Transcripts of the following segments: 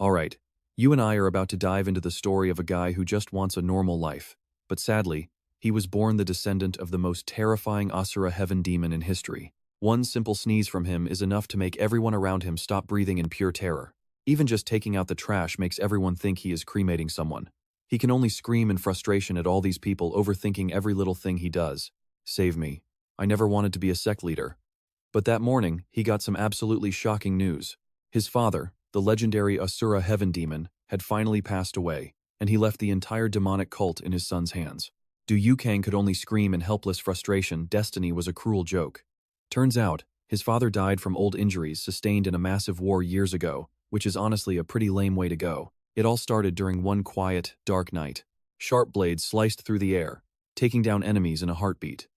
Alright, you and I are about to dive into the story of a guy who just wants a normal life. But sadly, he was born the descendant of the most terrifying Asura Heaven Demon in history. One simple sneeze from him is enough to make everyone around him stop breathing in pure terror. Even just taking out the trash makes everyone think he is cremating someone. He can only scream in frustration at all these people overthinking every little thing he does. Save me. I never wanted to be a sect leader. But that morning, he got some absolutely shocking news. His father, the legendary Asura Heaven Demon, had finally passed away, and he left the entire demonic cult in his son's hands. Cuong could only scream in helpless frustration. Destiny was a cruel joke. Turns out, his father died from old injuries sustained in a massive war years ago, which is honestly a pretty lame way to go. It all started during one quiet, dark night. Sharp blades sliced through the air, taking down enemies in a heartbeat.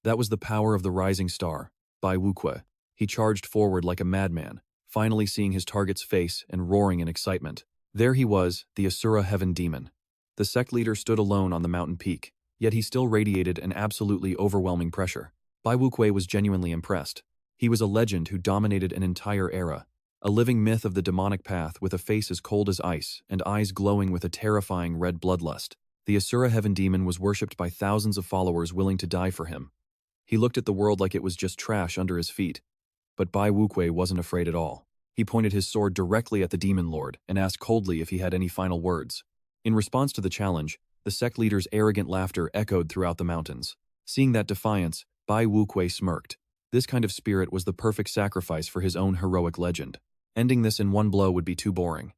That was the power of the rising star, Bai Wuque. He charged forward like a madman, finally seeing his target's face and roaring in excitement. There he was, the Asura Heaven Demon. The sect leader stood alone on the mountain peak, yet he still radiated an absolutely overwhelming pressure. Bai Wuque was genuinely impressed. He was a legend who dominated an entire era, a living myth of the demonic path with a face as cold as ice and eyes glowing with a terrifying red bloodlust. The Asura Heaven Demon was worshipped by thousands of followers willing to die for him. He looked at the world like it was just trash under his feet. But Bai Wuque wasn't afraid at all. He pointed his sword directly at the Demon Lord and asked coldly if he had any final words. In response to the challenge, the sect leader's arrogant laughter echoed throughout the mountains. Seeing that defiance, Bai Wuque smirked. This kind of spirit was the perfect sacrifice for his own heroic legend. Ending this in one blow would be too boring.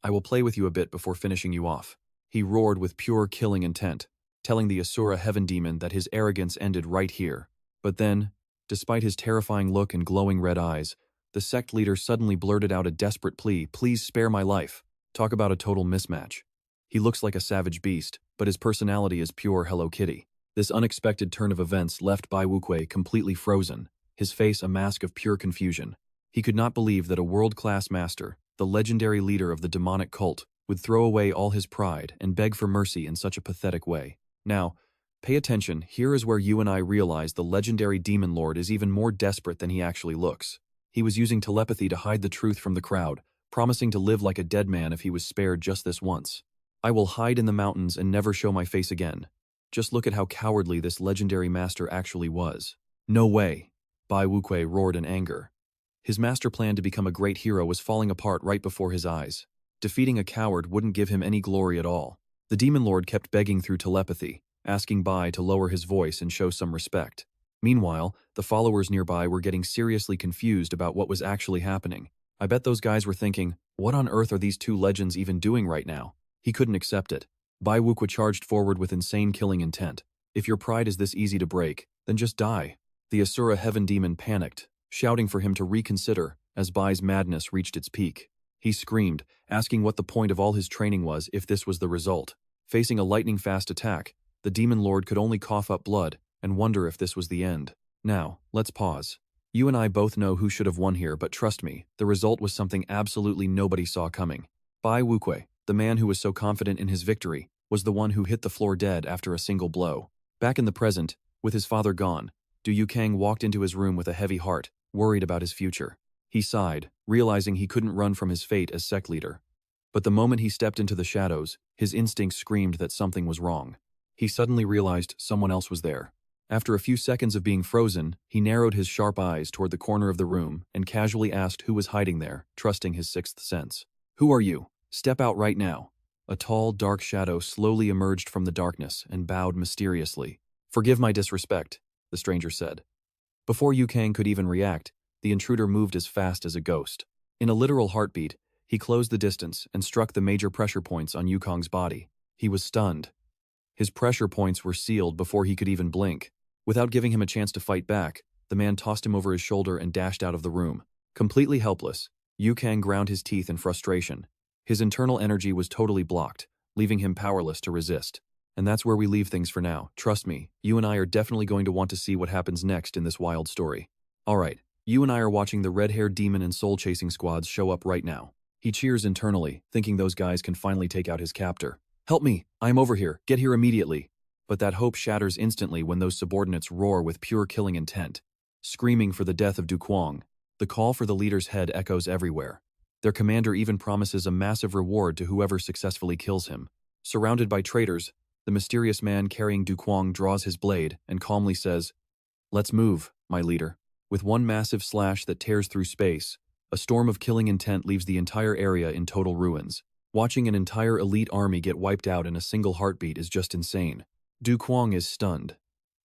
I will play with you a bit before finishing you off. He roared with pure killing intent, telling the Asura Heaven Demon that his arrogance ended right here. But then, despite his terrifying look and glowing red eyes, the sect leader suddenly blurted out a desperate plea, "Please spare my life." Talk about a total mismatch. He looks like a savage beast, but his personality is pure Hello Kitty. This unexpected turn of events left Bai Wuque completely frozen, his face a mask of pure confusion. He could not believe that a world-class master, the legendary leader of the demonic cult, would throw away all his pride and beg for mercy in such a pathetic way. Now, pay attention, here is where you and I realize the legendary Demon Lord is even more desperate than he actually looks. He was using telepathy to hide the truth from the crowd, promising to live like a dead man if he was spared just this once. I will hide in the mountains and never show my face again. Just look at how cowardly this legendary master actually was. No way, Bai Wuque roared in anger. His master plan to become a great hero was falling apart right before his eyes. Defeating a coward wouldn't give him any glory at all. The Demon Lord kept begging through telepathy, asking Bai to lower his voice and show some respect. Meanwhile, the followers nearby were getting seriously confused about what was actually happening. I bet those guys were thinking, what on earth are these two legends even doing right now? He couldn't accept it. Bai Wuque charged forward with insane killing intent. If your pride is this easy to break, then just die. The Asura Heaven Demon panicked, shouting for him to reconsider as Bai's madness reached its peak. He screamed, asking what the point of all his training was if this was the result. Facing a lightning-fast attack, the Demon Lord could only cough up blood and wonder if this was the end. Now, let's pause. You and I both know who should have won here, but trust me, the result was something absolutely nobody saw coming. Bai Wuque, the man who was so confident in his victory, was the one who hit the floor dead after a single blow. Back in the present, with his father gone, Cuong walked into his room with a heavy heart, worried about his future. He sighed, realizing he couldn't run from his fate as sect leader. But the moment he stepped into the shadows, his instincts screamed that something was wrong. He suddenly realized someone else was there. After a few seconds of being frozen, he narrowed his sharp eyes toward the corner of the room and casually asked who was hiding there, trusting his sixth sense. "Who are you? Step out right now." A tall, dark shadow slowly emerged from the darkness and bowed mysteriously. "Forgive my disrespect," the stranger said. Before Cuong could even react, the intruder moved as fast as a ghost. In a literal heartbeat, he closed the distance and struck the major pressure points on Cuong's body. He was stunned. His pressure points were sealed before he could even blink. Without giving him a chance to fight back, the man tossed him over his shoulder and dashed out of the room. Completely helpless, Cuong ground his teeth in frustration. His internal energy was totally blocked, leaving him powerless to resist. And that's where we leave things for now. Trust me, you and I are definitely going to want to see what happens next in this wild story. Alright, you and I are watching the red-haired demon and soul-chasing squads show up right now. He cheers internally, thinking those guys can finally take out his captor. "Help me! I'm over here! Get here immediately!" But that hope shatters instantly when those subordinates roar with pure killing intent. Screaming for the death of Cuong, the call for the leader's head echoes everywhere. Their commander even promises a massive reward to whoever successfully kills him. Surrounded by traitors, the mysterious man carrying Cuong draws his blade and calmly says, "Let's move, my leader." With one massive slash that tears through space, a storm of killing intent leaves the entire area in total ruins. Watching an entire elite army get wiped out in a single heartbeat is just insane. Cuong is stunned.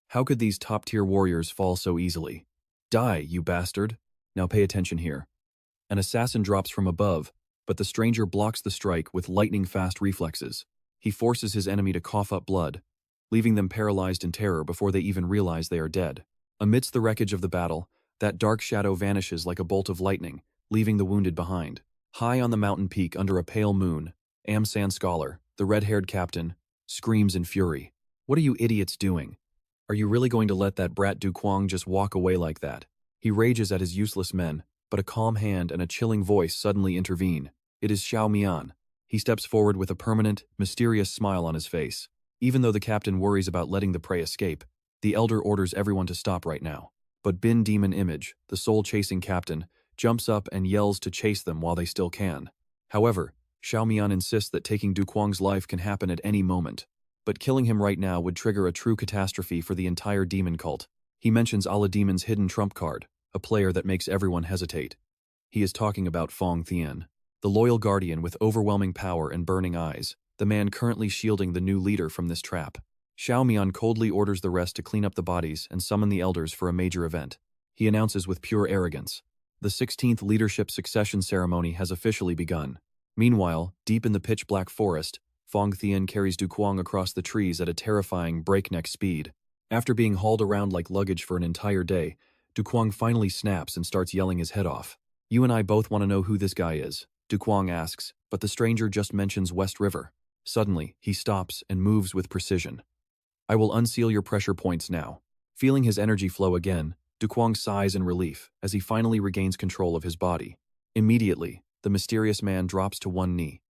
How could these top-tier warriors fall so easily? Die, you bastard! Now pay attention here. An assassin drops from above, but the stranger blocks the strike with lightning-fast reflexes. He forces his enemy to cough up blood, leaving them paralyzed in terror before they even realize they are dead. Amidst the wreckage of the battle, that dark shadow vanishes like a bolt of lightning, leaving the wounded behind. High on the mountain peak under a pale moon, Amsan Scholar, the red-haired captain, screams in fury. "What are you idiots doing? Are you really going to let that brat Cuong just walk away like that?" He rages at his useless men, but a calm hand and a chilling voice suddenly intervene. It is Xiao Mian. He steps forward with a permanent, mysterious smile on his face. Even though the captain worries about letting the prey escape, the elder orders everyone to stop right now. But Bin Demon Image, the soul-chasing captain, jumps up and yells to chase them while they still can. However, Xiao Mian insists that taking Cuong's life can happen at any moment. But killing him right now would trigger a true catastrophe for the entire demon cult. He mentions Allah Demon's hidden trump card, a player that makes everyone hesitate. He is talking about Fong Thien, the loyal guardian with overwhelming power and burning eyes, the man currently shielding the new leader from this trap. Xiao Mian coldly orders the rest to clean up the bodies and summon the elders for a major event. He announces with pure arrogance, "The 16th leadership succession ceremony has officially begun." Meanwhile, deep in the pitch-black forest, Fong Thien carries Cuong across the trees at a terrifying breakneck speed. After being hauled around like luggage for an entire day, Cuong finally snaps and starts yelling his head off. "You and I both want to know who this guy is," Cuong asks, but the stranger just mentions West River. Suddenly, he stops and moves with precision. "I will unseal your pressure points now." Feeling his energy flow again, Cuong sighs in relief as he finally regains control of his body. Immediately, the mysterious man drops to one knee.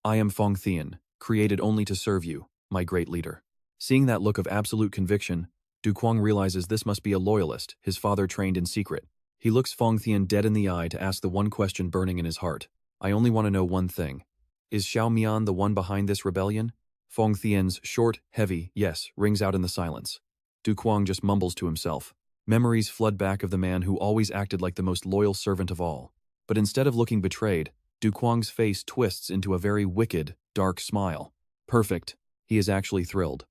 "I am Fong Thien, created only to serve you, my great leader." Seeing that look of absolute conviction, Cuong realizes this must be a loyalist his father trained in secret. He looks Fong Thien dead in the eye to ask the one question burning in his heart. "I only want to know one thing. Is Xiao Mian the one behind this rebellion?" Fong Thien's short, heavy yes rings out in the silence. Cuong just mumbles to himself. Memories flood back of the man who always acted like the most loyal servant of all. But instead of looking betrayed, Cuong's face twists into a very wicked, dark smile. Perfect. He is actually thrilled.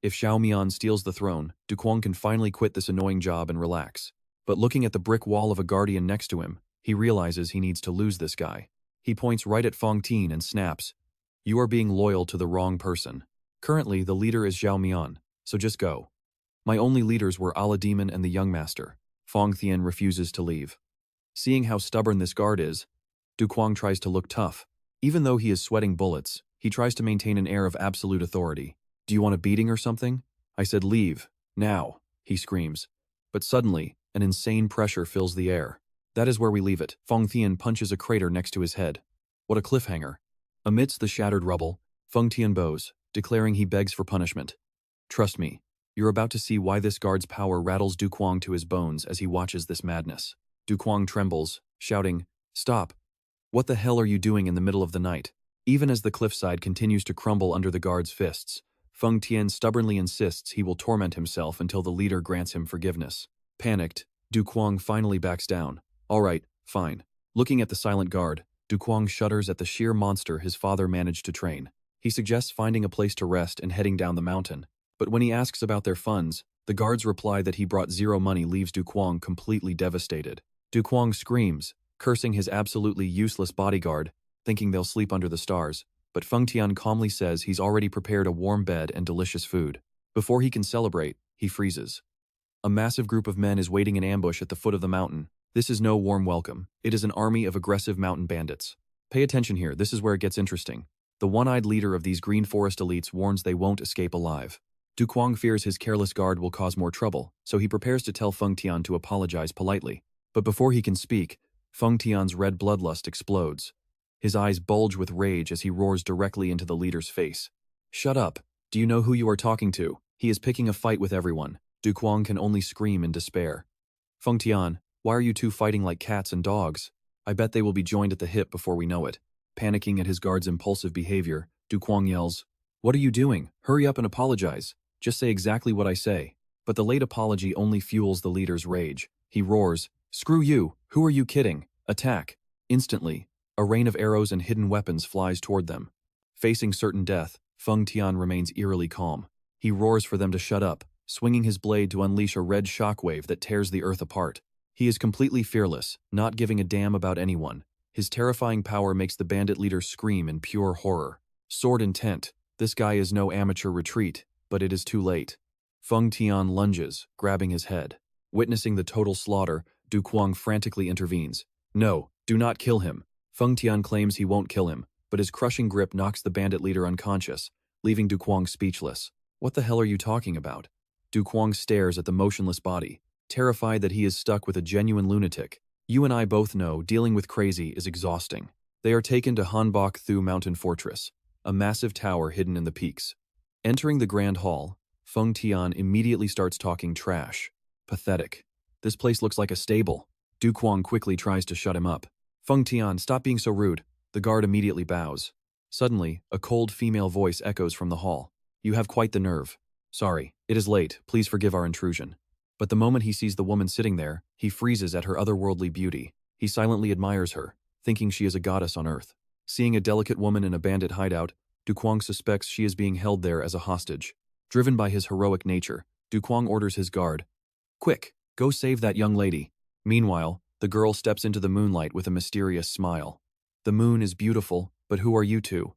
If Xiao Mian steals the throne, Cuong can finally quit this annoying job and relax. But looking at the brick wall of a guardian next to him, he realizes he needs to lose this guy. He points right at Fong Thien and snaps, "You are being loyal to the wrong person. Currently, the leader is Xiao Mian, so just go." "My only leaders were Allah Demon and the Young Master." Fong Thien refuses to leave. Seeing how stubborn this guard is, Cuong tries to look tough. Even though he is sweating bullets, he tries to maintain an air of absolute authority. "Do you want a beating or something? I said leave, now," he screams. But suddenly, an insane pressure fills the air. That is where we leave it. Fong Thien punches a crater next to his head. What a cliffhanger. Amidst the shattered rubble, Fong Thien bows, declaring he begs for punishment. "Trust me, you're about to see why this guard's power rattles Cuong to his bones as he watches this madness." Cuong trembles, shouting, "Stop! What the hell are you doing in the middle of the night?" Even as the cliffside continues to crumble under the guard's fists, Fong Thien stubbornly insists he will torment himself until the leader grants him forgiveness. Panicked, Cuong finally backs down. "All right, fine." Looking at the silent guard, Cuong shudders at the sheer monster his father managed to train. He suggests finding a place to rest and heading down the mountain. But when he asks about their funds, the guard's reply that he brought zero money leaves Cuong completely devastated. Cuong screams, cursing his absolutely useless bodyguard, thinking they'll sleep under the stars. But Feng Tian calmly says he's already prepared a warm bed and delicious food. Before he can celebrate, he freezes. A massive group of men is waiting in ambush at the foot of the mountain. This is no warm welcome. It is an army of aggressive mountain bandits. Pay attention here, this is where it gets interesting. The one-eyed leader of these green forest elites warns they won't escape alive. Cuong fears his careless guard will cause more trouble, so he prepares to tell Feng Tian to apologize politely. But before he can speak, Feng Tian's red bloodlust explodes. His eyes bulge with rage as he roars directly into the leader's face. "Shut up! Do you know who you are talking to? He is picking a fight with everyone." Cuong can only scream in despair. "Feng Tian, why are you two fighting like cats and dogs? I bet they will be joined at the hip before we know it. Panicking at his guard's impulsive behavior, Cuong yells, "What are you doing? Hurry up and apologize. Just say exactly what I say." But the late apology only fuels the leader's rage. He roars, "Screw you! Who are you kidding? Attack!" Instantly, a rain of arrows and hidden weapons flies toward them. Facing certain death, Feng Tian remains eerily calm. He roars for them to shut up, swinging his blade to unleash a red shockwave that tears the earth apart. He is completely fearless, not giving a damn about anyone. His terrifying power makes the bandit leader scream in pure horror. Sword intent, this guy is no amateur retreat, but it is too late. Feng Tian lunges, grabbing his head. Witnessing the total slaughter, Cuong frantically intervenes. "No, do not kill him." Feng Tian claims he won't kill him, but his crushing grip knocks the bandit leader unconscious, leaving Cuong speechless. "What the hell are you talking about?" Cuong stares at the motionless body, terrified that he is stuck with a genuine lunatic. "You and I both know dealing with crazy is exhausting." They are taken to Hanbok Thu Mountain Fortress, a massive tower hidden in the peaks. Entering the grand hall, Feng Tian immediately starts talking trash. Pathetic. "This place looks like a stable." Cuong quickly tries to shut him up. "Feng Tian, stop being so rude." The guard immediately bows. Suddenly, a cold female voice echoes from the hall. "You have quite the nerve." "Sorry, it is late, please forgive our intrusion." But the moment he sees the woman sitting there, he freezes at her otherworldly beauty. He silently admires her, thinking she is a goddess on earth. Seeing a delicate woman in a bandit hideout, Cuong suspects she is being held there as a hostage. Driven by his heroic nature, Cuong orders his guard, "Quick, go save that young lady." Meanwhile, the girl steps into the moonlight with a mysterious smile. "The moon is beautiful, but who are you two?"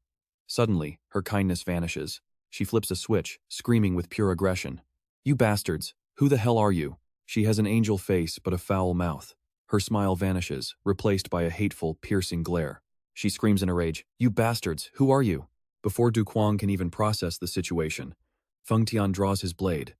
Suddenly, her kindness vanishes. She flips a switch, screaming with pure aggression. "You bastards, who the hell are you?" She has an angel face but a foul mouth. Her smile vanishes, replaced by a hateful, piercing glare. She screams in a rage, "You bastards, who are you?" Before Cuong can even process the situation, Feng Tian draws his blade,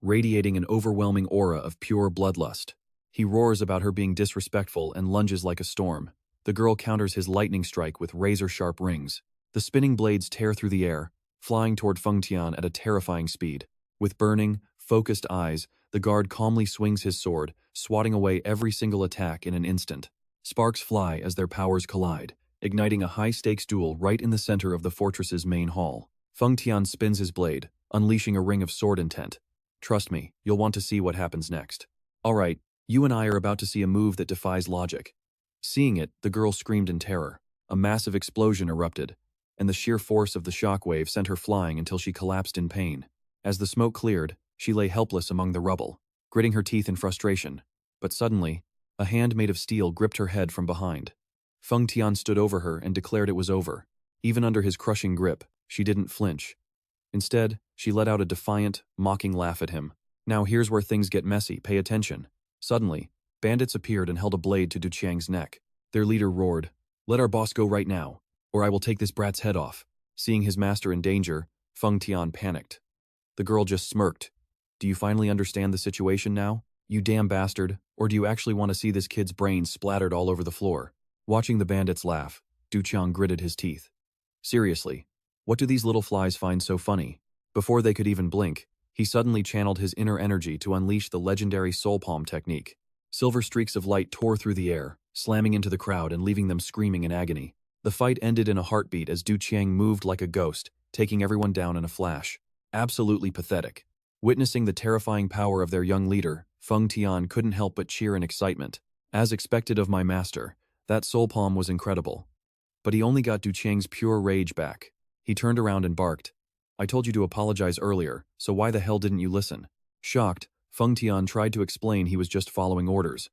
radiating an overwhelming aura of pure bloodlust. He roars about her being disrespectful and lunges like a storm. The girl counters his lightning strike with razor-sharp rings. The spinning blades tear through the air, flying toward Feng Tian at a terrifying speed. With burning, focused eyes, the guard calmly swings his sword, swatting away every single attack in an instant. Sparks fly as their powers collide, igniting a high-stakes duel right in the center of the fortress's main hall. Feng Tian spins his blade, unleashing a ring of sword intent. "Trust me, you'll want to see what happens next." "All right, you and I are about to see a move that defies logic." Seeing it, the girl screamed in terror. A massive explosion erupted, and the sheer force of the shockwave sent her flying until she collapsed in pain. As the smoke cleared, she lay helpless among the rubble, gritting her teeth in frustration. But suddenly, a hand made of steel gripped her head from behind. Feng Tian stood over her and declared it was over. Even under his crushing grip, she didn't flinch. Instead, she let out a defiant, mocking laugh at him. "Now here's where things get messy, pay attention." Suddenly, bandits appeared and held a blade to Du Qiang's neck. Their leader roared, "Let our boss go right now, or I will take this brat's head off." Seeing his master in danger, Feng Tian panicked. The girl just smirked. "Do you finally understand the situation now? You damn bastard, or do you actually want to see this kid's brains splattered all over the floor?" Watching the bandits laugh, Du Qiang gritted his teeth. "Seriously, what do these little flies find so funny?" Before they could even blink, he suddenly channeled his inner energy to unleash the legendary soul palm technique. Silver streaks of light tore through the air, slamming into the crowd and leaving them screaming in agony. The fight ended in a heartbeat as Du Qiang moved like a ghost, taking everyone down in a flash. Absolutely pathetic. Witnessing the terrifying power of their young leader, Feng Tian couldn't help but cheer in excitement. As expected of my master, that soul palm was incredible. But he only got Du Qiang's pure rage back. He turned around and barked, "I told you to apologize earlier, so why the hell didn't you listen?" Shocked, Feng Tian tried to explain he was just following orders.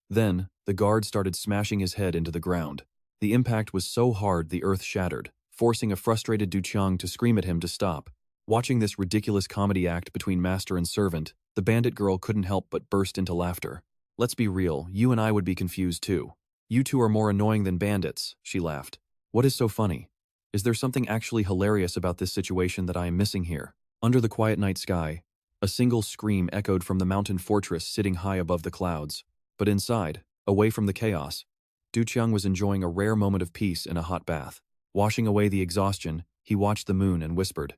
Then, the guard started smashing his head into the ground. The impact was so hard the earth shattered, forcing a frustrated Du Qiang to scream at him to stop. Watching this ridiculous comedy act between master and servant, the bandit girl couldn't help but burst into laughter. "Let's be real, you and I would be confused too. You two are more annoying than bandits," she laughed. "What is so funny? Is there something actually hilarious about this situation that I am missing here?" Under the quiet night sky, a single scream echoed from the mountain fortress sitting high above the clouds. But inside, away from the chaos, Du Qiang was enjoying a rare moment of peace in a hot bath. Washing away the exhaustion, he watched the moon and whispered,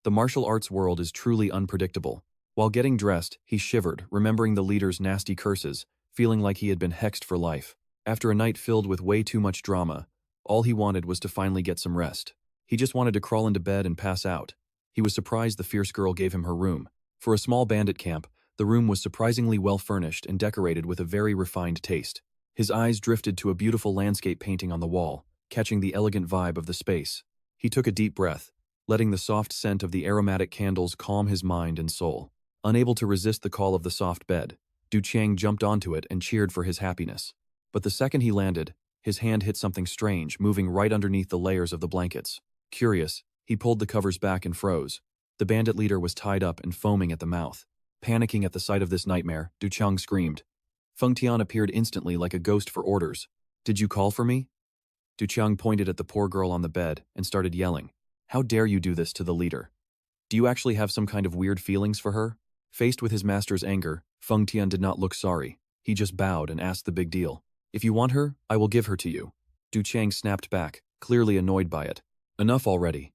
"The martial arts world is truly unpredictable." While getting dressed, he shivered, remembering the leader's nasty curses, feeling like he had been hexed for life. After a night filled with way too much drama, all he wanted was to finally get some rest. He just wanted to crawl into bed and pass out. He was surprised the fierce girl gave him her room. For a small bandit camp, the room was surprisingly well furnished and decorated with a very refined taste. His eyes drifted to a beautiful landscape painting on the wall, catching the elegant vibe of the space. He took a deep breath, letting the soft scent of the aromatic candles calm his mind and soul. Unable to resist the call of the soft bed, Du Chang jumped onto it and cheered for his happiness. But the second he landed, his hand hit something strange, moving right underneath the layers of the blankets. Curious, he pulled the covers back and froze. The bandit leader was tied up and foaming at the mouth. Panicking at the sight of this nightmare, Du Chang screamed. Feng Tian appeared instantly like a ghost for orders. "Did you call for me?" Du Chang pointed at the poor girl on the bed and started yelling. "How dare you do this to the leader? Do you actually have some kind of weird feelings for her?" Faced with his master's anger, Feng Tian did not look sorry. He just bowed and asked the big deal. "If you want her, I will give her to you." Du Chang snapped back, clearly annoyed by it. "Enough already."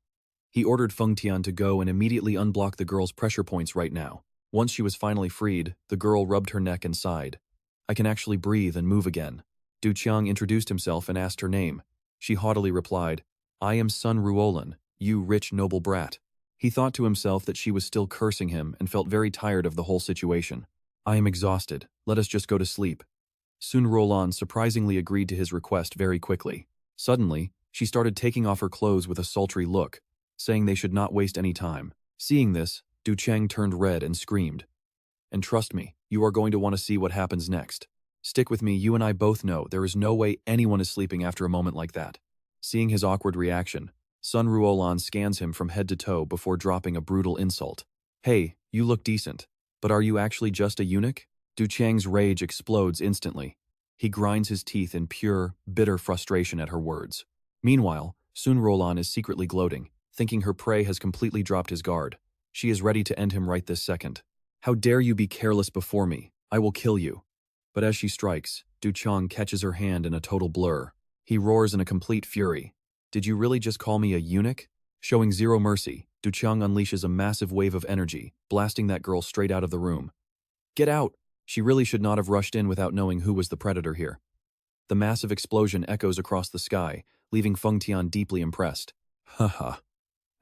He ordered Feng Tian to go and immediately unblock the girl's pressure points right now. Once she was finally freed, the girl rubbed her neck and sighed. "I can actually breathe and move again." Du Chang introduced himself and asked her name. She haughtily replied, "I am son Ruolan, you rich noble brat." He thought to himself that she was still cursing him and felt very tired of the whole situation. "I am exhausted. Let us just go to sleep." Soon Ruolan surprisingly agreed to his request very quickly. Suddenly, she started taking off her clothes with a sultry look, saying they should not waste any time. Seeing this, Du Chang turned red and screamed. "And trust me, you are going to want to see what happens next. Stick with me, you and I both know there is no way anyone is sleeping after a moment like that." Seeing his awkward reaction, Sun Ruolan scans him from head to toe before dropping a brutal insult. "Hey, you look decent, but are you actually just a eunuch?" Du Chang's rage explodes instantly. He grinds his teeth in pure, bitter frustration at her words. Meanwhile, Sun Ruolan is secretly gloating, thinking her prey has completely dropped his guard. She is ready to end him right this second. "How dare you be careless before me? I will kill you." But as she strikes, Du Chang catches her hand in a total blur. He roars in a complete fury. "Did you really just call me a eunuch?" Showing zero mercy, Du Chang unleashes a massive wave of energy, blasting that girl straight out of the room. "Get out!" She really should not have rushed in without knowing who was the predator here. The massive explosion echoes across the sky, leaving Feng Tian deeply impressed. "Haha.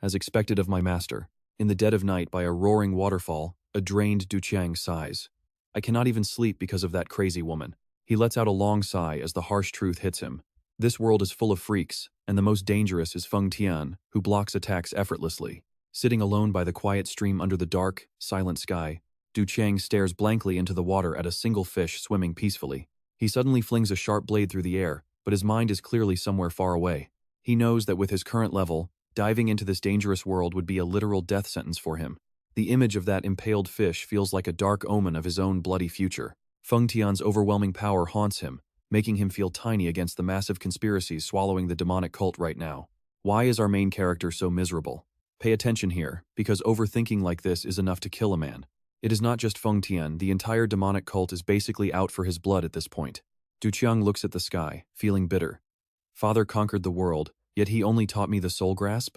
As expected of my master." In the dead of night by a roaring waterfall, a drained Du Chang sighs. "I cannot even sleep because of that crazy woman." He lets out a long sigh as the harsh truth hits him. This world is full of freaks, and the most dangerous is Feng Tian, who blocks attacks effortlessly. Sitting alone by the quiet stream under the dark, silent sky, Du Chang stares blankly into the water at a single fish swimming peacefully. He suddenly flings a sharp blade through the air, but his mind is clearly somewhere far away. He knows that with his current level, diving into this dangerous world would be a literal death sentence for him. The image of that impaled fish feels like a dark omen of his own bloody future. Feng Tian's overwhelming power haunts him, making him feel tiny against the massive conspiracies swallowing the demonic cult right now. Why is our main character so miserable? Pay attention here, because overthinking like this is enough to kill a man. It is not just Feng Tian, the entire demonic cult is basically out for his blood at this point. Du Chang looks at the sky, feeling bitter. Father conquered the world, yet he only taught me the soul grasp?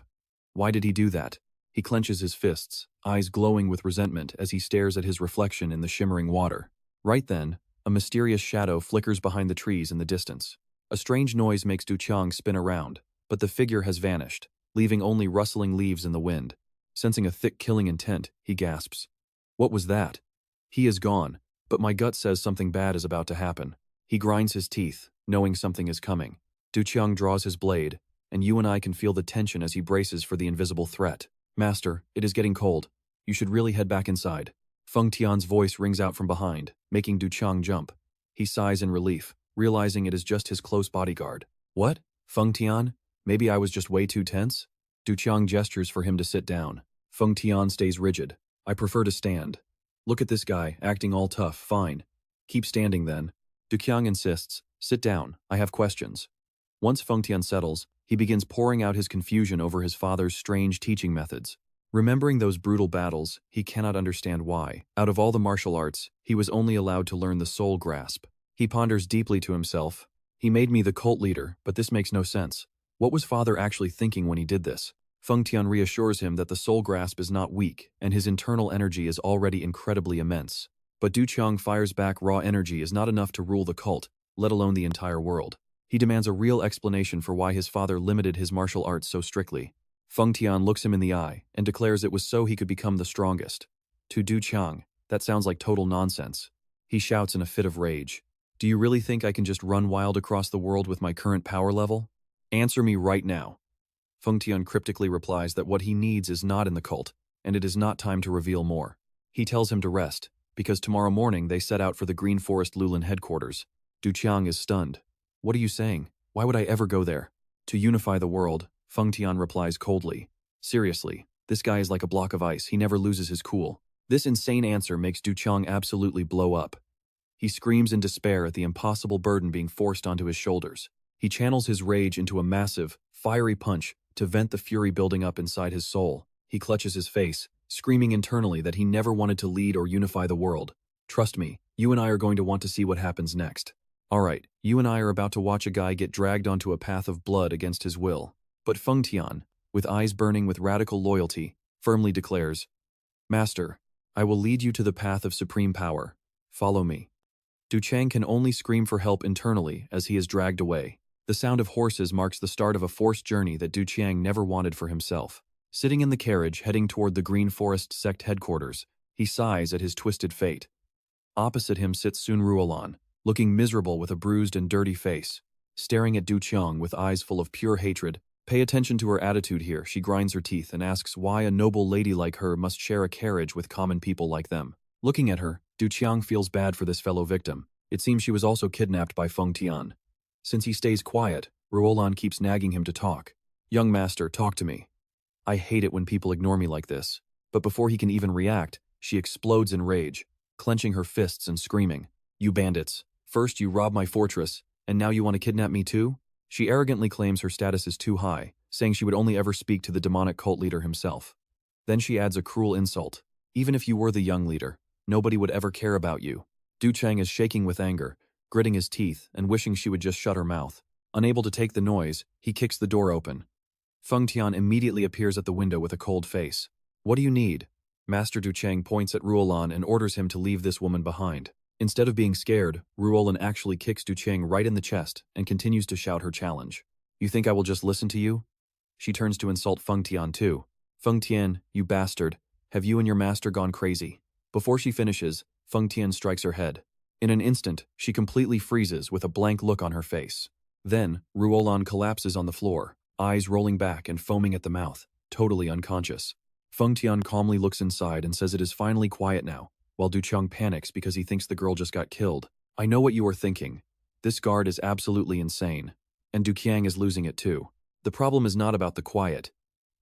Why did he do that? He clenches his fists, eyes glowing with resentment as he stares at his reflection in the shimmering water. Right then, a mysterious shadow flickers behind the trees in the distance. A strange noise makes Du Chang spin around, but the figure has vanished, leaving only rustling leaves in the wind. Sensing a thick killing intent, he gasps. What was that? He is gone, but my gut says something bad is about to happen. He grinds his teeth, knowing something is coming. Du Chang draws his blade, and you and I can feel the tension as he braces for the invisible threat. "Master, it is getting cold. You should really head back inside." Feng Tian's voice rings out from behind, making Du Chang jump. He sighs in relief, realizing it is just his close bodyguard. "What? Feng Tian? Maybe I was just way too tense?" Du Chang gestures for him to sit down. Feng Tian stays rigid. "I prefer to stand." "Look at this guy, acting all tough, fine. Keep standing then." Du Chang insists, "Sit down, I have questions." Once Feng Tian settles, he begins pouring out his confusion over his father's strange teaching methods. Remembering those brutal battles, he cannot understand why. Out of all the martial arts, he was only allowed to learn the soul grasp. He ponders deeply to himself. He made me the cult leader, but this makes no sense. What was father actually thinking when he did this? Feng Tian reassures him that the soul grasp is not weak, and his internal energy is already incredibly immense. But Du Chang fires back raw energy is not enough to rule the cult. let alone the entire world. He demands a real explanation for why his father limited his martial arts so strictly. Feng Tian looks him in the eye and declares it was so he could become the strongest. To Du Qiang, that sounds like total nonsense. He shouts in a fit of rage. Do you really think I can just run wild across the world with my current power level? Answer me right now. Feng Tian cryptically replies that what he needs is not in the cult, and it is not time to reveal more. He tells him to rest, because tomorrow morning they set out for the Green Forest Ruolan headquarters. Du Qiang is stunned. What are you saying? Why would I ever go there? To unify the world, Feng Tian replies coldly. Seriously, this guy is like a block of ice, he never loses his cool. This insane answer makes Du Qiang absolutely blow up. He screams in despair at the impossible burden being forced onto his shoulders. He channels his rage into a massive, fiery punch to vent the fury building up inside his soul. He clutches his face, screaming internally that he never wanted to lead or unify the world. Trust me, you and I are going to want to see what happens next. Alright, you and I are about to watch a guy get dragged onto a path of blood against his will. But Feng Tian, with eyes burning with radical loyalty, firmly declares, Master, I will lead you to the path of supreme power. Follow me. Du Qiang can only scream for help internally as he is dragged away. The sound of horses marks the start of a forced journey that Du Qiang never wanted for himself. Sitting in the carriage heading toward the Green Forest sect headquarters, he sighs at his twisted fate. Opposite him sits Sun Ruolan, looking miserable with a bruised and dirty face, staring at Du Qiang with eyes full of pure hatred. Pay attention to her attitude here. She grinds her teeth and asks why a noble lady like her must share a carriage with common people like them. Looking at her, Du Qiang feels bad for this fellow victim. It seems she was also kidnapped by Feng Tian. Since he stays quiet, Ruolan keeps nagging him to talk. Young master, talk to me. I hate it when people ignore me like this. But before he can even react, she explodes in rage, clenching her fists and screaming, You bandits! First you robbed my fortress, and now you want to kidnap me too? She arrogantly claims her status is too high, saying she would only ever speak to the demonic cult leader himself. Then she adds a cruel insult. Even if you were the young leader, nobody would ever care about you. Du Qiang is shaking with anger, gritting his teeth and wishing she would just shut her mouth. Unable to take the noise, he kicks the door open. Feng Tian immediately appears at the window with a cold face. What do you need? Master Du Qiang points at Ruolan and orders him to leave this woman behind. Instead of being scared, Ruolan actually kicks Du Qiang right in the chest and continues to shout her challenge. You think I will just listen to you? She turns to insult Feng Tian too. Feng Tian, you bastard, have you and your master gone crazy? Before she finishes, Feng Tian strikes her head. In an instant, she completely freezes with a blank look on her face. Then, Ruolan collapses on the floor, eyes rolling back and foaming at the mouth, totally unconscious. Feng Tian calmly looks inside and says it is finally quiet now, while Du Qiang panics because he thinks the girl just got killed. I know what you are thinking. This guard is absolutely insane. And Du Qiang is losing it too. The problem is not about the quiet.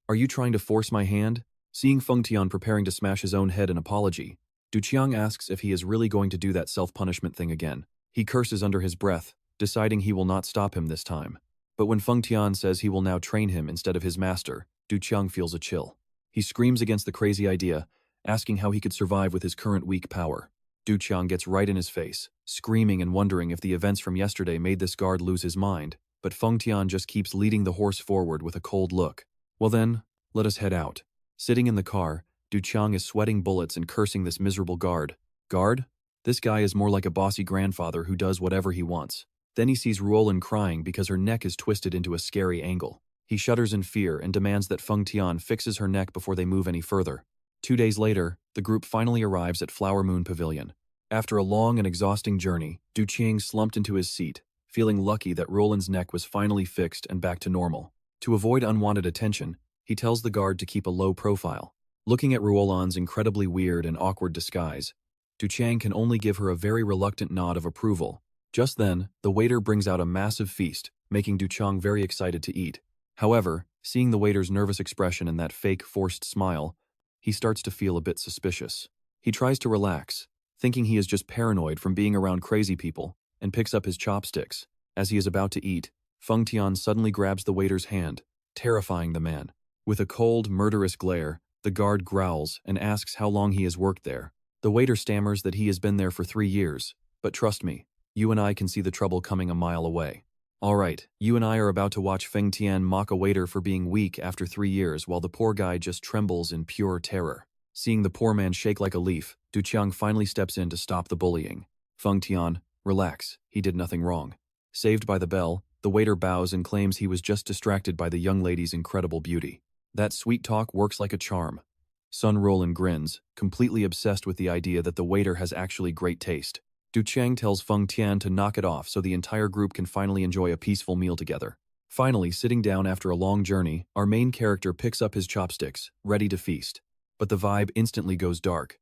Are you trying to force my hand? Seeing Feng Tian preparing to smash his own head in apology, Du Qiang asks if he is really going to do that self-punishment thing again. He curses under his breath, deciding he will not stop him this time. But when Feng Tian says he will now train him instead of his master, Du Qiang feels a chill. He screams against the crazy idea, asking how he could survive with his current weak power. Du Qiang gets right in his face, screaming and wondering if the events from yesterday made this guard lose his mind, but Feng Tian just keeps leading the horse forward with a cold look. Well then, let us head out. Sitting in the car, Du Qiang is sweating bullets and cursing this miserable guard. Guard? This guy is more like a bossy grandfather who does whatever he wants. Then he sees Ruolan crying because her neck is twisted into a scary angle. He shudders in fear and demands that Feng Tian fixes her neck before they move any further. 2 days later, the group finally arrives at Flower Moon Pavilion. After a long and exhausting journey, Du Qiang slumped into his seat, feeling lucky that Ruolan's neck was finally fixed and back to normal. To avoid unwanted attention, he tells the guard to keep a low profile. Looking at Ruolan's incredibly weird and awkward disguise, Du Qiang can only give her a very reluctant nod of approval. Just then, the waiter brings out a massive feast, making Du Qiang very excited to eat. However, seeing the waiter's nervous expression and that fake, forced smile, he starts to feel a bit suspicious. He tries to relax, thinking he is just paranoid from being around crazy people, and picks up his chopsticks. As he is about to eat, Feng Tian suddenly grabs the waiter's hand, terrifying the man. With a cold, murderous glare, the guard growls and asks how long he has worked there. The waiter stammers that he has been there for 3 years, but trust me, you and I can see the trouble coming a mile away. Alright, you and I are about to watch Feng Tian mock a waiter for being weak after 3 years while the poor guy just trembles in pure terror. Seeing the poor man shake like a leaf, Du Qiang finally steps in to stop the bullying. Feng Tian, Relax, he did nothing wrong. Saved by the bell, the waiter bows and claims he was just distracted by the young lady's incredible beauty. That sweet talk works like a charm. Sun Ruolan grins, completely obsessed with the idea that the waiter has actually great taste. Du Cheng tells Feng Tian to knock it off so the entire group can finally enjoy a peaceful meal together. Finally, sitting down after a long journey, our main character picks up his chopsticks, ready to feast. But the vibe instantly goes dark.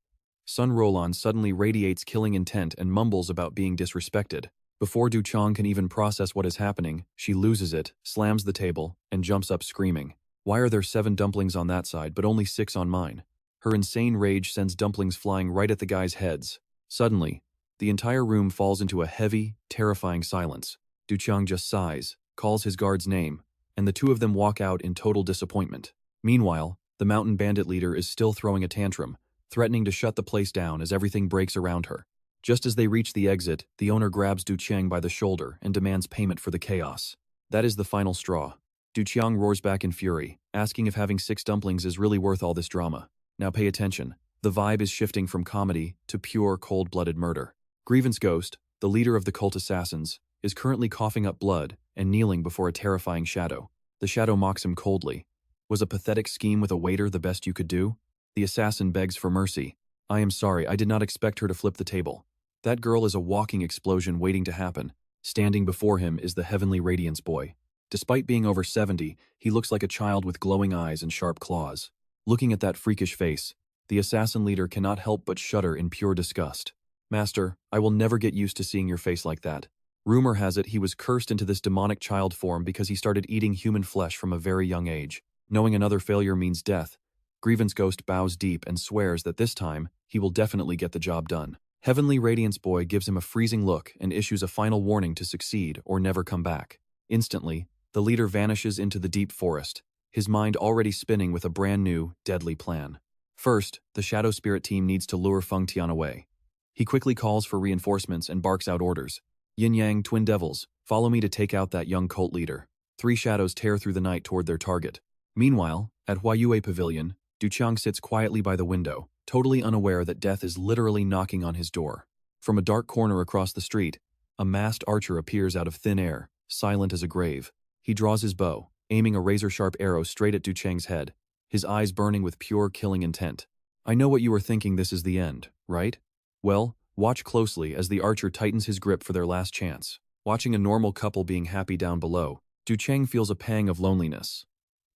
Sun Ruolan suddenly radiates killing intent and mumbles about being disrespected. Before Du Cheng can even process what is happening, she loses it, slams the table, and jumps up screaming. Why are there 7 dumplings on that side but only 6 on mine? Her insane rage sends dumplings flying right at the guys' heads. Suddenly, the entire room falls into a heavy, terrifying silence. Du Cheng just sighs, calls his guard's name, and the two of them walk out in total disappointment. Meanwhile, the mountain bandit leader is still throwing a tantrum, threatening to shut the place down as everything breaks around her. Just as they reach the exit, the owner grabs Du Cheng by the shoulder and demands payment for the chaos. That is the final straw. Du Cheng roars back in fury, asking if having 6 dumplings is really worth all this drama. Now pay attention. The vibe is shifting from comedy to pure cold-blooded murder. Grievance Ghost, the leader of the cult assassins, is currently coughing up blood and kneeling before a terrifying shadow. The shadow mocks him coldly. Was a pathetic scheme with a waiter the best you could do? The assassin begs for mercy. I am sorry, I did not expect her to flip the table. That girl is a walking explosion waiting to happen. Standing before him is the heavenly radiance boy. Despite being over 70, he looks like a child with glowing eyes and sharp claws. Looking at that freakish face, the assassin leader cannot help but shudder in pure disgust. Master, I will never get used to seeing your face like that. Rumor has it he was cursed into this demonic child form because he started eating human flesh from a very young age. Knowing another failure means death, Grievance Ghost bows deep and swears that this time, he will definitely get the job done. Heavenly Radiance Boy gives him a freezing look and issues a final warning to succeed or never come back. Instantly, the leader vanishes into the deep forest, his mind already spinning with a brand new, deadly plan. First, the Shadow Spirit team needs to lure Feng Tian away. He quickly calls for reinforcements and barks out orders. Yin Yang, Twin Devils, follow me to take out that young cult leader. 3 shadows tear through the night toward their target. Meanwhile, at Huayue Pavilion, Du Cheng sits quietly by the window, totally unaware that death is literally knocking on his door. From a dark corner across the street, a masked archer appears out of thin air, silent as a grave. He draws his bow, aiming a razor-sharp arrow straight at Du Cheng's head, his eyes burning with pure killing intent. I know what you are thinking, this is the end, right? Well, watch closely as the archer tightens his grip for their last chance. Watching a normal couple being happy down below, Du Cheng feels a pang of loneliness.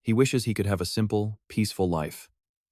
He wishes he could have a simple, peaceful life.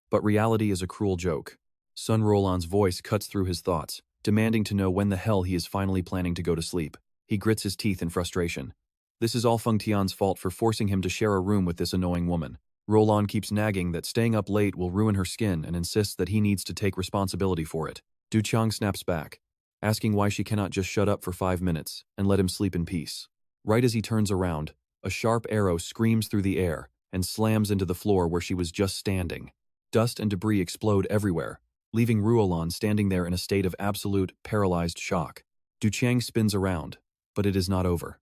But reality is a cruel joke. Sun Ruolan's voice cuts through his thoughts, demanding to know when the hell he is finally planning to go to sleep. He grits his teeth in frustration. This is all Feng Tian's fault for forcing him to share a room with this annoying woman. Ruolan keeps nagging that staying up late will ruin her skin and insists that he needs to take responsibility for it. Du Cheng snaps back, asking why she cannot just shut up for 5 minutes and let him sleep in peace. Right as he turns around, a sharp arrow screams through the air and slams into the floor where she was just standing. Dust and debris explode everywhere, leaving Ruolan standing there in a state of absolute, paralyzed shock. Du Cheng spins around, but it is not over.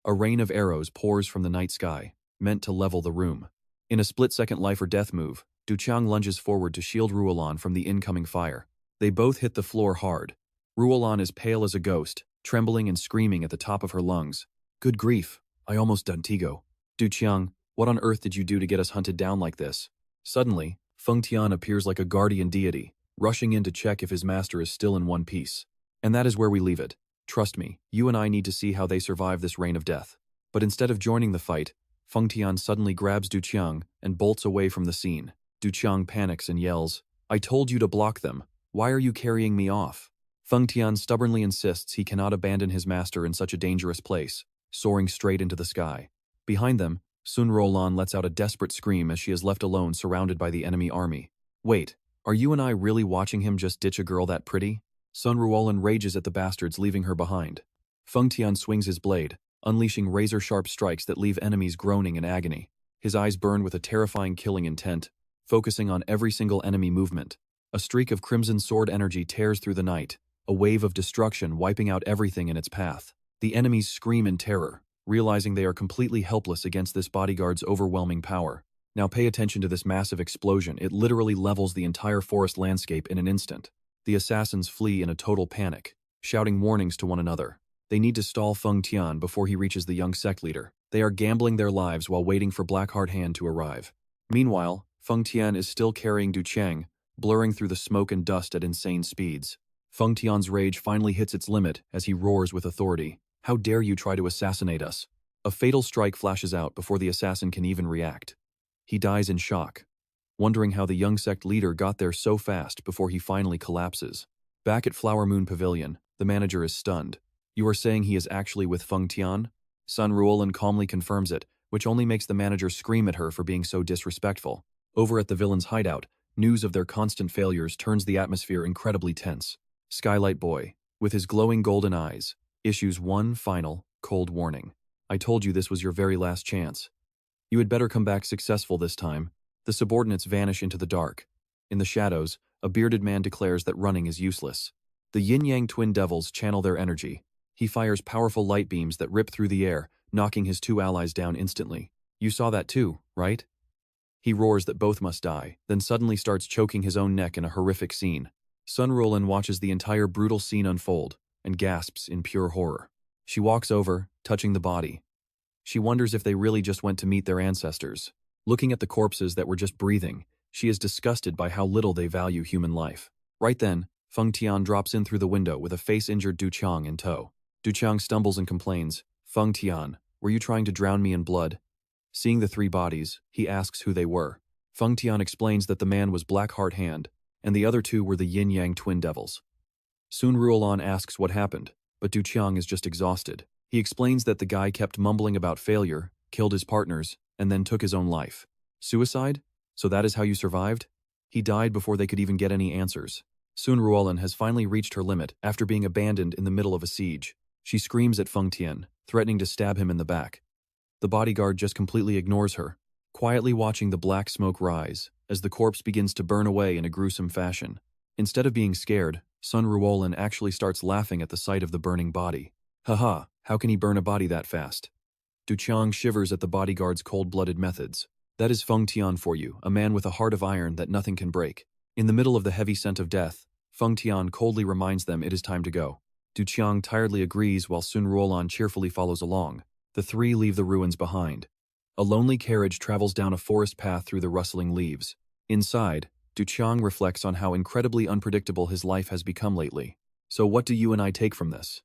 A rain of arrows pours from the night sky, meant to level the room. In a split-second life-or-death move, Du Cheng lunges forward to shield Ruolan from the incoming fire. They both hit the floor hard. Ruolan is pale as a ghost, trembling and screaming at the top of her lungs. Good grief, I almost done Tigo. Du Cheng, what on earth did you do to get us hunted down like this? Suddenly, Feng Tian appears like a guardian deity, rushing in to check if his master is still in one piece. And that is where we leave it. Trust me, you and I need to see how they survive this reign of death. But instead of joining the fight, Feng Tian suddenly grabs Du Cheng and bolts away from the scene. Du Cheng panics and yells, I told you to block them. Why are you carrying me off? Feng Tian stubbornly insists he cannot abandon his master in such a dangerous place, soaring straight into the sky. Behind them, Sun Ruolan lets out a desperate scream as she is left alone surrounded by the enemy army. Wait, are you and I really watching him just ditch a girl that pretty? Sun Ruolan rages at the bastards leaving her behind. Feng Tian swings his blade, unleashing razor-sharp strikes that leave enemies groaning in agony. His eyes burn with a terrifying killing intent, focusing on every single enemy movement. A streak of crimson sword energy tears through the night, a wave of destruction wiping out everything in its path. The enemies scream in terror, realizing they are completely helpless against this bodyguard's overwhelming power. Now pay attention to this massive explosion. It literally levels the entire forest landscape in an instant. The assassins flee in a total panic, shouting warnings to one another. They need to stall Feng Tian before he reaches the young sect leader. They are gambling their lives while waiting for Blackheart Hand to arrive. Meanwhile, Feng Tian is still carrying Du Cheng, blurring through the smoke and dust at insane speeds. Feng Tian's rage finally hits its limit as he roars with authority. How dare you try to assassinate us? A fatal strike flashes out before the assassin can even react. He dies in shock, wondering how the young sect leader got there so fast before he finally collapses. Back at Flower Moon Pavilion, the manager is stunned. You are saying he is actually with Feng Tian? Sun Ruolan calmly confirms it, which only makes the manager scream at her for being so disrespectful. Over at the villain's hideout, news of their constant failures turns the atmosphere incredibly tense. Skylight Boy, with his glowing golden eyes, issues one final, cold warning. I told you this was your very last chance. You had better come back successful this time. The subordinates vanish into the dark. In the shadows, a bearded man declares that running is useless. The yin-yang twin devils channel their energy. He fires powerful light beams that rip through the air, knocking his two allies down instantly. You saw that too, right? He roars that both must die, then suddenly starts choking his own neck in a horrific scene. Sun Ruolan watches the entire brutal scene unfold and gasps in pure horror. She walks over, touching the body. She wonders if they really just went to meet their ancestors. Looking at the corpses that were just breathing, she is disgusted by how little they value human life. Right then, Feng Tian drops in through the window with a face-injured Du Cheng in tow. Du Cheng stumbles and complains, Feng Tian, were you trying to drown me in blood? Seeing the three bodies, he asks who they were. Feng Tian explains that the man was Blackheart Hand, and the other two were the yin-yang twin devils. Soon Ruolan asks what happened, but Du Cheng is just exhausted. He explains that the guy kept mumbling about failure, killed his partners, and then took his own life. Suicide? So that is how you survived? He died before they could even get any answers. Soon Ruolan has finally reached her limit after being abandoned in the middle of a siege. She screams at Feng Tian, threatening to stab him in the back. The bodyguard just completely ignores her, quietly watching the black smoke rise as the corpse begins to burn away in a gruesome fashion. Instead of being scared, Sun Ruolan actually starts laughing at the sight of the burning body. Haha, how can he burn a body that fast? Du Cheng shivers at the bodyguard's cold-blooded methods. That is Feng Tian for you, a man with a heart of iron that nothing can break. In the middle of the heavy scent of death, Feng Tian coldly reminds them it is time to go. Du Cheng tiredly agrees while Sun Ruolan cheerfully follows along. The three leave the ruins behind. A lonely carriage travels down a forest path through the rustling leaves. Inside, Du Cheng reflects on how incredibly unpredictable his life has become lately. So what do you and I take from this?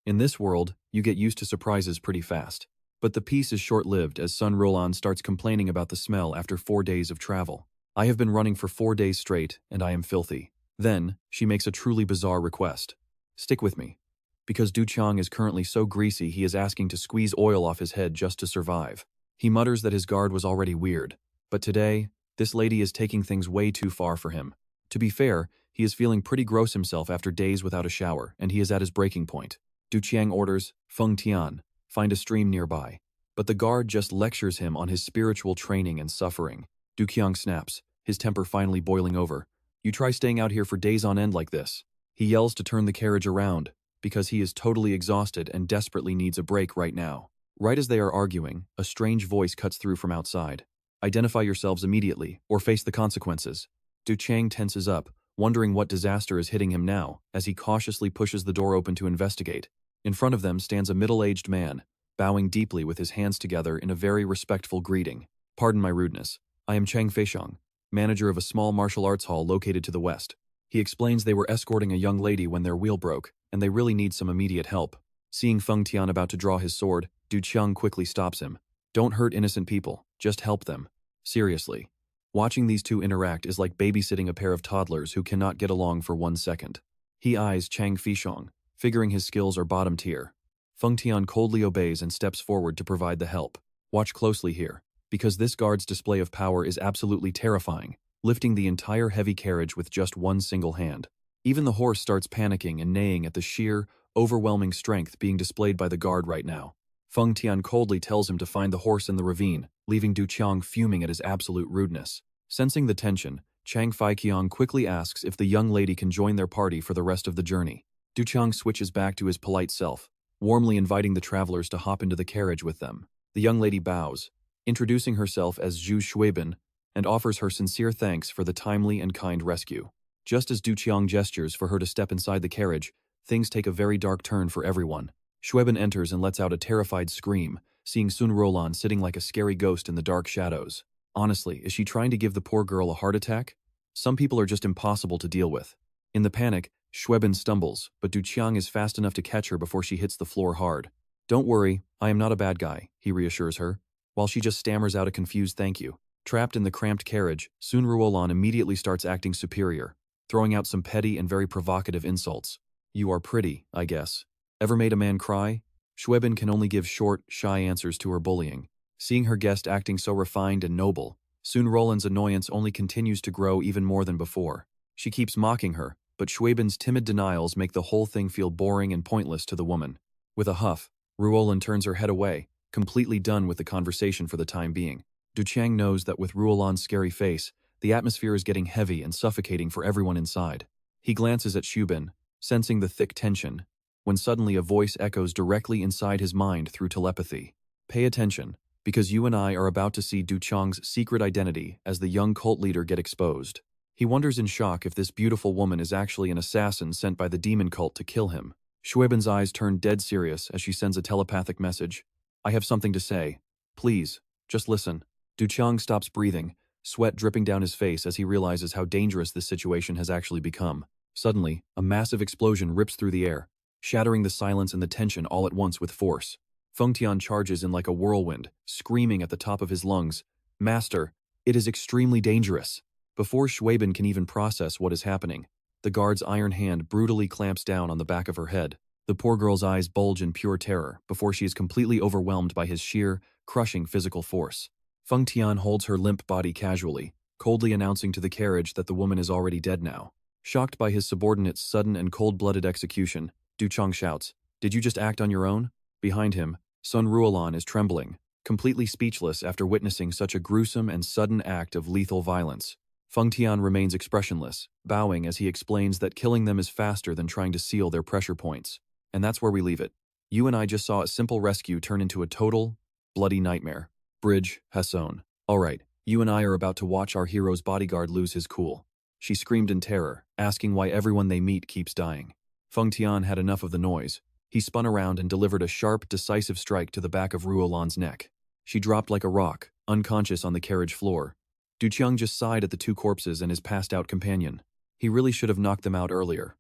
In this world, you get used to surprises pretty fast. But the peace is short-lived as Sun Ruolan starts complaining about the smell after 4 days of travel. I have been running for 4 days straight, and I am filthy. Then, she makes a truly bizarre request. Stick with me. Because Du Cheng is currently so greasy he is asking to squeeze oil off his head just to survive. He mutters that his guard was already weird. But today, this lady is taking things way too far for him. To be fair, he is feeling pretty gross himself after days without a shower, and he is at his breaking point. Du Cheng orders, Feng Tian, find a stream nearby. But the guard just lectures him on his spiritual training and suffering. Du Cheng snaps, his temper finally boiling over. You try staying out here for days on end like this. He yells to turn the carriage around, because he is totally exhausted and desperately needs a break right now. Right as they are arguing, a strange voice cuts through from outside. Identify yourselves immediately, or face the consequences. Du Cheng tenses up, wondering what disaster is hitting him now, as he cautiously pushes the door open to investigate. In front of them stands a middle-aged man, bowing deeply with his hands together in a very respectful greeting. Pardon my rudeness. I am Cheng Feisheng, manager of a small martial arts hall located to the west. He explains they were escorting a young lady when their wheel broke, and they really need some immediate help. Seeing Feng Tian about to draw his sword, Du Cheng quickly stops him. Don't hurt innocent people, just help them. Seriously. Watching these two interact is like babysitting a pair of toddlers who cannot get along for 1 second. He eyes Cheng Feisheng, figuring his skills are bottom tier. Feng Tian coldly obeys and steps forward to provide the help. Watch closely here, because this guard's display of power is absolutely terrifying, lifting the entire heavy carriage with just one single hand. Even the horse starts panicking and neighing at the sheer, overwhelming strength being displayed by the guard right now. Feng Tian coldly tells him to find the horse in the ravine, leaving Du Cheng fuming at his absolute rudeness. Sensing the tension, Cheng Feisheng quickly asks if the young lady can join their party for the rest of the journey. Du Cheng switches back to his polite self, warmly inviting the travelers to hop into the carriage with them. The young lady bows, introducing herself as Zhu Shuibin, and offers her sincere thanks for the timely and kind rescue. Just as Du Cheng gestures for her to step inside the carriage, things take a very dark turn for everyone. Xueben enters and lets out a terrified scream, seeing Ruolan sitting like a scary ghost in the dark shadows. Honestly, is she trying to give the poor girl a heart attack? Some people are just impossible to deal with. In the panic, Xueben stumbles, but Du Qiang is fast enough to catch her before she hits the floor hard. "Don't worry, I am not a bad guy," he reassures her, while she just stammers out a confused thank you. Trapped in the cramped carriage, Ruolan immediately starts acting superior, throwing out some petty and very provocative insults. "You are pretty, I guess. Ever made a man cry?" Xueben can only give short, shy answers to her bullying. Seeing her guest acting so refined and noble, Ruolan's annoyance only continues to grow even more than before. She keeps mocking her, but Xueben's timid denials make the whole thing feel boring and pointless to the woman. With a huff, Ruolan turns her head away, completely done with the conversation for the time being. Du Qiang knows that with Ruolan's scary face, the atmosphere is getting heavy and suffocating for everyone inside. He glances at Xueben, sensing the thick tension, when suddenly a voice echoes directly inside his mind through telepathy. "Pay attention, because you and I are about to see Du Qiang's secret identity as the young cult leader get exposed." He wonders in shock if this beautiful woman is actually an assassin sent by the demon cult to kill him. Xueben's eyes turn dead serious as she sends a telepathic message. "I have something to say. Please, just listen." Du Qiang stops breathing, sweat dripping down his face as he realizes how dangerous this situation has actually become. Suddenly, a massive explosion rips through the air, shattering the silence and the tension all at once with force. Feng Tian charges in like a whirlwind, screaming at the top of his lungs, "Master, it is extremely dangerous." Before Xueben can even process what is happening, the guard's iron hand brutally clamps down on the back of her head. The poor girl's eyes bulge in pure terror before she is completely overwhelmed by his sheer, crushing physical force. Feng Tian holds her limp body casually, coldly announcing to the carriage that the woman is already dead now. Shocked by his subordinate's sudden and cold-blooded execution, Du Qiang shouts, "Did you just act on your own?" Behind him, Ruolan is trembling, completely speechless after witnessing such a gruesome and sudden act of lethal violence. Feng Tian remains expressionless, bowing as he explains that killing them is faster than trying to seal their pressure points. And that's where we leave it. You and I just saw a simple rescue turn into a total, bloody nightmare. Bridge, Hasson. "Alright, you and I are about to watch our hero's bodyguard lose his cool." She screamed in terror, asking why everyone they meet keeps dying. Feng Tian had enough of the noise. He spun around and delivered a sharp, decisive strike to the back of Ruolan's neck. She dropped like a rock, unconscious on the carriage floor. Du Qiang just sighed at the two corpses and his passed-out companion. He really should have knocked them out earlier.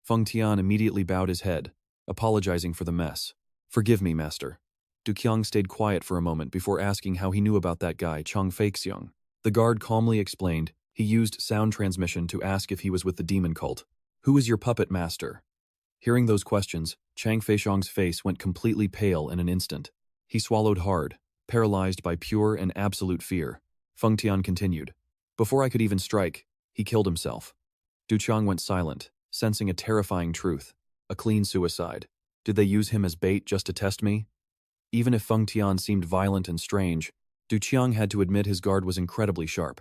Feng Tian immediately bowed his head, apologizing for the mess. "Forgive me, master." Du Qiang stayed quiet for a moment before asking how he knew about that guy, Chang Feixiong. The guard calmly explained he used sound transmission to ask if he was with the demon cult. "Who is your puppet master?" Hearing those questions, Chang Feixiong's face went completely pale in an instant. He swallowed hard, paralyzed by pure and absolute fear. Feng Tian continued, "Before I could even strike, he killed himself." Du Qiang went silent, sensing a terrifying truth. A clean suicide. Did they use him as bait just to test me? Even if Feng Tian seemed violent and strange, Du Qiang had to admit his guard was incredibly sharp.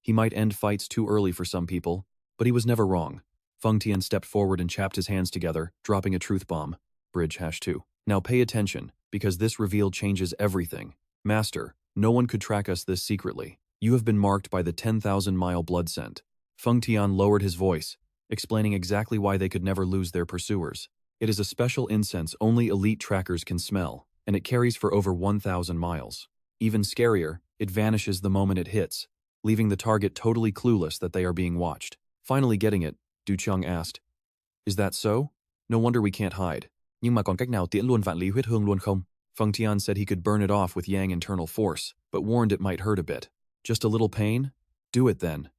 He might end fights too early for some people, but he was never wrong. Feng Tian stepped forward and chapped his hands together, dropping a truth bomb. Bridge #2. "Now pay attention, because this reveal changes everything. Master, no one could track us this secretly. You have been marked by the 10,000-mile blood scent." Feng Tian lowered his voice, explaining exactly why they could never lose their pursuers. "It is a special incense only elite trackers can smell, and it carries for over 1,000 miles. Even scarier, it vanishes the moment it hits, leaving the target totally clueless that they are being watched." Finally getting it, Du Qiang asked, "Is that so? No wonder we can't hide." "Nhưng mà còn cách nào tiễn luôn vạn lý huyết hương luôn không?" Feng Tian said he could burn it off with Yang internal force, but warned it might hurt a bit. "Just a little pain? Do it then."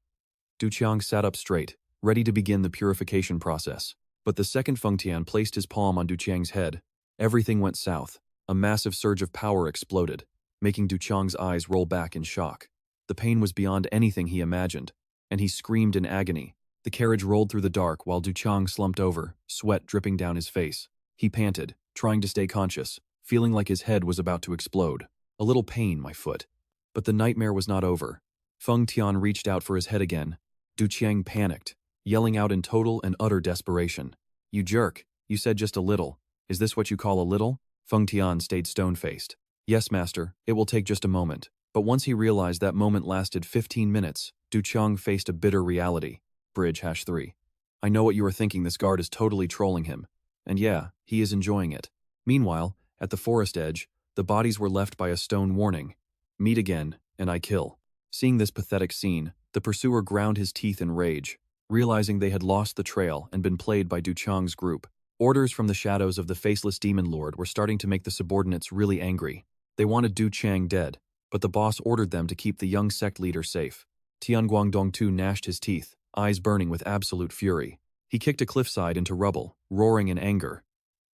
Du Qiang sat up straight, ready to begin the purification process. But the second Feng Tian placed his palm on Du Qiang's head, everything went south. A massive surge of power exploded, making Du Qiang's eyes roll back in shock. The pain was beyond anything he imagined, and he screamed in agony. The carriage rolled through the dark while Du Qiang slumped over, sweat dripping down his face. He panted, trying to stay conscious, feeling like his head was about to explode. "A little pain, my foot." But the nightmare was not over. Feng Tian reached out for his head again. Du Qiang panicked, yelling out in total and utter desperation. "You jerk, you said just a little. Is this what you call a little?" Feng Tian stayed stone-faced. "Yes, master, it will take just a moment." But once he realized that moment lasted 15 minutes, Du Qiang faced a bitter reality. Bridge #3. "I know what you are thinking, this guard is totally trolling him. And yeah, he is enjoying it. Meanwhile, at the forest edge, the bodies were left by a stone warning. Meet again, and I kill. Seeing this pathetic scene, the pursuer ground his teeth in rage, realizing they had lost the trail and been played by Du Chang's group. Orders from the shadows of the faceless Demon Lord were starting to make the subordinates really angry. They wanted Du Chang dead, but the boss ordered them to keep the young sect leader safe. Tien Guang Dong too gnashed his teeth, eyes burning with absolute fury. He kicked a cliffside into rubble, roaring in anger.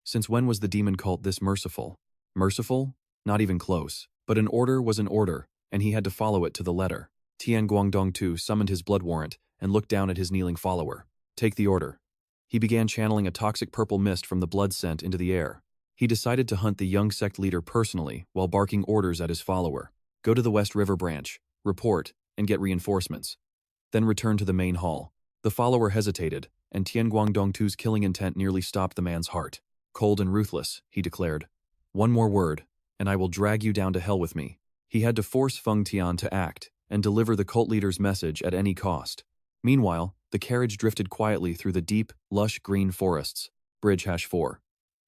Since when was the demon cult this merciful? Merciful? Not even close. But an order was an order, and he had to follow it to the letter. Tien Guang Dong too summoned his blood warrant and looked down at his kneeling follower. Take the order. He began channeling a toxic purple mist from the blood scent into the air. He decided to hunt the young sect leader personally while barking orders at his follower. Go to the West River branch, report, and get reinforcements. Then return to the main hall. The follower hesitated, and Tien Guang Dong two's killing intent nearly stopped the man's heart. Cold and ruthless, he declared. One more word, and I will drag you down to hell with me. He had to force Feng Tian to act and deliver the cult leader's message at any cost. Meanwhile, the carriage drifted quietly through the deep, lush green forests. Bridge #4.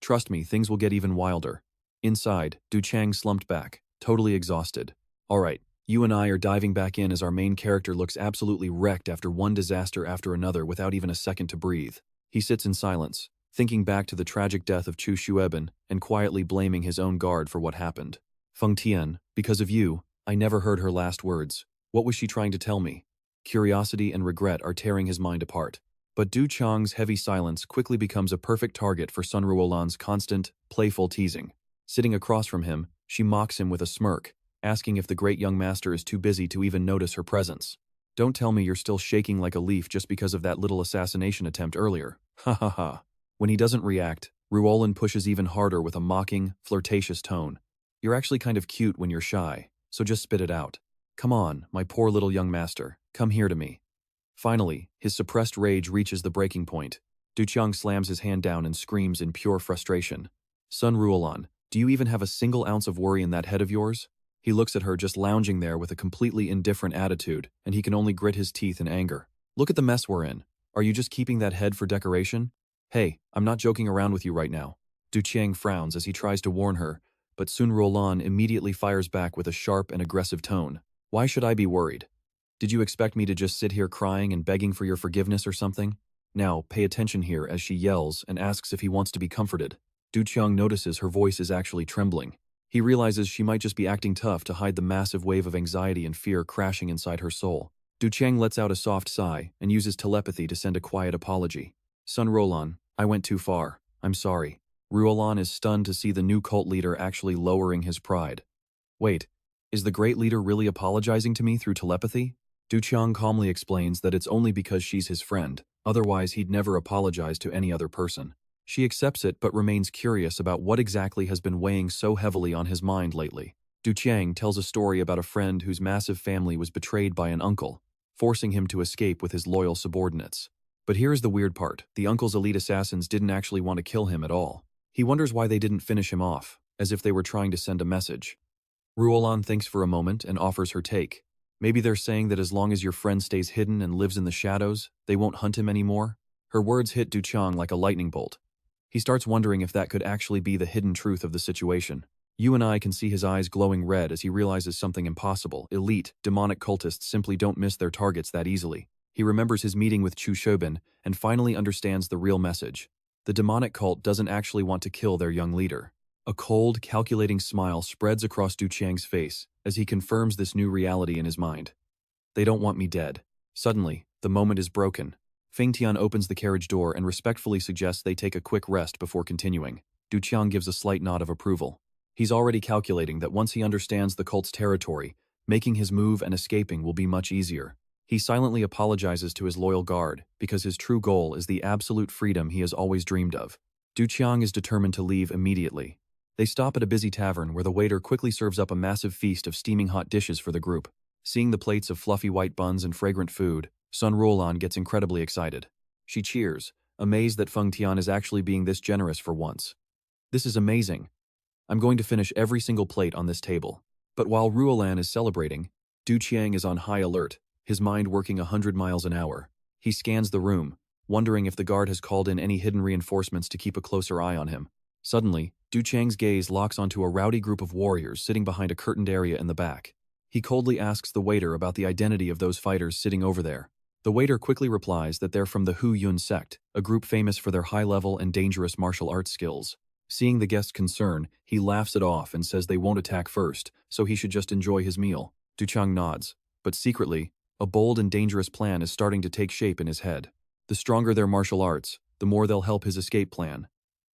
Trust me, things will get even wilder. Inside, Du Chang slumped back, totally exhausted. All right, you and I are diving back in as our main character looks absolutely wrecked after one disaster after another without even a second to breathe. He sits in silence, thinking back to the tragic death of Chu Shueben and quietly blaming his own guard for what happened. Feng Tian, because of you, I never heard her last words. What was she trying to tell me? Curiosity and regret are tearing his mind apart. But Du Chang's heavy silence quickly becomes a perfect target for Sun Ruolan's constant, playful teasing. Sitting across from him, she mocks him with a smirk, asking if the great young master is too busy to even notice her presence. Don't tell me you're still shaking like a leaf just because of that little assassination attempt earlier. Ha ha ha. When he doesn't react, Ruolan pushes even harder with a mocking, flirtatious tone. You're actually kind of cute when you're shy, so just spit it out. Come on, my poor little young master, come here to me. Finally, his suppressed rage reaches the breaking point. Du Chang slams his hand down and screams in pure frustration. Sun Ruolan, do you even have a single ounce of worry in that head of yours? He looks at her just lounging there with a completely indifferent attitude, and he can only grit his teeth in anger. Look at the mess we're in. Are you just keeping that head for decoration? Hey, I'm not joking around with you right now. Du Chang frowns as he tries to warn her, but Sun Ruolan immediately fires back with a sharp and aggressive tone. Why should I be worried? Did you expect me to just sit here crying and begging for your forgiveness or something? Now, pay attention here as she yells and asks if he wants to be comforted. Du Chang notices her voice is actually trembling. He realizes she might just be acting tough to hide the massive wave of anxiety and fear crashing inside her soul. Du Chang lets out a soft sigh and uses telepathy to send a quiet apology. Sun Ruolan, I went too far. I'm sorry. Ruolan is stunned to see the new cult leader actually lowering his pride. Wait, is the great leader really apologizing to me through telepathy? Du Chang calmly explains that it's only because she's his friend, otherwise he'd never apologize to any other person. She accepts it but remains curious about what exactly has been weighing so heavily on his mind lately. Du Chang tells a story about a friend whose massive family was betrayed by an uncle, forcing him to escape with his loyal subordinates. But here's the weird part, the uncle's elite assassins didn't actually want to kill him at all. He wonders why they didn't finish him off, as if they were trying to send a message. Ruolan thinks for a moment and offers her take. Maybe they're saying that as long as your friend stays hidden and lives in the shadows, they won't hunt him anymore? Her words hit Du Chang like a lightning bolt. He starts wondering if that could actually be the hidden truth of the situation. You and I can see his eyes glowing red as he realizes something impossible. Elite, demonic cultists simply don't miss their targets that easily. He remembers his meeting with Chu Shobin and finally understands the real message. The demonic cult doesn't actually want to kill their young leader. A cold, calculating smile spreads across Du Chang's face as he confirms this new reality in his mind. They don't want me dead. Suddenly, the moment is broken. Feng Tian opens the carriage door and respectfully suggests they take a quick rest before continuing. Du Chang gives a slight nod of approval. He's already calculating that once he understands the cult's territory, making his move and escaping will be much easier. He silently apologizes to his loyal guard because his true goal is the absolute freedom he has always dreamed of. Du Chang is determined to leave immediately. They stop at a busy tavern where the waiter quickly serves up a massive feast of steaming hot dishes for the group. Seeing the plates of fluffy white buns and fragrant food, Sun Ruolan gets incredibly excited. She cheers, amazed that Feng Tian is actually being this generous for once. This is amazing. I'm going to finish every single plate on this table. But while Ruolan is celebrating, Du Chang is on high alert, his mind working 100 miles an hour. He scans the room, wondering if the guard has called in any hidden reinforcements to keep a closer eye on him. Suddenly, Du Chang's gaze locks onto a rowdy group of warriors sitting behind a curtained area in the back. He coldly asks the waiter about the identity of those fighters sitting over there. The waiter quickly replies that they're from the Hu Yun sect, a group famous for their high-level and dangerous martial arts skills. Seeing the guest's concern, he laughs it off and says they won't attack first, so he should just enjoy his meal. Du Chang nods, but secretly, a bold and dangerous plan is starting to take shape in his head. The stronger their martial arts, the more they'll help his escape plan.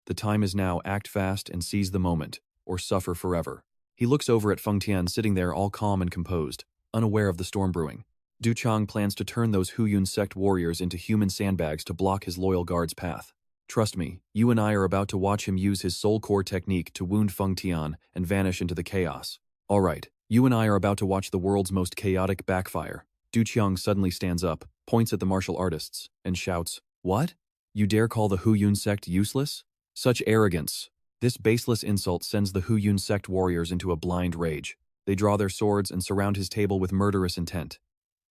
The time is now: act fast and seize the moment, or suffer forever. He looks over at Feng Tian sitting there all calm and composed, unaware of the storm brewing. Du Chang plans to turn those Hu Yun sect warriors into human sandbags to block his loyal guard's path. Trust me, you and I are about to watch him use his soul core technique to wound Feng Tian and vanish into the chaos. Alright, you and I are about to watch the world's most chaotic backfire. Du Chang suddenly stands up, points at the martial artists, and shouts, "What? You dare call the Hu Yun sect useless? Such arrogance!" This baseless insult sends the Hu Yun sect warriors into a blind rage. They draw their swords and surround his table with murderous intent.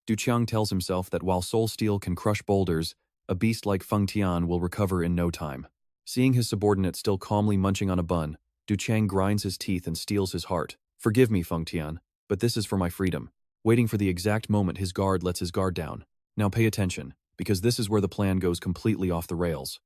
Du Chang tells himself that while soul steel can crush boulders, a beast like Feng Tian will recover in no time. Seeing his subordinate still calmly munching on a bun, Du Chang grinds his teeth and steels his heart. "Forgive me, Feng Tian, but this is for my freedom." Waiting for the exact moment his guard lets his guard down. Now pay attention, because this is where the plan goes completely off the rails.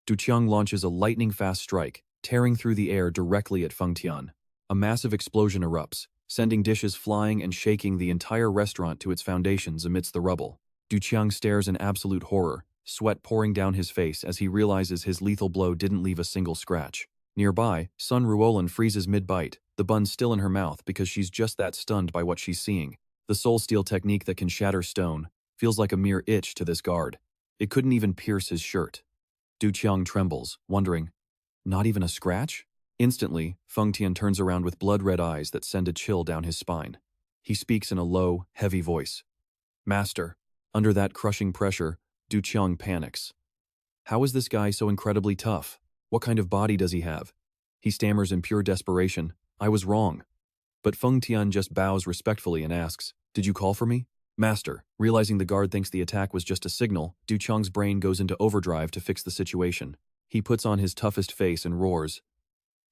Du Chang launches a lightning-fast strike, tearing through the air directly at Feng Tian. A massive explosion erupts, sending dishes flying and shaking the entire restaurant to its foundations amidst the rubble. Du Chang stares in absolute horror, sweat pouring down his face as he realizes his lethal blow didn't leave a single scratch. Nearby, Sun Ruolan freezes mid-bite, the bun still in her mouth because she's just that stunned by what she's seeing. The soul steel technique that can shatter stone feels like a mere itch to this guard. It couldn't even pierce his shirt. Du Chang trembles, wondering, not even a scratch? Instantly, Feng Tian turns around with blood-red eyes that send a chill down his spine. He speaks in a low, heavy voice. "Master." Under that crushing pressure, Du Chang panics. How is this guy so incredibly tough? What kind of body does he have? He stammers in pure desperation, "I was wrong." But Feng Tian just bows respectfully and asks, "Did you call for me?" "Master." Realizing the guard thinks the attack was just a signal, Du Chang's brain goes into overdrive to fix the situation. He puts on his toughest face and roars,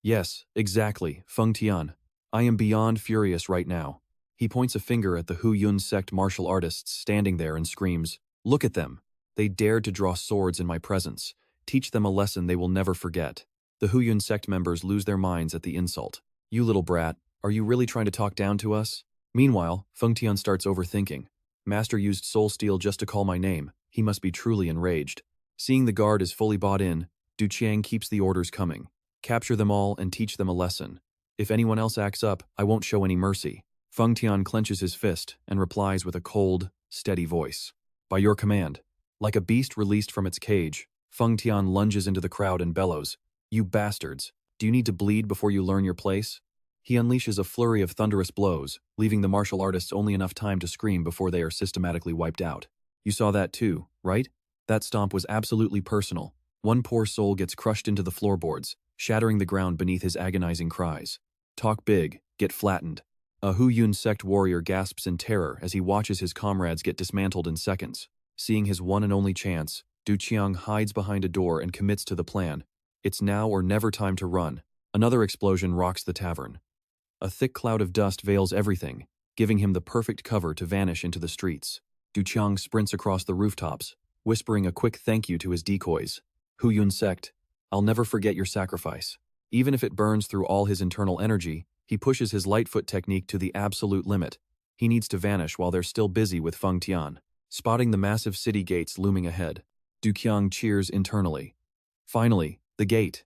"Yes, exactly, Feng Tian. I am beyond furious right now." He points a finger at the Hu Yun sect martial artists standing there and screams, "Look at them. They dared to draw swords in my presence. Teach them a lesson they will never forget." The Hu Yun sect members lose their minds at the insult. "You little brat, are you really trying to talk down to us?" Meanwhile, Feng Tian starts overthinking. Master used soul steel just to call my name. He must be truly enraged. Seeing the guard is fully bought in, Du Chang keeps the orders coming. "Capture them all and teach them a lesson. If anyone else acts up, I won't show any mercy." Feng Tian clenches his fist and replies with a cold, steady voice, "By your command." Like a beast released from its cage, Feng Tian lunges into the crowd and bellows, "You bastards, do you need to bleed before you learn your place?" He unleashes a flurry of thunderous blows, leaving the martial artists only enough time to scream before they are systematically wiped out. You saw that too, right? That stomp was absolutely personal. One poor soul gets crushed into the floorboards, shattering the ground beneath his agonizing cries. Talk big, get flattened. A Hu Yun sect warrior gasps in terror as he watches his comrades get dismantled in seconds. Seeing his one and only chance, Du Chang hides behind a door and commits to the plan. It's now or never time to run. Another explosion rocks the tavern. A thick cloud of dust veils everything, giving him the perfect cover to vanish into the streets. Du Chang sprints across the rooftops, whispering a quick thank you to his decoys. "Hu Yun sect, I'll never forget your sacrifice." Even if it burns through all his internal energy, he pushes his Lightfoot technique to the absolute limit. He needs to vanish while they're still busy with Feng Tian. Spotting the massive city gates looming ahead, Du Chang cheers internally. Finally, the gate.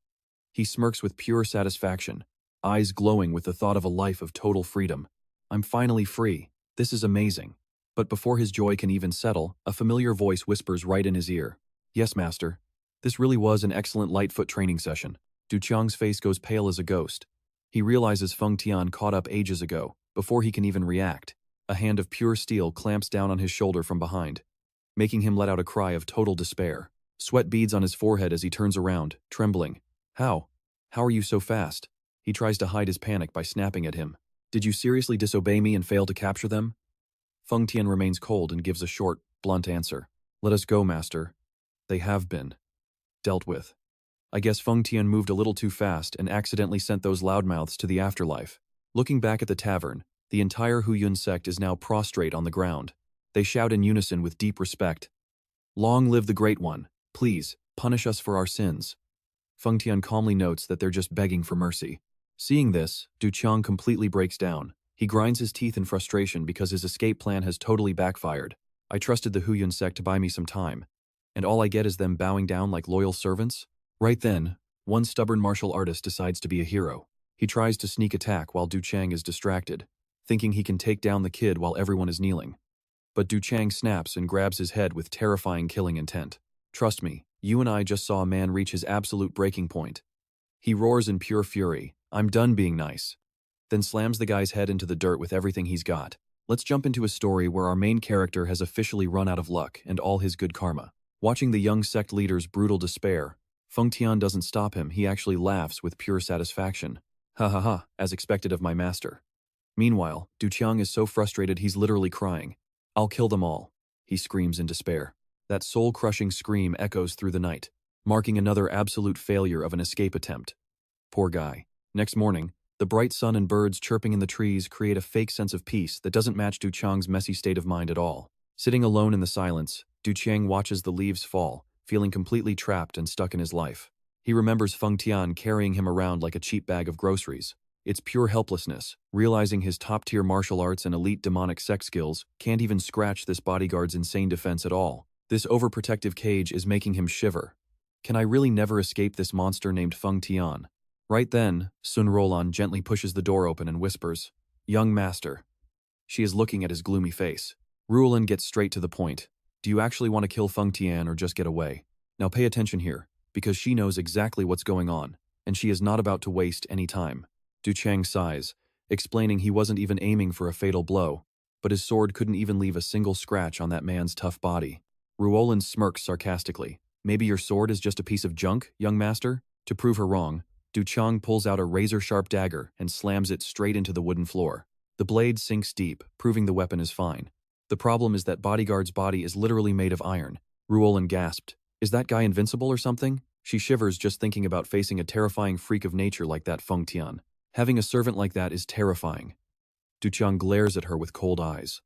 He smirks with pure satisfaction, eyes glowing with the thought of a life of total freedom. "I'm finally free. This is amazing." But before his joy can even settle, a familiar voice whispers right in his ear, "Yes, master. This really was an excellent Lightfoot training session." Du Chang's face goes pale as a ghost. He realizes Feng Tian caught up ages ago, before he can even react. A hand of pure steel clamps down on his shoulder from behind, making him let out a cry of total despair. Sweat beads on his forehead as he turns around, trembling. How? How are you so fast?" He tries to hide his panic by snapping at him. "Did you seriously disobey me and fail to capture them?" Feng Tian remains cold and gives a short, blunt answer. "Let us go, master." They have been dealt with. I guess Feng Tian moved a little too fast and accidentally sent those loudmouths to the afterlife. Looking back at the tavern, the entire Huyun sect is now prostrate on the ground. They shout in unison with deep respect. Long live the Great One. Please, punish us for our sins. Feng Tian calmly notes that they're just begging for mercy. Seeing this, Du Qiang completely breaks down. He grinds his teeth in frustration because his escape plan has totally backfired. I trusted the Huyun sect to buy me some time, and all I get is them bowing down like loyal servants? Right then, one stubborn martial artist decides to be a hero. He tries to sneak attack while Du Qiang is distracted, thinking he can take down the kid while everyone is kneeling. But Du Qiang snaps and grabs his head with terrifying killing intent. Trust me, you and I just saw a man reach his absolute breaking point. He roars in pure fury, "I'm done being nice," then slams the guy's head into the dirt with everything he's got. Let's jump into a story where our main character has officially run out of luck and all his good karma. Watching the young sect leader's brutal despair, Feng Tian doesn't stop him, he actually laughs with pure satisfaction. Ha ha ha, as expected of my master. Meanwhile, Du Qiang is so frustrated he's literally crying. "I'll kill them all," he screams in despair. That soul-crushing scream echoes through the night, marking another absolute failure of an escape attempt. Poor guy. Next morning, the bright sun and birds chirping in the trees create a fake sense of peace that doesn't match Du Qiang's messy state of mind at all. Sitting alone in the silence, Du Qiang watches the leaves fall, feeling completely trapped and stuck in his life. He remembers Feng Tian carrying him around like a cheap bag of groceries. It's pure helplessness, realizing his top-tier martial arts and elite demonic sex skills can't even scratch this bodyguard's insane defense at all. This overprotective cage is making him shiver. Can I really never escape this monster named Feng Tian? Right then, Ruolan gently pushes the door open and whispers, "Young master." She is looking at his gloomy face. Ruolan gets straight to the point. Do you actually want to kill Feng Tian or just get away? Now pay attention here, because she knows exactly what's going on, and she is not about to waste any time. Du Qiang sighs, explaining he wasn't even aiming for a fatal blow, but his sword couldn't even leave a single scratch on that man's tough body. Ruolan smirks sarcastically. Maybe your sword is just a piece of junk, young master? To prove her wrong, Du Qiang pulls out a razor-sharp dagger and slams it straight into the wooden floor. The blade sinks deep, proving the weapon is fine. The problem is that bodyguard's body is literally made of iron. Ruolan gasped. Is that guy invincible or something? She shivers just thinking about facing a terrifying freak of nature like that Feng Tian. Having a servant like that is terrifying. Du Qiang glares at her with cold eyes.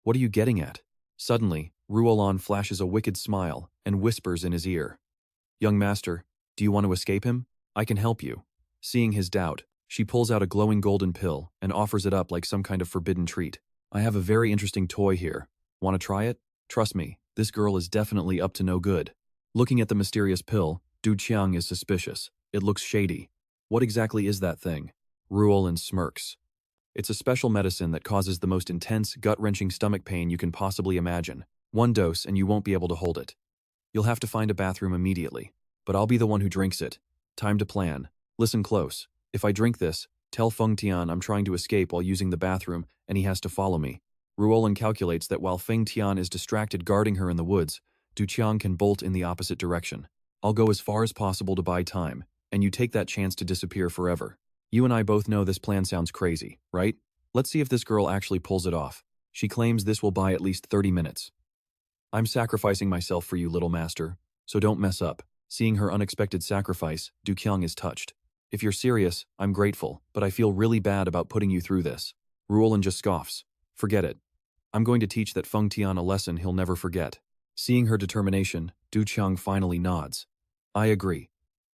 What are you getting at? Suddenly, Ruolan flashes a wicked smile and whispers in his ear. Young master, do you want to escape him? I can help you. Seeing his doubt, she pulls out a glowing golden pill and offers it up like some kind of forbidden treat. I have a very interesting toy here. Want to try it? Trust me, this girl is definitely up to no good. Looking at the mysterious pill, Du Qiang is suspicious. It looks shady. What exactly is that thing? Ruolan smirks. It's a special medicine that causes the most intense, gut-wrenching stomach pain you can possibly imagine. One dose and you won't be able to hold it. You'll have to find a bathroom immediately. But I'll be the one who drinks it. Time to plan. Listen close. If I drink this, tell Feng Tian I'm trying to escape while using the bathroom and he has to follow me. Ruolan calculates that while Feng Tian is distracted guarding her in the woods, Du Qiang can bolt in the opposite direction. I'll go as far as possible to buy time, and you take that chance to disappear forever. You and I both know this plan sounds crazy, right? Let's see if this girl actually pulls it off. She claims this will buy at least 30 minutes. I'm sacrificing myself for you, little master, so don't mess up. Seeing her unexpected sacrifice, Du Qiang is touched. If you're serious, I'm grateful, but I feel really bad about putting you through this. Ruolan just scoffs. Forget it. I'm going to teach that Feng Tian a lesson he'll never forget. Seeing her determination, Du Qiang finally nods. I agree.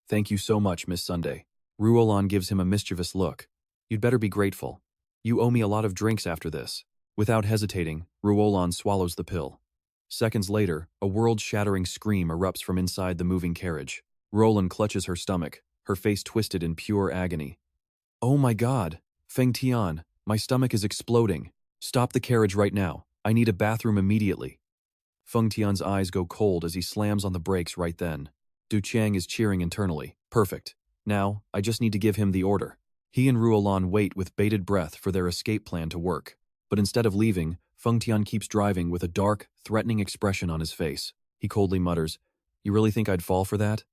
Thank you so much, Miss Sunday. Ruolan gives him a mischievous look. You'd better be grateful. You owe me a lot of drinks after this. Without hesitating, Ruolan swallows the pill. Seconds later, a world-shattering scream erupts from inside the moving carriage. Ruolan clutches her stomach, her face twisted in pure agony. Oh my god! Feng Tian, my stomach is exploding. Stop the carriage right now. I need a bathroom immediately. Feng Tian's eyes go cold as he slams on the brakes right then. Du Qiang is cheering internally. Perfect. Now, I just need to give him the order. He and Ruolan wait with bated breath for their escape plan to work. But instead of leaving, Feng Tian keeps driving with a dark, threatening expression on his face. He coldly mutters, "You really think I'd fall for that?"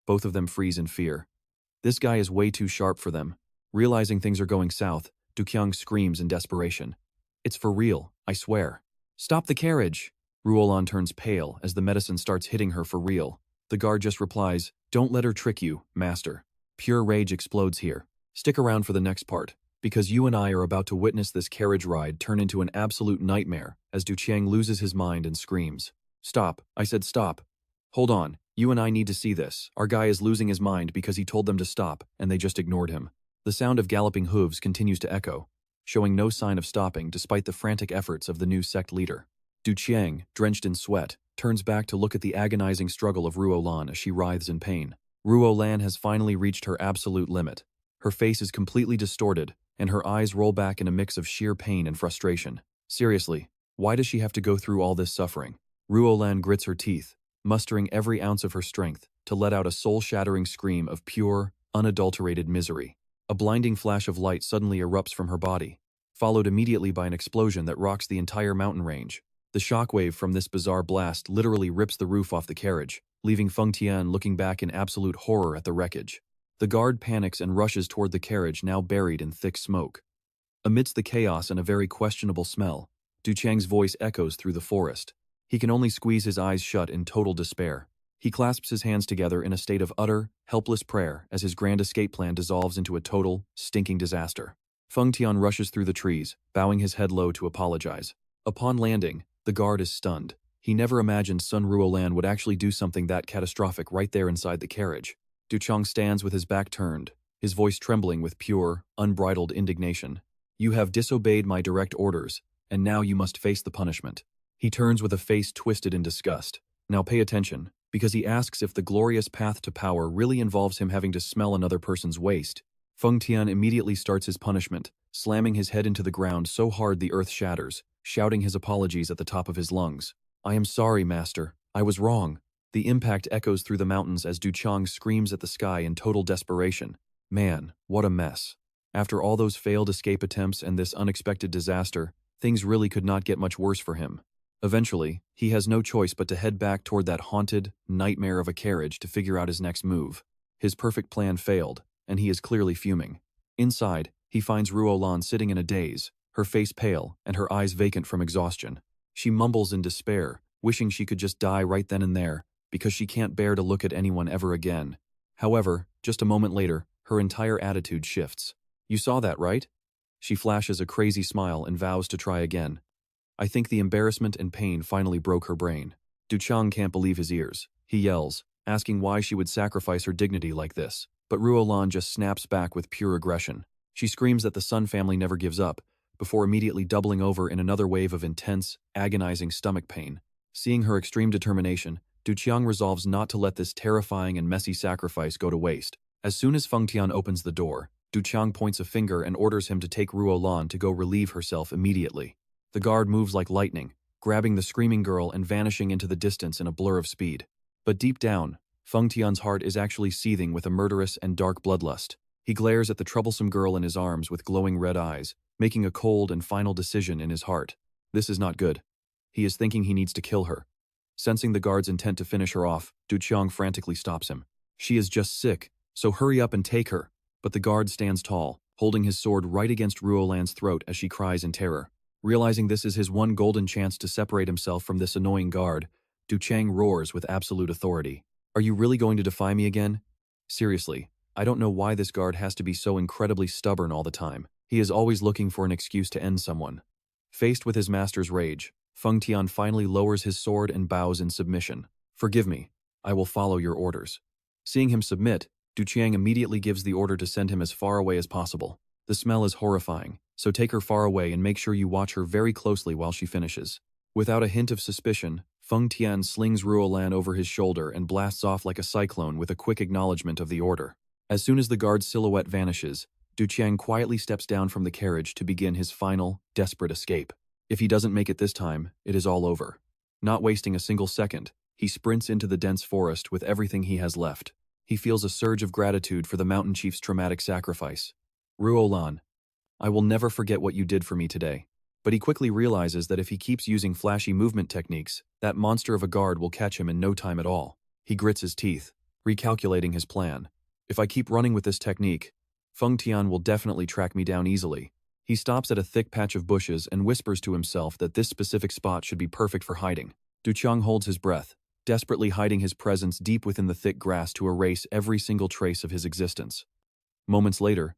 Both of them freeze in fear. This guy is way too sharp for them. Realizing things are going south, Du Qiang screams in desperation. It's for real, I swear. Stop the carriage! Ruolan turns pale as the medicine starts hitting her for real. The guard just replies, "Don't let her trick you, master." Pure rage explodes here. Stick around for the next part, because you and I are about to witness this carriage ride turn into an absolute nightmare as Du Qiang loses his mind and screams. "Stop, I said stop. Hold on, you and I need to see this. Our guy is losing his mind because he told them to stop, and they just ignored him." The sound of galloping hooves continues to echo, showing no sign of stopping despite the frantic efforts of the new sect leader. Du Qiang, drenched in sweat, turns back to look at the agonizing struggle of Ruolan as she writhes in pain. Ruolan has finally reached her absolute limit. Her face is completely distorted, and her eyes roll back in a mix of sheer pain and frustration. Seriously, why does she have to go through all this suffering? Ruolan grits her teeth, mustering every ounce of her strength to let out a soul-shattering scream of pure, unadulterated misery. A blinding flash of light suddenly erupts from her body, followed immediately by an explosion that rocks the entire mountain range. The shockwave from this bizarre blast literally rips the roof off the carriage, leaving Feng Tian looking back in absolute horror at the wreckage. The guard panics and rushes toward the carriage now buried in thick smoke. Amidst the chaos and a very questionable smell, Du Qiang's voice echoes through the forest. He can only squeeze his eyes shut in total despair. He clasps his hands together in a state of utter, helpless prayer as his grand escape plan dissolves into a total, stinking disaster. Feng Tian rushes through the trees, bowing his head low to apologize. Upon landing, the guard is stunned. He never imagined Sun Ruolan would actually do something that catastrophic right there inside the carriage. Du Qiang stands with his back turned, his voice trembling with pure, unbridled indignation. "You have disobeyed my direct orders, and now you must face the punishment." He turns with a face twisted in disgust. Now pay attention, because he asks if the glorious path to power really involves him having to smell another person's waste. Feng Tian immediately starts his punishment, slamming his head into the ground so hard the earth shatters, shouting his apologies at the top of his lungs. "I am sorry, master. I was wrong." The impact echoes through the mountains as Du Qiang screams at the sky in total desperation. Man, what a mess. After all those failed escape attempts and this unexpected disaster, things really could not get much worse for him. Eventually, he has no choice but to head back toward that haunted nightmare of a carriage to figure out his next move. His perfect plan failed, and he is clearly fuming. Inside, he finds Ruolan sitting in a daze, her face pale and her eyes vacant from exhaustion. She mumbles in despair, wishing she could just die right then and there, because she can't bear to look at anyone ever again. However, just a moment later, her entire attitude shifts. "You saw that, right?" She flashes a crazy smile and vows to try again. I think the embarrassment and pain finally broke her brain. Du Qiang can't believe his ears. He yells, asking why she would sacrifice her dignity like this. But Ruolan just snaps back with pure aggression. She screams that the Sun family never gives up, before immediately doubling over in another wave of intense, agonizing stomach pain. Seeing her extreme determination, Du Qiang resolves not to let this terrifying and messy sacrifice go to waste. As soon as Feng Tian opens the door, Du Qiang points a finger and orders him to take Ruolan to go relieve herself immediately. The guard moves like lightning, grabbing the screaming girl and vanishing into the distance in a blur of speed. But deep down, Feng Tian's heart is actually seething with a murderous and dark bloodlust. He glares at the troublesome girl in his arms with glowing red eyes, making a cold and final decision in his heart. This is not good. He is thinking he needs to kill her. Sensing the guard's intent to finish her off, Du Qiang frantically stops him. "She is just sick, so hurry up and take her." But the guard stands tall, holding his sword right against Ruolan's throat as she cries in terror. Realizing this is his one golden chance to separate himself from this annoying guard, Du Qiang roars with absolute authority. "Are you really going to defy me again? Seriously, I don't know why this guard has to be so incredibly stubborn all the time. He is always looking for an excuse to end someone." Faced with his master's rage, Feng Tian finally lowers his sword and bows in submission. "Forgive me. I will follow your orders." Seeing him submit, Du Qiang immediately gives the order to send him as far away as possible. The smell is horrifying, so take her far away and make sure you watch her very closely while she finishes. Without a hint of suspicion, Feng Tian slings Ruolan over his shoulder and blasts off like a cyclone with a quick acknowledgement of the order. As soon as the guard's silhouette vanishes, Du Qiang quietly steps down from the carriage to begin his final, desperate escape. If he doesn't make it this time, it is all over. Not wasting a single second, he sprints into the dense forest with everything he has left. He feels a surge of gratitude for the mountain chief's traumatic sacrifice. "Ruolan, I will never forget what you did for me today." But he quickly realizes that if he keeps using flashy movement techniques, that monster of a guard will catch him in no time at all. He grits his teeth, recalculating his plan. If I keep running with this technique, Feng Tian will definitely track me down easily. He stops at a thick patch of bushes and whispers to himself that this specific spot should be perfect for hiding. Du Qiang holds his breath, desperately hiding his presence deep within the thick grass to erase every single trace of his existence. Moments later,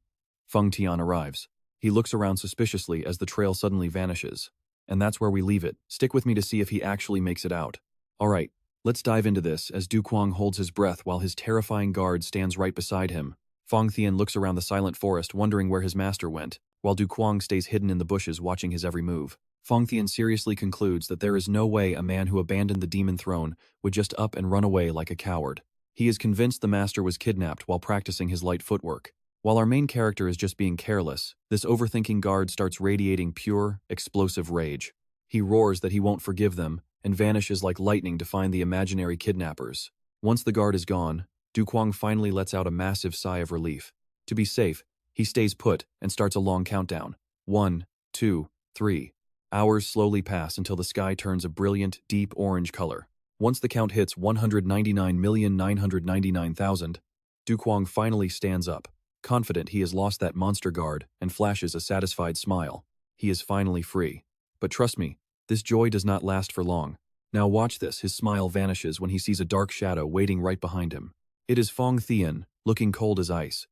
Feng Tian arrives. He looks around suspiciously as the trail suddenly vanishes. And that's where we leave it. Stick with me to see if he actually makes it out. Alright, let's dive into this as Du Qiang holds his breath while his terrifying guard stands right beside him. Feng Tian looks around the silent forest wondering where his master went, while Du Qiang stays hidden in the bushes watching his every move. Feng Tian seriously concludes that there is no way a man who abandoned the demon throne would just up and run away like a coward. He is convinced the master was kidnapped while practicing his light footwork. While our main character is just being careless, this overthinking guard starts radiating pure, explosive rage. He roars that he won't forgive them and vanishes like lightning to find the imaginary kidnappers. Once the guard is gone, Du Qiang finally lets out a massive sigh of relief. To be safe, he stays put and starts a long countdown. 1, 2, 3. Hours slowly pass until the sky turns a brilliant, deep orange color. Once the count hits 199,999,000, Du Qiang finally stands up, confident he has lost that monster guard, and flashes a satisfied smile. He is finally free. But trust me, this joy does not last for long. Now watch this, his smile vanishes when he sees a dark shadow waiting right behind him. It is Feng Tian, looking cold as ice.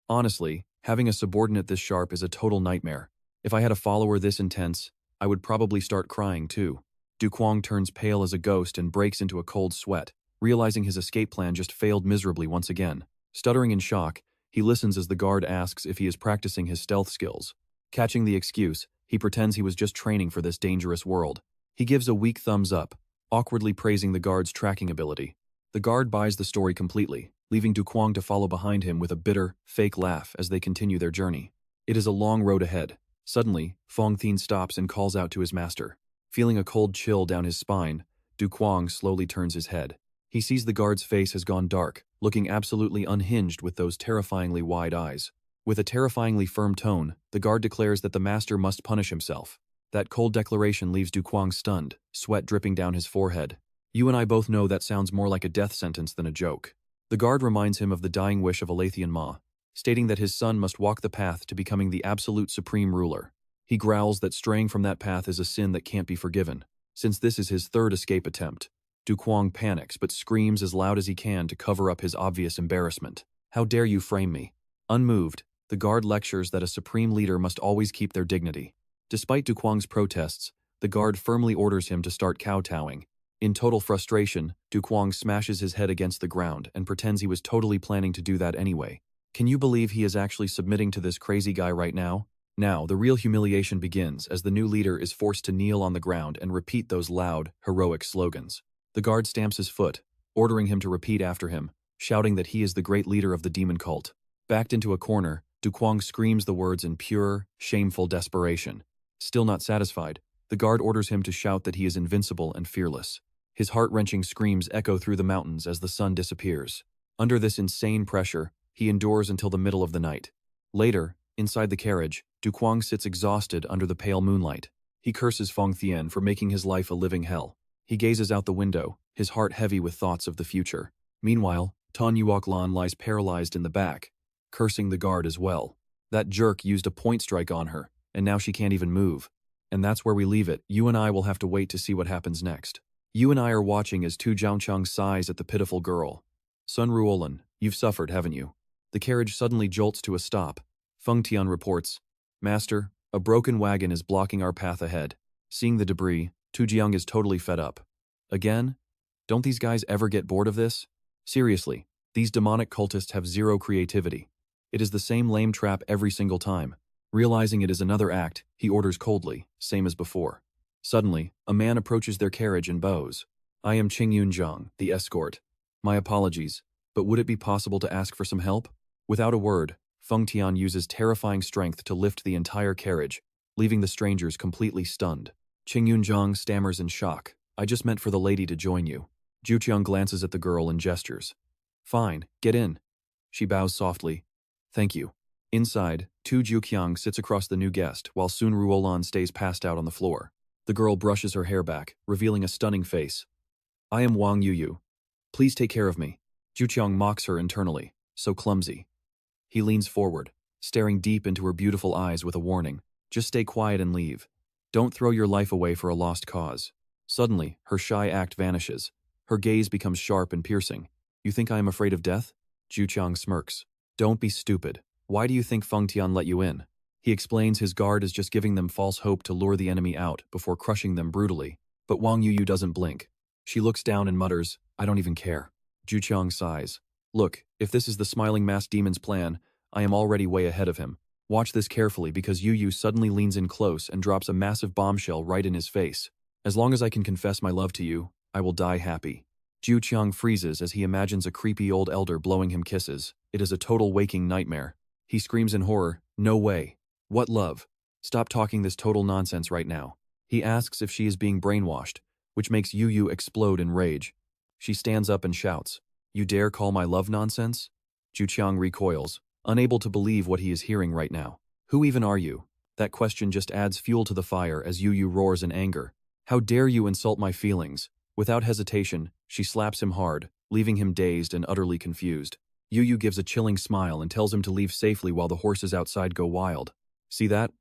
Honestly, having a subordinate this sharp is a total nightmare. If I had a follower this intense, I would probably start crying too. Du Qiang turns pale as a ghost and breaks into a cold sweat, realizing his escape plan just failed miserably once again. Stuttering in shock, he listens as the guard asks if he is practicing his stealth skills. Catching the excuse, he pretends he was just training for this dangerous world. He gives a weak thumbs up, awkwardly praising the guard's tracking ability. The guard buys the story completely, leaving Du Qiang to follow behind him with a bitter, fake laugh as they continue their journey. It is a long road ahead. Suddenly, Feng Tian stops and calls out to his master. Feeling a cold chill down his spine, Du Qiang slowly turns his head. He sees the guard's face has gone dark, looking absolutely unhinged with those terrifyingly wide eyes. With a terrifyingly firm tone, the guard declares that the master must punish himself. That cold declaration leaves Du Qiang stunned, sweat dripping down his forehead. You and I both know that sounds more like a death sentence than a joke. The guard reminds him of the dying wish of Alathian Ma, stating that his son must walk the path to becoming the absolute supreme ruler. He growls that straying from that path is a sin that can't be forgiven. Since this is his third escape attempt, Du Qiang panics but screams as loud as he can to cover up his obvious embarrassment. How dare you frame me? Unmoved, the guard lectures that a supreme leader must always keep their dignity. Despite Du Qiang's protests, the guard firmly orders him to start kowtowing. In total frustration, Du Qiang smashes his head against the ground and pretends he was totally planning to do that anyway. Can you believe he is actually submitting to this crazy guy right now? Now, the real humiliation begins as the new leader is forced to kneel on the ground and repeat those loud, heroic slogans. The guard stamps his foot, ordering him to repeat after him, shouting that he is the great leader of the demon cult. Backed into a corner, Du Qiang screams the words in pure, shameful desperation. Still not satisfied, the guard orders him to shout that he is invincible and fearless. His heart-wrenching screams echo through the mountains as the sun disappears. Under this insane pressure, he endures until the middle of the night. Later, inside the carriage, Du Qiang sits exhausted under the pale moonlight. He curses Feng Tian for making his life a living hell. He gazes out the window, his heart heavy with thoughts of the future. Meanwhile, Tan Yuoklan lies paralyzed in the back, cursing the guard as well. That jerk used a point strike on her, and now she can't even move. And that's where we leave it. You and I will have to wait to see what happens next. You and I are watching as Tu Jiangchang sighs at the pitiful girl. Son Ruolan, you've suffered, haven't you? The carriage suddenly jolts to a stop. Feng Tian reports, Master, a broken wagon is blocking our path ahead. Seeing the debris, Tu Jiang is totally fed up. Again? Don't these guys ever get bored of this? Seriously, these demonic cultists have zero creativity. It is the same lame trap every single time. Realizing it is another act, he orders coldly, same as before. Suddenly, a man approaches their carriage and bows. I am Qingyun Zhang, the escort. My apologies, but would it be possible to ask for some help? Without a word, Feng Tian uses terrifying strength to lift the entire carriage, leaving the strangers completely stunned. Qingyun Zhang stammers in shock. I just meant for the lady to join you. Zhuqiang glances at the girl and gestures. Fine, get in. She bows softly. Thank you. Inside, Tu Zhuqiang sits across the new guest while Sun Ruolan stays passed out on the floor. The girl brushes her hair back, revealing a stunning face. I am Wang Yuyu. Please take care of me. Zhuqiang mocks her internally. So clumsy. He leans forward, staring deep into her beautiful eyes with a warning. Just stay quiet and leave. Don't throw your life away for a lost cause. Suddenly, her shy act vanishes. Her gaze becomes sharp and piercing. You think I am afraid of death? Zhu Qiang smirks. Don't be stupid. Why do you think Feng Tian let you in? He explains his guard is just giving them false hope to lure the enemy out before crushing them brutally. But Wang Yuyu doesn't blink. She looks down and mutters, I don't even care. Zhu Qiang sighs. Look, if this is the smiling masked demon's plan, I am already way ahead of him. Watch this carefully because Yuyu suddenly leans in close and drops a massive bombshell right in his face. As long as I can confess my love to you, I will die happy. Zhu Qiang freezes as he imagines a creepy old elder blowing him kisses. It is a total waking nightmare. He screams in horror, no way. What love? Stop talking this total nonsense right now. He asks if she is being brainwashed, which makes Yuyu explode in rage. She stands up and shouts, You dare call my love nonsense? Zhu Qiang recoils, unable to believe what he is hearing right now. Who even are you? That question just adds fuel to the fire as Yuyu roars in anger. How dare you insult my feelings? Without hesitation, she slaps him hard, leaving him dazed and utterly confused. Yuyu gives a chilling smile and tells him to leave safely while the horses outside go wild. See that?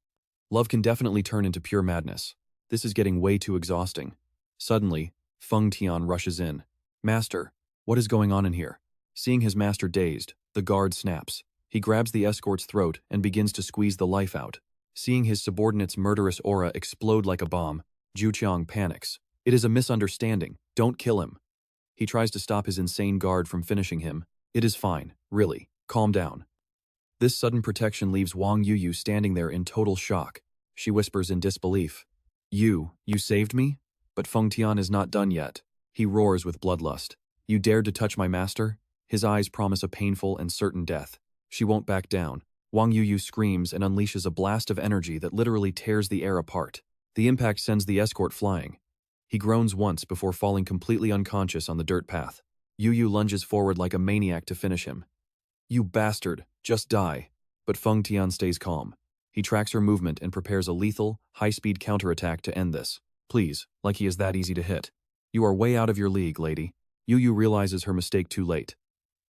Love can definitely turn into pure madness. This is getting way too exhausting. Suddenly, Feng Tian rushes in. Master, what is going on in here? Seeing his master dazed, the guard snaps. He grabs the escort's throat and begins to squeeze the life out. Seeing his subordinate's murderous aura explode like a bomb, Zhu Qiang panics. It is a misunderstanding. Don't kill him. He tries to stop his insane guard from finishing him. It is fine, really. Calm down. This sudden protection leaves Wang Yuyu standing there in total shock. She whispers in disbelief. You saved me? But Feng Tian is not done yet. He roars with bloodlust. You dared to touch my master? His eyes promise a painful and certain death. She won't back down. Wang Yuyu screams and unleashes a blast of energy that literally tears the air apart. The impact sends the escort flying. He groans once before falling completely unconscious on the dirt path. Yuyu lunges forward like a maniac to finish him. You bastard, just die. But Feng Tian stays calm. He tracks her movement and prepares a lethal, high-speed counterattack to end this. Please, like he is that easy to hit. You are way out of your league, lady. Yuyu realizes her mistake too late.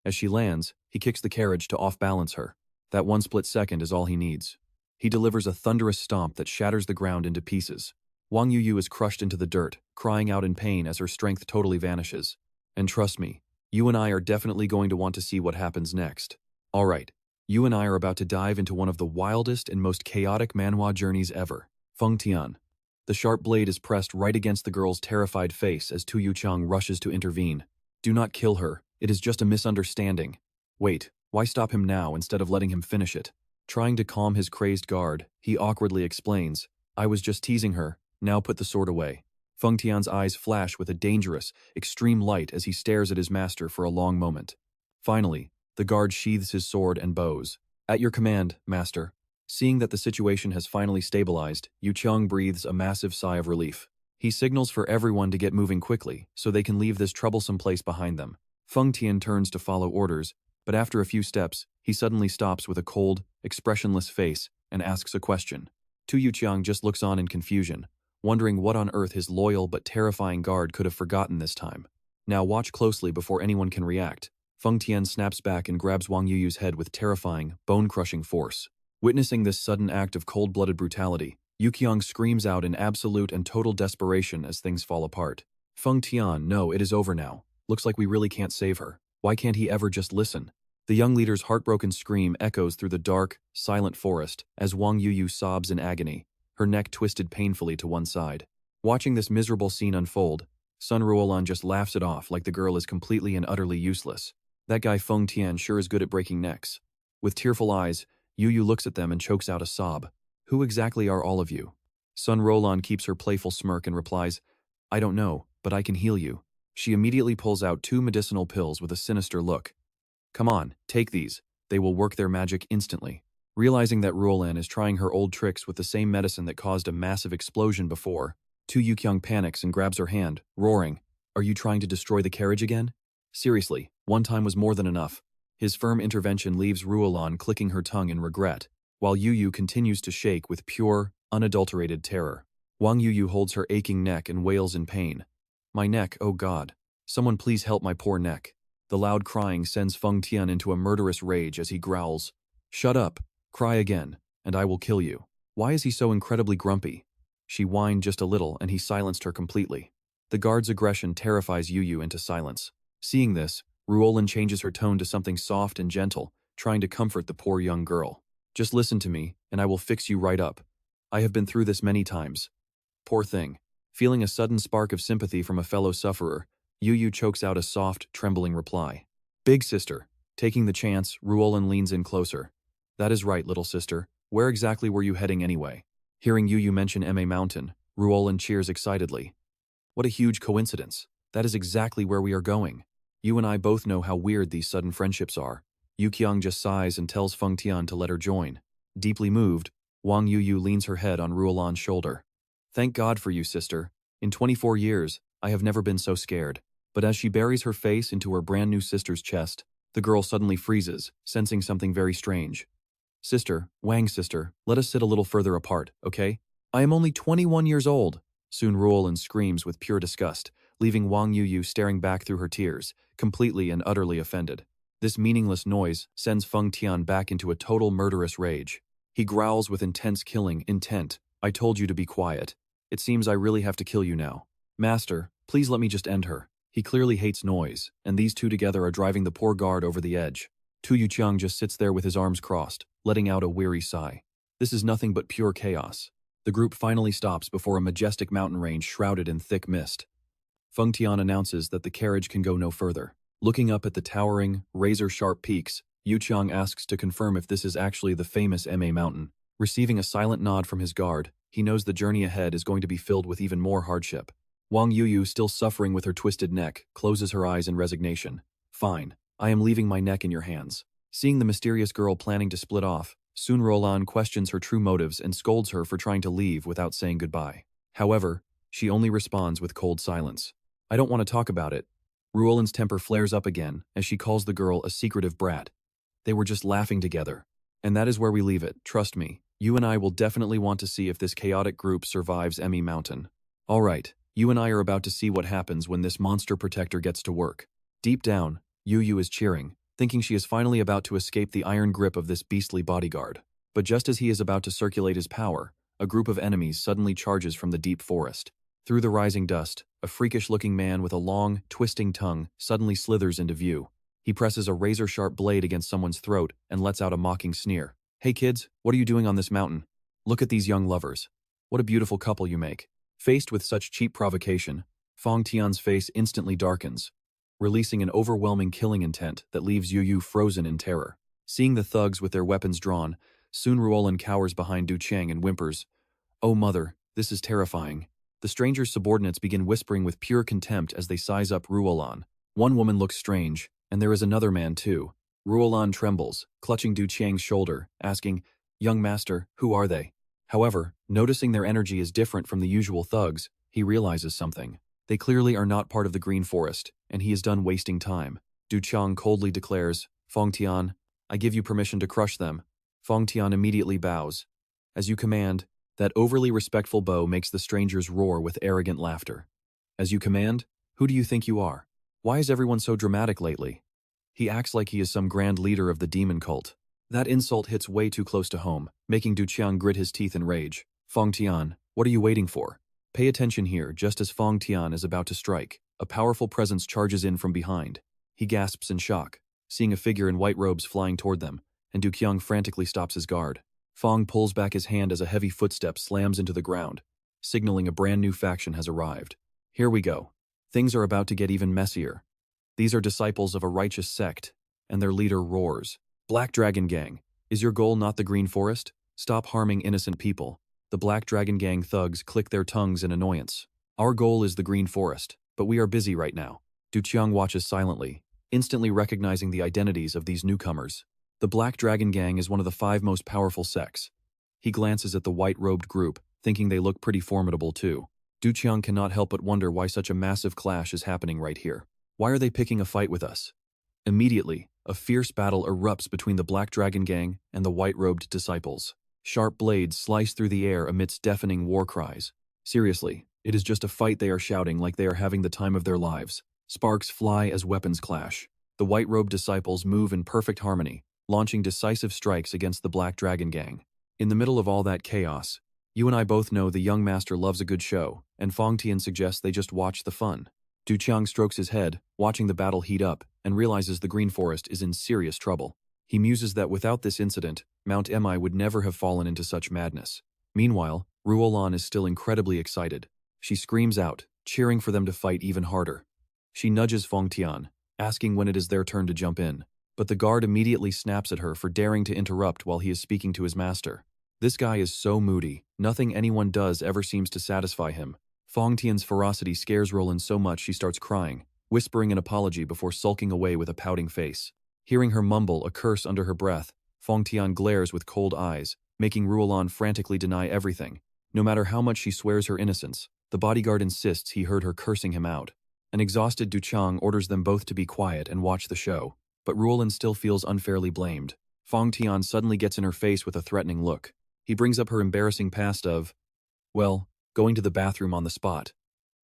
As she lands, he kicks the carriage to off-balance her. That one split second is all he needs. He delivers a thunderous stomp that shatters the ground into pieces. Wang Yuyu is crushed into the dirt, crying out in pain as her strength totally vanishes. And trust me, you and I are definitely going to want to see what happens next. Alright, you and I are about to dive into one of the wildest and most chaotic manhwa journeys ever. Feng Tian. The sharp blade is pressed right against the girl's terrified face as Tu Yuchang rushes to intervene. Do not kill her, it is just a misunderstanding. Wait, why stop him now instead of letting him finish it? Trying to calm his crazed guard, he awkwardly explains, I was just teasing her, now put the sword away. Feng Tian's eyes flash with a dangerous, extreme light as he stares at his master for a long moment. Finally, the guard sheathes his sword and bows. At your command, master. Seeing that the situation has finally stabilized, Yu Cheng breathes a massive sigh of relief. He signals for everyone to get moving quickly so they can leave this troublesome place behind them. Feng Tian turns to follow orders, but after a few steps, he suddenly stops with a cold, expressionless face and asks a question. Tu Yuqiang just looks on in confusion, wondering what on earth his loyal but terrifying guard could have forgotten this time. Now watch closely before anyone can react. Feng Tian snaps back and grabs Wang Yuyu's head with terrifying, bone-crushing force. Witnessing this sudden act of cold-blooded brutality, Yuqiang screams out in absolute and total desperation as things fall apart. Feng Tian, no, it is over now. Looks like we really can't save her. Why can't he ever just listen? The young leader's heartbroken scream echoes through the dark, silent forest as Wang Yuyu sobs in agony, her neck twisted painfully to one side. Watching this miserable scene unfold, son Ruolan just laughs it off like the girl is completely and utterly useless. That guy Feng Tian sure is good at breaking necks. With tearful eyes, Yuyu looks at them and chokes out a sob. Who exactly are all of you? Son Ruolan keeps her playful smirk and replies, I don't know, but I can heal you. She immediately pulls out 2 medicinal pills with a sinister look. Come on, take these. They will work their magic instantly. Realizing that Ruolan is trying her old tricks with the same medicine that caused a massive explosion before, Tu Yuqiang panics and grabs her hand, roaring, Are you trying to destroy the carriage again? Seriously, one time was more than enough. His firm intervention leaves Ruolan clicking her tongue in regret, while Yuyu continues to shake with pure, unadulterated terror. Wang Yuyu holds her aching neck and wails in pain. My neck, oh God. Someone please help my poor neck. The loud crying sends Feng Tian into a murderous rage as he growls, Shut up, cry again, and I will kill you. Why is he so incredibly grumpy? She whined just a little and he silenced her completely. The guard's aggression terrifies Yu into silence. Seeing this, Ruolan changes her tone to something soft and gentle, trying to comfort the poor young girl. Just listen to me, and I will fix you right up. I have been through this many times. Poor thing. Feeling a sudden spark of sympathy from a fellow sufferer, Yu chokes out a soft, trembling reply. Big sister. Taking the chance, Ruolan leans in closer. That is right, little sister. Where exactly were you heading anyway? Hearing Yu mention Ma Mountain, Ruolan cheers excitedly. What a huge coincidence. That is exactly where we are going. You and I both know how weird these sudden friendships are. Cuong just sighs and tells Feng Tian to let her join. Deeply moved, Wang Yu leans her head on Ruolan's shoulder. Thank God for you, sister. In 24 years, I have never been so scared. But as she buries her face into her brand new sister's chest, the girl suddenly freezes, sensing something very strange. Sister, Wang's sister, let us sit a little further apart, okay? I am only 21 years old. Soon Ruolan screams with pure disgust, leaving Wang Yu staring back through her tears, completely and utterly offended. This meaningless noise sends Feng Tian back into a total murderous rage. He growls with intense killing intent. I told you to be quiet. It seems I really have to kill you now. Master, please let me just end her. He clearly hates noise, and these two together are driving the poor guard over the edge. Tu Yuqiang just sits there with his arms crossed, letting out a weary sigh. This is nothing but pure chaos. The group finally stops before a majestic mountain range shrouded in thick mist. Feng Tian announces that the carriage can go no further. Looking up at the towering, razor-sharp peaks, Yuqiang asks to confirm if this is actually the famous Ma Mountain. Receiving a silent nod from his guard, he knows the journey ahead is going to be filled with even more hardship. Wang Yu, still suffering with her twisted neck, closes her eyes in resignation. Fine, I am leaving my neck in your hands. Seeing the mysterious girl planning to split off, soon Ruolan questions her true motives and scolds her for trying to leave without saying goodbye. However, she only responds with cold silence. I don't want to talk about it. Ruolan's temper flares up again as she calls the girl a secretive brat. They were just laughing together. And that is where we leave it, trust me. You and I will definitely want to see if this chaotic group survives Ma Mountain. Alright, you and I are about to see what happens when this monster protector gets to work. Deep down, Yu is cheering, thinking she is finally about to escape the iron grip of this beastly bodyguard. But just as he is about to circulate his power, a group of enemies suddenly charges from the deep forest. Through the rising dust, a freakish-looking man with a long, twisting tongue suddenly slithers into view. He presses a razor-sharp blade against someone's throat and lets out a mocking sneer. Hey kids, what are you doing on this mountain? Look at these young lovers. What a beautiful couple you make. Faced with such cheap provocation, Feng Tian's face instantly darkens, releasing an overwhelming killing intent that leaves Yu frozen in terror. Seeing the thugs with their weapons drawn, soon Ruolan cowers behind Du Cheng and whimpers, "Oh mother, this is terrifying." The stranger's subordinates begin whispering with pure contempt as they size up Ruolan. One woman looks strange, and there is another man too. Ruolan trembles, clutching Du Cheng's shoulder, asking, "Young master, who are they?" However, noticing their energy is different from the usual thugs, he realizes something. They clearly are not part of the Green Forest, and he is done wasting time. Du Cheng coldly declares, "Feng Tian, I give you permission to crush them." Feng Tian immediately bows. "As you command." That overly respectful bow makes the strangers roar with arrogant laughter. "As you command? Who do you think you are? Why is everyone so dramatic lately?" He acts like he is some grand leader of the demon cult. That insult hits way too close to home, making Du Cheng grit his teeth in rage. "Feng Tian, what are you waiting for?" Pay attention here. Just as Feng Tian is about to strike, a powerful presence charges in from behind. He gasps in shock, seeing a figure in white robes flying toward them, and Du Cheng frantically stops his guard. Feng pulls back his hand as a heavy footstep slams into the ground, signaling a brand new faction has arrived. Here we go. Things are about to get even messier. These are disciples of a righteous sect, and their leader roars. "Black Dragon Gang, is your goal not the Green Forest? Stop harming innocent people." The Black Dragon Gang thugs click their tongues in annoyance. "Our goal is the Green Forest, but we are busy right now." Du Cheng watches silently, instantly recognizing the identities of these newcomers. The Black Dragon Gang is one of the 5 most powerful sects. He glances at the white-robed group, thinking they look pretty formidable too. Du Cheng cannot help but wonder why such a massive clash is happening right here. Why are they picking a fight with us? Immediately, a fierce battle erupts between the Black Dragon Gang and the white-robed disciples. Sharp blades slice through the air amidst deafening war cries. Seriously, it is just a fight, they are shouting like they are having the time of their lives. Sparks fly as weapons clash. The white-robed disciples move in perfect harmony, launching decisive strikes against the Black Dragon Gang. In the middle of all that chaos, You and I both know the young master loves a good show, and Fong Tian suggests they just watch the fun. Du Qiang strokes his head, watching the battle heat up, and realizes the Green Forest is in serious trouble. He muses that without this incident, Mount Mi would never have fallen into such madness. Meanwhile, Ruolan is still incredibly excited. She screams out, cheering for them to fight even harder. She nudges Fong Tian, asking when it is their turn to jump in, but the guard immediately snaps at her for daring to interrupt while he is speaking to his master. This guy is so moody, nothing anyone does ever seems to satisfy him. Fong Tian's ferocity scares Ruolan so much she starts crying, whispering an apology before sulking away with a pouting face. Hearing her mumble a curse under her breath, Fong Tian glares with cold eyes, making Ruolan frantically deny everything. No matter how much she swears her innocence, the bodyguard insists he heard her cursing him out. An exhausted Du Qiang orders them both to be quiet and watch the show, but Ruolan still feels unfairly blamed. Fong Tian suddenly gets in her face with a threatening look. He brings up her embarrassing past of, well, going to the bathroom on the spot,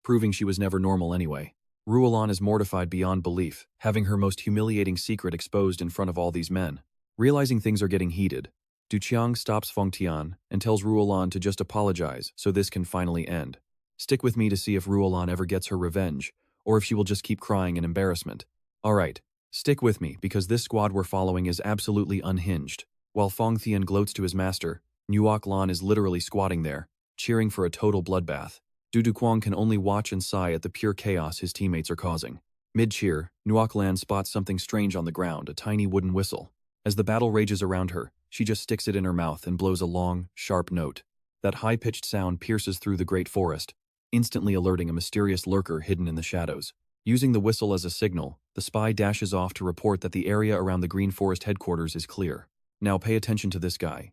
proving she was never normal anyway. Ruolan is mortified beyond belief, having her most humiliating secret exposed in front of all these men. Realizing things are getting heated, Du Qiang stops Fong Tian and tells Ruolan to just apologize so this can finally end. Stick with me to see if Ruolan ever gets her revenge, or if she will just keep crying in embarrassment. Alright, stick with me because this squad we're following is absolutely unhinged. While Fong Tian gloats to his master, Ruolan is literally squatting there, cheering for a total bloodbath. Du Quang can only watch and sigh at the pure chaos his teammates are causing. Mid-cheer, Ruolan spots something strange on the ground, a tiny wooden whistle. As the battle rages around her, she just sticks it in her mouth and blows a long, sharp note. That high-pitched sound pierces through the great forest, instantly alerting a mysterious lurker hidden in the shadows. Using the whistle as a signal, the spy dashes off to report that the area around the Green Forest headquarters is clear. Now pay attention to this guy.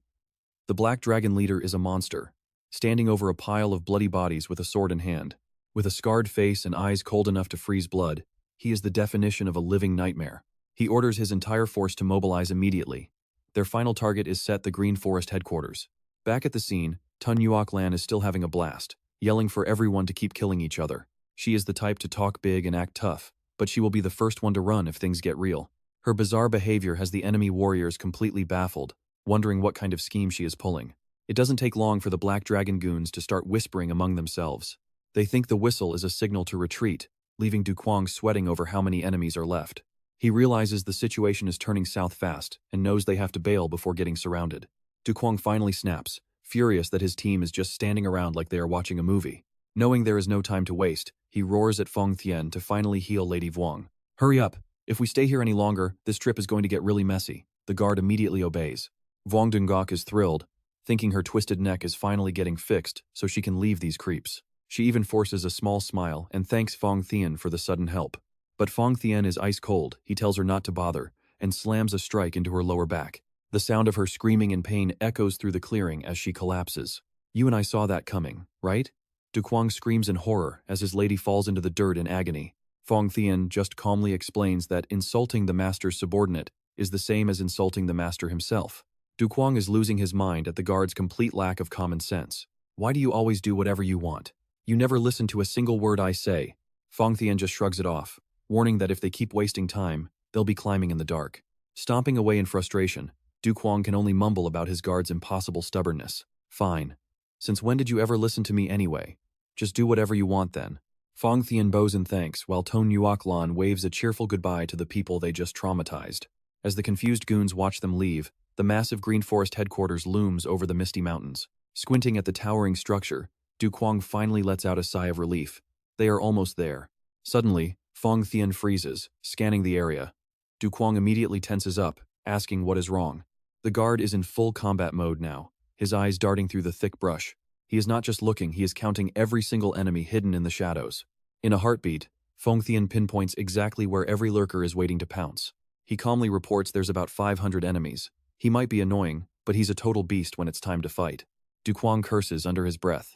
The Black Dragon leader is a monster, standing over a pile of bloody bodies with a sword in hand. With a scarred face and eyes cold enough to freeze blood, he is the definition of a living nightmare. He orders his entire force to mobilize immediately. Their final target is set the Green Forest headquarters. Back at the scene, Ruolan is still having a blast, yelling for everyone to keep killing each other. She is the type to talk big and act tough, but she will be the first one to run if things get real. Her bizarre behavior has the enemy warriors completely baffled, wondering what kind of scheme she is pulling. It doesn't take long for the Black Dragon goons to start whispering among themselves. They think the whistle is a signal to retreat, leaving Du Quang sweating over how many enemies are left. He realizes the situation is turning south fast and knows they have to bail before getting surrounded. Du Quang finally snaps, furious that his team is just standing around like they are watching a movie. Knowing there is no time to waste, he roars at Fong Tian to finally heal Lady Vuong. Hurry up! If we stay here any longer, this trip is going to get really messy. The guard immediately obeys. Vuong Dungok is thrilled, thinking her twisted neck is finally getting fixed so she can leave these creeps. She even forces a small smile and thanks Fong Tian for the sudden help. But Fong Tian is ice cold, he tells her not to bother, and slams a strike into her lower back. The sound of her screaming in pain echoes through the clearing as she collapses. You and I saw that coming, right? Du Quang screams in horror as his lady falls into the dirt in agony. Fong Tian just calmly explains that insulting the master's subordinate is the same as insulting the master himself. Du Quang is losing his mind at the guard's complete lack of common sense. Why do you always do whatever you want? You never listen to a single word I say. Fong Tian just shrugs it off, warning that if they keep wasting time, they'll be climbing in the dark. Stomping away in frustration, Du Quang can only mumble about his guard's impossible stubbornness. Fine. Since when did you ever listen to me anyway? Just do whatever you want then. Fong Tian bows in thanks while Ruolan waves a cheerful goodbye to the people they just traumatized. As the confused goons watch them leave, the massive Green Forest headquarters looms over the misty mountains. Squinting at the towering structure, Du Quang finally lets out a sigh of relief. They are almost there. Suddenly, Fong Tian freezes, scanning the area. Du Quang immediately tenses up, asking what is wrong. The guard is in full combat mode now, his eyes darting through the thick brush. He is not just looking, he is counting every single enemy hidden in the shadows. In a heartbeat, Fong Tian pinpoints exactly where every lurker is waiting to pounce. He calmly reports there's about 500 enemies. He might be annoying, but he's a total beast when it's time to fight. Du Quang curses under his breath.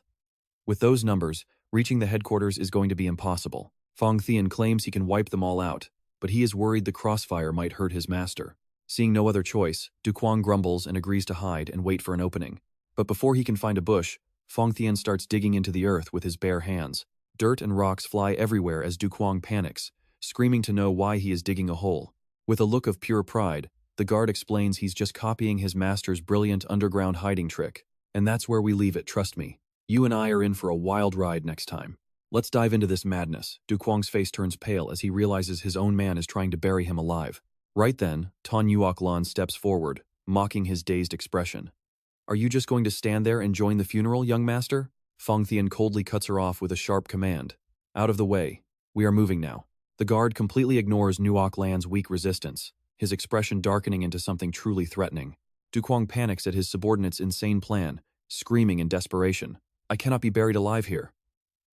With those numbers, reaching the headquarters is going to be impossible. Fong Tian claims he can wipe them all out, but he is worried the crossfire might hurt his master. Seeing no other choice, Du Quang grumbles and agrees to hide and wait for an opening. But before he can find a bush, Fong Tian starts digging into the earth with his bare hands. Dirt and rocks fly everywhere as Du Quang panics, screaming to know why he is digging a hole. With a look of pure pride, the guard explains he's just copying his master's brilliant underground hiding trick. And that's where we leave it, trust me. You and I are in for a wild ride next time. Let's dive into this madness. Cuong's face turns pale as he realizes his own man is trying to bury him alive. Right then, Tien Guang steps forward, mocking his dazed expression. Are you just going to stand there and join the funeral, young master? Feng Thian coldly cuts her off with a sharp command. Out of the way. We are moving now. The guard completely ignores Guang's weak resistance, his expression darkening into something truly threatening. Cuong panics at his subordinate's insane plan, screaming in desperation. I cannot be buried alive here.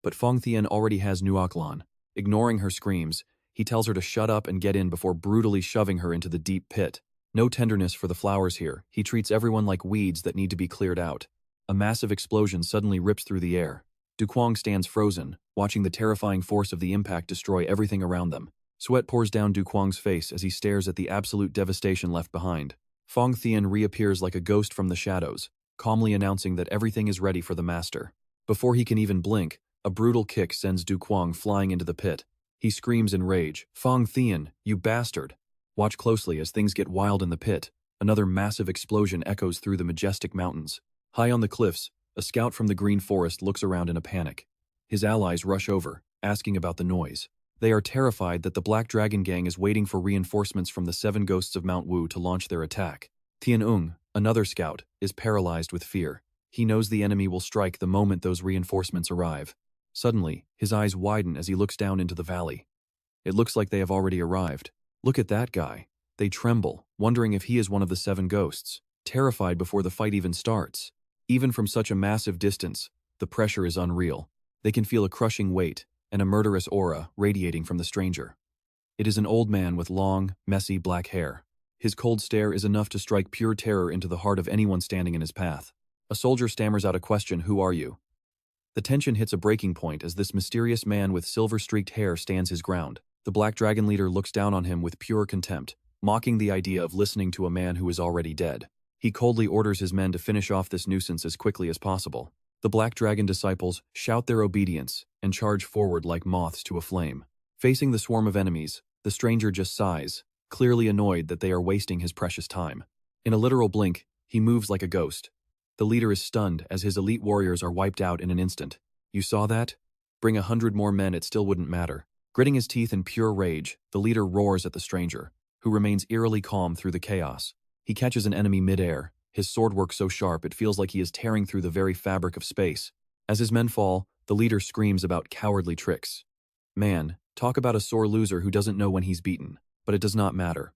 But Feng Thian already has Guang. Ignoring her screams, he tells her to shut up and get in before brutally shoving her into the deep pit. No tenderness for the flowers here. He treats everyone like weeds that need to be cleared out. A massive explosion suddenly rips through the air. Cuong stands frozen, watching the terrifying force of the impact destroy everything around them. Sweat pours down Cuong's face as he stares at the absolute devastation left behind. Feng Thian reappears like a ghost from the shadows, calmly announcing that everything is ready for the master. Before he can even blink, a brutal kick sends Cuong flying into the pit. He screams in rage, Feng Thian, you bastard! Watch closely as things get wild in the pit. Another massive explosion echoes through the majestic mountains. High on the cliffs, a scout from the Green Forest looks around in a panic. His allies rush over, asking about the noise. They are terrified that the Black Dragon Gang is waiting for reinforcements from the 7 ghosts of Mount Wu to launch their attack. Tien, another scout, is paralyzed with fear. He knows the enemy will strike the moment those reinforcements arrive. Suddenly, his eyes widen as he looks down into the valley. It looks like they have already arrived. Look at that guy. They tremble, wondering if he is one of the 7 ghosts, terrified before the fight even starts. Even from such a massive distance, the pressure is unreal. They can feel a crushing weight and a murderous aura radiating from the stranger. It is an old man with long, messy black hair. His cold stare is enough to strike pure terror into the heart of anyone standing in his path. A soldier stammers out a question, "Who are you?" The tension hits a breaking point as this mysterious man with silver-streaked hair stands his ground. The Black Dragon leader looks down on him with pure contempt, mocking the idea of listening to a man who is already dead. He coldly orders his men to finish off this nuisance as quickly as possible. The Black Dragon disciples shout their obedience and charge forward like moths to a flame. Facing the swarm of enemies, the stranger just sighs, clearly annoyed that they are wasting his precious time. In a literal blink, he moves like a ghost. The leader is stunned as his elite warriors are wiped out in an instant. You saw that? Bring 100 more men, it still wouldn't matter. Gritting his teeth in pure rage, the leader roars at the stranger, who remains eerily calm through the chaos. He catches an enemy mid-air, his swordwork so sharp it feels like he is tearing through the very fabric of space. As his men fall, the leader screams about cowardly tricks. Man, talk about a sore loser who doesn't know when he's beaten. But it does not matter.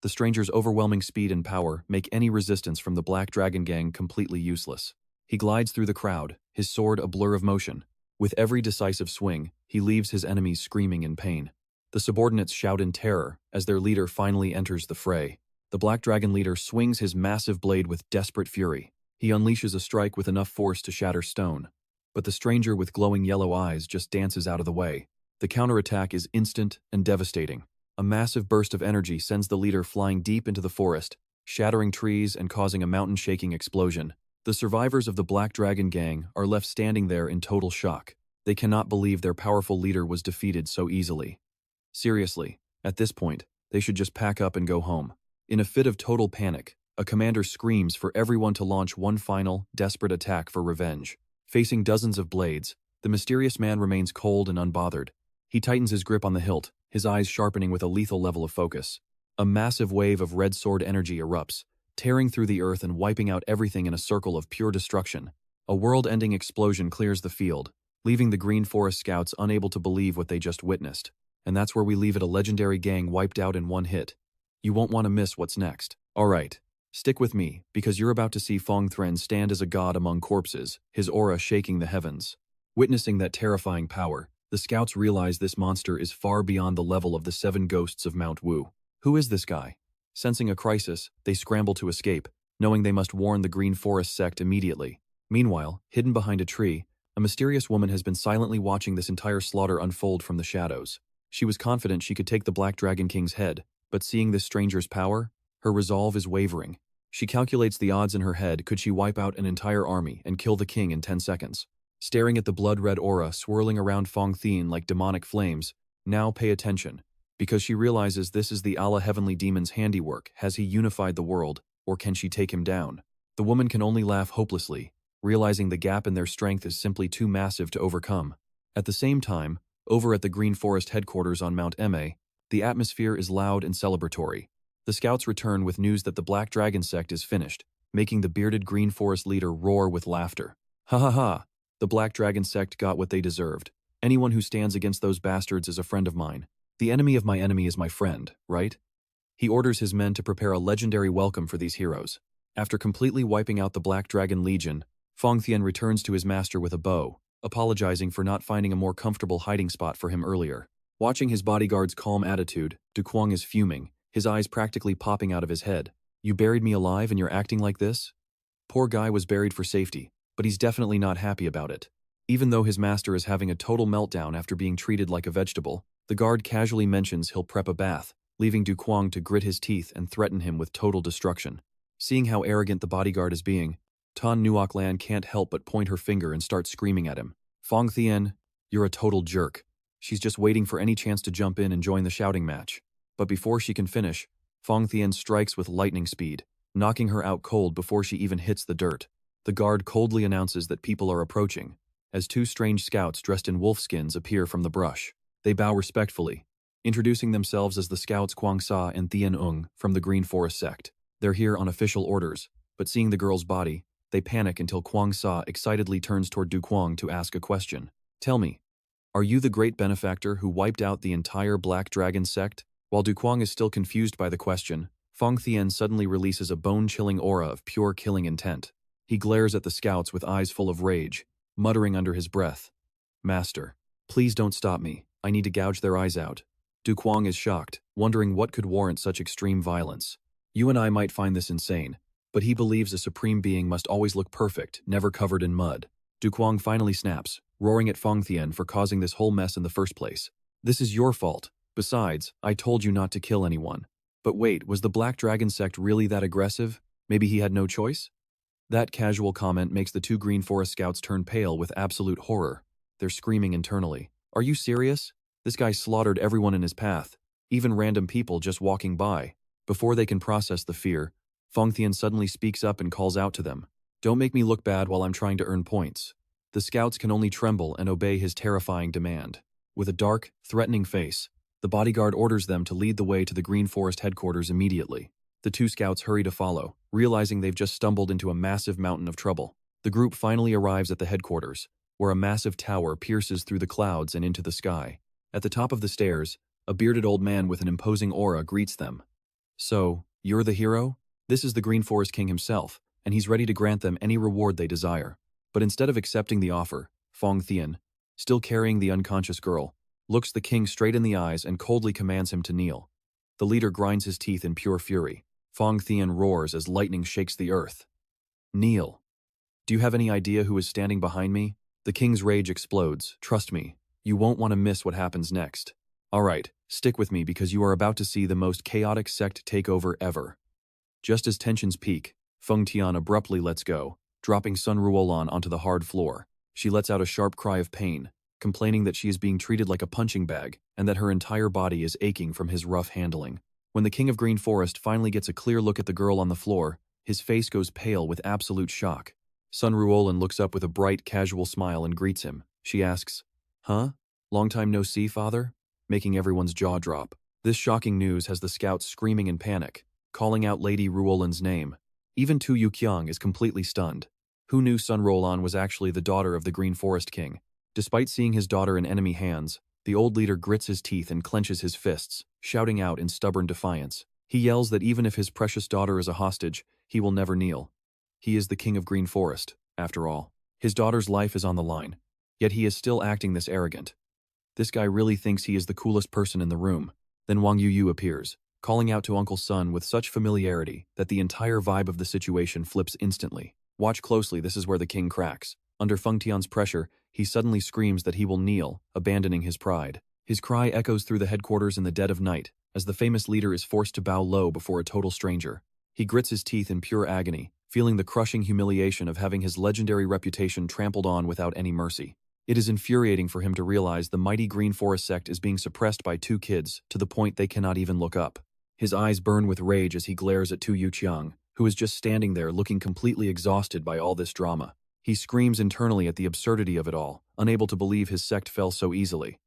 The stranger's overwhelming speed and power make any resistance from the Black Dragon Gang completely useless. He glides through the crowd, his sword a blur of motion. With every decisive swing, he leaves his enemies screaming in pain. The subordinates shout in terror as their leader finally enters the fray. The Black Dragon leader swings his massive blade with desperate fury. He unleashes a strike with enough force to shatter stone. But the stranger with glowing yellow eyes just dances out of the way. The counterattack is instant and devastating. A massive burst of energy sends the leader flying deep into the forest, shattering trees and causing a mountain-shaking explosion. The survivors of the Black Dragon Gang are left standing there in total shock. They cannot believe their powerful leader was defeated so easily. Seriously, at this point, they should just pack up and go home. In a fit of total panic, a commander screams for everyone to launch one final, desperate attack for revenge. Facing dozens of blades, the mysterious man remains cold and unbothered. He tightens his grip on the hilt, his eyes sharpening with a lethal level of focus. A massive wave of red sword energy erupts, tearing through the earth and wiping out everything in a circle of pure destruction. A world-ending explosion clears the field, leaving the Green Forest scouts unable to believe what they just witnessed. And that's where we leave it, a legendary gang wiped out in one hit. You won't want to miss what's next. Alright, stick with me, because you're about to see Feng Thian stand as a god among corpses, his aura shaking the heavens. Witnessing that terrifying power, the scouts realize this monster is far beyond the level of the 7 ghosts of Mount Wu. Who is this guy? Sensing a crisis, they scramble to escape, knowing they must warn the Green Forest sect immediately. Meanwhile, hidden behind a tree, a mysterious woman has been silently watching this entire slaughter unfold from the shadows. She was confident she could take the Black Dragon King's head, but seeing this stranger's power, her resolve is wavering. She calculates the odds in her head. Could she wipe out an entire army and kill the king in 10 seconds? Staring at the blood-red aura swirling around Feng Thian like demonic flames, now pay attention, because she realizes this is the Allah Heavenly Demon's handiwork. Has he unified the world, or can she take him down? The woman can only laugh hopelessly, realizing the gap in their strength is simply too massive to overcome. At the same time, over at the Green Forest headquarters on Mount Eme, the atmosphere is loud and celebratory. The scouts return with news that the Black Dragon sect is finished, making the bearded Green Forest leader roar with laughter. Ha ha ha! The Black Dragon sect got what they deserved. Anyone who stands against those bastards is a friend of mine. The enemy of my enemy is my friend, right? He orders his men to prepare a legendary welcome for these heroes. After completely wiping out the Black Dragon Legion, Fong Thien returns to his master with a bow, apologizing for not finding a more comfortable hiding spot for him earlier. Watching his bodyguard's calm attitude, Cuong is fuming, his eyes practically popping out of his head. You buried me alive and you're acting like this? Poor guy was buried for safety, but he's definitely not happy about it. Even though his master is having a total meltdown after being treated like a vegetable, the guard casually mentions he'll prep a bath, leaving Cuong to grit his teeth and threaten him with total destruction. Seeing how arrogant the bodyguard is being, Tan Nuoc Lan can't help but point her finger and start screaming at him. Fong Thien, you're a total jerk. She's just waiting for any chance to jump in and join the shouting match. But before she can finish, Fong Thien strikes with lightning speed, knocking her out cold before she even hits the dirt. The guard coldly announces that people are approaching, as two strange scouts dressed in wolf skins appear from the brush. They bow respectfully, introducing themselves as the scouts Cuong Sa and Tien Ung from the Green Forest sect. They're here on official orders, but seeing the girl's body, they panic until Cuong Sa excitedly turns toward Cuong to ask a question. Tell me, are you the great benefactor who wiped out the entire Black Dragon sect? While Cuong is still confused by the question, Fong Thien suddenly releases a bone-chilling aura of pure killing intent. He glares at the scouts with eyes full of rage, muttering under his breath, Master, please don't stop me. I need to gouge their eyes out. Cuong is shocked, wondering what could warrant such extreme violence. You and I might find this insane, but he believes a supreme being must always look perfect, never covered in mud. Cuong finally snaps, roaring at Fong Thien for causing this whole mess in the first place. This is your fault. Besides, I told you not to kill anyone. But wait, was the Black Dragon sect really that aggressive? Maybe he had no choice? That casual comment makes the two Green Forest scouts turn pale with absolute horror. They're screaming internally. Are you serious? This guy slaughtered everyone in his path, even random people just walking by. Before they can process the fear, Fong Thien suddenly speaks up and calls out to them. Don't make me look bad while I'm trying to earn points. The scouts can only tremble and obey his terrifying demand. With a dark, threatening face, the bodyguard orders them to lead the way to the Green Forest headquarters immediately. The two scouts hurry to follow, realizing they've just stumbled into a massive mountain of trouble. The group finally arrives at the headquarters, where a massive tower pierces through the clouds and into the sky. At the top of the stairs, a bearded old man with an imposing aura greets them. So, you're the hero? This is the Green Forest King himself, and he's ready to grant them any reward they desire. But instead of accepting the offer, Fong Thien, still carrying the unconscious girl, looks the king straight in the eyes and coldly commands him to kneel. The leader grinds his teeth in pure fury. Fong Thien roars as lightning shakes the earth. Kneel. Do you have any idea who is standing behind me? The king's rage explodes. Trust me, you won't want to miss what happens next. Alright, stick with me because you are about to see the most chaotic sect takeover ever. Just as tensions peak, Feng Tian abruptly lets go, dropping Sun Ruolan onto the hard floor. She lets out a sharp cry of pain, complaining that she is being treated like a punching bag and that her entire body is aching from his rough handling. When the King of Green Forest finally gets a clear look at the girl on the floor, his face goes pale with absolute shock. Sun Ruolan looks up with a bright, casual smile and greets him. She asks, Huh? Long time no see, father? Making everyone's jaw drop. This shocking news has the scouts screaming in panic, calling out Lady Ruolan's name. Even Tu Yuqiang is completely stunned. Who knew Sun Ruolan was actually the daughter of the Green Forest King? Despite seeing his daughter in enemy hands, the old leader grits his teeth and clenches his fists, shouting out in stubborn defiance. He yells that even if his precious daughter is a hostage, he will never kneel. He is the King of Green Forest, after all. His daughter's life is on the line, yet he is still acting this arrogant. This guy really thinks he is the coolest person in the room. Then Wang Yuyu appears, calling out to Uncle Sun with such familiarity that the entire vibe of the situation flips instantly. Watch closely, this is where the king cracks. Under Feng Tian's pressure, he suddenly screams that he will kneel, abandoning his pride. His cry echoes through the headquarters in the dead of night, as the famous leader is forced to bow low before a total stranger. He grits his teeth in pure agony, feeling the crushing humiliation of having his legendary reputation trampled on without any mercy. It is infuriating for him to realize the mighty Green Forest sect is being suppressed by two kids to the point they cannot even look up. His eyes burn with rage as he glares at Tu Yuqiang, who is just standing there looking completely exhausted by all this drama. He screams internally at the absurdity of it all, unable to believe his sect fell so easily.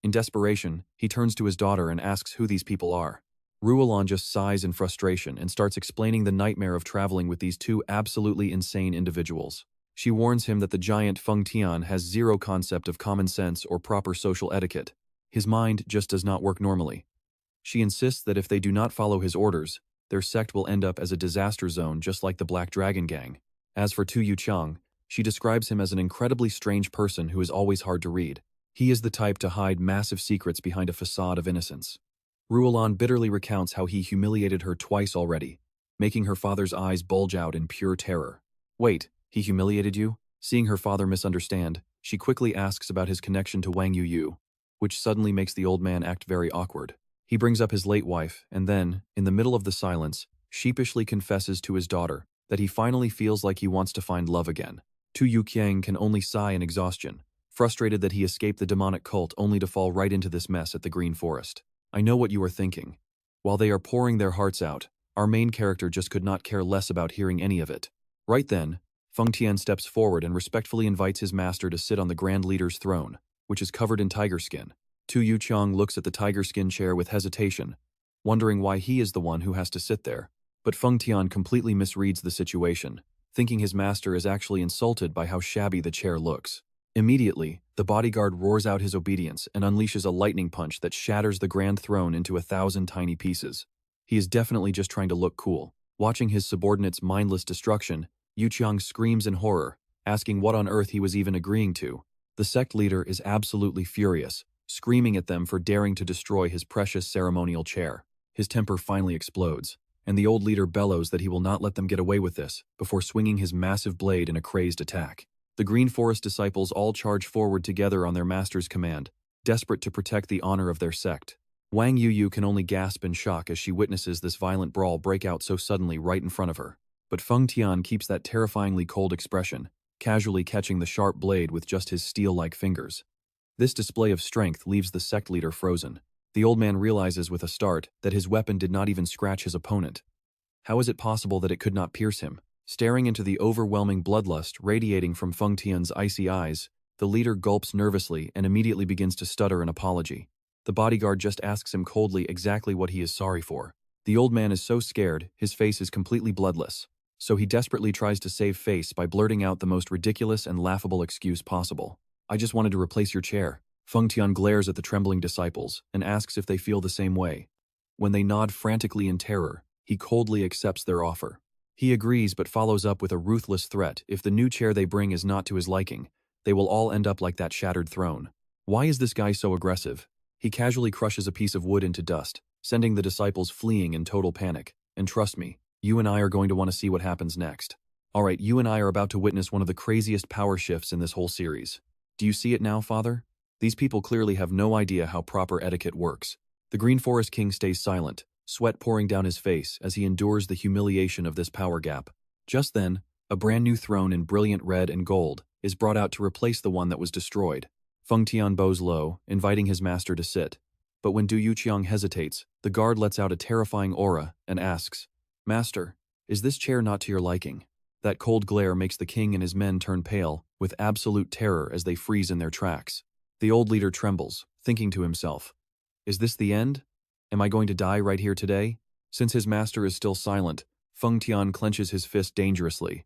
In desperation, he turns to his daughter and asks who these people are. Ruolan just sighs in frustration and starts explaining the nightmare of traveling with these two absolutely insane individuals. She warns him that the giant Feng Tian has zero concept of common sense or proper social etiquette. His mind just does not work normally. She insists that if they do not follow his orders, their sect will end up as a disaster zone just like the Black Dragon Gang. As for Tu Yuqiang, she describes him as an incredibly strange person who is always hard to read. He is the type to hide massive secrets behind a facade of innocence. Ruolan bitterly recounts how he humiliated her twice already, making her father's eyes bulge out in pure terror. Wait, he humiliated you? Seeing her father misunderstand, she quickly asks about his connection to Wang Yuyu, which suddenly makes the old man act very awkward. He brings up his late wife, and then, in the middle of the silence, sheepishly confesses to his daughter that he finally feels like he wants to find love again. Tu Yuqiang can only sigh in exhaustion, frustrated that he escaped the demonic cult only to fall right into this mess at the Green Forest. I know what you are thinking. While they are pouring their hearts out, our main character just could not care less about hearing any of it. Right then, Feng Tian steps forward and respectfully invites his master to sit on the Grand Leader's throne, which is covered in tiger skin. Tu Yuqiang looks at the tiger skin chair with hesitation, wondering why he is the one who has to sit there. But Feng Tian completely misreads the situation, thinking his master is actually insulted by how shabby the chair looks. Immediately, the bodyguard roars out his obedience and unleashes a lightning punch that shatters the grand throne into 1,000 tiny pieces. He is definitely just trying to look cool. Watching his subordinate's mindless destruction, Yuqiang screams in horror, asking what on earth he was even agreeing to. The sect leader is absolutely furious, screaming at them for daring to destroy his precious ceremonial chair. His temper finally explodes, and the old leader bellows that he will not let them get away with this, before swinging his massive blade in a crazed attack. The Green Forest disciples all charge forward together on their master's command, desperate to protect the honor of their sect. Wang Yuyu can only gasp in shock as she witnesses this violent brawl break out so suddenly right in front of her. But Feng Tian keeps that terrifyingly cold expression, casually catching the sharp blade with just his steel-like fingers. This display of strength leaves the sect leader frozen. The old man realizes with a start that his weapon did not even scratch his opponent. How is it possible that it could not pierce him? Staring into the overwhelming bloodlust radiating from Feng Tian's icy eyes, the leader gulps nervously and immediately begins to stutter an apology. The bodyguard just asks him coldly exactly what he is sorry for. The old man is so scared, his face is completely bloodless, so he desperately tries to save face by blurting out the most ridiculous and laughable excuse possible. I just wanted to replace your chair. Feng Tian glares at the trembling disciples and asks if they feel the same way. When they nod frantically in terror, he coldly accepts their offer. He agrees but follows up with a ruthless threat: if the new chair they bring is not to his liking, they will all end up like that shattered throne. Why is this guy so aggressive? He casually crushes a piece of wood into dust, sending the disciples fleeing in total panic. And trust me, you and I are going to want to see what happens next. Alright, you and I are about to witness one of the craziest power shifts in this whole series. Do you see it now, Father? These people clearly have no idea how proper etiquette works. The Green Forest King stays silent, sweat pouring down his face as he endures the humiliation of this power gap. Just then, a brand new throne in brilliant red and gold is brought out to replace the one that was destroyed. Feng Tian bows low, inviting his master to sit. But when Du Yuqiang hesitates, the guard lets out a terrifying aura and asks, "Master, is this chair not to your liking?" That cold glare makes the king and his men turn pale, with absolute terror as they freeze in their tracks. The old leader trembles, thinking to himself, "Is this the end? Am I going to die right here today?" Since his master is still silent, Feng Tian clenches his fist dangerously.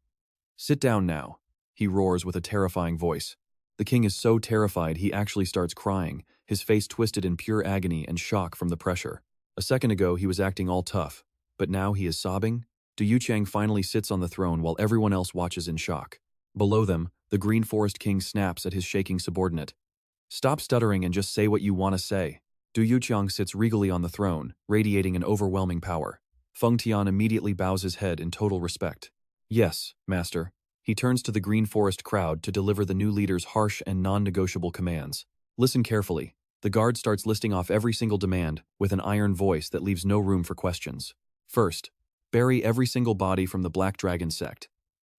"Sit down now," he roars with a terrifying voice. The king is so terrified he actually starts crying, his face twisted in pure agony and shock from the pressure. A second ago he was acting all tough, but now he is sobbing. Du Yuqiang finally sits on the throne while everyone else watches in shock. Below them, the Green Forest King snaps at his shaking subordinate. "Stop stuttering and just say what you want to say." Du Yuqiang sits regally on the throne, radiating an overwhelming power. Feng Tian immediately bows his head in total respect. "Yes, master." He turns to the Green Forest crowd to deliver the new leader's harsh and non-negotiable commands. Listen carefully. The guard starts listing off every single demand with an iron voice that leaves no room for questions. First, bury every single body from the Black Dragon sect.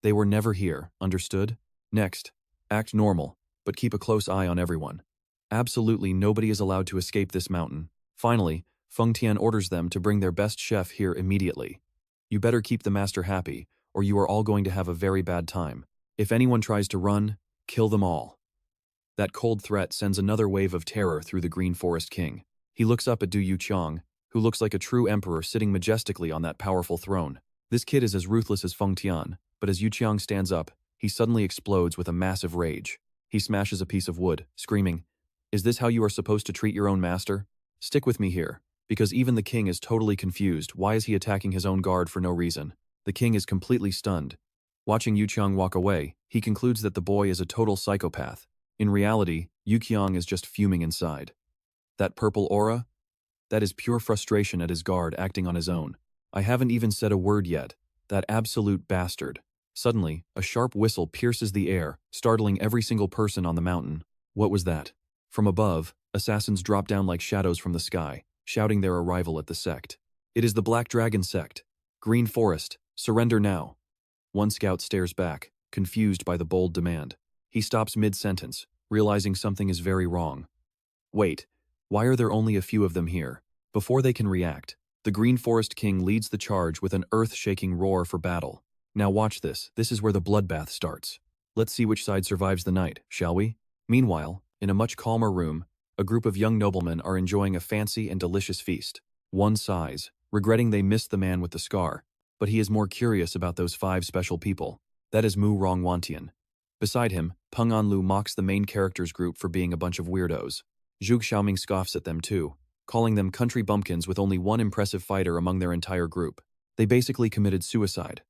They were never here, understood? Next, act normal, but keep a close eye on everyone. Absolutely nobody is allowed to escape this mountain. Finally, Feng Tian orders them to bring their best chef here immediately. You better keep the master happy, or you are all going to have a very bad time. If anyone tries to run, kill them all. That cold threat sends another wave of terror through the Green Forest King. He looks up at Du Yuqiang, who looks like a true emperor sitting majestically on that powerful throne. This kid is as ruthless as Feng Tian, but as Yuqiang stands up, he suddenly explodes with a massive rage. He smashes a piece of wood, screaming, "Is this how you are supposed to treat your own master? Stick with me here, because even the king is totally confused. Why is he attacking his own guard for no reason?" The king is completely stunned. Watching Yuqiang walk away, he concludes that the boy is a total psychopath. In reality, Yuqiang is just fuming inside. That purple aura? That is pure frustration at his guard acting on his own. I haven't even said a word yet. That absolute bastard. Suddenly, a sharp whistle pierces the air, startling every single person on the mountain. What was that? From above, assassins drop down like shadows from the sky, shouting their arrival at the sect. It is the Black Dragon sect. Green Forest, surrender now. One scout stares back, confused by the bold demand. He stops mid-sentence, realizing something is very wrong. Wait, why are there only a few of them here? Before they can react, the Green Forest King leads the charge with an earth-shaking roar for battle. Now watch this. This is where the bloodbath starts. Let's see which side survives the night, shall we? Meanwhile, in a much calmer room, a group of young noblemen are enjoying a fancy and delicious feast. One sighs, regretting they missed the man with the scar, but he is more curious about those 5 special people. That is Mu Rong Wantian. Beside him, Peng Anlu mocks the main characters group for being a bunch of weirdos. Zhuge Xiaoming scoffs at them too, calling them country bumpkins with only one impressive fighter among their entire group. They basically committed suicide.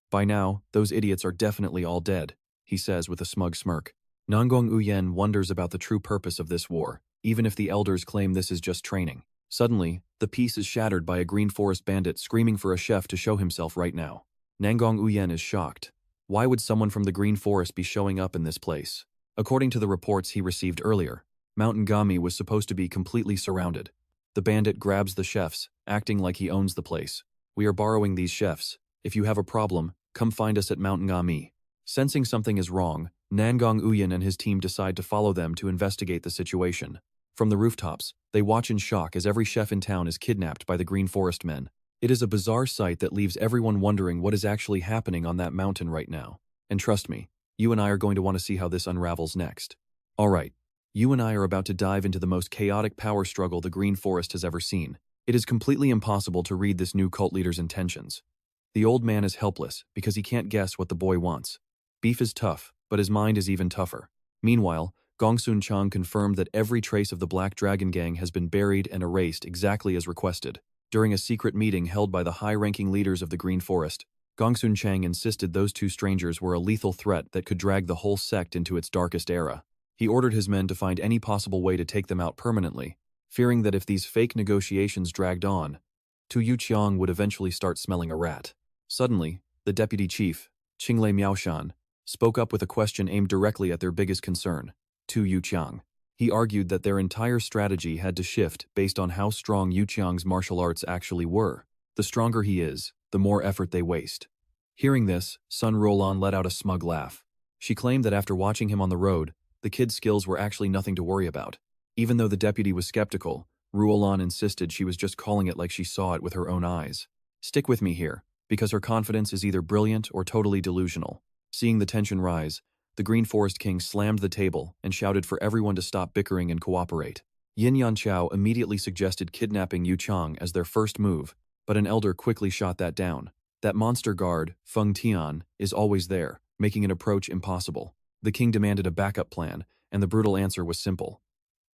By now, those idiots are definitely all dead, he says with a smug smirk. Nangong Uyen wonders about the true purpose of this war, even if the elders claim this is just training. Suddenly, the peace is shattered by a Green Forest bandit screaming for a chef to show himself right now. Nangong Uyen is shocked. Why would someone from the Green Forest be showing up in this place? According to the reports he received earlier, Mountain Gami was supposed to be completely surrounded. The bandit grabs the chefs, acting like he owns the place. "We are borrowing these chefs. If you have a problem, come find us at Mountain Gami." Sensing something is wrong, Nangong Uyen and his team decide to follow them to investigate the situation. From the rooftops, they watch in shock as every chef in town is kidnapped by the Green Forest men. It is a bizarre sight that leaves everyone wondering what is actually happening on that mountain right now. And trust me, you and I are going to want to see how this unravels next. Alright, you and I are about to dive into the most chaotic power struggle the Green Forest has ever seen. It is completely impossible to read this new cult leader's intentions. The old man is helpless because he can't guess what the boy wants. Beef is tough, but his mind is even tougher. Meanwhile, Gongsun Chang confirmed that every trace of the Black Dragon Gang has been buried and erased exactly as requested. During a secret meeting held by the high-ranking leaders of the Green Forest, Gongsun Chang insisted those 2 strangers were a lethal threat that could drag the whole sect into its darkest era. He ordered his men to find any possible way to take them out permanently, fearing that if these fake negotiations dragged on, Tu Yuqiang would eventually start smelling a rat. Suddenly, the deputy chief, Qinglei Miaoshan, spoke up with a question aimed directly at their biggest concern, Tu Yuqiang. He argued that their entire strategy had to shift based on how strong Yuqiang's martial arts actually were. The stronger he is, the more effort they waste. Hearing this, Sun Ruolan let out a smug laugh. She claimed that after watching him on the road, the kid's skills were actually nothing to worry about. Even though the deputy was skeptical, Ruolan insisted she was just calling it like she saw it with her own eyes. Stick with me here, because her confidence is either brilliant or totally delusional. Seeing the tension rise, the Green Forest King slammed the table and shouted for everyone to stop bickering and cooperate. Yin Yanchao immediately suggested kidnapping Yu Chang as their first move, but an elder quickly shot that down. That monster guard, Feng Tian, is always there, making an approach impossible. The king demanded a backup plan, and the brutal answer was simple.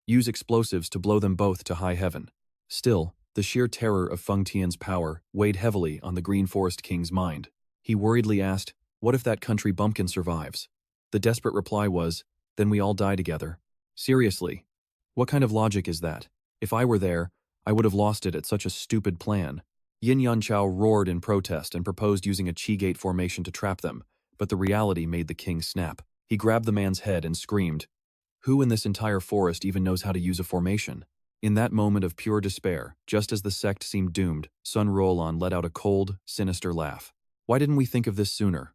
Use explosives to blow them both to high heaven. Still, the sheer terror of Feng Tian's power weighed heavily on the Green Forest King's mind. He worriedly asked, "What if that country bumpkin survives?" The desperate reply was, "Then we all die together." Seriously, what kind of logic is that? If I were there, I would have lost it at such a stupid plan. Yin Yanchao roared in protest and proposed using a Qi-gate formation to trap them, but the reality made the king snap. He grabbed the man's head and screamed, "Who in this entire forest even knows how to use a formation?" In that moment of pure despair, just as the sect seemed doomed, Sun Ruolan let out a cold, sinister laugh. "Why didn't we think of this sooner?"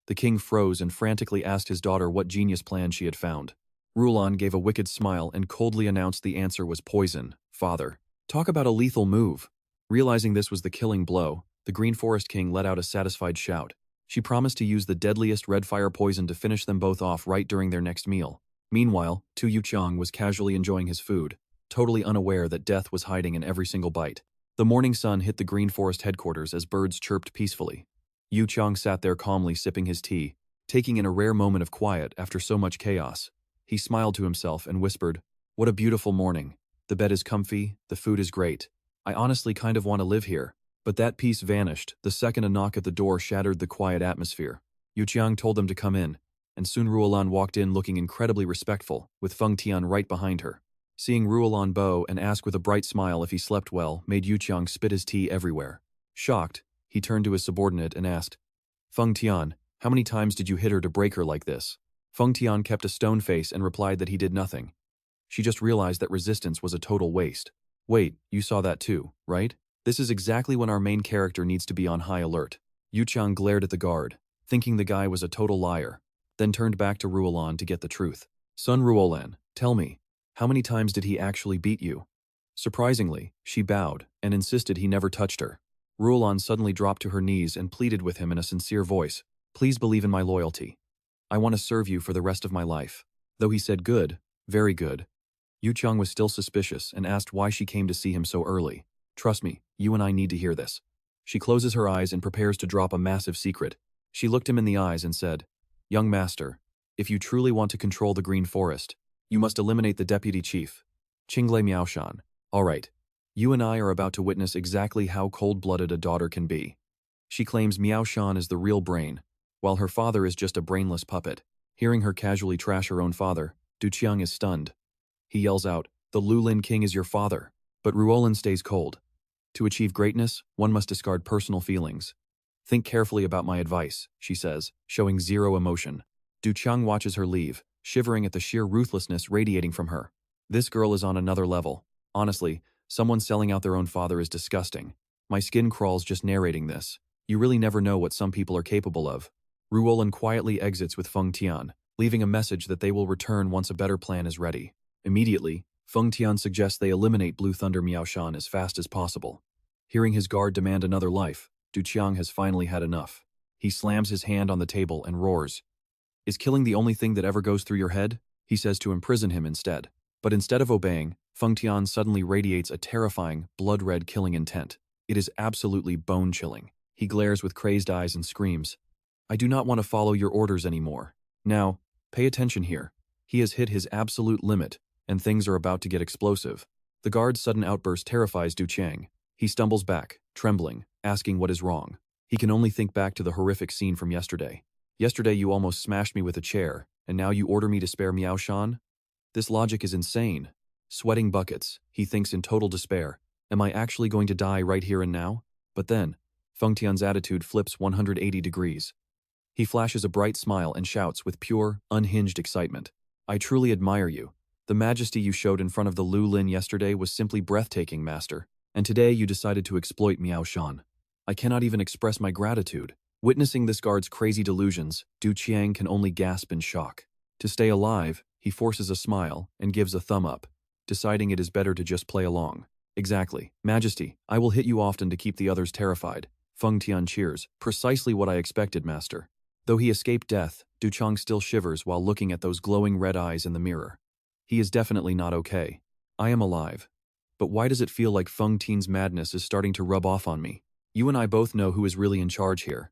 The king froze and frantically asked his daughter what genius plan she had found. Ruolan gave a wicked smile and coldly announced the answer was poison. "Father, talk about a lethal move." Realizing this was the killing blow, the Green Forest King let out a satisfied shout. She promised to use the deadliest red fire poison to finish them both off right during their next meal. Meanwhile, Tu Yuqiang was casually enjoying his food, totally unaware that death was hiding in every single bite. The morning sun hit the Green Forest headquarters as birds chirped peacefully. Yuqiang sat there calmly sipping his tea, taking in a rare moment of quiet after so much chaos. He smiled to himself and whispered, "What a beautiful morning. The bed is comfy, the food is great. I honestly kind of want to live here." But that peace vanished the second a knock at the door shattered the quiet atmosphere. Yuqiang told them to come in, and soon Ruolan walked in looking incredibly respectful, with Feng Tian right behind her. Seeing Ruolan bow and ask with a bright smile if he slept well made Yuqiang spit his tea everywhere. Shocked, he turned to his subordinate and asked, "Feng Tian, how many times did you hit her to break her like this?" Feng Tian kept a stone face and replied that he did nothing. She just realized that resistance was a total waste. "Wait, you saw that too, right? This is exactly when our main character needs to be on high alert." Yuqiang glared at the guard, thinking the guy was a total liar, then turned back to Ruolan to get the truth. "Son Ruolan, tell me, how many times did he actually beat you?" Surprisingly, she bowed and insisted he never touched her. Ruolan suddenly dropped to her knees and pleaded with him in a sincere voice, "Please believe in my loyalty. I want to serve you for the rest of my life." Though he said good, very good, Yuqiang was still suspicious and asked why she came to see him so early. "Trust me, you and I need to hear this." She closes her eyes and prepares to drop a massive secret. She looked him in the eyes and said, "Young master, if you truly want to control the Green Forest, you must eliminate the deputy chief, Qingle Miaoshan. All right, you and I are about to witness exactly how cold-blooded a daughter can be." She claims Miaoshan is the real brain, while her father is just a brainless puppet. Hearing her casually trash her own father, Duqiang is stunned. He yells out, "The Lulin King is your father." But Ruolan stays cold. "To achieve greatness, one must discard personal feelings. Think carefully about my advice," she says, showing zero emotion. Duqiang watches her leave, shivering at the sheer ruthlessness radiating from her. This girl is on another level. Honestly, someone selling out their own father is disgusting. My skin crawls just narrating this. You really never know what some people are capable of. Ruolan quietly exits with Feng Tian, leaving a message that they will return once a better plan is ready. Immediately, Feng Tian suggests they eliminate Blue Thunder Miaoshan as fast as possible. Hearing his guard demand another life, Duqiang has finally had enough. He slams his hand on the table and roars. "Is killing the only thing that ever goes through your head?" He says to imprison him instead. But instead of obeying, Feng Tian suddenly radiates a terrifying, blood-red killing intent. It is absolutely bone-chilling. He glares with crazed eyes and screams, "I do not want to follow your orders anymore. Now, pay attention here. He has hit his absolute limit, and things are about to get explosive." The guard's sudden outburst terrifies Duqiang. He stumbles back, trembling, asking what is wrong. He can only think back to the horrific scene from yesterday. "Yesterday you almost smashed me with a chair, and now you order me to spare Miaoshan? This logic is insane." Sweating buckets, he thinks in total despair, "Am I actually going to die right here and now?" But then, Feng Tian's attitude flips 180 degrees. He flashes a bright smile and shouts with pure, unhinged excitement, "I truly admire you. The majesty you showed in front of the Lulin yesterday was simply breathtaking, master. And today you decided to exploit Miaoshan. I cannot even express my gratitude." Witnessing this guard's crazy delusions, Duqiang can only gasp in shock. To stay alive, he forces a smile and gives a thumb up, deciding it is better to just play along. "Exactly, Majesty, I will hit you often to keep the others terrified." Feng Tian cheers, "Precisely what I expected, master." Though he escaped death, Duqiang still shivers while looking at those glowing red eyes in the mirror. He is definitely not okay. "I am alive. But why does it feel like Feng Tian's madness is starting to rub off on me? You and I both know who is really in charge here."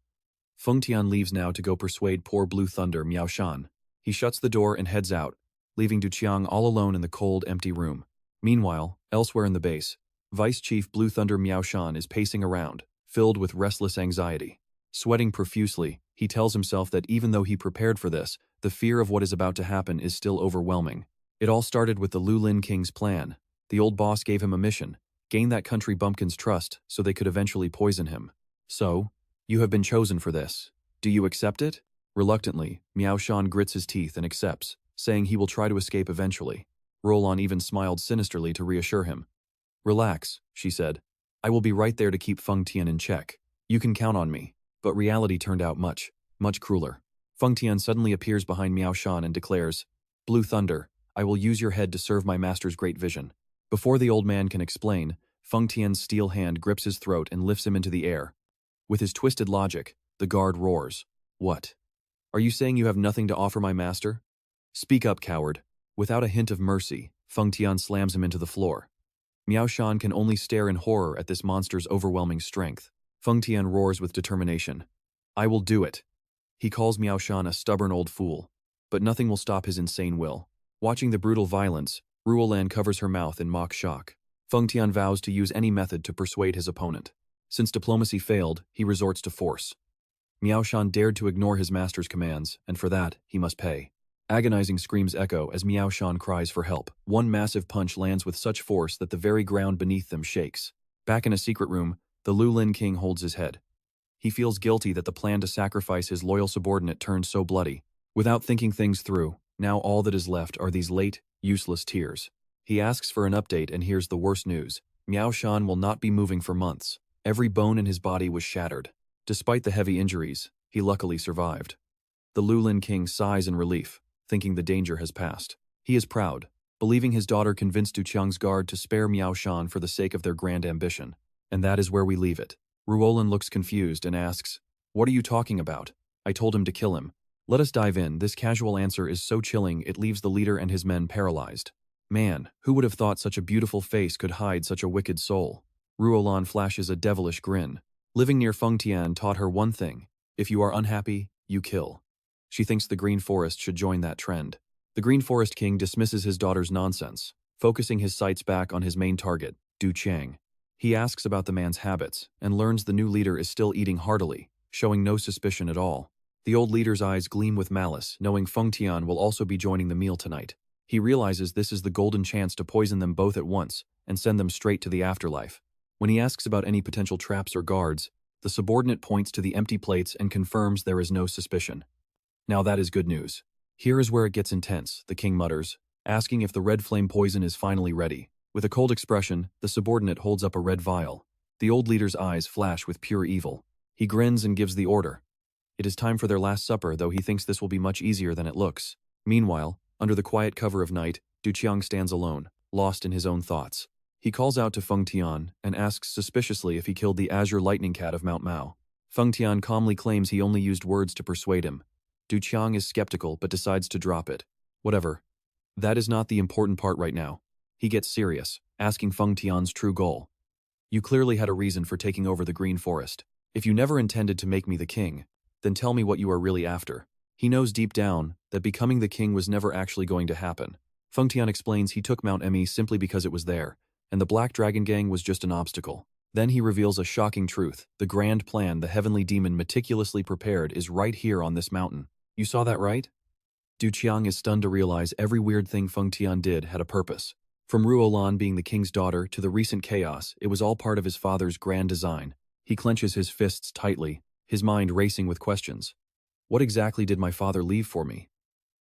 Feng Tian leaves now to go persuade poor Blue Thunder Miaoshan. He shuts the door and heads out, leaving Duqiang all alone in the cold, empty room. Meanwhile, elsewhere in the base, Vice Chief Blue Thunder Miaoshan is pacing around, filled with restless anxiety. Sweating profusely, he tells himself that even though he prepared for this, the fear of what is about to happen is still overwhelming. It all started with the Lulin King's plan. The old boss gave him a mission: gain that country bumpkin's trust so they could eventually poison him. "So, you have been chosen for this. Do you accept it?" Reluctantly, Miaoshan grits his teeth and accepts, saying he will try to escape eventually. Ruolan even smiled sinisterly to reassure him. "Relax," she said. "I will be right there to keep Feng Tian in check. You can count on me." But reality turned out much, much crueler. Feng Tian suddenly appears behind Miaoshan and declares, "Blue Thunder, I will use your head to serve my master's great vision." Before the old man can explain, Feng Tian's steel hand grips his throat and lifts him into the air. With his twisted logic, The guard roars. What? Are you saying you have nothing to offer my master? Speak up, coward. Without a hint of mercy, Feng Tian slams him into the floor. Miao Shan can only stare in horror at this monster's overwhelming strength. Feng Tian roars with determination. I will do it. He calls Miao Shan a stubborn old fool, but nothing will stop his insane will. Watching the brutal violence, Ruolan covers her mouth in mock shock. Feng Tian vows to use any method to persuade his opponent. Since diplomacy failed, he resorts to force. Miao Shan dared to ignore his master's commands, and for that, he must pay. Agonizing screams echo as Miao Shan cries for help. One massive punch lands with such force that the very ground beneath them shakes. Back in a secret room, the Luolin king holds his head. He feels guilty that the plan to sacrifice his loyal subordinate turned so bloody. Without thinking things through, now all that is left are these late, useless tears. He asks for an update and hears the worst news. Miao Shan will not be moving for months. Every bone in his body was shattered. Despite the heavy injuries, he luckily survived. The Luolin king sighs in relief, thinking the danger has passed. He is proud, believing his daughter convinced Du Qiang's guard to spare Miao Shan for the sake of their grand ambition. And that is where we leave it. Ruolan looks confused and asks, "What are you talking about? I told him to kill him." Let us dive in. This casual answer is so chilling it leaves the leader and his men paralyzed. Man, who would have thought such a beautiful face could hide such a wicked soul? Ruolan flashes a devilish grin. Living near Feng Tian taught her one thing: if you are unhappy, you kill. She thinks the Green Forest should join that trend. The Green Forest King dismisses his daughter's nonsense, focusing his sights back on his main target, Du Qiang. He asks about the man's habits, and learns the new leader is still eating heartily, showing no suspicion at all. The old leader's eyes gleam with malice, knowing Feng Tian will also be joining the meal tonight. He realizes this is the golden chance to poison them both at once, and send them straight to the afterlife. When he asks about any potential traps or guards, the subordinate points to the empty plates and confirms there is no suspicion. Now that is good news. Here is where it gets intense, the king mutters, asking if the red flame poison is finally ready. With a cold expression, the subordinate holds up a red vial. The old leader's eyes flash with pure evil. He grins and gives the order. It is time for their last supper, though he thinks this will be much easier than it looks. Meanwhile, under the quiet cover of night, Du Qiang stands alone, lost in his own thoughts. He calls out to Feng Tian and asks suspiciously if he killed the azure lightning cat of Mount Mao. Feng Tian calmly claims he only used words to persuade him. Du Qiang is skeptical but decides to drop it. Whatever. That is not the important part right now. He gets serious, asking Feng Tian's true goal. You clearly had a reason for taking over the Green Forest. If you never intended to make me the king, then tell me what you are really after. He knows deep down that becoming the king was never actually going to happen. Feng Tian explains he took Mount Me simply because it was there, and the Black Dragon Gang was just an obstacle. Then he reveals a shocking truth. The grand plan the heavenly demon meticulously prepared is right here on this mountain. You saw that right? Du Qiang is stunned to realize every weird thing Feng Tian did had a purpose. From Ruolan being the king's daughter to the recent chaos, it was all part of his father's grand design. He clenches his fists tightly, his mind racing with questions. What exactly did my father leave for me?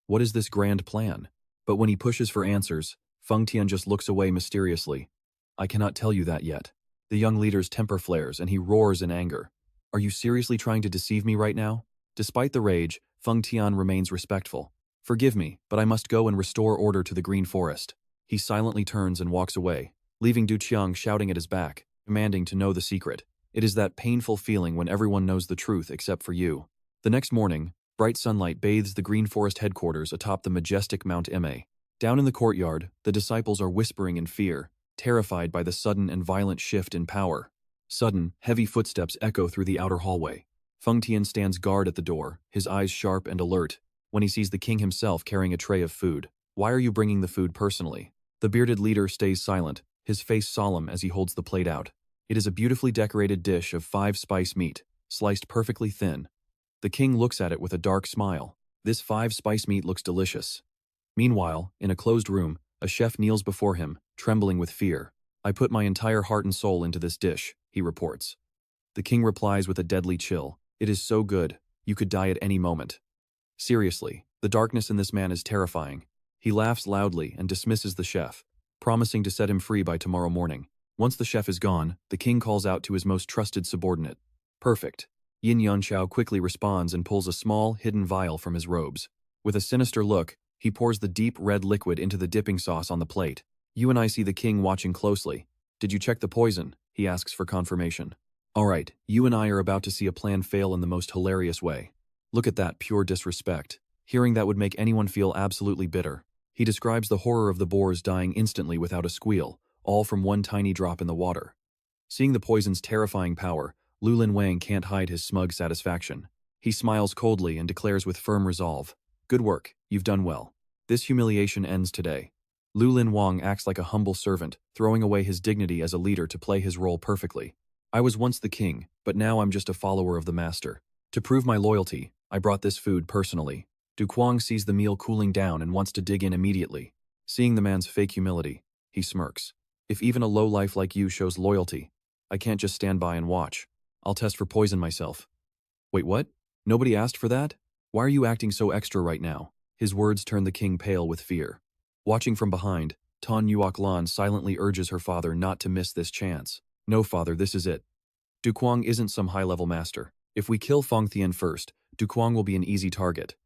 What is this grand plan? But when he pushes for answers, Feng Tian just looks away mysteriously. I cannot tell you that yet. The young leader's temper flares and he roars in anger. Are you seriously trying to deceive me right now? Despite the rage, Feng Tian remains respectful. Forgive me, but I must go and restore order to the Green Forest. He silently turns and walks away, leaving Du Qiang shouting at his back, demanding to know the secret. It is that painful feeling when everyone knows the truth except for you. The next morning, bright sunlight bathes the Green Forest headquarters atop the majestic Mount Ma. Down in the courtyard, the disciples are whispering in fear, terrified by the sudden and violent shift in power. Sudden, heavy footsteps echo through the outer hallway. Feng Tian stands guard at the door, his eyes sharp and alert, when he sees the king himself carrying a tray of food. Why are you bringing the food personally? The bearded leader stays silent, his face solemn as he holds the plate out. It is a beautifully decorated dish of 5-spice meat, sliced perfectly thin. The king looks at it with a dark smile. This 5-spice meat looks delicious. Meanwhile, in a closed room, a chef kneels before him, trembling with fear. I put my entire heart and soul into this dish, he reports. The king replies with a deadly chill. It is so good, you could die at any moment. Seriously, the darkness in this man is terrifying. He laughs loudly and dismisses the chef, promising to set him free by tomorrow morning. Once the chef is gone, the king calls out to his most trusted subordinate. Perfect. Yin Yanxiao quickly responds and pulls a small, hidden vial from his robes. With a sinister look, he pours the deep red liquid into the dipping sauce on the plate. You and I see the king watching closely. Did you check the poison? He asks for confirmation. Alright, you and I are about to see a plan fail in the most hilarious way. Look at that pure disrespect. Hearing that would make anyone feel absolutely bitter. He describes the horror of the boars dying instantly without a squeal, all from one tiny drop in the water. Seeing the poison's terrifying power, Lulin Wang can't hide his smug satisfaction. He smiles coldly and declares with firm resolve, "Good work, you've done well. This humiliation ends today." Lulin Wang acts like a humble servant, throwing away his dignity as a leader to play his role perfectly. "I was once the king, but now I'm just a follower of the master. To prove my loyalty, I brought this food personally." Cuong sees the meal cooling down and wants to dig in immediately. Seeing the man's fake humility, he smirks. "If even a lowlife like you shows loyalty, I can't just stand by and watch. I'll test for poison myself." "Wait, what? Nobody asked for that? Why are you acting so extra right now?" His words turn the king pale with fear. Watching from behind, Tan Yuoklan silently urges her father not to miss this chance. "No, father, this is it. Cuong isn't some high-level master. If we kill Fongtian first, Cuong will be an easy target."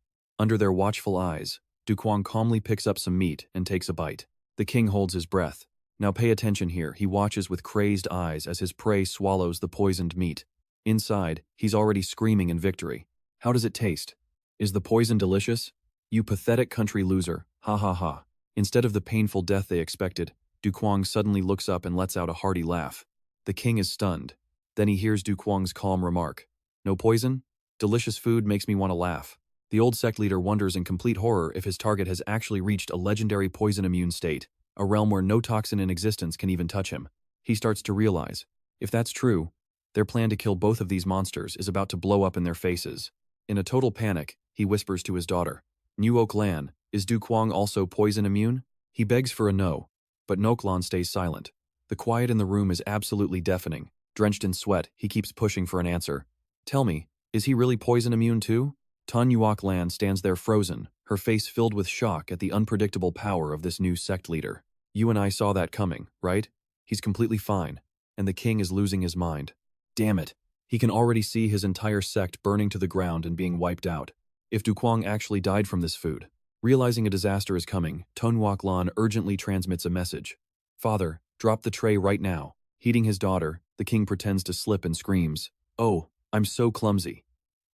Under their watchful eyes, Cuong calmly picks up some meat and takes a bite. The king holds his breath. Now pay attention here. He watches with crazed eyes as his prey swallows the poisoned meat. Inside, he's already screaming in victory. "How does it taste? Is the poison delicious? You pathetic country loser, ha ha ha." Instead of the painful death they expected, Cuong suddenly looks up and lets out a hearty laugh. The king is stunned. Then he hears Cuong's calm remark, "No poison? Delicious food makes me want to laugh." The old sect leader wonders in complete horror if his target has actually reached a legendary poison-immune state, a realm where no toxin in existence can even touch him. He starts to realize, if that's true, their plan to kill both of these monsters is about to blow up in their faces. In a total panic, he whispers to his daughter, "Nuok Lan, is Cuong also poison-immune?" He begs for a no, but Noklan stays silent. The quiet in the room is absolutely deafening. Drenched in sweat, he keeps pushing for an answer. "Tell me, is he really poison-immune too?" Tan Yuok Lan stands there frozen, her face filled with shock at the unpredictable power of this new sect leader. "You and I saw that coming, right? He's completely fine, and the king is losing his mind. Damn it. He can already see his entire sect burning to the ground and being wiped out. If Cuong actually died from this food." Realizing a disaster is coming, Tan Yuok Lan urgently transmits a message. "Father, drop the tray right now." Heeding his daughter, the king pretends to slip and screams, "Oh, I'm so clumsy."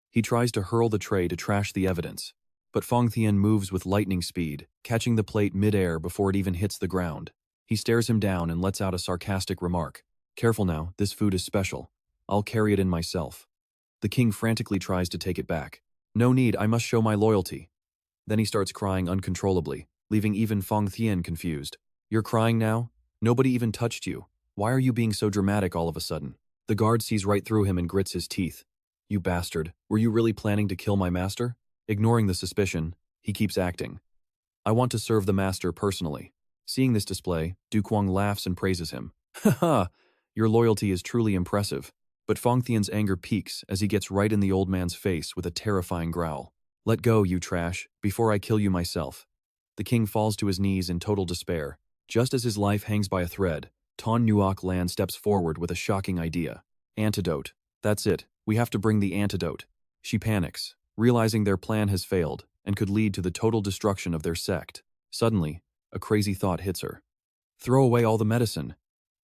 He tries to hurl the tray to trash the evidence, but Fongtian moves with lightning speed, catching the plate mid-air before it even hits the ground. He stares him down and lets out a sarcastic remark. "Careful now, this food is special. I'll carry it in myself." The king frantically tries to take it back. "No need, I must show my loyalty." Then he starts crying uncontrollably, leaving even Fongtian confused. "You're crying now? Nobody even touched you. Why are you being so dramatic all of a sudden?" The guard sees right through him and grits his teeth. "You bastard, were you really planning to kill my master?" Ignoring the suspicion, he keeps acting. "I want to serve the master personally." Seeing this display, Cuong laughs and praises him. "Ha ha, your loyalty is truly impressive." But Fongtian's anger peaks as he gets right in the old man's face with a terrifying growl. "Let go, you trash, before I kill you myself." The king falls to his knees in total despair. Just as his life hangs by a thread, Tan Yuok Lan steps forward with a shocking idea. "Antidote. That's it. We have to bring the antidote." She panics, realizing their plan has failed and could lead to the total destruction of their sect. Suddenly, a crazy thought hits her. Throw away all the medicine.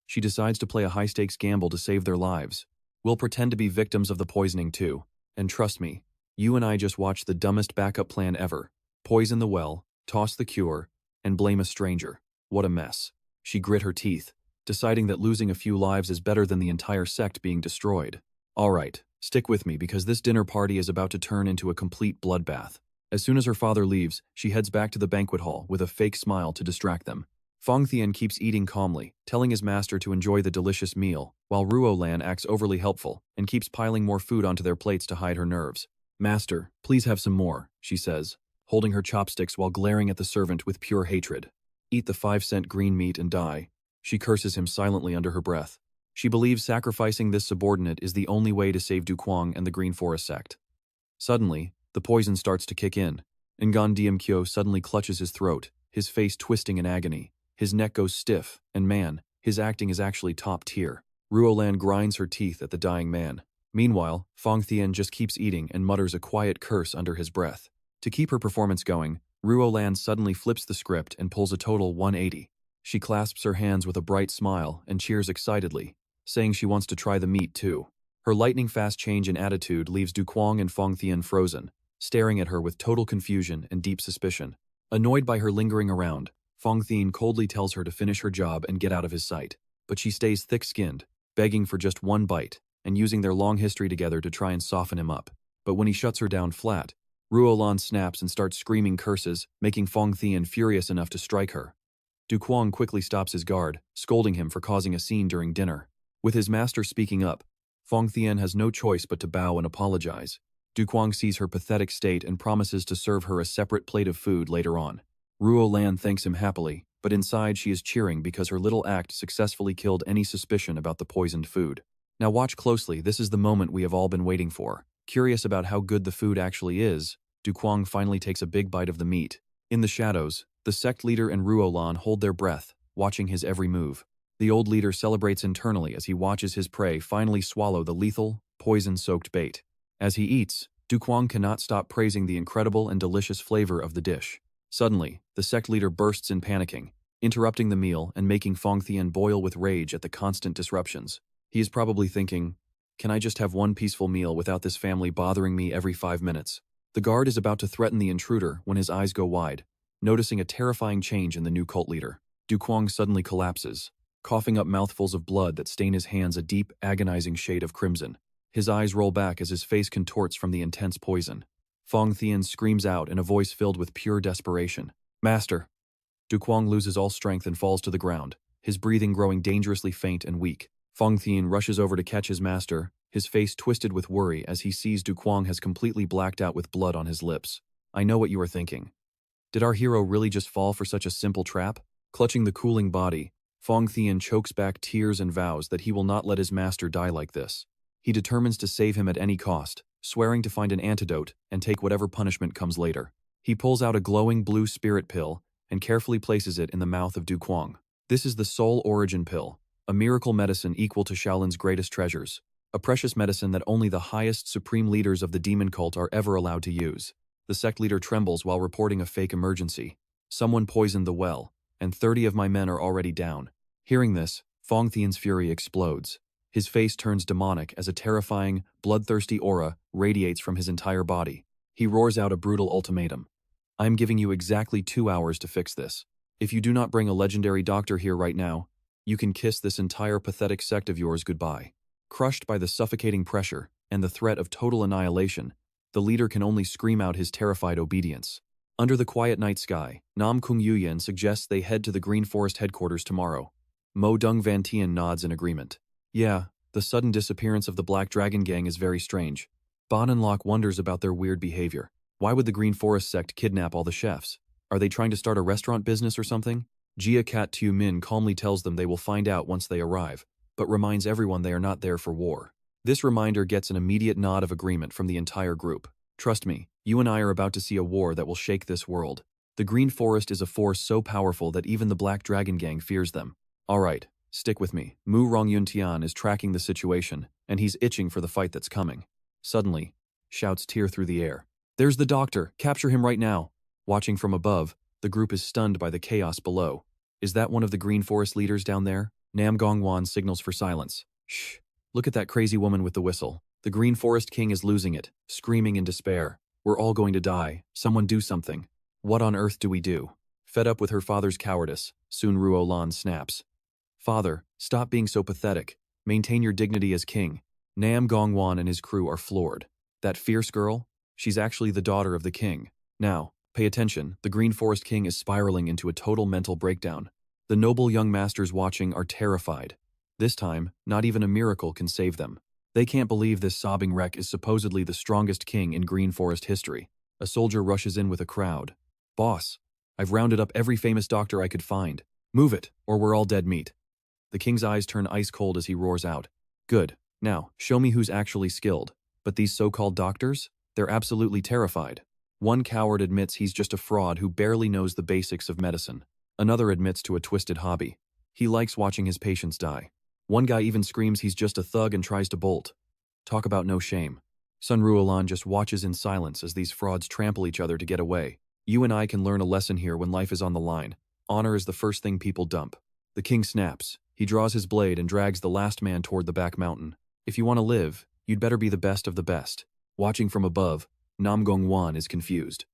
She decides to play a high-stakes gamble to save their lives. "We'll pretend to be victims of the poisoning too. And trust me, you and I just watched the dumbest backup plan ever. Poison the well, toss the cure, and blame a stranger. What a mess." She grit her teeth, deciding that losing a few lives is better than the entire sect being destroyed. "All right, stick with me because this dinner party is about to turn into a complete bloodbath." As soon as her father leaves, she heads back to the banquet hall with a fake smile to distract them. Fongtian keeps eating calmly, telling his master to enjoy the delicious meal, while Ruolan acts overly helpful and keeps piling more food onto their plates to hide her nerves. "Master, please have some more," she says, holding her chopsticks while glaring at the servant with pure hatred. "Eat the 5-cent green meat and die." She curses him silently under her breath. She believes sacrificing this subordinate is the only way to save Cuong and the Green Forest sect. Suddenly, the poison starts to kick in. Ngan Diemkyo suddenly clutches his throat, his face twisting in agony. His neck goes stiff, and man, his acting is actually top tier. Ruolan grinds her teeth at the dying man. Meanwhile, Fongtian just keeps eating and mutters a quiet curse under his breath. To keep her performance going, Ruolan suddenly flips the script and pulls a total 180. She clasps her hands with a bright smile and cheers excitedly, saying she wants to try the meat too. Her lightning-fast change in attitude leaves Cuong and Thien frozen, staring at her with total confusion and deep suspicion. Annoyed by her lingering around, Thien coldly tells her to finish her job and get out of his sight. But she stays thick-skinned, begging for just one bite, and using their long history together to try and soften him up. But when he shuts her down flat, Ruolan snaps and starts screaming curses, making Thien furious enough to strike her. Cuong quickly stops his guard, scolding him for causing a scene during dinner. With his master speaking up, Thien has no choice but to bow and apologize. Cuong sees her pathetic state and promises to serve her a separate plate of food later on. Ruolan thanks him happily, but inside she is cheering because her little act successfully killed any suspicion about the poisoned food. Now watch closely, this is the moment we have all been waiting for. Curious about how good the food actually is, Cuong finally takes a big bite of the meat. In the shadows, the sect leader and Ruolan hold their breath, watching his every move. The old leader celebrates internally as he watches his prey finally swallow the lethal, poison-soaked bait. As he eats, Cuong cannot stop praising the incredible and delicious flavor of the dish. Suddenly, the sect leader bursts in panicking, interrupting the meal and making Thien boil with rage at the constant disruptions. He is probably thinking, "Can I just have one peaceful meal without this family bothering me every 5 minutes?" The guard is about to threaten the intruder when his eyes go wide, noticing a terrifying change in the new cult leader. Cuong suddenly collapses, coughing up mouthfuls of blood that stain his hands a deep, agonizing shade of crimson. His eyes roll back as his face contorts from the intense poison. Thien screams out in a voice filled with pure desperation, "Master!" Cuong loses all strength and falls to the ground, his breathing growing dangerously faint and weak. Thien rushes over to catch his master, his face twisted with worry as he sees Cuong has completely blacked out with blood on his lips. "I know what you are thinking. Did our hero really just fall for such a simple trap?" Clutching the cooling body, Thien chokes back tears and vows that he will not let his master die like this. He determines to save him at any cost, swearing to find an antidote and take whatever punishment comes later. He pulls out a glowing blue spirit pill and carefully places it in the mouth of Cuong. This is the Soul Origin Pill, a miracle medicine equal to Shaolin's greatest treasures. A precious medicine that only the highest supreme leaders of the demon cult are ever allowed to use. The sect leader trembles while reporting a fake emergency. "Someone poisoned the well, and 30 of my men are already down." Hearing this, Thien's fury explodes. His face turns demonic as a terrifying, bloodthirsty aura radiates from his entire body. He roars out a brutal ultimatum. "I am giving you exactly 2 hours to fix this. If you do not bring a legendary doctor here right now, you can kiss this entire pathetic sect of yours goodbye." Crushed by the suffocating pressure and the threat of total annihilation, the leader can only scream out his terrified obedience. Under the quiet night sky, Nam Kung Yuyan suggests they head to the Green Forest headquarters tomorrow. Mo Dung Van Tien nods in agreement. "Yeah, the sudden disappearance of the Black Dragon Gang is very strange." Ban and Locke wonders about their weird behavior. Why would the Green Forest sect kidnap all the chefs? Are they trying to start a restaurant business or something? Jia Kat Tu Min calmly tells them they will find out once they arrive, but reminds everyone they are not there for war. This reminder gets an immediate nod of agreement from the entire group. "Trust me, you and I are about to see a war that will shake this world. The Green Forest is a force so powerful that even the Black Dragon Gang fears them." "Alright, stick with me." Mu Rongyun Tian is tracking the situation, and he's itching for the fight that's coming. Suddenly, shouts tear through the air. "There's the doctor! Capture him right now!" Watching from above, the group is stunned by the chaos below. Is that one of the Green Forest leaders down there? Nam Gongwan signals for silence. "Shh, look at that crazy woman with the whistle." The Green Forest King is losing it, screaming in despair. "We're all going to die. Someone do something." "What on earth do we do?" Fed up with her father's cowardice, Sun Ruolan snaps. "Father, stop being so pathetic. Maintain your dignity as king." Nam Gongwan and his crew are floored. That fierce girl? She's actually the daughter of the king. Now, pay attention, the Green Forest King is spiraling into a total mental breakdown. The noble young masters watching are terrified. This time, not even a miracle can save them. They can't believe this sobbing wreck is supposedly the strongest king in Green Forest history. A soldier rushes in with a crowd. "Boss, I've rounded up every famous doctor I could find. Move it, or we're all dead meat." The king's eyes turn ice cold as he roars out. "Good, now, show me who's actually skilled. But these so-called doctors? They're absolutely terrified." One coward admits he's just a fraud who barely knows the basics of medicine. Another admits to a twisted hobby. He likes watching his patients die. One guy even screams he's just a thug and tries to bolt. Talk about no shame. Sun Ruolan just watches in silence as these frauds trample each other to get away. You and I can learn a lesson here when life is on the line. Honor is the first thing people dump. The king snaps. He draws his blade and drags the last man toward the back mountain. "If you want to live, You'd better be the best of the best. Watching from above, Nam Gongwan is confused.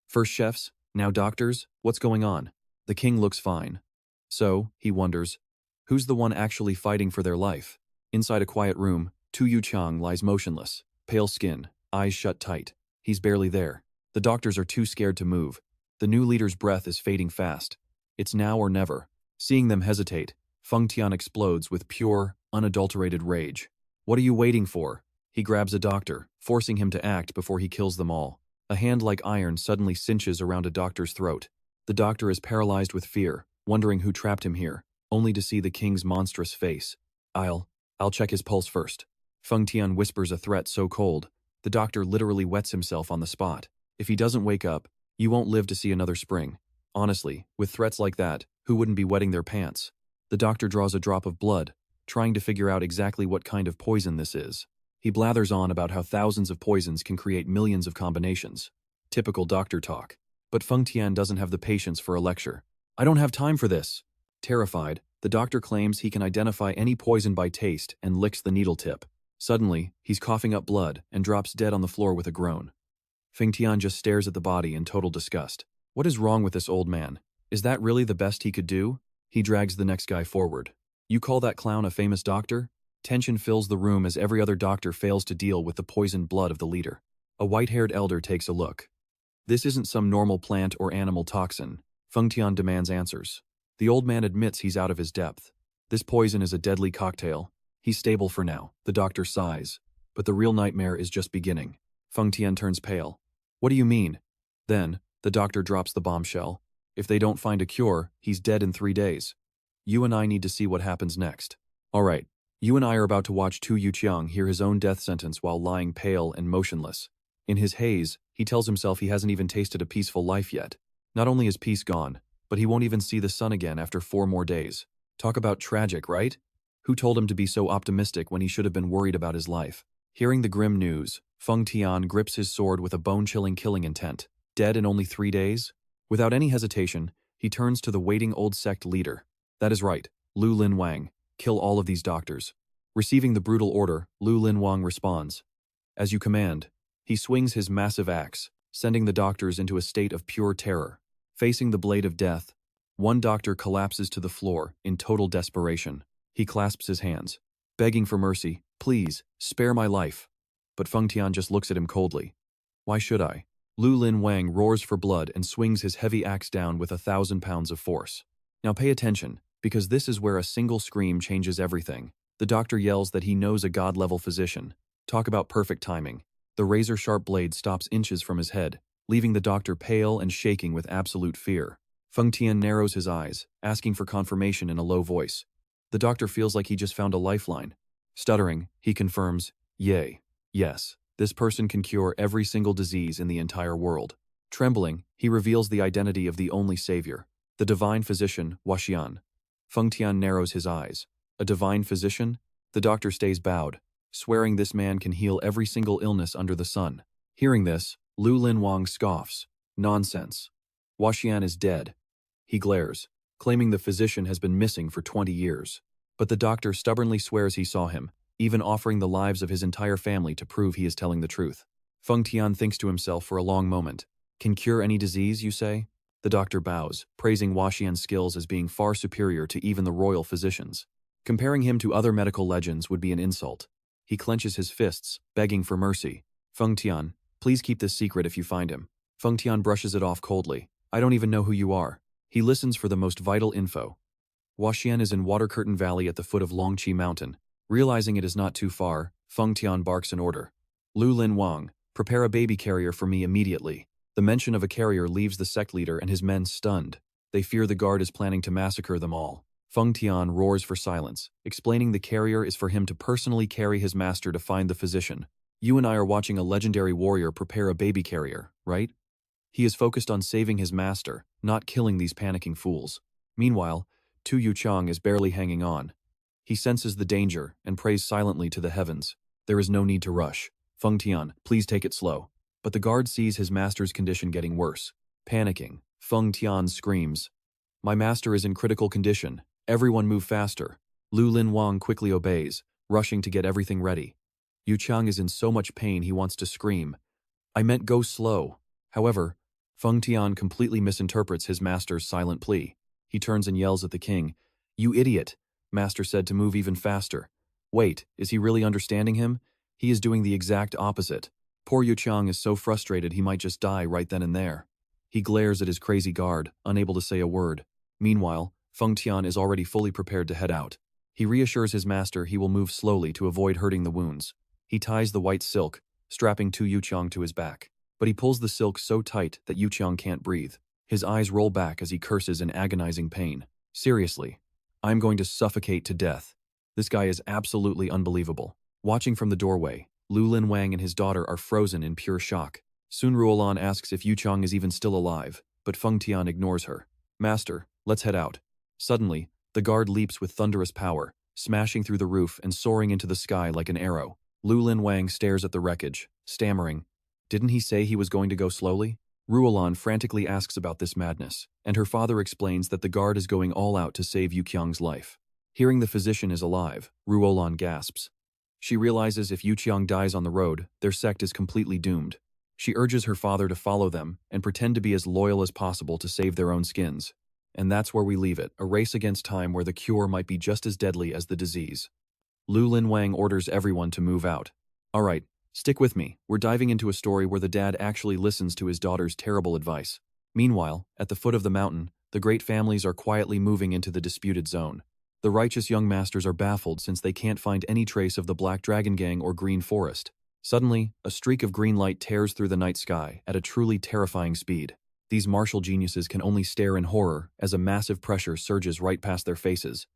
First chefs, now doctors, what's going on? The king looks fine. So, he wonders, who's the one actually fighting for their life? Inside a quiet room, Tu Yuchang lies motionless, pale skin, eyes shut tight. He's barely there. The doctors are too scared to move. The new leader's breath is fading fast. It's now or never. Seeing them hesitate, Feng Tian explodes with pure, unadulterated rage. What are you waiting for? He grabs a doctor, forcing him to act before he kills them all. A hand like iron suddenly cinches around a doctor's throat. The doctor is paralyzed with fear, wondering who trapped him here, only to see the king's monstrous face. I'll check his pulse first. Feng Tian whispers a threat so cold, the doctor literally wets himself on the spot. If he doesn't wake up, you won't live to see another spring. Honestly, with threats like that, who wouldn't be wetting their pants? The doctor draws a drop of blood, trying to figure out exactly what kind of poison this is. He blathers on about how thousands of poisons can create millions of combinations. Typical doctor talk. But Feng Tian doesn't have the patience for a lecture. I don't have time for this. Terrified, the doctor claims he can identify any poison by taste and licks the needle tip. Suddenly, he's coughing up blood and drops dead on the floor with a groan. Feng Tian just stares at the body in total disgust. What is wrong with this old man? Is that really the best he could do? He drags the next guy forward. You call that clown a famous doctor? Tension fills the room as every other doctor fails to deal with the poisoned blood of the leader. A white-haired elder takes a look. This isn't some normal plant or animal toxin. Feng Tian demands answers. The old man admits he's out of his depth. This poison is a deadly cocktail. He's stable for now, the doctor sighs. But the real nightmare is just beginning. Feng Tian turns pale. What do you mean? Then, the doctor drops the bombshell. If they don't find a cure, he's dead in 3 days. You and I need to see what happens next. All right, you and I are about to watch Tu Yuqiang hear his own death sentence while lying pale and motionless. In his haze, he tells himself he hasn't even tasted a peaceful life yet. Not only is peace gone, but he won't even see the sun again after 4 more days. Talk about tragic, right? Who told him to be so optimistic when he should have been worried about his life? Hearing the grim news, Feng Tian grips his sword with a bone-chilling killing intent. Dead in only 3 days? Without any hesitation, he turns to the waiting old sect leader. That is right, Lu Lin Wang. Kill all of these doctors. Receiving the brutal order, Lu Lin Wang responds. As you command. He swings his massive axe, sending the doctors into a state of pure terror. Facing the blade of death, one doctor collapses to the floor in total desperation. He clasps his hands, begging for mercy. Please, spare my life. But Feng Tian just looks at him coldly. Why should I? Lu Lin Wang roars for blood and swings his heavy axe down with 1,000 pounds of force. Now pay attention, because this is where a single scream changes everything. The doctor yells that he knows a god-level physician. Talk about perfect timing. The razor-sharp blade stops inches from his head, leaving the doctor pale and shaking with absolute fear. Feng Tian narrows his eyes, asking for confirmation in a low voice. The doctor feels like he just found a lifeline. Stuttering, he confirms, Yay. Yes, this person can cure every single disease in the entire world. Trembling, he reveals the identity of the only savior, the divine physician, Washian. Feng Tian narrows his eyes. A divine physician? The doctor stays bowed, swearing this man can heal every single illness under the sun. Hearing this, Lu Lin Wang scoffs. Nonsense. Washian is dead. He glares, claiming the physician has been missing for 20 years. But the doctor stubbornly swears he saw him, even offering the lives of his entire family to prove he is telling the truth. Feng Tian thinks to himself for a long moment. Can cure any disease, you say? The doctor bows, praising Washian's skills as being far superior to even the royal physicians. Comparing him to other medical legends would be an insult. He clenches his fists, begging for mercy. Feng Tian, please keep this secret if you find him. Feng Tian brushes it off coldly. I don't even know who you are. He listens for the most vital info. Washian is in Water Curtain Valley at the foot of Longqi Mountain. Realizing it is not too far, Feng Tian barks an order. Lu Lin Wang, prepare a baby carrier for me immediately. The mention of a carrier leaves the sect leader and his men stunned. They fear the guard is planning to massacre them all. Feng Tian roars for silence, explaining the carrier is for him to personally carry his master to find the physician. You and I are watching a legendary warrior prepare a baby carrier, right? He is focused on saving his master, not killing these panicking fools. Meanwhile, Tu Yuchang is barely hanging on. He senses the danger and prays silently to the heavens. There is no need to rush. Feng Tian, please take it slow. But the guard sees his master's condition getting worse. Panicking, Feng Tian screams, My master is in critical condition. Everyone move faster. Lu Lin Wang quickly obeys, rushing to get everything ready. Yu Qiang is in so much pain he wants to scream. I meant go slow. However, Feng Tian completely misinterprets his master's silent plea. He turns and yells at the king. You idiot! Master said to move even faster. Wait, is he really understanding him? He is doing the exact opposite. Poor Yu Qiang is so frustrated he might just die right then and there. He glares at his crazy guard, unable to say a word. Meanwhile, Feng Tian is already fully prepared to head out. He reassures his master he will move slowly to avoid hurting the wounds. He ties the white silk, strapping Tu Yu Qiang to his back. But he pulls the silk so tight that Yu Qiang can't breathe. His eyes roll back as he curses in agonizing pain. Seriously, I'm going to suffocate to death. This guy is absolutely unbelievable. Watching from the doorway, Lu Lin Wang and his daughter are frozen in pure shock. Soon Ruolan asks if Yu Qiang is even still alive, but Feng Tian ignores her. Master, let's head out. Suddenly, the guard leaps with thunderous power, smashing through the roof and soaring into the sky like an arrow. Lu Lin Wang stares at the wreckage, stammering. Didn't he say he was going to go slowly? Ruolan frantically asks about this madness, and her father explains that the guard is going all out to save Yu Qiang's life. Hearing the physician is alive, Ruolan gasps. She realizes if Yu Qiang dies on the road, their sect is completely doomed. She urges her father to follow them and pretend to be as loyal as possible to save their own skins. And that's where we leave it, a race against time where the cure might be just as deadly as the disease. Lu Lin Wang orders everyone to move out. Alright, stick with me, we're diving into a story where the dad actually listens to his daughter's terrible advice. Meanwhile, at the foot of the mountain, the great families are quietly moving into the disputed zone. The righteous young masters are baffled since they can't find any trace of the Black Dragon Gang or Green Forest. Suddenly, a streak of green light tears through the night sky at a truly terrifying speed. These martial geniuses can only stare in horror as a massive pressure surges right past their faces.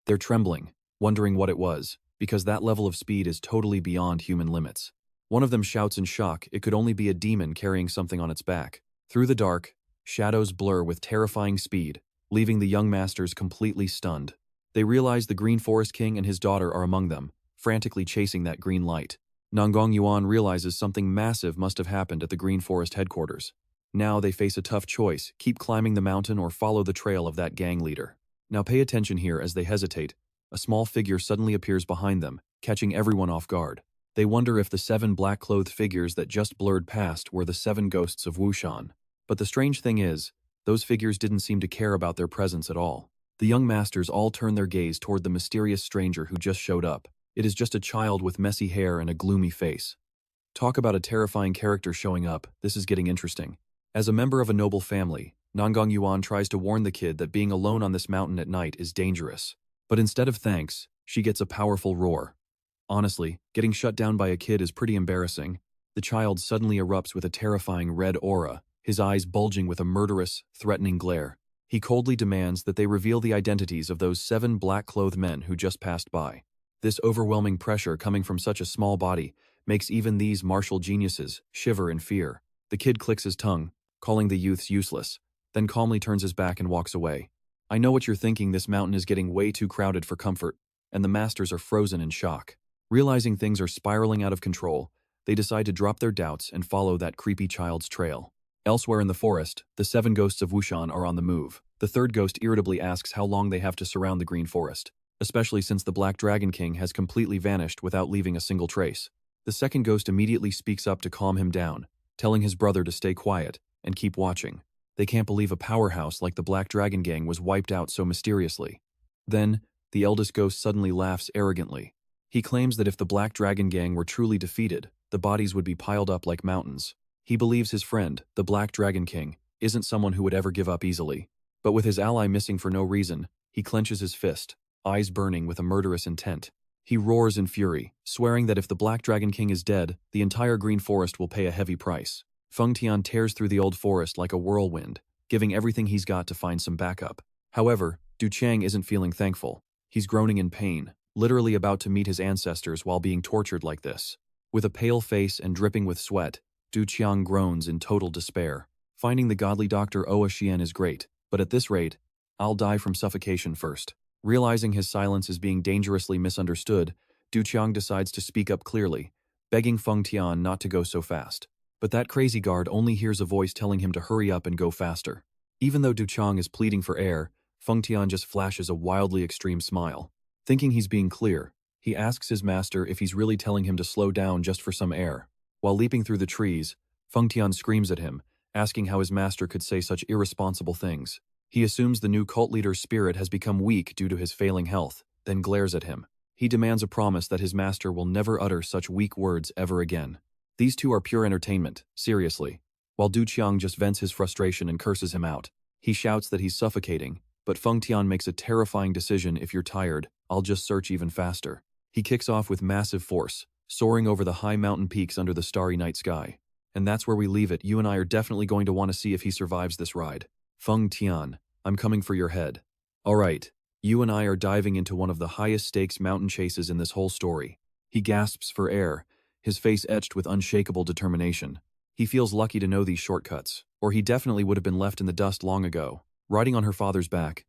They're trembling, wondering what it was, because that level of speed is totally beyond human limits. One of them shouts in shock it could only be a demon carrying something on its back. Through the dark, shadows blur with terrifying speed, leaving the young masters completely stunned. They realize the Green Forest King and his daughter are among them, frantically chasing that green light. Nanggong Yuan realizes something massive must have happened at the Green Forest headquarters. Now they face a tough choice, keep climbing the mountain or follow the trail of that gang leader. Now pay attention here as they hesitate. A small figure suddenly appears behind them, catching everyone off guard. They wonder if the 7 black-clothed figures that just blurred past were the 7 ghosts of Wushan. But the strange thing is, those figures didn't seem to care about their presence at all. The young masters all turn their gaze toward the mysterious stranger who just showed up. It is just a child with messy hair and a gloomy face. Talk about a terrifying character showing up, this is getting interesting. As a member of a noble family, Nanggong Yuan tries to warn the kid that being alone on this mountain at night is dangerous. But instead of thanks, she gets a powerful roar. Honestly, getting shut down by a kid is pretty embarrassing. The child suddenly erupts with a terrifying red aura, his eyes bulging with a murderous, threatening glare. He coldly demands that they reveal the identities of those 7 black-clothed men who just passed by. This overwhelming pressure coming from such a small body makes even these martial geniuses shiver in fear. The kid clicks his tongue, calling the youths useless, then calmly turns his back and walks away. I know what you're thinking, this mountain is getting way too crowded for comfort, and the masters are frozen in shock. Realizing things are spiraling out of control, they decide to drop their doubts and follow that creepy child's trail. Elsewhere in the forest, the 7 ghosts of Wushan are on the move. The 3rd ghost irritably asks how long they have to surround the Green Forest, especially since the Black Dragon King has completely vanished without leaving a single trace. The 2nd ghost immediately speaks up to calm him down, telling his brother to stay quiet and keep watching. They can't believe a powerhouse like the Black Dragon Gang was wiped out so mysteriously. Then, the eldest ghost suddenly laughs arrogantly. He claims that if the Black Dragon Gang were truly defeated, the bodies would be piled up like mountains. He believes his friend, the Black Dragon King, isn't someone who would ever give up easily. But with his ally missing for no reason, he clenches his fist, eyes burning with a murderous intent. He roars in fury, swearing that if the Black Dragon King is dead, the entire Green Forest will pay a heavy price. Feng Tian tears through the old forest like a whirlwind, giving everything he's got to find some backup. However, Du Chang isn't feeling thankful. He's groaning in pain, literally about to meet his ancestors while being tortured like this. With a pale face and dripping with sweat, Du Qiang groans in total despair. Finding the godly Dr. Oa Xian is great, but at this rate, I'll die from suffocation first. Realizing his silence is being dangerously misunderstood, Du Qiang decides to speak up clearly, begging Feng Tian not to go so fast. But that crazy guard only hears a voice telling him to hurry up and go faster. Even though Du Qiang is pleading for air, Feng Tian just flashes a wildly extreme smile. Thinking he's being clear, He asks his master if he's really telling him to slow down just for some air. While leaping through the trees, Feng Tian screams at him, asking how his master could say such irresponsible things. He assumes the new cult leader's spirit has become weak due to his failing health, then glares at him. He demands a promise that his master will never utter such weak words ever again. These two are pure entertainment, seriously. While Du Qiang just vents his frustration and curses him out. He shouts that he's suffocating, but Feng Tian makes a terrifying decision: if you're tired, I'll just search even faster. He kicks off with massive force, soaring over the high mountain peaks under the starry night sky. And that's where we leave it. You and I are definitely going to want to see if he survives this ride. Feng Tian, I'm coming for your head. Alright, you and I are diving into one of the highest stakes mountain chases in this whole story. He gasps for air, his face etched with unshakable determination. He feels lucky to know these shortcuts, or he definitely would have been left in the dust long ago, riding on her father's back.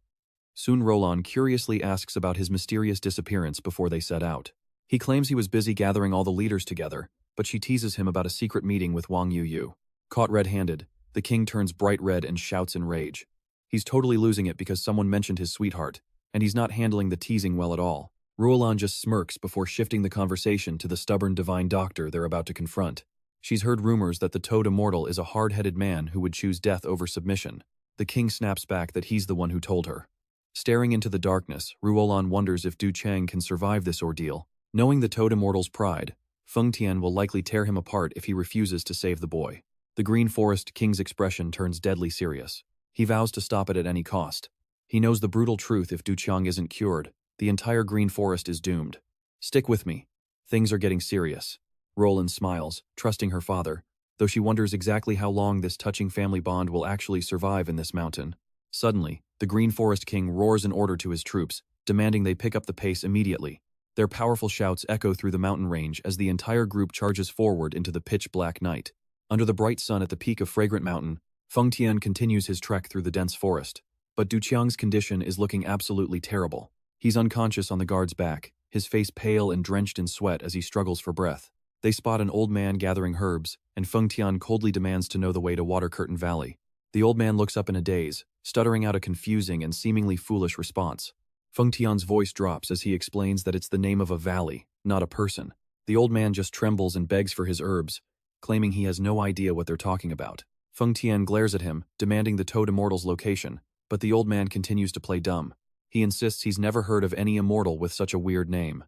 Soon Ruolan curiously asks about his mysterious disappearance before they set out. He claims he was busy gathering all the leaders together, but she teases him about a secret meeting with Wang Yuyu. Caught red-handed, the king turns bright red and shouts in rage. He's totally losing it because someone mentioned his sweetheart, and he's not handling the teasing well at all. Ruolan just smirks before shifting the conversation to the stubborn divine doctor they're about to confront. She's heard rumors that the Toad Immortal is a hard-headed man who would choose death over submission. The king snaps back that he's the one who told her. Staring into the darkness, Ruolan wonders if Du Chang can survive this ordeal. Knowing the Toad Immortal's pride, Feng Tian will likely tear him apart if he refuses to save the boy. The Green Forest King's expression turns deadly serious. He vows to stop it at any cost. He knows the brutal truth: if Du Qiang isn't cured, the entire Green Forest is doomed. Stick with me. Things are getting serious. Ruolan smiles, trusting her father, though she wonders exactly how long this touching family bond will actually survive in this mountain. Suddenly, the Green Forest King roars an order to his troops, demanding they pick up the pace immediately. Their powerful shouts echo through the mountain range as the entire group charges forward into the pitch-black night. Under the bright sun at the peak of Fragrant Mountain, Feng Tian continues his trek through the dense forest. But Du Qiang's condition is looking absolutely terrible. He's unconscious on the guard's back, his face pale and drenched in sweat as he struggles for breath. They spot an old man gathering herbs, and Feng Tian coldly demands to know the way to Water Curtain Valley. The old man looks up in a daze, stuttering out a confusing and seemingly foolish response. Feng Tian's voice drops as he explains that it's the name of a valley, not a person. The old man just trembles and begs for his herbs, claiming he has no idea what they're talking about. Feng Tian glares at him, demanding the Toad Immortal's location, but the old man continues to play dumb. He insists he's never heard of any immortal with such a weird name.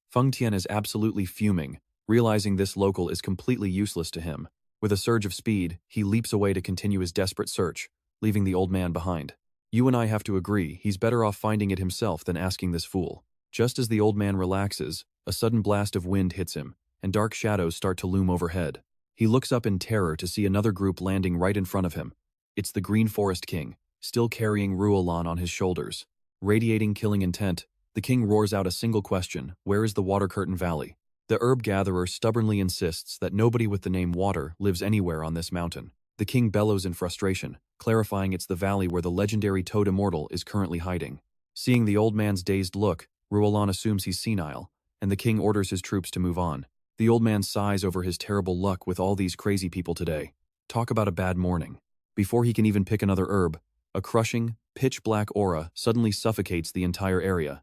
Feng Tian is absolutely fuming, realizing this local is completely useless to him. With a surge of speed, he leaps away to continue his desperate search, leaving the old man behind. You and I have to agree, he's better off finding it himself than asking this fool. Just as the old man relaxes, a sudden blast of wind hits him, and dark shadows start to loom overhead. He looks up in terror to see another group landing right in front of him. It's the Green Forest King, still carrying Ruolan on his shoulders. Radiating killing intent, the king roars out a single question: where is the Water Curtain Valley? The herb gatherer stubbornly insists that nobody with the name Water lives anywhere on this mountain. The king bellows in frustration, clarifying it's the valley where the legendary Toad Immortal is currently hiding. Seeing the old man's dazed look, Ruolan assumes he's senile, and the king orders his troops to move on. The old man sighs over his terrible luck with all these crazy people today. Talk about a bad morning. Before he can even pick another herb, a crushing, pitch-black aura suddenly suffocates the entire area.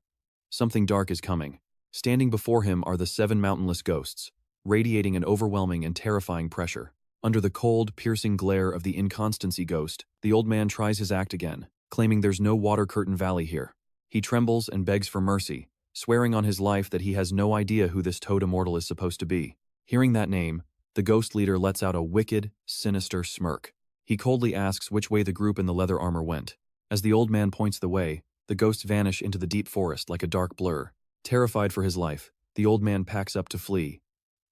Something dark is coming. Standing before him are the 7 mountainless ghosts, radiating an overwhelming and terrifying pressure. Under the cold, piercing glare of the Inconstancy ghost, the old man tries his act again, claiming there's no Water Curtain Valley here. He trembles and begs for mercy, swearing on his life that he has no idea who this Toad Immortal is supposed to be. Hearing that name, the ghost leader lets out a wicked, sinister smirk. He coldly asks which way the group in the leather armor went. As the old man points the way, the ghosts vanish into the deep forest like a dark blur. Terrified for his life, the old man packs up to flee.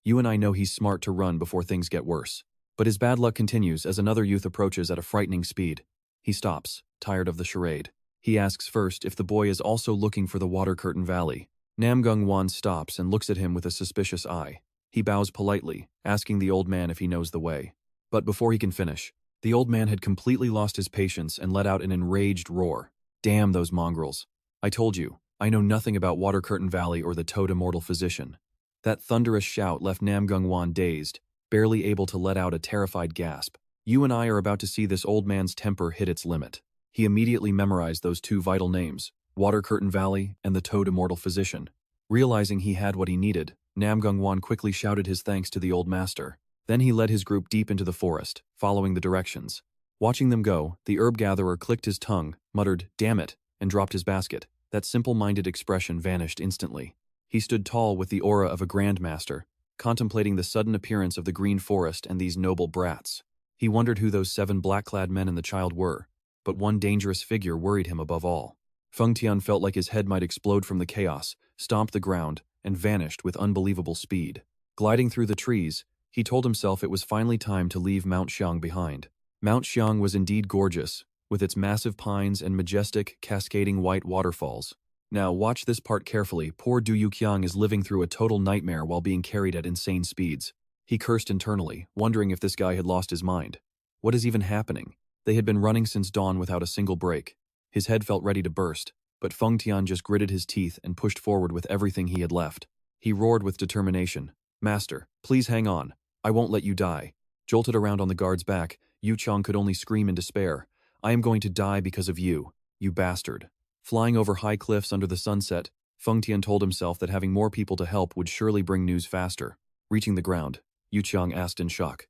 You and I know he's smart to run before things get worse. But his bad luck continues as another youth approaches at a frightening speed. He stops, tired of the charade. He asks first if the boy is also looking for the Water Curtain Valley. Namgung Wan stops and looks at him with a suspicious eye. He bows politely, asking the old man if he knows the way. But before he can finish, the old man had completely lost his patience and let out an enraged roar. Damn those mongrels. I told you, I know nothing about Water Curtain Valley or the Toad Immortal Physician. That thunderous shout left Namgung Wan dazed, barely able to let out a terrified gasp. You and I are about to see this old man's temper hit its limit. He immediately memorized those 2 vital names, Water Curtain Valley and the Toad Immortal Physician. Realizing he had what he needed, Nam Gungwan quickly shouted his thanks to the old master. Then he led his group deep into the forest, following the directions. Watching them go, the herb gatherer clicked his tongue, muttered, "Damn it," and dropped his basket. That simple-minded expression vanished instantly. He stood tall with the aura of a grandmaster, contemplating the sudden appearance of the green forest and these noble brats. He wondered who those 7 black-clad men and the child were, but one dangerous figure worried him above all. Feng Tian felt like his head might explode from the chaos, stomped the ground, and vanished with unbelievable speed. Gliding through the trees, he told himself it was finally time to leave Mount Xiang behind. Mount Xiang was indeed gorgeous, with its massive pines and majestic, cascading white waterfalls. Now watch this part carefully. Poor Du Yuqiang is living through a total nightmare while being carried at insane speeds. He cursed internally, wondering if this guy had lost his mind. What is even happening? They had been running since dawn without a single break. His head felt ready to burst, but Feng Tian just gritted his teeth and pushed forward with everything he had left. He roared with determination, "Master, please hang on. I won't let you die." Jolted around on the guard's back, Yu Chong could only scream in despair, "I am going to die because of you, you bastard." Flying over high cliffs under the sunset, Feng Tian told himself that having more people to help would surely bring news faster. Reaching the ground, Yu Chong asked in shock,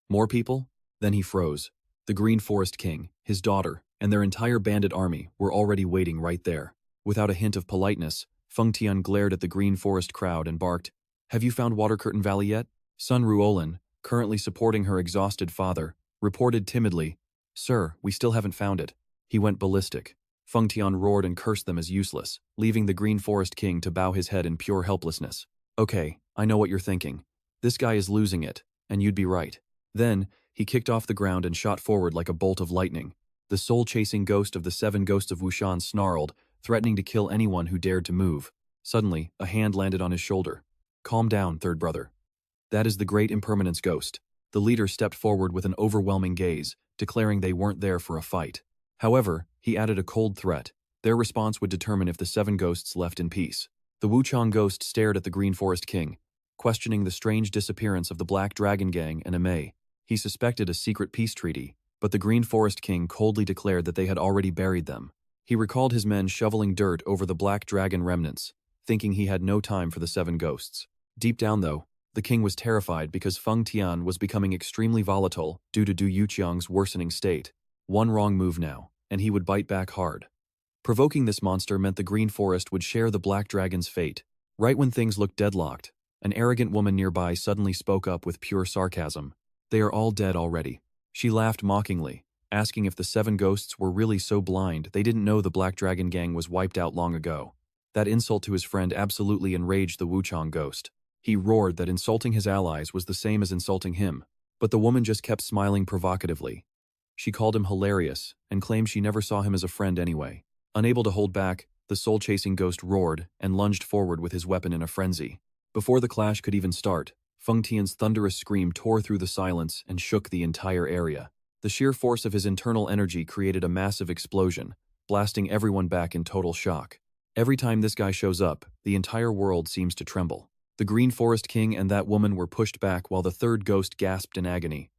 "More people?" Then he froze. The Green Forest King, his daughter, and their entire bandit army were already waiting right there. Without a hint of politeness, Feng Tian glared at the Green Forest crowd and barked, "Have you found Water Curtain Valley yet?" Son Ruolan, currently supporting her exhausted father, reported timidly, "Sir, we still haven't found it." He went ballistic. Feng Tian roared and cursed them as useless, leaving the Green Forest King to bow his head in pure helplessness. "Okay, I know what you're thinking. This guy is losing it, and you'd be right." Then, he kicked off the ground and shot forward like a bolt of lightning. The soul-chasing ghost of the 7 ghosts of Wushan snarled, threatening to kill anyone who dared to move. Suddenly, a hand landed on his shoulder. "Calm down, third brother. That is the great impermanence ghost." The leader stepped forward with an overwhelming gaze, declaring they weren't there for a fight. However, he added a cold threat. Their response would determine if the 7 ghosts left in peace. The Wuchang ghost stared at the Green Forest King, questioning the strange disappearance of the Black Dragon Gang and Amei. He suspected a secret peace treaty, but the Green Forest King coldly declared that they had already buried them. He recalled his men shoveling dirt over the Black Dragon remnants, thinking he had no time for the 7 ghosts. Deep down, though, the king was terrified because Feng Tian was becoming extremely volatile due to Du Yuqiang's worsening state. One wrong move now, and he would bite back hard. Provoking this monster meant the Green Forest would share the Black Dragon's fate. Right when things looked deadlocked, an arrogant woman nearby suddenly spoke up with pure sarcasm. "They are all dead already." She laughed mockingly, asking if the 7 ghosts were really so blind they didn't know the Black Dragon Gang was wiped out long ago. That insult to his friend absolutely enraged the Wuchang ghost. He roared that insulting his allies was the same as insulting him, but the woman just kept smiling provocatively. She called him hilarious and claimed she never saw him as a friend anyway. Unable to hold back, the soul-chasing ghost roared and lunged forward with his weapon in a frenzy. Before the clash could even start, Feng Tian's thunderous scream tore through the silence and shook the entire area. The sheer force of his internal energy created a massive explosion, blasting everyone back in total shock. Every time this guy shows up, the entire world seems to tremble. The Green Forest King and that woman were pushed back while the 3rd ghost gasped in agony.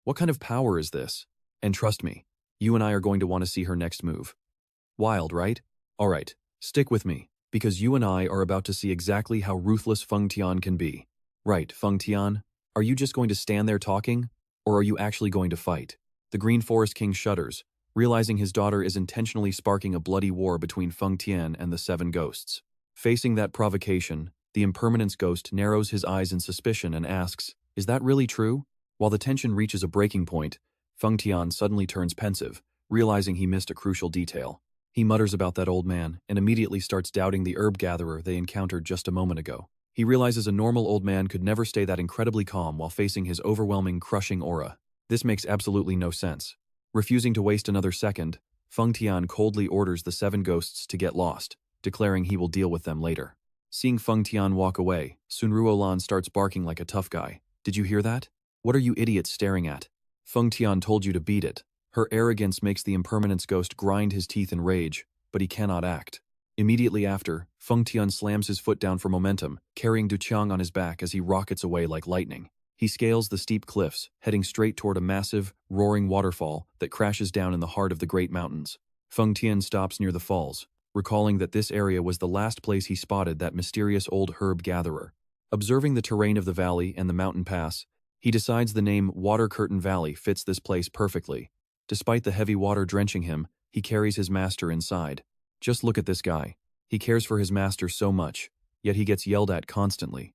What kind of power is this? And trust me, you and I are going to want to see her next move. Wild, right? Alright, stick with me, because you and I are about to see exactly how ruthless Feng Tian can be. Right, Feng Tian? Are you just going to stand there talking? Or are you actually going to fight? The Green Forest King shudders, realizing his daughter is intentionally sparking a bloody war between Feng Tian and the 7 ghosts. Facing that provocation, the impermanence ghost narrows his eyes in suspicion and asks, "Is that really true?" While the tension reaches a breaking point, Feng Tian suddenly turns pensive, realizing he missed a crucial detail. He mutters about that old man and immediately starts doubting the herb gatherer they encountered just a moment ago. He realizes a normal old man could never stay that incredibly calm while facing his overwhelming, crushing aura. This makes absolutely no sense. Refusing to waste another second, Feng Tian coldly orders the 7 ghosts to get lost, declaring he will deal with them later. Seeing Feng Tian walk away, Sun Ruolan starts barking like a tough guy. "Did you hear that? What are you idiots staring at? Feng Tian told you to beat it." Her arrogance makes the impermanence ghost grind his teeth in rage, but he cannot act. Immediately after, Feng Tian slams his foot down for momentum, carrying Du Qiang on his back as he rockets away like lightning. He scales the steep cliffs, heading straight toward a massive, roaring waterfall that crashes down in the heart of the Great Mountains. Feng Tian stops near the falls, recalling that this area was the last place he spotted that mysterious old herb gatherer. Observing the terrain of the valley and the mountain pass, he decides the name Water Curtain Valley fits this place perfectly. Despite the heavy water drenching him, he carries his master inside. Just look at this guy. He cares for his master so much, yet he gets yelled at constantly.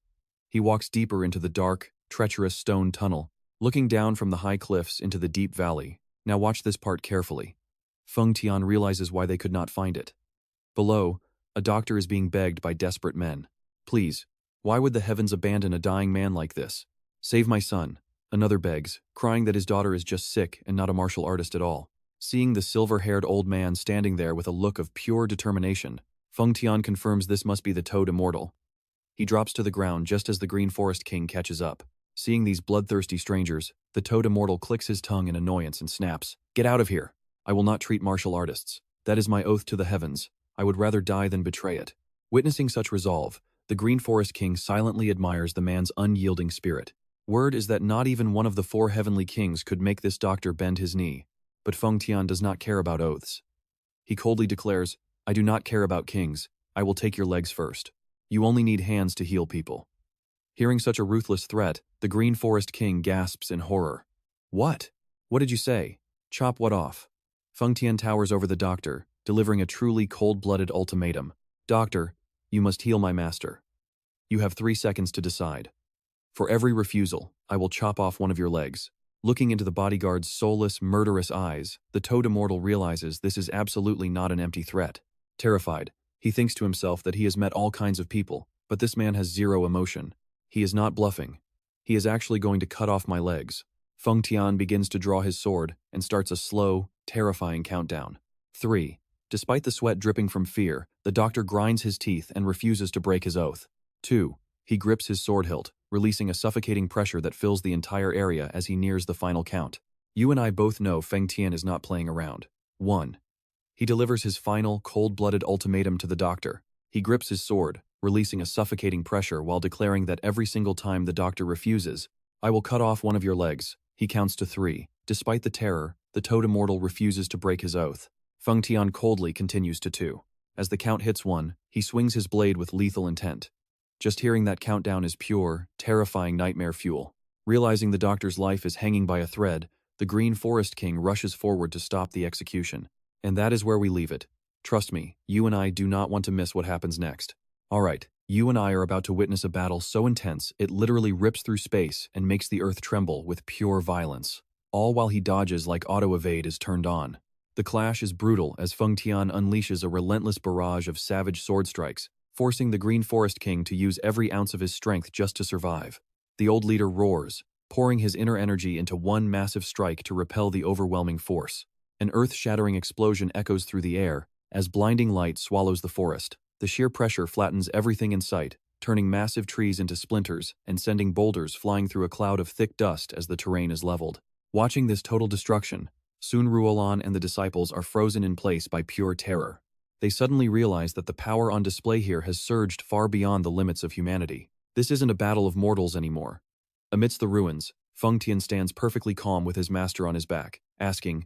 He walks deeper into the dark, treacherous stone tunnel, looking down from the high cliffs into the deep valley. Now watch this part carefully. Feng Tian realizes why they could not find it. Below, a doctor is being begged by desperate men. Please, why would the heavens abandon a dying man like this? Save my son, another begs, crying that his daughter is just sick and not a martial artist at all. Seeing the silver-haired old man standing there with a look of pure determination, Feng Tian confirms this must be the Toad Immortal. He drops to the ground just as the Green Forest King catches up. Seeing these bloodthirsty strangers, the Toad Immortal clicks his tongue in annoyance and snaps, "Get out of here! I will not treat martial artists. That is my oath to the heavens. I would rather die than betray it." Witnessing such resolve, the Green Forest King silently admires the man's unyielding spirit. Word is that not even one of the 4 heavenly kings could make this doctor bend his knee. But Feng Tian does not care about oaths. He coldly declares, "I do not care about kings. I will take your legs first. You only need hands to heal people." Hearing such a ruthless threat, the Green Forest King gasps in horror. "What? What did you say? Chop what off?" Feng Tian towers over the doctor, delivering a truly cold-blooded ultimatum. "Doctor, you must heal my master. You have 3 seconds to decide. For every refusal, I will chop off one of your legs." Looking into the bodyguard's soulless, murderous eyes, the Toad Immortal realizes this is absolutely not an empty threat. Terrified, he thinks to himself that he has met all kinds of people, but this man has zero emotion. He is not bluffing. He is actually going to cut off my legs. Feng Tian begins to draw his sword and starts a slow, terrifying countdown. 3. Despite the sweat dripping from fear, the doctor grinds his teeth and refuses to break his oath. 2. He grips his sword hilt, releasing a suffocating pressure that fills the entire area as he nears the final count. You and I both know Feng Tian is not playing around. 1. He delivers his final, cold-blooded ultimatum to the doctor. He grips his sword, releasing a suffocating pressure while declaring that every single time the doctor refuses, "I will cut off one of your legs." He counts to 3. Despite the terror, the Toad Immortal refuses to break his oath. Feng Tian coldly continues to 2. As the count hits 1, he swings his blade with lethal intent. Just hearing that countdown is pure, terrifying nightmare fuel. Realizing the doctor's life is hanging by a thread, the Green Forest King rushes forward to stop the execution. And that is where we leave it. Trust me, you and I do not want to miss what happens next. Alright, you and I are about to witness a battle so intense it literally rips through space and makes the earth tremble with pure violence. All while he dodges like auto-evade is turned on. The clash is brutal as Feng Tian unleashes a relentless barrage of savage sword strikes, forcing the Green Forest King to use every ounce of his strength just to survive. The old leader roars, pouring his inner energy into one massive strike to repel the overwhelming force. An earth-shattering explosion echoes through the air as blinding light swallows the forest. The sheer pressure flattens everything in sight, turning massive trees into splinters and sending boulders flying through a cloud of thick dust as the terrain is leveled. Watching this total destruction, soon Ruolan and the disciples are frozen in place by pure terror. They suddenly realize that the power on display here has surged far beyond the limits of humanity. This isn't a battle of mortals anymore. Amidst the ruins, Feng Tian stands perfectly calm with his master on his back, asking,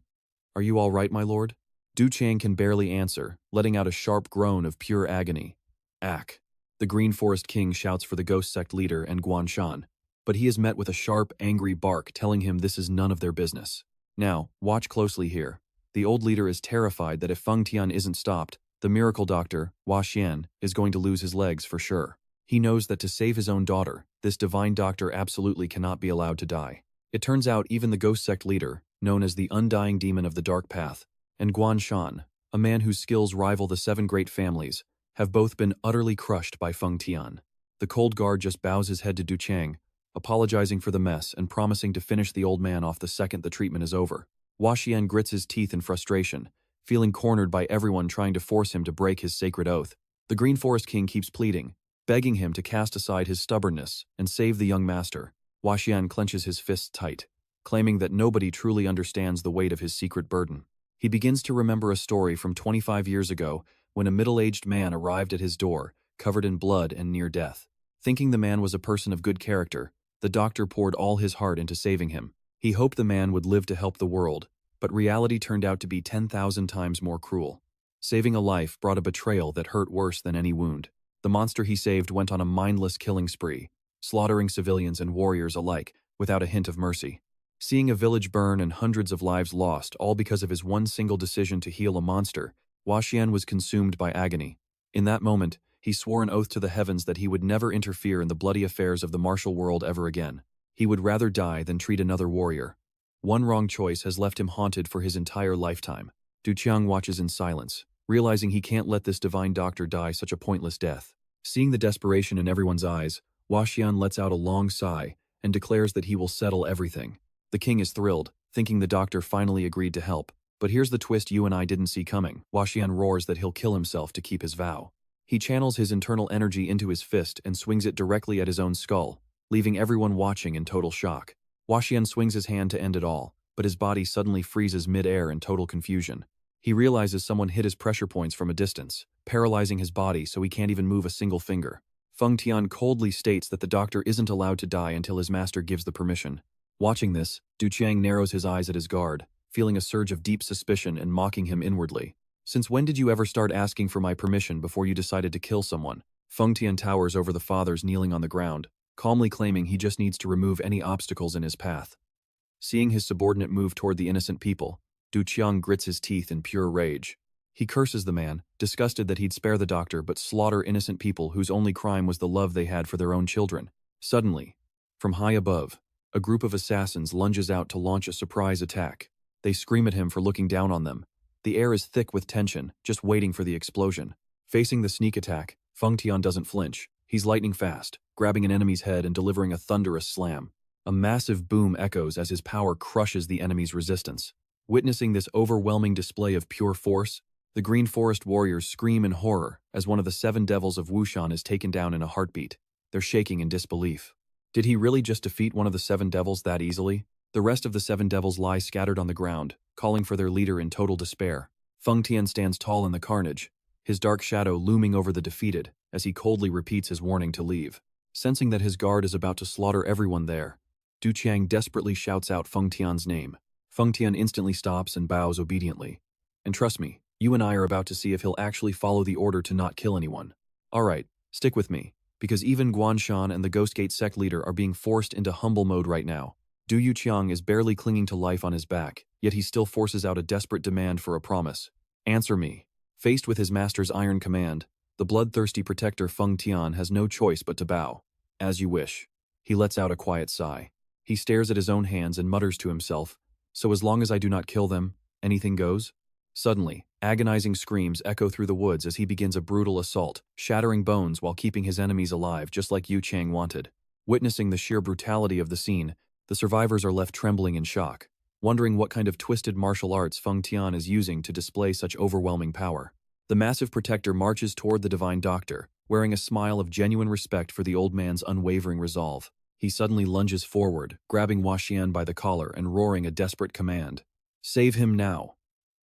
"Are you all right, my lord?" Du Chang can barely answer, letting out a sharp groan of pure agony. "Ack." The Green Forest King shouts for the Ghost Sect leader and Guanshan, but he is met with a sharp, angry bark telling him this is none of their business. Now, watch closely here. The old leader is terrified that if Feng Tian isn't stopped, the miracle doctor, Hua Xian, is going to lose his legs for sure. He knows that to save his own daughter, this divine doctor absolutely cannot be allowed to die. It turns out even the Ghost Sect leader, known as the Undying Demon of the Dark Path, and Guanshan, a man whose skills rival the 7 great families, have both been utterly crushed by Feng Tian. The cold guard just bows his head to Du Chang, apologizing for the mess and promising to finish the old man off the second the treatment is over. Hua Xian grits his teeth in frustration, feeling cornered by everyone trying to force him to break his sacred oath. The Green Forest King keeps pleading, begging him to cast aside his stubbornness and save the young master. Hua Xian clenches his fists tight, claiming that nobody truly understands the weight of his secret burden. He begins to remember a story from 25 years ago when a middle-aged man arrived at his door, covered in blood and near death. Thinking the man was a person of good character, the doctor poured all his heart into saving him. He hoped the man would live to help the world, but reality turned out to be 10,000 times more cruel. Saving a life brought a betrayal that hurt worse than any wound. The monster he saved went on a mindless killing spree, slaughtering civilians and warriors alike, without a hint of mercy. Seeing a village burn and hundreds of lives lost, all because of his one single decision to heal a monster, Huaxian was consumed by agony. In that moment, he swore an oath to the heavens that he would never interfere in the bloody affairs of the martial world ever again. He would rather die than treat another warrior. One wrong choice has left him haunted for his entire lifetime. Du Qiang watches in silence, realizing he can't let this divine doctor die such a pointless death. Seeing the desperation in everyone's eyes, Huaxian lets out a long sigh and declares that he will settle everything. The king is thrilled, thinking the doctor finally agreed to help. But here's the twist you and I didn't see coming. Huaxian roars that he'll kill himself to keep his vow. He channels his internal energy into his fist and swings it directly at his own skull, leaving everyone watching in total shock. Huaxian swings his hand to end it all, but his body suddenly freezes mid-air in total confusion. He realizes someone hit his pressure points from a distance, paralyzing his body so he can't even move a single finger. Feng Tian coldly states that the doctor isn't allowed to die until his master gives the permission. Watching this, Du Qiang narrows his eyes at his guard, feeling a surge of deep suspicion and mocking him inwardly. Since when did you ever start asking for my permission before you decided to kill someone? Feng Tian towers over the fathers kneeling on the ground, calmly claiming he just needs to remove any obstacles in his path. Seeing his subordinate move toward the innocent people, Du Qiang grits his teeth in pure rage. He curses the man, disgusted that he'd spare the doctor but slaughter innocent people whose only crime was the love they had for their own children. Suddenly, from high above, a group of assassins lunges out to launch a surprise attack. They scream at him for looking down on them. The air is thick with tension, just waiting for the explosion. Facing the sneak attack, Feng Tian doesn't flinch. He's lightning fast, grabbing an enemy's head and delivering a thunderous slam. A massive boom echoes as his power crushes the enemy's resistance. Witnessing this overwhelming display of pure force, the Green Forest warriors scream in horror as one of the 7 devils of Wushan is taken down in a heartbeat. They're shaking in disbelief. Did he really just defeat one of the 7 devils that easily? The rest of the 7 devils lie scattered on the ground, calling for their leader in total despair. Feng Tian stands tall in the carnage, his dark shadow looming over the defeated, as he coldly repeats his warning to leave. Sensing that his guard is about to slaughter everyone there, Du Qiang desperately shouts out Feng Tian's name. Feng Tian instantly stops and bows obediently. And trust me, you and I are about to see if he'll actually follow the order to not kill anyone. Alright, stick with me, because even Guanshan and the Ghostgate sect leader are being forced into humble mode right now. Du Qiang is barely clinging to life on his back, yet he still forces out a desperate demand for a promise. Answer me. Faced with his master's iron command, the bloodthirsty protector Feng Tian has no choice but to bow. As you wish. He lets out a quiet sigh. He stares at his own hands and mutters to himself, so as long as I do not kill them, anything goes? Suddenly, agonizing screams echo through the woods as he begins a brutal assault, shattering bones while keeping his enemies alive just like Yu Chang wanted. Witnessing the sheer brutality of the scene, the survivors are left trembling in shock, wondering what kind of twisted martial arts Feng Tian is using to display such overwhelming power. The massive protector marches toward the divine doctor, wearing a smile of genuine respect for the old man's unwavering resolve. He suddenly lunges forward, grabbing Huaxian by the collar and roaring a desperate command. Save him now.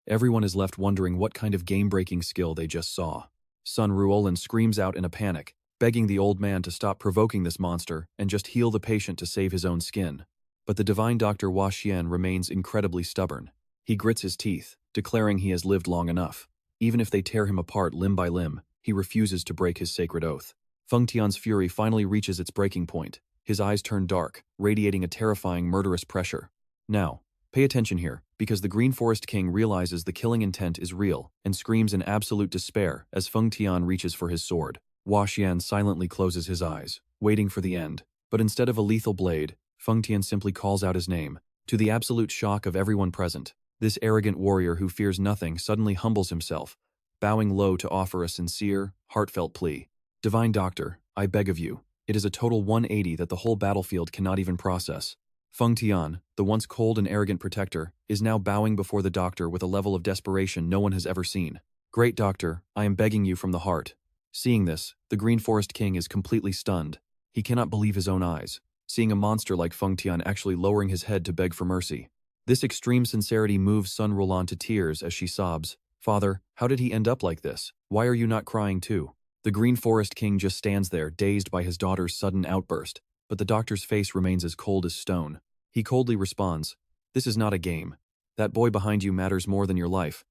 Everyone is left wondering what kind of game-breaking skill they just saw. Son Ruolan screams out in a panic, begging the old man to stop provoking this monster and just heal the patient to save his own skin. But the divine Dr. Huaxian remains incredibly stubborn. He grits his teeth, declaring he has lived long enough. Even if they tear him apart limb by limb, he refuses to break his sacred oath. Feng Tian's fury finally reaches its breaking point. His eyes turn dark, radiating a terrifying murderous pressure. Now, pay attention here, because the Green Forest King realizes the killing intent is real and screams in absolute despair as Feng Tian reaches for his sword. Huaxian silently closes his eyes, waiting for the end. But instead of a lethal blade, Feng Tian simply calls out his name. To the absolute shock of everyone present, this arrogant warrior who fears nothing suddenly humbles himself, bowing low to offer a sincere, heartfelt plea. Divine Doctor, I beg of you. It is a total 180 that the whole battlefield cannot even process. Feng Tian, the once cold and arrogant protector, is now bowing before the doctor with a level of desperation no one has ever seen. Great doctor, I am begging you from the heart. Seeing this, the Green Forest King is completely stunned. He cannot believe his own eyes, seeing a monster like Feng Tian actually lowering his head to beg for mercy. This extreme sincerity moves son Ruolan to tears as she sobs, Father, how did he end up like this? Why are you not crying too? The Green Forest King just stands there, dazed by his daughter's sudden outburst, but the doctor's face remains as cold as stone. He coldly responds, This is not a game. That boy behind you matters more than your life.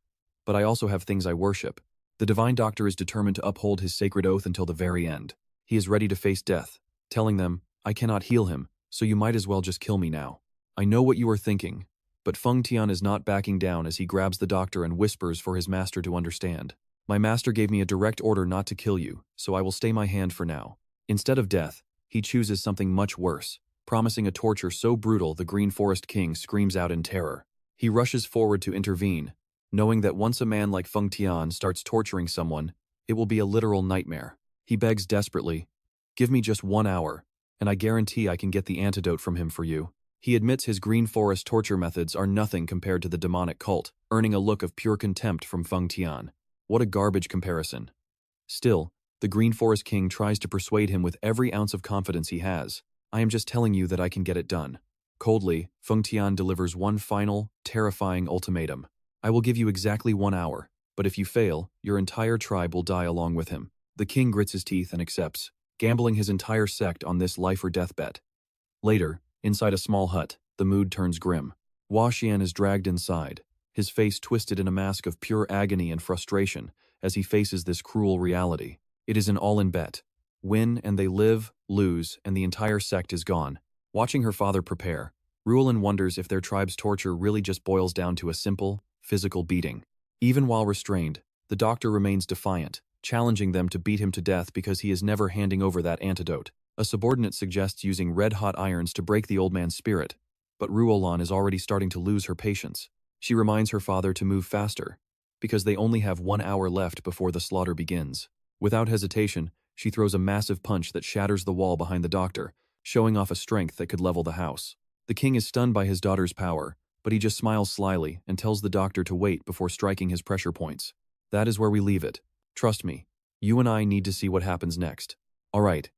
but I also have things I worship. The divine doctor is determined to uphold his sacred oath until the very end. He is ready to face death, telling them, I cannot heal him, so you might as well just kill me now. I know what you are thinking, but Feng Tian is not backing down as he grabs the doctor and whispers for his master to understand. My master gave me a direct order not to kill you, so I will stay my hand for now. Instead of death, he chooses something much worse, promising a torture so brutal the Green Forest King screams out in terror. He rushes forward to intervene, knowing that once a man like Feng Tian starts torturing someone, it will be a literal nightmare. He begs desperately, give me just 1 hour, and I guarantee I can get the antidote from him for you. He admits his Green Forest torture methods are nothing compared to the demonic cult, earning a look of pure contempt from Feng Tian. What a garbage comparison. Still, the Green Forest King tries to persuade him with every ounce of confidence he has. I am just telling you that I can get it done. Coldly, Feng Tian delivers one final, terrifying ultimatum. I will give you exactly 1 hour, but if you fail, your entire tribe will die along with him. The king grits his teeth and accepts, gambling his entire sect on this life or death bet. Later, inside a small hut, the mood turns grim. Hua Xian is dragged inside, his face twisted in a mask of pure agony and frustration as he faces this cruel reality. It is an all-in bet. Win and they live, lose, and the entire sect is gone. Watching her father prepare, Ruolan wonders if their tribe's torture really just boils down to a simple, physical beating. Even while restrained, the doctor remains defiant, challenging them to beat him to death because he is never handing over that antidote. A subordinate suggests using red-hot irons to break the old man's spirit, but Ruolan is already starting to lose her patience. She reminds her father to move faster, because they only have 1 hour left before the slaughter begins. Without hesitation, she throws a massive punch that shatters the wall behind the doctor, showing off a strength that could level the house. The king is stunned by his daughter's power, but he just smiles slyly and tells the doctor to wait before striking his pressure points. That is where we leave it. Trust me, you and I need to see what happens next. Alright,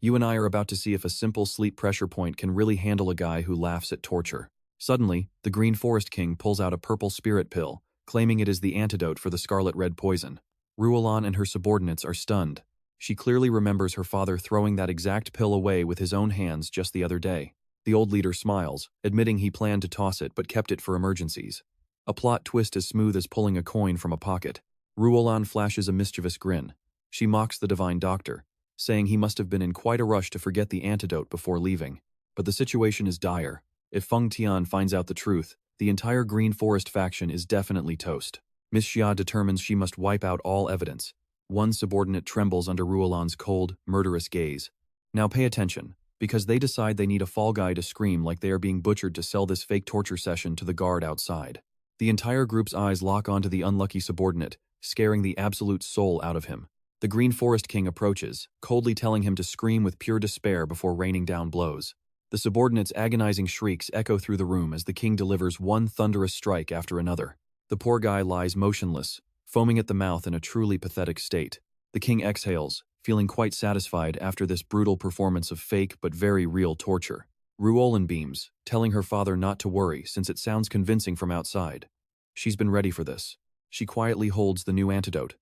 you and I are about to see if a simple sleep pressure point can really handle a guy who laughs at torture. Suddenly, the Green Forest King pulls out a purple spirit pill, claiming it is the antidote for the scarlet-red poison. Ruolan and her subordinates are stunned. She clearly remembers her father throwing that exact pill away with his own hands just the other day. The old leader smiles, admitting he planned to toss it but kept it for emergencies. A plot twist as smooth as pulling a coin from a pocket. Ruolan flashes a mischievous grin. She mocks the divine doctor, saying he must have been in quite a rush to forget the antidote before leaving. But the situation is dire. If Feng Tian finds out the truth, the entire Green Forest faction is definitely toast. Miss Xia determines she must wipe out all evidence. One subordinate trembles under Ruolan's cold, murderous gaze. Now pay attention, because they decide they need a fall guy to scream like they are being butchered to sell this fake torture session to the guard outside. The entire group's eyes lock onto the unlucky subordinate, scaring the absolute soul out of him. The Green Forest King approaches, coldly telling him to scream with pure despair before raining down blows. The subordinate's agonizing shrieks echo through the room as the king delivers one thunderous strike after another. The poor guy lies motionless, foaming at the mouth in a truly pathetic state. The king exhales, feeling quite satisfied after this brutal performance of fake but very real torture. Ruolan beams, telling her father not to worry since it sounds convincing from outside. She's been ready for this. She quietly holds the new antidote.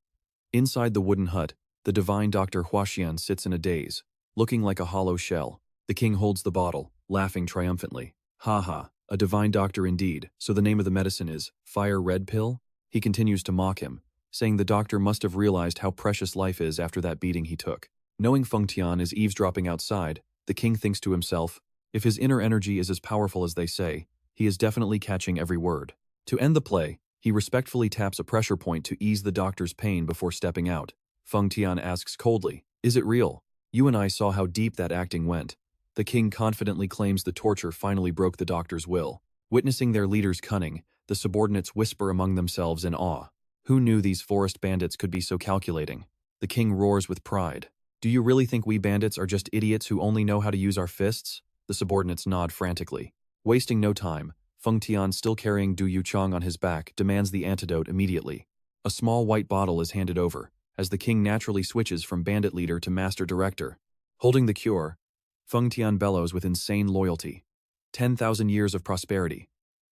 Inside the wooden hut, the divine Dr. Huaxian sits in a daze, looking like a hollow shell. The king holds the bottle, laughing triumphantly. Ha ha, a divine doctor indeed, so the name of the medicine is Fire Red Pill? He continues to mock him, saying the doctor must have realized how precious life is after that beating he took. Knowing Feng Tian is eavesdropping outside, the king thinks to himself, if his inner energy is as powerful as they say, he is definitely catching every word. To end the play, he respectfully taps a pressure point to ease the doctor's pain before stepping out. Feng Tian asks coldly, is it real? You and I saw how deep that acting went. The king confidently claims the torture finally broke the doctor's will. Witnessing their leader's cunning, the subordinates whisper among themselves in awe. Who knew these forest bandits could be so calculating? The king roars with pride. Do you really think we bandits are just idiots who only know how to use our fists? The subordinates nod frantically. Wasting no time, Feng Tian, still carrying Du Yuchang on his back, demands the antidote immediately. A small white bottle is handed over, as the king naturally switches from bandit leader to master director. Holding the cure, Feng Tian bellows with insane loyalty. 10,000 years of prosperity.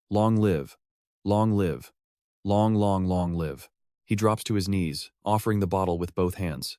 Long live. Long live. Long, long, long live. He drops to his knees, offering the bottle with both hands.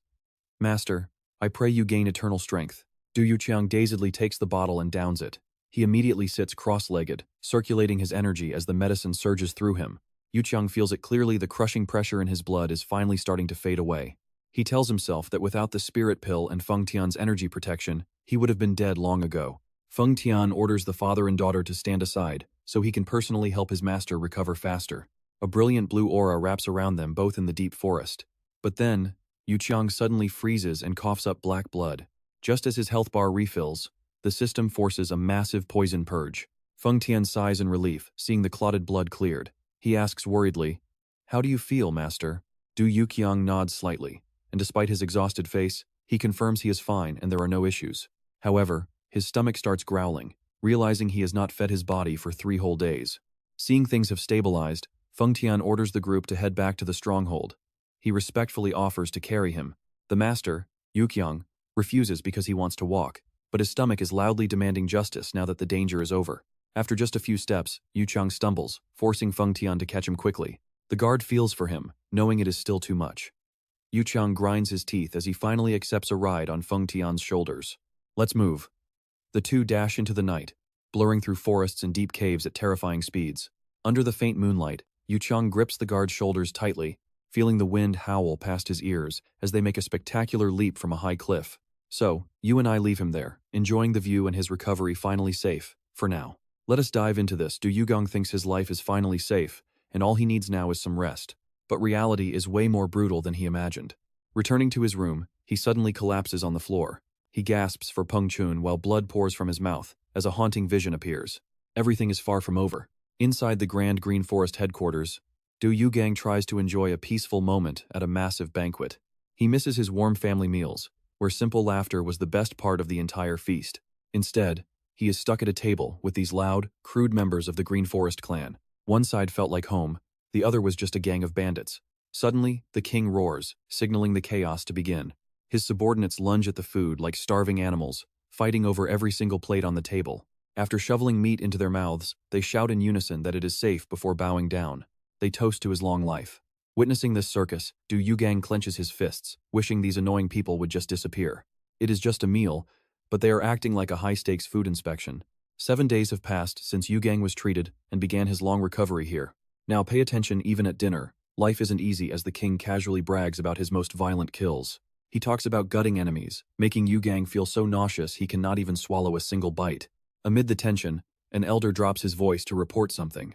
Master, I pray you gain eternal strength. Du Yuchang dazedly takes the bottle and downs it. He immediately sits cross-legged, circulating his energy as the medicine surges through him. Yuqiang feels it clearly. The crushing pressure in his blood is finally starting to fade away. He tells himself that without the spirit pill and Feng Tian's energy protection, he would have been dead long ago. Feng Tian orders the father and daughter to stand aside, so he can personally help his master recover faster. A brilliant blue aura wraps around them both in the deep forest. But then, Yuqiang suddenly freezes and coughs up black blood. Just as his health bar refills, the system forces a massive poison purge. Feng Tian sighs in relief, seeing the clotted blood cleared. He asks worriedly, "How do you feel, master?" Du Yuqiang nods slightly, and despite his exhausted face, he confirms he is fine and there are no issues. However, his stomach starts growling, realizing he has not fed his body for 3 whole days. Seeing things have stabilized, Feng Tian orders the group to head back to the stronghold. He respectfully offers to carry him. The master, Yuqiang, refuses because he wants to walk, but his stomach is loudly demanding justice now that the danger is over. After just a few steps, Yuqiang stumbles, forcing Feng Tian to catch him quickly. The guard feels for him, knowing it is still too much. Yuqiang grinds his teeth as he finally accepts a ride on Feng Tian's shoulders. "Let's move." The two dash into the night, blurring through forests and deep caves at terrifying speeds. Under the faint moonlight, Yuqiang grips the guard's shoulders tightly, feeling the wind howl past his ears as they make a spectacular leap from a high cliff. "So, you and I leave him there, enjoying the view and his recovery finally safe, for now. Let us dive into this." Du Yuqiang thinks his life is finally safe, and all he needs now is some rest. But reality is way more brutal than he imagined. Returning to his room, he suddenly collapses on the floor. He gasps for Peng Chun while blood pours from his mouth as a haunting vision appears. Everything is far from over. Inside the Grand Green Forest headquarters, Du Yuqiang tries to enjoy a peaceful moment at a massive banquet. He misses his warm family meals, where simple laughter was the best part of the entire feast. Instead, he is stuck at a table with these loud, crude members of the Green Forest clan. One side felt like home, the other was just a gang of bandits. Suddenly, the king roars, signaling the chaos to begin. His subordinates lunge at the food like starving animals, fighting over every single plate on the table. After shoveling meat into their mouths, they shout in unison that it is safe before bowing down. They toast to his long life. Witnessing this circus, Du Yuqiang clenches his fists, wishing these annoying people would just disappear. It is just a meal, but they are acting like a high-stakes food inspection. 7 days have passed since Yuqiang was treated and began his long recovery here. Now pay attention. Even at dinner, life isn't easy as the king casually brags about his most violent kills. He talks about gutting enemies, making Yuqiang feel so nauseous he cannot even swallow a single bite. Amid the tension, an elder drops his voice to report something.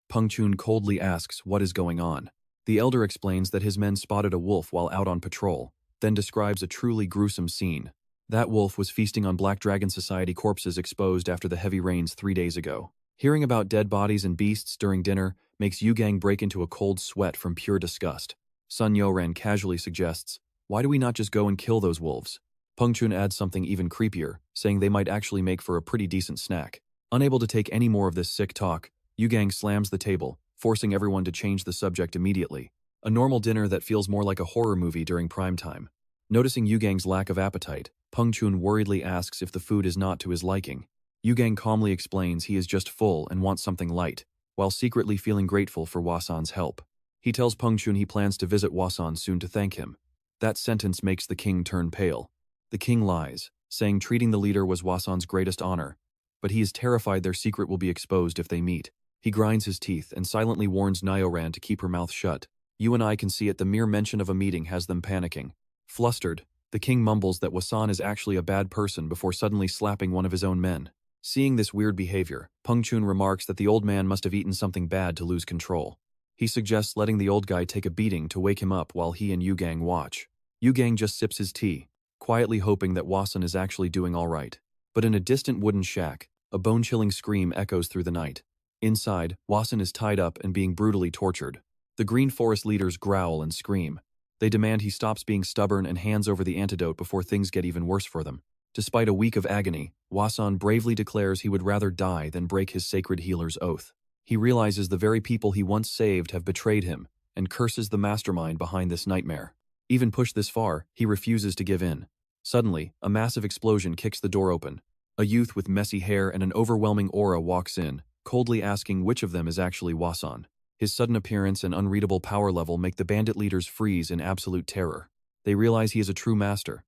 Peng Chun coldly asks what is going on. The elder explains that his men spotted a wolf while out on patrol, then describes a truly gruesome scene. That wolf was feasting on Black Dragon Society corpses exposed after the heavy rains 3 days ago. Hearing about dead bodies and beasts during dinner makes Yuqiang break into a cold sweat from pure disgust. Sun Yoran casually suggests, "Why do we not just go and kill those wolves?" Peng Chun adds something even creepier, saying they might actually make for a pretty decent snack. Unable to take any more of this sick talk, Yuqiang slams the table, forcing everyone to change the subject immediately. A normal dinner that feels more like a horror movie during prime time. Noticing Yuqiang's lack of appetite, Peng Chun worriedly asks if the food is not to his liking. Yuqiang calmly explains he is just full and wants something light, while secretly feeling grateful for Wasan's help. He tells Peng Chun he plans to visit Wasan soon to thank him. That sentence makes the king turn pale. The king lies, saying treating the leader was Wasan's greatest honor, but he is terrified their secret will be exposed if they meet. He grinds his teeth and silently warns Nyoran to keep her mouth shut. You and I can see it. The mere mention of a meeting has them panicking. Flustered, the king mumbles that Wasan is actually a bad person before suddenly slapping one of his own men. Seeing this weird behavior, Peng Chun remarks that the old man must have eaten something bad to lose control. He suggests letting the old guy take a beating to wake him up while he and Yuqiang watch. Yuqiang just sips his tea, quietly hoping that Wasan is actually doing all right. But in a distant wooden shack, a bone-chilling scream echoes through the night. Inside, Wasan is tied up and being brutally tortured. The Green Forest leaders growl and scream. They demand he stops being stubborn and hands over the antidote before things get even worse for them. Despite a week of agony, Wasan bravely declares he would rather die than break his sacred healer's oath. He realizes the very people he once saved have betrayed him, and curses the mastermind behind this nightmare. Even pushed this far, he refuses to give in. Suddenly, a massive explosion kicks the door open. A youth with messy hair and an overwhelming aura walks in, coldly asking which of them is actually Wasan. His sudden appearance and unreadable power level make the bandit leaders freeze in absolute terror. They realize he is a true master.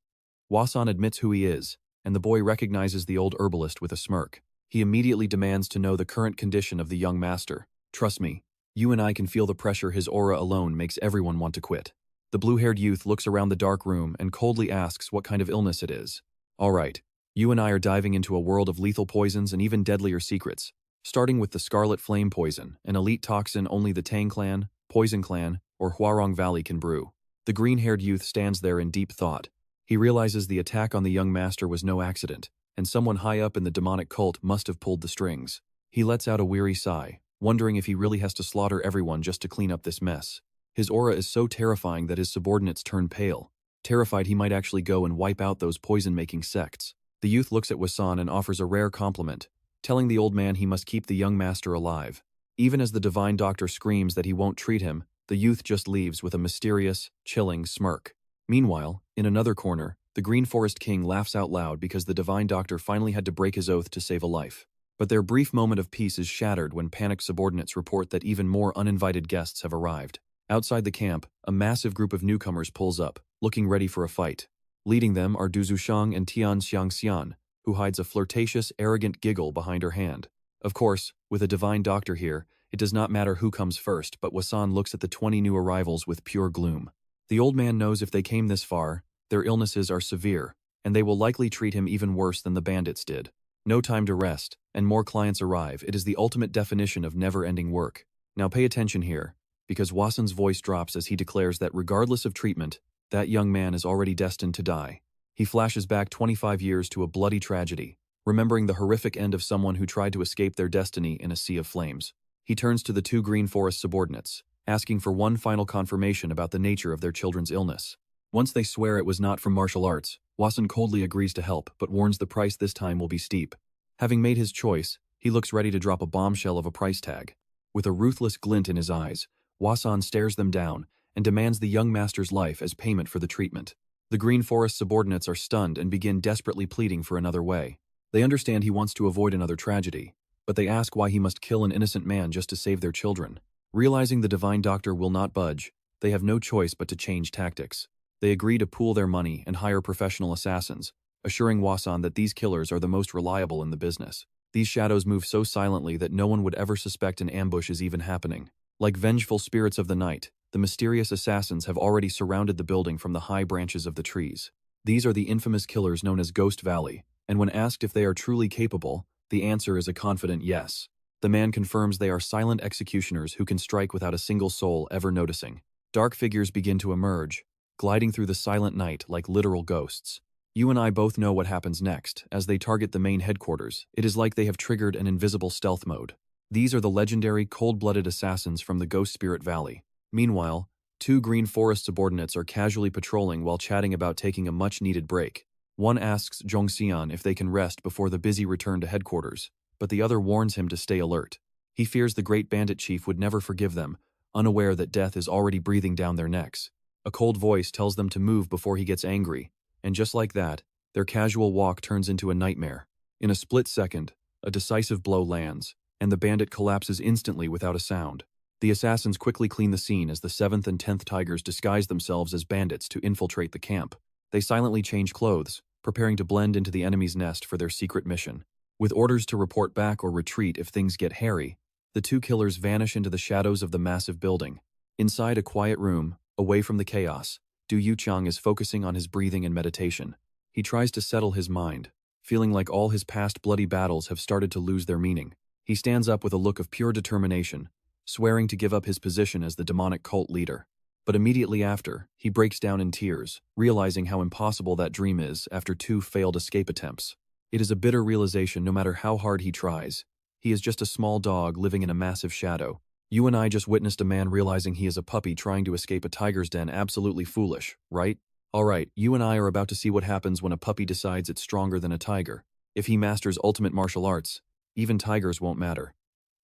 Wasan admits who he is, and the boy recognizes the old herbalist with a smirk. He immediately demands to know the current condition of the young master. Trust me, You and I can feel the pressure his aura alone makes everyone want to quit. The blue-haired youth looks around the dark room and coldly asks what kind of illness it is. All right, you and I are diving into a world of lethal poisons and even deadlier secrets, starting with the Scarlet Flame poison, an elite toxin only the Tang clan, Poison clan, or Huarong Valley can brew. The green-haired youth stands there in deep thought. He realizes the attack on the young master was no accident, and someone high up in the demonic cult must have pulled the strings. He lets out a weary sigh, wondering if he really has to slaughter everyone just to clean up this mess. His aura is so terrifying that his subordinates turn pale, terrified he might actually go and wipe out those poison-making sects. The youth looks at Wasan and offers a rare compliment, telling the old man he must keep the young master alive. Even as the divine doctor screams that he won't treat him, the youth just leaves with a mysterious, chilling smirk. Meanwhile, in another corner, the Green Forest King laughs out loud because the divine doctor finally had to break his oath to save a life. But their brief moment of peace is shattered when panicked subordinates report that even more uninvited guests have arrived. Outside the camp, a massive group of newcomers pulls up, looking ready for a fight. Leading them are Du Zushang and Tian Xiangxian, who hides a flirtatious, arrogant giggle behind her hand. Of course, with a divine doctor here, it does not matter who comes first, but Wasan looks at the 20 new arrivals with pure gloom. The old man knows if they came this far, their illnesses are severe, and they will likely treat him even worse than the bandits did. No time to rest, and more clients arrive. It is the ultimate definition of never-ending work. Now pay attention here, because Wasan's voice drops as he declares that regardless of treatment, that young man is already destined to die. He flashes back 25 years to a bloody tragedy, remembering the horrific end of someone who tried to escape their destiny in a sea of flames. He turns to the two Green Forest subordinates, asking for one final confirmation about the nature of their children's illness. Once they swear it was not from martial arts, Wasan coldly agrees to help but warns the price this time will be steep. Having made his choice, he looks ready to drop a bombshell of a price tag. With a ruthless glint in his eyes, Wasan stares them down and demands the young master's life as payment for the treatment. The Green Forest subordinates are stunned and begin desperately pleading for another way. They understand he wants to avoid another tragedy, but they ask why he must kill an innocent man just to save their children. Realizing the divine doctor will not budge, they have no choice but to change tactics. They agree to pool their money and hire professional assassins, assuring Wasan that these killers are the most reliable in the business. These shadows move so silently that no one would ever suspect an ambush is even happening. Like vengeful spirits of the night, the mysterious assassins have already surrounded the building from the high branches of the trees. These are the infamous killers known as Ghost Valley, and when asked if they are truly capable, the answer is a confident yes. The man confirms they are silent executioners who can strike without a single soul ever noticing. Dark figures begin to emerge, gliding through the silent night like literal ghosts. You and I both know what happens next. As they target the main headquarters, it is like they have triggered an invisible stealth mode. These are the legendary cold-blooded assassins from the Ghost Spirit Valley. Meanwhile, two Green Forest subordinates are casually patrolling while chatting about taking a much-needed break. One asks Zhongxian if they can rest before the busy return to headquarters, but the other warns him to stay alert. He fears the great bandit chief would never forgive them, unaware that death is already breathing down their necks. A cold voice tells them to move before he gets angry, and just like that, their casual walk turns into a nightmare. In a split second, a decisive blow lands, and the bandit collapses instantly without a sound. The assassins quickly clean the scene as the 7th and 10th Tigers disguise themselves as bandits to infiltrate the camp. They silently change clothes, preparing to blend into the enemy's nest for their secret mission. With orders to report back or retreat if things get hairy, the two killers vanish into the shadows of the massive building. Inside a quiet room, away from the chaos, Du Yuchang is focusing on his breathing and meditation. He tries to settle his mind, feeling like all his past bloody battles have started to lose their meaning. He stands up with a look of pure determination, swearing to give up his position as the demonic cult leader. But immediately after, he breaks down in tears, realizing how impossible that dream is after 2 failed escape attempts. It is a bitter realization no matter how hard he tries. He is just a small dog living in a massive shadow. You and I just witnessed a man realizing he is a puppy trying to escape a tiger's den. Absolutely foolish, right? Alright, you and I are about to see what happens when a puppy decides it's stronger than a tiger. If he masters ultimate martial arts, even tigers won't matter.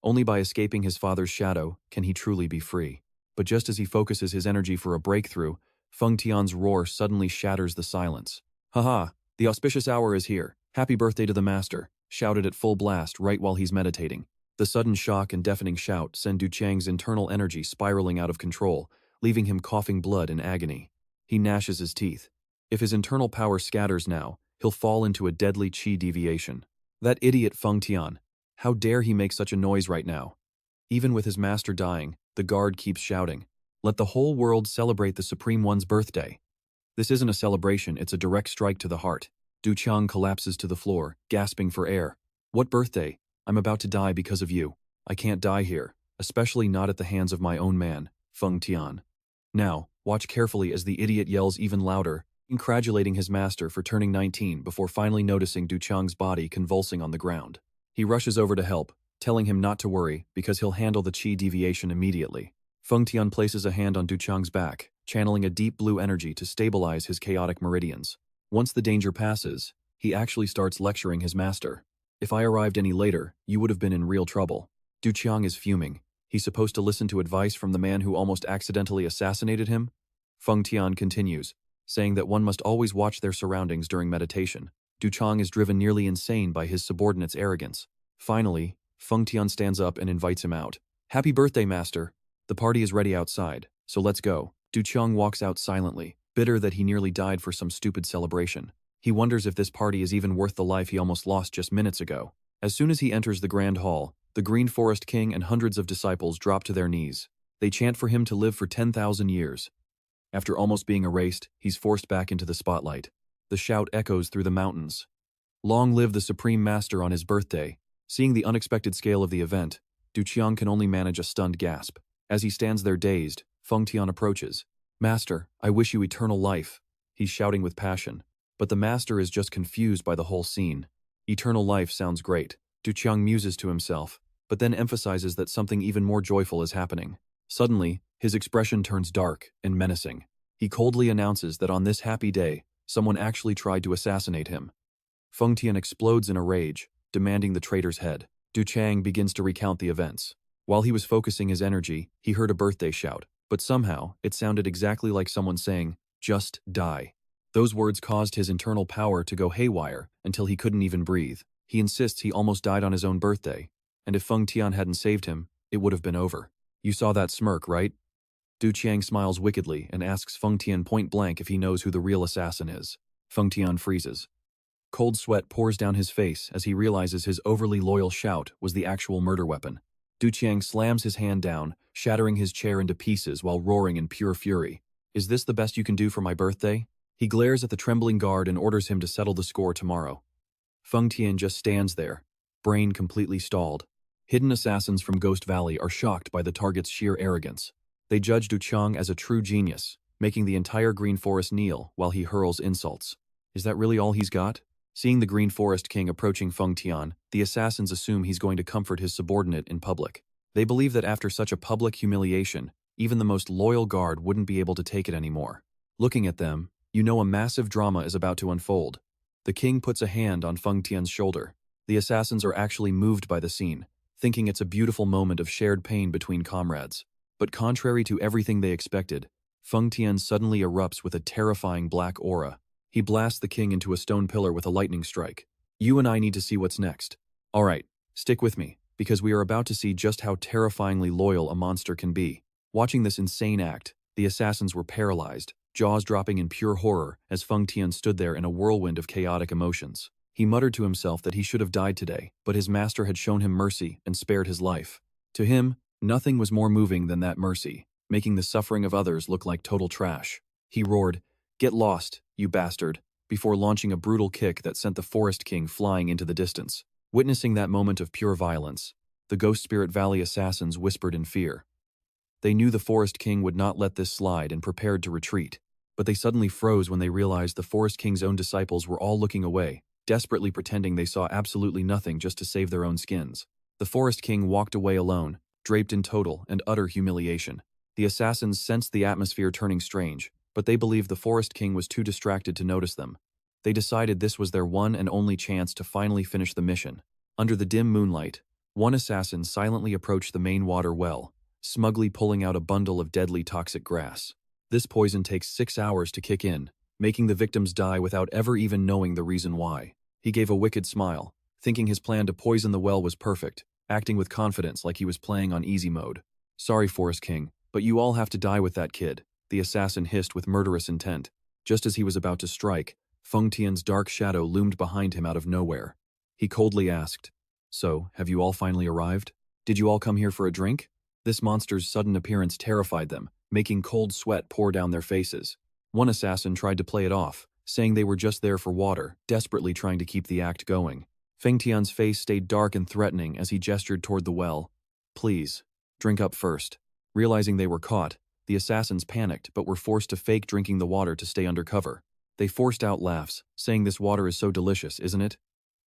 Only by escaping his father's shadow can he truly be free. But just as he focuses his energy for a breakthrough, Feng Tian's roar suddenly shatters the silence. Haha, the auspicious hour is here. Happy birthday to the master, shouted at full blast right while he's meditating. The sudden shock and deafening shout send Du Chang's internal energy spiraling out of control, leaving him coughing blood in agony. He gnashes his teeth. If his internal power scatters now, he'll fall into a deadly qi deviation. That idiot Feng Tian. How dare he make such a noise right now? Even with his master dying, The guard keeps shouting, "Let the whole world celebrate the Supreme One's birthday." This isn't a celebration, it's a direct strike to the heart. Du Qiang collapses to the floor, gasping for air. "What birthday? I'm about to die because of you. I can't die here, especially not at the hands of my own man, Feng Tian." Now, watch carefully as the idiot yells even louder, congratulating his master for turning 19 before finally noticing Du Qiang's body convulsing on the ground. He rushes over to help, telling him not to worry because he'll handle the qi deviation immediately. Feng Tian places a hand on Du Qiang's back, channeling a deep blue energy to stabilize his chaotic meridians. Once the danger passes, he actually starts lecturing his master. "If I arrived any later, you would have been in real trouble." Du Qiang is fuming. He's supposed to listen to advice from the man who almost accidentally assassinated him? Feng Tian continues, saying that one must always watch their surroundings during meditation. Du Qiang is driven nearly insane by his subordinate's arrogance. Finally, Feng Tian stands up and invites him out. "Happy birthday, master. The party is ready outside, so let's go." Du Qiang walks out silently, bitter that he nearly died for some stupid celebration. He wonders if this party is even worth the life he almost lost just minutes ago. As soon as he enters the Grand Hall, the Green Forest King and hundreds of disciples drop to their knees. They chant for him to live for 10,000 years. After almost being erased, he's forced back into the spotlight. The shout echoes through the mountains. "Long live the Supreme Master on his birthday." Seeing the unexpected scale of the event, Du Qiang can only manage a stunned gasp. As he stands there dazed, Feng Tian approaches. "Master, I wish you eternal life." He's shouting with passion. But the master is just confused by the whole scene. Eternal life sounds great. Du Qiang muses to himself, but then emphasizes that something even more joyful is happening. Suddenly, his expression turns dark and menacing. He coldly announces that on this happy day, someone actually tried to assassinate him. Feng Tian explodes in a rage, demanding the traitor's head. Du Qiang begins to recount the events. While he was focusing his energy, he heard a birthday shout, but somehow, it sounded exactly like someone saying, "Just die." Those words caused his internal power to go haywire until he couldn't even breathe. He insists he almost died on his own birthday, and if Feng Tian hadn't saved him, it would have been over. "You saw that smirk, right?" Du Qiang smiles wickedly and asks Feng Tian point blank if he knows who the real assassin is. Feng Tian freezes. Cold sweat pours down his face as he realizes his overly loyal shout was the actual murder weapon. Du Qiang slams his hand down, shattering his chair into pieces while roaring in pure fury. "Is this the best you can do for my birthday?" He glares at the trembling guard and orders him to settle the score tomorrow. Feng Tian just stands there, brain completely stalled. Hidden assassins from Ghost Valley are shocked by the target's sheer arrogance. They judge Du Qiang as a true genius, making the entire Green Forest kneel while he hurls insults. Is that really all he's got? Seeing the Green Forest King approaching Feng Tian, the assassins assume he's going to comfort his subordinate in public. They believe that after such a public humiliation, even the most loyal guard wouldn't be able to take it anymore. Looking at them, you know a massive drama is about to unfold. The king puts a hand on Feng Tian's shoulder. The assassins are actually moved by the scene, thinking it's a beautiful moment of shared pain between comrades. But contrary to everything they expected, Feng Tian suddenly erupts with a terrifying black aura. He blasts the king into a stone pillar with a lightning strike. "You and I need to see what's next. All right, stick with me, because we are about to see just how terrifyingly loyal a monster can be." Watching this insane act, the assassins were paralyzed, jaws dropping in pure horror as Feng Tian stood there in a whirlwind of chaotic emotions. He muttered to himself that he should have died today, but his master had shown him mercy and spared his life. To him, nothing was more moving than that mercy, making the suffering of others look like total trash. He roared, "Get lost, you bastard," before launching a brutal kick that sent the Forest King flying into the distance. Witnessing that moment of pure violence, the Ghost Spirit Valley assassins whispered in fear. They knew the Forest King would not let this slide and prepared to retreat. But they suddenly froze when they realized the Forest King's own disciples were all looking away, desperately pretending they saw absolutely nothing just to save their own skins. The Forest King walked away alone, draped in total and utter humiliation. The assassins sensed the atmosphere turning strange, but they believed the Forest King was too distracted to notice them. They decided this was their one and only chance to finally finish the mission. Under the dim moonlight, one assassin silently approached the main water well, smugly pulling out a bundle of deadly toxic grass. This poison takes 6 hours to kick in, making the victims die without ever even knowing the reason why. He gave a wicked smile, thinking his plan to poison the well was perfect, acting with confidence like he was playing on easy mode. "Sorry, Forest King, but you all have to die with that kid," the assassin hissed with murderous intent. Just as he was about to strike, Feng Tian's dark shadow loomed behind him out of nowhere. He coldly asked, "So, have you all finally arrived? Did you all come here for a drink?" This monster's sudden appearance terrified them, making cold sweat pour down their faces. One assassin tried to play it off, saying they were just there for water, desperately trying to keep the act going. Feng Tian's face stayed dark and threatening as he gestured toward the well. Please, drink up first. Realizing they were caught, the assassins panicked but were forced to fake drinking the water to stay under cover. They forced out laughs, saying this water is so delicious, isn't it?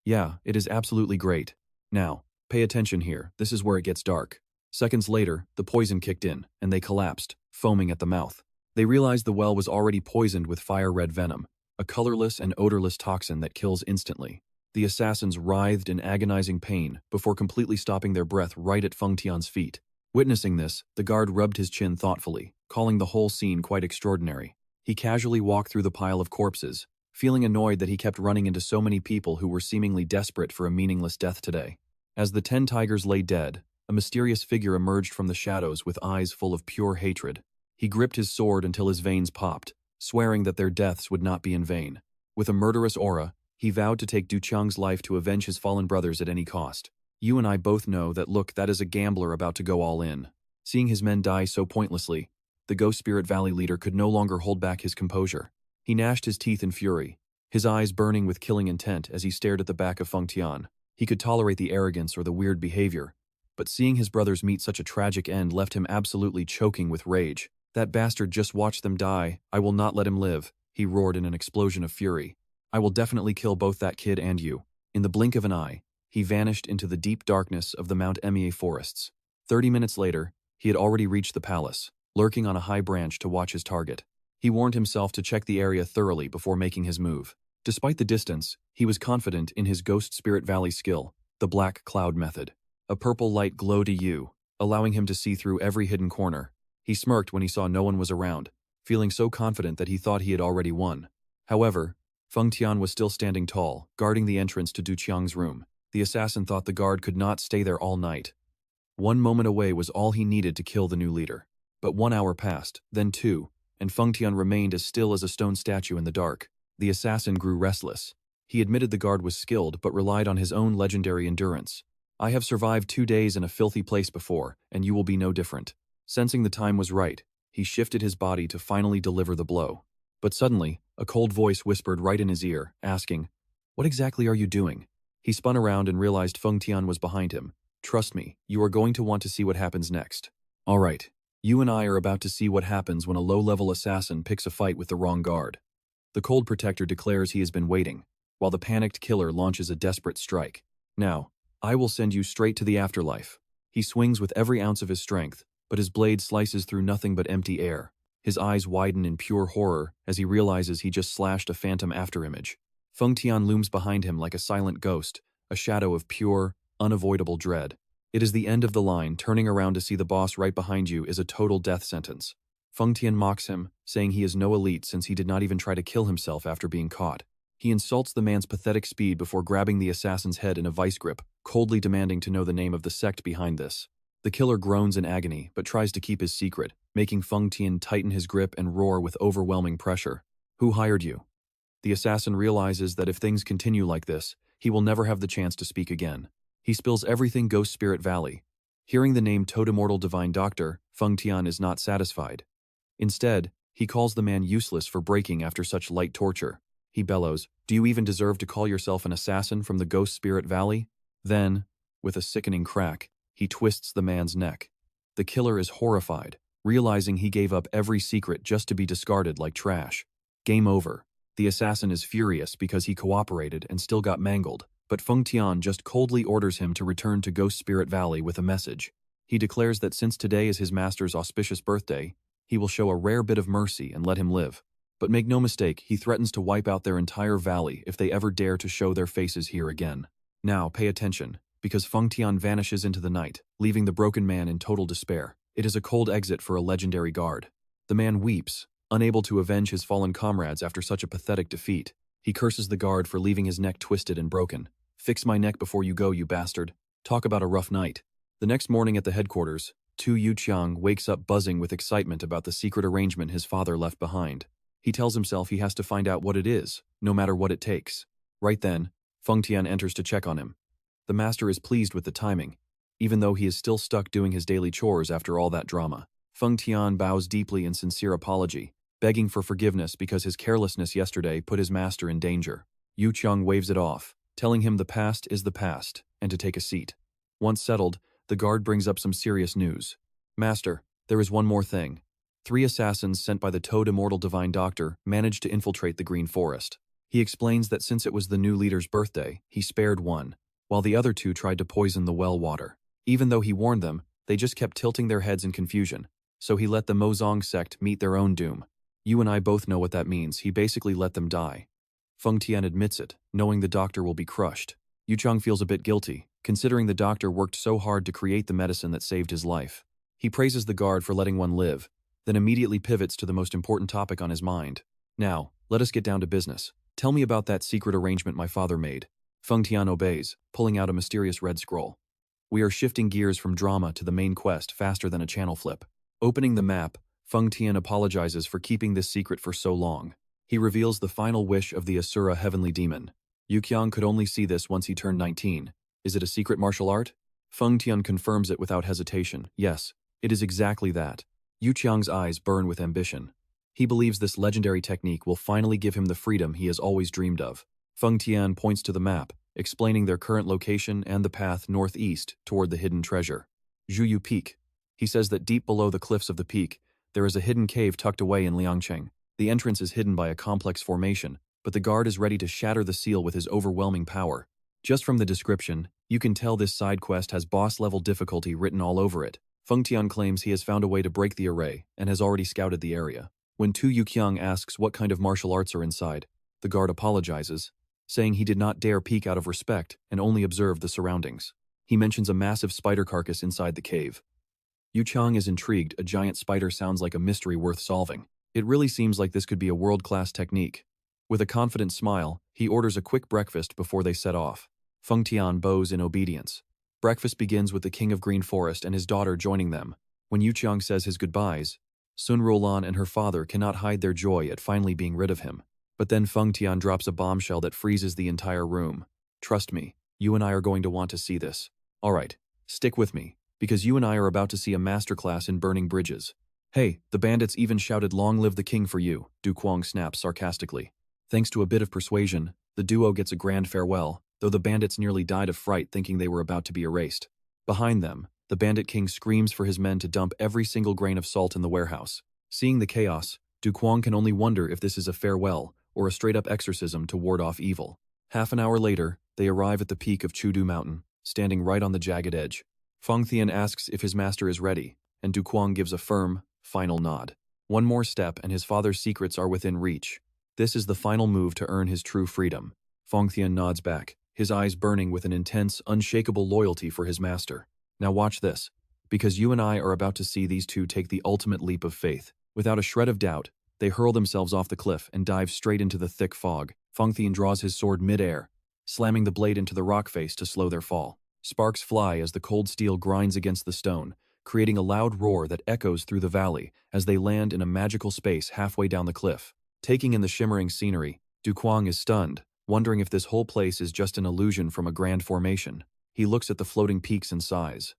Yeah, it is absolutely great. Now, pay attention here, this is where it gets dark. Seconds later, the poison kicked in, and they collapsed, foaming at the mouth. They realized the well was already poisoned with fire-red venom, a colorless and odorless toxin that kills instantly. The assassins writhed in agonizing pain before completely stopping their breath right at Feng Tian's feet. Witnessing this, the guard rubbed his chin thoughtfully, calling the whole scene quite extraordinary. He casually walked through the pile of corpses, feeling annoyed that he kept running into so many people who were seemingly desperate for a meaningless death today. As the 10 tigers lay dead, a mysterious figure emerged from the shadows with eyes full of pure hatred. He gripped his sword until his veins popped, swearing that their deaths would not be in vain. With a murderous aura, he vowed to take Du Qiang's life to avenge his fallen brothers at any cost. You and I both know that that is a gambler about to go all in. Seeing his men die so pointlessly, the Ghost Spirit Valley leader could no longer hold back his composure. He gnashed his teeth in fury, his eyes burning with killing intent as he stared at the back of Feng Tian. He could tolerate the arrogance or the weird behavior, but seeing his brothers meet such a tragic end left him absolutely choking with rage. That bastard just watched them die. I will not let him live, he roared in an explosion of fury. I will definitely kill both that kid and you. In the blink of an eye, he vanished into the deep darkness of the Mount Emier forests. 30 minutes later, he had already reached the palace, lurking on a high branch to watch his target. He warned himself to check the area thoroughly before making his move. Despite the distance, he was confident in his Ghost Spirit Valley skill, the Black Cloud method. A purple light glowed you, allowing him to see through every hidden corner. He smirked when he saw no one was around, feeling so confident that he thought he had already won. However, Feng Tian was still standing tall, guarding the entrance to Du Qiang's room. The assassin thought the guard could not stay there all night. 1 moment away was all he needed to kill the new leader. But 1 hour passed, then 2, and Feng Tian remained as still as a stone statue in the dark. The assassin grew restless. He admitted the guard was skilled but relied on his own legendary endurance. I have survived 2 days in a filthy place before, and you will be no different. Sensing the time was right, he shifted his body to finally deliver the blow. But suddenly, a cold voice whispered right in his ear, asking, "What exactly are you doing?" He spun around and realized Feng Tian was behind him. "Trust me, you are going to want to see what happens next." "All right, you and I are about to see what happens when a low-level assassin picks a fight with the wrong guard." The Cold Protector declares he has been waiting, while the panicked killer launches a desperate strike. "Now, I will send you straight to the afterlife." He swings with every ounce of his strength, but his blade slices through nothing but empty air. His eyes widen in pure horror as he realizes he just slashed a phantom afterimage. Feng Tian looms behind him like a silent ghost, a shadow of pure, unavoidable dread. It is the end of the line. Turning around to see the boss right behind you is a total death sentence. Feng Tian mocks him, saying he is no elite since he did not even try to kill himself after being caught. He insults the man's pathetic speed before grabbing the assassin's head in a vice grip, coldly demanding to know the name of the sect behind this. The killer groans in agony but tries to keep his secret, making Feng Tian tighten his grip and roar with overwhelming pressure. "Who hired you?" The assassin realizes that if things continue like this, he will never have the chance to speak again. He spills everything Ghost Spirit Valley. Hearing the name Totemortal Divine Doctor, Feng Tian is not satisfied. Instead, he calls the man useless for breaking after such light torture. He bellows, "Do you even deserve to call yourself an assassin from the Ghost Spirit Valley?" Then, with a sickening crack, he twists the man's neck. The killer is horrified, realizing he gave up every secret just to be discarded like trash. Game over. The assassin is furious because he cooperated and still got mangled, but Feng Tian just coldly orders him to return to Ghost Spirit Valley with a message. He declares that since today is his master's auspicious birthday, he will show a rare bit of mercy and let him live. But make no mistake, he threatens to wipe out their entire valley if they ever dare to show their faces here again. Now, pay attention, because Feng Tian vanishes into the night, leaving the broken man in total despair. It is a cold exit for a legendary guard. The man weeps, unable to avenge his fallen comrades after such a pathetic defeat. He curses the guard for leaving his neck twisted and broken. "Fix my neck before you go, you bastard." Talk about a rough night. The next morning at the headquarters, Tu Qiang wakes up buzzing with excitement about the secret arrangement his father left behind. He tells himself he has to find out what it is, no matter what it takes. Right then, Feng Tian enters to check on him. The master is pleased with the timing. even though he is still stuck doing his daily chores after all that drama. Feng Tian bows deeply in sincere apology, begging for forgiveness because his carelessness yesterday put his master in danger. Yu Qiang waves it off, telling him the past is the past, and to take a seat. Once settled, the guard brings up some serious news. Master, there is one more thing. 3 assassins sent by the Toad Immortal Divine Doctor managed to infiltrate the Green Forest. He explains that since it was the new leader's birthday, he spared one, while the other 2 tried to poison the well water. Even though he warned them, they just kept tilting their heads in confusion, so he let the Mozong sect meet their own doom. You and I both know what that means. He basically let them die. Feng Tian admits it, knowing the doctor will be crushed. Yu Qiang feels a bit guilty, considering the doctor worked so hard to create the medicine that saved his life. He praises the guard for letting one live, then immediately pivots to the most important topic on his mind. Now, let us get down to business. Tell me about that secret arrangement my father made. Feng Tian obeys, pulling out a mysterious red scroll. We are shifting gears from drama to the main quest faster than a channel flip. Opening the map, Feng Tian apologizes for keeping this secret for so long. He reveals the final wish of the Asura Heaven Demon. Yu Qiang could only see this once he turned 19. Is it a secret martial art? Feng Tian confirms it without hesitation. Yes, it is exactly that. Yu Qiang's eyes burn with ambition. He believes this legendary technique will finally give him the freedom he has always dreamed of. Feng Tian points to the map, explaining their current location and the path northeast toward the hidden treasure. Zhuyu Peak. He says that deep below the cliffs of the peak, there is a hidden cave tucked away in Liangcheng. The entrance is hidden by a complex formation, but the guard is ready to shatter the seal with his overwhelming power. Just from the description, you can tell this side quest has boss-level difficulty written all over it. Feng Tian claims he has found a way to break the array and has already scouted the area. When Yu Qiang asks what kind of martial arts are inside, the guard apologizes, saying he did not dare peek out of respect and only observed the surroundings. He mentions a massive spider carcass inside the cave. Yu Qiang is intrigued. A giant spider sounds like a mystery worth solving. It really seems like this could be a world-class technique. With a confident smile, he orders a quick breakfast before they set off. Feng Tian bows in obedience. Breakfast begins with the King of Green Forest and his daughter joining them. When Yu Qiang says his goodbyes, Ruolan and her father cannot hide their joy at finally being rid of him. But then Feng Tian drops a bombshell that freezes the entire room. Trust me, you and I are going to want to see this. Alright, stick with me, because you and I are about to see a masterclass in burning bridges. Hey, the bandits even shouted "Long live the king" for you, Cuong snaps sarcastically. Thanks to a bit of persuasion, the duo gets a grand farewell, though the bandits nearly died of fright thinking they were about to be erased. Behind them, the bandit king screams for his men to dump every single grain of salt in the warehouse. Seeing the chaos, Cuong can only wonder if this is a farewell or a straight-up exorcism to ward off evil. Half an hour later, they arrive at the peak of Chudu Mountain, standing right on the jagged edge. Feng Tian asks if his master is ready, and Cuong gives a firm, final nod. One more step and his father's secrets are within reach. This is the final move to earn his true freedom. Feng Tian nods back, his eyes burning with an intense, unshakable loyalty for his master. Now watch this, because you and I are about to see these two take the ultimate leap of faith. Without a shred of doubt, they hurl themselves off the cliff and dive straight into the thick fog. Feng Tian draws his sword mid-air, slamming the blade into the rock face to slow their fall. Sparks fly as the cold steel grinds against the stone, creating a loud roar that echoes through the valley as they land in a magical space halfway down the cliff. Taking in the shimmering scenery, Cuong is stunned, wondering if this whole place is just an illusion from a grand formation. He looks at the floating peaks and sighs.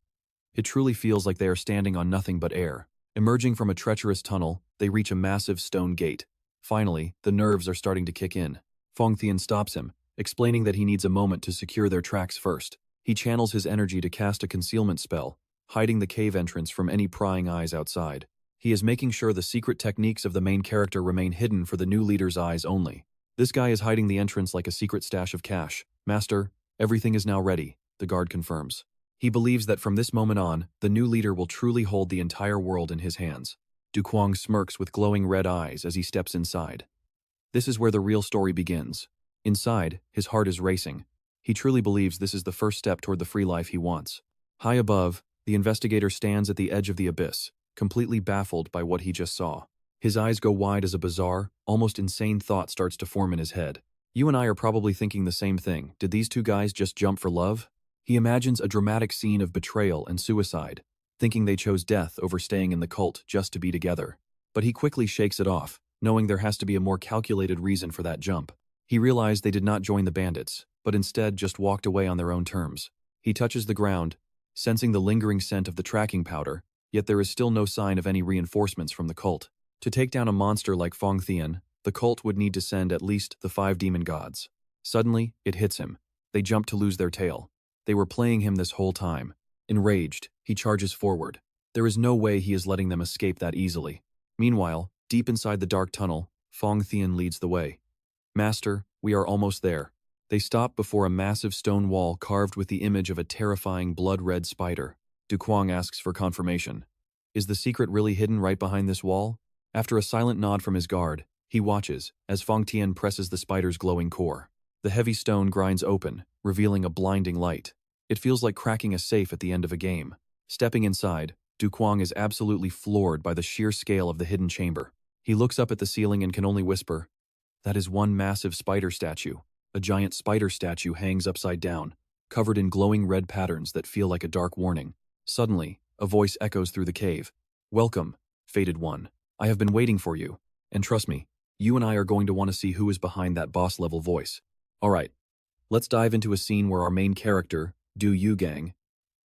It truly feels like they are standing on nothing but air. Emerging from a treacherous tunnel, they reach a massive stone gate. Finally, the nerves are starting to kick in. Feng Tian stops him, explaining that he needs a moment to secure their tracks first. He channels his energy to cast a concealment spell, hiding the cave entrance from any prying eyes outside. He is making sure the secret techniques of the main character remain hidden for the new leader's eyes only. This guy is hiding the entrance like a secret stash of cash. Master, everything is now ready, the guard confirms. He believes that from this moment on, the new leader will truly hold the entire world in his hands. Cuong smirks with glowing red eyes as he steps inside. This is where the real story begins. Inside, his heart is racing. He truly believes this is the first step toward the free life he wants. High above, the investigator stands at the edge of the abyss, completely baffled by what he just saw. His eyes go wide as a bizarre, almost insane thought starts to form in his head. You and I are probably thinking the same thing. Did these two guys just jump for love? He imagines a dramatic scene of betrayal and suicide, thinking they chose death over staying in the cult just to be together. But he quickly shakes it off, knowing there has to be a more calculated reason for that jump. He realized they did not join the bandits, but instead just walked away on their own terms. He touches the ground, sensing the lingering scent of the tracking powder, yet there is still no sign of any reinforcements from the cult. To take down a monster like Fong Thien, the cult would need to send at least the 5 demon gods. Suddenly, it hits him. They jump to lose their tail. They were playing him this whole time. Enraged, he charges forward. There is no way he is letting them escape that easily. Meanwhile, deep inside the dark tunnel, Fong Thien leads the way. Master, we are almost there. They stop before a massive stone wall carved with the image of a terrifying blood-red spider. Cuong asks for confirmation. Is the secret really hidden right behind this wall? After a silent nod from his guard, he watches as Fong Thien presses the spider's glowing core. The heavy stone grinds open, revealing a blinding light. It feels like cracking a safe at the end of a game. Stepping inside, Cuong is absolutely floored by the sheer scale of the hidden chamber. He looks up at the ceiling and can only whisper, "That is one massive spider statue." A giant spider statue hangs upside down, covered in glowing red patterns that feel like a dark warning. Suddenly, a voice echoes through the cave. "Welcome, fated one. I have been waiting for you. And trust me, you and I are going to want to see who is behind that boss-level voice." Alright, let's dive into a scene where our main character, Du Yugang,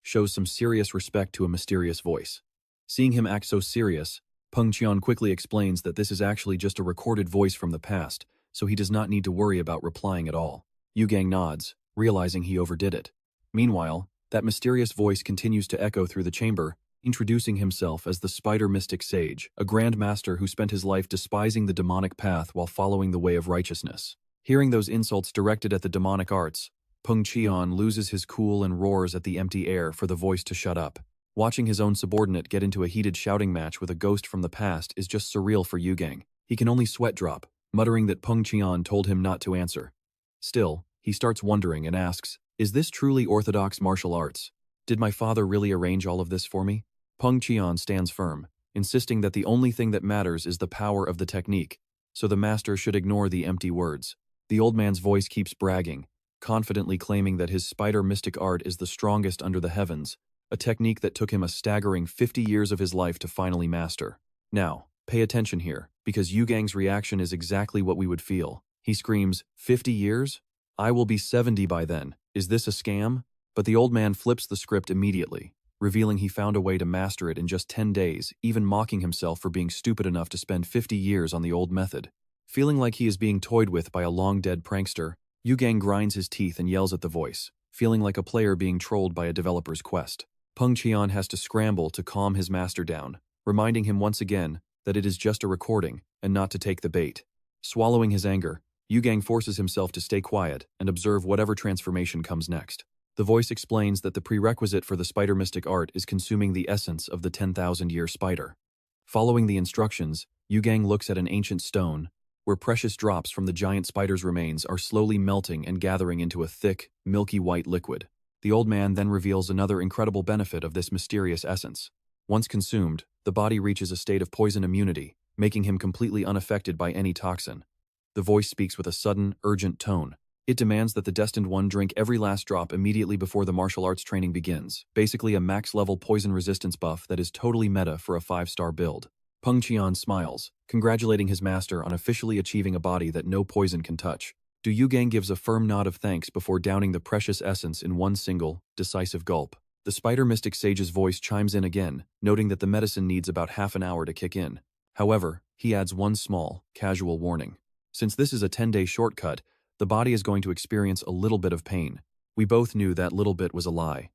shows some serious respect to a mysterious voice. Seeing him act so serious, Peng Qian quickly explains that this is actually just a recorded voice from the past, so he does not need to worry about replying at all. Yugang nods, realizing he overdid it. Meanwhile, that mysterious voice continues to echo through the chamber, introducing himself as the Spider Mystic Sage, a Grand Master who spent his life despising the demonic path while following the way of righteousness. Hearing those insults directed at the demonic arts, Peng Qian loses his cool and roars at the empty air for the voice to shut up. Watching his own subordinate get into a heated shouting match with a ghost from the past is just surreal for Yugang. He can only sweat drop, muttering that Peng Qian told him not to answer. Still, he starts wondering and asks, "Is this truly orthodox martial arts? Did my father really arrange all of this for me?" Peng Qian stands firm, insisting that the only thing that matters is the power of the technique, so the master should ignore the empty words. The old man's voice keeps bragging, confidently claiming that his spider mystic art is the strongest under the heavens, a technique that took him a staggering 50 years of his life to finally master. Now, pay attention here, because Yugang's reaction is exactly what we would feel. He screams, "50 years? I will be 70 by then. Is this a scam?" But the old man flips the script immediately, revealing he found a way to master it in just 10 days, even mocking himself for being stupid enough to spend 50 years on the old method. Feeling like he is being toyed with by a long-dead prankster, Yugang grinds his teeth and yells at the voice, feeling like a player being trolled by a developer's quest. Peng Qian has to scramble to calm his master down, reminding him once again that it is just a recording and not to take the bait. Swallowing his anger, Yugang forces himself to stay quiet and observe whatever transformation comes next. The voice explains that the prerequisite for the spider mystic art is consuming the essence of the 10,000-year spider. Following the instructions, Yugang looks at an ancient stone, where precious drops from the giant spider's remains are slowly melting and gathering into a thick, milky white liquid. The old man then reveals another incredible benefit of this mysterious essence. Once consumed, the body reaches a state of poison immunity, making him completely unaffected by any toxin. The voice speaks with a sudden, urgent tone. It demands that the Destined One drink every last drop immediately before the martial arts training begins, basically a max-level poison resistance buff that is totally meta for a 5-star build. Peng Qian smiles, congratulating his master on officially achieving a body that no poison can touch. Du Yugang gives a firm nod of thanks before downing the precious essence in one single, decisive gulp. The Spider Mystic Sage's voice chimes in again, noting that the medicine needs about half an hour to kick in. However, he adds one small, casual warning. Since this is a 10-day shortcut, the body is going to experience a little bit of pain. We both knew that little bit was a lie.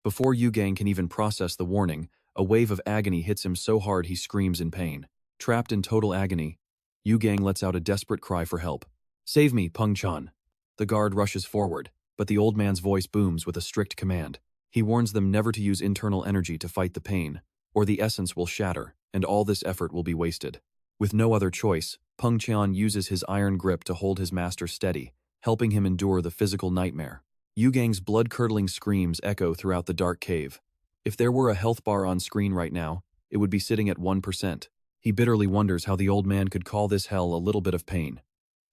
Before Yugang can even process the warning, a wave of agony hits him so hard he screams in pain. Trapped in total agony, Yugang lets out a desperate cry for help. "Save me, Peng Qian." The guard rushes forward, but the old man's voice booms with a strict command. He warns them never to use internal energy to fight the pain, or the essence will shatter, and all this effort will be wasted. With no other choice, Peng Qian uses his iron grip to hold his master steady, helping him endure the physical nightmare. Yugang's blood-curdling screams echo throughout the dark cave. If there were a health bar on screen right now, it would be sitting at 1%. He bitterly wonders how the old man could call this hell a little bit of pain.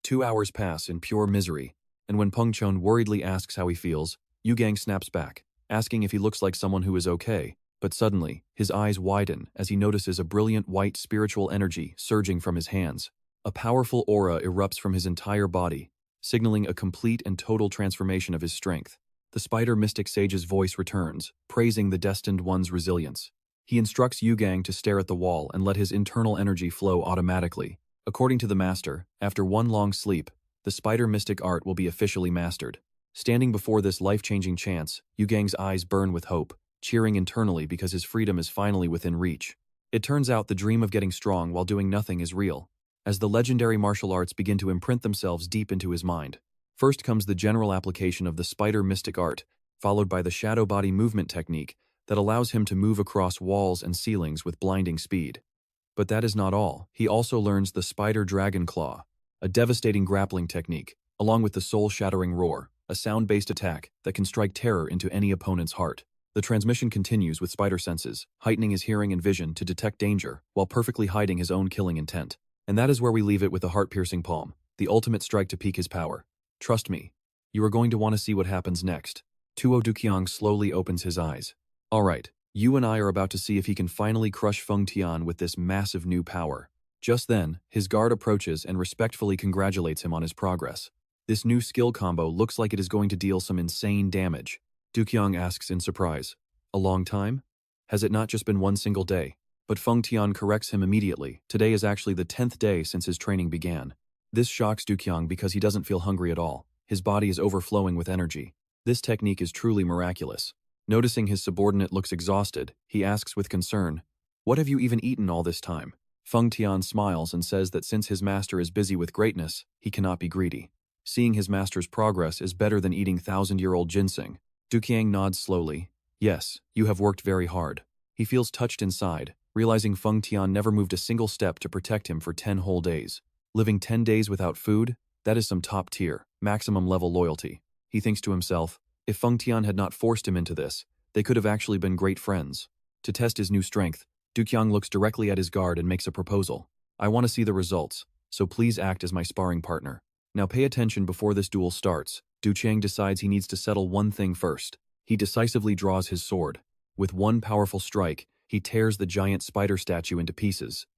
2 hours pass in pure misery, and when Peng Qian worriedly asks how he feels, Yugang snaps back, asking if he looks like someone who is okay. But suddenly, his eyes widen as he notices a brilliant white spiritual energy surging from his hands. A powerful aura erupts from his entire body, signaling a complete and total transformation of his strength. The spider mystic sage's voice returns, praising the destined one's resilience. He instructs Yu Gang to stare at the wall and let his internal energy flow automatically. According to the master, after one long sleep, the spider mystic art will be officially mastered. Standing before this life-changing chance, Yu Gang's eyes burn with hope, cheering internally because his freedom is finally within reach. It turns out the dream of getting strong while doing nothing is real, as the legendary martial arts begin to imprint themselves deep into his mind. First comes the general application of the spider mystic art, followed by the shadow body movement technique that allows him to move across walls and ceilings with blinding speed. But that is not all. He also learns the spider dragon claw, a devastating grappling technique, along with the soul-shattering roar, a sound-based attack that can strike terror into any opponent's heart. The transmission continues with spider senses, heightening his hearing and vision to detect danger while perfectly hiding his own killing intent. And that is where we leave it with the heart-piercing palm, the ultimate strike to peak his power. Trust me, you are going to want to see what happens next. Tuo Duqiang slowly opens his eyes. Alright, you and I are about to see if he can finally crush Feng Tian with this massive new power. Just then, his guard approaches and respectfully congratulates him on his progress. This new skill combo looks like it is going to deal some insane damage. Duqiang asks in surprise. A long time? Has it not just been one single day? But Feng Tian corrects him immediately. Today is actually the 10th day since his training began. This shocks Duqiang because he doesn't feel hungry at all. His body is overflowing with energy. This technique is truly miraculous. Noticing his subordinate looks exhausted, he asks with concern, "What have you even eaten all this time?" Feng Tian smiles and says that since his master is busy with greatness, he cannot be greedy. Seeing his master's progress is better than eating 1,000-year-old ginseng. Duqiang nods slowly. Yes, you have worked very hard. He feels touched inside, realizing Feng Tian never moved a single step to protect him for 10 whole days. Living 10 days without food? That is some top-tier, maximum-level loyalty. He thinks to himself, if Feng Tian had not forced him into this, they could have actually been great friends. To test his new strength, Duqiang looks directly at his guard and makes a proposal. I want to see the results, so please act as my sparring partner. Now pay attention before this duel starts. Duqiang decides he needs to settle one thing first. He decisively draws his sword. With one powerful strike, he tears the giant spider statue into pieces.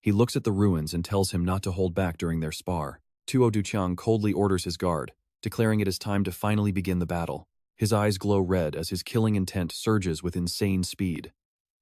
He looks at the ruins and tells him not to hold back during their spar. Tuo Duqiang coldly orders his guard, declaring it is time to finally begin the battle. His eyes glow red as his killing intent surges with insane speed.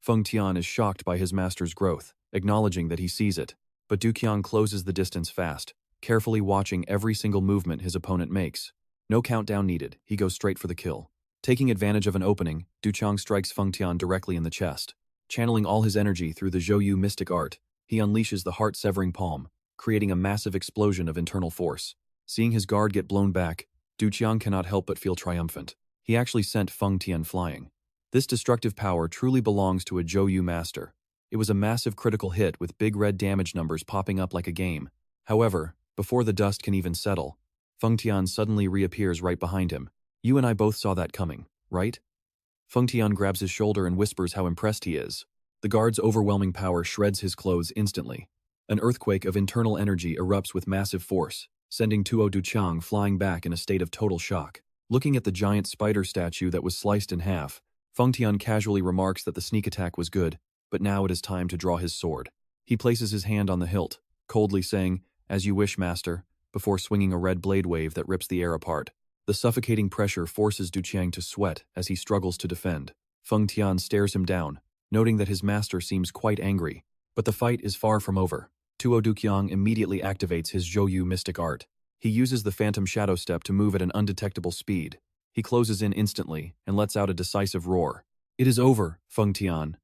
Feng Tian is shocked by his master's growth, acknowledging that he sees it. But Duqiang closes the distance fast, carefully watching every single movement his opponent makes. No countdown needed, he goes straight for the kill. Taking advantage of an opening, Duqiang strikes Feng Tian directly in the chest. Channeling all his energy through the Zhouyu mystic art, he unleashes the heart-severing palm, creating a massive explosion of internal force. Seeing his guard get blown back, Duqiang cannot help but feel triumphant. He actually sent Feng Tian flying. This destructive power truly belongs to a Zhouyu master. It was a massive critical hit with big red damage numbers popping up like a game. However, before the dust can even settle, Feng Tian suddenly reappears right behind him. You and I both saw that coming, right? Feng Tian grabs his shoulder and whispers how impressed he is. The guard's overwhelming power shreds his clothes instantly. An earthquake of internal energy erupts with massive force, sending Tuo Duqiang flying back in a state of total shock. Looking at the giant spider statue that was sliced in half, Feng Tian casually remarks that the sneak attack was good, but now it is time to draw his sword. He places his hand on the hilt, coldly saying, "As you wish, master," before swinging a red blade wave that rips the air apart. The suffocating pressure forces Duqiang to sweat as he struggles to defend. Feng Tian stares him down, noting that his master seems quite angry. But the fight is far from over. Tuo Duqiang immediately activates his Zhouyu mystic art. He uses the phantom shadow step to move at an undetectable speed. He closes in instantly and lets out a decisive roar. It is over, Feng Tian.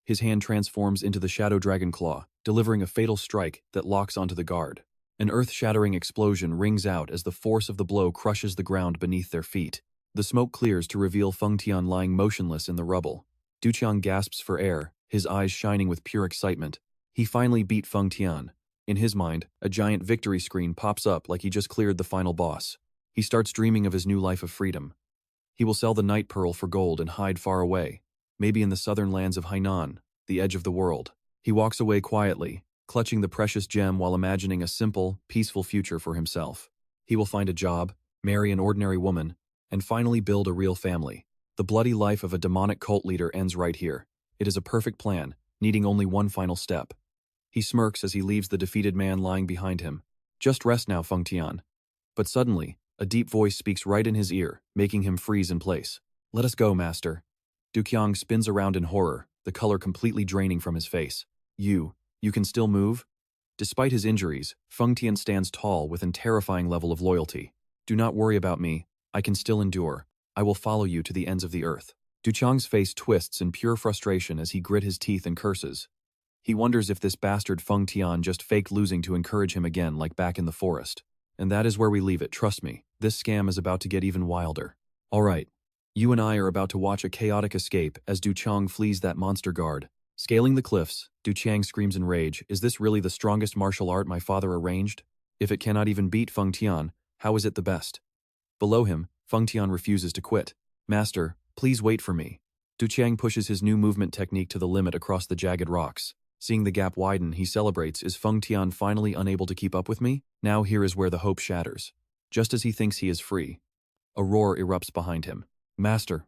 His hand transforms into the shadow dragon claw, delivering a fatal strike that locks onto the guard. An earth-shattering explosion rings out as the force of the blow crushes the ground beneath their feet. The smoke clears to reveal Feng Tian lying motionless in the rubble. Duqiang gasps for air, his eyes shining with pure excitement. He finally beat Feng Tian. In his mind, a giant victory screen pops up like he just cleared the final boss. He starts dreaming of his new life of freedom. He will sell the night pearl for gold and hide far away, maybe in the southern lands of Hainan, the edge of the world. He walks away quietly, clutching the precious gem while imagining a simple, peaceful future for himself. He will find a job, marry an ordinary woman, and finally build a real family. The bloody life of a demonic cult leader ends right here. It is a perfect plan, needing only one final step. He smirks as he leaves the defeated man lying behind him. Just rest now, Feng Tian. But suddenly, A deep voice speaks right in his ear, making him freeze in place. Let us go, master. Cuong spins around in horror, the color completely draining from his face. You can still move? Despite his injuries, Feng Tian stands tall with a terrifying level of loyalty. Do not worry about me. I can still endure. I will follow you to the ends of the earth. Duchang's face twists in pure frustration as he grit his teeth and curses. He wonders if this bastard Feng Tian just faked losing to encourage him again like back in the forest. And that is where we leave it, trust me. This scam is about to get even wilder. Alright. You and I are about to watch a chaotic escape as Duchang flees that monster guard. Scaling the cliffs, Duchang screams in rage, is this really the strongest martial art my father arranged? If it cannot even beat Feng Tian, how is it the best? Below him, Feng Tian refuses to quit. Master, please wait for me. Duchang pushes his new movement technique to the limit across the jagged rocks. Seeing the gap widen, he celebrates, is Feng Tian finally unable to keep up with me? Now here is where the hope shatters. Just as he thinks he is free, a roar erupts behind him. Master,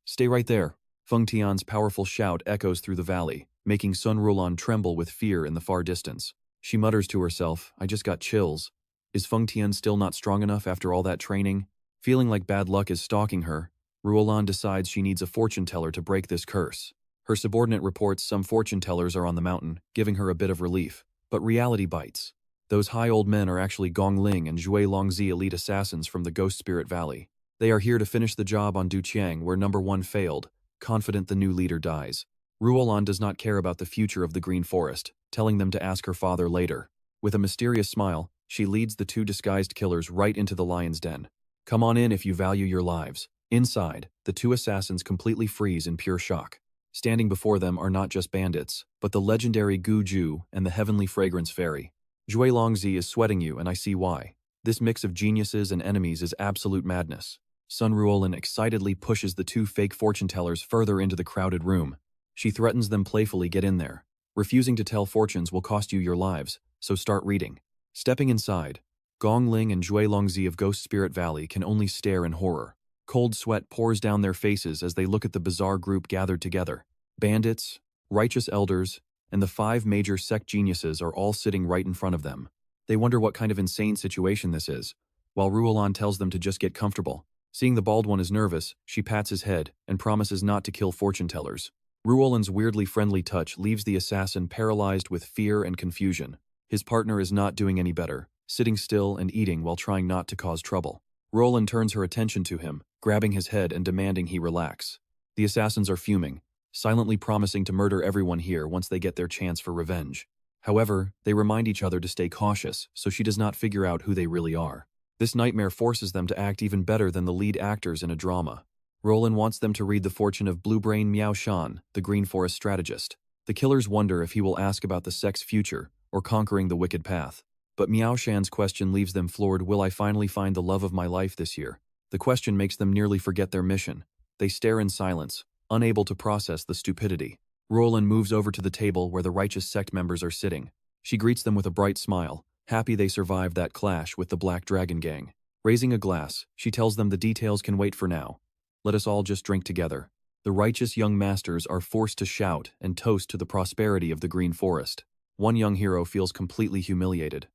stay right there. Feng Tian's powerful shout echoes through the valley, making Sun Ruolan tremble with fear in the far distance. She mutters to herself, I just got chills. Is Feng Tian still not strong enough after all that training? Feeling like bad luck is stalking her, Ruolan decides she needs a fortune teller to break this curse. Her subordinate reports some fortune tellers are on the mountain, giving her a bit of relief. But reality bites. Those high old men are actually Gong Ling and Zhui Longzi elite assassins from the Ghost Spirit Valley. They are here to finish the job on Duchang where number 1 failed, confident the new leader dies. Ruolan does not care about the future of the Green Forest, telling them to ask her father later. With a mysterious smile, she leads the 2 disguised killers right into the lion's den. Come on in if you value your lives. Inside, the 2 assassins completely freeze in pure shock. Standing before them are not just bandits, but the legendary Gu Ju and the heavenly fragrance fairy. Zhui Longzi is sweating you, and I see why. This mix of geniuses and enemies is absolute madness. Sun Ruolan excitedly pushes the 2 fake fortune tellers further into the crowded room. She threatens them playfully get in there. Refusing to tell fortunes will cost you your lives, so start reading. Stepping inside, Gong Ling and Zhui Longzi of Ghost Spirit Valley can only stare in horror. Cold sweat pours down their faces as they look at the bizarre group gathered together. Bandits, righteous elders, and the 5 major sect geniuses are all sitting right in front of them. They wonder what kind of insane situation this is, while Ruolan tells them to just get comfortable. Seeing the bald one is nervous, she pats his head and promises not to kill fortune tellers. Ruolan's weirdly friendly touch leaves the assassin paralyzed with fear and confusion. His partner is not doing any better, sitting still and eating while trying not to cause trouble. Ruolan turns her attention to him, grabbing his head and demanding he relax. The assassins are fuming, silently promising to murder everyone here once they get their chance for revenge. However, they remind each other to stay cautious so she does not figure out who they really are. This nightmare forces them to act even better than the lead actors in a drama. Ruolan wants them to read the fortune of Blue Brain Miao Shan, the Green Forest strategist. The killers wonder if he will ask about the sect's future or conquering the wicked path. But Miao Shan's question leaves them floored. Will I finally find the love of my life this year? The question makes them nearly forget their mission. They stare in silence, unable to process the stupidity. Ruolan moves over to the table where the righteous sect members are sitting. She greets them with a bright smile, happy they survived that clash with the Black Dragon Gang. Raising a glass, she tells them the details can wait for now. Let us all just drink together. The righteous young masters are forced to shout and toast to the prosperity of the Green Forest. One young hero feels completely humiliated.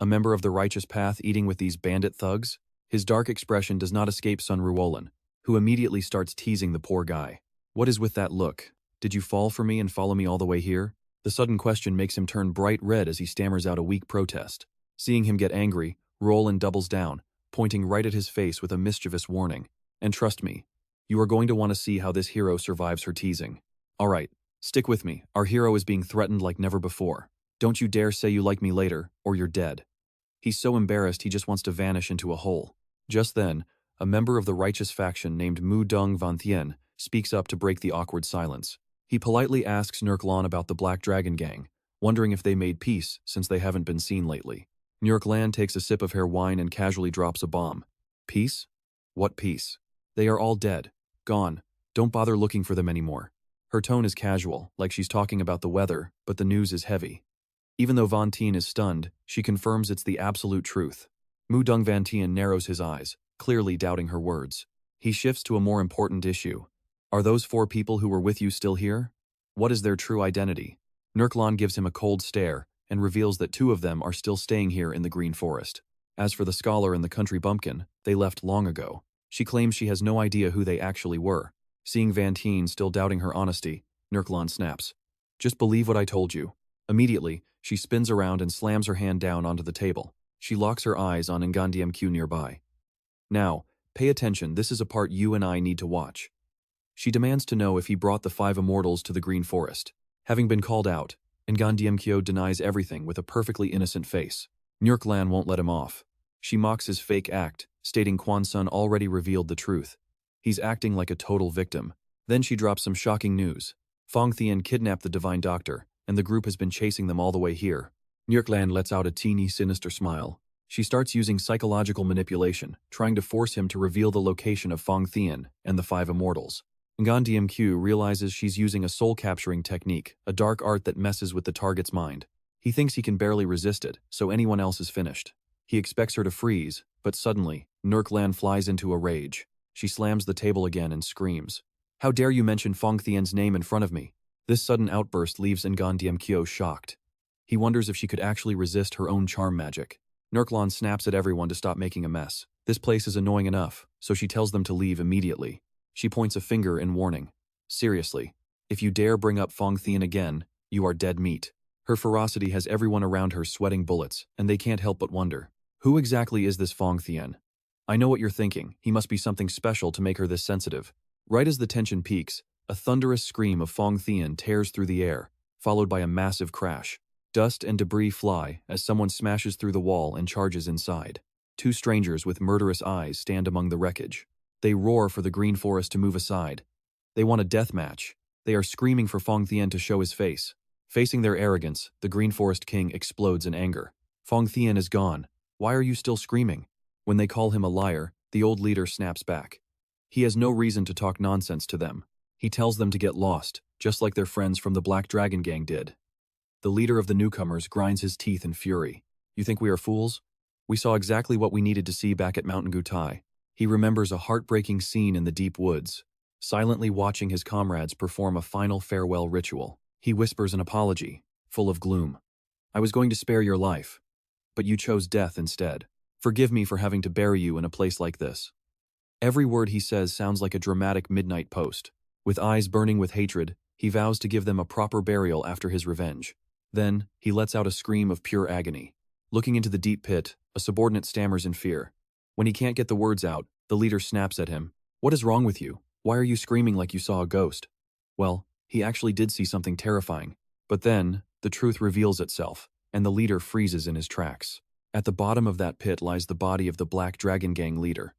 A member of the righteous path eating with these bandit thugs? His dark expression does not escape Sun Ruolan, who immediately starts teasing the poor guy. What is with that look? Did you fall for me and follow me all the way here? The sudden question makes him turn bright red as he stammers out a weak protest. Seeing him get angry, Ruolan doubles down, pointing right at his face with a mischievous warning. And trust me, you are going to want to see how this hero survives her teasing. Alright, stick with me. Our hero is being threatened like never before. Don't you dare say you like me later, or you're dead. He's so embarrassed he just wants to vanish into a hole. Just then, a member of the righteous faction named Mu Dong Van Thien speaks up to break the awkward silence. He politely asks Lan about the Black Dragon Gang, wondering if they made peace since they haven't been seen lately. Lan takes a sip of her wine and casually drops a bomb. Peace? What peace? They are all dead. Gone. Don't bother looking for them anymore. Her tone is casual, like she's talking about the weather, but the news is heavy. Even though Van Tien is stunned, she confirms it's the absolute truth. Mu Dong Van Tien narrows his eyes, clearly doubting her words. He shifts to a more important issue. Are those 4 people who were with you still here? What is their true identity? Lan gives him a cold stare and reveals that 2 of them are still staying here in the Green Forest. As for the scholar and the country bumpkin, they left long ago. She claims she has no idea who they actually were. Seeing Van Tien still doubting her honesty, Nurklan snaps. Just believe what I told you. Immediately, she spins around and slams her hand down onto the table. She locks her eyes on Ngandmq nearby. Now, pay attention, this is a part you and I need to watch. She demands to know if he brought the 5 immortals to the Green Forest. Having been called out, Ngandmq denies everything with a perfectly innocent face. Nurklan won't let him off. She mocks his fake act, stating Quan Sun already revealed the truth. He's acting like a total victim. Then she drops some shocking news. Fong Thien kidnapped the Divine Doctor, and the group has been chasing them all the way here. Nurklan lets out a teeny sinister smile. She starts using psychological manipulation, trying to force him to reveal the location of Fong Thien and the 5 immortals. Ngandmq realizes she's using a soul-capturing technique, a dark art that messes with the target's mind. He thinks he can barely resist it, so anyone else is finished. He expects her to freeze, but suddenly, Nurklan flies into a rage. She slams the table again and screams. How dare you mention Fong Thien's name in front of me? This sudden outburst leaves Ngandmq shocked. He wonders if she could actually resist her own charm magic. Nurklan snaps at everyone to stop making a mess. This place is annoying enough, so she tells them to leave immediately. She points a finger in warning. Seriously, if you dare bring up Fong Thien again, you are dead meat. Her ferocity has everyone around her sweating bullets, and they can't help but wonder. Who exactly is this Fong Thien? I know what you're thinking, he must be something special to make her this sensitive. Right as the tension peaks, a thunderous scream of Fong Thien tears through the air, followed by a massive crash. Dust and debris fly as someone smashes through the wall and charges inside. 2 strangers with murderous eyes stand among the wreckage. They roar for the Green Forest to move aside. They want a death match. They are screaming for Fong Thien to show his face. Facing their arrogance, the Green Forest King explodes in anger. Fong Thien is gone. Why are you still screaming? When they call him a liar, the old leader snaps back. He has no reason to talk nonsense to them. He tells them to get lost, just like their friends from the Black Dragon Gang did. The leader of the newcomers grinds his teeth in fury. You think we are fools? We saw exactly what we needed to see back at Mountain Gutai. He remembers a heartbreaking scene in the deep woods, silently watching his comrades perform a final farewell ritual. He whispers an apology, full of gloom. I was going to spare your life, but you chose death instead. Forgive me for having to bury you in a place like this. Every word he says sounds like a dramatic midnight post. With eyes burning with hatred, he vows to give them a proper burial after his revenge. Then, he lets out a scream of pure agony. Looking into the deep pit, a subordinate stammers in fear. When he can't get the words out, the leader snaps at him. What is wrong with you? Why are you screaming like you saw a ghost? Well, he actually did see something terrifying. But then, the truth reveals itself, and the leader freezes in his tracks. At the bottom of that pit lies the body of the Black Dragon Gang leader.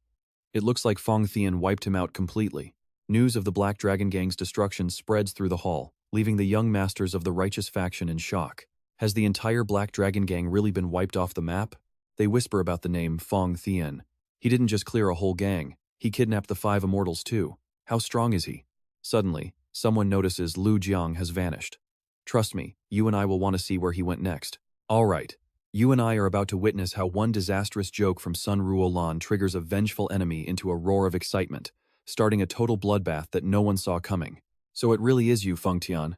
It looks like Fong Thien wiped him out completely. News of the Black Dragon Gang's destruction spreads through the hall, leaving the young masters of the righteous faction in shock. Has the entire Black Dragon Gang really been wiped off the map? They whisper about the name Fong Thien. He didn't just clear a whole gang, he kidnapped the 5 immortals too. How strong is he? Suddenly, someone notices Lu Jiang has vanished. Trust me, you and I will want to see where he went next. Alright, you and I are about to witness how one disastrous joke from Sun Ruolan triggers a vengeful enemy into a roar of excitement, starting a total bloodbath that no one saw coming. So it really is you, Feng Tian.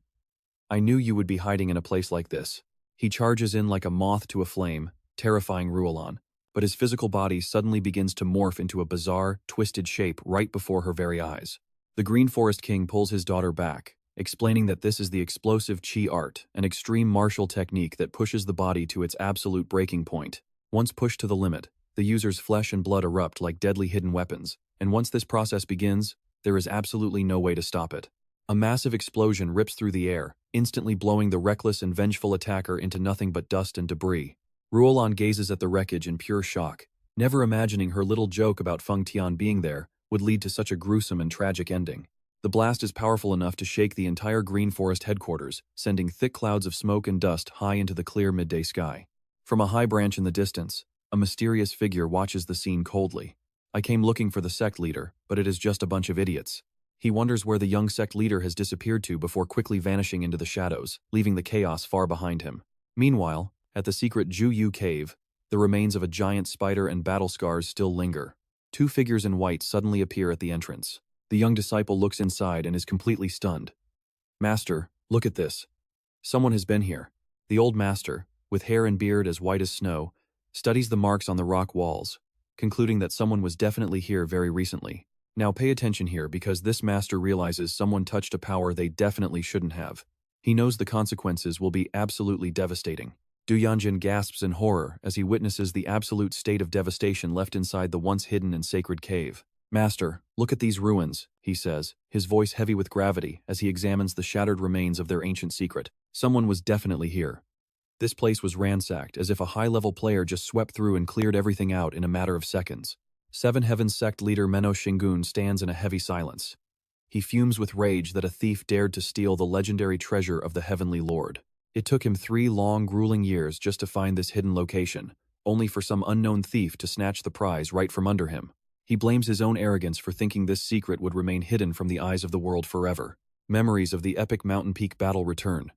I knew you would be hiding in a place like this. He charges in like a moth to a flame, terrifying Ruolan, but his physical body suddenly begins to morph into a bizarre, twisted shape right before her very eyes. The Green Forest King pulls his daughter back, explaining that this is the explosive Qi art, an extreme martial technique that pushes the body to its absolute breaking point. Once pushed to the limit, the user's flesh and blood erupt like deadly hidden weapons, and once this process begins, there is absolutely no way to stop it. A massive explosion rips through the air, instantly blowing the reckless and vengeful attacker into nothing but dust and debris. Ruolan gazes at the wreckage in pure shock, never imagining her little joke about Feng Tian being there would lead to such a gruesome and tragic ending. The blast is powerful enough to shake the entire Green Forest headquarters, sending thick clouds of smoke and dust high into the clear midday sky. From a high branch in the distance, a mysterious figure watches the scene coldly. I came looking for the sect leader, but it is just a bunch of idiots. He wonders where the young sect leader has disappeared to before quickly vanishing into the shadows, leaving the chaos far behind him. Meanwhile, at the secret Juyu cave, the remains of a giant spider and battle scars still linger. 2 figures in white suddenly appear at the entrance. The young disciple looks inside and is completely stunned. Master, look at this. Someone has been here. The old master, with hair and beard as white as snow, studies the marks on the rock walls, concluding that someone was definitely here very recently. Now pay attention here because this master realizes someone touched a power they definitely shouldn't have. He knows the consequences will be absolutely devastating. Du Yanjin gasps in horror as he witnesses the absolute state of devastation left inside the once hidden and sacred cave. "Master, look at these ruins," he says, his voice heavy with gravity as he examines the shattered remains of their ancient secret. Someone was definitely here. This place was ransacked as if a high-level player just swept through and cleared everything out in a matter of seconds. Seven Heavens sect leader Menno Shingun stands in a heavy silence. He fumes with rage that a thief dared to steal the legendary treasure of the Heavenly Lord. It took him 3 long, grueling years just to find this hidden location, only for some unknown thief to snatch the prize right from under him. He blames his own arrogance for thinking this secret would remain hidden from the eyes of the world forever. Memories of the epic mountain peak battle return,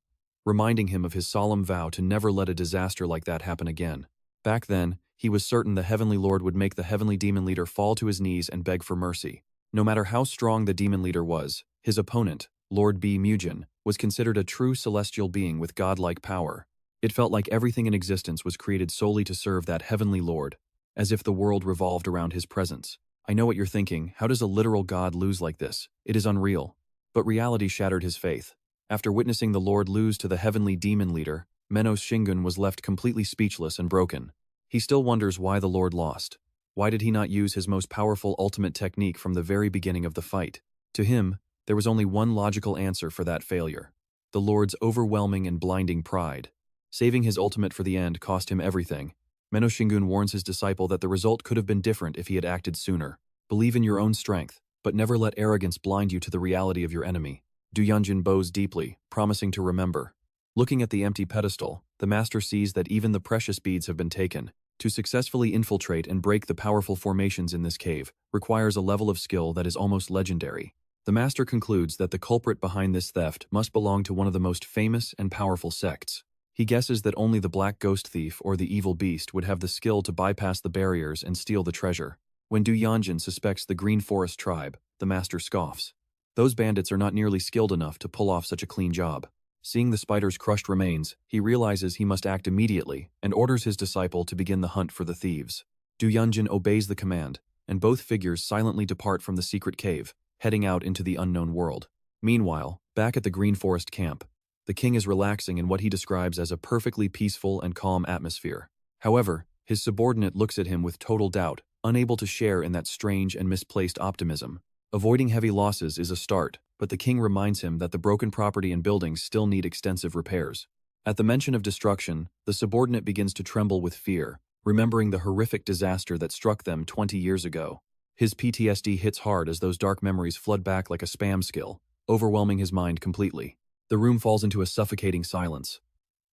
reminding him of his solemn vow to never let a disaster like that happen again. Back then, he was certain the Heavenly Lord would make the Heavenly Demon Leader fall to his knees and beg for mercy. No matter how strong the Demon Leader was, his opponent, Lord B. Mujin, was considered a true celestial being with godlike power. It felt like everything in existence was created solely to serve that Heavenly Lord, as if the world revolved around his presence. I know what you're thinking, how does a literal god lose like this? It is unreal. But reality shattered his faith. After witnessing the Lord lose to the Heavenly Demon Leader, Menno Shingun was left completely speechless and broken. He still wonders why the Lord lost. Why did he not use his most powerful ultimate technique from the very beginning of the fight? To him, there was only one logical answer for that failure: the Lord's overwhelming and blinding pride. Saving his ultimate for the end cost him everything. Menno Shingun warns his disciple that the result could have been different if he had acted sooner. Believe in your own strength, but never let arrogance blind you to the reality of your enemy. Du Yanjin bows deeply, promising to remember. Looking at the empty pedestal, the master sees that even the precious beads have been taken. To successfully infiltrate and break the powerful formations in this cave requires a level of skill that is almost legendary. The master concludes that the culprit behind this theft must belong to one of the most famous and powerful sects. He guesses that only the Black Ghost Thief or the Evil Beast would have the skill to bypass the barriers and steal the treasure. When Du Yanjin suspects the Green Forest tribe, the master scoffs. Those bandits are not nearly skilled enough to pull off such a clean job. Seeing the spider's crushed remains, he realizes he must act immediately and orders his disciple to begin the hunt for the thieves. Du Yanjin obeys the command, and both figures silently depart from the secret cave, heading out into the unknown world. Meanwhile, back at the Green Forest camp, the king is relaxing in what he describes as a perfectly peaceful and calm atmosphere. However, his subordinate looks at him with total doubt, unable to share in that strange and misplaced optimism. Avoiding heavy losses is a start, but the king reminds him that the broken property and buildings still need extensive repairs. At the mention of destruction, the subordinate begins to tremble with fear, remembering the horrific disaster that struck them 20 years ago. His PTSD hits hard as those dark memories flood back like a spam skill, overwhelming his mind completely. The room falls into a suffocating silence.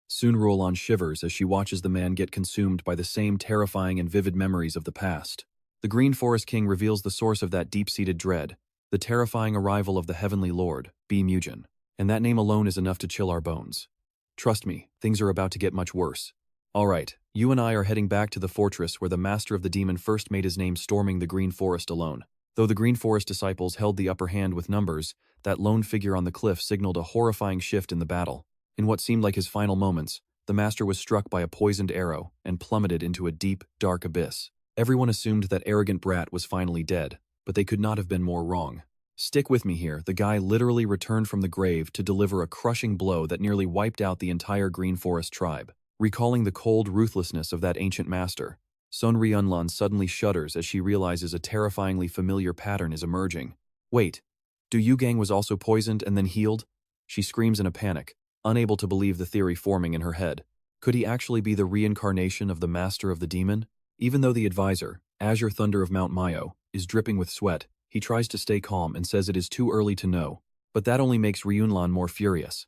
Soon Ruolan shivers as she watches the man get consumed by the same terrifying and vivid memories of the past. The Green Forest King reveals the source of that deep-seated dread, the terrifying arrival of the Heavenly Lord, B. Mujin. And that name alone is enough to chill our bones. Trust me, things are about to get much worse. Alright, you and I are heading back to the fortress where the Master of the Demon first made his name storming the Green Forest alone. Though the Green Forest disciples held the upper hand with numbers, that lone figure on the cliff signaled a horrifying shift in the battle. In what seemed like his final moments, the Master was struck by a poisoned arrow and plummeted into a deep, dark abyss. Everyone assumed that arrogant brat was finally dead, but they could not have been more wrong. Stick with me here, the guy literally returned from the grave to deliver a crushing blow that nearly wiped out the entire Green Forest tribe. Recalling the cold ruthlessness of that ancient master, Sun Ryunlan suddenly shudders as she realizes a terrifyingly familiar pattern is emerging. Wait, Du Yugang was also poisoned and then healed? She screams in a panic, unable to believe the theory forming in her head. Could he actually be the reincarnation of the Master of the Demon? Even though the advisor, Azure Thunder of Mount Mayo, is dripping with sweat, he tries to stay calm and says it is too early to know. But that only makes Ryunlan more furious.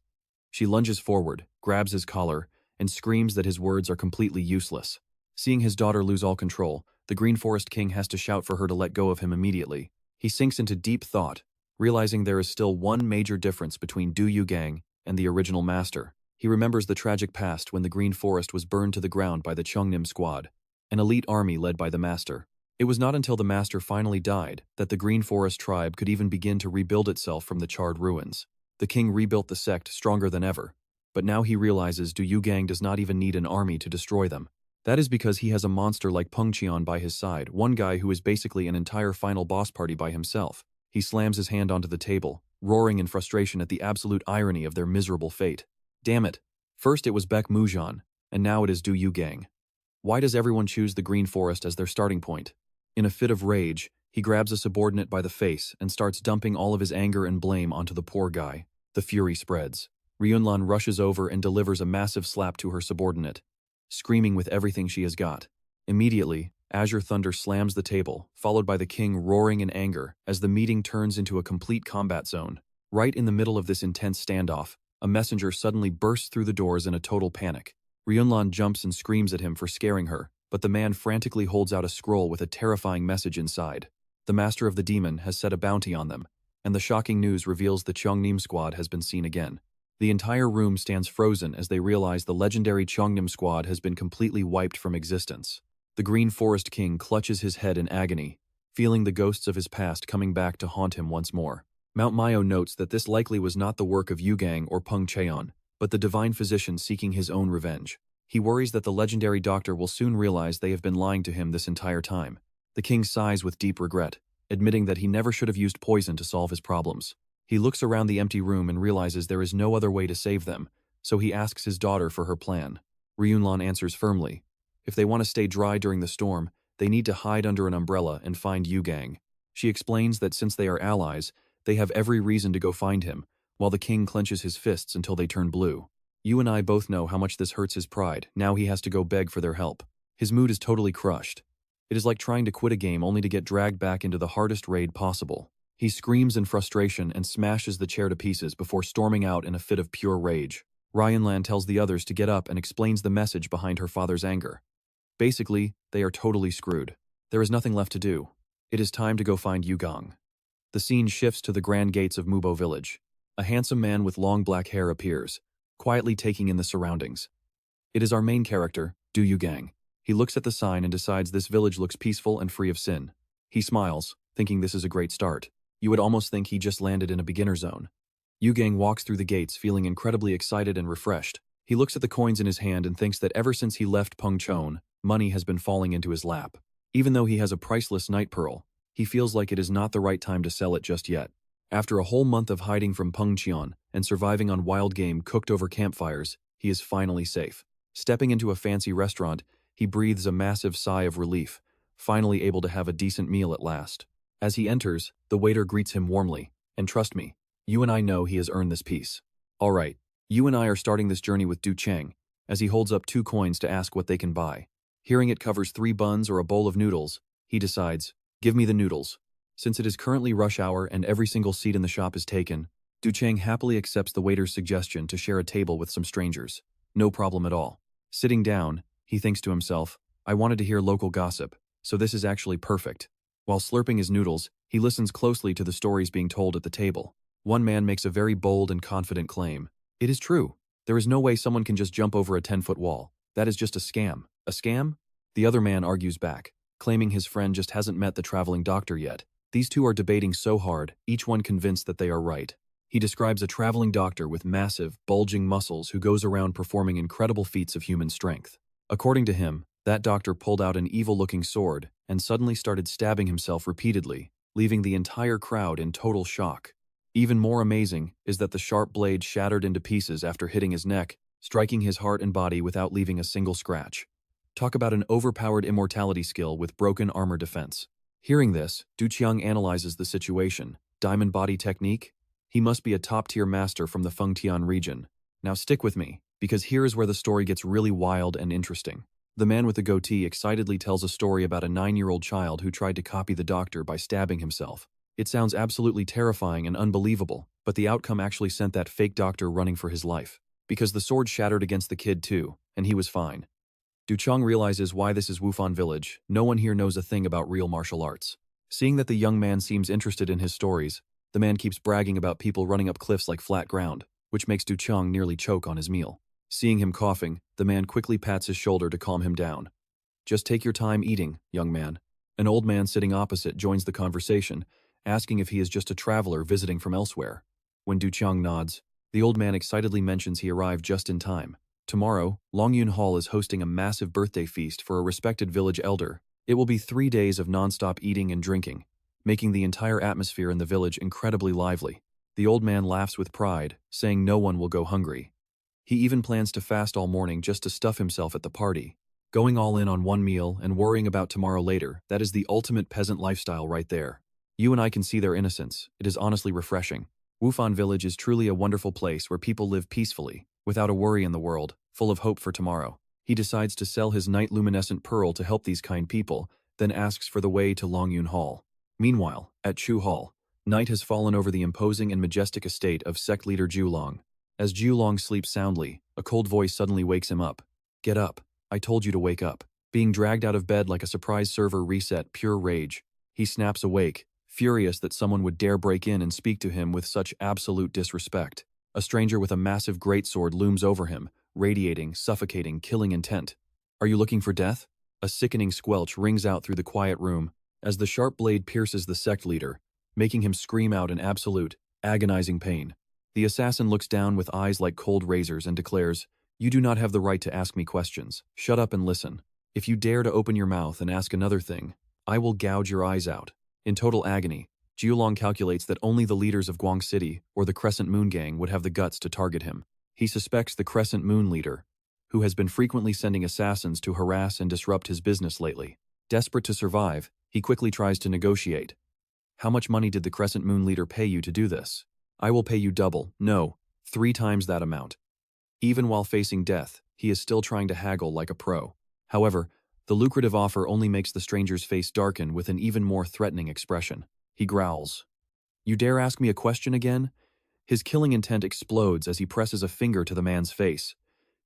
She lunges forward, grabs his collar, and screams that his words are completely useless. Seeing his daughter lose all control, the Green Forest King has to shout for her to let go of him immediately. He sinks into deep thought, realizing there is still one major difference between Du Yugang and the original master. He remembers the tragic past when the Green Forest was burned to the ground by the Cheongnim squad, an elite army led by the master. It was not until the master finally died that the Green Forest tribe could even begin to rebuild itself from the charred ruins. The king rebuilt the sect stronger than ever, but now he realizes Du Yugang does not even need an army to destroy them. That is because he has a monster like Peng Qian by his side, one guy who is basically an entire final boss party by himself. He slams his hand onto the table, roaring in frustration at the absolute irony of their miserable fate. Damn it. First it was Baek Mujan, and now it is Du Yu Gang. Why does everyone choose the Green Forest as their starting point? In a fit of rage, he grabs a subordinate by the face and starts dumping all of his anger and blame onto the poor guy. The fury spreads. Ruolan rushes over and delivers a massive slap to her subordinate, screaming with everything she has got. Immediately, Azure Thunder slams the table, followed by the king roaring in anger as the meeting turns into a complete combat zone. Right in the middle of this intense standoff, a messenger suddenly bursts through the doors in a total panic. Ruolan jumps and screams at him for scaring her, but the man frantically holds out a scroll with a terrifying message inside. The master of the demon has set a bounty on them, and the shocking news reveals the Cheongnim squad has been seen again. The entire room stands frozen as they realize the legendary Cheongnim squad has been completely wiped from existence. The Green Forest King clutches his head in agony, feeling the ghosts of his past coming back to haunt him once more. Mount Mayo notes that this likely was not the work of Yugang or Peng Cheon, but the divine physician seeking his own revenge. He worries that the legendary doctor will soon realize they have been lying to him this entire time. The king sighs with deep regret, admitting that he never should have used poison to solve his problems. He looks around the empty room and realizes there is no other way to save them, so he asks his daughter for her plan. Ruolan answers firmly. If they want to stay dry during the storm, they need to hide under an umbrella and find Yugang. She explains that since they are allies, they have every reason to go find him, while the king clenches his fists until they turn blue. You and I both know how much this hurts his pride. Now he has to go beg for their help. His mood is totally crushed. It is like trying to quit a game only to get dragged back into the hardest raid possible. He screams in frustration and smashes the chair to pieces before storming out in a fit of pure rage. Ruolan tells the others to get up and explains the message behind her father's anger. Basically, they are totally screwed. There is nothing left to do. It is time to go find Yugang. The scene shifts to the grand gates of Mubo village. A handsome man with long black hair appears, quietly taking in the surroundings. It is our main character, Du Yugang. He looks at the sign and decides this village looks peaceful and free of sin. He smiles, thinking this is a great start. You would almost think he just landed in a beginner zone. Yugang walks through the gates feeling incredibly excited and refreshed. He looks at the coins in his hand and thinks that ever since he left Peng Chon, money has been falling into his lap. Even though he has a priceless night pearl, he feels like it is not the right time to sell it just yet. After a whole month of hiding from Peng Qian and surviving on wild game cooked over campfires, he is finally safe. Stepping into a fancy restaurant, he breathes a massive sigh of relief, finally able to have a decent meal at last. As he enters, the waiter greets him warmly, and trust me, you and I know he has earned this piece. All right, you and I are starting this journey with Du Cheng, as he holds up 2 coins to ask what they can buy. Hearing it covers 3 buns or a bowl of noodles, he decides, give me the noodles. Since it is currently rush hour and every single seat in the shop is taken, Du Cheng happily accepts the waiter's suggestion to share a table with some strangers. No problem at all. Sitting down, he thinks to himself, I wanted to hear local gossip, so this is actually perfect. While slurping his noodles, he listens closely to the stories being told at the table. One man makes a very bold and confident claim. It is true. There is no way someone can just jump over a 10-foot wall. That is just a scam. A scam? The other man argues back, claiming his friend just hasn't met the traveling doctor yet. These two are debating so hard, each one convinced that they are right. He describes a traveling doctor with massive, bulging muscles who goes around performing incredible feats of human strength. According to him, that doctor pulled out an evil-looking sword and suddenly started stabbing himself repeatedly, leaving the entire crowd in total shock. Even more amazing is that the sharp blade shattered into pieces after hitting his neck, striking his heart and body without leaving a single scratch. Talk about an overpowered immortality skill with broken armor defense. Hearing this, Du Qiang analyzes the situation. Diamond body technique? He must be a top-tier master from the Fengtian region. Now stick with me, because here is where the story gets really wild and interesting. The man with the goatee excitedly tells a story about a 9-year-old child who tried to copy the doctor by stabbing himself. It sounds absolutely terrifying and unbelievable, but the outcome actually sent that fake doctor running for his life. Because the sword shattered against the kid too, and he was fine. Du Chong realizes why this is Wufan Village. No one here knows a thing about real martial arts. Seeing that the young man seems interested in his stories, the man keeps bragging about people running up cliffs like flat ground, which makes Du Chong nearly choke on his meal. Seeing him coughing, the man quickly pats his shoulder to calm him down. Just take your time eating, young man. An old man sitting opposite joins the conversation, asking if he is just a traveler visiting from elsewhere. When Du Chong nods, the old man excitedly mentions he arrived just in time. Tomorrow, Longyun Hall is hosting a massive birthday feast for a respected village elder. It will be 3 days of non-stop eating and drinking, making the entire atmosphere in the village incredibly lively. The old man laughs with pride, saying no one will go hungry. He even plans to fast all morning just to stuff himself at the party. Going all in on one meal and worrying about tomorrow later, that is the ultimate peasant lifestyle right there. You and I can see their innocence. It is honestly refreshing. Wufan Village is truly a wonderful place where people live peacefully, without a worry in the world, full of hope for tomorrow. He decides to sell his night luminescent pearl to help these kind people, then asks for the way to Longyun Hall. Meanwhile, at Chu Hall, night has fallen over the imposing and majestic estate of sect leader Julong. As Julong sleeps soundly, a cold voice suddenly wakes him up. Get up. I told you to wake up. Being dragged out of bed like a surprise server reset pure rage. He snaps awake, furious that someone would dare break in and speak to him with such absolute disrespect. A stranger with a massive greatsword looms over him, radiating, suffocating, killing intent. Are you looking for death? A sickening squelch rings out through the quiet room as the sharp blade pierces the sect leader, making him scream out in absolute, agonizing pain. The assassin looks down with eyes like cold razors and declares, "You do not have the right to ask me questions. Shut up and listen. If you dare to open your mouth and ask another thing, I will gouge your eyes out." In total agony, Julong calculates that only the leaders of Guang City or the Crescent Moon Gang would have the guts to target him. He suspects the Crescent Moon leader, who has been frequently sending assassins to harass and disrupt his business lately. Desperate to survive, he quickly tries to negotiate. How much money did the Crescent Moon leader pay you to do this? I will pay you double, no, 3 times that amount. Even while facing death, he is still trying to haggle like a pro. However, the lucrative offer only makes the stranger's face darken with an even more threatening expression. He growls. You dare ask me a question again? His killing intent explodes as he presses a finger to the man's face.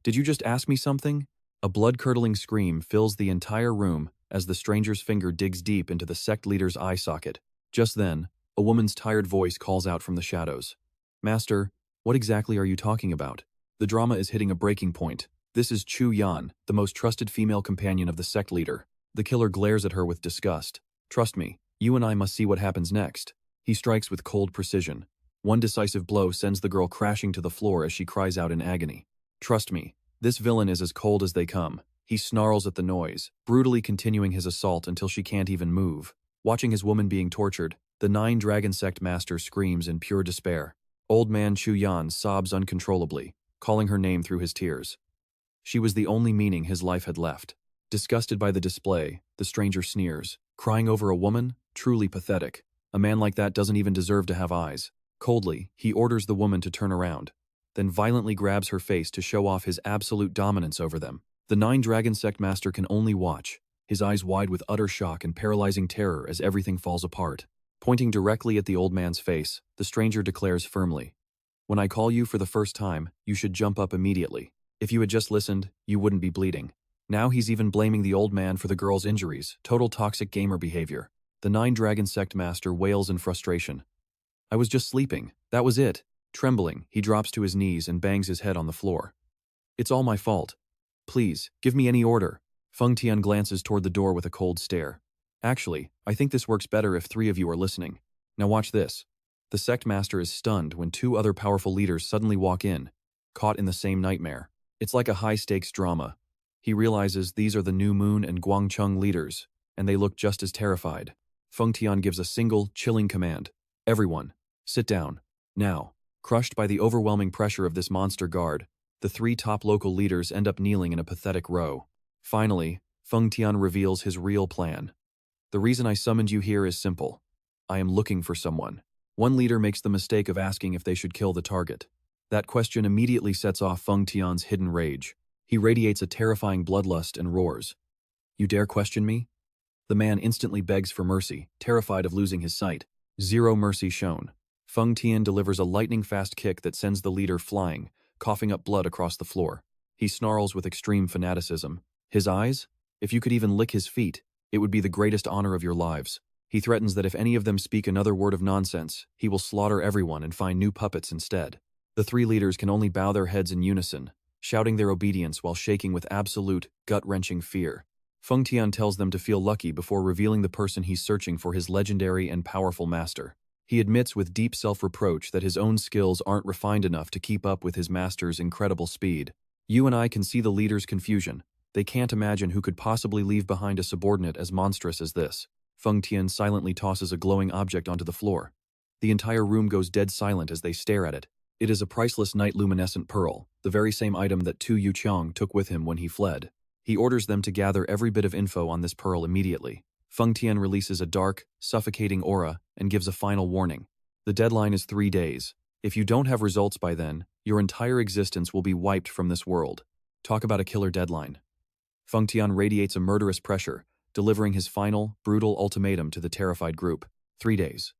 Did you just ask me something? A blood-curdling scream fills the entire room as the stranger's finger digs deep into the sect leader's eye socket. Just then, a woman's tired voice calls out from the shadows. Master, what exactly are you talking about? The drama is hitting a breaking point. This is Chu Yan, the most trusted female companion of the sect leader. The killer glares at her with disgust. Trust me, you and I must see what happens next. He strikes with cold precision. One decisive blow sends the girl crashing to the floor as she cries out in agony. Trust me, this villain is as cold as they come. He snarls at the noise, brutally continuing his assault until she can't even move. Watching his woman being tortured, the 9 Dragon Sect master screams in pure despair. Old man Chu Yan sobs uncontrollably, calling her name through his tears. She was the only meaning his life had left. Disgusted by the display, the stranger sneers. Crying over a woman? Truly pathetic. A man like that doesn't even deserve to have eyes. Coldly, he orders the woman to turn around, then violently grabs her face to show off his absolute dominance over them. The 9 Dragon Sect master can only watch, his eyes wide with utter shock and paralyzing terror as everything falls apart. Pointing directly at the old man's face, the stranger declares firmly, "When I call you for the first time, you should jump up immediately. If you had just listened, you wouldn't be bleeding." Now he's even blaming the old man for the girl's injuries, total toxic gamer behavior. The 9 Dragon Sect master wails in frustration. I was just sleeping, that was it. Trembling, he drops to his knees and bangs his head on the floor. It's all my fault. Please, give me any order. Feng Tian glances toward the door with a cold stare. Actually, I think this works better if 3 of you are listening. Now watch this. The sect master is stunned when 2 other powerful leaders suddenly walk in, caught in the same nightmare. It's like a high-stakes drama. He realizes these are the New Moon and Guangcheng leaders, and they look just as terrified. Feng Tian gives a single, chilling command. Everyone, sit down. Now. Crushed by the overwhelming pressure of this monster guard, the 3 top local leaders end up kneeling in a pathetic row. Finally, Feng Tian reveals his real plan. The reason I summoned you here is simple. I am looking for someone. One leader makes the mistake of asking if they should kill the target. That question immediately sets off Feng Tian's hidden rage. He radiates a terrifying bloodlust and roars. You dare question me? The man instantly begs for mercy, terrified of losing his sight. Zero mercy shown. Feng Tian delivers a lightning-fast kick that sends the leader flying, coughing up blood across the floor. He snarls with extreme fanaticism. His eyes? If you could even lick his feet, it would be the greatest honor of your lives. He threatens that if any of them speak another word of nonsense, he will slaughter everyone and find new puppets instead. The 3 leaders can only bow their heads in unison, shouting their obedience while shaking with absolute, gut-wrenching fear. Feng Tian tells them to feel lucky before revealing the person he's searching for, his legendary and powerful master. He admits with deep self-reproach that his own skills aren't refined enough to keep up with his master's incredible speed. You and I can see the leader's confusion. They can't imagine who could possibly leave behind a subordinate as monstrous as this. Feng Tian silently tosses a glowing object onto the floor. The entire room goes dead silent as they stare at it. It is a priceless night luminescent pearl, the very same item that Tu Yuqiang took with him when he fled. He orders them to gather every bit of info on this pearl immediately. Feng Tian releases a dark, suffocating aura and gives a final warning. The deadline is 3 days. If you don't have results by then, your entire existence will be wiped from this world. Talk about a killer deadline. Feng Tian radiates a murderous pressure, delivering his final, brutal ultimatum to the terrified group. 3 days.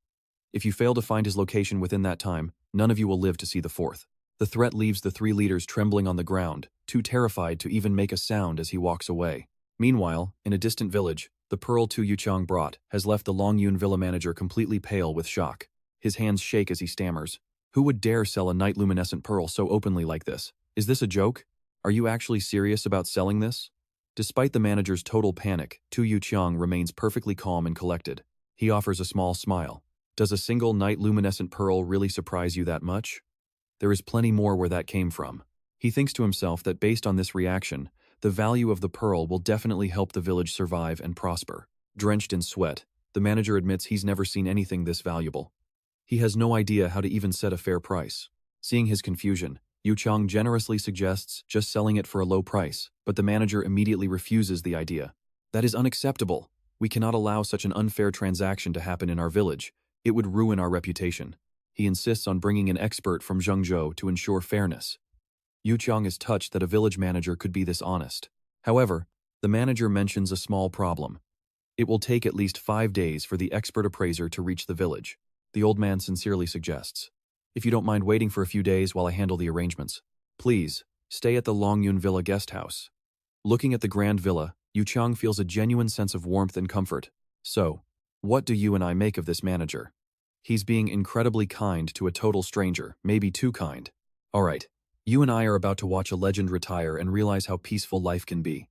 If you fail to find his location within that time, none of you will live to see the fourth. The threat leaves the 3 leaders trembling on the ground, too terrified to even make a sound as he walks away. Meanwhile, in a distant village, the pearl Tu Yuqiang brought has left the Longyun villa manager completely pale with shock. His hands shake as he stammers. Who would dare sell a night luminescent pearl so openly like this? Is this a joke? Are you actually serious about selling this? Despite the manager's total panic, Tu Yuqiang remains perfectly calm and collected. He offers a small smile. Does a single night luminescent pearl really surprise you that much? There is plenty more where that came from. He thinks to himself that based on this reaction, the value of the pearl will definitely help the village survive and prosper. Drenched in sweat, the manager admits he's never seen anything this valuable. He has no idea how to even set a fair price. Seeing his confusion, Yuqiang generously suggests just selling it for a low price, but the manager immediately refuses the idea. That is unacceptable. We cannot allow such an unfair transaction to happen in our village. It would ruin our reputation. He insists on bringing an expert from Zhengzhou to ensure fairness. Yuqiang is touched that a village manager could be this honest. However, the manager mentions a small problem. It will take at least 5 days for the expert appraiser to reach the village. The old man sincerely suggests. If you don't mind waiting for a few days while I handle the arrangements, please, stay at the Longyun Villa guest house. Looking at the grand villa, Yuqiang feels a genuine sense of warmth and comfort. So, what do you and I make of this manager? He's being incredibly kind to a total stranger, maybe too kind. Alright, you and I are about to watch a legend retire and realize how peaceful life can be.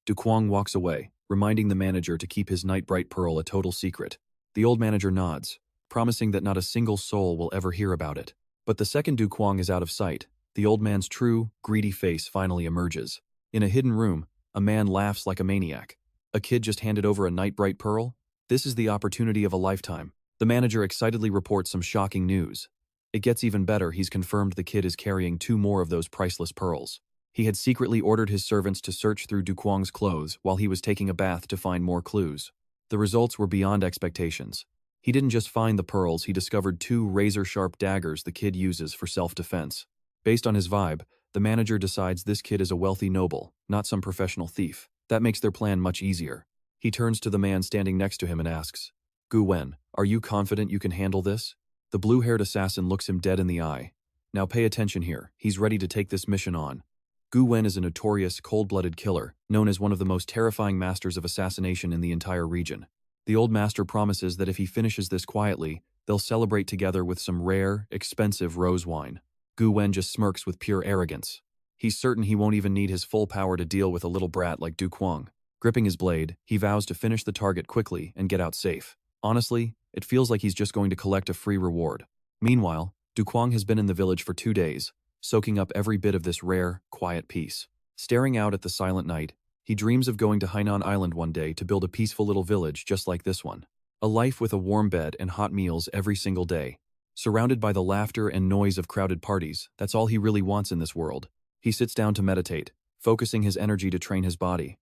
Cuong walks away, reminding the manager to keep his night bright pearl a total secret. The old manager nods, promising that not a single soul will ever hear about it. But the second Cuong is out of sight, the old man's true, greedy face finally emerges. In a hidden room, a man laughs like a maniac. A kid just handed over a night bright pearl? This is the opportunity of a lifetime. The manager excitedly reports some shocking news. It gets even better, he's confirmed the kid is carrying 2 more of those priceless pearls. He had secretly ordered his servants to search through Cuong's clothes while he was taking a bath to find more clues. The results were beyond expectations. He didn't just find the pearls, he discovered 2 razor-sharp daggers the kid uses for self-defense. Based on his vibe, the manager decides this kid is a wealthy noble, not some professional thief. That makes their plan much easier. He turns to the man standing next to him and asks, Gu Wen, are you confident you can handle this? The blue-haired assassin looks him dead in the eye. Now pay attention here, he's ready to take this mission on. Gu Wen is a notorious, cold-blooded killer, known as one of the most terrifying masters of assassination in the entire region. The old master promises that if he finishes this quietly, they'll celebrate together with some rare, expensive rose wine. Gu Wen just smirks with pure arrogance. He's certain he won't even need his full power to deal with a little brat like Cuong. Gripping his blade, he vows to finish the target quickly and get out safe. Honestly, it feels like he's just going to collect a free reward. Meanwhile, Cuong has been in the village for 2 days, soaking up every bit of this rare, quiet peace. Staring out at the silent night, he dreams of going to Hainan Island one day to build a peaceful little village just like this one. A life with a warm bed and hot meals every single day. Surrounded by the laughter and noise of crowded parties, that's all he really wants in this world. He sits down to meditate, focusing his energy to train his body.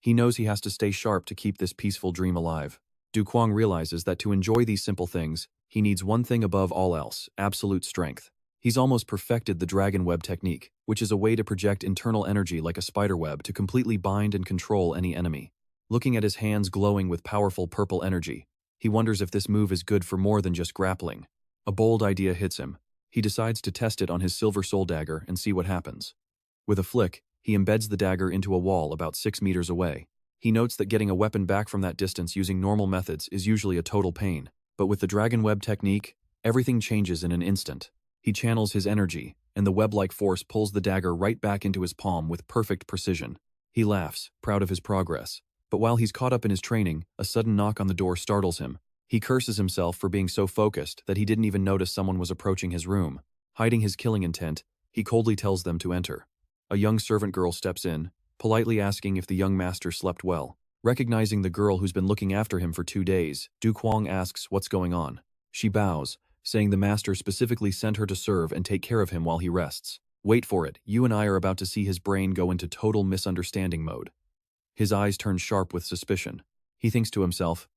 He knows he has to stay sharp to keep this peaceful dream alive. Cuong realizes that to enjoy these simple things, he needs one thing above all else, absolute strength. He's almost perfected the dragon web technique, which is a way to project internal energy like a spider web to completely bind and control any enemy. Looking at his hands glowing with powerful purple energy, he wonders if this move is good for more than just grappling. A bold idea hits him. He decides to test it on his silver soul dagger and see what happens. With a flick, he embeds the dagger into a wall about 6 meters away. He notes that getting a weapon back from that distance using normal methods is usually a total pain, but with the dragon web technique, everything changes in an instant. He channels his energy, and the web-like force pulls the dagger right back into his palm with perfect precision. He laughs, proud of his progress. But while he's caught up in his training, a sudden knock on the door startles him. He curses himself for being so focused that he didn't even notice someone was approaching his room. Hiding his killing intent, he coldly tells them to enter. A young servant girl steps in, politely asking if the young master slept well. Recognizing the girl who's been looking after him for 2 days, Cuong asks what's going on. She bows, saying the master specifically sent her to serve and take care of him while he rests. Wait for it, you and I are about to see his brain go into total misunderstanding mode. His eyes turn sharp with suspicion. He thinks to himself,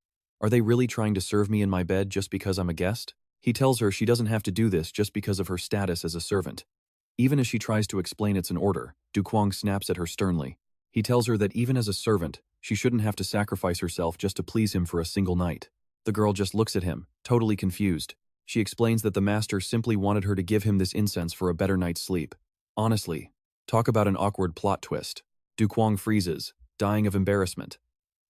are they really trying to serve me in my bed just because I'm a guest? He tells her she doesn't have to do this just because of her status as a servant. Even as she tries to explain it's an order, Cuong snaps at her sternly. He tells her that even as a servant, she shouldn't have to sacrifice herself just to please him for a single night. The girl just looks at him, totally confused. She explains that the master simply wanted her to give him this incense for a better night's sleep. Honestly, talk about an awkward plot twist. Cuong freezes, dying of embarrassment.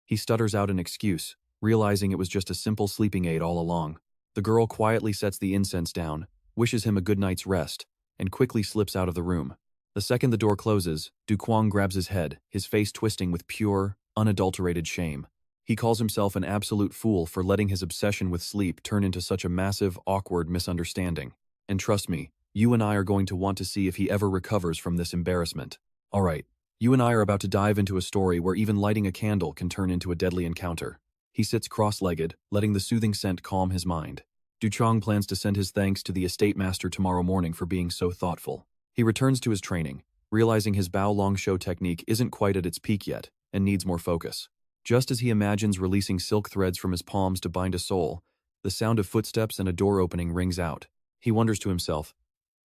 He stutters out an excuse, realizing it was just a simple sleeping aid all along. The girl quietly sets the incense down, wishes him a good night's rest, and quickly slips out of the room. The second the door closes, Cuong grabs his head, his face twisting with pure, unadulterated shame. He calls himself an absolute fool for letting his obsession with sleep turn into such a massive, awkward misunderstanding. And trust me, you and I are going to want to see if he ever recovers from this embarrassment. Alright, you and I are about to dive into a story where even lighting a candle can turn into a deadly encounter. He sits cross-legged, letting the soothing scent calm his mind. Cuong plans to send his thanks to the estate master tomorrow morning for being so thoughtful. He returns to his training, realizing his bao-long show technique isn't quite at its peak yet and needs more focus. Just as he imagines releasing silk threads from his palms to bind a soul, the sound of footsteps and a door opening rings out. He wonders to himself,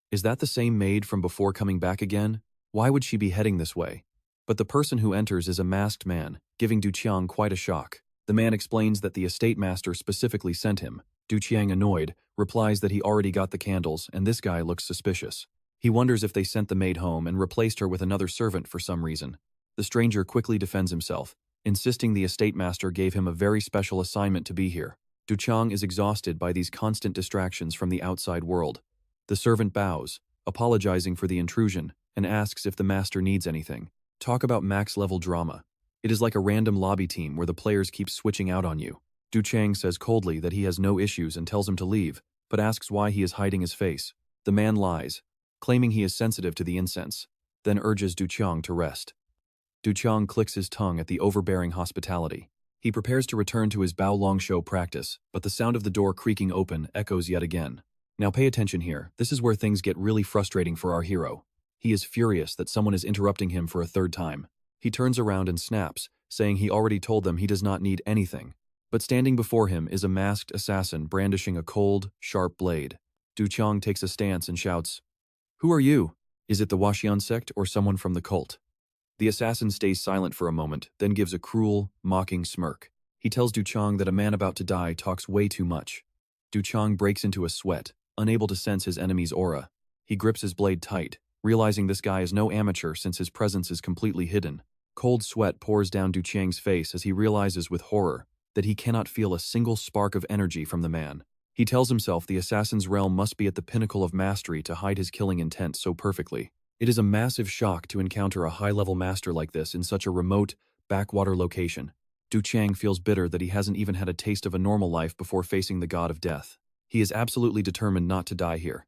is that the same maid from before coming back again? Why would she be heading this way? But the person who enters is a masked man, giving Cuong quite a shock. The man explains that the estate master specifically sent him. Cuong, annoyed, replies that he already got the candles and this guy looks suspicious. He wonders if they sent the maid home and replaced her with another servant for some reason. The stranger quickly defends himself, insisting the estate master gave him a very special assignment to be here. Cuong is exhausted by these constant distractions from the outside world. The servant bows, apologizing for the intrusion, and asks if the master needs anything. Talk about max-level drama. It is like a random lobby team where the players keep switching out on you. Cuong says coldly that he has no issues and tells him to leave, but asks why he is hiding his face. The man lies, claiming he is sensitive to the incense, then urges Cuong to rest. Cuong clicks his tongue at the overbearing hospitality. He prepares to return to his bao-long show practice, but the sound of the door creaking open echoes yet again. Now pay attention here, this is where things get really frustrating for our hero. He is furious that someone is interrupting him for a third time. He turns around and snaps, saying he already told them he does not need anything. But standing before him is a masked assassin brandishing a cold, sharp blade. Cuong takes a stance and shouts, "Who are you? Is it the Washian sect or someone from the cult?" The assassin stays silent for a moment, then gives a cruel, mocking smirk. He tells Cuong that a man about to die talks way too much. Cuong breaks into a sweat, unable to sense his enemy's aura. He grips his blade tight, realizing this guy is no amateur since his presence is completely hidden. Cold sweat pours down Cuong's face as he realizes with horror that he cannot feel a single spark of energy from the man. He tells himself the assassin's realm must be at the pinnacle of mastery to hide his killing intent so perfectly. It is a massive shock to encounter a high-level master like this in such a remote, backwater location. Cuong feels bitter that he hasn't even had a taste of a normal life before facing the god of death. He is absolutely determined not to die here.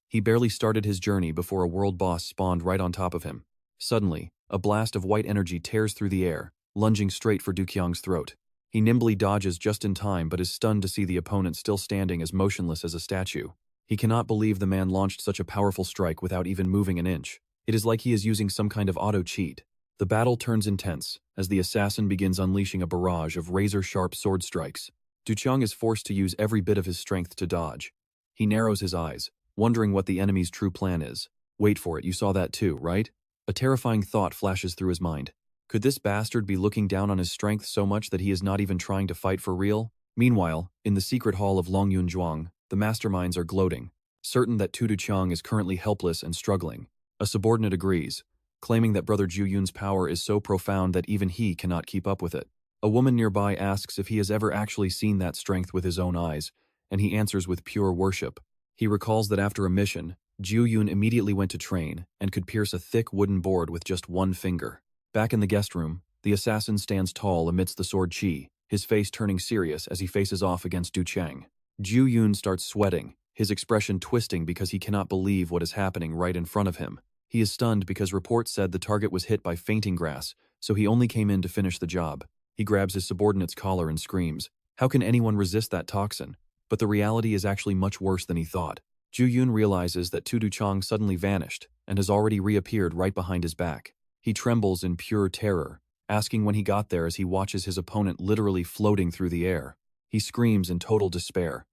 He barely started his journey before a world boss spawned right on top of him. Suddenly, a blast of white energy tears through the air, lunging straight for Cuong's throat. He nimbly dodges just in time but is stunned to see the opponent still standing as motionless as a statue. He cannot believe the man launched such a powerful strike without even moving an inch. It is like he is using some kind of auto-cheat. The battle turns intense, as the assassin begins unleashing a barrage of razor-sharp sword strikes. Cuong is forced to use every bit of his strength to dodge. He narrows his eyes, wondering what the enemy's true plan is. Wait for it, you saw that too, right? A terrifying thought flashes through his mind. Could this bastard be looking down on his strength so much that he is not even trying to fight for real? Meanwhile, in the secret hall of Longyun Zhuang, the masterminds are gloating, certain that Cuong is currently helpless and struggling. A subordinate agrees, claiming that Brother Yun's power is so profound that even he cannot keep up with it. A woman nearby asks if he has ever actually seen that strength with his own eyes, and he answers with pure worship. He recalls that after a mission, Yun immediately went to train and could pierce a thick wooden board with just one finger. Back in the guest room, the assassin stands tall amidst the sword chi, his face turning serious as he faces off against Cuong. Yun starts sweating, his expression twisting because he cannot believe what is happening right in front of him. He is stunned because reports said the target was hit by fainting grass, so he only came in to finish the job. He grabs his subordinate's collar and screams, "How can anyone resist that toxin?" But the reality is actually much worse than he thought. Ju Yun realizes that Tu Duchang suddenly vanished and has already reappeared right behind his back. He trembles in pure terror, asking when he got there as he watches his opponent literally floating through the air. He screams in total despair.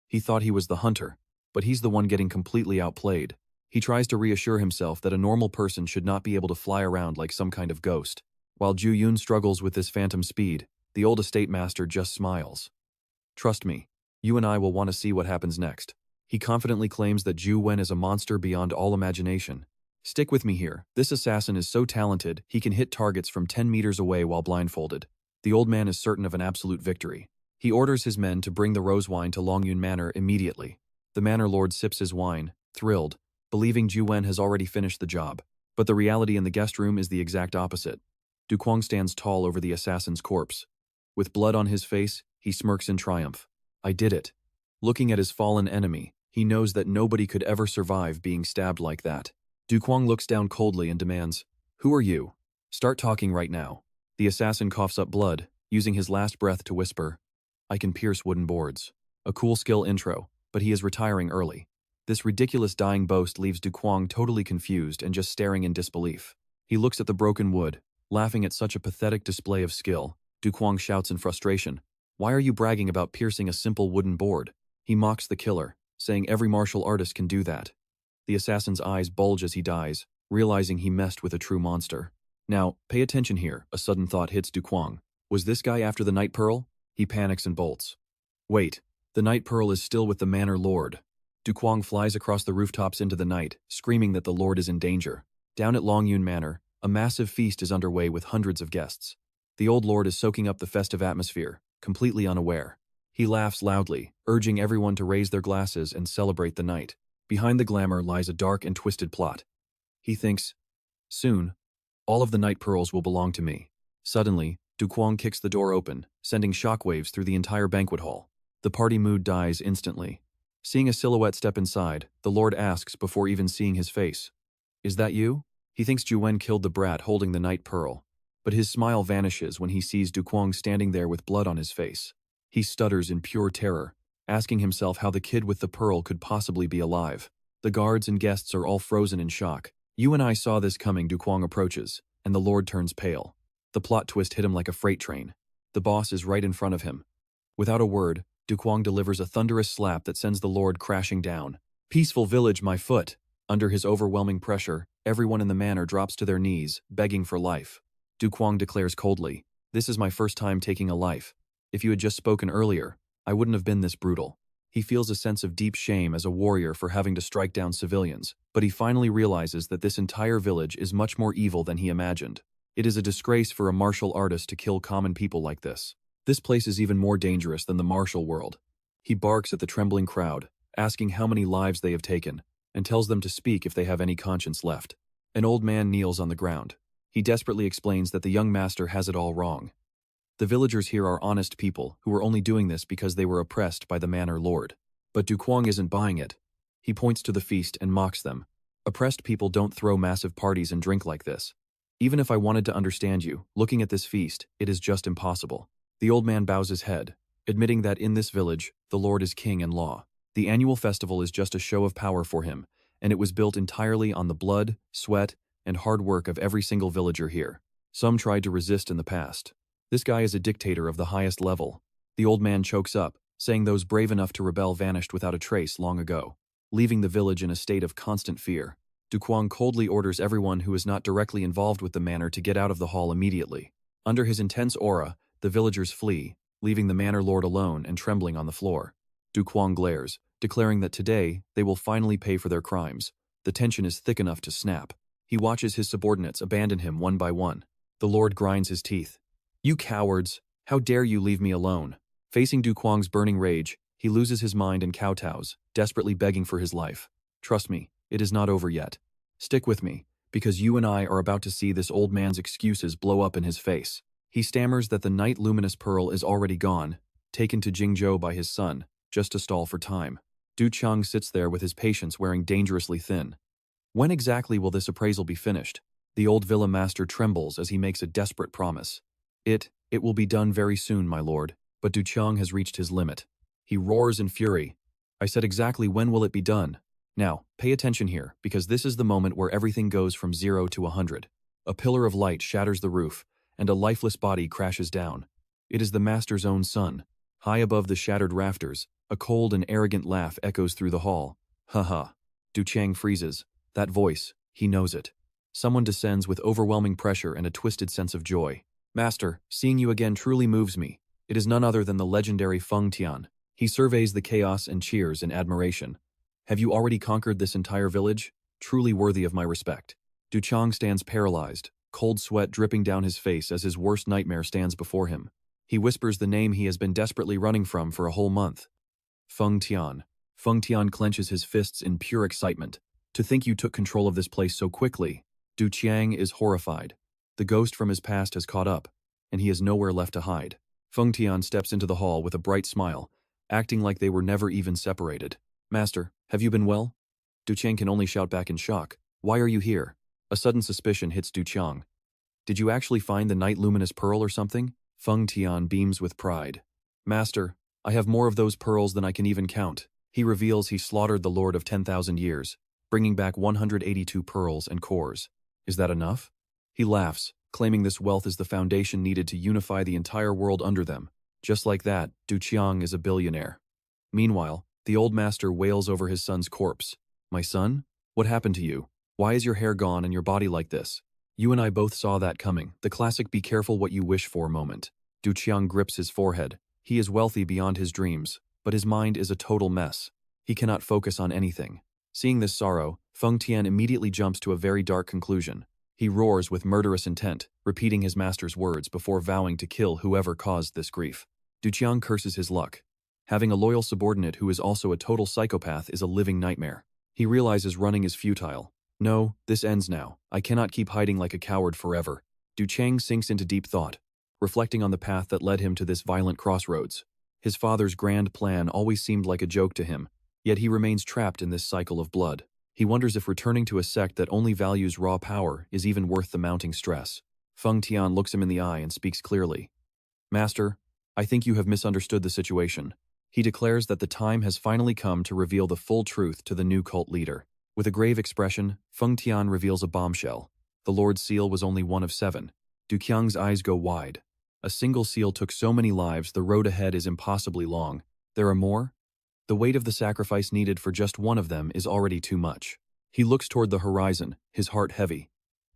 He thought he was the hunter, but he's the one getting completely outplayed. He tries to reassure himself that a normal person should not be able to fly around like some kind of ghost. While Ju Yun struggles with this phantom speed, the old estate master just smiles. "Trust me, you and I will want to see what happens next." He confidently claims that Ju Wen is a monster beyond all imagination. "Stick with me here. This assassin is so talented, he can hit targets from 10 meters away while blindfolded." The old man is certain of an absolute victory. He orders his men to bring the rose wine to Longyun Manor immediately. The manor lord sips his wine, thrilled, believing Ju Wen has already finished the job. But the reality in the guest room is the exact opposite. Du Cuong stands tall over the assassin's corpse. With blood on his face, he smirks in triumph. "I did it." Looking at his fallen enemy, he knows that nobody could ever survive being stabbed like that. Du Cuong looks down coldly and demands, "Who are you? Start talking right now." The assassin coughs up blood, using his last breath to whisper, "I can pierce wooden boards." A cool skill intro, but he is retiring early. This ridiculous dying boast leaves Du Cuong totally confused and just staring in disbelief. He looks at the broken wood, laughing at such a pathetic display of skill. Du Cuong shouts in frustration, "Why are you bragging about piercing a simple wooden board?" He mocks the killer, saying every martial artist can do that. The assassin's eyes bulge as he dies, realizing he messed with a true monster. Now, pay attention here, a sudden thought hits Du Cuong. Was this guy after the Night Pearl? He panics and bolts. Wait, the Night Pearl is still with the Manor Lord. Du Cuong flies across the rooftops into the night, screaming that the Lord is in danger. Down at Longyun Manor, a massive feast is underway with hundreds of guests. The old lord is soaking up the festive atmosphere, completely unaware. He laughs loudly, urging everyone to raise their glasses and celebrate the night. Behind the glamour lies a dark and twisted plot. He thinks, "Soon, all of the Night Pearls will belong to me." Suddenly, Du Cuong kicks the door open, sending shockwaves through the entire banquet hall. The party mood dies instantly. Seeing a silhouette step inside, the lord asks before even seeing his face, "Is that you?" He thinks Ju Wen killed the brat holding the Night Pearl, but his smile vanishes when he sees Du Cuong standing there with blood on his face. He stutters in pure terror, asking himself how the kid with the pearl could possibly be alive. The guards and guests are all frozen in shock. "You and I saw this coming," Du Cuong approaches, and the lord turns pale. The plot twist hit him like a freight train. The boss is right in front of him. Without a word, Du Cuong delivers a thunderous slap that sends the lord crashing down. "Peaceful village, my foot!" Under his overwhelming pressure, everyone in the manor drops to their knees, begging for life. Du Cuong declares coldly, "This is my first time taking a life. If you had just spoken earlier, I wouldn't have been this brutal." He feels a sense of deep shame as a warrior for having to strike down civilians, but he finally realizes that this entire village is much more evil than he imagined. It is a disgrace for a martial artist to kill common people like this. This place is even more dangerous than the martial world. He barks at the trembling crowd, asking how many lives they have taken, and tells them to speak if they have any conscience left. An old man kneels on the ground. He desperately explains that the young master has it all wrong. The villagers here are honest people who were only doing this because they were oppressed by the manor lord. But Du Cuong isn't buying it. He points to the feast and mocks them. "Oppressed people don't throw massive parties and drink like this. Even if I wanted to understand you, looking at this feast, it is just impossible." The old man bows his head, admitting that in this village, the Lord is king and law. The annual festival is just a show of power for him, and it was built entirely on the blood, sweat, and hard work of every single villager here. Some tried to resist in the past. This guy is a dictator of the highest level. The old man chokes up, saying those brave enough to rebel vanished without a trace long ago, leaving the village in a state of constant fear. Du Cuong coldly orders everyone who is not directly involved with the manor to get out of the hall immediately. Under his intense aura, the villagers flee, leaving the manor lord alone and trembling on the floor. Du Cuong glares, declaring that today they will finally pay for their crimes. The tension is thick enough to snap. He watches his subordinates abandon him one by one. The lord grinds his teeth. "You cowards! How dare you leave me alone?" Facing Du Cuong's burning rage, he loses his mind and kowtows, desperately begging for his life. "Trust me, it is not over yet. Stick with me, because you and I are about to see this old man's excuses blow up in his face." He stammers that the Night Luminous Pearl is already gone, taken to Jingzhou by his son, just to stall for time. Du Cheng sits there with his patience wearing dangerously thin. When exactly will this appraisal be finished? The old villa master trembles as he makes a desperate promise. It will be done very soon, my lord, but Du Qiang has reached his limit. He roars in fury. I said exactly when will it be done? Now, pay attention here, because this is the moment where everything goes from 0 to 100. A pillar of light shatters the roof, and a lifeless body crashes down. It is the master's own son. High above the shattered rafters, a cold and arrogant laugh echoes through the hall. Ha ha. Du Qiang freezes. That voice, he knows it. Someone descends with overwhelming pressure and a twisted sense of joy. Master, seeing you again truly moves me. It is none other than the legendary Feng Tian. He surveys the chaos and cheers in admiration. Have you already conquered this entire village? Truly worthy of my respect. Du Qiang stands paralyzed, cold sweat dripping down his face as his worst nightmare stands before him. He whispers the name he has been desperately running from for a whole month. Feng Tian. Feng Tian clenches his fists in pure excitement. To think you took control of this place so quickly. Du Qiang is horrified. The ghost from his past has caught up, and he has nowhere left to hide. Feng Tian steps into the hall with a bright smile, acting like they were never even separated. Master, have you been well? Du Qiang can only shout back in shock. Why are you here? A sudden suspicion hits Du Qiang. Did you actually find the night luminous pearl or something? Feng Tian beams with pride. Master, I have more of those pearls than I can even count. He reveals he slaughtered the Lord of 10,000 years, bringing back 182 pearls and cores. Is that enough? He laughs, claiming this wealth is the foundation needed to unify the entire world under them. Just like that, Du Qiang is a billionaire. Meanwhile, the old master wails over his son's corpse. My son? What happened to you? Why is your hair gone and your body like this? You and I both saw that coming, the classic be careful what you wish for moment. Du Qiang grips his forehead. He is wealthy beyond his dreams, but his mind is a total mess. He cannot focus on anything. Seeing this sorrow, Feng Tian immediately jumps to a very dark conclusion. He roars with murderous intent, repeating his master's words before vowing to kill whoever caused this grief. Du Qiang curses his luck. Having a loyal subordinate who is also a total psychopath is a living nightmare. He realizes running is futile. No, this ends now. I cannot keep hiding like a coward forever. Du Qiang sinks into deep thought, reflecting on the path that led him to this violent crossroads. His father's grand plan always seemed like a joke to him, yet he remains trapped in this cycle of blood. He wonders if returning to a sect that only values raw power is even worth the mounting stress. Feng Tian looks him in the eye and speaks clearly. Master, I think you have misunderstood the situation. He declares that the time has finally come to reveal the full truth to the new cult leader. With a grave expression, Feng Tian reveals a bombshell. The Lord's seal was only one of 7. Du Qiang's eyes go wide. A single seal took so many lives, the road ahead is impossibly long. There are more? The weight of the sacrifice needed for just one of them is already too much. He looks toward the horizon, his heart heavy.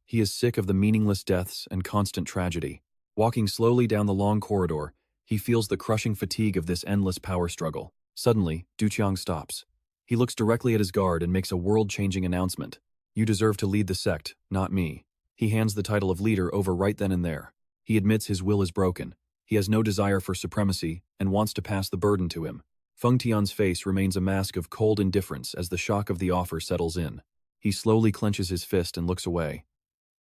He is sick of the meaningless deaths and constant tragedy. Walking slowly down the long corridor, he feels the crushing fatigue of this endless power struggle. Suddenly, Du Qiang stops. He looks directly at his guard and makes a world-changing announcement. You deserve to lead the sect, not me. He hands the title of leader over right then and there. He admits his will is broken. He has no desire for supremacy and wants to pass the burden to him. Feng Tian's face remains a mask of cold indifference as the shock of the offer settles in. He slowly clenches his fist and looks away.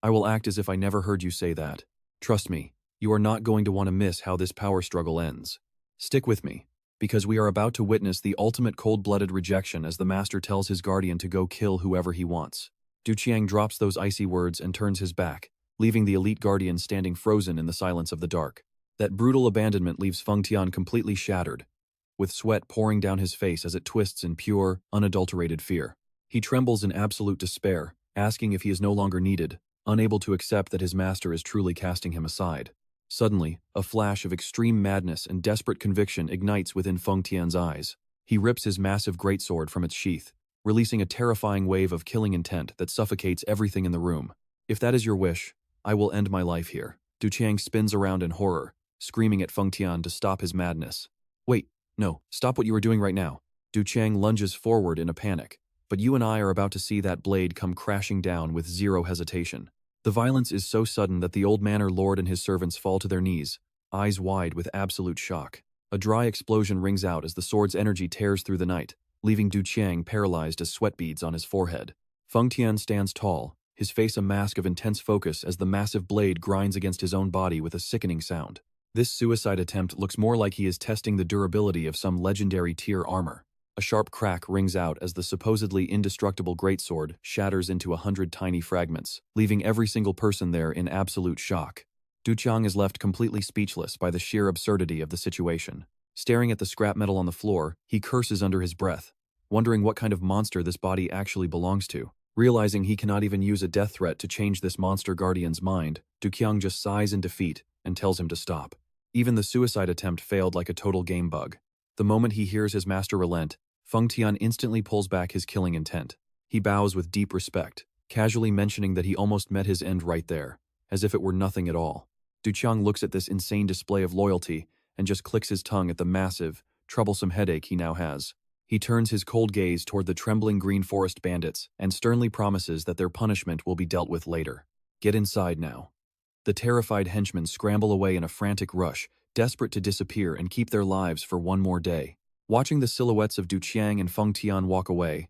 I will act as if I never heard you say that. Trust me, you are not going to want to miss how this power struggle ends. Stick with me, because we are about to witness the ultimate cold-blooded rejection as the master tells his guardian to go kill whoever he wants. Du Qiang drops those icy words and turns his back, leaving the elite guardian standing frozen in the silence of the dark. That brutal abandonment leaves Feng Tian completely shattered, with sweat pouring down his face as it twists in pure, unadulterated fear. He trembles in absolute despair, asking if he is no longer needed, unable to accept that his master is truly casting him aside. Suddenly, a flash of extreme madness and desperate conviction ignites within Feng Tian's eyes. He rips his massive greatsword from its sheath, releasing a terrifying wave of killing intent that suffocates everything in the room. If that is your wish, I will end my life here. Du Qiang spins around in horror, screaming at Feng Tian to stop his madness. Wait. No, stop what you are doing right now. Du Qiang lunges forward in a panic, but you and I are about to see that blade come crashing down with zero hesitation. The violence is so sudden that the old manor lord and his servants fall to their knees, eyes wide with absolute shock. A dry explosion rings out as the sword's energy tears through the night, leaving Du Qiang paralyzed as sweat beads on his forehead. Feng Tian stands tall, his face a mask of intense focus as the massive blade grinds against his own body with a sickening sound. This suicide attempt looks more like he is testing the durability of some legendary tier armor. A sharp crack rings out as the supposedly indestructible greatsword shatters into 100 tiny fragments, leaving every single person there in absolute shock. Du Qiang is left completely speechless by the sheer absurdity of the situation. Staring at the scrap metal on the floor, he curses under his breath, wondering what kind of monster this body actually belongs to. Realizing he cannot even use a death threat to change this monster guardian's mind, Du Qiang just sighs in defeat and tells him to stop. Even the suicide attempt failed like a total game bug. The moment he hears his master relent, Feng Tian instantly pulls back his killing intent. He bows with deep respect, casually mentioning that he almost met his end right there, as if it were nothing at all. Du Qiang looks at this insane display of loyalty and just clicks his tongue at the massive, troublesome headache he now has. He turns his cold gaze toward the trembling green forest bandits and sternly promises that their punishment will be dealt with later. Get inside now. The terrified henchmen scramble away in a frantic rush, desperate to disappear and keep their lives for one more day. Watching the silhouettes of Du Qiang and Feng Tian walk away,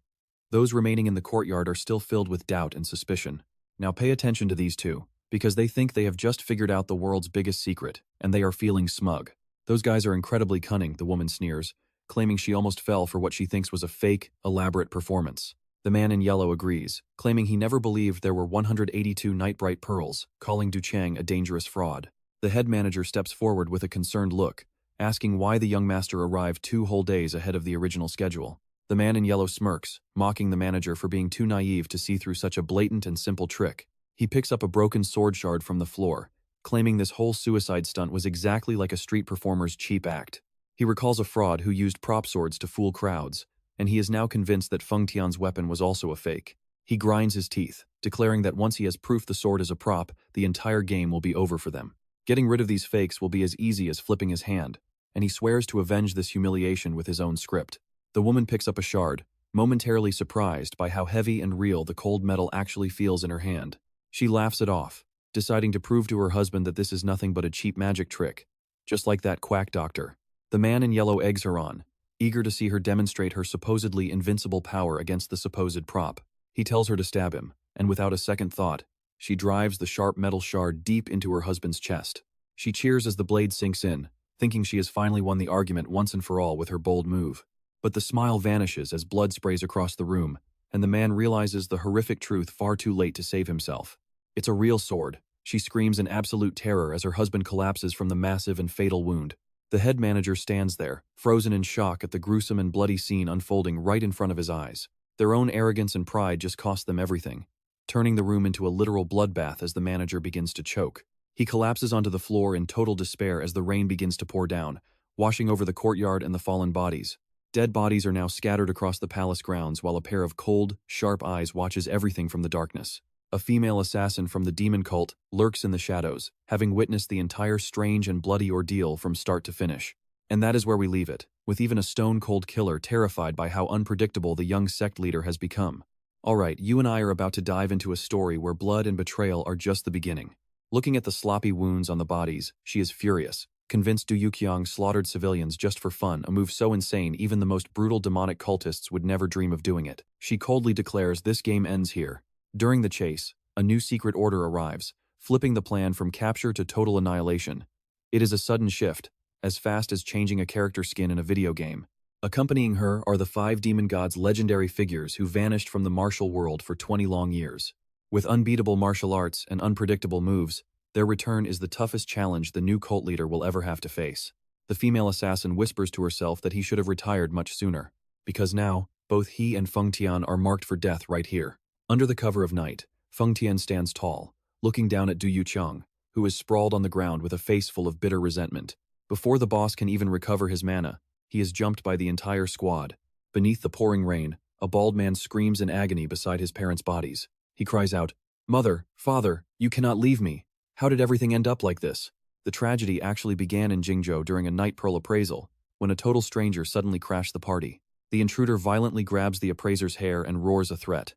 those remaining in the courtyard are still filled with doubt and suspicion. Now pay attention to these two, because they think they have just figured out the world's biggest secret, and they are feeling smug. Those guys are incredibly cunning, the woman sneers, claiming she almost fell for what she thinks was a fake, elaborate performance. The man in yellow agrees, claiming he never believed there were 182 night-bright pearls, calling Du Qiang a dangerous fraud. The head manager steps forward with a concerned look, asking why the young master arrived 2 whole days ahead of the original schedule. The man in yellow smirks, mocking the manager for being too naive to see through such a blatant and simple trick. He picks up a broken sword shard from the floor, claiming this whole suicide stunt was exactly like a street performer's cheap act. He recalls a fraud who used prop swords to fool crowds, and he is now convinced that Feng Tian's weapon was also a fake. He grinds his teeth, declaring that once he has proof the sword is a prop, the entire game will be over for them. Getting rid of these fakes will be as easy as flipping his hand, and he swears to avenge this humiliation with his own script. The woman picks up a shard, momentarily surprised by how heavy and real the cold metal actually feels in her hand. She laughs it off, deciding to prove to her husband that this is nothing but a cheap magic trick, just like that quack doctor. The man in yellow eggs her on, eager to see her demonstrate her supposedly invincible power against the supposed prop. He tells her to stab him, and without a second thought, she drives the sharp metal shard deep into her husband's chest. She cheers as the blade sinks in, thinking she has finally won the argument once and for all with her bold move. But the smile vanishes as blood sprays across the room, and the man realizes the horrific truth far too late to save himself. It's a real sword. She screams in absolute terror as her husband collapses from the massive and fatal wound. The head manager stands there, frozen in shock at the gruesome and bloody scene unfolding right in front of his eyes. Their own arrogance and pride just cost them everything, turning the room into a literal bloodbath as the manager begins to choke. He collapses onto the floor in total despair as the rain begins to pour down, washing over the courtyard and the fallen bodies. Dead bodies are now scattered across the palace grounds while a pair of cold, sharp eyes watches everything from the darkness. A female assassin from the demon cult lurks in the shadows, having witnessed the entire strange and bloody ordeal from start to finish. And that is where we leave it, with even a stone-cold killer terrified by how unpredictable the young sect leader has become. Alright, you and I are about to dive into a story where blood and betrayal are just the beginning. Looking at the sloppy wounds on the bodies, she is furious, convinced Du Qiang slaughtered civilians just for fun, a move so insane even the most brutal demonic cultists would never dream of doing it. She coldly declares this game ends here. During the chase, a new secret order arrives, flipping the plan from capture to total annihilation. It is a sudden shift, as fast as changing a character skin in a video game. Accompanying her are the 5 demon gods' legendary figures who vanished from the martial world for 20 long years. With unbeatable martial arts and unpredictable moves, their return is the toughest challenge the new cult leader will ever have to face. The female assassin whispers to herself that he should have retired much sooner, because now, both he and Feng Tian are marked for death right here. Under the cover of night, Feng Tian stands tall, looking down at Du Qiang, who is sprawled on the ground with a face full of bitter resentment. Before the boss can even recover his mana, he is jumped by the entire squad. Beneath the pouring rain, a bald man screams in agony beside his parents' bodies. He cries out, "Mother, father, you cannot leave me. How did everything end up like this?" The tragedy actually began in Jingzhou during a night pearl appraisal, when a total stranger suddenly crashed the party. The intruder violently grabs the appraiser's hair and roars a threat.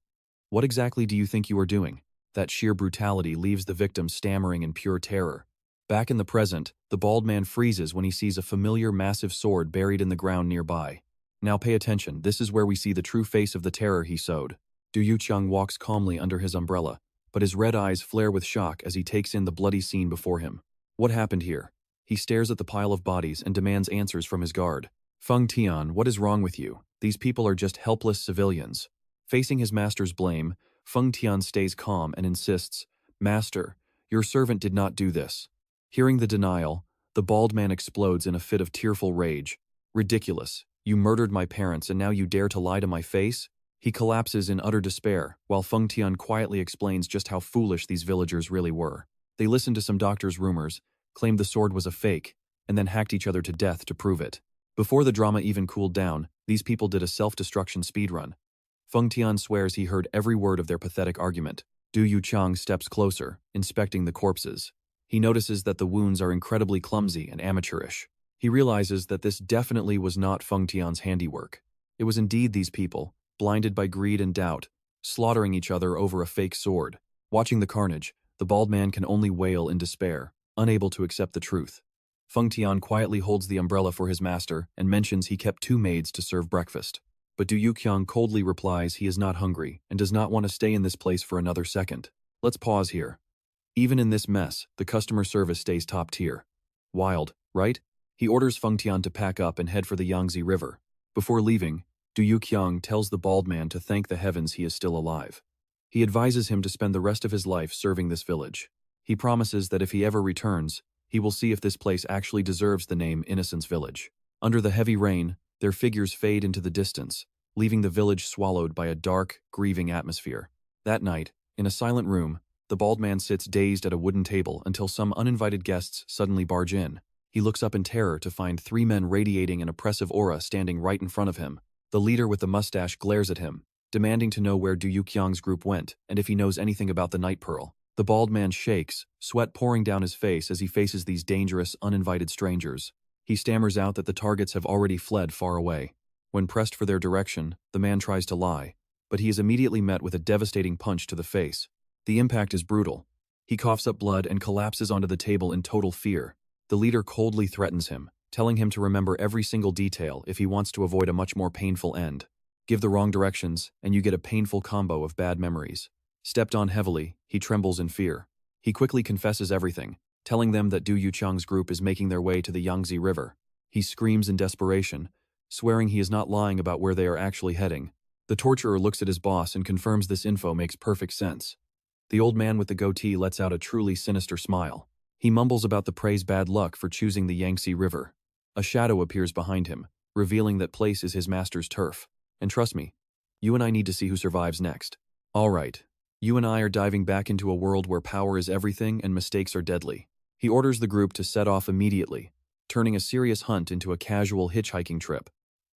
"What exactly do you think you are doing?" That sheer brutality leaves the victim stammering in pure terror. Back in the present, the bald man freezes when he sees a familiar massive sword buried in the ground nearby. Now pay attention, this is where we see the true face of the terror he sowed. Du Qiang walks calmly under his umbrella, but his red eyes flare with shock as he takes in the bloody scene before him. What happened here? He stares at the pile of bodies and demands answers from his guard. Feng Tian, what is wrong with you? These people are just helpless civilians. Facing his master's blame, Feng Tian stays calm and insists, Master, your servant did not do this. Hearing the denial, the bald man explodes in a fit of tearful rage. Ridiculous. You murdered my parents and now you dare to lie to my face? He collapses in utter despair, while Feng Tian quietly explains just how foolish these villagers really were. They listened to some doctor's rumors, claimed the sword was a fake, and then hacked each other to death to prove it. Before the drama even cooled down, these people did a self-destruction speedrun. Feng Tian swears he heard every word of their pathetic argument. Du Yuchang steps closer, inspecting the corpses. He notices that the wounds are incredibly clumsy and amateurish. He realizes that this definitely was not Feng Tian's handiwork. It was indeed these people, blinded by greed and doubt, slaughtering each other over a fake sword. Watching the carnage, the bald man can only wail in despair, unable to accept the truth. Feng Tian quietly holds the umbrella for his master and mentions he kept 2 maids to serve breakfast. But Du Yuqiang coldly replies he is not hungry and does not want to stay in this place for another second. Let's pause here. Even in this mess, the customer service stays top tier. Wild, right? He orders Feng Tian to pack up and head for the Yangtze River. Before leaving, Du Yuqiang tells the bald man to thank the heavens he is still alive. He advises him to spend the rest of his life serving this village. He promises that if he ever returns, he will see if this place actually deserves the name Innocence Village. Under the heavy rain, their figures fade into the distance, leaving the village swallowed by a dark, grieving atmosphere. That night, in a silent room, the bald man sits dazed at a wooden table until some uninvited guests suddenly barge in. He looks up in terror to find 3 men radiating an oppressive aura standing right in front of him. The leader with the mustache glares at him, demanding to know where Du Yuqiang's group went and if he knows anything about the Night Pearl. The bald man shakes, sweat pouring down his face as he faces these dangerous, uninvited strangers. He stammers out that the targets have already fled far away. When pressed for their direction, the man tries to lie, but he is immediately met with a devastating punch to the face. The impact is brutal. He coughs up blood and collapses onto the table in total fear. The leader coldly threatens him, telling him to remember every single detail if he wants to avoid a much more painful end. Give the wrong directions, and you get a painful combo of bad memories. Stepped on heavily, he trembles in fear. He quickly confesses everything, telling them that Du Yuchang's group is making their way to the Yangtze River. He screams in desperation, swearing he is not lying about where they are actually heading. The torturer looks at his boss and confirms this info makes perfect sense. The old man with the goatee lets out a truly sinister smile. He mumbles about the prey's bad luck for choosing the Yangtze River. A shadow appears behind him, revealing that place is his master's turf. And trust me, you and I need to see who survives next. All right, you and I are diving back into a world where power is everything and mistakes are deadly. He orders the group to set off immediately, turning a serious hunt into a casual hitchhiking trip.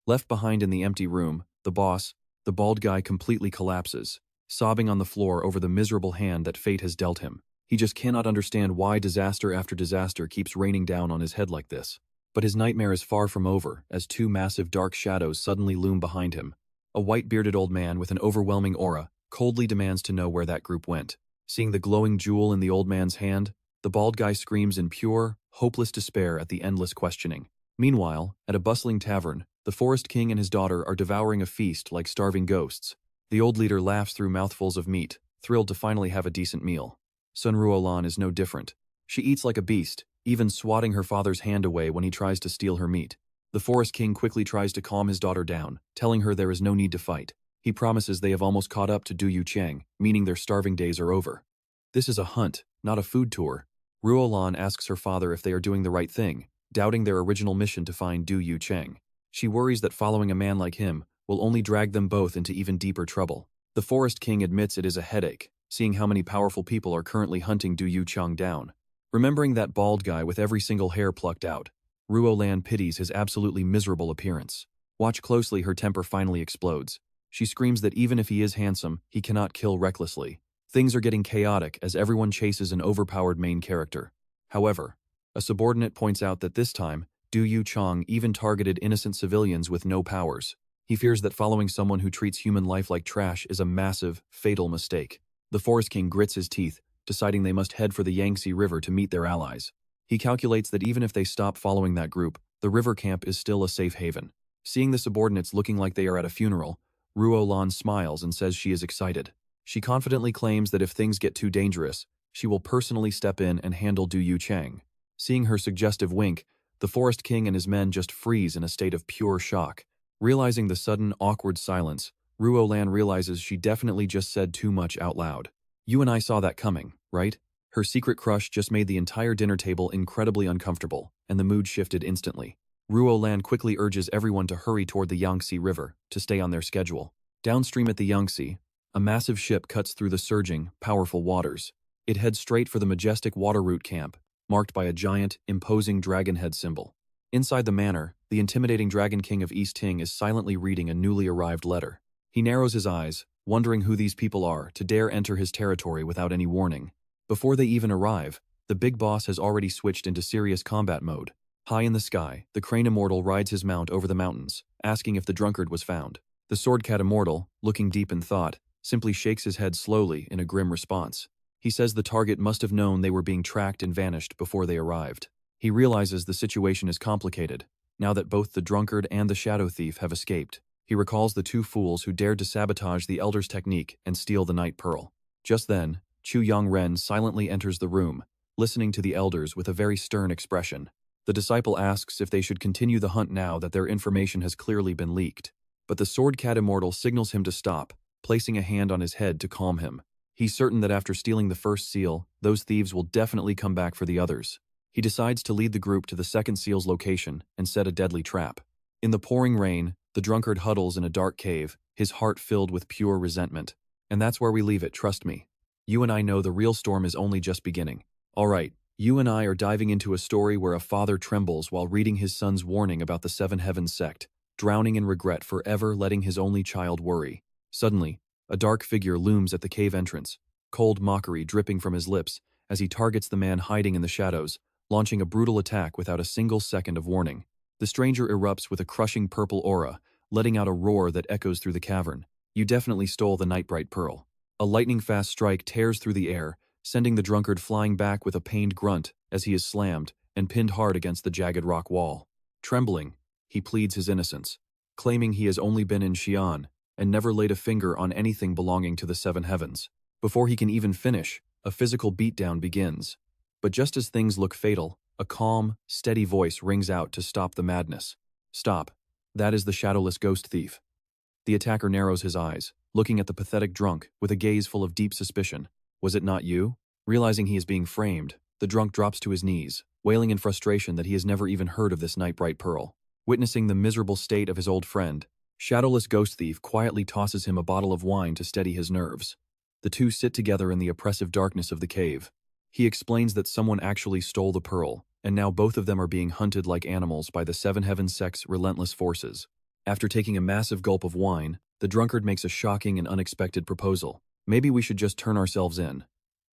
Left behind in the empty room, the boss, the bald guy, completely collapses, sobbing on the floor over the miserable hand that fate has dealt him. He just cannot understand why disaster after disaster keeps raining down on his head like this. But his nightmare is far from over as 2 massive dark shadows suddenly loom behind him. A white-bearded old man with an overwhelming aura coldly demands to know where that group went. Seeing the glowing jewel in the old man's hand, the bald guy screams in pure, hopeless despair at the endless questioning. Meanwhile, at a bustling tavern, the forest king and his daughter are devouring a feast like starving ghosts. The old leader laughs through mouthfuls of meat, thrilled to finally have a decent meal. Son Ruolan is no different. She eats like a beast, even swatting her father's hand away when he tries to steal her meat. The forest king quickly tries to calm his daughter down, telling her there is no need to fight. He promises they have almost caught up to Du Yuchang, meaning their starving days are over. This is a hunt, not a food tour. Ruolan asks her father if they are doing the right thing, doubting their original mission to find Du Yuchang. She worries that following a man like him will only drag them both into even deeper trouble. The forest king admits it is a headache, seeing how many powerful people are currently hunting Du Yuchang down. Remembering that bald guy with every single hair plucked out, Ruolan pities his absolutely miserable appearance. Watch closely, her temper finally explodes. She screams that even if he is handsome, he cannot kill recklessly. Things are getting chaotic as everyone chases an overpowered main character. However, a subordinate points out that this time, Du Yuchang even targeted innocent civilians with no powers. He fears that following someone who treats human life like trash is a massive, fatal mistake. The Forest King grits his teeth, deciding they must head for the Yangtze River to meet their allies. He calculates that even if they stop following that group, the river camp is still a safe haven. Seeing the subordinates looking like they are at a funeral, Ruolan smiles and says she is excited. She confidently claims that if things get too dangerous, she will personally step in and handle Du Yuchang. Seeing her suggestive wink, The Forest King and his men just freeze in a state of pure shock. Realizing the sudden, awkward silence, Ruolan realizes she definitely just said too much out loud. You and I saw that coming, right? Her secret crush just made the entire dinner table incredibly uncomfortable, and the mood shifted instantly. Ruolan quickly urges everyone to hurry toward the Yangtze River, to stay on their schedule. Downstream at the Yangtze, a massive ship cuts through the surging, powerful waters. It heads straight for the majestic water route camp, marked by a giant, imposing dragon head symbol. Inside the manor, the intimidating Dragon King of East Ting is silently reading a newly arrived letter. He narrows his eyes, wondering who these people are to dare enter his territory without any warning. Before they even arrive, the big boss has already switched into serious combat mode. High in the sky, the Crane Immortal rides his mount over the mountains, asking if the drunkard was found. The Sword Cat Immortal, looking deep in thought, simply shakes his head slowly in a grim response. He says the target must have known they were being tracked and vanished before they arrived. He realizes the situation is complicated, now that both the drunkard and the shadow thief have escaped. He recalls the two fools who dared to sabotage the Elder's technique and steal the Night Pearl. Just then, Chu Yongren silently enters the room, listening to the Elders with a very stern expression. The disciple asks if they should continue the hunt now that their information has clearly been leaked. But the Sword Cat Immortal signals him to stop, placing a hand on his head to calm him. He's certain that after stealing the first seal, those thieves will definitely come back for the others. He decides to lead the group to the second seal's location and set a deadly trap. In the pouring rain, the drunkard huddles in a dark cave, his heart filled with pure resentment. And that's where we leave it, trust me. You and I know the real storm is only just beginning. Alright, you and I are diving into a story where a father trembles while reading his son's warning about the Seven Heavens sect, drowning in regret for ever letting his only child worry. Suddenly, a dark figure looms at the cave entrance, cold mockery dripping from his lips as he targets the man hiding in the shadows, launching a brutal attack without a single second of warning. The stranger erupts with a crushing purple aura, letting out a roar that echoes through the cavern. You definitely stole the Nightbright Pearl. A lightning-fast strike tears through the air, sending the drunkard flying back with a pained grunt as he is slammed and pinned hard against the jagged rock wall. Trembling, he pleads his innocence, claiming he has only been in Xi'an and never laid a finger on anything belonging to the Seven Heavens. Before he can even finish, a physical beatdown begins. But just as things look fatal, a calm, steady voice rings out to stop the madness. Stop. That is the shadowless ghost thief. The attacker narrows his eyes, looking at the pathetic drunk with a gaze full of deep suspicion. Was it not you? Realizing he is being framed, the drunk drops to his knees, wailing in frustration that he has never even heard of this Nightbright Pearl. Witnessing the miserable state of his old friend, Shadowless Ghost Thief quietly tosses him a bottle of wine to steady his nerves. The two sit together in the oppressive darkness of the cave. He explains that someone actually stole the pearl, and now both of them are being hunted like animals by the Seven Heaven Sect's relentless forces. After taking a massive gulp of wine, the drunkard makes a shocking and unexpected proposal. Maybe we should just turn ourselves in.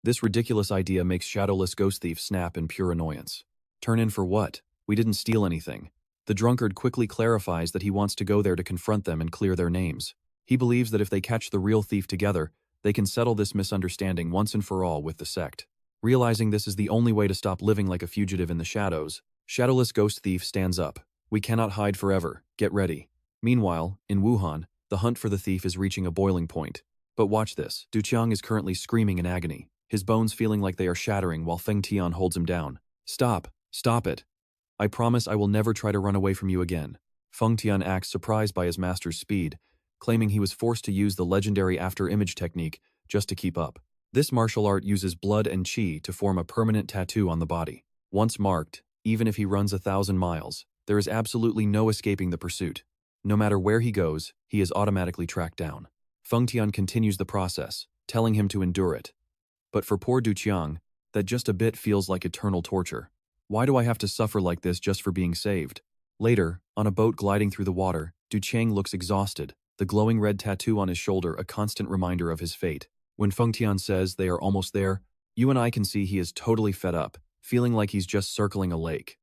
This ridiculous idea makes Shadowless Ghost Thief snap in pure annoyance. Turn in for what? We didn't steal anything. The drunkard quickly clarifies that he wants to go there to confront them and clear their names. He believes that if they catch the real thief together, they can settle this misunderstanding once and for all with the sect. Realizing this is the only way to stop living like a fugitive in the shadows, Shadowless Ghost Thief stands up. We cannot hide forever. Get ready. Meanwhile, in Wuhan, the hunt for the thief is reaching a boiling point. But watch this. Du Qiang is currently screaming in agony, his bones feeling like they are shattering while Feng Tian holds him down. Stop. Stop it. I promise I will never try to run away from you again. Feng Tian acts surprised by his master's speed, claiming he was forced to use the legendary after-image technique just to keep up. This martial art uses blood and qi to form a permanent tattoo on the body. Once marked, even if he runs 1,000 miles, there is absolutely no escaping the pursuit. No matter where he goes, he is automatically tracked down. Feng Tian continues the process, telling him to endure it. But for poor Du Qiang, that just a bit feels like eternal torture. Why do I have to suffer like this just for being saved? Later, on a boat gliding through the water, Du Qiang looks exhausted, the glowing red tattoo on his shoulder a constant reminder of his fate. When Feng Tian says they are almost there, you and I can see he is totally fed up, feeling like he's just circling a lake.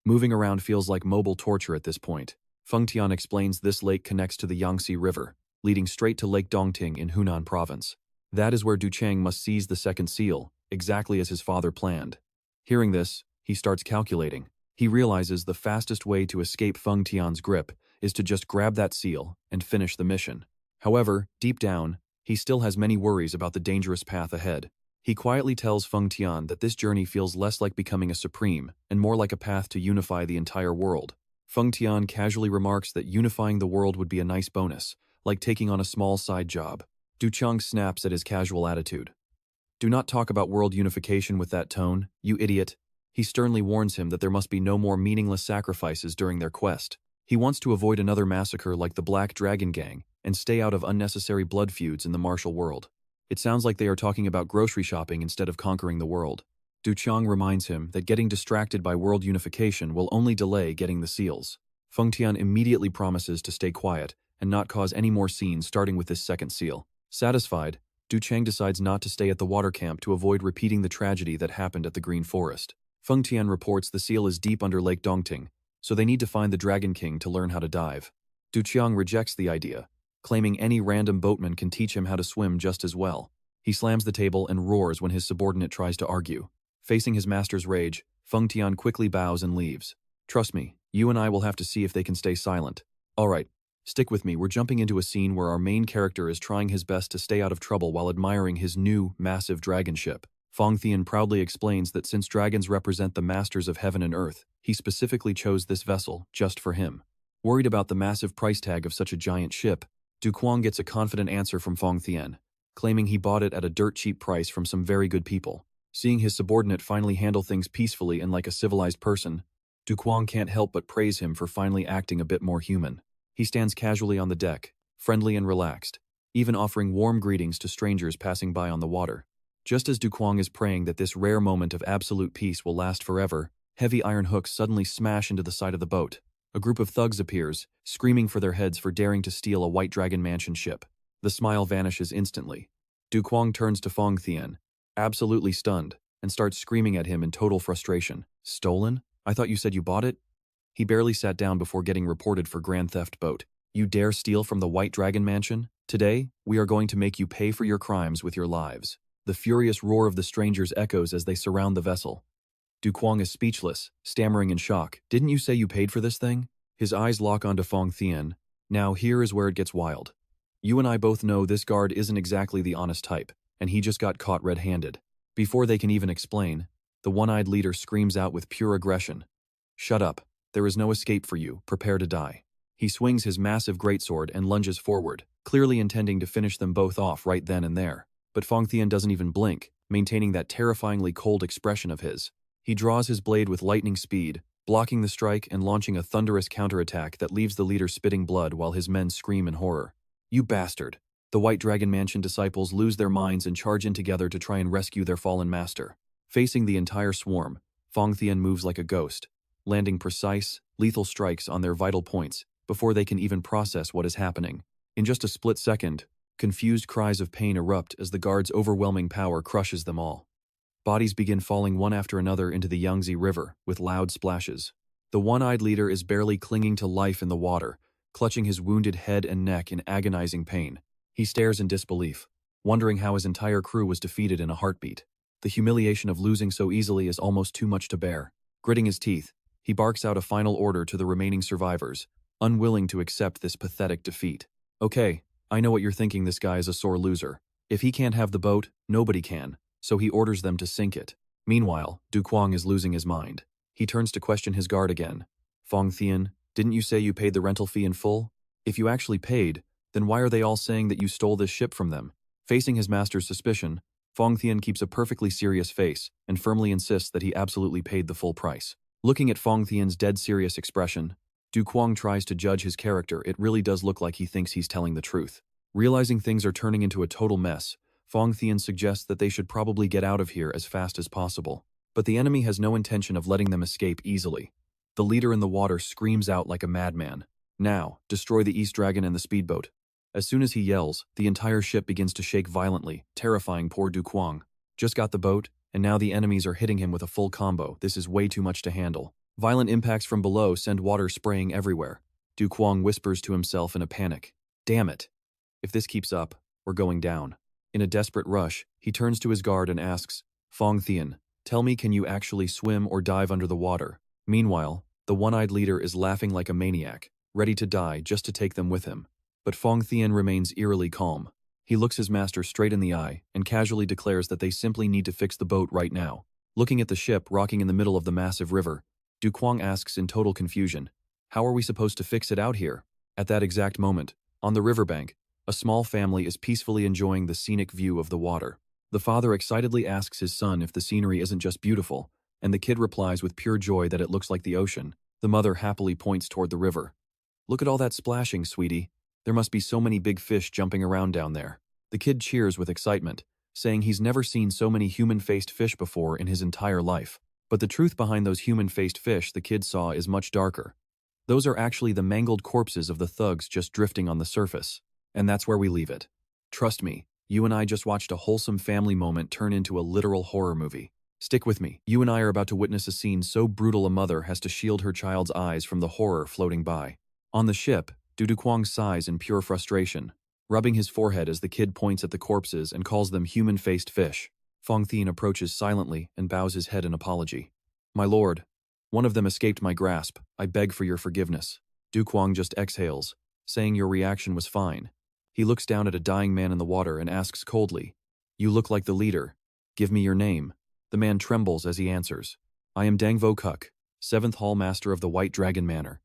Moving around feels like mobile torture at this point. Feng Tian explains this lake connects to the Yangtze River, leading straight to Lake Dongting in Hunan Province. That is where Du Qiang must seize the second seal, exactly as his father planned. Hearing this, he starts calculating. He realizes the fastest way to escape Feng Tian's grip is to just grab that seal and finish the mission. However, deep down, he still has many worries about the dangerous path ahead. He quietly tells Feng Tian that this journey feels less like becoming a supreme and more like a path to unify the entire world. Feng Tian casually remarks that unifying the world would be a nice bonus, like taking on a small side job. Du Cheng snaps at his casual attitude. Do not talk about world unification with that tone, you idiot. He sternly warns him that there must be no more meaningless sacrifices during their quest. He wants to avoid another massacre like the Black Dragon Gang and stay out of unnecessary blood feuds in the martial world. It sounds like they are talking about grocery shopping instead of conquering the world. Du Cheng reminds him that getting distracted by world unification will only delay getting the seals. Feng Tian immediately promises to stay quiet and not cause any more scenes starting with this second seal. Satisfied, Du Cheng decides not to stay at the water camp to avoid repeating the tragedy that happened at the Green Forest. Feng Tian reports the seal is deep under Lake Dongting, so they need to find the Dragon King to learn how to dive. Du Cheng rejects the idea, claiming any random boatman can teach him how to swim just as well. He slams the table and roars when his subordinate tries to argue. Facing his master's rage, Feng Tian quickly bows and leaves. Trust me, you and I will have to see if they can stay silent. Alright, stick with me, we're jumping into a scene where our main character is trying his best to stay out of trouble while admiring his new, massive dragon ship. Feng Tian proudly explains that since dragons represent the masters of heaven and earth, he specifically chose this vessel just for him. Worried about the massive price tag of such a giant ship, Du Cuong gets a confident answer from Feng Tian, claiming he bought it at a dirt cheap price from some very good people. Seeing his subordinate finally handle things peacefully and like a civilized person, Du Cuong can't help but praise him for finally acting a bit more human. He stands casually on the deck, friendly and relaxed, even offering warm greetings to strangers passing by on the water. Just as Du Cuong is praying that this rare moment of absolute peace will last forever, heavy iron hooks suddenly smash into the side of the boat. A group of thugs appears, screaming for their heads for daring to steal a White Dragon Mansion ship. The smile vanishes instantly. Du Cuong turns to Feng Tian, absolutely stunned, and starts screaming at him in total frustration. Stolen? I thought you said you bought it? He barely sat down before getting reported for grand theft boat. You dare steal from the White Dragon Mansion? Today, we are going to make you pay for your crimes with your lives. The furious roar of the strangers echoes as they surround the vessel. Du Cuong is speechless, stammering in shock. Didn't you say you paid for this thing? His eyes lock onto Feng Tian. Now here is where it gets wild. You and I both know this guard isn't exactly the honest type, and he just got caught red-handed. Before they can even explain, the one-eyed leader screams out with pure aggression. Shut up. There is no escape for you. Prepare to die. He swings his massive greatsword and lunges forward, clearly intending to finish them both off right then and there. But Feng Tian doesn't even blink, maintaining that terrifyingly cold expression of his. He draws his blade with lightning speed, blocking the strike and launching a thunderous counterattack that leaves the leader spitting blood while his men scream in horror. You bastard! The White Dragon Mansion disciples lose their minds and charge in together to try and rescue their fallen master. Facing the entire swarm, Feng Tian moves like a ghost, landing precise, lethal strikes on their vital points before they can even process what is happening. In just a split second, confused cries of pain erupt as the guard's overwhelming power crushes them all. Bodies begin falling one after another into the Yangtze River with loud splashes. The one-eyed leader is barely clinging to life in the water, clutching his wounded head and neck in agonizing pain. He stares in disbelief, wondering how his entire crew was defeated in a heartbeat. The humiliation of losing so easily is almost too much to bear. Gritting his teeth, he barks out a final order to the remaining survivors, unwilling to accept this pathetic defeat. Okay, I know what you're thinking, this guy is a sore loser. If he can't have the boat, nobody can, so he orders them to sink it. Meanwhile, Du Cuong is losing his mind. He turns to question his guard again. Feng Tian, didn't you say you paid the rental fee in full? If you actually paid, then why are they all saying that you stole this ship from them? Facing his master's suspicion, Feng Tian keeps a perfectly serious face and firmly insists that he absolutely paid the full price. Looking at Feng Tian's dead serious expression, Du Cuong tries to judge his character. It really does look like he thinks he's telling the truth. Realizing things are turning into a total mess, Feng Tian suggests that they should probably get out of here as fast as possible. But the enemy has no intention of letting them escape easily. The leader in the water screams out like a madman. Now, destroy the East Dragon and the speedboat. As soon as he yells, the entire ship begins to shake violently, terrifying poor Du Cuong. Just got the boat, and now the enemies are hitting him with a full combo. This is way too much to handle. Violent impacts from below send water spraying everywhere. Du Cuong whispers to himself in a panic. Damn it. If this keeps up, we're going down. In a desperate rush, he turns to his guard and asks, Feng Tian, tell me, can you actually swim or dive under the water? Meanwhile, the one-eyed leader is laughing like a maniac, ready to die just to take them with him. But Feng Tian remains eerily calm. He looks his master straight in the eye and casually declares that they simply need to fix the boat right now. Looking at the ship rocking in the middle of the massive river, Cuong asks in total confusion, "How are we supposed to fix it out here?" At that exact moment, on the riverbank, a small family is peacefully enjoying the scenic view of the water. The father excitedly asks his son if the scenery isn't just beautiful, and the kid replies with pure joy that it looks like the ocean. The mother happily points toward the river. "Look at all that splashing, sweetie. There must be so many big fish jumping around down there." The kid cheers with excitement, saying he's never seen so many human-faced fish before in his entire life. But the truth behind those human-faced fish the kid saw is much darker. Those are actually the mangled corpses of the thugs just drifting on the surface. And that's where we leave it. Trust me, you and I just watched a wholesome family moment turn into a literal horror movie. Stick with me. You and I are about to witness a scene so brutal a mother has to shield her child's eyes from the horror floating by. On the ship, Cuong sighs in pure frustration, rubbing his forehead as the kid points at the corpses and calls them human-faced fish. Thien approaches silently and bows his head in apology. "My lord, one of them escaped my grasp. I beg for your forgiveness." Cuong just exhales, saying your reaction was fine. He looks down at a dying man in the water and asks coldly, "You look like the leader. Give me your name." The man trembles as he answers, "I am Dang Vo Kuk, 7th Hall Master of the White Dragon Manor.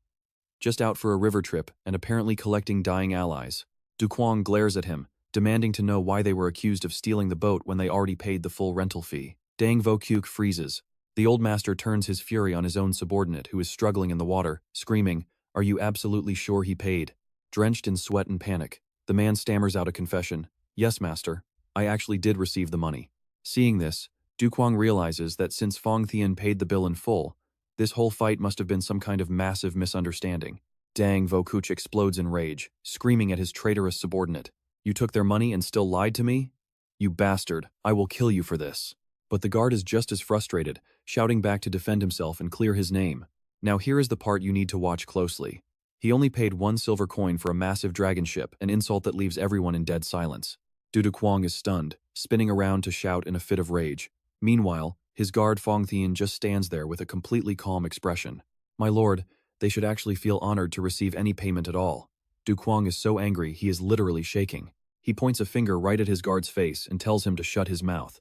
Just out for a river trip and apparently collecting dying allies." Cuong glares at him, demanding to know why they were accused of stealing the boat when they already paid the full rental fee. Dang Vo Kuk freezes. The old master turns his fury on his own subordinate who is struggling in the water, screaming, "Are you absolutely sure he paid?" Drenched in sweat and panic, the man stammers out a confession, "Yes, master, I actually did receive the money." Seeing this, Cuong realizes that since Thien paid the bill in full, this whole fight must have been some kind of massive misunderstanding. Dang Vo Kuk explodes in rage, screaming at his traitorous subordinate, "You took their money and still lied to me? You bastard, I will kill you for this." But the guard is just as frustrated, shouting back to defend himself and clear his name. Now here is the part you need to watch closely. He only paid 1 silver coin for a massive dragon ship, an insult that leaves everyone in dead silence. Cuong is stunned, spinning around to shout in a fit of rage. Meanwhile, his guard Thien just stands there with a completely calm expression. "My lord, they should actually feel honored to receive any payment at all." Cuong is so angry he is literally shaking. He points a finger right at his guard's face and tells him to shut his mouth.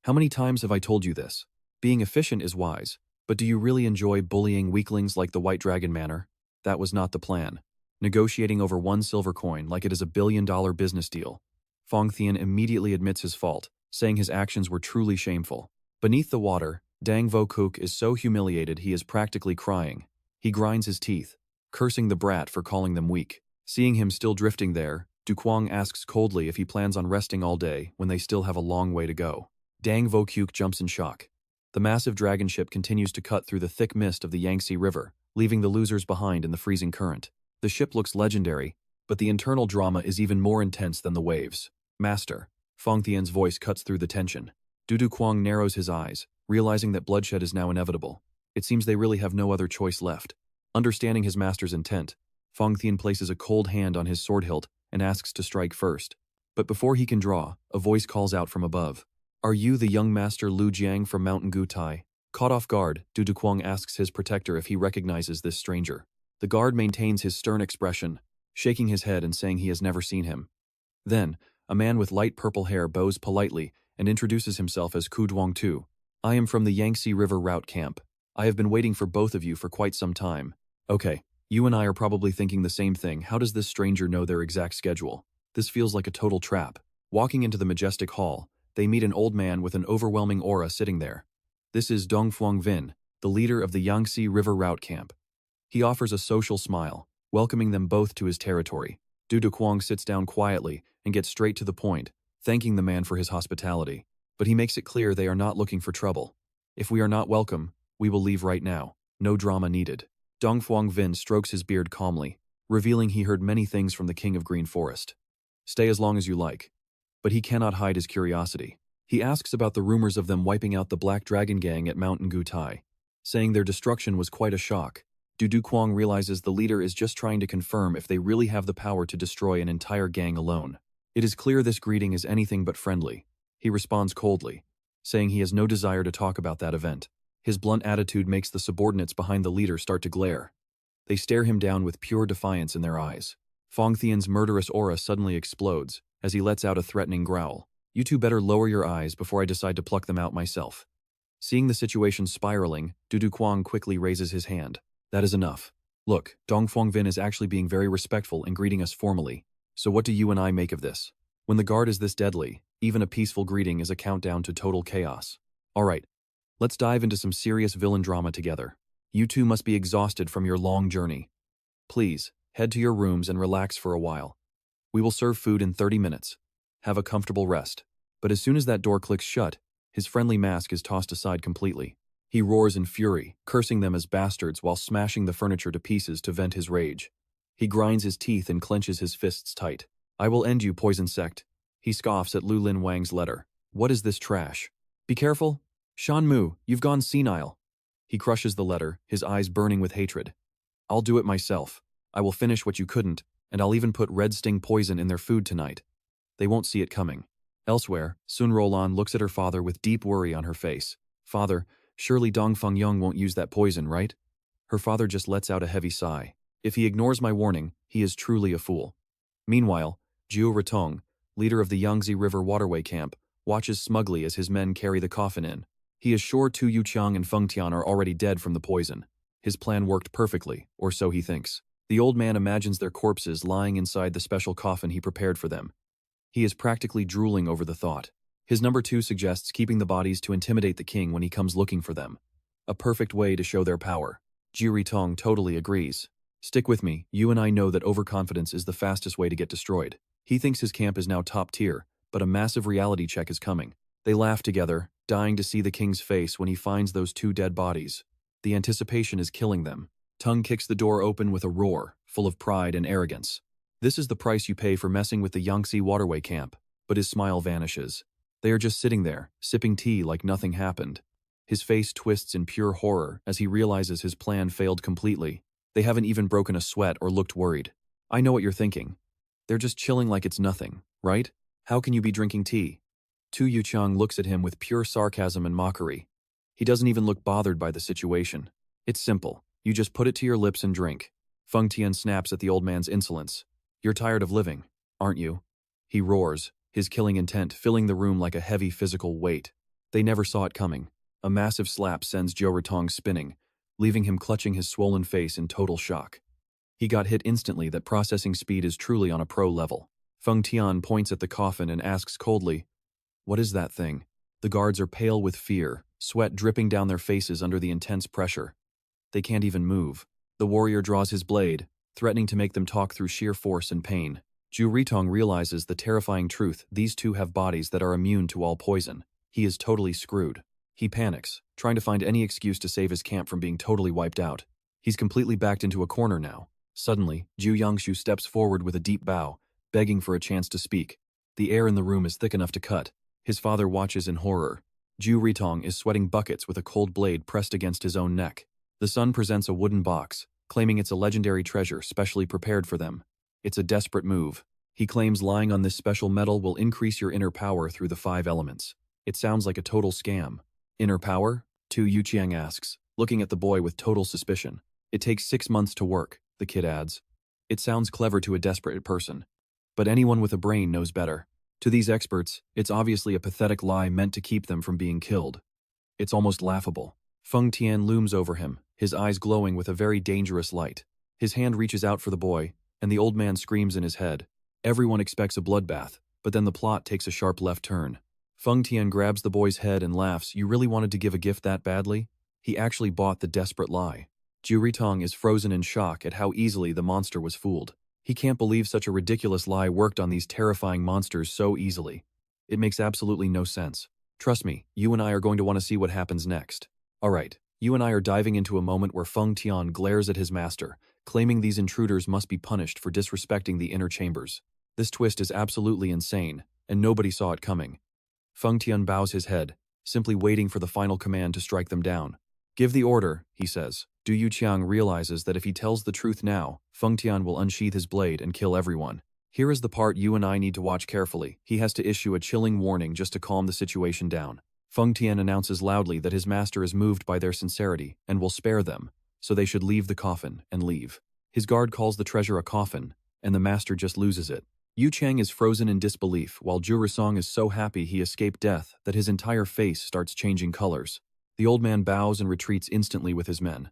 "How many times have I told you this? Being efficient is wise, but do you really enjoy bullying weaklings like the White Dragon Manor? That was not the plan. Negotiating over 1 silver coin like it is a $1 billion business deal." Thien immediately admits his fault, saying his actions were truly shameful. Beneath the water, Dang Vo Kuk is so humiliated he is practically crying. He grinds his teeth, cursing the brat for calling them weak. Seeing him still drifting there, Cuong asks coldly if he plans on resting all day when they still have a long way to go. Dang Vo Kuk jumps in shock. The massive dragon ship continues to cut through the thick mist of the Yangtze River, leaving the losers behind in the freezing current. The ship looks legendary, but the internal drama is even more intense than the waves. "Master." Thien's voice cuts through the tension. Cuong narrows his eyes, realizing that bloodshed is now inevitable. It seems they really have no other choice left. Understanding his master's intent, Thien places a cold hand on his sword hilt and asks to strike first. But before he can draw, a voice calls out from above. "Are you the young master Lu Jiang from Mountain Gutai?" Caught off guard, Cuong asks his protector if he recognizes this stranger. The guard maintains his stern expression, shaking his head and saying he has never seen him. Then, a man with light purple hair bows politely and introduces himself as Ku Duong Tu. "I am from the Yangtze River route camp. I have been waiting for both of you for quite some time." Okay, you and I are probably thinking the same thing. How does this stranger know their exact schedule? This feels like a total trap. Walking into the majestic hall, they meet an old man with an overwhelming aura sitting there. This is Dong Phuong Vin, the leader of the Yangtze River route camp. He offers a social smile, welcoming them both to his territory. Cuong sits down quietly and gets straight to the point, thanking the man for his hospitality. But he makes it clear they are not looking for trouble. "If we are not welcome, we will leave right now. No drama needed." Dong Phuong Vin strokes his beard calmly, revealing he heard many things from the King of Green Forest. "Stay as long as you like." But he cannot hide his curiosity. He asks about the rumors of them wiping out the Black Dragon Gang at Mountain Gutai, saying their destruction was quite a shock. Cuong realizes the leader is just trying to confirm if they really have the power to destroy an entire gang alone. It is clear this greeting is anything but friendly. He responds coldly, saying he has no desire to talk about that event. His blunt attitude makes the subordinates behind the leader start to glare. They stare him down with pure defiance in their eyes. Thien's murderous aura suddenly explodes, as he lets out a threatening growl. You two better lower your eyes before I decide to pluck them out myself. Seeing the situation spiraling, Cuong quickly raises his hand. That is enough. Look, Dongfengvin is actually being very respectful and greeting us formally. So what do you and I make of this? When the guard is this deadly, even a peaceful greeting is a countdown to total chaos. Alright, let's dive into some serious villain drama together. You two must be exhausted from your long journey. Please, head to your rooms and relax for a while. We will serve food in 30 minutes. Have a comfortable rest. But as soon as that door clicks shut, his friendly mask is tossed aside completely. He roars in fury, cursing them as bastards while smashing the furniture to pieces to vent his rage. He grinds his teeth and clenches his fists tight. I will end you, poison sect. He scoffs at Lu Lin Wang's letter. What is this trash? Be careful. Shan Mu, you've gone senile. He crushes the letter, his eyes burning with hatred. I'll do it myself. I will finish what you couldn't, and I'll even put red sting poison in their food tonight. They won't see it coming. Elsewhere, Sun Ruolan looks at her father with deep worry on her face. Father, surely Dongfeng Yong won't use that poison, right? Her father just lets out a heavy sigh. If he ignores my warning, he is truly a fool. Meanwhile, Jiu Ritong, leader of the Yangtze River Waterway Camp, watches smugly as his men carry the coffin in. He is sure Tu Yuqiang and Feng Tian are already dead from the poison. His plan worked perfectly, or so he thinks. The old man imagines their corpses lying inside the special coffin he prepared for them. He is practically drooling over the thought. His number 2 suggests keeping the bodies to intimidate the king when he comes looking for them. A perfect way to show their power. Jiu Ritong totally agrees. Stick with me, you and I know that overconfidence is the fastest way to get destroyed. He thinks his camp is now top tier, but a massive reality check is coming. They laugh together, dying to see the king's face when he finds those 2 dead bodies. The anticipation is killing them. Tung kicks the door open with a roar, full of pride and arrogance. This is the price you pay for messing with the Yangtze Waterway Camp, but his smile vanishes. They are just sitting there, sipping tea like nothing happened. His face twists in pure horror as he realizes his plan failed completely. They haven't even broken a sweat or looked worried. I know what you're thinking. They're just chilling like it's nothing, right? How can you be drinking tea? Tu Yuqiang looks at him with pure sarcasm and mockery. He doesn't even look bothered by the situation. It's simple. You just put it to your lips and drink. Feng Tian snaps at the old man's insolence. You're tired of living, aren't you? He roars, his killing intent filling the room like a heavy physical weight. They never saw it coming. A massive slap sends Jiu Ritong spinning, leaving him clutching his swollen face in total shock. He got hit instantly that processing speed is truly on a pro level. Feng Tian points at the coffin and asks coldly, "What is that thing?" The guards are pale with fear, sweat dripping down their faces under the intense pressure. They can't even move. The warrior draws his blade, threatening to make them talk through sheer force and pain. Jiu Ritong realizes the terrifying truth: these 2 have bodies that are immune to all poison. He is totally screwed. He panics, trying to find any excuse to save his camp from being totally wiped out. He's completely backed into a corner now. Suddenly, Jiu Yangshu steps forward with a deep bow, begging for a chance to speak. The air in the room is thick enough to cut. His father watches in horror. Jiu Ritong is sweating buckets with a cold blade pressed against his own neck. The son presents a wooden box, claiming it's a legendary treasure specially prepared for them. It's a desperate move. He claims lying on this special metal will increase your inner power through the 5 elements. It sounds like a total scam. Inner power? Tu Yuqiang asks, looking at the boy with total suspicion. It takes 6 months to work, the kid adds. It sounds clever to a desperate person. But anyone with a brain knows better. To these experts, it's obviously a pathetic lie meant to keep them from being killed. It's almost laughable. Feng Tian looms over him, his eyes glowing with a very dangerous light. His hand reaches out for the boy, and the old man screams in his head. Everyone expects a bloodbath, but then the plot takes a sharp left turn. Feng Tian grabs the boy's head and laughs. You really wanted to give a gift that badly? He actually bought the desperate lie. Jiu Ritong is frozen in shock at how easily the monster was fooled. He can't believe such a ridiculous lie worked on these terrifying monsters so easily. It makes absolutely no sense. Trust me, you and I are going to want to see what happens next. Alright, you and I are diving into a moment where Feng Tian glares at his master, claiming these intruders must be punished for disrespecting the inner chambers. This twist is absolutely insane, and nobody saw it coming. Feng Tian bows his head, simply waiting for the final command to strike them down. Give the order, he says. Du Yuqiang realizes that if he tells the truth now, Feng Tian will unsheath his blade and kill everyone. Here is the part you and I need to watch carefully. He has to issue a chilling warning just to calm the situation down. Feng Tian announces loudly that his master is moved by their sincerity and will spare them, so they should leave the coffin and leave. His guard calls the treasure a coffin, and the master just loses it. Yu Chang is frozen in disbelief, while Zhu Risong is so happy he escaped death that his entire face starts changing colors. The old man bows and retreats instantly with his men.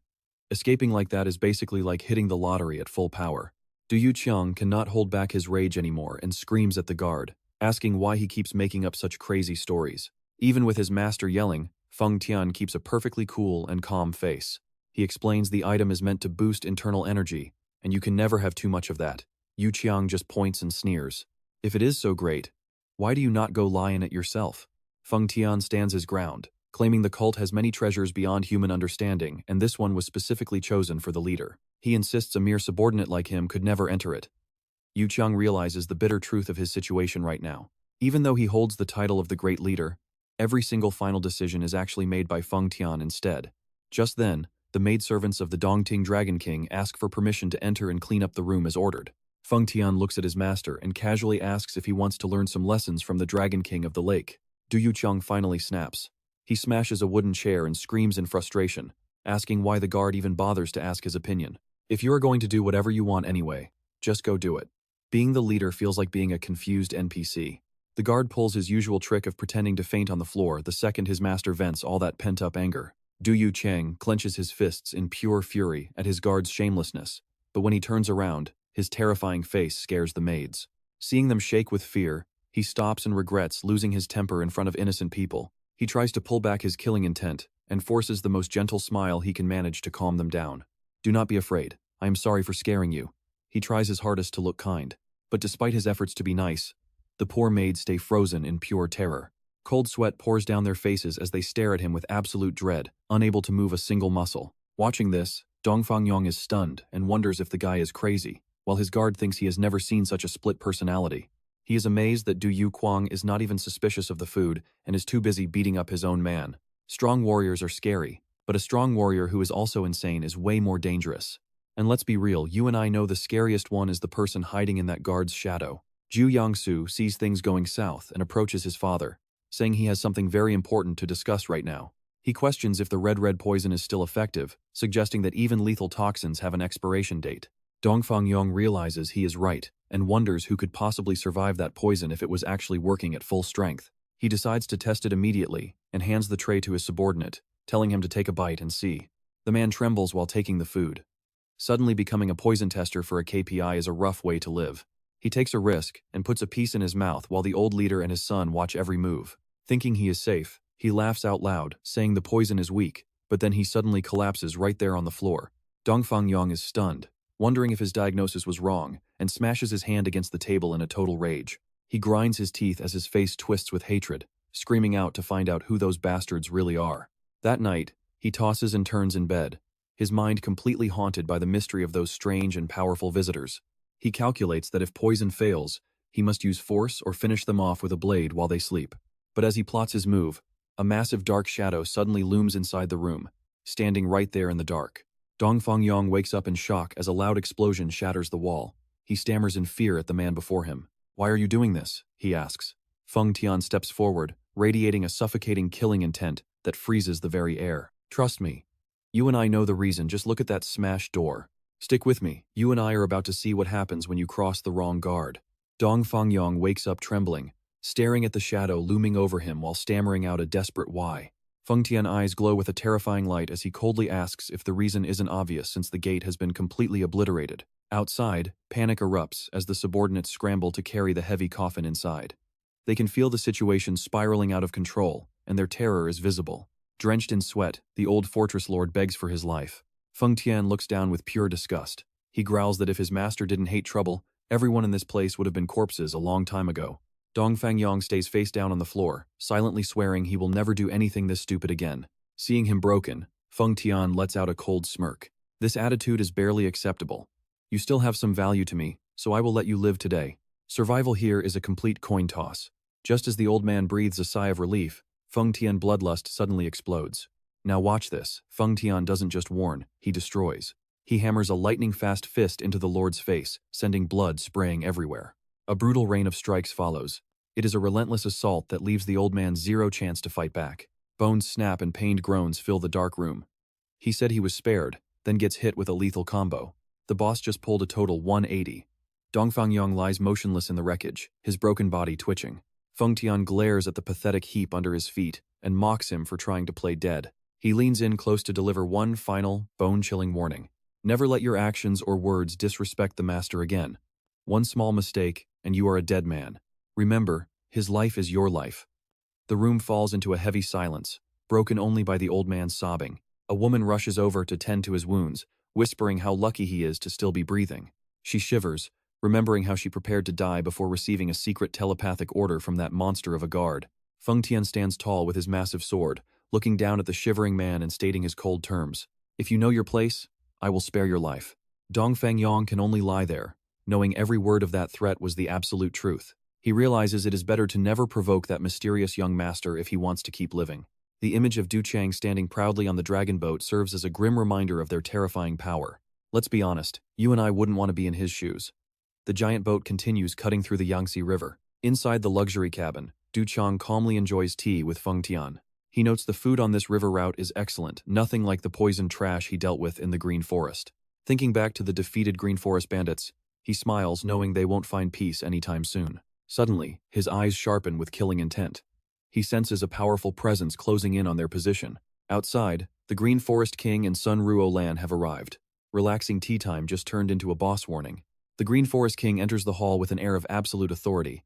Escaping like that is basically like hitting the lottery at full power. Du Yuqiang cannot hold back his rage anymore and screams at the guard, asking why he keeps making up such crazy stories. Even with his master yelling, Feng Tian keeps a perfectly cool and calm face. He explains the item is meant to boost internal energy, and you can never have too much of that. Yu Qiang just points and sneers. If it is so great, why do you not go lie in it yourself? Feng Tian stands his ground, claiming the cult has many treasures beyond human understanding, and this one was specifically chosen for the leader. He insists a mere subordinate like him could never enter it. Yu Qiang realizes the bitter truth of his situation right now. Even though he holds the title of the great leader, every single final decision is actually made by Feng Tian instead. Just then, the maidservants of the Dongting Dragon King ask for permission to enter and clean up the room as ordered. Feng Tian looks at his master and casually asks if he wants to learn some lessons from the Dragon King of the lake. Du Yuqiang finally snaps. He smashes a wooden chair and screams in frustration, asking why the guard even bothers to ask his opinion. If you are going to do whatever you want anyway, just go do it. Being the leader feels like being a confused NPC. The guard pulls his usual trick of pretending to faint on the floor the second his master vents all that pent-up anger. Du Yuqiang clenches his fists in pure fury at his guard's shamelessness, but when he turns around, his terrifying face scares the maids. Seeing them shake with fear, he stops and regrets losing his temper in front of innocent people. He tries to pull back his killing intent and forces the most gentle smile he can manage to calm them down. Do not be afraid. I am sorry for scaring you. He tries his hardest to look kind, but despite his efforts to be nice, the poor maids stay frozen in pure terror. Cold sweat pours down their faces as they stare at him with absolute dread, unable to move a single muscle. Watching this, Dongfang Yong is stunned and wonders if the guy is crazy, while his guard thinks he has never seen such a split personality. He is amazed that Du Yu Kuong is not even suspicious of the food and is too busy beating up his own man. Strong warriors are scary, but a strong warrior who is also insane is way more dangerous. And let's be real, you and I know the scariest one is the person hiding in that guard's shadow. Zhu Yangsu sees things going south and approaches his father, saying he has something very important to discuss right now. He questions if the red poison is still effective, suggesting that even lethal toxins have an expiration date. Dongfang Yong realizes he is right and wonders who could possibly survive that poison if it was actually working at full strength. He decides to test it immediately and hands the tray to his subordinate, telling him to take a bite and see. The man trembles while taking the food. Suddenly becoming a poison tester for a KPI is a rough way to live. He takes a risk and puts a piece in his mouth while the old leader and his son watch every move. Thinking he is safe, he laughs out loud, saying the poison is weak, but then he suddenly collapses right there on the floor. Dongfang Yong is stunned, wondering if his diagnosis was wrong, and smashes his hand against the table in a total rage. He grinds his teeth as his face twists with hatred, screaming out to find out who those bastards really are. That night, he tosses and turns in bed, his mind completely haunted by the mystery of those strange and powerful visitors. He calculates that if poison fails, he must use force or finish them off with a blade while they sleep. But as he plots his move, a massive dark shadow suddenly looms inside the room, standing right there in the dark. Dongfang Yong wakes up in shock as a loud explosion shatters the wall. He stammers in fear at the man before him. "Why are you doing this?" he asks. Feng Tian steps forward, radiating a suffocating killing intent that freezes the very air. "Trust me. You and I know the reason, just look at that smashed door. Stick with me, you and I are about to see what happens when you cross the wrong guard." Dongfang Yong wakes up trembling, staring at the shadow looming over him while stammering out a desperate why. Feng Tian's eyes glow with a terrifying light as he coldly asks if the reason isn't obvious since the gate has been completely obliterated. Outside, panic erupts as the subordinates scramble to carry the heavy coffin inside. They can feel the situation spiraling out of control, and their terror is visible. Drenched in sweat, the old fortress lord begs for his life. Feng Tian looks down with pure disgust. He growls that if his master didn't hate trouble, everyone in this place would have been corpses a long time ago. Dongfang Yong stays face down on the floor, silently swearing he will never do anything this stupid again. Seeing him broken, Feng Tian lets out a cold smirk. "This attitude is barely acceptable. You still have some value to me, so I will let you live today. Survival here is a complete coin toss." Just as the old man breathes a sigh of relief, Feng Tian bloodlust suddenly explodes. Now watch this. Feng Tian doesn't just warn, he destroys. He hammers a lightning-fast fist into the lord's face, sending blood spraying everywhere. A brutal rain of strikes follows. It is a relentless assault that leaves the old man zero chance to fight back. Bones snap and pained groans fill the dark room. He said he was spared, then gets hit with a lethal combo. The boss just pulled a total 180. Dongfang Yong lies motionless in the wreckage, his broken body twitching. Feng Tian glares at the pathetic heap under his feet and mocks him for trying to play dead. He leans in close to deliver one final, bone-chilling warning. Never let your actions or words disrespect the master again. One small mistake, and you are a dead man. Remember, his life is your life. The room falls into a heavy silence, broken only by the old man's sobbing. A woman rushes over to tend to his wounds, whispering how lucky he is to still be breathing. She shivers, remembering how she prepared to die before receiving a secret telepathic order from that monster of a guard. Feng Tian stands tall with his massive sword, looking down at the shivering man and stating his cold terms. If you know your place, I will spare your life. Dongfang Yong can only lie there, knowing every word of that threat was the absolute truth. He realizes it is better to never provoke that mysterious young master if he wants to keep living. The image of Du Chang standing proudly on the dragon boat serves as a grim reminder of their terrifying power. Let's be honest, you and I wouldn't want to be in his shoes. The giant boat continues cutting through the Yangtze River. Inside the luxury cabin, Du Chang calmly enjoys tea with Feng Tian. He notes the food on this river route is excellent, nothing like the poisoned trash he dealt with in the Green Forest. Thinking back to the defeated Green Forest bandits, he smiles knowing they won't find peace anytime soon. Suddenly, his eyes sharpen with killing intent. He senses a powerful presence closing in on their position. Outside, the Green Forest King and son Ruolan have arrived. Relaxing tea time just turned into a boss warning. The Green Forest King enters the hall with an air of absolute authority.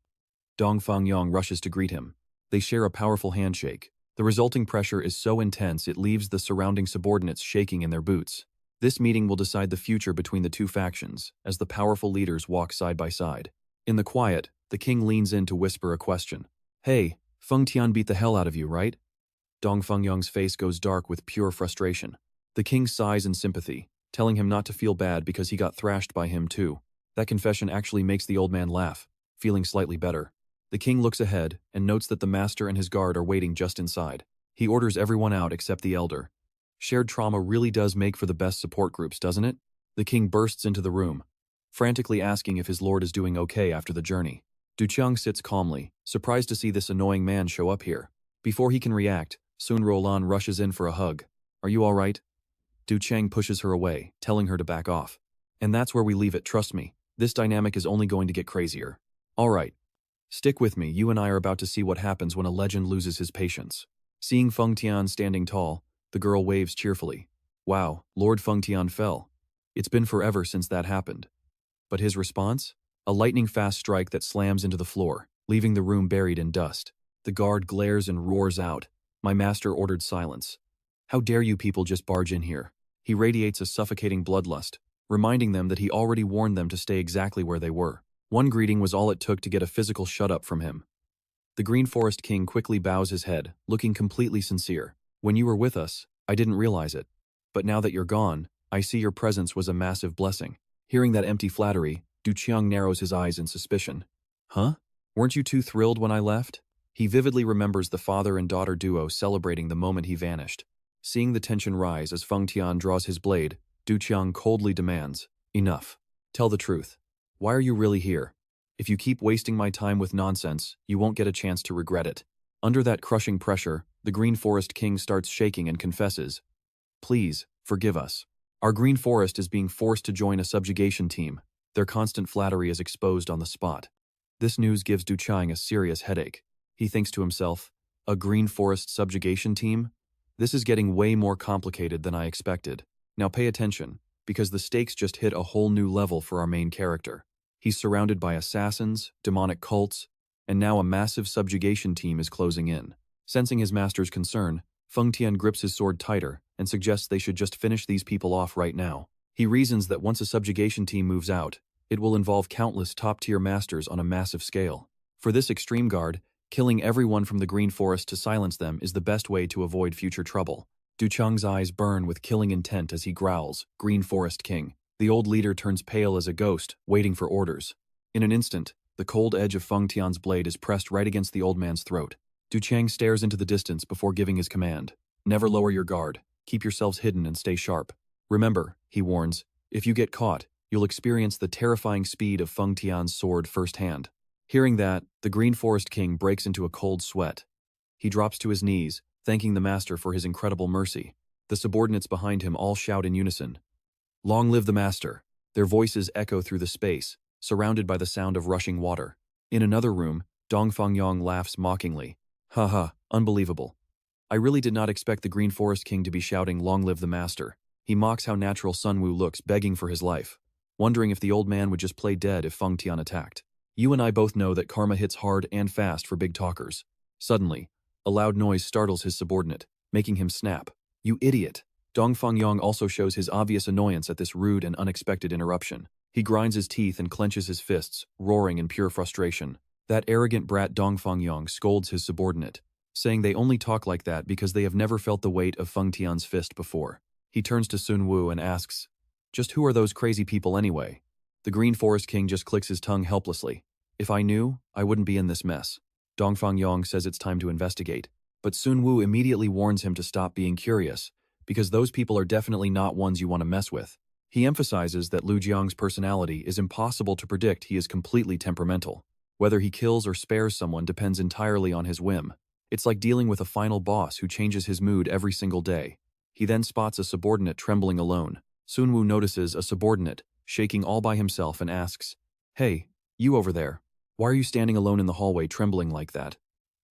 Dongfang Yong rushes to greet him. They share a powerful handshake. The resulting pressure is so intense it leaves the surrounding subordinates shaking in their boots. This meeting will decide the future between the two factions, as the powerful leaders walk side by side. In the quiet, the king leans in to whisper a question. Hey, Feng Tian beat the hell out of you, right? Dongfang Yong's face goes dark with pure frustration. The king sighs in sympathy, telling him not to feel bad because he got thrashed by him too. That confession actually makes the old man laugh, feeling slightly better. The king looks ahead and notes that the master and his guard are waiting just inside. He orders everyone out except the elder. Shared trauma really does make for the best support groups, doesn't it? The king bursts into the room, frantically asking if his lord is doing okay after the journey. Du Chang sits calmly, surprised to see this annoying man show up here. Before he can react, Sun Ruolan rushes in for a hug. Are you all right? Du Chang pushes her away, telling her to back off. And that's where we leave it, trust me. This dynamic is only going to get crazier. All right. Stick with me, you and I are about to see what happens when a legend loses his patience. Seeing Feng Tian standing tall, the girl waves cheerfully. Wow, Lord Feng Tian fell. It's been forever since that happened. But his response? A lightning-fast strike that slams into the floor, leaving the room buried in dust. The guard glares and roars out. My master ordered silence. How dare you people just barge in here? He radiates a suffocating bloodlust, reminding them that he already warned them to stay exactly where they were. One greeting was all it took to get a physical shut-up from him. The Green Forest King quickly bows his head, looking completely sincere. When you were with us, I didn't realize it. But now that you're gone, I see your presence was a massive blessing. Hearing that empty flattery, Du Chang narrows his eyes in suspicion. Huh? Weren't you too thrilled when I left? He vividly remembers the father and daughter duo celebrating the moment he vanished. Seeing the tension rise as Feng Tian draws his blade, Du Chang coldly demands, Enough. Tell the truth. Why are you really here? If you keep wasting my time with nonsense, you won't get a chance to regret it. Under that crushing pressure, the Green Forest King starts shaking and confesses, Please, forgive us. Our Green Forest is being forced to join a subjugation team. Their constant flattery is exposed on the spot. This news gives Du Chang a serious headache. He thinks to himself, a Green Forest subjugation team? This is getting way more complicated than I expected. Now pay attention, because the stakes just hit a whole new level for our main character. He's surrounded by assassins, demonic cults, and now a massive subjugation team is closing in. Sensing his master's concern, Feng Tian grips his sword tighter and suggests they should just finish these people off right now. He reasons that once a subjugation team moves out, it will involve countless top-tier masters on a massive scale. For this extreme guard, killing everyone from the Green Forest to silence them is the best way to avoid future trouble. Du Chang's eyes burn with killing intent as he growls, Green Forest King. The old leader turns pale as a ghost, waiting for orders. In an instant, the cold edge of Feng Tian's blade is pressed right against the old man's throat. Du Chang stares into the distance before giving his command. Never lower your guard. Keep yourselves hidden and stay sharp. Remember, he warns, if you get caught, you'll experience the terrifying speed of Feng Tian's sword firsthand. Hearing that, the Green Forest King breaks into a cold sweat. He drops to his knees, thanking the master for his incredible mercy. The subordinates behind him all shout in unison, Long live the master! Their voices echo through the space, surrounded by the sound of rushing water. In another room, Dong Fangyong laughs mockingly. Haha, unbelievable. I really did not expect the Green Forest King to be shouting, "Long live the master." He mocks how natural Sun Wu looks, begging for his life, wondering if the old man would just play dead if Feng Tian attacked. You and I both know that karma hits hard and fast for big talkers. Suddenly, a loud noise startles his subordinate, making him snap. You idiot! Dong Fangyong also shows his obvious annoyance at this rude and unexpected interruption. He grinds his teeth and clenches his fists, roaring in pure frustration. That arrogant brat Dong Fangyong scolds his subordinate, saying they only talk like that because they have never felt the weight of Feng Tian's fist before. He turns to Sun Wu and asks, "Just who are those crazy people anyway?" The Green Forest King just clicks his tongue helplessly. "If I knew, I wouldn't be in this mess." Dong Fangyong says it's time to investigate, but Sun Wu immediately warns him to stop being curious, because those people are definitely not ones you want to mess with. He emphasizes that Lu Jiang's personality is impossible to predict. He is completely temperamental. Whether he kills or spares someone depends entirely on his whim. It's like dealing with a final boss who changes his mood every single day. He then spots a subordinate trembling alone. Sun Wu notices a subordinate, shaking all by himself, and asks, "Hey, you over there, why are you standing alone in the hallway trembling like that?"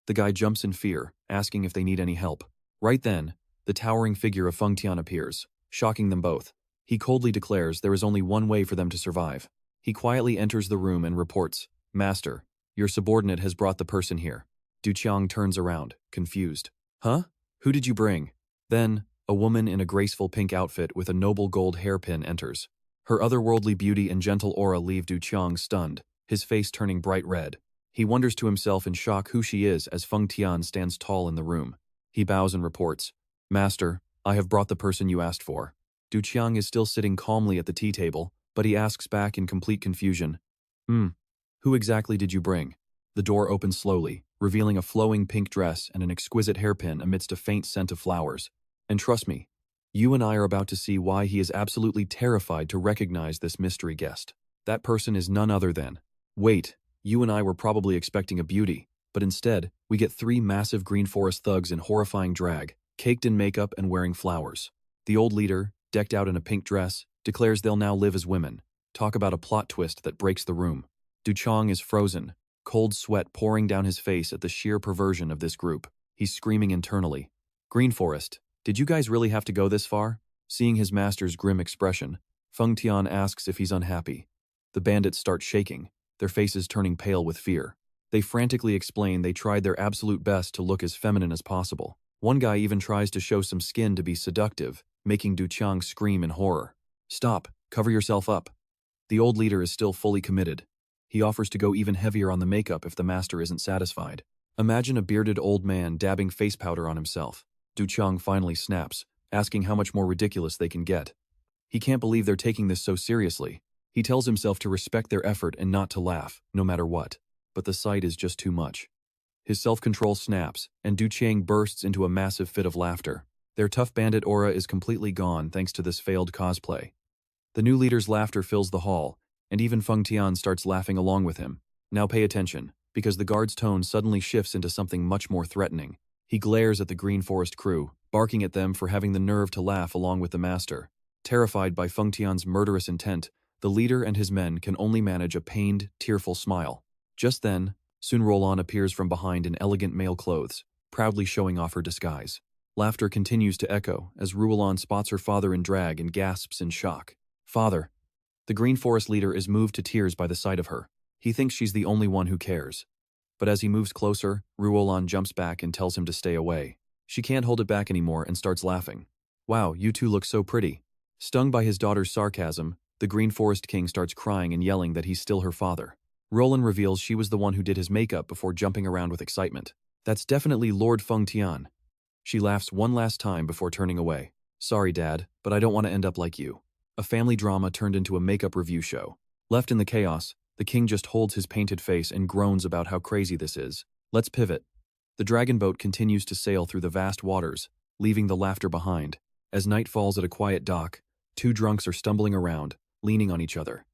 The guy jumps in fear, asking if they need any help. Right then, the towering figure of Feng Tian appears, shocking them both. He coldly declares there is only one way for them to survive. He quietly enters the room and reports, "Master, your subordinate has brought the person here." Du Qiang turns around, confused. "Huh? Who did you bring?" Then, a woman in a graceful pink outfit with a noble gold hairpin enters. Her otherworldly beauty and gentle aura leave Du Qiang stunned, his face turning bright red. He wonders to himself in shock who she is as Feng Tian stands tall in the room. He bows and reports, "Master, I have brought the person you asked for." Du Qiang is still sitting calmly at the tea table, but he asks back in complete confusion, Who exactly did you bring?" The door opens slowly, revealing a flowing pink dress and an exquisite hairpin amidst a faint scent of flowers. And trust me, you and I are about to see why he is absolutely terrified to recognize this mystery guest. That person is none other than... Wait, you and I were probably expecting a beauty, but instead, we get three massive Green Forest thugs in horrifying drag, caked in makeup and wearing flowers. The old leader, decked out in a pink dress, declares they'll now live as women. Talk about a plot twist that breaks the room. Du Qiang is frozen, cold sweat pouring down his face at the sheer perversion of this group. He's screaming internally, "Green Forest, did you guys really have to go this far?" Seeing his master's grim expression, Feng Tian asks if he's unhappy. The bandits start shaking, their faces turning pale with fear. They frantically explain they tried their absolute best to look as feminine as possible. One guy even tries to show some skin to be seductive, making Du Qiang scream in horror. "Stop, cover yourself up." The old leader is still fully committed. He offers to go even heavier on the makeup if the master isn't satisfied. Imagine a bearded old man dabbing face powder on himself. Du Qiang finally snaps, asking how much more ridiculous they can get. He can't believe they're taking this so seriously. He tells himself to respect their effort and not to laugh, no matter what. But the sight is just too much. His self-control snaps, and Du Qiang bursts into a massive fit of laughter. Their tough bandit aura is completely gone thanks to this failed cosplay. The new leader's laughter fills the hall, and even Feng Tian starts laughing along with him. Now pay attention, because the guard's tone suddenly shifts into something much more threatening. He glares at the Green Forest crew, barking at them for having the nerve to laugh along with the master. Terrified by Feng Tian's murderous intent, the leader and his men can only manage a pained, tearful smile. Just then, Ruolan appears from behind in elegant male clothes, proudly showing off her disguise. Laughter continues to echo as Ruolan spots her father in drag and gasps in shock. "Father." The Green Forest leader is moved to tears by the sight of her. He thinks she's the only one who cares. But as he moves closer, Ruolan jumps back and tells him to stay away. She can't hold it back anymore and starts laughing. "Wow, you two look so pretty." Stung by his daughter's sarcasm, the Green Forest King starts crying and yelling that he's still her father. Ruolan reveals she was the one who did his makeup before jumping around with excitement. "That's definitely Lord Feng Tian." She laughs one last time before turning away. "Sorry, Dad, but I don't want to end up like you." A family drama turned into a makeup review show. Left in the chaos, the king just holds his painted face and groans about how crazy this is. Let's pivot. The dragon boat continues to sail through the vast waters, leaving the laughter behind. As night falls at a quiet dock, two drunks are stumbling around, leaning on each other.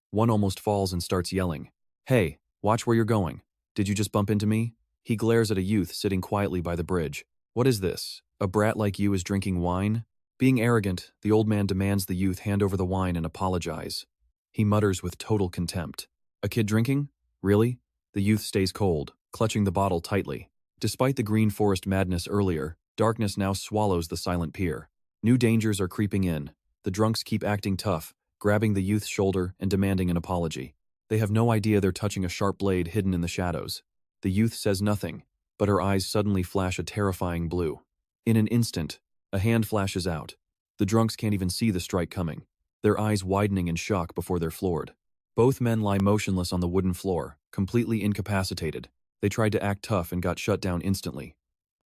One almost falls and starts yelling, "Hey, watch where you're going. Did you just bump into me?" He glares at a youth sitting quietly by the bridge. "What is this? A brat like you is drinking wine?" Being arrogant, the old man demands the youth hand over the wine and apologize. He mutters with total contempt. A kid drinking? Really? The youth stays cold, clutching the bottle tightly. Despite the green forest madness earlier, darkness now swallows the silent peer. New dangers are creeping in. The drunks keep acting tough, grabbing the youth's shoulder and demanding an apology. They have no idea they're touching a sharp blade hidden in the shadows. The youth says nothing, but her eyes suddenly flash a terrifying blue. In an instant, a hand flashes out. The drunks can't even see the strike coming, their eyes widening in shock before they're floored. Both men lie motionless on the wooden floor, completely incapacitated. They tried to act tough and got shut down instantly.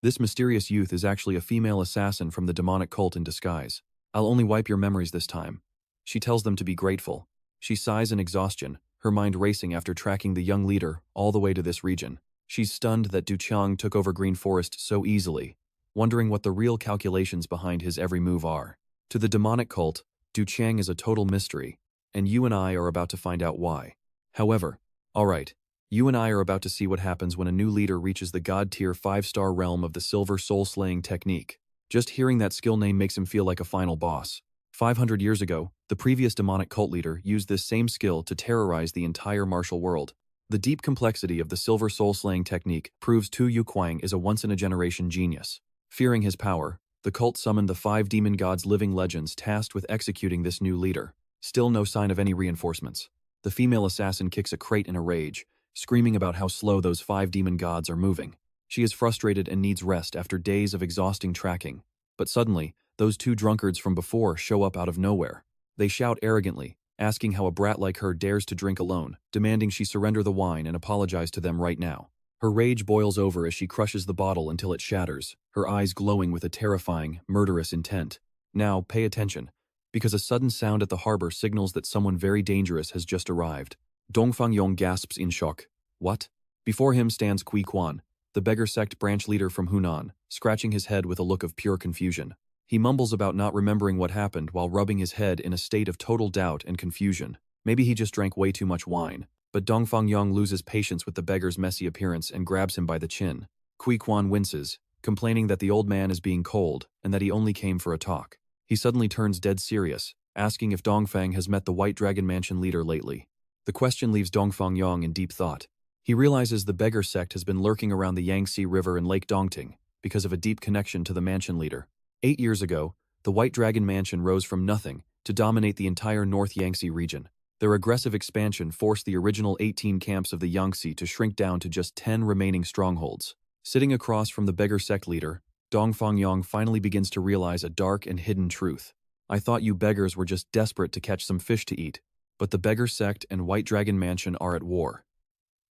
This mysterious youth is actually a female assassin from the demonic cult in disguise. I'll only wipe your memories this time. She tells them to be grateful. She sighs in exhaustion, her mind racing after tracking the young leader all the way to this region. She's stunned that Du Qiang took over Green Forest so easily, wondering what the real calculations behind his every move are. To the demonic cult, Du Qiang is a total mystery, and you and I are about to find out why. However, alright, you and I are about to see what happens when a new leader reaches the god-tier 5-star realm of the Silver Soul-Slaying technique. Just hearing that skill name makes him feel like a final boss. 500 years ago, the previous demonic cult leader used this same skill to terrorize the entire martial world. The deep complexity of the Silver Soul-Slaying technique proves Tu Yuquang is a once-in-a-generation genius. Fearing his power, the cult summoned the 5 demon gods' living legends tasked with executing this new leader. Still no sign of any reinforcements. The female assassin kicks a crate in a rage, screaming about how slow those 5 demon gods are moving. She is frustrated and needs rest after days of exhausting tracking. But suddenly, those 2 drunkards from before show up out of nowhere. They shout arrogantly, asking how a brat like her dares to drink alone, demanding she surrender the wine and apologize to them right now. Her rage boils over as she crushes the bottle until it shatters, her eyes glowing with a terrifying, murderous intent. Now, pay attention, because a sudden sound at the harbor signals that someone very dangerous has just arrived. Dongfang Yong gasps in shock. What? Before him stands Kui Quan, the beggar sect branch leader from Hunan, scratching his head with a look of pure confusion. He mumbles about not remembering what happened while rubbing his head in a state of total doubt and confusion. Maybe he just drank way too much wine. But Dongfang Yong loses patience with the beggar's messy appearance and grabs him by the chin. Kui Quan winces, complaining that the old man is being cold and that he only came for a talk. He suddenly turns dead serious, asking if Dongfang has met the White Dragon Mansion leader lately. The question leaves Dongfang Yong in deep thought. He realizes the beggar sect has been lurking around the Yangtze River and Lake Dongting because of a deep connection to the mansion leader. 8 years ago, the White Dragon Mansion rose from nothing to dominate the entire North Yangtze region. Their aggressive expansion forced the original 18 camps of the Yangtze to shrink down to just 10 remaining strongholds. Sitting across from the beggar sect leader, Dongfang Yong finally begins to realize a dark and hidden truth. I thought you beggars were just desperate to catch some fish to eat, but the beggar sect and White Dragon Mansion are at war.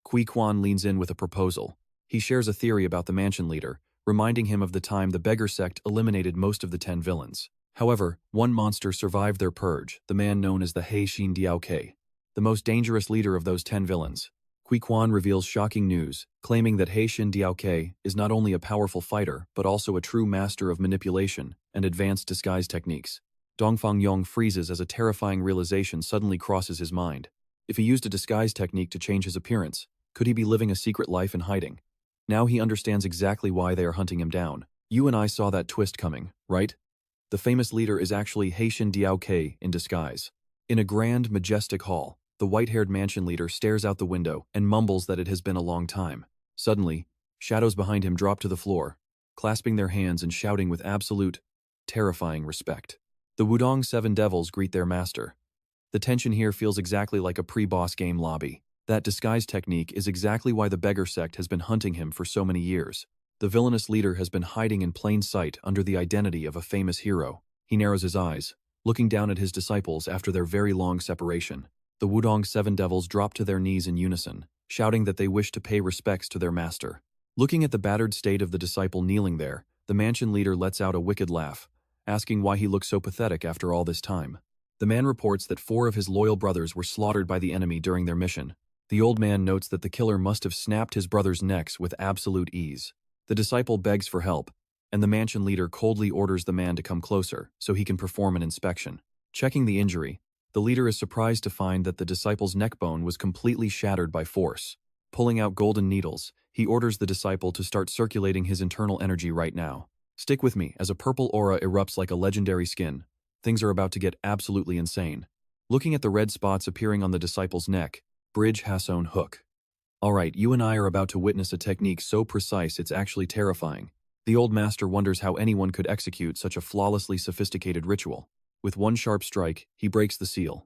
Kui Quan leans in with a proposal. He shares a theory about the mansion leader, reminding him of the time the beggar sect eliminated most of the 10 villains. However, one monster survived their purge, the man known as the He Xin Diaoke, the most dangerous leader of those 10 villains. Kui Quan reveals shocking news, claiming that He Xin Diaoke is not only a powerful fighter, but also a true master of manipulation and advanced disguise techniques. Dongfang Yong freezes as a terrifying realization suddenly crosses his mind. If he used a disguise technique to change his appearance, could he be living a secret life in hiding? Now he understands exactly why they are hunting him down. You and I saw that twist coming, right? The famous leader is actually He Xin Diaoke in disguise. In a grand, majestic hall, the white-haired mansion leader stares out the window and mumbles that it has been a long time. Suddenly, shadows behind him drop to the floor, clasping their hands and shouting with absolute, terrifying respect. The Wudong 7 Devils greet their master. The tension here feels exactly like a pre-boss game lobby. That disguise technique is exactly why the beggar sect has been hunting him for so many years. The villainous leader has been hiding in plain sight under the identity of a famous hero. He narrows his eyes, looking down at his disciples after their very long separation. The Wudong 7 Devils drop to their knees in unison, shouting that they wish to pay respects to their master. Looking at the battered state of the disciple kneeling there, the mansion leader lets out a wicked laugh, asking why he looks so pathetic after all this time. The man reports that 4 of his loyal brothers were slaughtered by the enemy during their mission. The old man notes that the killer must have snapped his brothers' necks with absolute ease. The disciple begs for help, and the mansion leader coldly orders the man to come closer so he can perform an inspection. Checking the injury, the leader is surprised to find that the disciple's neck bone was completely shattered by force. Pulling out golden needles, he orders the disciple to start circulating his internal energy right now. Stick with me as a purple aura erupts like a legendary skin. Things are about to get absolutely insane. Looking at the red spots appearing on the disciple's neck, Bridge has own hook. Alright, you and I are about to witness a technique so precise it's actually terrifying. The old master wonders how anyone could execute such a flawlessly sophisticated ritual. With one sharp strike, he breaks the seal.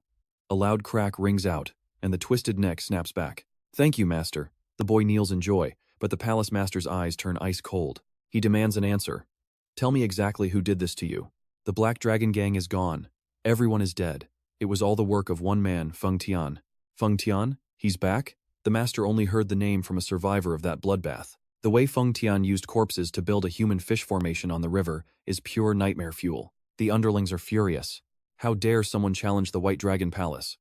A loud crack rings out, and the twisted neck snaps back. Thank you, master. The boy kneels in joy, but the palace master's eyes turn ice cold. He demands an answer. Tell me exactly who did this to you. The Black Dragon gang is gone. Everyone is dead. It was all the work of one man, Feng Tian. Feng Tian? He's back? The master only heard the name from a survivor of that bloodbath. The way Feng Tian used corpses to build a human fish formation on the river is pure nightmare fuel. The underlings are furious. How dare someone challenge the White Dragon Palace?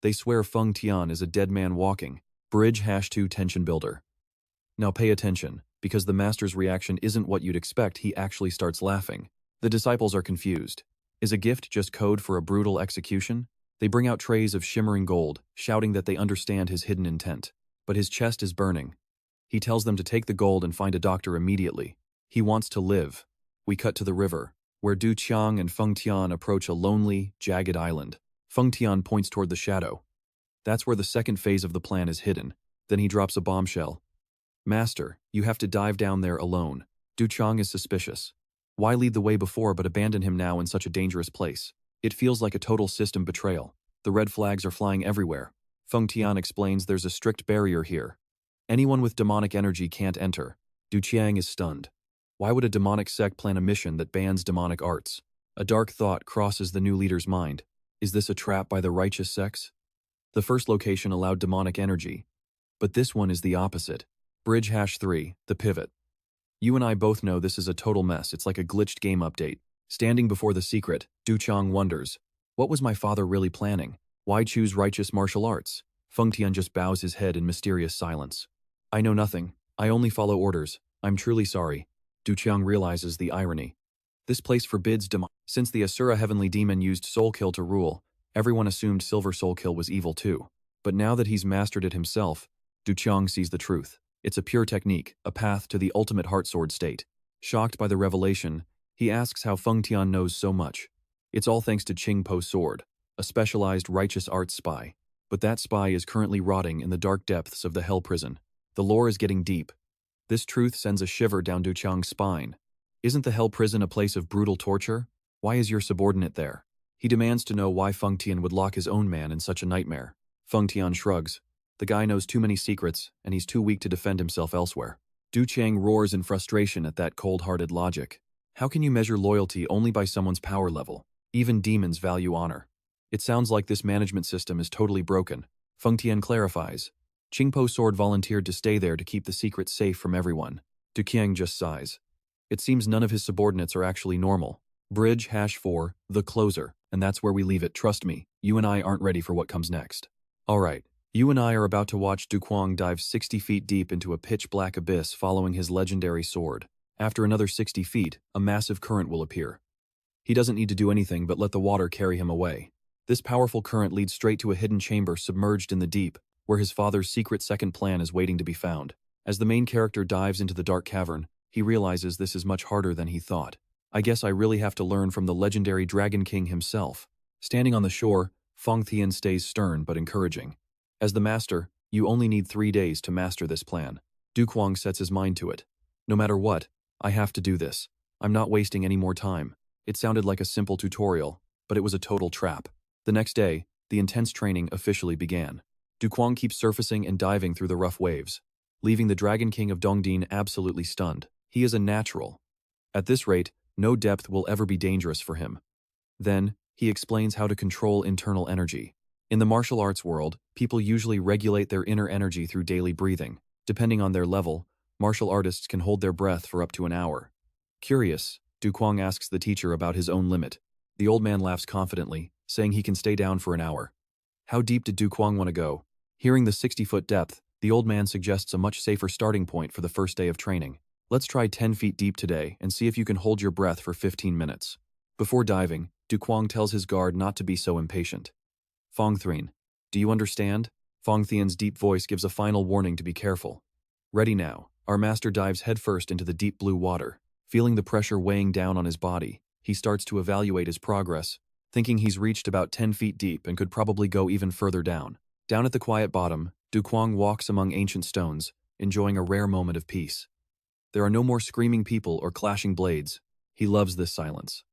They swear Feng Tian is a dead man walking. Bridge #2 tension builder. Now pay attention, because the master's reaction isn't what you'd expect. He actually starts laughing. The disciples are confused. Is a gift just code for a brutal execution? They bring out trays of shimmering gold, shouting that they understand his hidden intent. But his chest is burning. He tells them to take the gold and find a doctor immediately. He wants to live. We cut to the river, where Du Qiang and Feng Tian approach a lonely, jagged island. Feng Tian points toward the shadow. That's where the second phase of the plan is hidden. Then he drops a bombshell. Master, you have to dive down there alone. Du Qiang is suspicious. Why lead the way before but abandon him now in such a dangerous place? It feels like a total system betrayal. The red flags are flying everywhere. Feng Tian explains there's a strict barrier here. Anyone with demonic energy can't enter. Du Qiang is stunned. Why would a demonic sect plan a mission that bans demonic arts? A dark thought crosses the new leader's mind. Is this a trap by the righteous sects? The first location allowed demonic energy, but this one is the opposite. Bridge #3, the pivot. You and I both know this is a total mess. It's like a glitched game update. Standing before the secret, Du Qiang wonders, what was my father really planning? Why choose righteous martial arts? Feng Tian just bows his head in mysterious silence. I know nothing. I only follow orders. I'm truly sorry. Du Qiang realizes the irony. This place forbids demon. Since the Asura Heavenly Demon used Soul Kill to rule, everyone assumed Silver Soul Kill was evil too. But now that he's mastered it himself, Du Qiang sees the truth. It's a pure technique, a path to the ultimate heartsword state. Shocked by the revelation, he asks how Feng Tian knows so much. It's all thanks to Qing Po's sword, a specialized righteous arts spy. But that spy is currently rotting in the dark depths of the Hell Prison. The lore is getting deep. This truth sends a shiver down Du Qiang's spine. Isn't the Hell Prison a place of brutal torture? Why is your subordinate there? He demands to know why Feng Tian would lock his own man in such a nightmare. Feng Tian shrugs. The guy knows too many secrets, and he's too weak to defend himself elsewhere. Du Qiang roars in frustration at that cold-hearted logic. How can you measure loyalty only by someone's power level? Even demons value honor. It sounds like this management system is totally broken. Feng Tian clarifies. Qing Po's sword volunteered to stay there to keep the secret safe from everyone. Du Qiang just sighs. It seems none of his subordinates are actually normal. Bridge #4, the closer, and that's where we leave it. Trust me, you and I aren't ready for what comes next. Alright, you and I are about to watch Du Cuong dive 60 feet deep into a pitch-black abyss following his legendary sword. After another 60 feet, a massive current will appear. He doesn't need to do anything but let the water carry him away. This powerful current leads straight to a hidden chamber submerged in the deep, where his father's secret second plan is waiting to be found. As the main character dives into the dark cavern, he realizes this is much harder than he thought. I guess I really have to learn from the legendary Dragon King himself. Standing on the shore, Feng Tian stays stern but encouraging. As the master, you only need 3 days to master this plan. Du Cuong sets his mind to it. No matter what, I have to do this. I'm not wasting any more time. It sounded like a simple tutorial, but it was a total trap. The next day, the intense training officially began. Du Cuong keeps surfacing and diving through the rough waves, leaving the Dragon King of Dongdin absolutely stunned. He is a natural. At this rate, no depth will ever be dangerous for him. Then, he explains how to control internal energy. In the martial arts world, people usually regulate their inner energy through daily breathing. Depending on their level, martial artists can hold their breath for up to an hour. Curious, Du Cuong asks the teacher about his own limit. The old man laughs confidently, saying he can stay down for an hour. How deep did Du Cuong want to go? Hearing the 60-foot depth, the old man suggests a much safer starting point for the first day of training. Let's try 10 feet deep today and see if you can hold your breath for 15 minutes. Before diving, Du Cuong tells his guard not to be so impatient. Feng Tian, do you understand? Feng Tian's deep voice gives a final warning to be careful. Ready now, our master dives headfirst into the deep blue water. Feeling the pressure weighing down on his body, he starts to evaluate his progress. thinking he's reached about 10 feet deep and could probably go even further down. Down at the quiet bottom, Cuong walks among ancient stones, enjoying a rare moment of peace. There are no more screaming people or clashing blades. He loves this silence.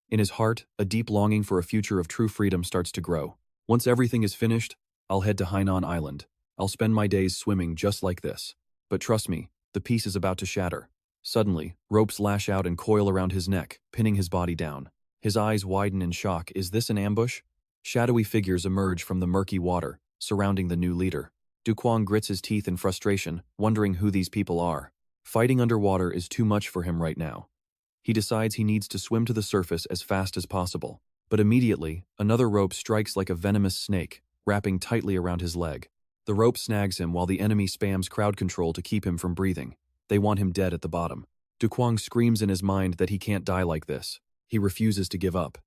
In his heart, a deep longing for a future of true freedom starts to grow. Once everything is finished, I'll head to Hainan Island. I'll spend my days swimming just like this. But trust me, the peace is about to shatter. Suddenly, ropes lash out and coil around his neck, pinning his body down. His eyes widen in shock. Is this an ambush? Shadowy figures emerge from the murky water, surrounding the new leader. Cuong grits his teeth in frustration, wondering who these people are. Fighting underwater is too much for him right now. He decides he needs to swim to the surface as fast as possible. But immediately, another rope strikes like a venomous snake, wrapping tightly around his leg. The rope snags him while the enemy spams crowd control to keep him from breathing. They want him dead at the bottom. Cuong screams in his mind that he can't die like this. He refuses to give up.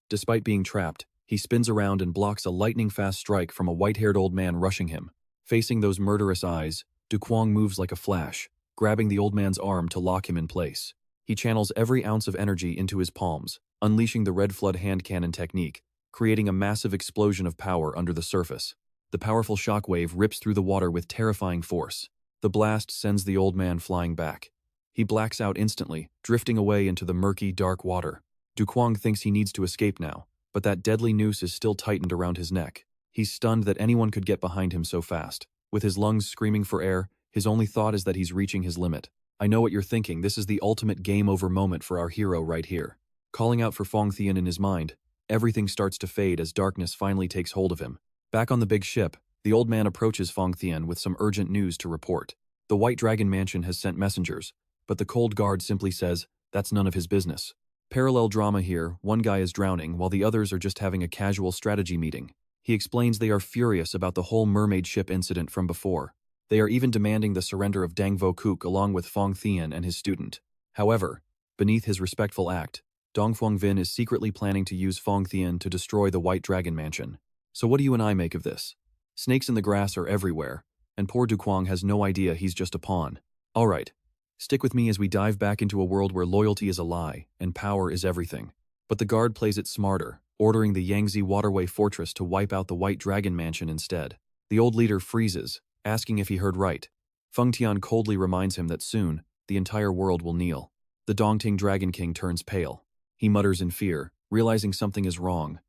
Despite being trapped, he spins around and blocks a lightning-fast strike from a white-haired old man rushing him. Facing those murderous eyes, Cuong moves like a flash, grabbing the old man's arm to lock him in place. He channels every ounce of energy into his palms, unleashing the red flood hand cannon technique, creating a massive explosion of power under the surface. The powerful shockwave rips through the water with terrifying force. The blast sends the old man flying back. He blacks out instantly, drifting away into the murky, dark water. Cuong thinks he needs to escape now, but that deadly noose is still tightened around his neck. He's stunned that anyone could get behind him so fast. With his lungs screaming for air, his only thought is that he's reaching his limit. I know what you're thinking, this is the ultimate game-over moment for our hero right here. Calling out for Confronting in his mind, everything starts to fade as darkness finally takes hold of him. Back on the big ship, the old man approaches Confronting with some urgent news to report. The White Dragon Mansion has sent messengers, but the cold guard simply says, that's none of his business. Parallel drama here, one guy is drowning while the others are just having a casual strategy meeting. He explains they are furious about the whole mermaid ship incident from before. They are even demanding the surrender of Dang Vo Kuk along with Confronting and his student. However, beneath his respectful act, Dong Phuong Vin is secretly planning to use Confronting to destroy the White Dragon Mansion. So what do you and I make of this? Snakes in the grass are everywhere, and poor Cuong has no idea he's just a pawn. Alright, stick with me as we dive back into a world where loyalty is a lie and power is everything. But the guard plays it smarter, ordering the Yangtze Waterway Fortress to wipe out the White Dragon Mansion instead. The old leader freezes, asking if he heard right. Feng Tian coldly reminds him that soon, the entire world will kneel. The Dongting Dragon King turns pale. He mutters in fear, realizing something is wrong.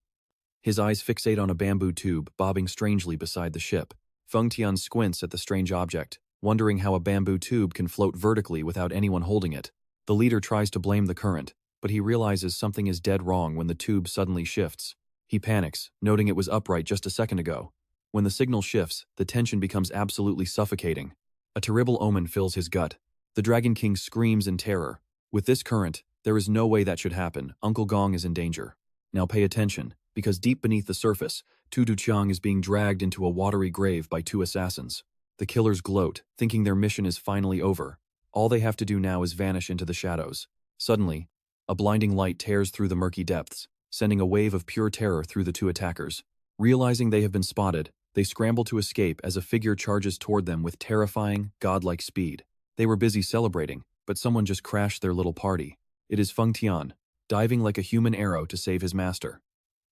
His eyes fixate on a bamboo tube bobbing strangely beside the ship. Feng Tian squints at the strange object, wondering how a bamboo tube can float vertically without anyone holding it. The leader tries to blame the current, but he realizes something is dead wrong when the tube suddenly shifts. He panics, noting it was upright just a second ago. When the signal shifts, the tension becomes absolutely suffocating. A terrible omen fills his gut. The Dragon King screams in terror. With this current, there is no way that should happen. Uncle Gong is in danger. Now pay attention, because deep beneath the surface, Tu Duqiang is being dragged into a watery grave by two assassins. The killers gloat, thinking their mission is finally over. All they have to do now is vanish into the shadows. Suddenly, a blinding light tears through the murky depths, sending a wave of pure terror through the two attackers. Realizing they have been spotted, they scramble to escape as a figure charges toward them with terrifying, godlike speed. They were busy celebrating, but someone just crashed their little party. It is Feng Tian, diving like a human arrow to save his master.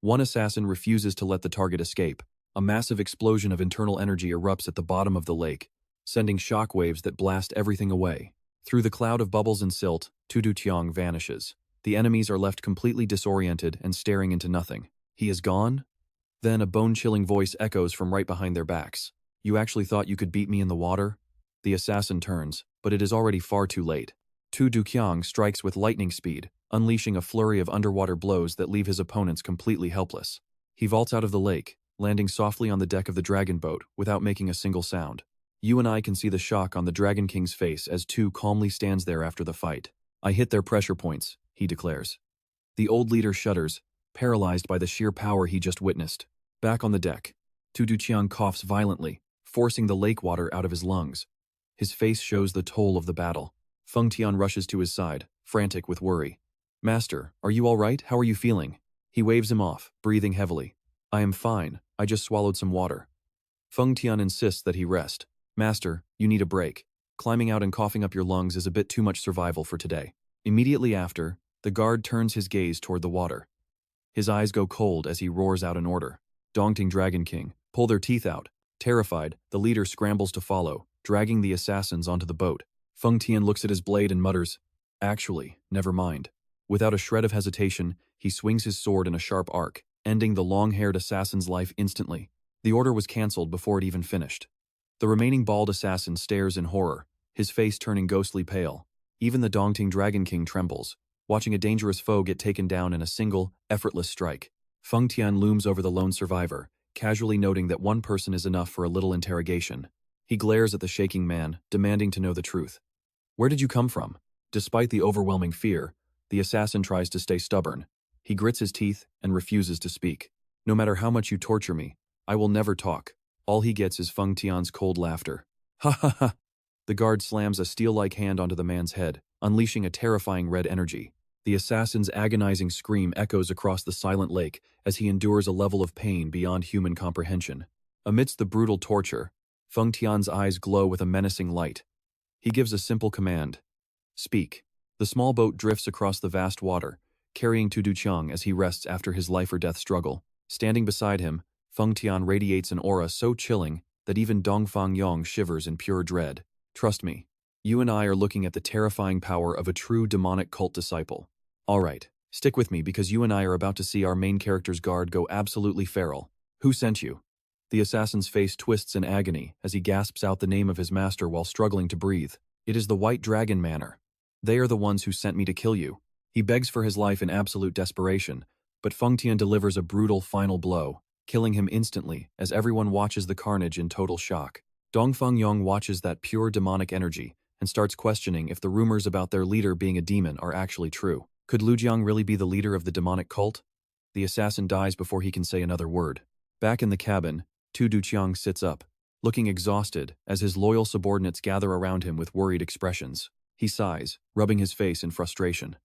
One assassin refuses to let the target escape. A massive explosion of internal energy erupts at the bottom of the lake, sending shockwaves that blast everything away. Through the cloud of bubbles and silt, Tu Duqiang vanishes. The enemies are left completely disoriented and staring into nothing. He is gone? Then a bone-chilling voice echoes from right behind their backs. You actually thought you could beat me in the water? The assassin turns, but it is already far too late. Tu Duqiang strikes with lightning speed, unleashing a flurry of underwater blows that leave his opponents completely helpless. He vaults out of the lake, landing softly on the deck of the dragon boat without making a single sound. You and I can see the shock on the Dragon King's face as Tu calmly stands there after the fight. I hit their pressure points, he declares. The old leader shudders, paralyzed by the sheer power he just witnessed. Back on the deck, Tu Duqiang coughs violently, forcing the lake water out of his lungs. His face shows the toll of the battle. Feng Tian rushes to his side, frantic with worry. Master, are you all right? How are you feeling? He waves him off, breathing heavily. I am fine, I just swallowed some water. Feng Tian insists that he rest. Master, you need a break. Climbing out and coughing up your lungs is a bit too much survival for today. Immediately after, the guard turns his gaze toward the water. His eyes go cold as he roars out an order. Dongting Dragon King, pull their teeth out. Terrified, the leader scrambles to follow, dragging the assassins onto the boat. Feng Tian looks at his blade and mutters, "Actually, never mind." Without a shred of hesitation, he swings his sword in a sharp arc, ending the long-haired assassin's life instantly. The order was cancelled before it even finished. The remaining bald assassin stares in horror, his face turning ghostly pale. Even the Dongting Dragon King trembles, watching a dangerous foe get taken down in a single, effortless strike. Feng Tian looms over the lone survivor, casually noting that one person is enough for a little interrogation. He glares at the shaking man, demanding to know the truth. "Where did you come from?" Despite the overwhelming fear, the assassin tries to stay stubborn. He grits his teeth and refuses to speak. "No matter how much you torture me, I will never talk." All he gets is Feng Tian's cold laughter. "Ha ha ha!" The guard slams a steel-like hand onto the man's head, unleashing a terrifying red energy. The assassin's agonizing scream echoes across the silent lake as he endures a level of pain beyond human comprehension. Amidst the brutal torture, Feng Tian's eyes glow with a menacing light. He gives a simple command. "Speak." The small boat drifts across the vast water, carrying Tu Duqiang as he rests after his life-or-death struggle. Standing beside him, Feng Tian radiates an aura so chilling that even Dongfang Yong shivers in pure dread. "Trust me, you and I are looking at the terrifying power of a true demonic cult disciple. All right, stick with me because you and I are about to see our main character's guard go absolutely feral. Who sent you?" The assassin's face twists in agony as he gasps out the name of his master while struggling to breathe. "It is the White Dragon Manor. They are the ones who sent me to kill you." He begs for his life in absolute desperation, but Feng Tian delivers a brutal final blow, killing him instantly as everyone watches the carnage in total shock. Dongfang Yong watches that pure demonic energy and starts questioning if the rumors about their leader being a demon are actually true. Could Lu Jiang really be the leader of the demonic cult? The assassin dies before he can say another word. Back in the cabin, Tu Duqiang sits up, looking exhausted as his loyal subordinates gather around him with worried expressions. He sighs, rubbing his face in frustration.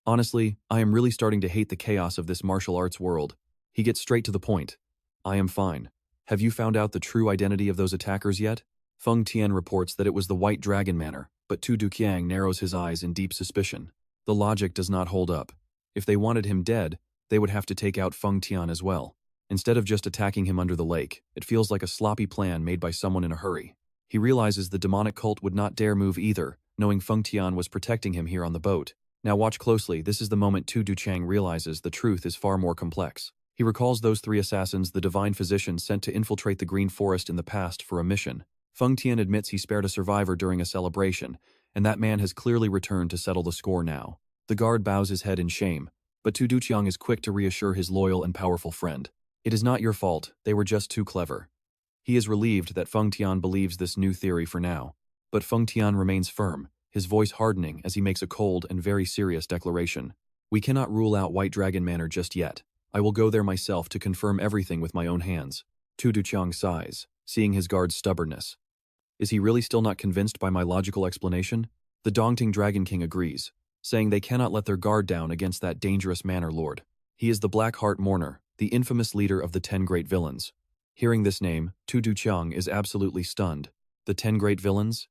"Honestly, I am really starting to hate the chaos of this martial arts world." He gets straight to the point. "I am fine. Have you found out the true identity of those attackers yet?" Feng Tian reports that it was the White Dragon Manor, but Tu Duqiang narrows his eyes in deep suspicion. The logic does not hold up. If they wanted him dead, they would have to take out Feng Tian as well. Instead of just attacking him under the lake, it feels like a sloppy plan made by someone in a hurry. He realizes the demonic cult would not dare move either, knowing Feng Tian was protecting him here on the boat. Now watch closely, this is the moment Tu Duqiang realizes the truth is far more complex. He recalls those three assassins the divine physician sent to infiltrate the Green Forest in the past for a mission. Feng Tian admits he spared a survivor during a celebration, and that man has clearly returned to settle the score now. The guard bows his head in shame, but Tu Duqiang is quick to reassure his loyal and powerful friend. "It is not your fault, they were just too clever." He is relieved that Feng Tian believes this new theory for now, but Feng Tian remains firm, his voice hardening as he makes a cold and very serious declaration. "We cannot rule out White Dragon Manor just yet. I will go there myself to confirm everything with my own hands." Tu Duqiang sighs, seeing his guard's stubbornness. Is he really still not convinced by my logical explanation? The Dongting Dragon King agrees, saying they cannot let their guard down against that dangerous manor lord. He is the Black Heart Mourner, the infamous leader of the 10 Great Villains. Hearing this name, Tu Duqiang is absolutely stunned. The 10 Great Villains?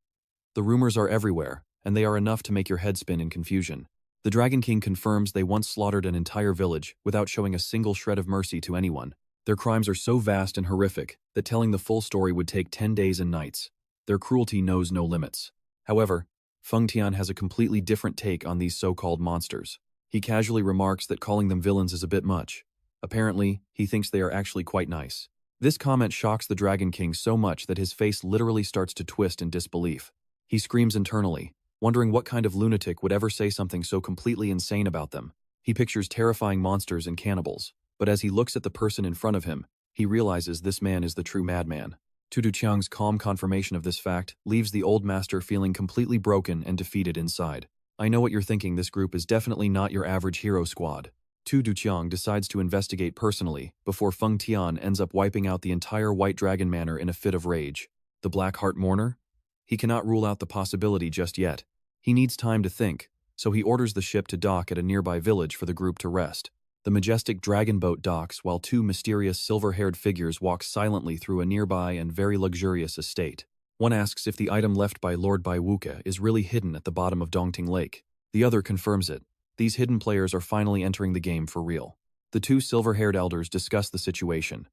The rumors are everywhere, and they are enough to make your head spin in confusion. The Dragon King confirms they once slaughtered an entire village without showing a single shred of mercy to anyone. Their crimes are so vast and horrific that telling the full story would take 10 days and nights. Their cruelty knows no limits. However, Feng Tian has a completely different take on these so-called monsters. He casually remarks that calling them villains is a bit much. Apparently, he thinks they are actually quite nice. This comment shocks the Dragon King so much that his face literally starts to twist in disbelief. He screams internally, wondering what kind of lunatic would ever say something so completely insane about them. He pictures terrifying monsters and cannibals, but as he looks at the person in front of him, he realizes this man is the true madman. Tu Duqiang's calm confirmation of this fact leaves the old master feeling completely broken and defeated inside. "I know what you're thinking, this group is definitely not your average hero squad." Tu Duqiang decides to investigate personally before Feng Tian ends up wiping out the entire White Dragon Manor in a fit of rage. The Black Heart Mourner? He cannot rule out the possibility just yet. He needs time to think, so he orders the ship to dock at a nearby village for the group to rest. The majestic dragon boat docks while two mysterious silver-haired figures walk silently through a nearby and very luxurious estate. One asks if the item left by Lord Baiwuka is really hidden at the bottom of Dongting Lake. The other confirms it. These hidden players are finally entering the game for real. The two silver-haired elders discuss the situation,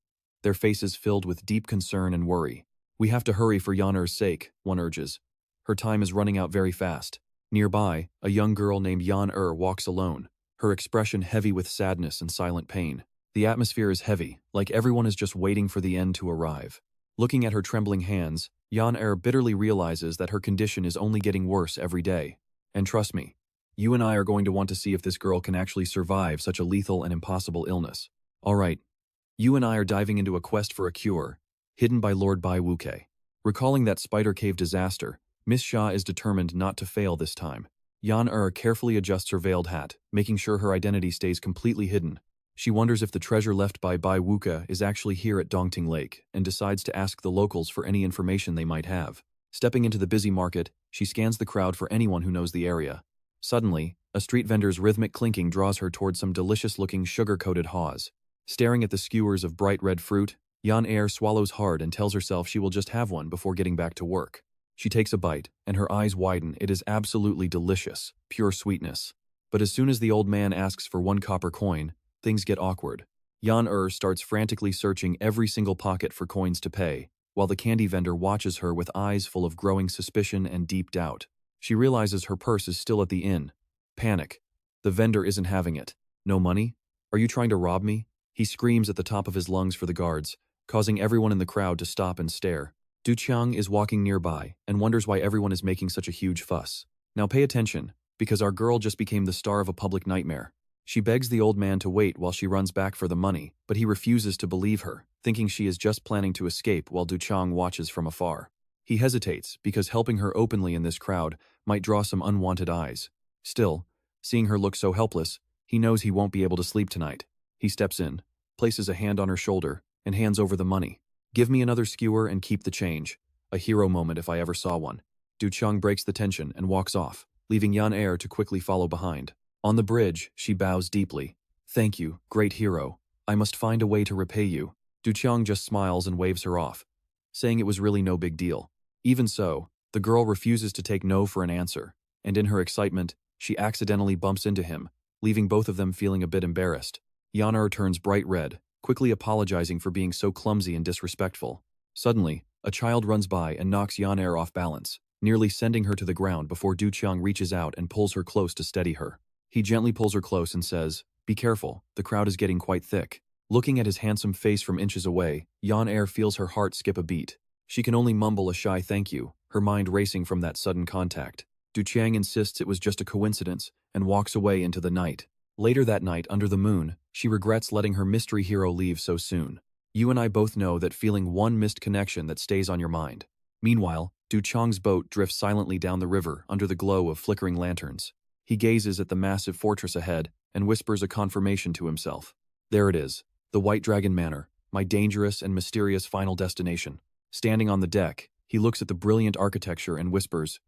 their faces filled with deep concern and worry. We have to hurry for Yan-er's sake, one urges. Her time is running out very fast. Nearby, a young girl named Yan-er walks alone, her expression heavy with sadness and silent pain. The atmosphere is heavy, like everyone is just waiting for the end to arrive. Looking at her trembling hands, Yan-er bitterly realizes that her condition is only getting worse every day. And trust me, you and I are going to want to see if this girl can actually survive such a lethal and impossible illness. Alright, you and I are diving into a quest for a cure, hidden by Lord Bai Wuke. Recalling that Spider Cave disaster, Miss Xia is determined not to fail this time. Yan-er carefully adjusts her veiled hat, making sure her identity stays completely hidden. She wonders if the treasure left by Bai Wuke is actually here at Dongting Lake, and decides to ask the locals for any information they might have. Stepping into the busy market, she scans the crowd for anyone who knows the area. Suddenly, a street vendor's rhythmic clinking draws her towards some delicious-looking sugar-coated haws. Staring at the skewers of bright red fruit, Yan-er swallows hard and tells herself she will just have one before getting back to work. She takes a bite, and her eyes widen. It is absolutely delicious, pure sweetness. But as soon as the old man asks for 1 copper coin, things get awkward. Yan-er starts frantically searching every single pocket for coins to pay, while the candy vendor watches her with eyes full of growing suspicion and deep doubt. She realizes her purse is still at the inn. Panic. The vendor isn't having it. No money? Are you trying to rob me? He screams at the top of his lungs for the guards, causing everyone in the crowd to stop and stare. Du Qiang is walking nearby and wonders why everyone is making such a huge fuss. Now pay attention, because our girl just became the star of a public nightmare. She begs the old man to wait while she runs back for the money, but he refuses to believe her, thinking she is just planning to escape while Du Qiang watches from afar. He hesitates because helping her openly in this crowd might draw some unwanted eyes. Still, seeing her look so helpless, he knows he won't be able to sleep tonight. He steps in, places a hand on her shoulder, and hands over the money. Give me another skewer and keep the change. A hero moment if I ever saw one. Du Qiang breaks the tension and walks off, leaving Yan-er to quickly follow behind. On the bridge, she bows deeply. Thank you, great hero. I must find a way to repay you. Du Qiang just smiles and waves her off, saying it was really no big deal. Even so, the girl refuses to take no for an answer, and in her excitement, she accidentally bumps into him, leaving both of them feeling a bit embarrassed. Yan-er turns bright red, quickly apologizing for being so clumsy and disrespectful. Suddenly, a child runs by and knocks Yan-er off balance, nearly sending her to the ground before Du Qiang reaches out and pulls her close to steady her. He gently pulls her close and says, "Be careful, the crowd is getting quite thick." Looking at his handsome face from inches away, Yan-er feels her heart skip a beat. She can only mumble a shy thank you, her mind racing from that sudden contact. Du Qiang insists it was just a coincidence and walks away into the night. Later that night, under the moon, she regrets letting her mystery hero leave so soon. You and I both know that feeling one missed connection that stays on your mind. Meanwhile, Du Qiang's boat drifts silently down the river under the glow of flickering lanterns. He gazes at the massive fortress ahead and whispers a confirmation to himself. There it is, the White Dragon Manor, my dangerous and mysterious final destination. Standing on the deck, he looks at the brilliant architecture and whispers,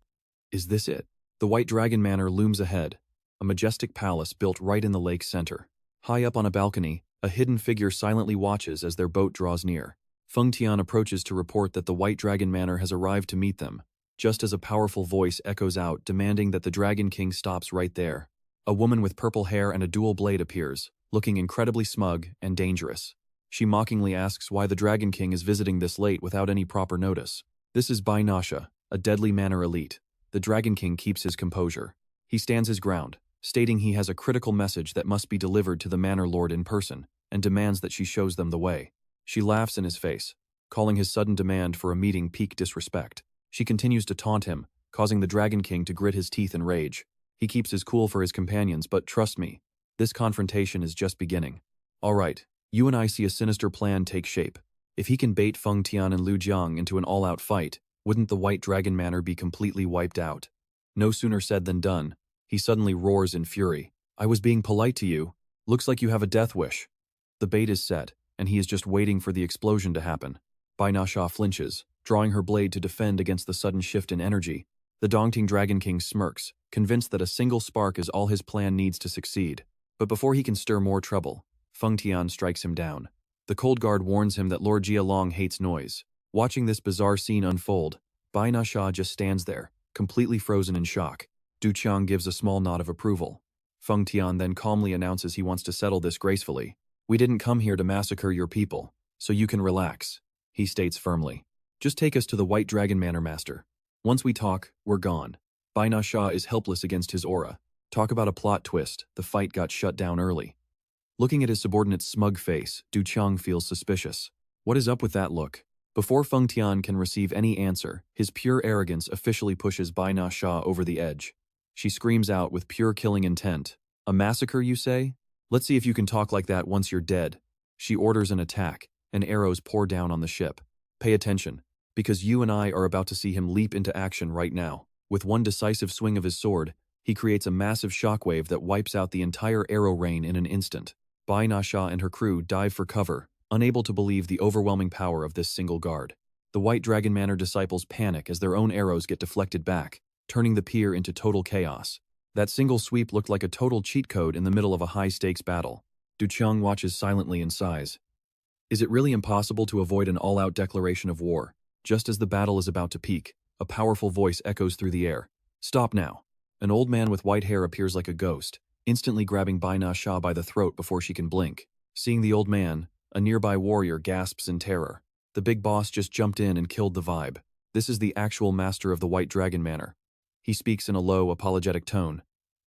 "Is this it?" The White Dragon Manor looms ahead, a majestic palace built right in the lake's center. High up on a balcony, a hidden figure silently watches as their boat draws near. Feng Tian approaches to report that the White Dragon Manor has arrived to meet them, just as a powerful voice echoes out demanding that the Dragon King stops right there. A woman with purple hair and a dual blade appears, looking incredibly smug and dangerous. She mockingly asks why the Dragon King is visiting this late without any proper notice. This is Bai Nasha, a deadly manor elite. The Dragon King keeps his composure. He stands his ground, stating he has a critical message that must be delivered to the manor lord in person, and demands that she shows them the way. She laughs in his face, calling his sudden demand for a meeting peak disrespect. She continues to taunt him, causing the Dragon King to grit his teeth in rage. He keeps his cool for his companions, but trust me, this confrontation is just beginning. Alright, you and I see a sinister plan take shape. If he can bait Feng Tian and Lu Jiang into an all-out fight, wouldn't the White Dragon Manor be completely wiped out? No sooner said than done. He suddenly roars in fury. I was being polite to you. Looks like you have a death wish. The bait is set, and he is just waiting for the explosion to happen. Bai Nasha flinches, drawing her blade to defend against the sudden shift in energy. The Dongting Dragon King smirks, convinced that a single spark is all his plan needs to succeed. But before he can stir more trouble, Feng Tian strikes him down. The Cold Guard warns him that Lord Jia Long hates noise. Watching this bizarre scene unfold, Bai Nasha just stands there, completely frozen in shock. Du Qiang gives a small nod of approval. Feng Tian then calmly announces he wants to settle this gracefully. We didn't come here to massacre your people, so you can relax, he states firmly. Just take us to the White Dragon Manor, Master. Once we talk, we're gone. Bai Na Shah is helpless against his aura. Talk about a plot twist, the fight got shut down early. Looking at his subordinate's smug face, Du Qiang feels suspicious. What is up with that look? Before Feng Tian can receive any answer, his pure arrogance officially pushes Bai Na Shah over the edge. She screams out with pure killing intent. A massacre, you say? Let's see if you can talk like that once you're dead. She orders an attack, and arrows pour down on the ship. Pay attention, because you and I are about to see him leap into action right now. With one decisive swing of his sword, he creates a massive shockwave that wipes out the entire arrow rain in an instant. Bai Na Shah and her crew dive for cover, unable to believe the overwhelming power of this single guard. The White Dragon Manor disciples panic as their own arrows get deflected back, turning the pier into total chaos. That single sweep looked like a total cheat code in the middle of a high-stakes battle. Du Qiang watches silently and sighs. Is it really impossible to avoid an all-out declaration of war? Just as the battle is about to peak, a powerful voice echoes through the air. Stop now. An old man with white hair appears like a ghost, instantly grabbing Bai Na Shah by the throat before she can blink. Seeing the old man, a nearby warrior gasps in terror. The big boss just jumped in and killed the vibe. This is the actual master of the White Dragon Manor. He speaks in a low, apologetic tone.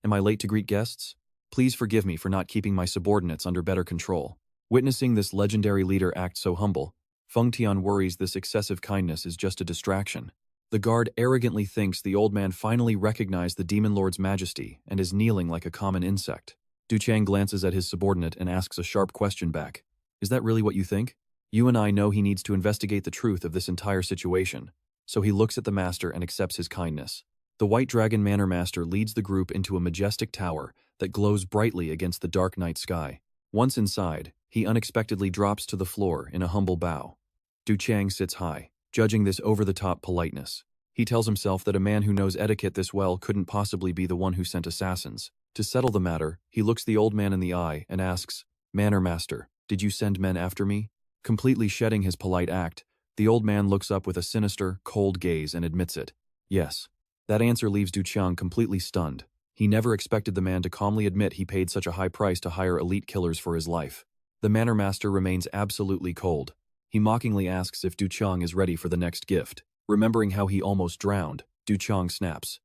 Am I late to greet guests? Please forgive me for not keeping my subordinates under better control. Witnessing this legendary leader act so humble, Feng Tian worries this excessive kindness is just a distraction. The guard arrogantly thinks the old man finally recognized the Demon Lord's majesty and is kneeling like a common insect. Du Qiang glances at his subordinate and asks a sharp question back. Is that really what you think? You and I know he needs to investigate the truth of this entire situation, so he looks at the master and accepts his kindness. The White Dragon Manor Master leads the group into a majestic tower that glows brightly against the dark night sky. Once inside, he unexpectedly drops to the floor in a humble bow. Du Qiang sits high, judging this over-the-top politeness. He tells himself that a man who knows etiquette this well couldn't possibly be the one who sent assassins. To settle the matter, he looks the old man in the eye and asks, Manor Master, did you send men after me? Completely shedding his polite act, the old man looks up with a sinister, cold gaze and admits it. Yes. That answer leaves Du Qiang completely stunned. He never expected the man to calmly admit he paid such a high price to hire elite killers for his life. The Manor Master remains absolutely cold. He mockingly asks if Du Qiang is ready for the next gift. Remembering how he almost drowned, Du Qiang snaps.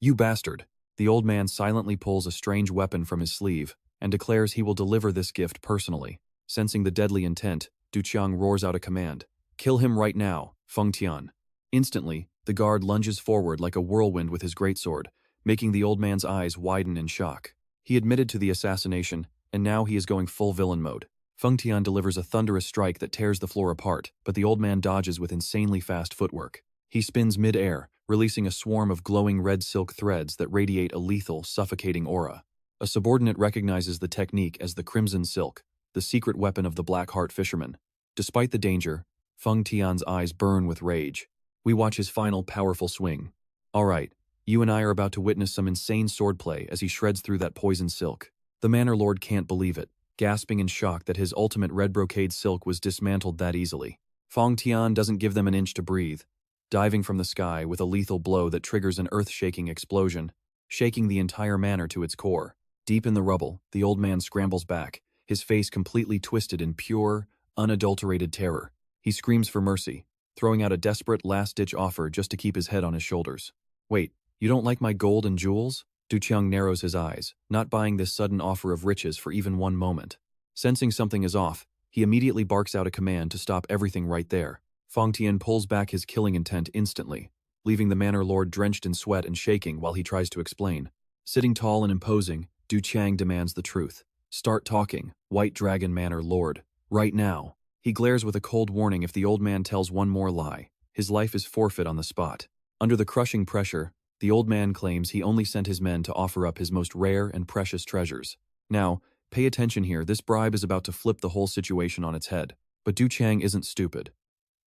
You bastard! The old man silently pulls a strange weapon from his sleeve and declares he will deliver this gift personally. Sensing the deadly intent, Du Qiang roars out a command. Kill him right now, Feng Tian. Instantly, the guard lunges forward like a whirlwind with his greatsword, making the old man's eyes widen in shock. He admitted to the assassination, and now he is going full villain mode. Feng Tian delivers a thunderous strike that tears the floor apart, but the old man dodges with insanely fast footwork. He spins mid-air, releasing a swarm of glowing red silk threads that radiate a lethal, suffocating aura. A subordinate recognizes the technique as the Crimson Silk, the secret weapon of the Black Heart Fisherman. Despite the danger, Feng Tian's eyes burn with rage. We watch his final powerful swing. Alright, you and I are about to witness some insane swordplay as he shreds through that poison silk. The Manor Lord can't believe it, gasping in shock that his ultimate red brocade silk was dismantled that easily. Feng Tian doesn't give them an inch to breathe, diving from the sky with a lethal blow that triggers an earth-shaking explosion, shaking the entire manor to its core. Deep in the rubble, the old man scrambles back, his face completely twisted in pure, unadulterated terror. He screams for mercy, throwing out a desperate last-ditch offer just to keep his head on his shoulders. Wait, you don't like my gold and jewels? Du Qiang narrows his eyes, not buying this sudden offer of riches for even one moment. Sensing something is off, he immediately barks out a command to stop everything right there. Feng Tian pulls back his killing intent instantly, leaving the Manor Lord drenched in sweat and shaking while he tries to explain. Sitting tall and imposing, Du Qiang demands the truth. Start talking, White Dragon Manor Lord. Right now. He glares with a cold warning if the old man tells one more lie. His life is forfeit on the spot. Under the crushing pressure, the old man claims he only sent his men to offer up his most rare and precious treasures. Now, pay attention here, this bribe is about to flip the whole situation on its head. But Du Qiang isn't stupid.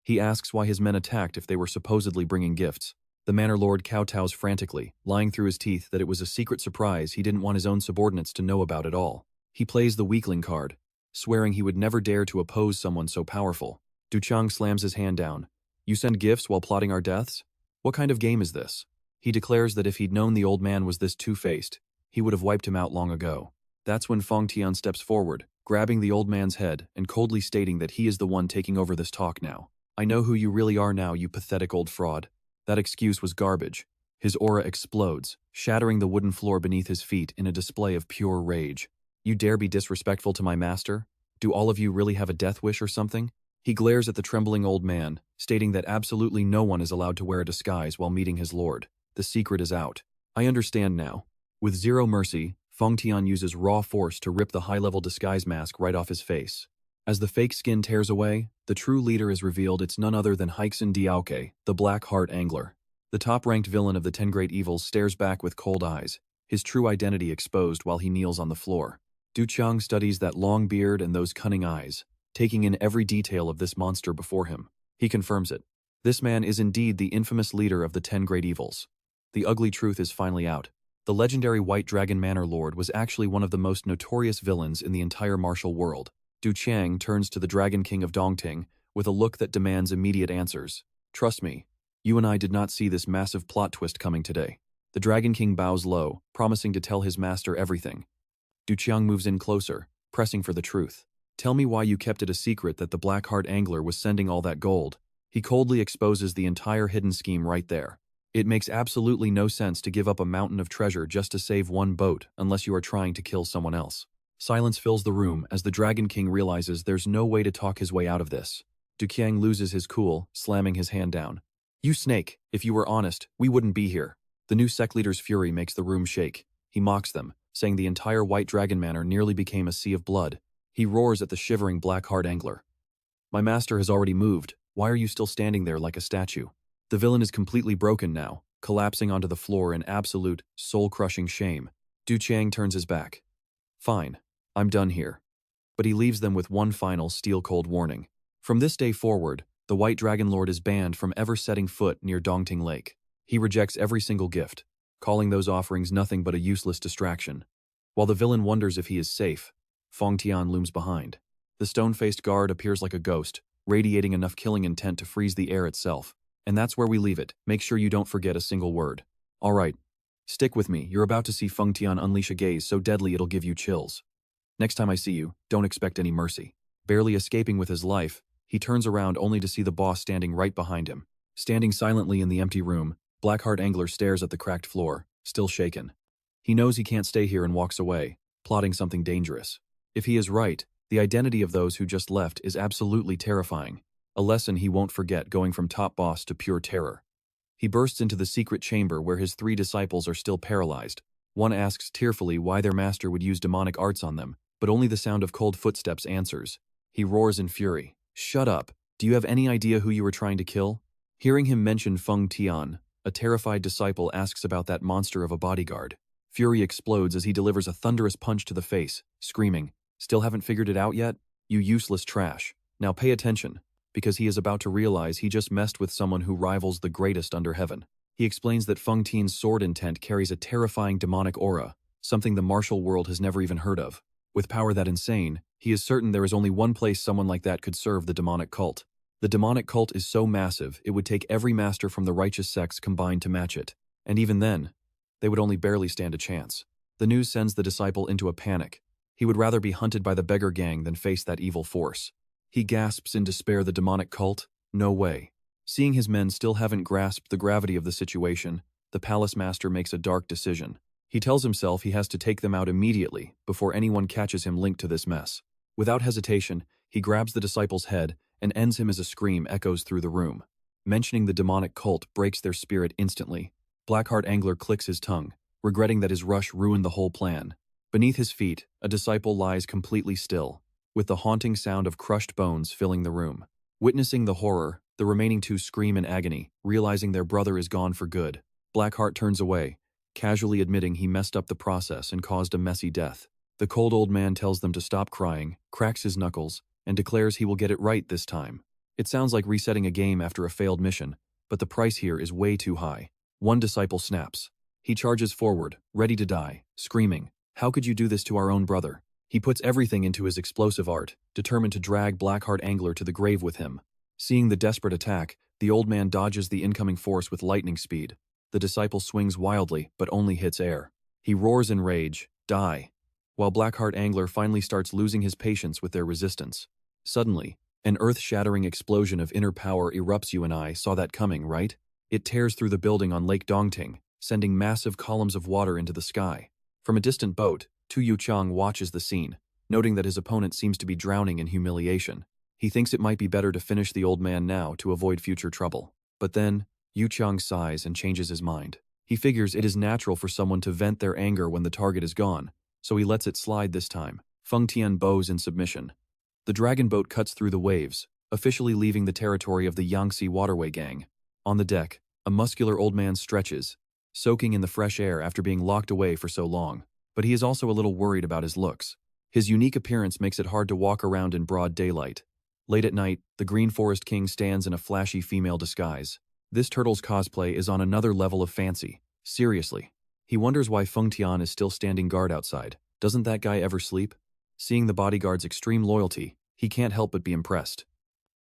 He asks why his men attacked if they were supposedly bringing gifts. The Manor Lord kowtows frantically, lying through his teeth that it was a secret surprise he didn't want his own subordinates to know about at all. He plays the weakling card, swearing he would never dare to oppose someone so powerful. Du Qiang slams his hand down. You send gifts while plotting our deaths? What kind of game is this? He declares that if he'd known the old man was this two-faced, he would have wiped him out long ago. That's when Feng Tian steps forward, grabbing the old man's head and coldly stating that he is the one taking over this talk now. I know who you really are now, you pathetic old fraud. That excuse was garbage. His aura explodes, shattering the wooden floor beneath his feet in a display of pure rage. You dare be disrespectful to my master? Do all of you really have a death wish or something? He glares at the trembling old man, stating that absolutely no one is allowed to wear a disguise while meeting his lord. The secret is out. I understand now. With zero mercy, Feng Tian uses raw force to rip the high-level disguise mask right off his face. As the fake skin tears away, the true leader is revealed. It's none other than Heixin Diaoke, the Black Heart Angler. The top-ranked villain of the 10 Great Evils stares back with cold eyes, his true identity exposed while he kneels on the floor. Du Qiang studies that long beard and those cunning eyes, taking in every detail of this monster before him. He confirms it. This man is indeed the infamous leader of the 10 Great Evils. The ugly truth is finally out. The legendary White Dragon Manor Lord was actually one of the most notorious villains in the entire martial world. Du Qiang turns to the Dragon King of Dongting with a look that demands immediate answers. Trust me, you and I did not see this massive plot twist coming today. The Dragon King bows low, promising to tell his master everything. Du Qiang moves in closer, pressing for the truth. Tell me why you kept it a secret that the Black Heart Angler was sending all that gold. He coldly exposes the entire hidden scheme right there. It makes absolutely no sense to give up a mountain of treasure just to save one boat unless you are trying to kill someone else. Silence fills the room as the Dragon King realizes there's no way to talk his way out of this. Du Qiang loses his cool, slamming his hand down. You snake, if you were honest, we wouldn't be here. The new sect leader's fury makes the room shake. He mocks them, saying the entire White Dragon Manor nearly became a sea of blood. He roars at the shivering Black Heart Angler. My master has already moved. Why are you still standing there like a statue? The villain is completely broken now, collapsing onto the floor in absolute, soul-crushing shame. Du Qiang turns his back. Fine, I'm done here. But he leaves them with one final steel-cold warning. From this day forward, the White Dragon Lord is banned from ever setting foot near Dongting Lake. He rejects every single gift, calling those offerings nothing but a useless distraction. While the villain wonders if he is safe, Feng Tian looms behind. The stone-faced guard appears like a ghost, radiating enough killing intent to freeze the air itself. And that's where we leave it. Make sure you don't forget a single word. All right. Stick with me. You're about to see Feng Tian unleash a gaze so deadly it'll give you chills. Next time I see you, don't expect any mercy. Barely escaping with his life, he turns around only to see the boss standing right behind him. Standing silently in the empty room, Blackheart Angler stares at the cracked floor, still shaken. He knows he can't stay here and walks away, plotting something dangerous. If he is right, the identity of those who just left is absolutely terrifying. A lesson he won't forget, going from top boss to pure terror. He bursts into the secret chamber where his 3 disciples are still paralyzed. One asks tearfully why their master would use demonic arts on them, but only the sound of cold footsteps answers. He roars in fury. Shut up! Do you have any idea who you were trying to kill? Hearing him mention Feng Tian, a terrified disciple asks about that monster of a bodyguard. Fury explodes as he delivers a thunderous punch to the face, screaming, "Still haven't figured it out yet? You useless trash. Now pay attention." Because he is about to realize he just messed with someone who rivals the greatest under heaven. He explains that Feng Tian's sword intent carries a terrifying demonic aura, something the martial world has never even heard of. With power that insane, he is certain there is only one place someone like that could serve the demonic cult. The demonic cult is so massive, it would take every master from the righteous sects combined to match it. And even then, they would only barely stand a chance. The news sends the disciple into a panic. He would rather be hunted by the beggar gang than face that evil force. He gasps in despair, the demonic cult? No way. Seeing his men still haven't grasped the gravity of the situation, the palace master makes a dark decision. He tells himself he has to take them out immediately before anyone catches him linked to this mess. Without hesitation, he grabs the disciple's head and ends him as a scream echoes through the room. Mentioning the demonic cult breaks their spirit instantly. Blackheart Angler clicks his tongue, regretting that his rush ruined the whole plan. Beneath his feet, a disciple lies completely still, with the haunting sound of crushed bones filling the room. Witnessing the horror, the remaining 2 scream in agony, realizing their brother is gone for good. Blackheart turns away, casually admitting he messed up the process and caused a messy death. The cold old man tells them to stop crying, cracks his knuckles, and declares he will get it right this time. It sounds like resetting a game after a failed mission, but the price here is way too high. One disciple snaps. He charges forward, ready to die, screaming, "How could you do this to our own brother?" He puts everything into his explosive art, determined to drag Blackheart Angler to the grave with him. Seeing the desperate attack, the old man dodges the incoming force with lightning speed. The disciple swings wildly, but only hits air. He roars in rage, "Die!" while Blackheart Angler finally starts losing his patience with their resistance. Suddenly, an earth-shattering explosion of inner power erupts. You and I saw that coming, right? It tears through the building on Lake Dongting, sending massive columns of water into the sky. From a distant boat, Tu Yuchang watches the scene, noting that his opponent seems to be drowning in humiliation. He thinks it might be better to finish the old man now to avoid future trouble. But then, Yuchang sighs and changes his mind. He figures it is natural for someone to vent their anger when the target is gone, so he lets it slide this time. Feng Tian bows in submission. The dragon boat cuts through the waves, officially leaving the territory of the Yangtze Waterway Gang. On the deck, a muscular old man stretches, soaking in the fresh air after being locked away for so long. But he is also a little worried about his looks. His unique appearance makes it hard to walk around in broad daylight. Late at night, the Green Forest King stands in a flashy female disguise. This turtle's cosplay is on another level of fancy. Seriously. He wonders why Feng Tian is still standing guard outside. Doesn't that guy ever sleep? Seeing the bodyguard's extreme loyalty, he can't help but be impressed.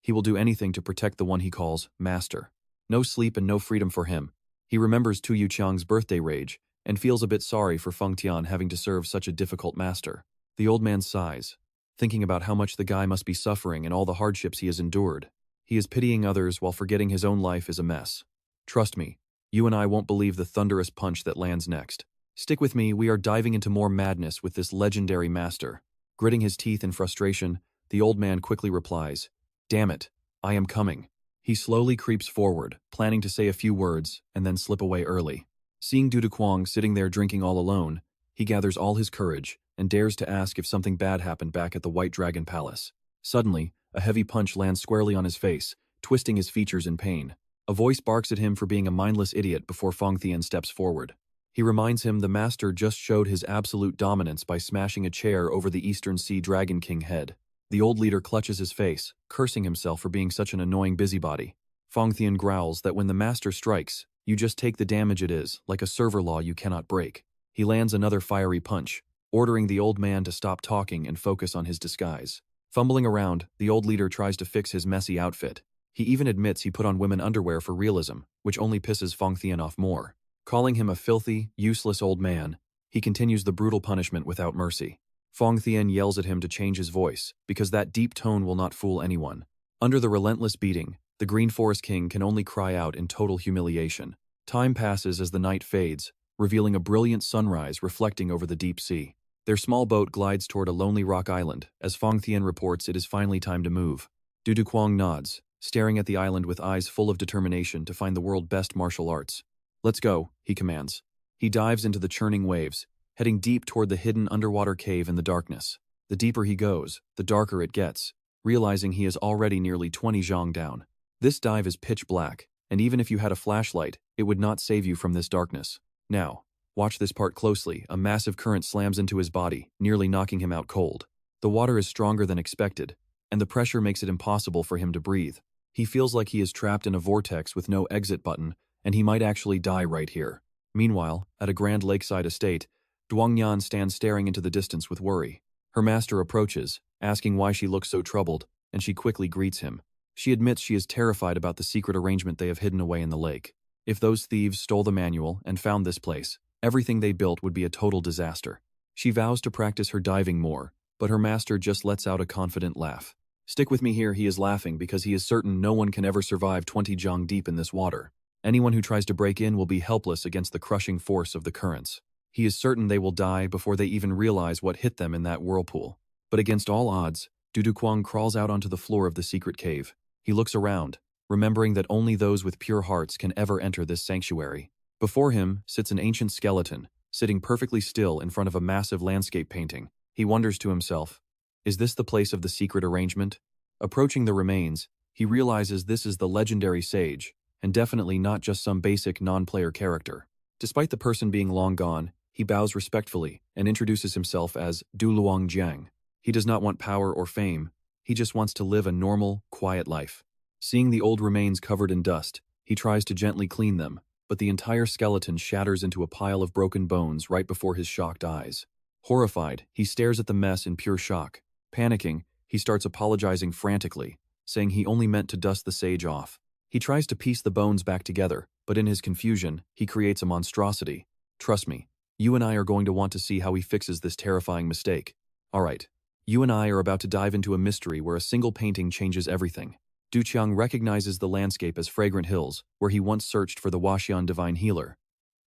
He will do anything to protect the one he calls master. No sleep and no freedom for him. He remembers Tu Yuchang's birthday rage and feels a bit sorry for Feng Tian having to serve such a difficult master. The old man sighs, thinking about how much the guy must be suffering and all the hardships he has endured. He is pitying others while forgetting his own life is a mess. Trust me, you and I won't believe the thunderous punch that lands next. Stick with me, we are diving into more madness with this legendary master. Gritting his teeth in frustration, the old man quickly replies, "Damn it, I am coming." He slowly creeps forward, planning to say a few words and then slip away early. Seeing Cuong sitting there drinking all alone, he gathers all his courage and dares to ask if something bad happened back at the White Dragon Palace. Suddenly, a heavy punch lands squarely on his face, twisting his features in pain. A voice barks at him for being a mindless idiot before Feng Tian steps forward. He reminds him the master just showed his absolute dominance by smashing a chair over the Eastern Sea Dragon King head. The old leader clutches his face, cursing himself for being such an annoying busybody. Feng Tian growls that when the master strikes, you just take the damage it is, like a server law you cannot break. He lands another fiery punch, ordering the old man to stop talking and focus on his disguise. Fumbling around, the old leader tries to fix his messy outfit. He even admits he put on women underwear for realism, which only pisses Feng Tian off more. Calling him a filthy, useless old man, he continues the brutal punishment without mercy. Feng Tian yells at him to change his voice, because that deep tone will not fool anyone. Under the relentless beating, the Green Forest King can only cry out in total humiliation. Time passes as the night fades, revealing a brilliant sunrise reflecting over the deep sea. Their small boat glides toward a lonely rock island, as Feng Tian reports it is finally time to move. Cuong nods, staring at the island with eyes full of determination to find the world's best martial arts. "Let's go," he commands. He dives into the churning waves, heading deep toward the hidden underwater cave in the darkness. The deeper he goes, the darker it gets, realizing he is already nearly 20 zhang down. This dive is pitch black, and even if you had a flashlight, it would not save you from this darkness. Now, watch this part closely. A massive current slams into his body, nearly knocking him out cold. The water is stronger than expected, and the pressure makes it impossible for him to breathe. He feels like he is trapped in a vortex with no exit button, and he might actually die right here. Meanwhile, at a grand lakeside estate, Duangyan stands staring into the distance with worry. Her master approaches, asking why she looks so troubled, and she quickly greets him. She admits she is terrified about the secret arrangement they have hidden away in the lake. If those thieves stole the manual and found this place, everything they built would be a total disaster. She vows to practice her diving more, but her master just lets out a confident laugh. "Stick with me here," he is laughing because he is certain no one can ever survive 20 zhang deep in this water. Anyone who tries to break in will be helpless against the crushing force of the currents. He is certain they will die before they even realize what hit them in that whirlpool. But against all odds, Cuong crawls out onto the floor of the secret cave. He looks around, remembering that only those with pure hearts can ever enter this sanctuary. Before him sits an ancient skeleton, sitting perfectly still in front of a massive landscape painting. He wonders to himself, is this the place of the secret arrangement? Approaching the remains, he realizes this is the legendary sage, and definitely not just some basic non-player character. Despite the person being long gone, he bows respectfully and introduces himself as Du Luang Jiang. He does not want power or fame, he just wants to live a normal, quiet life. Seeing the old remains covered in dust, he tries to gently clean them, but the entire skeleton shatters into a pile of broken bones right before his shocked eyes. Horrified, he stares at the mess in pure shock. Panicking, he starts apologizing frantically, saying he only meant to dust the sage off. He tries to piece the bones back together, but in his confusion, he creates a monstrosity. "Trust me, You and I are going to want to see how he fixes this terrifying mistake. Alright. You and I are about to dive into a mystery where a single painting changes everything. Du Qiang recognizes the landscape as fragrant hills, where he once searched for the Huaxian divine healer.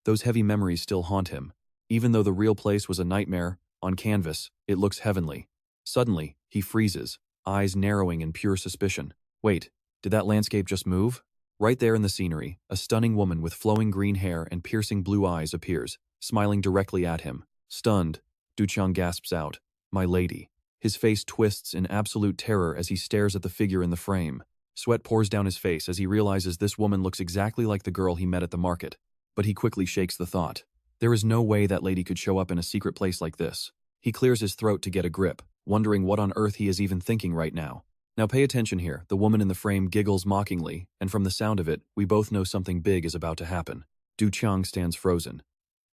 Those heavy memories still haunt him. Even though the real place was a nightmare, on canvas, it looks heavenly. Suddenly, he freezes, eyes narrowing in pure suspicion. Wait, did that landscape just move? Right there in the scenery, a stunning woman with flowing green hair and piercing blue eyes appears, smiling directly at him. Stunned, Du Qiang gasps out, "My lady." His face twists in absolute terror as he stares at the figure in the frame. Sweat pours down his face as he realizes this woman looks exactly like the girl he met at the market. But he quickly shakes the thought. There is no way that lady could show up in a secret place like this. He clears his throat to get a grip, wondering what on earth he is even thinking right now. Now pay attention here, the woman in the frame giggles mockingly, and from the sound of it, we both know something big is about to happen. Du Qiang stands frozen.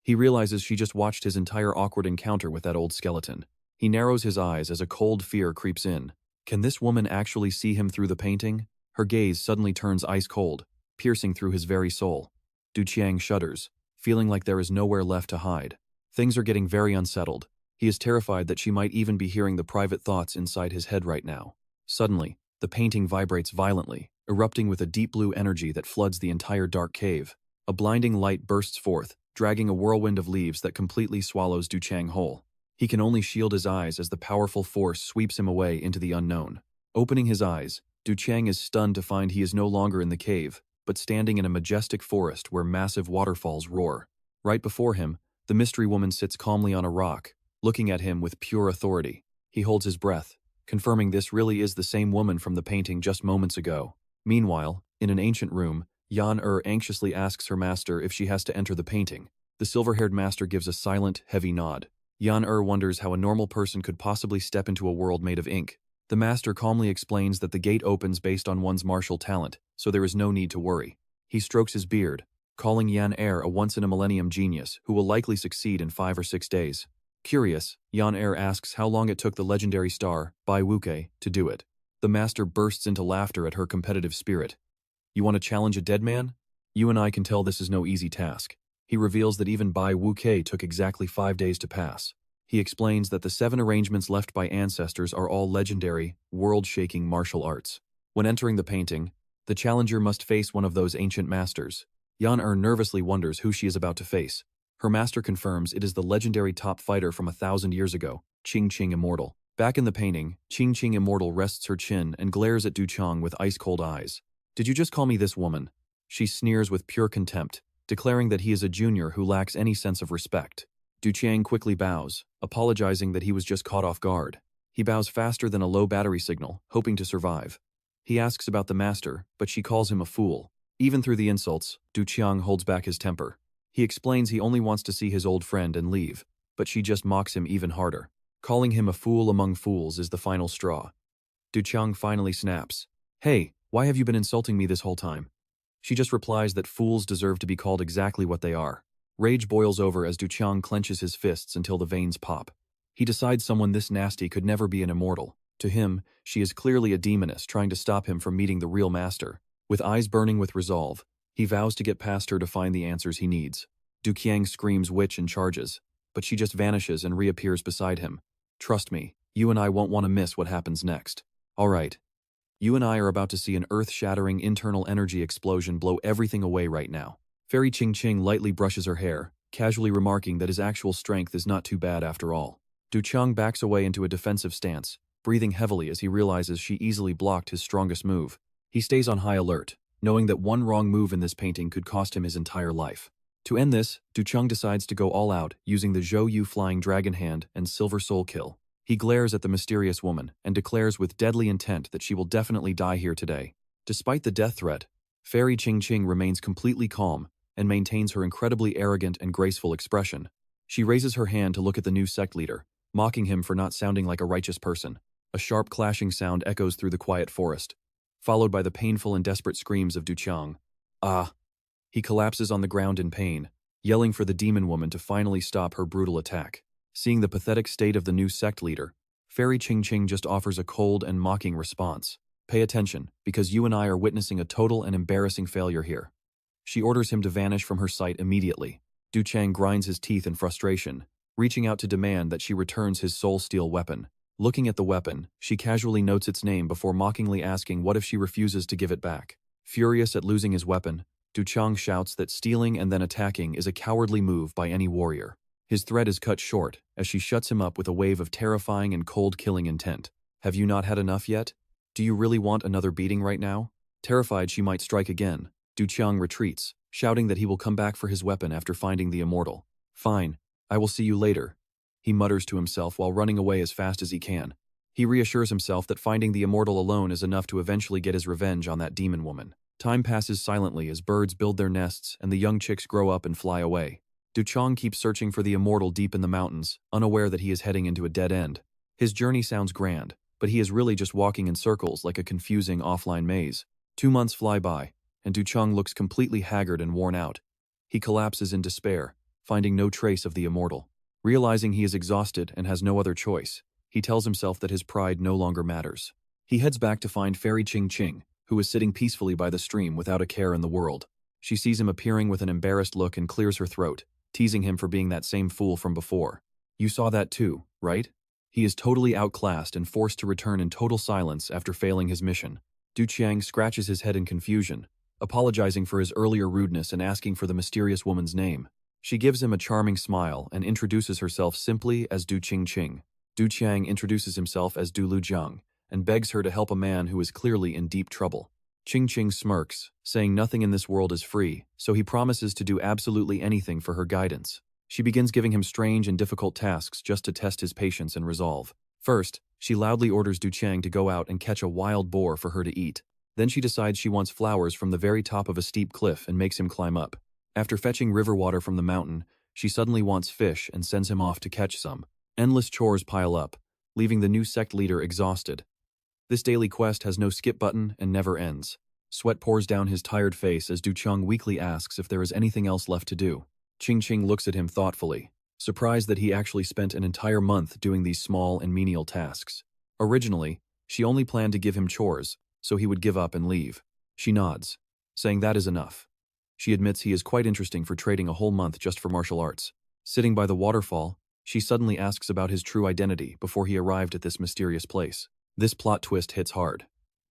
He realizes she just watched his entire awkward encounter with that old skeleton. He narrows his eyes as a cold fear creeps in. Can this woman actually see him through the painting? Her gaze suddenly turns ice cold, piercing through his very soul. Du Qiang shudders, feeling like there is nowhere left to hide. Things are getting very unsettled. He is terrified that she might even be hearing the private thoughts inside his head right now. Suddenly, the painting vibrates violently, erupting with a deep blue energy that floods the entire dark cave. A blinding light bursts forth, dragging a whirlwind of leaves that completely swallows Du Qiang whole. He can only shield his eyes as the powerful force sweeps him away into the unknown. Opening his eyes, Du Qiang is stunned to find he is no longer in the cave, but standing in a majestic forest where massive waterfalls roar. Right before him, the mystery woman sits calmly on a rock, looking at him with pure authority. He holds his breath, confirming this really is the same woman from the painting just moments ago. Meanwhile, in an ancient room, Yan anxiously asks her master if she has to enter the painting. The silver-haired master gives a silent, heavy nod. Yan wonders how a normal person could possibly step into a world made of ink. The master calmly explains that the gate opens based on one's martial talent, so there is no need to worry. He strokes his beard, calling Yan a once-in-a-millennium genius who will likely succeed in 5 or 6 days. Curious, Yan asks how long it took the legendary star, Bai Wuke, to do it. The master bursts into laughter at her competitive spirit. You want to challenge a dead man? You and I can tell this is no easy task. He reveals that even Bai Wuke took exactly 5 days to pass. He explains that the 7 arrangements left by ancestors are all legendary, world-shaking martial arts. When entering the painting, the challenger must face one of those ancient masters. Yan nervously wonders who she is about to face. Her master confirms it is the legendary top fighter from 1,000 years ago, Qing Immortal. Back in the painting, Qing Immortal rests her chin and glares at Du Qiang with ice-cold eyes. Did you just call me this woman? She sneers with pure contempt, declaring that he is a junior who lacks any sense of respect. Du Qiang quickly bows, apologizing that he was just caught off guard. He bows faster than a low battery signal, hoping to survive. He asks about the master, but she calls him a fool. Even through the insults, Du Qiang holds back his temper. He explains he only wants to see his old friend and leave, but she just mocks him even harder. Calling him a fool among fools is the final straw. Du Qiang finally snaps. Hey, why have you been insulting me this whole time? She just replies that fools deserve to be called exactly what they are. Rage boils over as Du Qiang clenches his fists until the veins pop. He decides someone this nasty could never be an immortal. To him, she is clearly a demoness trying to stop him from meeting the real master. With eyes burning with resolve, he vows to get past her to find the answers he needs. Du Qiang screams witch and charges, but she just vanishes and reappears beside him. Trust me, you and I won't want to miss what happens next. Alright. You and I are about to see an earth-shattering internal energy explosion blow everything away right now. Fairy Qing lightly brushes her hair, casually remarking that his actual strength is not too bad after all. Du Qiang backs away into a defensive stance, breathing heavily as he realizes she easily blocked his strongest move. He stays on high alert, knowing that one wrong move in this painting could cost him his entire life. To end this, Du Qiang decides to go all out, using the Zhou Yu Flying Dragon Hand and Silver Soul Kill. He glares at the mysterious woman and declares with deadly intent that she will definitely die here today. Despite the death threat, Fairy Qing remains completely calm and maintains her incredibly arrogant and graceful expression. She raises her hand to look at the new sect leader, mocking him for not sounding like a righteous person. A sharp clashing sound echoes through the quiet forest, followed by the painful and desperate screams of Du Qiang. Ah! He collapses on the ground in pain, yelling for the demon woman to finally stop her brutal attack. Seeing the pathetic state of the new sect leader, Fairy Qing just offers a cold and mocking response. Pay attention, because you and I are witnessing a total and embarrassing failure here. She orders him to vanish from her sight immediately. Du Chang grinds his teeth in frustration, reaching out to demand that she returns his soul steel weapon. Looking at the weapon, she casually notes its name before mockingly asking what if she refuses to give it back. Furious at losing his weapon, Du Chang shouts that stealing and then attacking is a cowardly move by any warrior. His threat is cut short as she shuts him up with a wave of terrifying and cold-killing intent. Have you not had enough yet? Do you really want another beating right now? Terrified she might strike again, Du Chang retreats, shouting that he will come back for his weapon after finding the immortal. Fine, I will see you later, he mutters to himself while running away as fast as he can. He reassures himself that finding the immortal alone is enough to eventually get his revenge on that demon woman. Time passes silently as birds build their nests and the young chicks grow up and fly away. Du Chang keeps searching for the immortal deep in the mountains, unaware that he is heading into a dead end. His journey sounds grand, but he is really just walking in circles like a confusing offline maze. 2 months fly by, and Du Chang looks completely haggard and worn out. He collapses in despair, finding no trace of the immortal. Realizing he is exhausted and has no other choice, he tells himself that his pride no longer matters. He heads back to find Fairy Ching Ching, who is sitting peacefully by the stream without a care in the world. She sees him appearing with an embarrassed look and clears her throat, teasing him for being that same fool from before. You saw that too, right? He is totally outclassed and forced to return in total silence after failing his mission. Du Chang scratches his head in confusion, apologizing for his earlier rudeness and asking for the mysterious woman's name. She gives him a charming smile and introduces herself simply as Du Ching Ching. Du Chang introduces himself as Du Lu Jiang and begs her to help a man who is clearly in deep trouble. Ching Ching smirks, saying nothing in this world is free, so he promises to do absolutely anything for her guidance. She begins giving him strange and difficult tasks just to test his patience and resolve. First, she loudly orders Du Chang to go out and catch a wild boar for her to eat. Then she decides she wants flowers from the very top of a steep cliff and makes him climb up. After fetching river water from the mountain, she suddenly wants fish and sends him off to catch some. Endless chores pile up, leaving the new sect leader exhausted. This daily quest has no skip button and never ends. Sweat pours down his tired face as Du Chang weakly asks if there is anything else left to do. Ching Ching looks at him thoughtfully, surprised that he actually spent an entire month doing these small and menial tasks. Originally, she only planned to give him chores, so he would give up and leave. She nods, saying that is enough. She admits he is quite interesting for trading a whole month just for martial arts. Sitting by the waterfall, she suddenly asks about his true identity before he arrived at this mysterious place. This plot twist hits hard.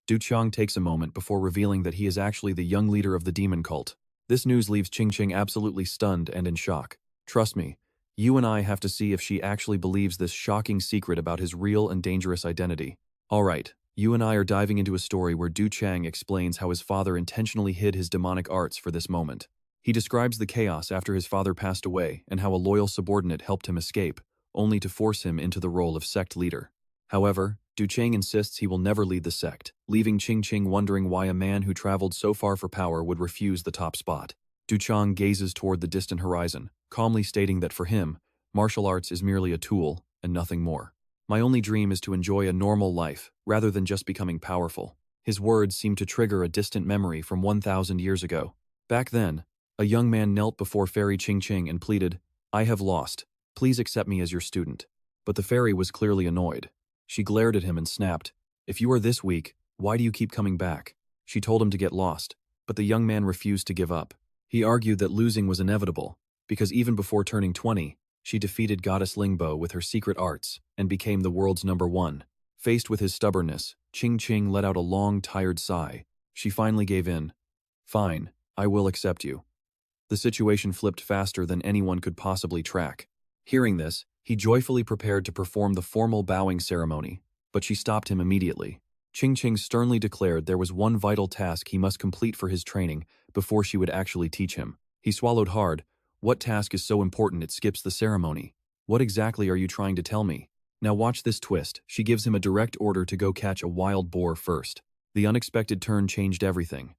Du Chang takes a moment before revealing that he is actually the young leader of the demon cult. This news leaves Ching Ching absolutely stunned and in shock. Trust me, you and I have to see if she actually believes this shocking secret about his real and dangerous identity. Alright, you and I are diving into a story where Du Chang explains how his father intentionally hid his demonic arts for this moment. He describes the chaos after his father passed away and how a loyal subordinate helped him escape, only to force him into the role of sect leader. However, Du Chang insists he will never lead the sect, leaving Ching Ching wondering why a man who traveled so far for power would refuse the top spot. Du Chang gazes toward the distant horizon, calmly stating that for him, martial arts is merely a tool and nothing more. My only dream is to enjoy a normal life, rather than just becoming powerful. His words seem to trigger a distant memory from 1,000 years ago. Back then, a young man knelt before Fairy Ching Ching and pleaded, "I have lost. Please accept me as your student." But the fairy was clearly annoyed. She glared at him and snapped, "If you are this weak, why do you keep coming back?" She told him to get lost, but the young man refused to give up. He argued that losing was inevitable, because even before turning 20, she defeated Goddess Lingbo with her secret arts and became the world's #1. Faced with his stubbornness, Ching Ching let out a long, tired sigh. She finally gave in. "Fine, I will accept you." The situation flipped faster than anyone could possibly track. Hearing this, he joyfully prepared to perform the formal bowing ceremony, but she stopped him immediately. Ching Ching sternly declared there was one vital task he must complete for his training before she would actually teach him. He swallowed hard. What task is so important it skips the ceremony? What exactly are you trying to tell me? Now watch this twist. She gives him a direct order to go catch a wild boar first. The unexpected turn changed everything.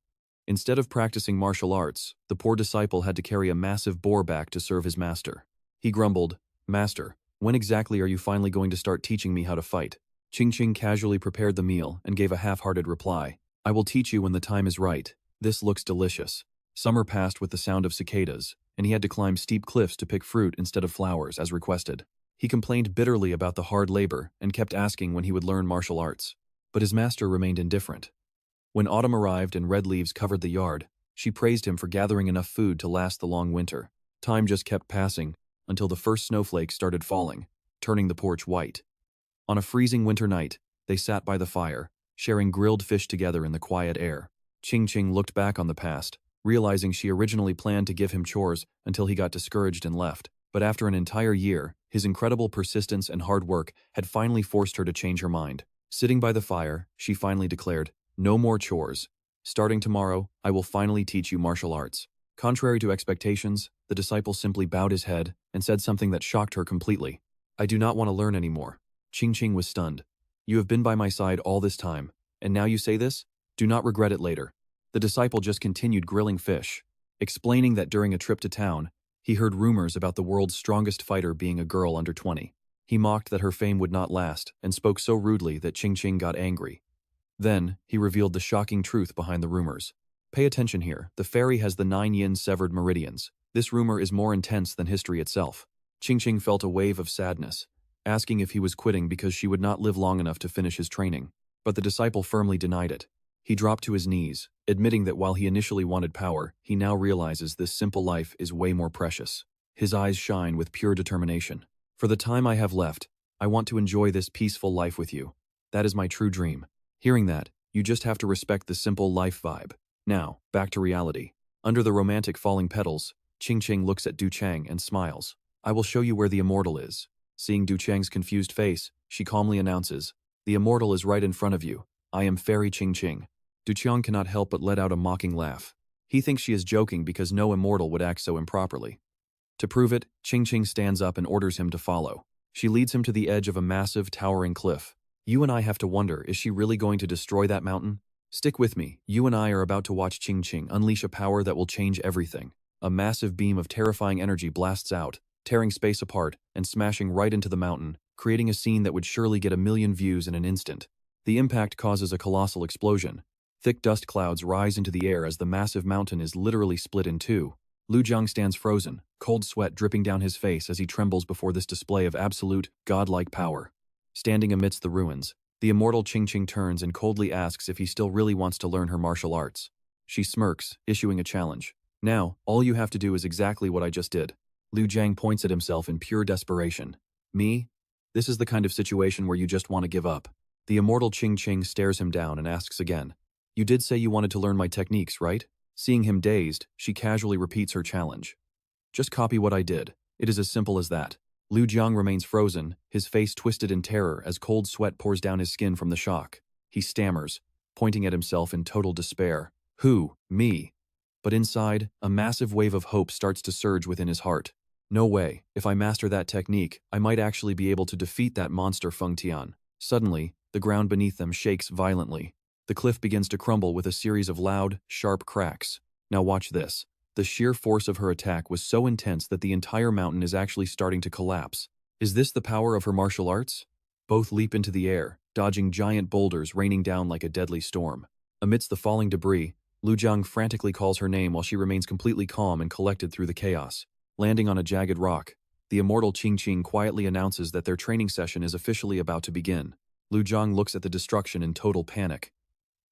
Instead of practicing martial arts, the poor disciple had to carry a massive boar back to serve his master. He grumbled, "Master, when exactly are you finally going to start teaching me how to fight?" Ching Ching casually prepared the meal and gave a half-hearted reply. "I will teach you when the time is right. This looks delicious." Summer passed with the sound of cicadas, and he had to climb steep cliffs to pick fruit instead of flowers as requested. He complained bitterly about the hard labor and kept asking when he would learn martial arts. But his master remained indifferent. When autumn arrived and red leaves covered the yard, she praised him for gathering enough food to last the long winter. Time just kept passing until the first snowflakes started falling, turning the porch white. On a freezing winter night, they sat by the fire, sharing grilled fish together in the quiet air. Qing looked back on the past, realizing she originally planned to give him chores until he got discouraged and left. But after an entire year, his incredible persistence and hard work had finally forced her to change her mind. Sitting by the fire, she finally declared, "No more chores. Starting tomorrow, I will finally teach you martial arts." Contrary to expectations, the disciple simply bowed his head and said something that shocked her completely. "I do not want to learn anymore." Qing was stunned. "You have been by my side all this time, and now you say this? Do not regret it later." The disciple just continued grilling fish, explaining that during a trip to town, he heard rumors about the world's strongest fighter being a girl under 20. He mocked that her fame would not last and spoke so rudely that Qing got angry. Then, he revealed the shocking truth behind the rumors. Pay attention here, the fairy has the 9 yin severed meridians. This rumor is more intense than history itself. Qing felt a wave of sadness, asking if he was quitting because she would not live long enough to finish his training. But the disciple firmly denied it. He dropped to his knees, admitting that while he initially wanted power, he now realizes this simple life is way more precious. His eyes shine with pure determination. "For the time I have left, I want to enjoy this peaceful life with you. That is my true dream." Hearing that, you just have to respect the simple life vibe. Now, back to reality. Under the romantic falling petals, Qing looks at Du Chang and smiles. "I will show you where the immortal is." Seeing Du Chang's confused face, she calmly announces, "The immortal is right in front of you. I am Fairy Qing." Du Chang cannot help but let out a mocking laugh. He thinks she is joking because no immortal would act so improperly. To prove it, Qing stands up and orders him to follow. She leads him to the edge of a massive, towering cliff. You and I have to wonder, is she really going to destroy that mountain? Stick with me, you and I are about to watch Qing unleash a power that will change everything. A massive beam of terrifying energy blasts out, tearing space apart and smashing right into the mountain, creating a scene that would surely get 1,000,000 views in an instant. The impact causes a colossal explosion. Thick dust clouds rise into the air as the massive mountain is literally split in two. Lu Jiang stands frozen, cold sweat dripping down his face as he trembles before this display of absolute, godlike power. Standing amidst the ruins, the immortal Qing turns and coldly asks if he still really wants to learn her martial arts. She smirks, issuing a challenge. "Now, all you have to do is exactly what I just did." Lu Jiang points at himself in pure desperation. "Me? This is the kind of situation where you just want to give up." The immortal Qing stares him down and asks again, "You did say you wanted to learn my techniques, right?" Seeing him dazed, she casually repeats her challenge. "Just copy what I did. It is as simple as that." Lu Jiang remains frozen, his face twisted in terror as cold sweat pours down his skin from the shock. He stammers, pointing at himself in total despair. "Who? Me?" But inside, a massive wave of hope starts to surge within his heart. "No way, if I master that technique, I might actually be able to defeat that monster Feng Tian." Suddenly, the ground beneath them shakes violently. The cliff begins to crumble with a series of loud, sharp cracks. Now watch this. The sheer force of her attack was so intense that the entire mountain is actually starting to collapse. Is this the power of her martial arts? Both leap into the air, dodging giant boulders raining down like a deadly storm. Amidst the falling debris, Lu Jiang frantically calls her name while she remains completely calm and collected through the chaos. Landing on a jagged rock, the immortal Qing quietly announces that their training session is officially about to begin. Lu Jiang looks at the destruction in total panic.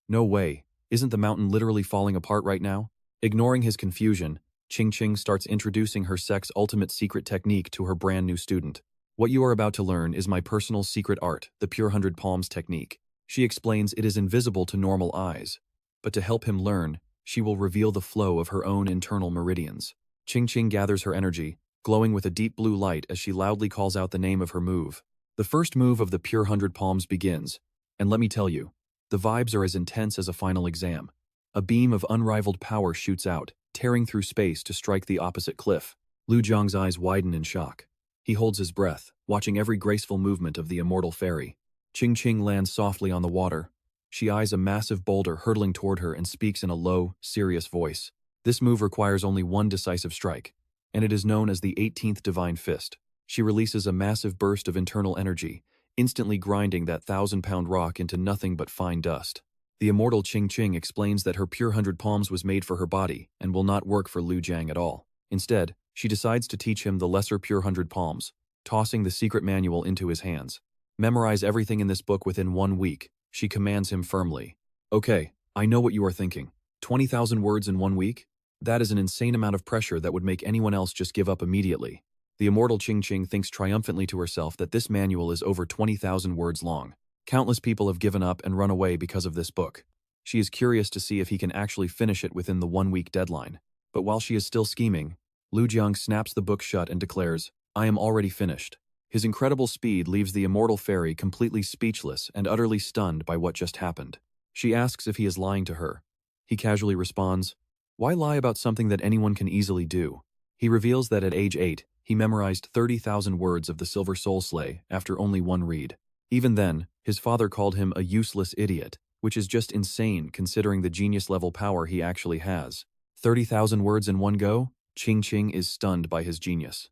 "No way, isn't the mountain literally falling apart right now?" Ignoring his confusion, Qing starts introducing her sect's ultimate secret technique to her brand new student. "What you are about to learn is my personal secret art, the Pure 100 Palms technique." She explains it is invisible to normal eyes, but to help him learn, she will reveal the flow of her own internal meridians. Qing gathers her energy, glowing with a deep blue light as she loudly calls out the name of her move. The first move of the Pure 100 Palms begins, and let me tell you, the vibes are as intense as a final exam. A beam of unrivaled power shoots out, tearing through space to strike the opposite cliff. Lu Jiang's eyes widen in shock. He holds his breath, watching every graceful movement of the immortal fairy. Qing lands softly on the water. She eyes a massive boulder hurtling toward her and speaks in a low, serious voice. This move requires only one decisive strike, and it is known as the 18th Divine Fist. She releases a massive burst of internal energy, instantly grinding that 1,000-pound rock into nothing but fine dust. The immortal Qing explains that her Pure 100 Palms was made for her body and will not work for Lu Jiang at all. Instead, she decides to teach him the lesser Pure 100 Palms, tossing the secret manual into his hands. "Memorize everything in this book within 1 week," she commands him firmly. "Okay, I know what you are thinking. 20,000 words in 1 week? That is an insane amount of pressure that would make anyone else just give up immediately. The immortal Qing thinks triumphantly to herself that this manual is over 20,000 words long. Countless people have given up and run away because of this book. She is curious to see if he can actually finish it within the 1-week deadline. But while she is still scheming, Lu Jiang snaps the book shut and declares, "I am already finished." His incredible speed leaves the immortal fairy completely speechless and utterly stunned by what just happened. She asks if he is lying to her. He casually responds, "Why lie about something that anyone can easily do?" He reveals that at age 8, he memorized 30,000 words of the Silver Soul Slay after only one read. Even then, his father called him a useless idiot, which is just insane considering the genius-level power he actually has. 30,000 words in one go? Qing is stunned by his genius.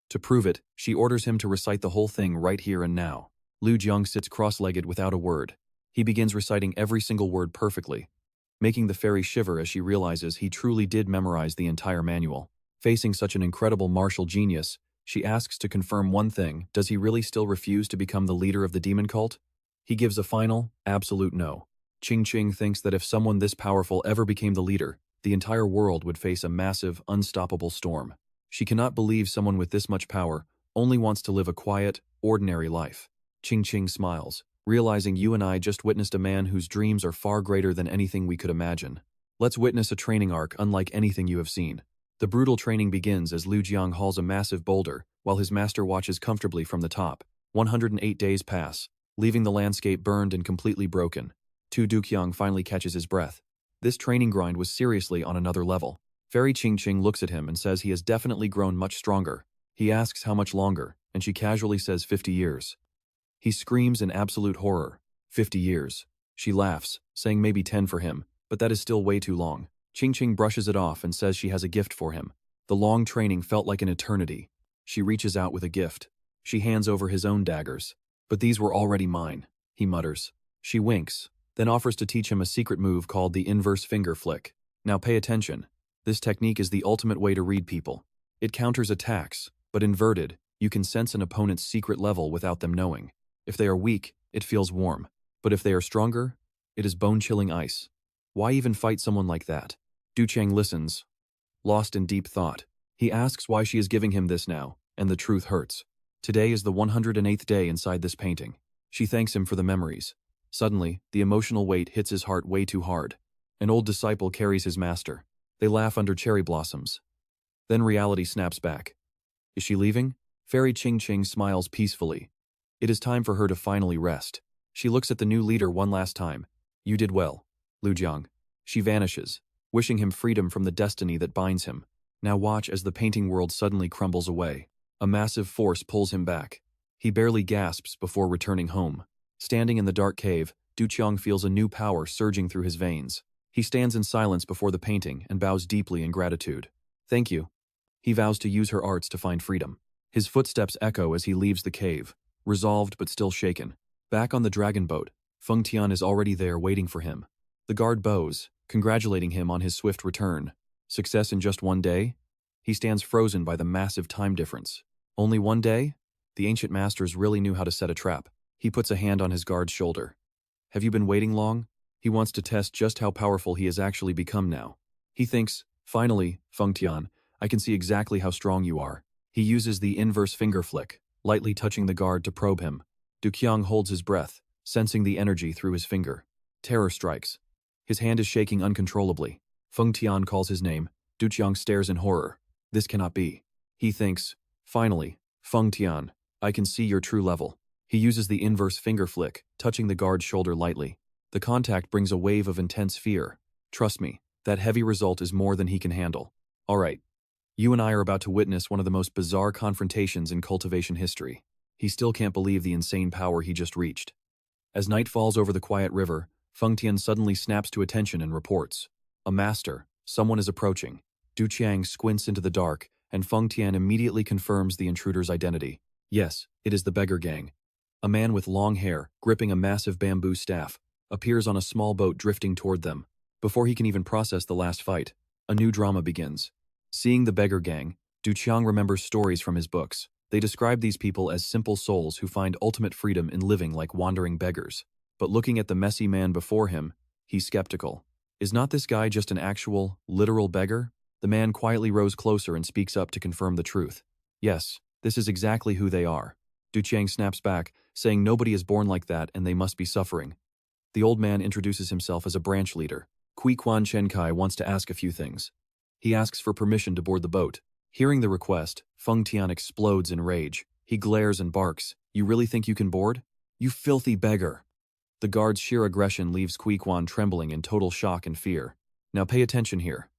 To prove it, she orders him to recite the whole thing right here and now. Lu Jiang sits cross-legged without a word. He begins reciting every single word perfectly, making the fairy shiver as she realizes he truly did memorize the entire manual. Facing such an incredible martial genius, she asks to confirm one thing: does he really still refuse to become the leader of the demon cult? He gives a final, absolute no. Qing thinks that if someone this powerful ever became the leader, the entire world would face a massive, unstoppable storm. She cannot believe someone with this much power only wants to live a quiet, ordinary life. Qing smiles, realizing you and I just witnessed a man whose dreams are far greater than anything we could imagine. Let's witness a training arc unlike anything you have seen. The brutal training begins as Lu Jiang hauls a massive boulder, while his master watches comfortably from the top. 108 days pass, leaving the landscape burned and completely broken. Duqiang finally catches his breath. This training grind was seriously on another level. Fairy Qing looks at him and says he has definitely grown much stronger. He asks how much longer, and she casually says 50 years. He screams in absolute horror. 50 years. She laughs, saying maybe 10 for him, but that is still way too long. Qing brushes it off and says she has a gift for him. The long training felt like an eternity. She reaches out with a gift. She hands over his own daggers. "But these were already mine," he mutters. She winks, then offers to teach him a secret move called the inverse finger flick. Now pay attention. This technique is the ultimate way to read people. It counters attacks, but inverted, you can sense an opponent's secret level without them knowing. If they are weak, it feels warm. But if they are stronger, it is bone-chilling ice. Why even fight someone like that? Duqiang listens, lost in deep thought. He asks why she is giving him this now, and the truth hurts. Today is the 108th day inside this painting. She thanks him for the memories. Suddenly, the emotional weight hits his heart way too hard. An old disciple carries his master. They laugh under cherry blossoms. Then reality snaps back. Is she leaving? Fairy Qing smiles peacefully. It is time for her to finally rest. She looks at the new leader one last time. "You did well, Lu Jiang." She vanishes, wishing him freedom from the destiny that binds him. Now watch as the painting world suddenly crumbles away. A massive force pulls him back. He barely gasps before returning home. Standing in the dark cave, Duqiang feels a new power surging through his veins. He stands in silence before the painting and bows deeply in gratitude. "Thank you." He vows to use her arts to find freedom. His footsteps echo as he leaves the cave, resolved but still shaken. Back on the dragon boat, Feng Tian is already there waiting for him. The guard bows, congratulating him on his swift return. Success in just 1 day? He stands frozen by the massive time difference. Only 1 day? The ancient masters really knew how to set a trap. He puts a hand on his guard's shoulder. "Have you been waiting long?" He wants to test just how powerful he has actually become now. He thinks, "Finally, Feng Tian, I can see exactly how strong you are." He uses the inverse finger flick, lightly touching the guard to probe him. Duqiang holds his breath, sensing the energy through his finger. Terror strikes. His hand is shaking uncontrollably. Feng Tian calls his name. Duqiang stares in horror. This cannot be. He thinks, "Finally, Feng Tian, I can see your true level." He uses the inverse finger flick, touching the guard's shoulder lightly. The contact brings a wave of intense fear. "Trust me, that heavy result is more than he can handle." "All right. You and I are about to witness one of the most bizarre confrontations in cultivation history." He still can't believe the insane power he just reached. As night falls over the quiet river, Feng Tian suddenly snaps to attention and reports. "A master, someone is approaching." Duqiang squints into the dark, and Feng Tian immediately confirms the intruder's identity. Yes, it is the beggar gang. A man with long hair, gripping a massive bamboo staff, appears on a small boat drifting toward them. Before he can even process the last fight, a new drama begins. Seeing the beggar gang, Duqiang remembers stories from his books. They describe these people as simple souls who find ultimate freedom in living like wandering beggars. But looking at the messy man before him, he's skeptical. Is not this guy just an actual, literal beggar? The man quietly rose closer and speaks up to confirm the truth. Yes, this is exactly who they are. Du Qiang snaps back, saying nobody is born like that and they must be suffering. The old man introduces himself as a branch leader. Kui Quan Chen Kai wants to ask a few things. He asks for permission to board the boat. Hearing the request, Feng Tian explodes in rage. He glares and barks. You really think you can board? You filthy beggar! The guard's sheer aggression leaves Kui Quan trembling in total shock and fear. Now pay attention here.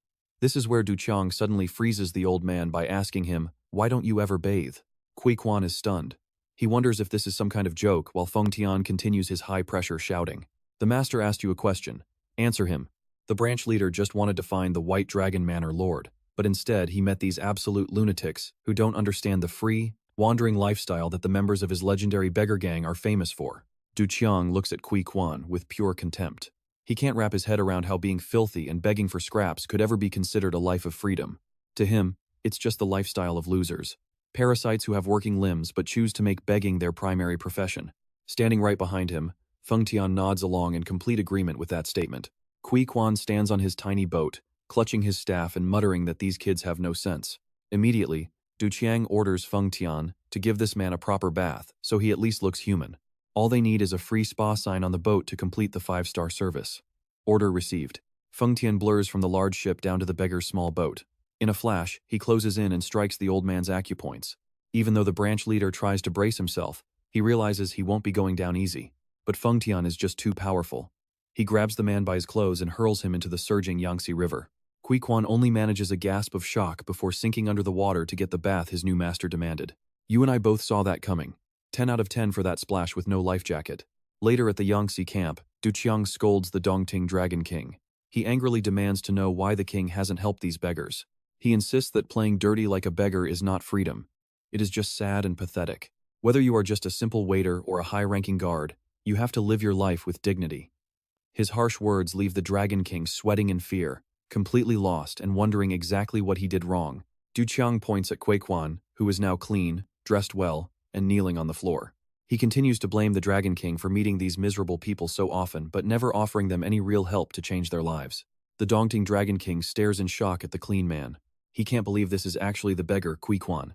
This is where Du Qiang suddenly freezes the old man by asking him, why don't you ever bathe? Kui Quan is stunned. He wonders if this is some kind of joke while Feng Tian continues his high-pressure shouting. The master asked you a question. Answer him. The branch leader just wanted to find the White Dragon Manor Lord, but instead he met these absolute lunatics who don't understand the free, wandering lifestyle that the members of his legendary beggar gang are famous for. Du Qiang looks at Kui Quan with pure contempt. He can't wrap his head around how being filthy and begging for scraps could ever be considered a life of freedom. To him, it's just the lifestyle of losers. Parasites who have working limbs but choose to make begging their primary profession. Standing right behind him, Feng Tian nods along in complete agreement with that statement. Kui Quan stands on his tiny boat, clutching his staff and muttering that these kids have no sense. Immediately, Du Qiang orders Feng Tian to give this man a proper bath so he at least looks human. All they need is a free spa sign on the boat to complete the 5-star service. Order received. Feng Tian blurs from the large ship down to the beggar's small boat. In a flash, he closes in and strikes the old man's acupoints. Even though the branch leader tries to brace himself, he realizes he won't be going down easy. But Feng Tian is just too powerful. He grabs the man by his clothes and hurls him into the surging Yangtze River. Kui Quan only manages a gasp of shock before sinking under the water to get the bath his new master demanded. You and I both saw that coming. 10 out of 10 for that splash with no life jacket. Later at the Yangtze camp, Du Qiang scolds the Dongting Dragon King. He angrily demands to know why the king hasn't helped these beggars. He insists that playing dirty like a beggar is not freedom. It is just sad and pathetic. Whether you are just a simple waiter or a high-ranking guard, you have to live your life with dignity. His harsh words leave the Dragon King sweating in fear, completely lost and wondering exactly what he did wrong. Du Qiang points at Kui Quan, who is now clean, dressed well, and kneeling on the floor. He continues to blame the Dragon King for meeting these miserable people so often but never offering them any real help to change their lives. The Dongting Dragon King stares in shock at the clean man. He can't believe this is actually the beggar Kui Quan.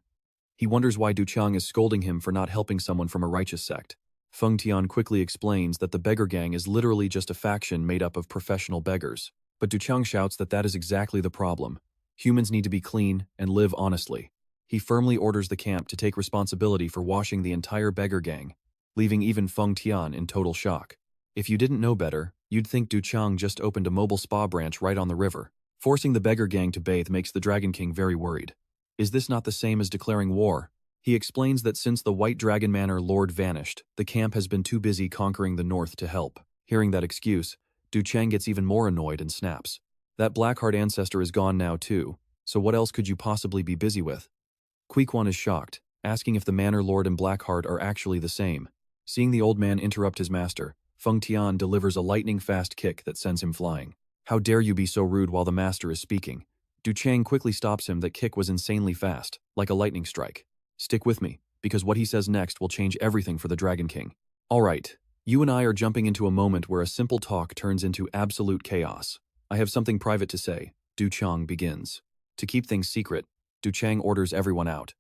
He wonders why Du Qiang is scolding him for not helping someone from a righteous sect. Feng Tian quickly explains that the beggar gang is literally just a faction made up of professional beggars. But Du Qiang shouts that that is exactly the problem. Humans need to be clean and live honestly. He firmly orders the camp to take responsibility for washing the entire beggar gang, leaving even Feng Tian in total shock. If you didn't know better, you'd think Du Qiang just opened a mobile spa branch right on the river. Forcing the beggar gang to bathe makes the Dragon King very worried. Is this not the same as declaring war? He explains that since the White Dragon Manor Lord vanished, the camp has been too busy conquering the north to help. Hearing that excuse, Du Qiang gets even more annoyed and snaps. That Blackheart ancestor is gone now too, so what else could you possibly be busy with? Kui Quan is shocked, asking if the Manor Lord and Blackheart are actually the same. Seeing the old man interrupt his master, Feng Tian delivers a lightning-fast kick that sends him flying. How dare you be so rude while the master is speaking? Du Qiang quickly stops him. That kick was insanely fast, like a lightning strike. Stick with me, because what he says next will change everything for the Dragon King. Alright, you and I are jumping into a moment where a simple talk turns into absolute chaos. I have something private to say. Du Qiang begins. To keep things secret, Du Qiang orders everyone out.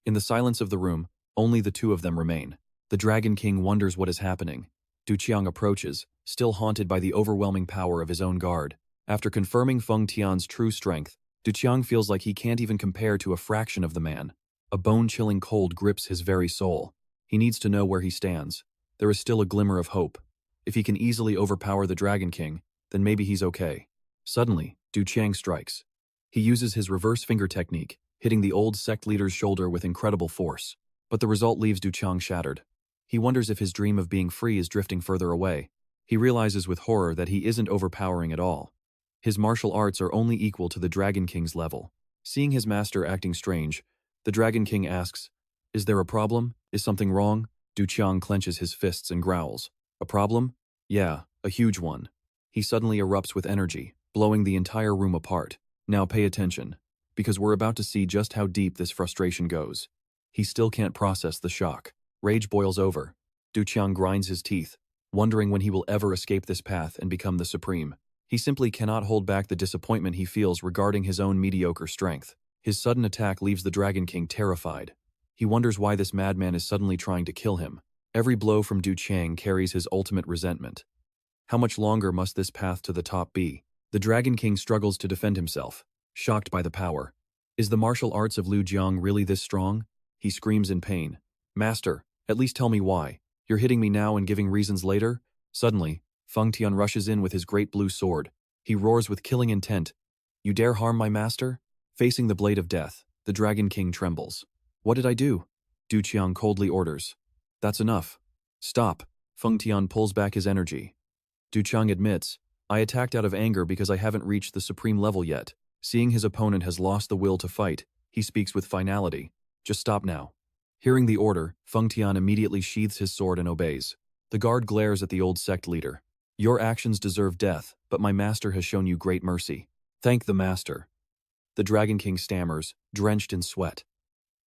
In the silence of the room, only the two of them remain. The Dragon King wonders what is happening. Du Qiang approaches, still haunted by the overwhelming power of his own guard. After confirming Feng Tian's true strength, Du Qiang feels like he can't even compare to a fraction of the man. A bone-chilling cold grips his very soul. He needs to know where he stands. There is still a glimmer of hope. If he can easily overpower the Dragon King, then maybe he's okay. Suddenly, Du Qiang strikes. He uses his reverse finger technique, hitting the old sect leader's shoulder with incredible force. But the result leaves Du Qiang shattered. He wonders if his dream of being free is drifting further away. He realizes with horror that he isn't overpowering at all. His martial arts are only equal to the Dragon King's level. Seeing his master acting strange, the Dragon King asks, "Is there a problem? Is something wrong?" Du Qiang clenches his fists and growls. "A problem? Yeah, a huge one." He suddenly erupts with energy, blowing the entire room apart. Now pay attention, because we're about to see just how deep this frustration goes. He still can't process the shock. Rage boils over. Du Qiang grinds his teeth, wondering when he will ever escape this path and become the supreme. He simply cannot hold back the disappointment he feels regarding his own mediocre strength. His sudden attack leaves the Dragon King terrified. He wonders why this madman is suddenly trying to kill him. Every blow from Du Chang carries his ultimate resentment. How much longer must this path to the top be? The Dragon King struggles to defend himself, shocked by the power. Is the martial arts of Liu Jiang really this strong? He screams in pain. Master, at least tell me why. You're hitting me now and giving reasons later? Suddenly, Feng Tian rushes in with his great blue sword. He roars with killing intent. You dare harm my master? Facing the blade of death, the Dragon King trembles. What did I do? Du Qiang coldly orders. That's enough. Stop. Feng Tian pulls back his energy. Du Qiang admits, I attacked out of anger because I haven't reached the supreme level yet. Seeing his opponent has lost the will to fight, he speaks with finality. Just stop now. Hearing the order, Feng Tian immediately sheathes his sword and obeys. The guard glares at the old sect leader. Your actions deserve death, but my master has shown you great mercy. Thank the master. The Dragon King stammers, drenched in sweat.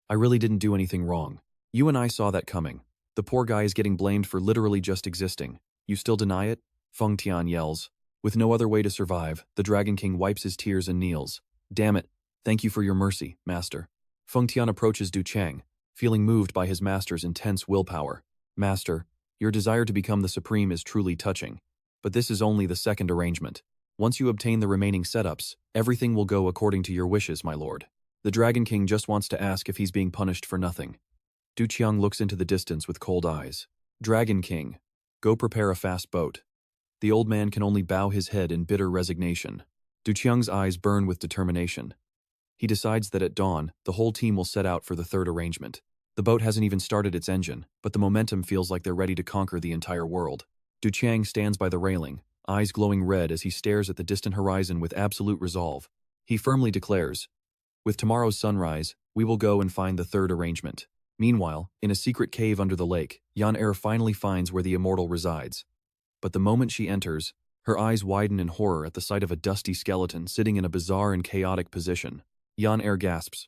I really didn't do anything wrong. You and I saw that coming. The poor guy is getting blamed for literally just existing. You still deny it? Feng Tian yells. With no other way to survive, the Dragon King wipes his tears and kneels. Damn it. Thank you for your mercy, master. Feng Tian approaches Du Chang, feeling moved by his master's intense willpower. Master, your desire to become the supreme is truly touching. But this is only the second arrangement. Once you obtain the remaining setups, everything will go according to your wishes, my lord. The Dragon King just wants to ask if he's being punished for nothing. Du Qiang looks into the distance with cold eyes. Dragon King, go prepare a fast boat. The old man can only bow his head in bitter resignation. Du Qiang's eyes burn with determination. He decides that at dawn, the whole team will set out for the third arrangement. The boat hasn't even started its engine, but the momentum feels like they're ready to conquer the entire world. Du Qiang stands by the railing, eyes glowing red as he stares at the distant horizon with absolute resolve. He firmly declares, with tomorrow's sunrise, we will go and find the third arrangement. Meanwhile, in a secret cave under the lake, Heir finally finds where the immortal resides. But the moment she enters, her eyes widen in horror at the sight of a dusty skeleton sitting in a bizarre and chaotic position. Heir gasps.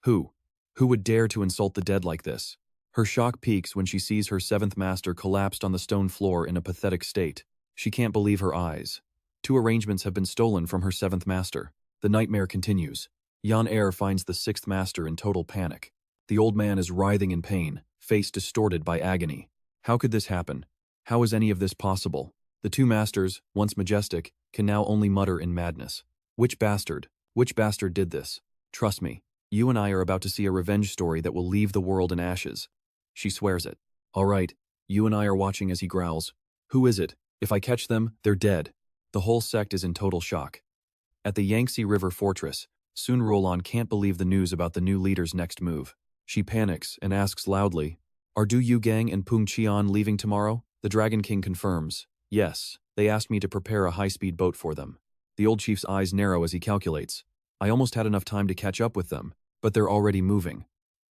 Who? Who would dare to insult the dead like this? Her shock peaks when she sees her seventh master collapsed on the stone floor in a pathetic state. She can't believe her eyes. 2 arrangements have been stolen from her seventh master. The nightmare continues. Heir finds the sixth master in total panic. The old man is writhing in pain, face distorted by agony. How could this happen? How is any of this possible? The 2 masters, once majestic, can now only mutter in madness. Which bastard did this? Trust me, you and I are about to see a revenge story that will leave the world in ashes. She swears it. All right, you and I are watching as he growls. Who is it? If I catch them, they're dead. The whole sect is in total shock. At the Yangtze River Fortress, Sun Ruolan can't believe the news about the new leader's next move. She panics and asks loudly, Are Du Yugang and Peng Qian leaving tomorrow? The Dragon King confirms, yes, they asked me to prepare a high-speed boat for them. The old chief's eyes narrow as he calculates. I almost had enough time to catch up with them, but they're already moving.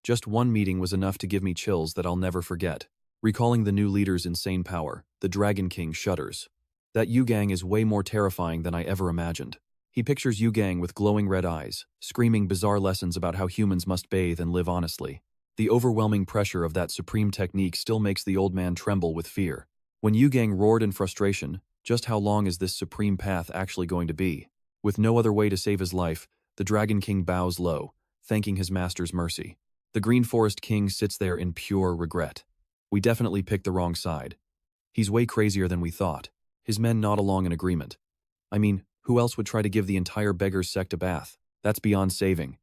Just one meeting was enough to give me chills that I'll never forget. Recalling the new leader's insane power, the Dragon King shudders. That Yugang is way more terrifying than I ever imagined. He pictures Yugang with glowing red eyes, screaming bizarre lessons about how humans must bathe and live honestly. The overwhelming pressure of that supreme technique still makes the old man tremble with fear. When Yugang roared in frustration, just how long is this supreme path actually going to be? With no other way to save his life, the Dragon King bows low, thanking his master's mercy. The Green Forest King sits there in pure regret. We definitely picked the wrong side. He's way crazier than we thought. His men nod along in agreement. I mean, who else would try to give the entire beggar's sect a bath? That's beyond saving.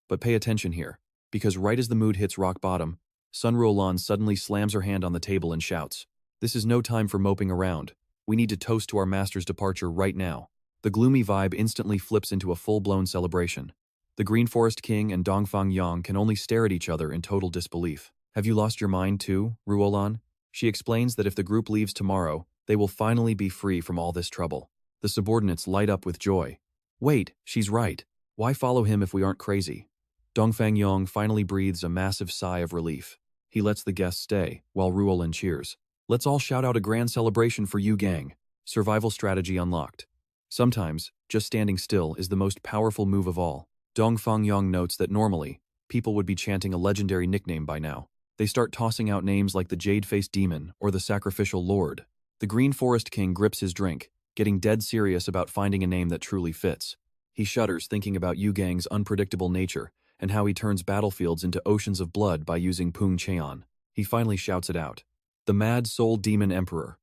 But pay attention here, because right as the mood hits rock bottom, Sun Ruolan suddenly slams her hand on the table and shouts, This is no time for moping around. We need to toast to our master's departure right now. The gloomy vibe instantly flips into a full-blown celebration. The Green Forest King and Dongfang Yang can only stare at each other in total disbelief. Have you lost your mind too, Ruolan? She explains that if the group leaves tomorrow, they will finally be free from all this trouble. The subordinates light up with joy. Wait, she's right. Why follow him if we aren't crazy? Dongfang Yang finally breathes a massive sigh of relief. He lets the guests stay, while Ruolan cheers. Let's all shout out a grand celebration for Yugang. Survival strategy unlocked. Sometimes, just standing still is the most powerful move of all. Dongfang Yang notes that normally, people would be chanting a legendary nickname by now. They start tossing out names like the Jade-Faced Demon or the Sacrificial Lord. The Green Forest King grips his drink, getting dead serious about finding a name that truly fits. He shudders thinking about Yu Gang's unpredictable nature and how he turns battlefields into oceans of blood by using Pung Cheon. He finally shouts it out. The Mad Soul Demon Emperor.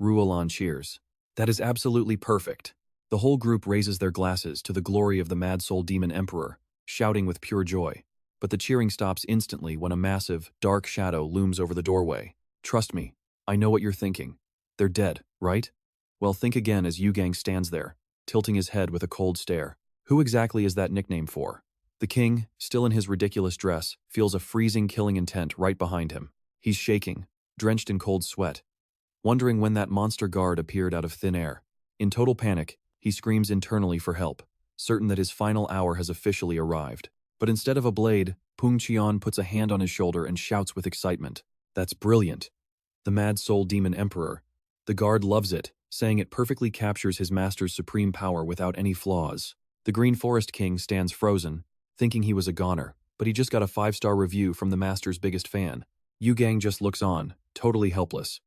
Ruolan cheers. That is absolutely perfect. The whole group raises their glasses to the glory of the Mad Soul Demon Emperor, shouting with pure joy. But the cheering stops instantly when a massive, dark shadow looms over the doorway. Trust me, I know what you're thinking. They're dead, right? Well, think again as Yu Gang stands there, tilting his head with a cold stare. Who exactly is that nickname for? The king, still in his ridiculous dress, feels a freezing killing intent right behind him. He's shaking, drenched in cold sweat, wondering when that monster guard appeared out of thin air. In total panic, he screams internally for help, certain that his final hour has officially arrived. But instead of a blade, Pung Cheon puts a hand on his shoulder and shouts with excitement. That's brilliant. The Mad Soul Demon Emperor. The guard loves it, saying it perfectly captures his master's supreme power without any flaws. The Green Forest King stands frozen, thinking he was a goner, but he just got a 5-star review from the master's biggest fan. Yu Gang just looks on, totally helpless.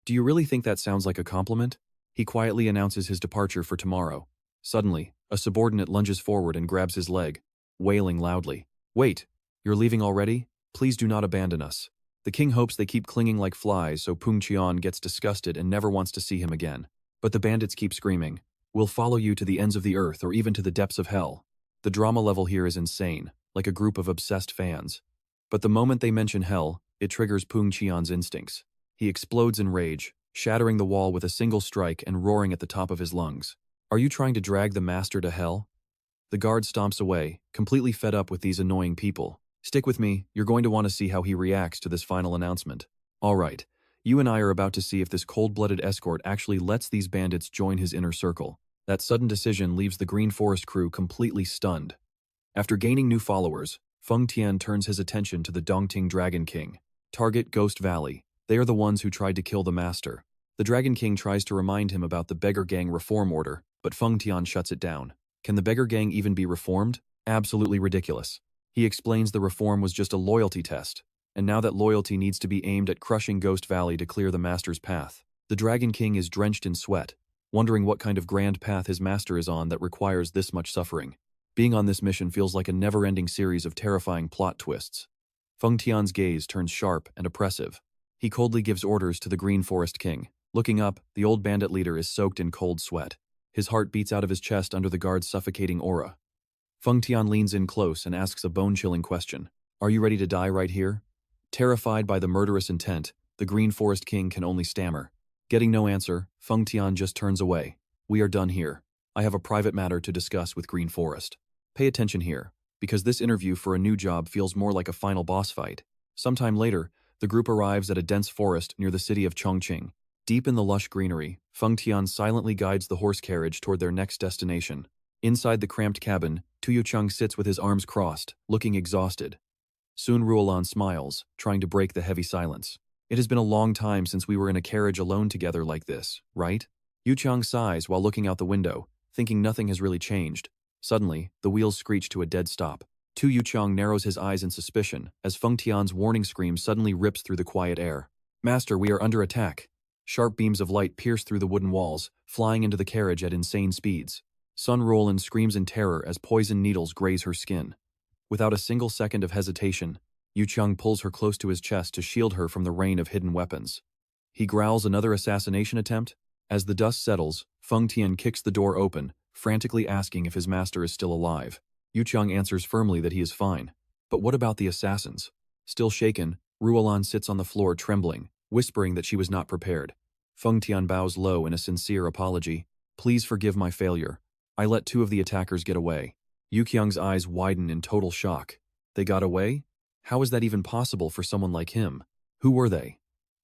Do you really think that sounds like a compliment? He quietly announces his departure for tomorrow. Suddenly, a subordinate lunges forward and grabs his leg, wailing loudly. Wait, you're leaving already? Please do not abandon us. The king hopes they keep clinging like flies so Pung Cheon gets disgusted and never wants to see him again. But the bandits keep screaming, "We'll follow you to the ends of the earth or even to the depths of hell." The drama level here is insane, like a group of obsessed fans. But the moment they mention hell, it triggers Pung Cheon's instincts. He explodes in rage, shattering the wall with a single strike and roaring at the top of his lungs. Are you trying to drag the master to hell? The guard stomps away, completely fed up with these annoying people. Stick with me, you're going to want to see how he reacts to this final announcement. Alright, you and I are about to see if this cold-blooded escort actually lets these bandits join his inner circle. That sudden decision leaves the Green Forest crew completely stunned. After gaining new followers, Feng Tian turns his attention to the Dongting Dragon King. Target Ghost Valley. They are the ones who tried to kill the master. The Dragon King tries to remind him about the Beggar Gang reform order, but Feng Tian shuts it down. Can the Beggar Gang even be reformed? Absolutely ridiculous. He explains the reform was just a loyalty test, and now that loyalty needs to be aimed at crushing Ghost Valley to clear the master's path. The Dragon King is drenched in sweat, wondering what kind of grand path his master is on that requires this much suffering. Being on this mission feels like a never-ending series of terrifying plot twists. Feng Tian's gaze turns sharp and oppressive. He coldly gives orders to the Green Forest King. Looking up, the old bandit leader is soaked in cold sweat. His heart beats out of his chest under the guard's suffocating aura. Feng Tian leans in close and asks a bone-chilling question. Are you ready to die right here? Terrified by the murderous intent, the Green Forest King can only stammer. Getting no answer, Feng Tian just turns away. We are done here. I have a private matter to discuss with Green Forest. Pay attention here, because this interview for a new job feels more like a final boss fight. Sometime later, the group arrives at a dense forest near the city of Chongqing. Deep in the lush greenery, Feng Tian silently guides the horse carriage toward their next destination. Inside the cramped cabin, Tu Yucheng sits with his arms crossed, looking exhausted. Soon Ruolan smiles, trying to break the heavy silence. It has been a long time since we were in a carriage alone together like this, right? Yucheng sighs while looking out the window, thinking nothing has really changed. Suddenly, the wheels screech to a dead stop. Tu Yucheng narrows his eyes in suspicion as Feng Tian's warning scream suddenly rips through the quiet air. Master, we are under attack. Sharp beams of light pierce through the wooden walls, flying into the carriage at insane speeds. Sun Ruolan screams in terror as poison needles graze her skin. Without a single second of hesitation, Yucheng pulls her close to his chest to shield her from the rain of hidden weapons. He growls another assassination attempt. As the dust settles, Feng Tian kicks the door open, frantically asking if his master is still alive. Yucheng answers firmly that he is fine. But what about the assassins? Still shaken, Ruolan sits on the floor trembling, whispering that she was not prepared. Feng Tian bows low in a sincere apology. Please forgive my failure. I let 2 of the attackers get away. Yucheng's eyes widen in total shock. They got away? How is that even possible for someone like him? Who were they?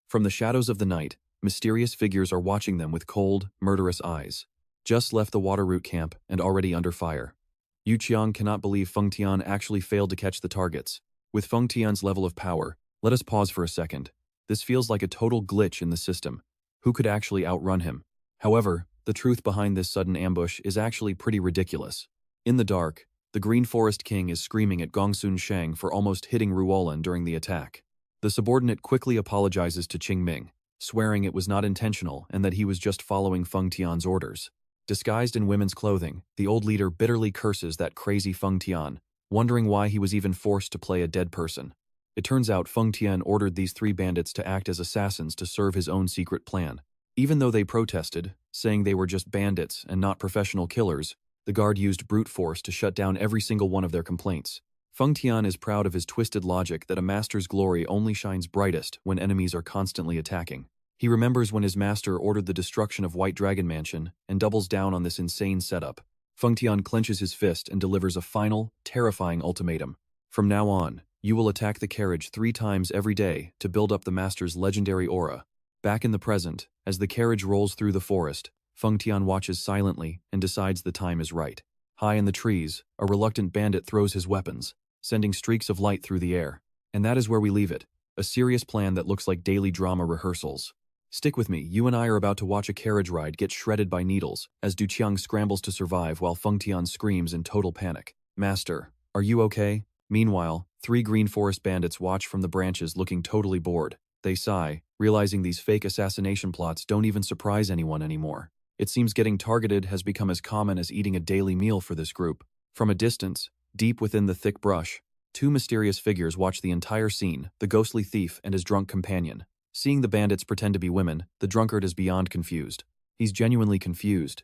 From the shadows of the night, mysterious figures are watching them with cold, murderous eyes. Just left the water route camp and already under fire. Yucheng cannot believe Feng Tian actually failed to catch the targets. With Feng Tian's level of power, let us pause for a second. This feels like a total glitch in the system. Who could actually outrun him? However, the truth behind this sudden ambush is actually pretty ridiculous. In the dark, the Green Forest King is screaming at Gongsun Shang for almost hitting Ruolan during the attack. The subordinate quickly apologizes to Qingming. swearing it was not intentional and that he was just following Feng Tian's orders. Disguised in women's clothing, the old leader bitterly curses that crazy Feng Tian, wondering why he was even forced to play a dead person. It turns out Feng Tian ordered these 3 bandits to act as assassins to serve his own secret plan. Even though they protested, saying they were just bandits and not professional killers, the guard used brute force to shut down every single one of their complaints. Feng Tian is proud of his twisted logic that a master's glory only shines brightest when enemies are constantly attacking. He remembers when his master ordered the destruction of White Dragon Mansion and doubles down on this insane setup. Feng Tian clenches his fist and delivers a final, terrifying ultimatum. From now on, you will attack the carriage 3 times every day to build up the master's legendary aura. Back in the present, as the carriage rolls through the forest, Feng Tian watches silently and decides the time is right. High in the trees, a reluctant bandit throws his weapons, sending streaks of light through the air. And that is where we leave it, a serious plan that looks like daily drama rehearsals. Stick with me, you and I are about to watch a carriage ride get shredded by needles, as Du Qiang scrambles to survive while Feng Tian screams in total panic. Master, are you okay? Meanwhile, 3 green forest bandits watch from the branches looking totally bored. They sigh, realizing these fake assassination plots don't even surprise anyone anymore. It seems getting targeted has become as common as eating a daily meal for this group. From a distance, deep within the thick brush, 2 mysterious figures watch the entire scene, the ghostly thief and his drunk companion. Seeing the bandits pretend to be women, the drunkard is beyond confused. He's genuinely confused.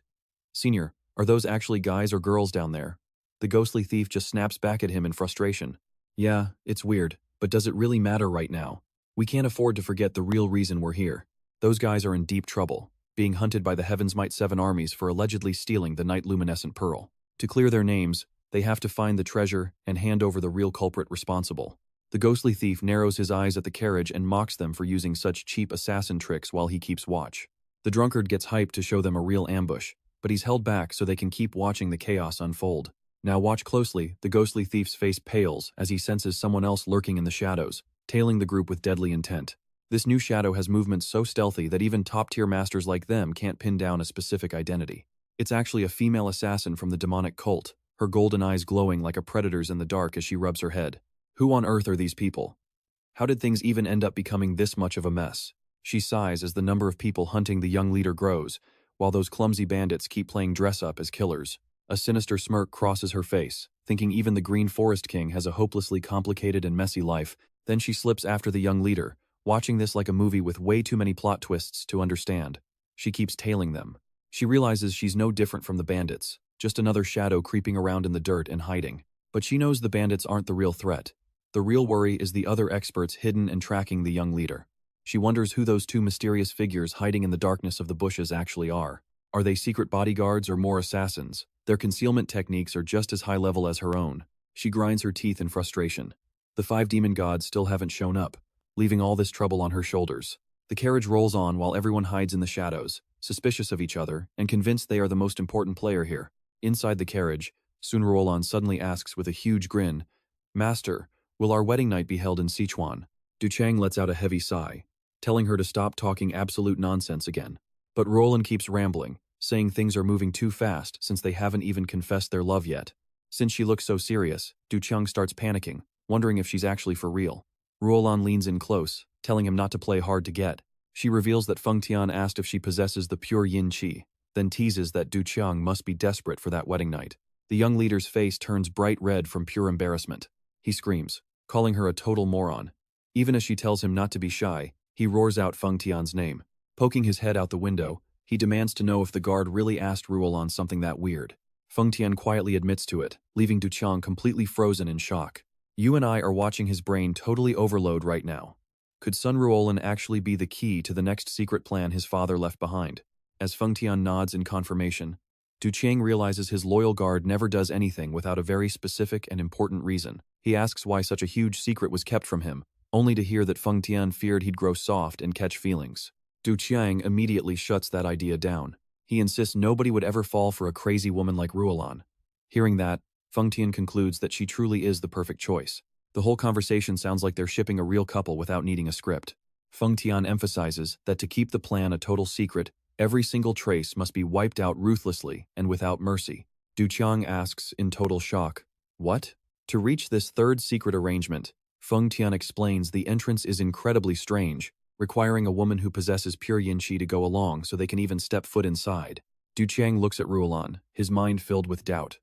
Senior, are those actually guys or girls down there? The ghostly thief just snaps back at him in frustration. Yeah, it's weird, but does it really matter right now? We can't afford to forget the real reason we're here. Those guys are in deep trouble, being hunted by the Heaven's Might 7 armies for allegedly stealing the Night Luminescent Pearl. To clear their names, they have to find the treasure and hand over the real culprit responsible. The ghostly thief narrows his eyes at the carriage and mocks them for using such cheap assassin tricks while he keeps watch. The drunkard gets hyped to show them a real ambush, but he's held back so they can keep watching the chaos unfold. Now watch closely, the ghostly thief's face pales as he senses someone else lurking in the shadows, tailing the group with deadly intent. This new shadow has movements so stealthy that even top-tier masters like them can't pin down a specific identity. It's actually a female assassin from the demonic cult, her golden eyes glowing like a predator's in the dark as she rubs her head. Who on earth are these people? How did things even end up becoming this much of a mess? She sighs as the number of people hunting the young leader grows, while those clumsy bandits keep playing dress-up as killers. A sinister smirk crosses her face, thinking even the Green Forest King has a hopelessly complicated and messy life. Then she slips after the young leader, watching this like a movie with way too many plot twists to understand. She keeps tailing them. She realizes she's no different from the bandits, just another shadow creeping around in the dirt and hiding. But she knows the bandits aren't the real threat. The real worry is the other experts hidden and tracking the young leader. She wonders who those 2 mysterious figures hiding in the darkness of the bushes actually are. Are they secret bodyguards or more assassins? Their concealment techniques are just as high level as her own. She grinds her teeth in frustration. The 5 demon gods still haven't shown up, leaving all this trouble on her shoulders. The carriage rolls on while everyone hides in the shadows, suspicious of each other and convinced they are the most important player here. Inside the carriage, Ruolan suddenly asks with a huge grin, "Master, will our wedding night be held in Sichuan?" Du Qiang lets out a heavy sigh, telling her to stop talking absolute nonsense again. But Ruolan keeps rambling, saying things are moving too fast since they haven't even confessed their love yet. Since she looks so serious, Du Qiang starts panicking, wondering if she's actually for real. Ruolan leans in close, telling him not to play hard to get. She reveals that Feng Tian asked if she possesses the pure yin qi, then teases that Du Qiang must be desperate for that wedding night. The young leader's face turns bright red from pure embarrassment. He screams, calling her a total moron. Even as she tells him not to be shy, he roars out Feng Tian's name. Poking his head out the window, he demands to know if the guard really asked Ruolan something that weird. Feng Tian quietly admits to it, leaving Du Qiang completely frozen in shock. You and I are watching his brain totally overload right now. Could Sun Ruolan actually be the key to the next secret plan his father left behind? As Feng Tian nods in confirmation, Du Qiang realizes his loyal guard never does anything without a very specific and important reason. He asks why such a huge secret was kept from him, only to hear that Feng Tian feared he'd grow soft and catch feelings. Du Qiang immediately shuts that idea down. He insists nobody would ever fall for a crazy woman like Ruolan. Hearing that, Feng Tian concludes that she truly is the perfect choice. The whole conversation sounds like they're shipping a real couple without needing a script. Feng Tian emphasizes that to keep the plan a total secret, every single trace must be wiped out ruthlessly and without mercy. Du Qiang asks in total shock, "What?" To reach this third secret arrangement, Feng Tian explains the entrance is incredibly strange, requiring a woman who possesses pure yin qi to go along so they can even step foot inside. Du Qiang looks at Ruolan, his mind filled with doubt.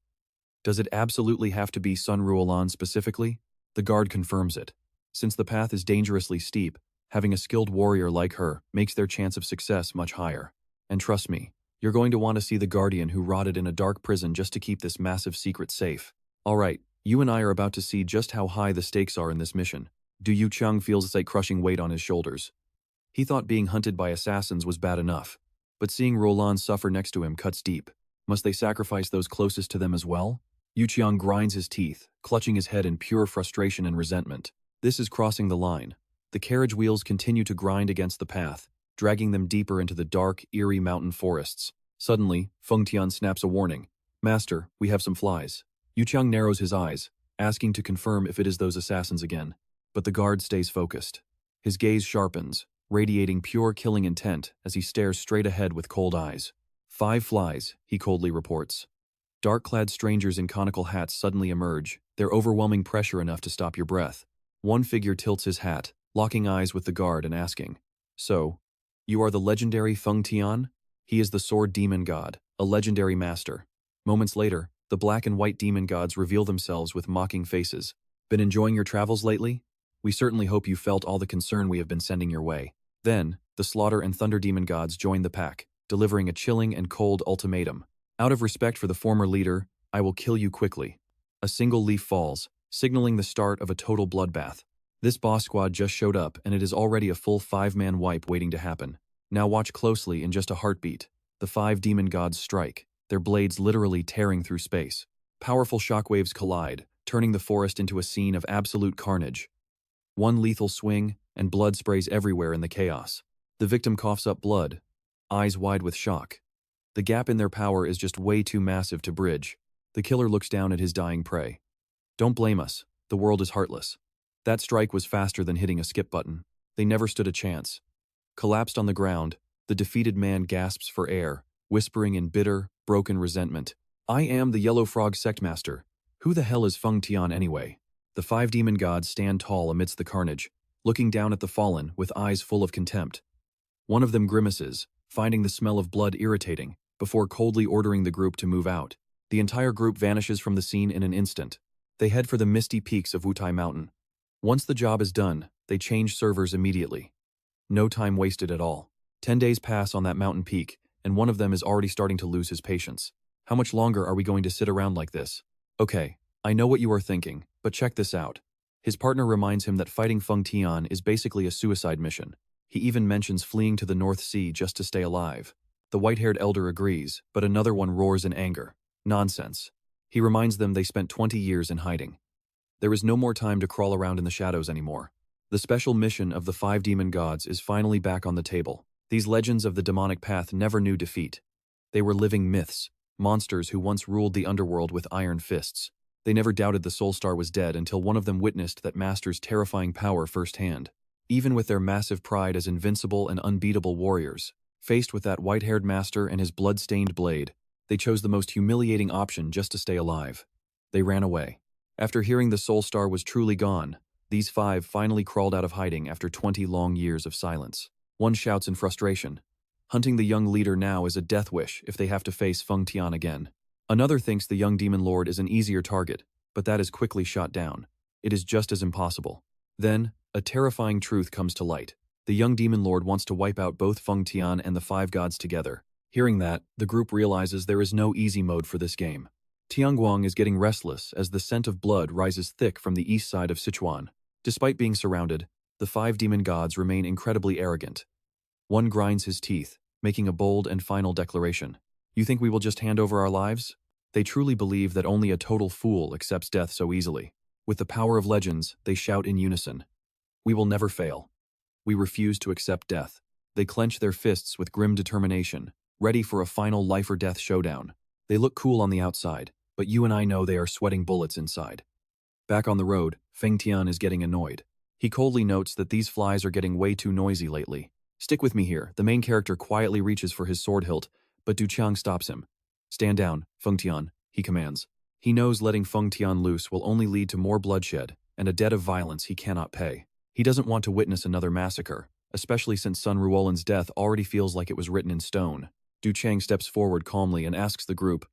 Does it absolutely have to be Sun Ruolan specifically? The guard confirms it. Since the path is dangerously steep, having a skilled warrior like her makes their chance of success much higher. And trust me, you're going to want to see the guardian who rotted in a dark prison just to keep this massive secret safe. Alright, you and I are about to see just how high the stakes are in this mission. Du Qiang feels a sight-crushing weight on his shoulders. He thought being hunted by assassins was bad enough, but seeing Ruolan suffer next to him cuts deep. Must they sacrifice those closest to them as well? Yu Qiang grinds his teeth, clutching his head in pure frustration and resentment. This is crossing the line. The carriage wheels continue to grind against the path, dragging them deeper into the dark, eerie mountain forests. Suddenly, Feng Tian snaps a warning. Master, we have some flies. Yu Qiang narrows his eyes, asking to confirm if it is those assassins again. But the guard stays focused. His gaze sharpens, radiating pure killing intent as he stares straight ahead with cold eyes. 5 flies, he coldly reports. Dark-clad strangers in conical hats suddenly emerge, their overwhelming pressure enough to stop your breath. One figure tilts his hat, locking eyes with the guard and asking, "So, you are the legendary Feng Tian?" He is the sword demon god, a legendary master. Moments later, the black and white demon gods reveal themselves with mocking faces. Been enjoying your travels lately? We certainly hope you felt all the concern we have been sending your way. Then, the Slaughter and Thunder demon gods join the pack, delivering a chilling and cold ultimatum. Out of respect for the former leader, I will kill you quickly. A single leaf falls, signaling the start of a total bloodbath. This boss squad just showed up and it is already a full 5-man wipe waiting to happen. Now watch closely. In just a heartbeat, the 5 demon gods strike, their blades literally tearing through space. Powerful shockwaves collide, turning the forest into a scene of absolute carnage. One lethal swing, and blood sprays everywhere in the chaos. The victim coughs up blood, eyes wide with shock. The gap in their power is just way too massive to bridge. The killer looks down at his dying prey. Don't blame us, the world is heartless. That strike was faster than hitting a skip button. They never stood a chance. Collapsed on the ground, the defeated man gasps for air, whispering in bitter, broken resentment. I am the Yellow Frog Sect Master. Who the hell is Feng Tian anyway? The 5 demon gods stand tall amidst the carnage, looking down at the fallen with eyes full of contempt. One of them grimaces, finding the smell of blood irritating, before coldly ordering the group to move out. The entire group vanishes from the scene in an instant. They head for the misty peaks of Wutai Mountain. Once the job is done, they change servers immediately. No time wasted at all. 10 days pass on that mountain peak, and one of them is already starting to lose his patience. How much longer are we going to sit around like this? Okay, I know what you are thinking, but check this out. His partner reminds him that fighting Feng Tian is basically a suicide mission. He even mentions fleeing to the North Sea just to stay alive. The white-haired elder agrees, but another one roars in anger. Nonsense. He reminds them they spent 20 years in hiding. There is no more time to crawl around in the shadows anymore. The special mission of the 5 demon gods is finally back on the table. These legends of the demonic path never knew defeat. They were living myths, monsters who once ruled the underworld with iron fists. They never doubted the Soul Star was dead until one of them witnessed that master's terrifying power firsthand. Even with their massive pride as invincible and unbeatable warriors, faced with that white-haired master and his blood-stained blade, they chose the most humiliating option just to stay alive. They ran away. After hearing the Soul Star was truly gone, these 5 finally crawled out of hiding after 20 long years of silence. One shouts in frustration. Hunting the young leader now is a death wish if they have to face Feng Tian again. Another thinks the young Demon Lord is an easier target, but that is quickly shot down. It is just as impossible. Then, a terrifying truth comes to light. The young Demon Lord wants to wipe out both Feng Tian and the 5 gods together. Hearing that, the group realizes there is no easy mode for this game. Tien Guang is getting restless as the scent of blood rises thick from the east side of Sichuan. Despite being surrounded, the 5 demon gods remain incredibly arrogant. One grinds his teeth, making a bold and final declaration. You think we will just hand over our lives? They truly believe that only a total fool accepts death so easily. With the power of legends, they shout in unison. We will never fail. We refuse to accept death. They clench their fists with grim determination, ready for a final life-or-death showdown. They look cool on the outside, but you and I know they are sweating bullets inside. Back on the road, Feng Tian is getting annoyed. He coldly notes that these flies are getting way too noisy lately. Stick with me here. The main character quietly reaches for his sword hilt, but Du Qiang stops him. Stand down, Feng Tian, he commands. He knows letting Feng Tian loose will only lead to more bloodshed and a debt of violence he cannot pay. He doesn't want to witness another massacre. especially since son Ruolan's death already feels like it was written in stone. Du Chang steps forward calmly and asks the group,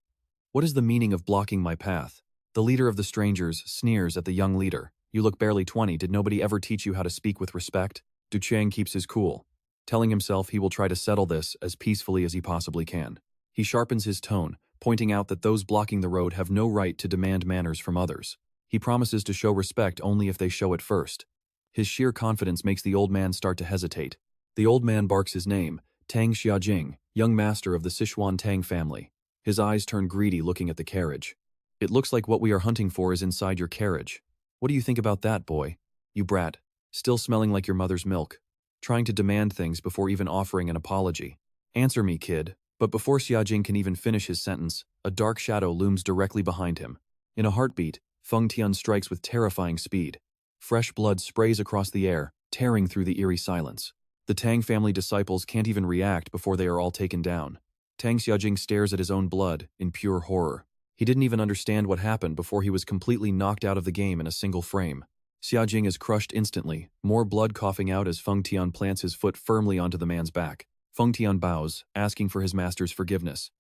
"What is the meaning of blocking my path?" The leader of the strangers sneers at the young leader. "You look barely 20, did nobody ever teach you how to speak with respect?" Du Chang keeps his cool, telling himself he will try to settle this as peacefully as he possibly can. He sharpens his tone, pointing out that those blocking the road have no right to demand manners from others. He promises to show respect only if they show it first. His sheer confidence makes the old man start to hesitate. The old man barks his name, Tang Xiajing, young master of the Sichuan Tang family. His eyes turn greedy looking at the carriage. "It looks like what we are hunting for is inside your carriage. What do you think about that, boy? You brat. Still smelling like your mother's milk. Trying to demand things before even offering an apology. Answer me, kid." But before Xiajing can even finish his sentence, a dark shadow looms directly behind him. In a heartbeat, Feng Tian strikes with terrifying speed. Fresh blood sprays across the air, tearing through the eerie silence. The Tang family disciples can't even react before they are all taken down. Tang Xiajing stares at his own blood in pure horror. He didn't even understand what happened before he was completely knocked out of the game in a single frame. Xiajing is crushed instantly, more blood coughing out as Feng Tian plants his foot firmly onto the man's back. Feng Tian bows, asking for his master's forgiveness.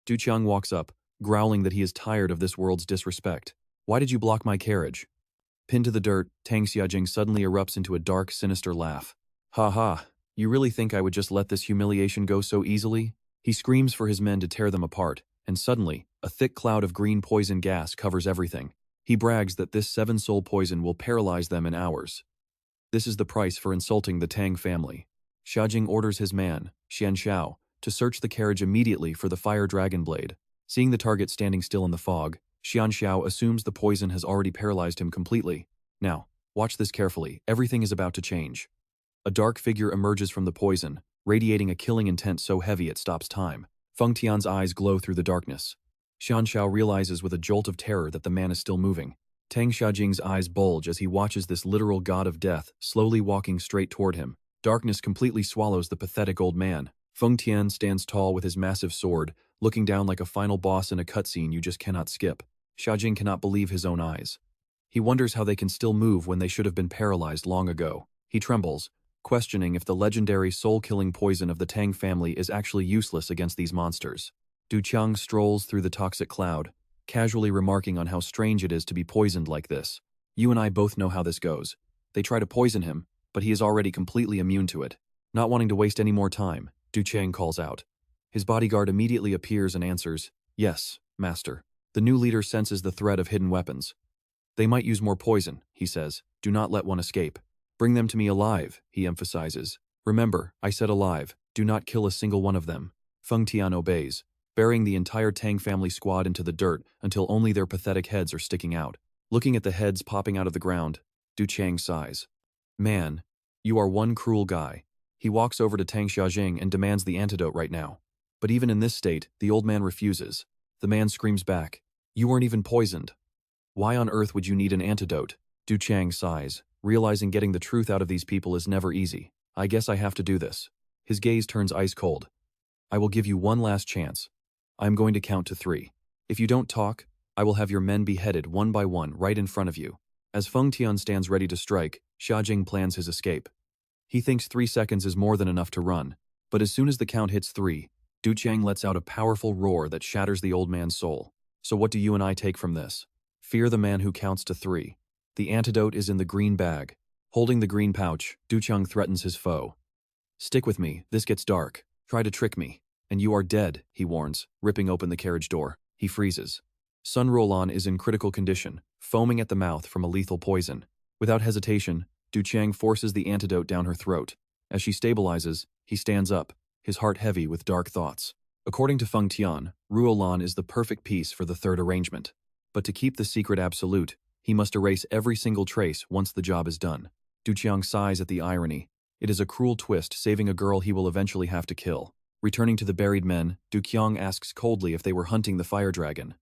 Du Qiang walks up, growling that he is tired of this world's disrespect. "Why did you block my carriage?" Pinned to the dirt, Tang Xiajing suddenly erupts into a dark, sinister laugh. "Ha ha, you really think I would just let this humiliation go so easily?" He screams for his men to tear them apart, and suddenly, a thick cloud of green poison gas covers everything. He brags that this 7-soul poison will paralyze them in hours. This is the price for insulting the Tang family. Xiajing orders his man, Xian Xiao, to search the carriage immediately for the fire dragon blade. Seeing the target standing still in the fog, Xian Xiao assumes the poison has already paralyzed him completely. Now, watch this carefully, everything is about to change. A dark figure emerges from the poison, radiating a killing intent so heavy it stops time. Feng Tian's eyes glow through the darkness. Xian Xiao realizes with a jolt of terror that the man is still moving. Tang Xiajing's eyes bulge as he watches this literal god of death slowly walking straight toward him. Darkness completely swallows the pathetic old man. Feng Tian stands tall with his massive sword, looking down like a final boss in a cutscene you just cannot skip. Xiajing cannot believe his own eyes. He wonders how they can still move when they should have been paralyzed long ago. He trembles, questioning if the legendary soul-killing poison of the Tang family is actually useless against these monsters. Du Qiang strolls through the toxic cloud, casually remarking on how strange it is to be poisoned like this. "You and I both know how this goes. They try to poison him, but he is already completely immune to it." Not wanting to waste any more time, Du Chang calls out. His bodyguard immediately appears and answers, "Yes, master." The new leader senses the threat of hidden weapons. "They might use more poison," he says. "Do not let one escape. Bring them to me alive," he emphasizes. "Remember, I said alive. Do not kill a single one of them." Feng Tian obeys, burying the entire Tang family squad into the dirt until only their pathetic heads are sticking out. Looking at the heads popping out of the ground, Du Chang sighs. "Man, you are one cruel guy." He walks over to Tang Xiajing and demands the antidote right now. But even in this state, the old man refuses. The man screams back, "You weren't even poisoned. Why on earth would you need an antidote?" Du Chang sighs, realizing getting the truth out of these people is never easy. "I guess I have to do this." His gaze turns ice cold. "I will give you one last chance. I am going to count to 3. If you don't talk, I will have your men beheaded one by one right in front of you." As Feng Tian stands ready to strike, Xiajing plans his escape. He thinks 3 seconds is more than enough to run, but as soon as the count hits 3, Du Chang lets out a powerful roar that shatters the old man's soul. "So what do you and I take from this? Fear the man who counts to 3. The antidote is in the green bag." Holding the green pouch, Du Chang threatens his foe. "Stick with me, this gets dark. Try to trick me, and you are dead," he warns, ripping open the carriage door. He freezes. Son Ruolan is in critical condition, foaming at the mouth from a lethal poison. Without hesitation, Du Chang forces the antidote down her throat. As she stabilizes, he stands up, his heart heavy with dark thoughts. According to Feng Tian, Ruolan is the perfect piece for the third arrangement. But to keep the secret absolute, he must erase every single trace once the job is done. Du Qiang sighs at the irony. It is a cruel twist, saving a girl he will eventually have to kill. Returning to the buried men, Du Qiang asks coldly if they were hunting the fire dragon.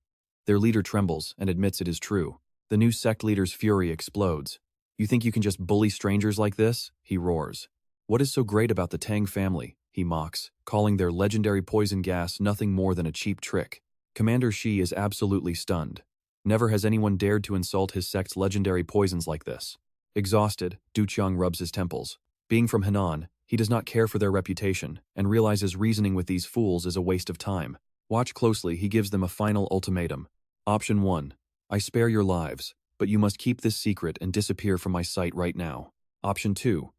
Their leader trembles and admits it is true. The new sect leader's fury explodes. "You think you can just bully strangers like this?" he roars. "What is so great about the Tang family?" he mocks, calling their legendary poison gas nothing more than a cheap trick. Commander Shi is absolutely stunned. Never has anyone dared to insult his sect's legendary poisons like this. Exhausted, Du Qiang rubs his temples. Being from Henan, He does not care for their reputation, and realizes reasoning with these fools is a waste of time. Watch closely, he gives them a final ultimatum. Option 1. I spare your lives, but you must keep this secret and disappear from my sight right now. Option 2.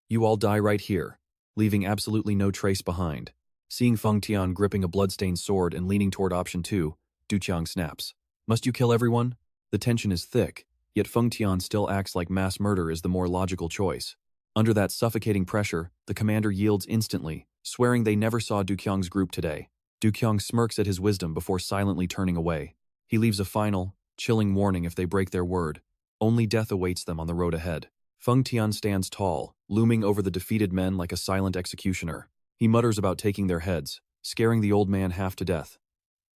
You all die right here, leaving absolutely no trace behind. Seeing Feng Tian gripping a bloodstained sword and leaning toward option 2, Du Qiang snaps. Must you kill everyone? The tension is thick, yet Feng Tian still acts like mass murder is the more logical choice. Under that suffocating pressure, the commander yields instantly, swearing they never saw Du Qiang's group today. Du Qiang smirks at his wisdom before silently turning away. He leaves a final, chilling warning if they break their word. Only death awaits them on the road ahead. Feng Tian stands tall, looming over the defeated men like a silent executioner. He mutters about taking their heads, scaring the old man half to death.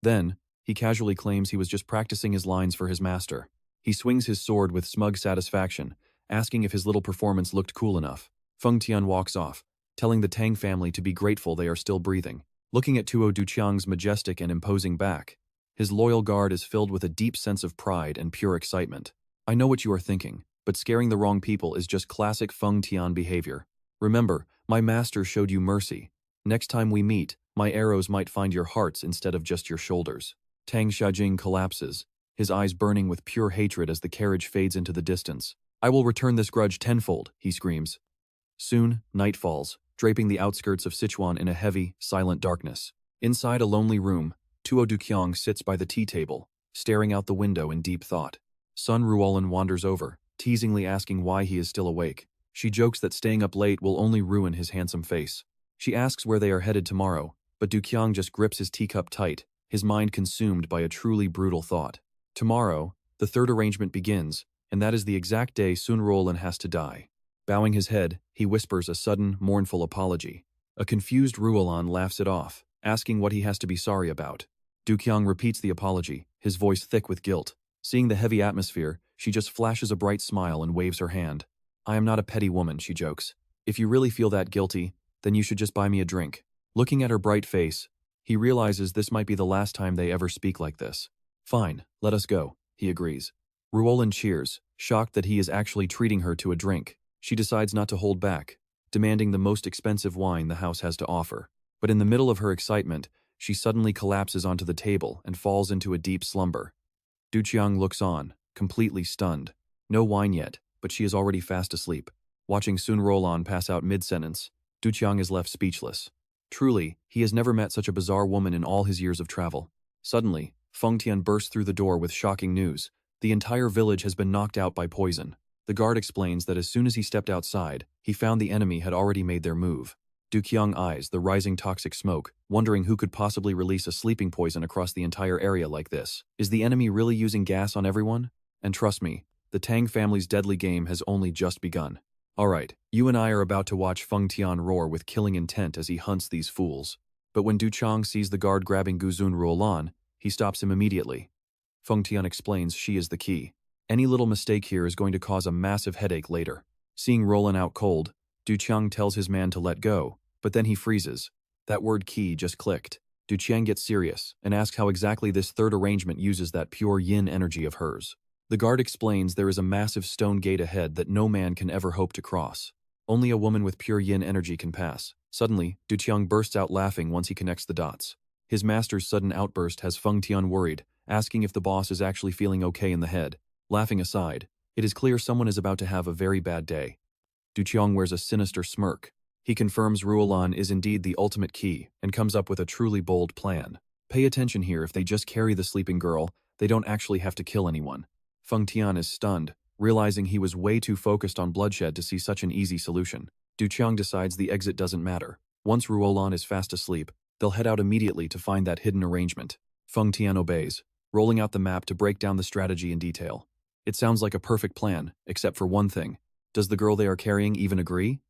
Then, he casually claims he was just practicing his lines for his master. He swings his sword with smug satisfaction, asking if his little performance looked cool enough. Feng Tian walks off, telling the Tang family to be grateful they are still breathing. Looking at Tuo Duqiang's majestic and imposing back, his loyal guard is filled with a deep sense of pride and pure excitement. I know what you are thinking, but scaring the wrong people is just classic Feng Tian behavior. Remember, my master showed you mercy. Next time we meet, my arrows might find your hearts instead of just your shoulders. Tang Xiajing collapses, his eyes burning with pure hatred as the carriage fades into the distance. I will return this grudge tenfold, he screams. Soon, night falls, draping the outskirts of Sichuan in a heavy, silent darkness. Inside a lonely room, Tuo Duqiang sits by the tea table, staring out the window in deep thought. Son Ruolan wanders over, teasingly asking why he is still awake. She jokes that staying up late will only ruin his handsome face. She asks where they are headed tomorrow, but Duqiang just grips his teacup tight, his mind consumed by a truly brutal thought. Tomorrow, the third arrangement begins, and that is the exact day Sun Ruolan has to die. Bowing his head, he whispers a sudden, mournful apology. A confused Ruolan laughs it off, asking what he has to be sorry about. Duqiang repeats the apology, his voice thick with guilt. Seeing the heavy atmosphere, she just flashes a bright smile and waves her hand. I am not a petty woman, she jokes. If you really feel that guilty, then you should just buy me a drink. Looking at her bright face, he realizes this might be the last time they ever speak like this. Fine, let us go, he agrees. Ruolan cheers, shocked that he is actually treating her to a drink. She decides not to hold back, demanding the most expensive wine the house has to offer. But in the middle of her excitement, she suddenly collapses onto the table and falls into a deep slumber. Duqiang looks on, completely stunned. No wine yet, but she is already fast asleep. Watching Sun Ruolan pass out mid-sentence, Duqiang is left speechless. Truly, he has never met such a bizarre woman in all his years of travel. Suddenly, Feng Tian bursts through the door with shocking news. The entire village has been knocked out by poison. The guard explains that as soon as he stepped outside, he found the enemy had already made their move. Duqiang eyes the rising toxic smoke, wondering who could possibly release a sleeping poison across the entire area like this. Is the enemy really using gas on everyone? And trust me, the Tang family's deadly game has only just begun. Alright, you and I are about to watch Feng Tian roar with killing intent as he hunts these fools. But when Duqiang sees the guard grabbing Guzun Ruolan, he stops him immediately. Feng Tian explains she is the key. Any little mistake here is going to cause a massive headache later. Seeing Ruolan out cold, Duqiang tells his man to let go, but then he freezes. That word key just clicked. Duqiang gets serious and asks how exactly this third arrangement uses that pure yin energy of hers. The guard explains there is a massive stone gate ahead that no man can ever hope to cross. Only a woman with pure yin energy can pass. Suddenly, Duqiang bursts out laughing once he connects the dots. His master's sudden outburst has Feng Tian worried, asking if the boss is actually feeling okay in the head. Laughing aside, it is clear someone is about to have a very bad day. Duqiang wears a sinister smirk. He confirms Ruolan is indeed the ultimate key and comes up with a truly bold plan. Pay attention here, if they just carry the sleeping girl, they don't actually have to kill anyone. Feng Tian is stunned, realizing he was way too focused on bloodshed to see such an easy solution. Duqiang decides the exit doesn't matter. Once Ruolan is fast asleep, they'll head out immediately to find that hidden arrangement. Feng Tian obeys, rolling out the map to break down the strategy in detail. It sounds like a perfect plan, except for one thing. Does the girl they are carrying even agree?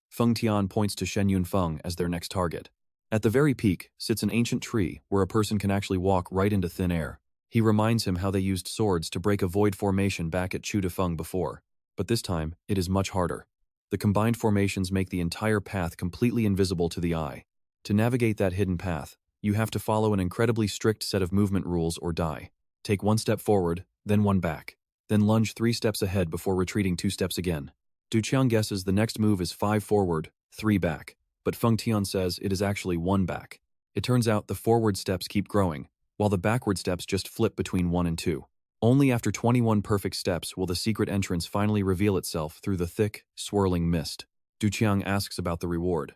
Feng Tian points to Shen Yunfeng as their next target. At the very peak sits an ancient tree where a person can actually walk right into thin air. He reminds him how they used swords to break a void formation back at Chu Defeng before, but this time it is much harder. The combined formations make the entire path completely invisible to the eye. To navigate that hidden path, you have to follow an incredibly strict set of movement rules or die. Take one step forward, then one back. Then lunge 3 steps ahead before retreating 2 steps again. Duqiang guesses the next move is 5 forward, 3 back. But Feng Tian says it is actually 1 back. It turns out the forward steps keep growing, while the backward steps just flip between 1 and 2. Only after 21 perfect steps will the secret entrance finally reveal itself through the thick, swirling mist. Du Qiang asks about the reward.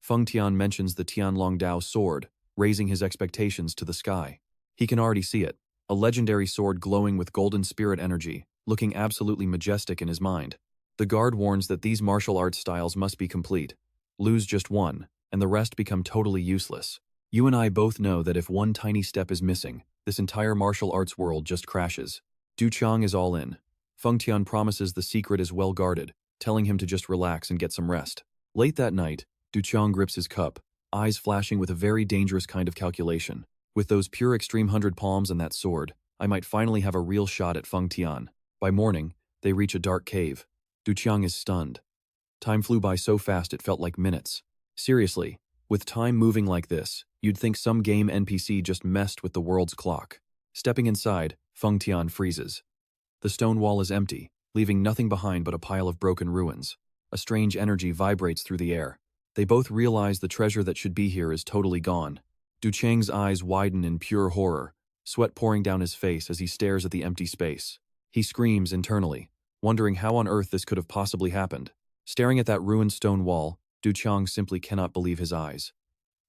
Feng Tian mentions the Tianlong Dao sword, raising his expectations to the sky. He can already see it, a legendary sword glowing with golden spirit energy, looking absolutely majestic in his mind. The guard warns that these martial arts styles must be complete. Lose just one, and the rest become totally useless. You and I both know that if one tiny step is missing, this entire martial arts world just crashes. Du Qiang is all in. Feng Tian promises the secret is well guarded, telling him to just relax and get some rest. Late that night, Du Qiang grips his cup, eyes flashing with a very dangerous kind of calculation. With those pure extreme 100 palms and that sword, I might finally have a real shot at Feng Tian. By morning, they reach a dark cave. Du Qiang is stunned. Time flew by so fast it felt like minutes. Seriously, with time moving like this, you'd think some game NPC just messed with the world's clock. Stepping inside, Feng Tian freezes. The stone wall is empty, leaving nothing behind but a pile of broken ruins. A strange energy vibrates through the air. They both realize the treasure that should be here is totally gone. Du Qiang's eyes widen in pure horror, sweat pouring down his face as he stares at the empty space. He screams internally, wondering how on earth this could have possibly happened. Staring at that ruined stone wall, Du Qiang simply cannot believe his eyes.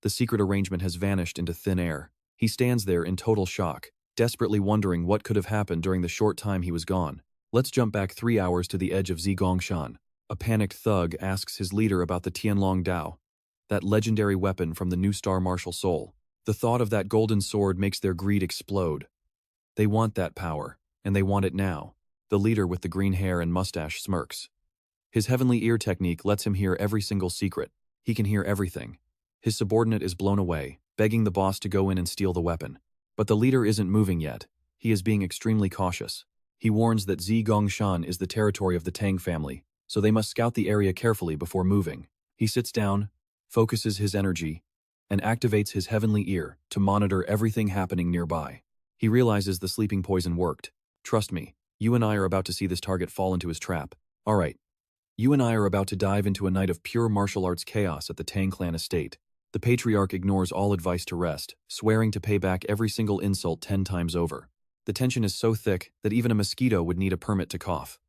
The secret arrangement has vanished into thin air. He stands there in total shock, desperately wondering what could have happened during the short time he was gone. Let's jump back 3 hours to the edge of Zigongshan. A panicked thug asks his leader about the Tianlong Dao, that legendary weapon from the new star martial soul. The thought of that golden sword makes their greed explode. They want that power, and they want it now. The leader with the green hair and mustache smirks. His heavenly ear technique lets him hear every single secret. He can hear everything. His subordinate is blown away, begging the boss to go in and steal the weapon. But the leader isn't moving yet. He is being extremely cautious. He warns that Zigongshan is the territory of the Tang family, so they must scout the area carefully before moving. He sits down, focuses his energy, and activates his heavenly ear to monitor everything happening nearby. He realizes the sleeping poison worked. Trust me, you and I are about to see this target fall into his trap. Alright. You and I are about to dive into a night of pure martial arts chaos at the Tang clan estate. The patriarch ignores all advice to rest, swearing to pay back every single insult 10 times over. The tension is so thick that even a mosquito would need a permit to cough.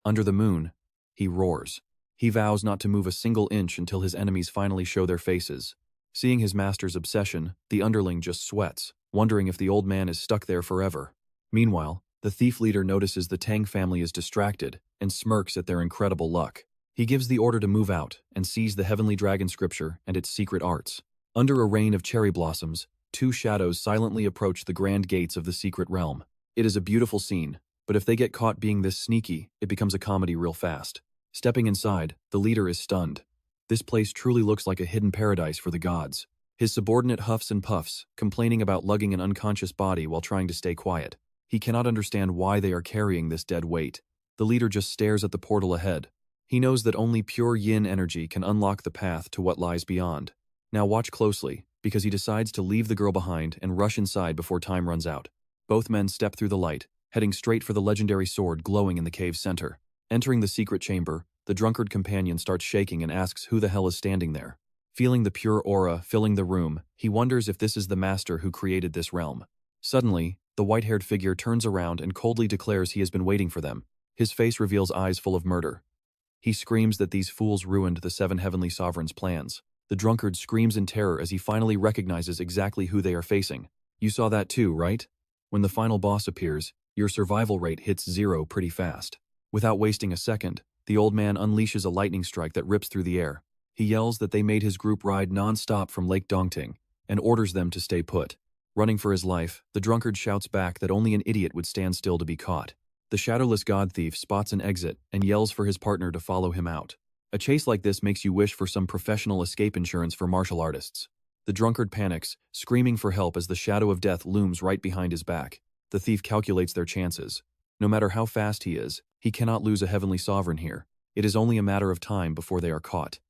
Under the moon, he roars. He vows not to move a single inch until his enemies finally show their faces. Seeing his master's obsession, the underling just sweats, wondering if the old man is stuck there forever. Meanwhile, the thief leader notices the Tang family is distracted and smirks at their incredible luck. He gives the order to move out and seize the heavenly dragon scripture and its secret arts. Under a rain of cherry blossoms, 2 shadows silently approach the grand gates of the secret realm. It is a beautiful scene, but if they get caught being this sneaky, it becomes a comedy real fast. Stepping inside, the leader is stunned. This place truly looks like a hidden paradise for the gods. His subordinate huffs and puffs, complaining about lugging an unconscious body while trying to stay quiet. He cannot understand why they are carrying this dead weight. The leader just stares at the portal ahead. He knows that only pure yin energy can unlock the path to what lies beyond. Now watch closely, because he decides to leave the girl behind and rush inside before time runs out. Both men step through the light, heading straight for the legendary sword glowing in the cave's center. Entering the secret chamber, the drunkard companion starts shaking and asks who the hell is standing there. Feeling the pure aura filling the room, he wonders if this is the master who created this realm. Suddenly, the white-haired figure turns around and coldly declares he has been waiting for them. His face reveals eyes full of murder. He screams that these fools ruined the 7 heavenly sovereigns' plans. The drunkard screams in terror as he finally recognizes exactly who they are facing. You saw that too, right? When the final boss appears, your survival rate hits 0 pretty fast. Without wasting a second, the old man unleashes a lightning strike that rips through the air. He yells that they made his group ride non-stop from Lake Dongting, and orders them to stay put. Running for his life, the drunkard shouts back that only an idiot would stand still to be caught. The shadowless god thief spots an exit and yells for his partner to follow him out. A chase like this makes you wish for some professional escape insurance for martial artists. The drunkard panics, screaming for help as the shadow of death looms right behind his back. The thief calculates their chances. No matter how fast he is, he cannot lose a heavenly sovereign here. It is only a matter of time before they are caught.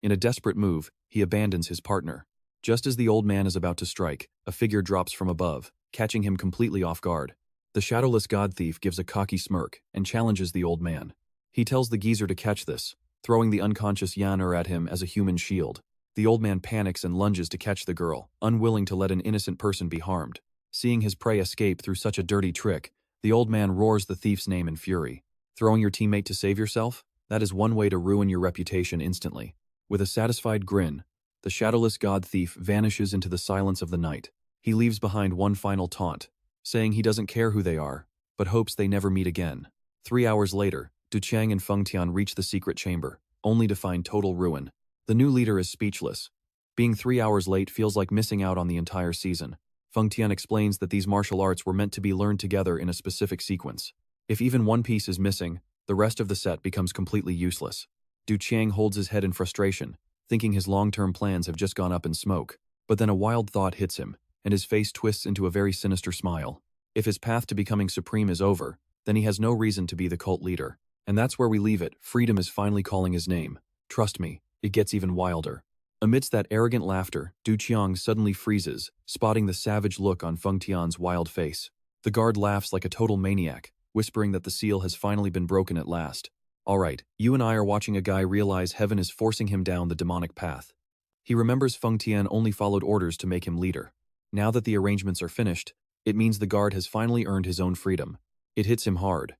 In a desperate move, he abandons his partner. Just as the old man is about to strike, a figure drops from above, catching him completely off guard. The shadowless god thief gives a cocky smirk and challenges the old man. He tells the geezer to catch this, throwing the unconscious Yan-er at him as a human shield. The old man panics and lunges to catch the girl, unwilling to let an innocent person be harmed. Seeing his prey escape through such a dirty trick, the old man roars the thief's name in fury. Throwing your teammate to save yourself? That is one way to ruin your reputation instantly. With a satisfied grin, the shadowless god thief vanishes into the silence of the night. He leaves behind one final taunt, saying he doesn't care who they are, but hopes they never meet again. 3 hours later, Du Qiang and Feng Tian reach the secret chamber, only to find total ruin. The new leader is speechless. Being 3 hours late feels like missing out on the entire season. Feng Tian explains that these martial arts were meant to be learned together in a specific sequence. If even one piece is missing, the rest of the set becomes completely useless. Du Qiang holds his head in frustration, thinking his long-term plans have just gone up in smoke. But then a wild thought hits him, and his face twists into a very sinister smile. If his path to becoming supreme is over, then he has no reason to be the cult leader. And that's where we leave it. Freedom is finally calling his name. Trust me, it gets even wilder. Amidst that arrogant laughter, Du Qiang suddenly freezes, spotting the savage look on Feng Tian's wild face. The guard laughs like a total maniac, whispering that the seal has finally been broken at last. Alright, you and I are watching a guy realize heaven is forcing him down the demonic path. He remembers Feng Tian only followed orders to make him leader. Now that the arrangements are finished, it means the guard has finally earned his own freedom. It hits him hard.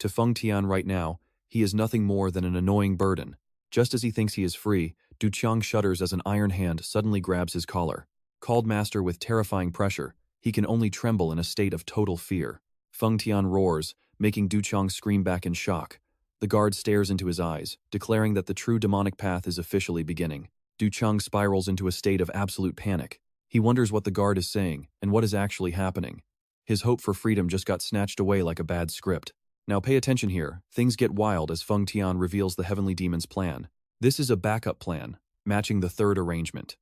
To Feng Tian right now, he is nothing more than an annoying burden. Just as he thinks he is free, Du Qiang shudders as an iron hand suddenly grabs his collar. Called master with terrifying pressure, he can only tremble in a state of total fear. Feng Tian roars, making Du Qiang scream back in shock. The guard stares into his eyes, declaring that the true demonic path is officially beginning. Du Qiang spirals into a state of absolute panic. He wonders what the guard is saying and what is actually happening. His hope for freedom just got snatched away like a bad script. Now pay attention here, things get wild as Feng Tian reveals the Heavenly Demon's plan. This is a backup plan, matching the third arrangement.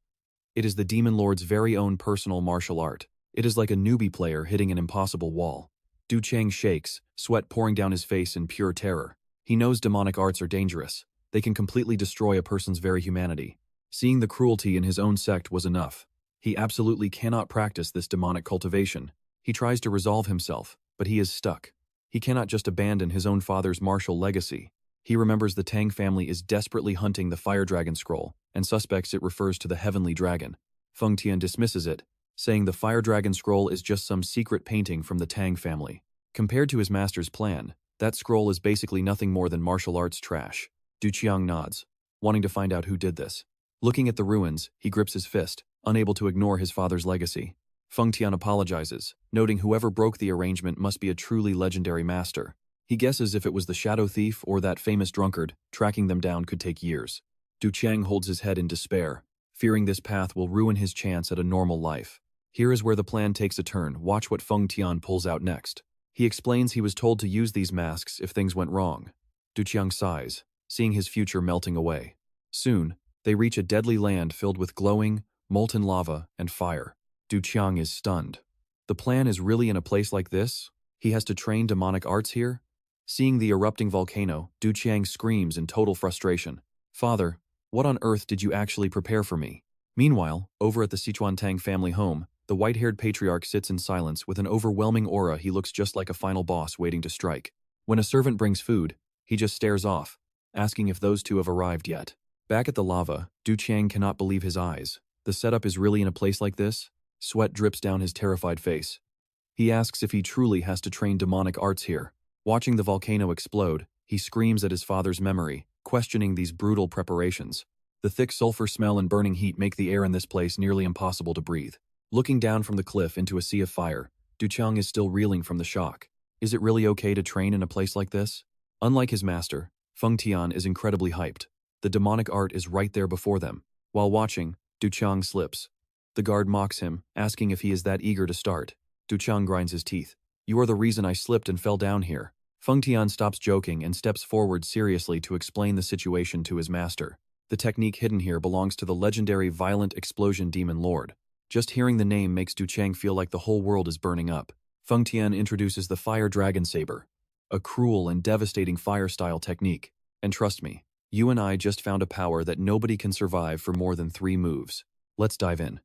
It is the Demon Lord's very own personal martial art. It is like a newbie player hitting an impossible wall. Du Qiang shakes, sweat pouring down his face in pure terror. He knows demonic arts are dangerous. They can completely destroy a person's very humanity. Seeing the cruelty in his own sect was enough. He absolutely cannot practice this demonic cultivation. He tries to resolve himself, but he is stuck. He cannot just abandon his own father's martial legacy. He remembers the Tang family is desperately hunting the Fire Dragon Scroll, and suspects it refers to the Heavenly Dragon. Feng Tian dismisses it, saying the Fire Dragon Scroll is just some secret painting from the Tang family. Compared to his master's plan, that scroll is basically nothing more than martial arts trash. Du Qiang nods, wanting to find out who did this. Looking at the ruins, he grips his fist, unable to ignore his father's legacy. Feng Tian apologizes, noting whoever broke the arrangement must be a truly legendary master. He guesses if it was the shadow thief or that famous drunkard, tracking them down could take years. Du Qiang holds his head in despair, fearing this path will ruin his chance at a normal life. Here is where the plan takes a turn. Watch what Feng Tian pulls out next. He explains he was told to use these masks if things went wrong. Du Qiang sighs, seeing his future melting away. Soon, they reach a deadly land filled with glowing, molten lava and fire. Du Qiang is stunned. The plan is really in a place like this? He has to train demonic arts here? Seeing the erupting volcano, Du Qiang screams in total frustration. Father, what on earth did you actually prepare for me? Meanwhile, over at the Sichuan Tang family home, the white-haired patriarch sits in silence with an overwhelming aura. He looks just like a final boss waiting to strike. When a servant brings food, he just stares off, asking if those two have arrived yet. Back at the lava, Du Qiang cannot believe his eyes. The setup is really in a place like this? Sweat drips down his terrified face. He asks if he truly has to train demonic arts here. Watching the volcano explode, he screams at his father's memory, questioning these brutal preparations. The thick sulfur smell and burning heat make the air in this place nearly impossible to breathe. Looking down from the cliff into a sea of fire, Du Qiang is still reeling from the shock. Is it really okay to train in a place like this? Unlike his master, Feng Tian is incredibly hyped. The demonic art is right there before them. While watching, Du Qiang slips. The guard mocks him, asking if he is that eager to start. Du Qiang grinds his teeth. You are the reason I slipped and fell down here. Feng Tian stops joking and steps forward seriously to explain the situation to his master. The technique hidden here belongs to the legendary violent explosion Demon Lord. Just hearing the name makes Du Qiang feel like the whole world is burning up. Feng Tian introduces the Fire Dragon Saber, a cruel and devastating fire-style technique. And trust me, you and I just found a power that nobody can survive for more than 3 moves. Let's dive in.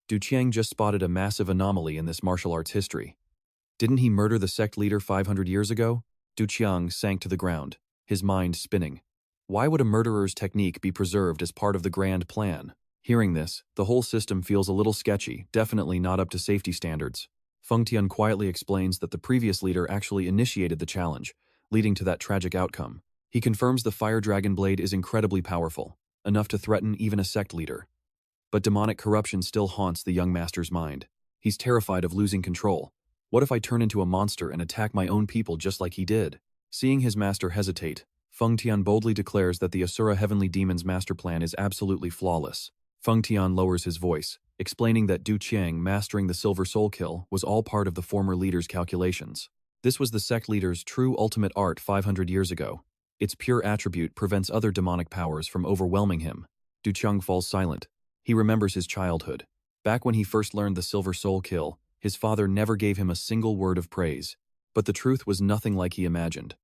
Du Qiang just spotted a massive anomaly in this martial arts history. Didn't he murder the sect leader 500 years ago? Du Qiang sank to the ground, his mind spinning. Why would a murderer's technique be preserved as part of the grand plan? Hearing this, the whole system feels a little sketchy, definitely not up to safety standards. Feng Tian quietly explains that the previous leader actually initiated the challenge, leading to that tragic outcome. He confirms the fire dragon blade is incredibly powerful, enough to threaten even a sect leader. But demonic corruption still haunts the young master's mind. He's terrified of losing control. What if I turn into a monster and attack my own people just like he did? Seeing his master hesitate, Feng Tian boldly declares that the Asura Heavenly Demon's master plan is absolutely flawless. Feng Tian lowers his voice, explaining that Du Qiang mastering the Silver Soul Kill was all part of the former leader's calculations. This was the sect leader's true ultimate art 500 years ago. Its pure attribute prevents other demonic powers from overwhelming him. Du Qiang falls silent. He remembers his childhood. Back when he first learned the Silver Soul Kill, his father never gave him a single word of praise. But the truth was nothing like he imagined.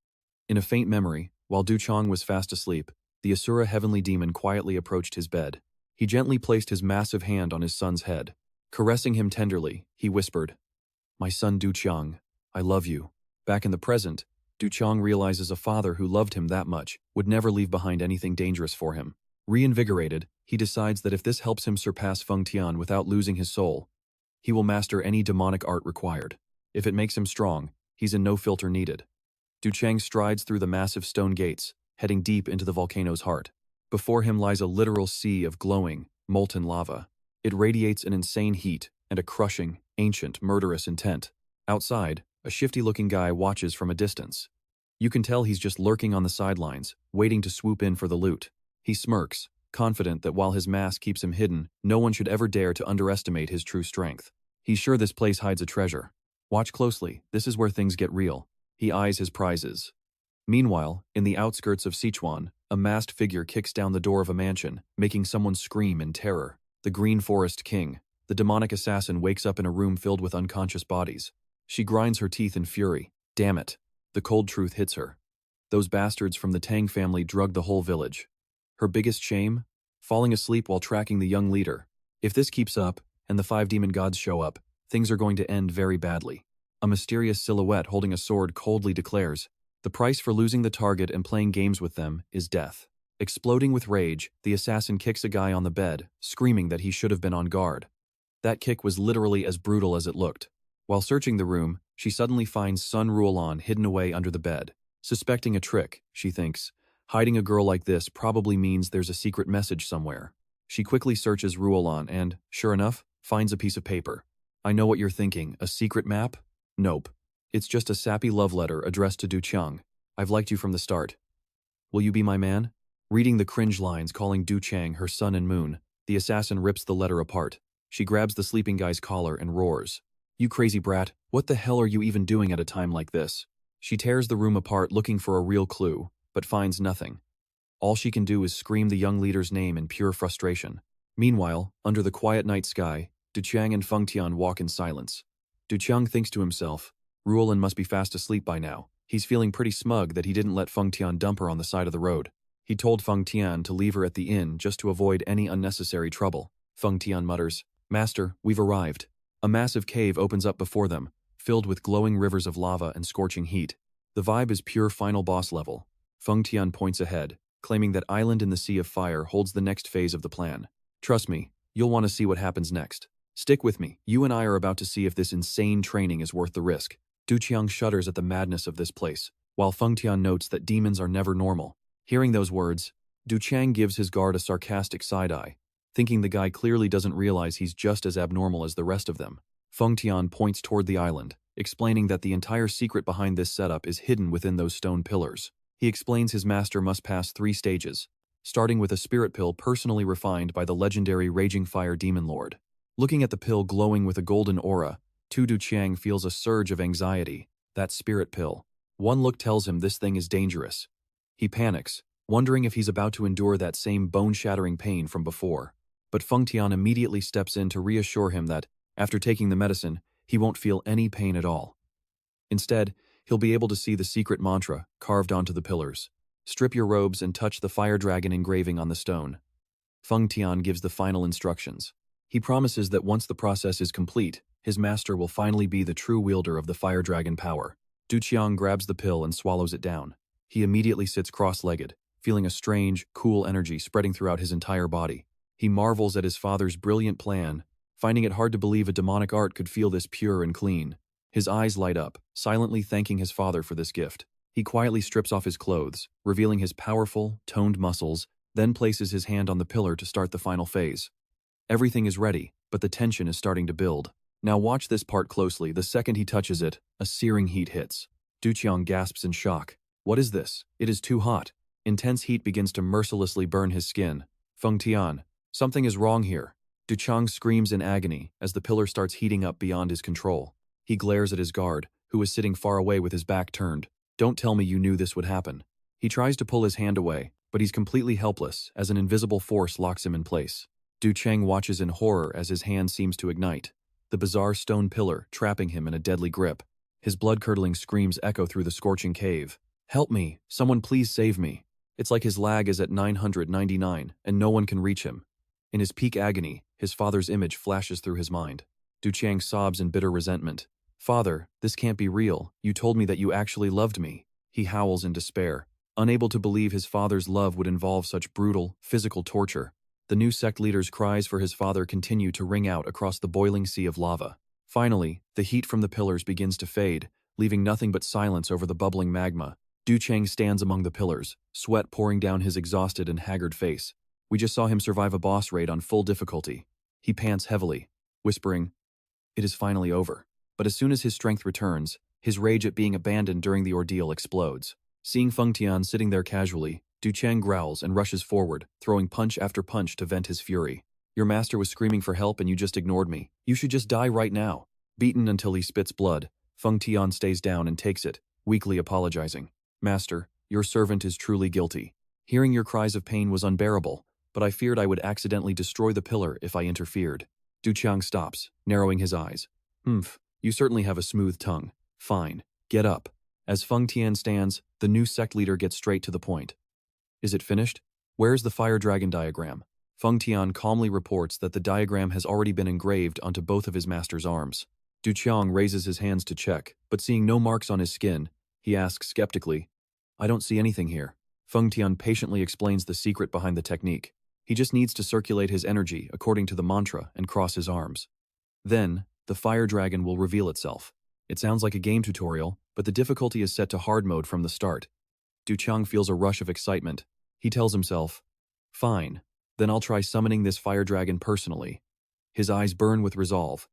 In a faint memory, while Du Qiang was fast asleep, the Asura Heavenly Demon quietly approached his bed. He gently placed his massive hand on his son's head. Caressing him tenderly, he whispered, "My son Du Qiang, I love you." Back in the present, Du Qiang realizes a father who loved him that much would never leave behind anything dangerous for him. Reinvigorated, he decides that if this helps him surpass Feng Tian without losing his soul, he will master any demonic art required. If it makes him strong, he's in no filter needed. Du Qiang strides through the massive stone gates, heading deep into the volcano's heart. Before him lies a literal sea of glowing, molten lava. It radiates an insane heat and a crushing, ancient, murderous intent. Outside, a shifty-looking guy watches from a distance. You can tell he's just lurking on the sidelines, waiting to swoop in for the loot. He smirks, confident that while his mask keeps him hidden, no one should ever dare to underestimate his true strength. He's sure this place hides a treasure. Watch closely, this is where things get real. He eyes his prizes. Meanwhile, in the outskirts of Sichuan, a masked figure kicks down the door of a mansion, making someone scream in terror. The Green Forest King, the demonic assassin, wakes up in a room filled with unconscious bodies. She grinds her teeth in fury. Damn it. The cold truth hits her. Those bastards from the Tang family drugged the whole village. Her biggest shame? Falling asleep while tracking the young leader. If this keeps up, and the 5 demon gods show up, things are going to end very badly. A mysterious silhouette holding a sword coldly declares, "The price for losing the target and playing games with them is death." Exploding with rage, the assassin kicks a guy on the bed, screaming that he should have been on guard. That kick was literally as brutal as it looked. While searching the room, she suddenly finds son Ruolan hidden away under the bed. Suspecting a trick, she thinks, hiding a girl like this probably means there's a secret message somewhere. She quickly searches Ruolan and, sure enough, finds a piece of paper. I know what you're thinking, a secret map? Nope. It's just a sappy love letter addressed to Du Qiang. I've liked you from the start. Will you be my man? Reading the cringe lines calling Du Qiang her sun and moon, the assassin rips the letter apart. She grabs the sleeping guy's collar and roars. You crazy brat, what the hell are you even doing at a time like this? She tears the room apart looking for a real clue, but finds nothing. All she can do is scream the young leader's name in pure frustration. Meanwhile, under the quiet night sky, Du Qiang and Feng Tian walk in silence. Du Qiang thinks to himself, Ruolan must be fast asleep by now. He's feeling pretty smug that he didn't let Feng Tian dump her on the side of the road. He told Feng Tian to leave her at the inn just to avoid any unnecessary trouble. Feng Tian mutters, Master, we've arrived. A massive cave opens up before them, filled with glowing rivers of lava and scorching heat. The vibe is pure final boss level. Feng Tian points ahead, claiming that Island in the Sea of Fire holds the next phase of the plan. Trust me, you'll want to see what happens next. Stick with me, you and I are about to see if this insane training is worth the risk. Du Qiang shudders at the madness of this place, while Feng Tian notes that demons are never normal. Hearing those words, Du Qiang gives his guard a sarcastic side-eye, thinking the guy clearly doesn't realize he's just as abnormal as the rest of them. Feng Tian points toward the island, explaining that the entire secret behind this setup is hidden within those stone pillars. He explains his master must pass 3 stages, starting with a spirit pill personally refined by the legendary Raging Fire Demon Lord. Looking at the pill glowing with a golden aura, Du Qiang feels a surge of anxiety. That spirit pill. One look tells him this thing is dangerous. He panics, wondering if he's about to endure that same bone-shattering pain from before. But Feng Tian immediately steps in to reassure him that, after taking the medicine, he won't feel any pain at all. Instead, he'll be able to see the secret mantra carved onto the pillars. Strip your robes and touch the fire dragon engraving on the stone. Feng Tian gives the final instructions. He promises that once the process is complete, his master will finally be the true wielder of the fire dragon power. Du Qiang grabs the pill and swallows it down. He immediately sits cross-legged, feeling a strange, cool energy spreading throughout his entire body. He marvels at his father's brilliant plan, finding it hard to believe a demonic art could feel this pure and clean. His eyes light up, silently thanking his father for this gift. He quietly strips off his clothes, revealing his powerful, toned muscles, then places his hand on the pillar to start the final phase. Everything is ready, but the tension is starting to build. Now watch this part closely. The second he touches it, a searing heat hits. Du Qiang gasps in shock. What is this? It is too hot. Intense heat begins to mercilessly burn his skin. Feng Tian, something is wrong here. Du Qiang screams in agony as the pillar starts heating up beyond his control. He glares at his guard, who is sitting far away with his back turned. Don't tell me you knew this would happen. He tries to pull his hand away, but he's completely helpless as an invisible force locks him in place. Du Qiang watches in horror as his hand seems to ignite, the bizarre stone pillar trapping him in a deadly grip. His blood-curdling screams echo through the scorching cave. Help me, someone please save me. It's like his lag is at 999 and no one can reach him. In his peak agony, his father's image flashes through his mind. Du Qiang sobs in bitter resentment. Father, this can't be real. You told me that you actually loved me. He howls in despair, unable to believe his father's love would involve such brutal, physical torture. The new sect leader's cries for his father continue to ring out across the boiling sea of lava. Finally, the heat from the pillars begins to fade, leaving nothing but silence over the bubbling magma. Du Qiang stands among the pillars, sweat pouring down his exhausted and haggard face. We just saw him survive a boss raid on full difficulty. He pants heavily, whispering, "It is finally over." But as soon as his strength returns, his rage at being abandoned during the ordeal explodes. Seeing Feng Tian sitting there casually, Du Qiang growls and rushes forward, throwing punch after punch to vent his fury. Your master was screaming for help and you just ignored me. You should just die right now. Beaten until he spits blood, Feng Tian stays down and takes it, weakly apologizing. Master, your servant is truly guilty. Hearing your cries of pain was unbearable, but I feared I would accidentally destroy the pillar if I interfered. Du Qiang stops, narrowing his eyes. You certainly have a smooth tongue. Fine, get up. As Feng Tian stands, the new sect leader gets straight to the point. Is it finished? Where's the fire dragon diagram? Feng Tian calmly reports that the diagram has already been engraved onto both of his master's arms. Du Qiang raises his hands to check, but seeing no marks on his skin, he asks skeptically, I don't see anything here. Feng Tian patiently explains the secret behind the technique. He just needs to circulate his energy according to the mantra and cross his arms. Then, the fire dragon will reveal itself. It sounds like a game tutorial, but the difficulty is set to hard mode from the start. Du Qiang feels a rush of excitement. He tells himself, fine, then I'll try summoning this fire dragon personally. His eyes burn with resolve.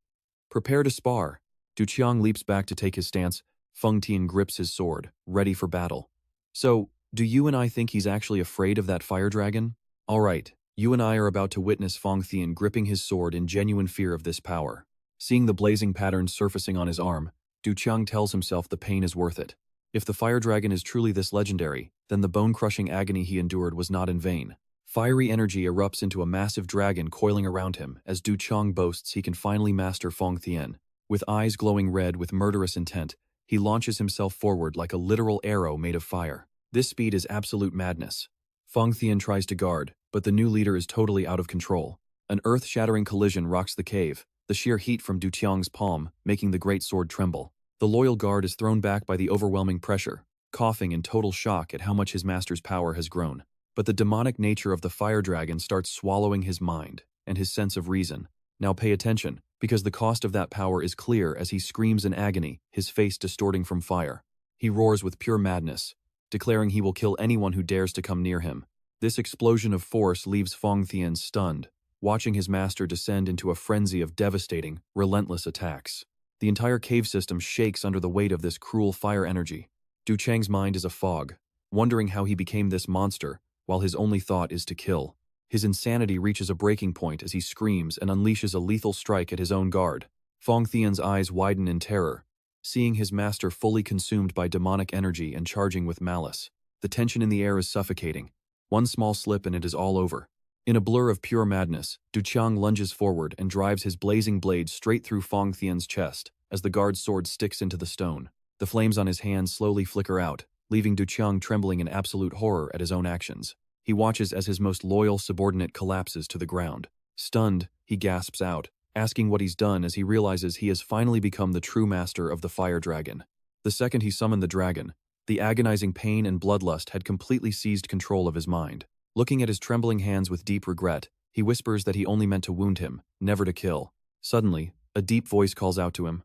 Prepare to spar. Du Qiang leaps back to take his stance. Feng Tian grips his sword, ready for battle. So, do you and I think he's actually afraid of that fire dragon? All right, you and I are about to witness Feng Tian gripping his sword in genuine fear of this power. Seeing the blazing patterns surfacing on his arm, Du Qiang tells himself the pain is worth it. If the fire dragon is truly this legendary, then the bone-crushing agony he endured was not in vain. Fiery energy erupts into a massive dragon coiling around him as Du Qiang boasts he can finally master Feng Tian. With eyes glowing red with murderous intent, he launches himself forward like a literal arrow made of fire. This speed is absolute madness. Feng Tian tries to guard, but the new leader is totally out of control. An earth-shattering collision rocks the cave, the sheer heat from Du Qiang's palm making the great sword tremble. The loyal guard is thrown back by the overwhelming pressure, coughing in total shock at how much his master's power has grown. But the demonic nature of the fire dragon starts swallowing his mind and his sense of reason. Now pay attention, because the cost of that power is clear as he screams in agony, his face distorting from fire. He roars with pure madness, declaring he will kill anyone who dares to come near him. This explosion of force leaves Feng Tian stunned, watching his master descend into a frenzy of devastating, relentless attacks. The entire cave system shakes under the weight of this cruel fire energy. Du Qiang's mind is a fog, wondering how he became this monster, while his only thought is to kill. His insanity reaches a breaking point as he screams and unleashes a lethal strike at his own guard. Feng Tian's eyes widen in terror, seeing his master fully consumed by demonic energy and charging with malice. The tension in the air is suffocating. One small slip and it is all over. In a blur of pure madness, Du Qiang lunges forward and drives his blazing blade straight through Feng Tian's chest as the guard's sword sticks into the stone. The flames on his hands slowly flicker out, leaving Du Qiang trembling in absolute horror at his own actions. He watches as his most loyal subordinate collapses to the ground. Stunned, he gasps out, asking what he's done as he realizes he has finally become the true master of the fire dragon. The second he summoned the dragon, The agonizing pain and bloodlust had completely seized control of his mind. Looking at his trembling hands with deep regret, he whispers that he only meant to wound him, never to kill. Suddenly, a deep voice calls out to him.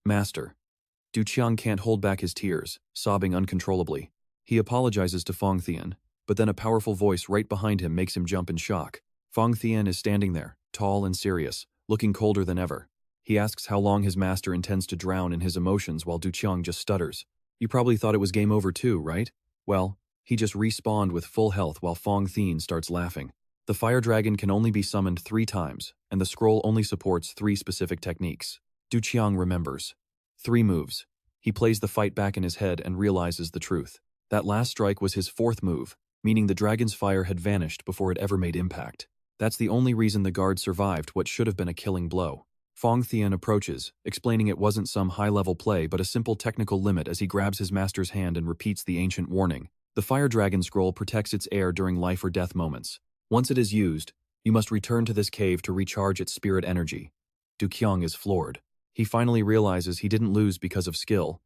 Master. Du Qiang can't hold back his tears, sobbing uncontrollably. He apologizes to Fong Thien, but then a powerful voice right behind him makes him jump in shock. Fong Thien is standing there, tall and serious, looking colder than ever. He asks how long his master intends to drown in his emotions while Du Qiang just stutters. You probably thought it was game over too, right? Well, he just respawned with full health while Fong Thien starts laughing. The fire dragon can only be summoned 3 times, and the scroll only supports 3 specific techniques. Du Qiang remembers. 3 moves. He plays the fight back in his head and realizes the truth. That last strike was his 4th move, meaning the dragon's fire had vanished before it ever made impact. That's the only reason the guard survived what should have been a killing blow. Fong Thien approaches, explaining it wasn't some high-level play but a simple technical limit as he grabs his master's hand and repeats the ancient warning. The fire dragon scroll protects its heir during life or death moments. Once it is used, you must return to this cave to recharge its spirit energy. Du Qiang is floored. He finally realizes he didn't lose because of skill,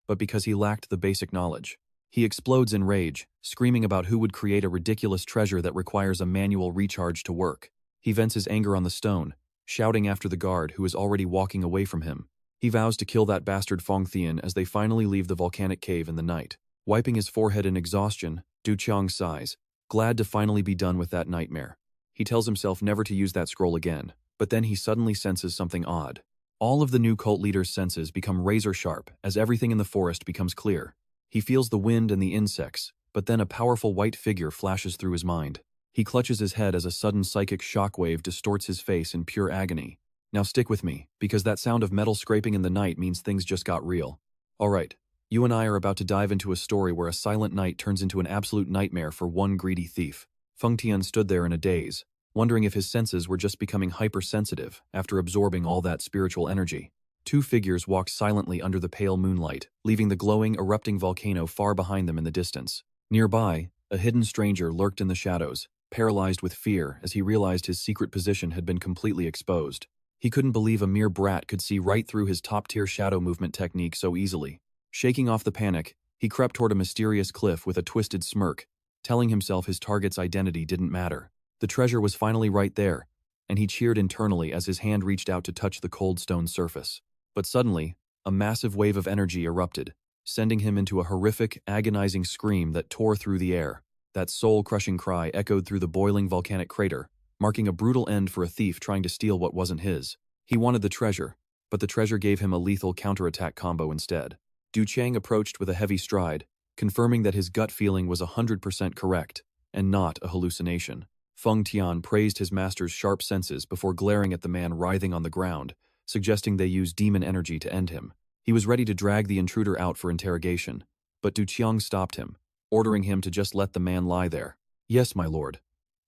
but because he lacked the basic knowledge. He explodes in rage, screaming about who would create a ridiculous treasure that requires a manual recharge to work. He vents his anger on the stone, shouting after the guard who is already walking away from him. He vows to kill that bastard Fong Thien as they finally leave the volcanic cave in the night. Wiping his forehead in exhaustion, Du Qiang sighs, glad to finally be done with that nightmare. He tells himself never to use that scroll again, but then he suddenly senses something odd. All of the new cult leader's senses become razor sharp as everything in the forest becomes clear. He feels the wind and the insects, but then a powerful white figure flashes through his mind. He clutches his head as a sudden psychic shockwave distorts his face in pure agony. Now stick with me, because that sound of metal scraping in the night means things just got real. Alright, you and I are about to dive into a story where a silent night turns into an absolute nightmare for one greedy thief. Feng Tian stood there in a daze, wondering if his senses were just becoming hypersensitive after absorbing all that spiritual energy. 2 figures walked silently under the pale moonlight, leaving the glowing, erupting volcano far behind them in the distance. Nearby, a hidden stranger lurked in the shadows, paralyzed with fear as he realized his secret position had been completely exposed. He couldn't believe a mere brat could see right through his top-tier shadow movement technique so easily. Shaking off the panic, he crept toward a mysterious cliff with a twisted smirk, telling himself his target's identity didn't matter. The treasure was finally right there, and he cheered internally as his hand reached out to touch the cold stone surface. But suddenly, a massive wave of energy erupted, sending him into a horrific, agonizing scream that tore through the air. That soul-crushing cry echoed through the boiling volcanic crater, marking a brutal end for a thief trying to steal what wasn't his. He wanted the treasure, but the treasure gave him a lethal counterattack combo instead. Du Qiang approached with a heavy stride, confirming that his gut feeling was 100% correct, and not a hallucination. Feng Tian praised his master's sharp senses before glaring at the man writhing on the ground, suggesting they use demon energy to end him. He was ready to drag the intruder out for interrogation, but Du Qiang stopped him, ordering him to just let the man lie there. Yes, my lord.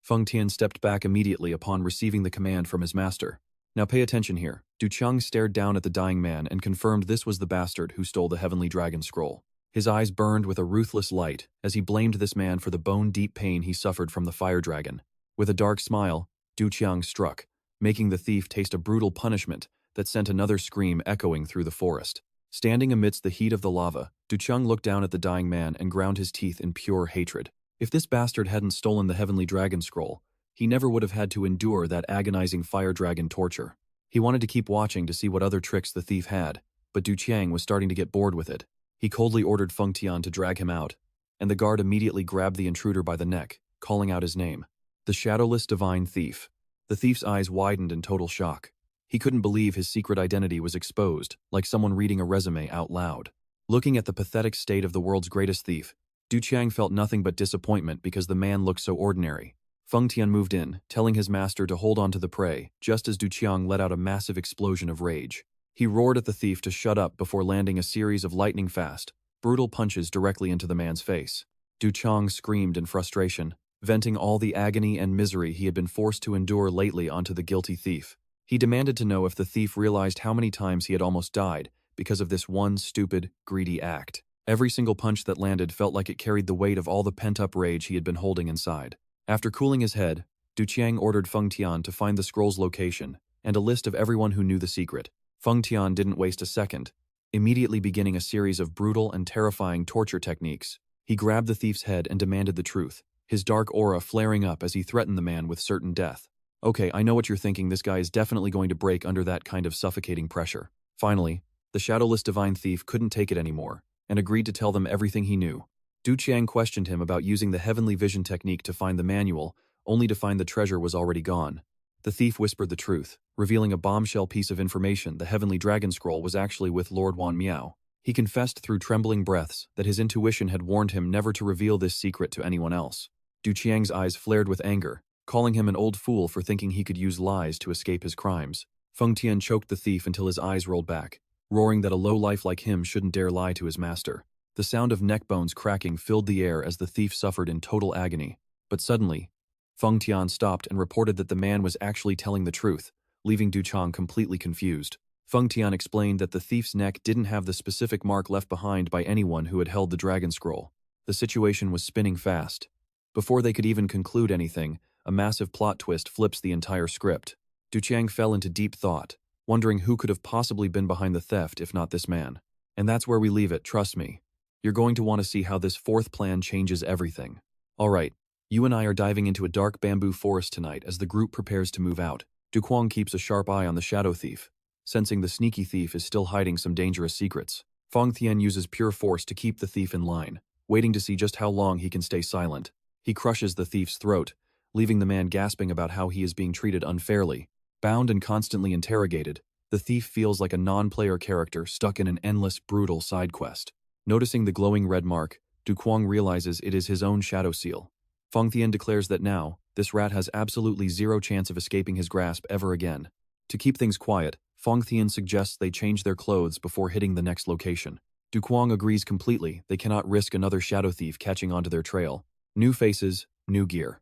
Feng Tian stepped back immediately upon receiving the command from his master. Now pay attention here. Du Qiang stared down at the dying man and confirmed this was the bastard who stole the heavenly dragon scroll. His eyes burned with a ruthless light as he blamed this man for the bone-deep pain he suffered from the fire dragon. With a dark smile, Du Qiang struck, making the thief taste a brutal punishment that sent another scream echoing through the forest. Standing amidst the heat of the lava, Du Qiang looked down at the dying man and ground his teeth in pure hatred. If this bastard hadn't stolen the heavenly dragon scroll, he never would have had to endure that agonizing fire dragon torture. He wanted to keep watching to see what other tricks the thief had, but Du Qiang was starting to get bored with it. He coldly ordered Feng Tian to drag him out, and the guard immediately grabbed the intruder by the neck, calling out his name. The shadowless divine thief. The thief's eyes widened in total shock. He couldn't believe his secret identity was exposed, like someone reading a resume out loud. Looking at the pathetic state of the world's greatest thief, Du Qiang felt nothing but disappointment because the man looked so ordinary. Feng Tian moved in, telling his master to hold on to the prey, just as Du Qiang let out a massive explosion of rage. He roared at the thief to shut up before landing a series of lightning-fast, brutal punches directly into the man's face. Du Qiang screamed in frustration, venting all the agony and misery he had been forced to endure lately onto the guilty thief. He demanded to know if the thief realized how many times he had almost died because of this one stupid, greedy act. Every single punch that landed felt like it carried the weight of all the pent-up rage he had been holding inside. After cooling his head, Du Qiang ordered Feng Tian to find the scroll's location and a list of everyone who knew the secret. Feng Tian didn't waste a second. immediately beginning a series of brutal and terrifying torture techniques. He grabbed the thief's head and demanded the truth, his dark aura flaring up as he threatened the man with certain death. Okay, I know what you're thinking, this guy is definitely going to break under that kind of suffocating pressure. Finally, the shadowless divine thief couldn't take it anymore, and agreed to tell them everything he knew. Du Qiang questioned him about using the heavenly vision technique to find the manual, only to find the treasure was already gone. The thief whispered the truth, revealing a bombshell piece of information: the heavenly dragon scroll was actually with Lord Wan Miao. He confessed through trembling breaths that his intuition had warned him never to reveal this secret to anyone else. Du Qiang's eyes flared with anger, calling him an old fool for thinking he could use lies to escape his crimes. Feng Tian choked the thief until his eyes rolled back, roaring that a low-life like him shouldn't dare lie to his master. The sound of neck bones cracking filled the air as the thief suffered in total agony. But suddenly, Feng Tian stopped and reported that the man was actually telling the truth, leaving Du Qiang completely confused. Feng Tian explained that the thief's neck didn't have the specific mark left behind by anyone who had held the dragon scroll. The situation was spinning fast. Before they could even conclude anything, a massive plot twist flips the entire script. Du Qiang fell into deep thought, wondering who could have possibly been behind the theft if not this man. And that's where we leave it, trust me. You're going to want to see how this fourth plan changes everything. Alright, you and I are diving into a dark bamboo forest tonight as the group prepares to move out. Du Cuong keeps a sharp eye on the shadow thief, sensing the sneaky thief is still hiding some dangerous secrets. Feng Tian uses pure force to keep the thief in line, waiting to see just how long he can stay silent. He crushes the thief's throat, leaving the man gasping about how he is being treated unfairly. Bound and constantly interrogated, the thief feels like a non-player character stuck in an endless, brutal side quest. Noticing the glowing red mark, Du Cuong realizes it is his own shadow seal. Feng Tian declares that now, this rat has absolutely zero chance of escaping his grasp ever again. To keep things quiet, Feng Tian suggests they change their clothes before hitting the next location. Du Cuong agrees completely. They cannot risk another shadow thief catching onto their trail. New faces, new gear.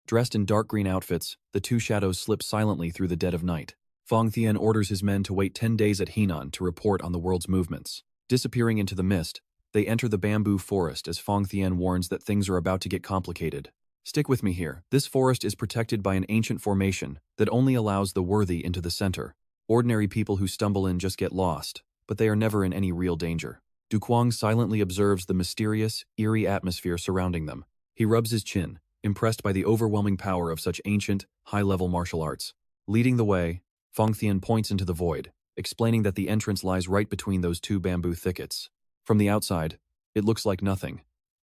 Dressed in dark green outfits, the two shadows slip silently through the dead of night. Feng Tian orders his men to wait 10 days at Henan to report on the world's movements. Disappearing into the mist, they enter the bamboo forest as Feng Tian warns that things are about to get complicated. Stick with me here. This forest is protected by an ancient formation that only allows the worthy into the center. Ordinary people who stumble in just get lost, but they are never in any real danger. Du Cuong silently observes the mysterious, eerie atmosphere surrounding them. He rubs his chin, impressed by the overwhelming power of such ancient, high-level martial arts. Leading the way, Feng Tian points into the void, explaining that the entrance lies right between those two bamboo thickets. From the outside, it looks like nothing.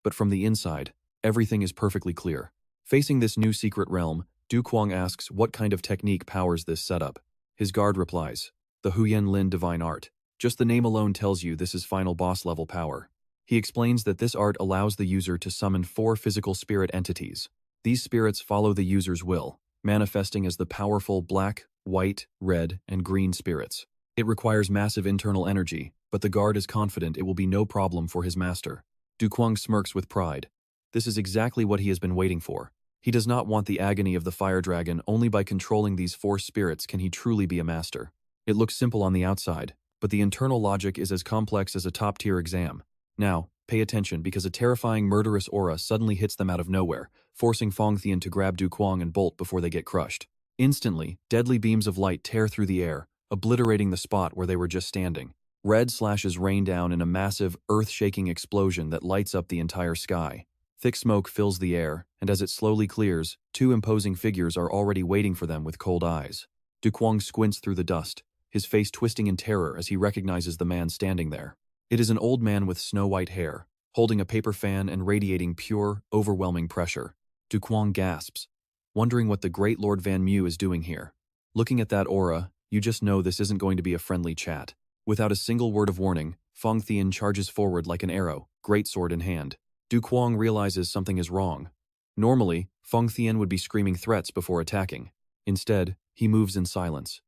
But from the inside, everything is perfectly clear. Facing this new secret realm, Du Cuong asks what kind of technique powers this setup. His guard replies, the Huyen Lin divine art. Just the name alone tells you this is final boss level power. He explains that this art allows the user to summon 4 physical spirit entities. These spirits follow the user's will, manifesting as the powerful black, white, red, and green spirits. It requires massive internal energy, but the guard is confident it will be no problem for his master. Du Cuong smirks with pride. This is exactly what he has been waiting for. He does not want the agony of the fire dragon. Only by controlling these 4 spirits can he truly be a master. It looks simple on the outside, but the internal logic is as complex as a top-tier exam. Now, pay attention because a terrifying murderous aura suddenly hits them out of nowhere, forcing Feng Tian to grab Du Cuong and bolt before they get crushed. Instantly, deadly beams of light tear through the air, obliterating the spot where they were just standing. Red slashes rain down in a massive, earth-shaking explosion that lights up the entire sky. Thick smoke fills the air, and as it slowly clears, 2 imposing figures are already waiting for them with cold eyes. Du Cuong squints through the dust, his face twisting in terror as he recognizes the man standing there. It is an old man with snow-white hair, holding a paper fan and radiating pure, overwhelming pressure. Du Cuong gasps, wondering what the great Lord Van Mew is doing here. Looking at that aura, you just know this isn't going to be a friendly chat. Without a single word of warning, Feng Tian charges forward like an arrow, greatsword in hand. Du Cuong realizes something is wrong. Normally, Feng Tian would be screaming threats before attacking. Instead, he moves in silence.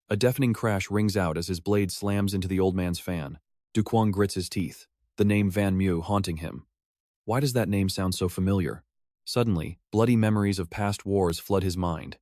A deafening crash rings out as his blade slams into the old man's fan. Du Cuong grits his teeth, the name Van Mew haunting him. Why does that name sound so familiar? Suddenly, bloody memories of past wars flood his mind.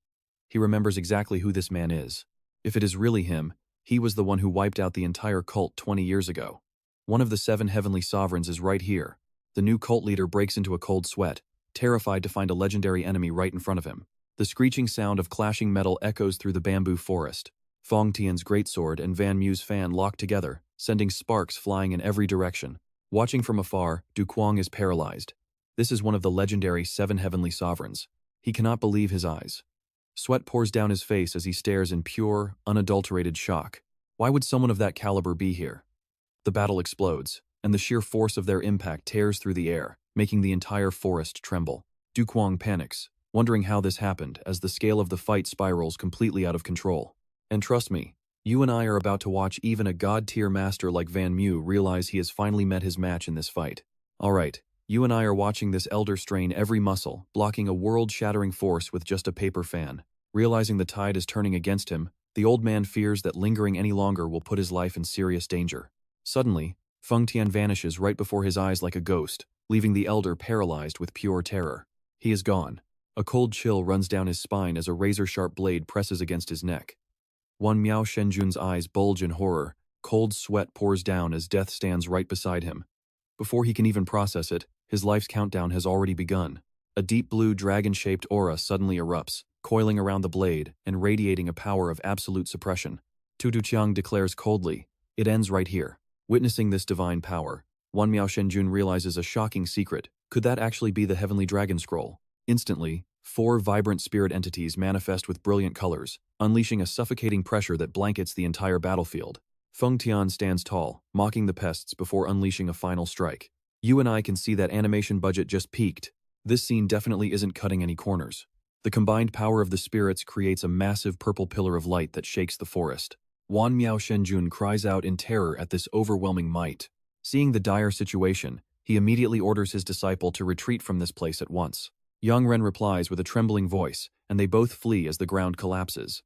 He remembers exactly who this man is. If it is really him, he was the one who wiped out the entire cult 20 years ago. One of the 7 heavenly sovereigns is right here. The new cult leader breaks into a cold sweat, terrified to find a legendary enemy right in front of him. The screeching sound of clashing metal echoes through the bamboo forest. Feng Tian's greatsword and Van Mew's fan lock together, sending sparks flying in every direction. Watching from afar, Cuong is paralyzed. This is one of the legendary 7 heavenly sovereigns. He cannot believe his eyes. Sweat pours down his face as he stares in pure, unadulterated shock. Why would someone of that caliber be here? The battle explodes, and the sheer force of their impact tears through the air, making the entire forest tremble. Cuong panics, wondering how this happened as the scale of the fight spirals completely out of control. And trust me, you and I are about to watch even a god-tier master like Van Mew realize he has finally met his match in this fight. Alright, you and I are watching this elder strain every muscle, blocking a world-shattering force with just a paper fan. Realizing the tide is turning against him, the old man fears that lingering any longer will put his life in serious danger. Suddenly, Feng Tian vanishes right before his eyes like a ghost, leaving the elder paralyzed with pure terror. He is gone. A cold chill runs down his spine as a razor-sharp blade presses against his neck. Miao Shenjun's eyes bulge in horror. Cold sweat pours down as death stands right beside him. Before he can even process it, his life's countdown has already begun. A deep blue dragon-shaped aura suddenly erupts, coiling around the blade and radiating a power of absolute suppression. Tuduqiang declares coldly, "It ends right here." Witnessing this divine power, Miao Shenjun realizes a shocking secret. Could that actually be the heavenly dragon scroll? Instantly, 4 vibrant spirit entities manifest with brilliant colors, unleashing a suffocating pressure that blankets the entire battlefield. Feng Tian stands tall, mocking the pests before unleashing a final strike. You and I can see that animation budget just peaked. This scene definitely isn't cutting any corners. The combined power of the spirits creates a massive purple pillar of light that shakes the forest. Miao Shenjun cries out in terror at this overwhelming might. Seeing the dire situation, he immediately orders his disciple to retreat from this place at once. Yang Ren replies with a trembling voice, and they both flee as the ground collapses.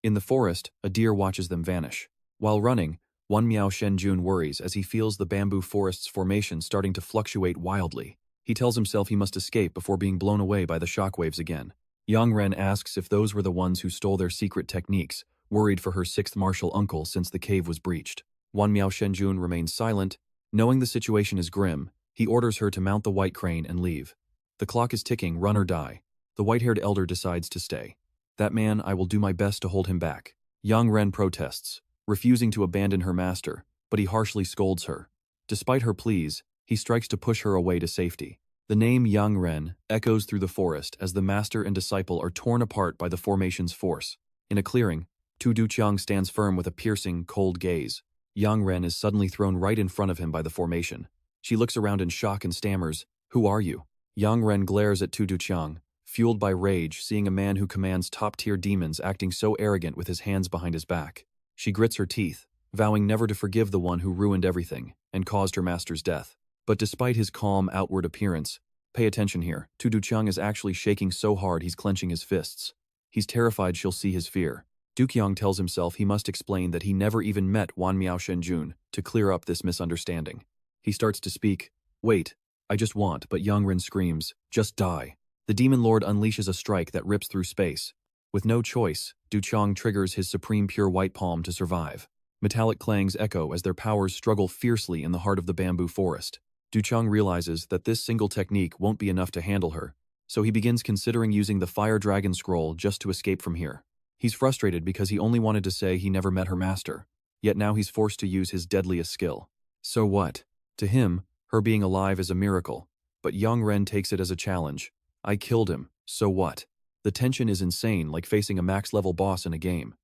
In the forest, a deer watches them vanish. While running, Miao Shenjun worries as he feels the bamboo forest's formation starting to fluctuate wildly. He tells himself he must escape before being blown away by the shockwaves again. Yang Ren asks if those were the ones who stole their secret techniques, worried for her 6th martial uncle since the cave was breached. Miao Shenjun remains silent. Knowing the situation is grim, he orders her to mount the white crane and leave. The clock is ticking, run or die. The white-haired elder decides to stay. That man, I will do my best to hold him back. Yang Ren protests, refusing to abandon her master, but he harshly scolds her. Despite her pleas, he strikes to push her away to safety. The name Yang Ren echoes through the forest as the master and disciple are torn apart by the formation's force. In a clearing, Tu Duqiang stands firm with a piercing, cold gaze. Yang Ren is suddenly thrown right in front of him by the formation. She looks around in shock and stammers, "Who are you?" Yang Ren glares at Tu Duqiang, fueled by rage seeing a man who commands top-tier demons acting so arrogant with his hands behind his back. She grits her teeth, vowing never to forgive the one who ruined everything and caused her master's death. But despite his calm outward appearance, pay attention here, Tu Duqiang is actually shaking so hard he's clenching his fists. He's terrified she'll see his fear. Duqiang tells himself he must explain that he never even met Miao Shenjun to clear up this misunderstanding. He starts to speak, "Wait, I just want," but Yang Ren screams, "Just die." The Demon Lord unleashes a strike that rips through space. With no choice, Duqiang triggers his supreme pure white palm to survive. Metallic clangs echo as their powers struggle fiercely in the heart of the bamboo forest. Duqiang realizes that this single technique won't be enough to handle her, so he begins considering using the Fire Dragon Scroll just to escape from here. He's frustrated because he only wanted to say he never met her master, yet now he's forced to use his deadliest skill. So what? To him, her being alive is a miracle, but Yang Ren takes it as a challenge. "I killed him, so what?" The tension is insane, like facing a max-level boss in a game.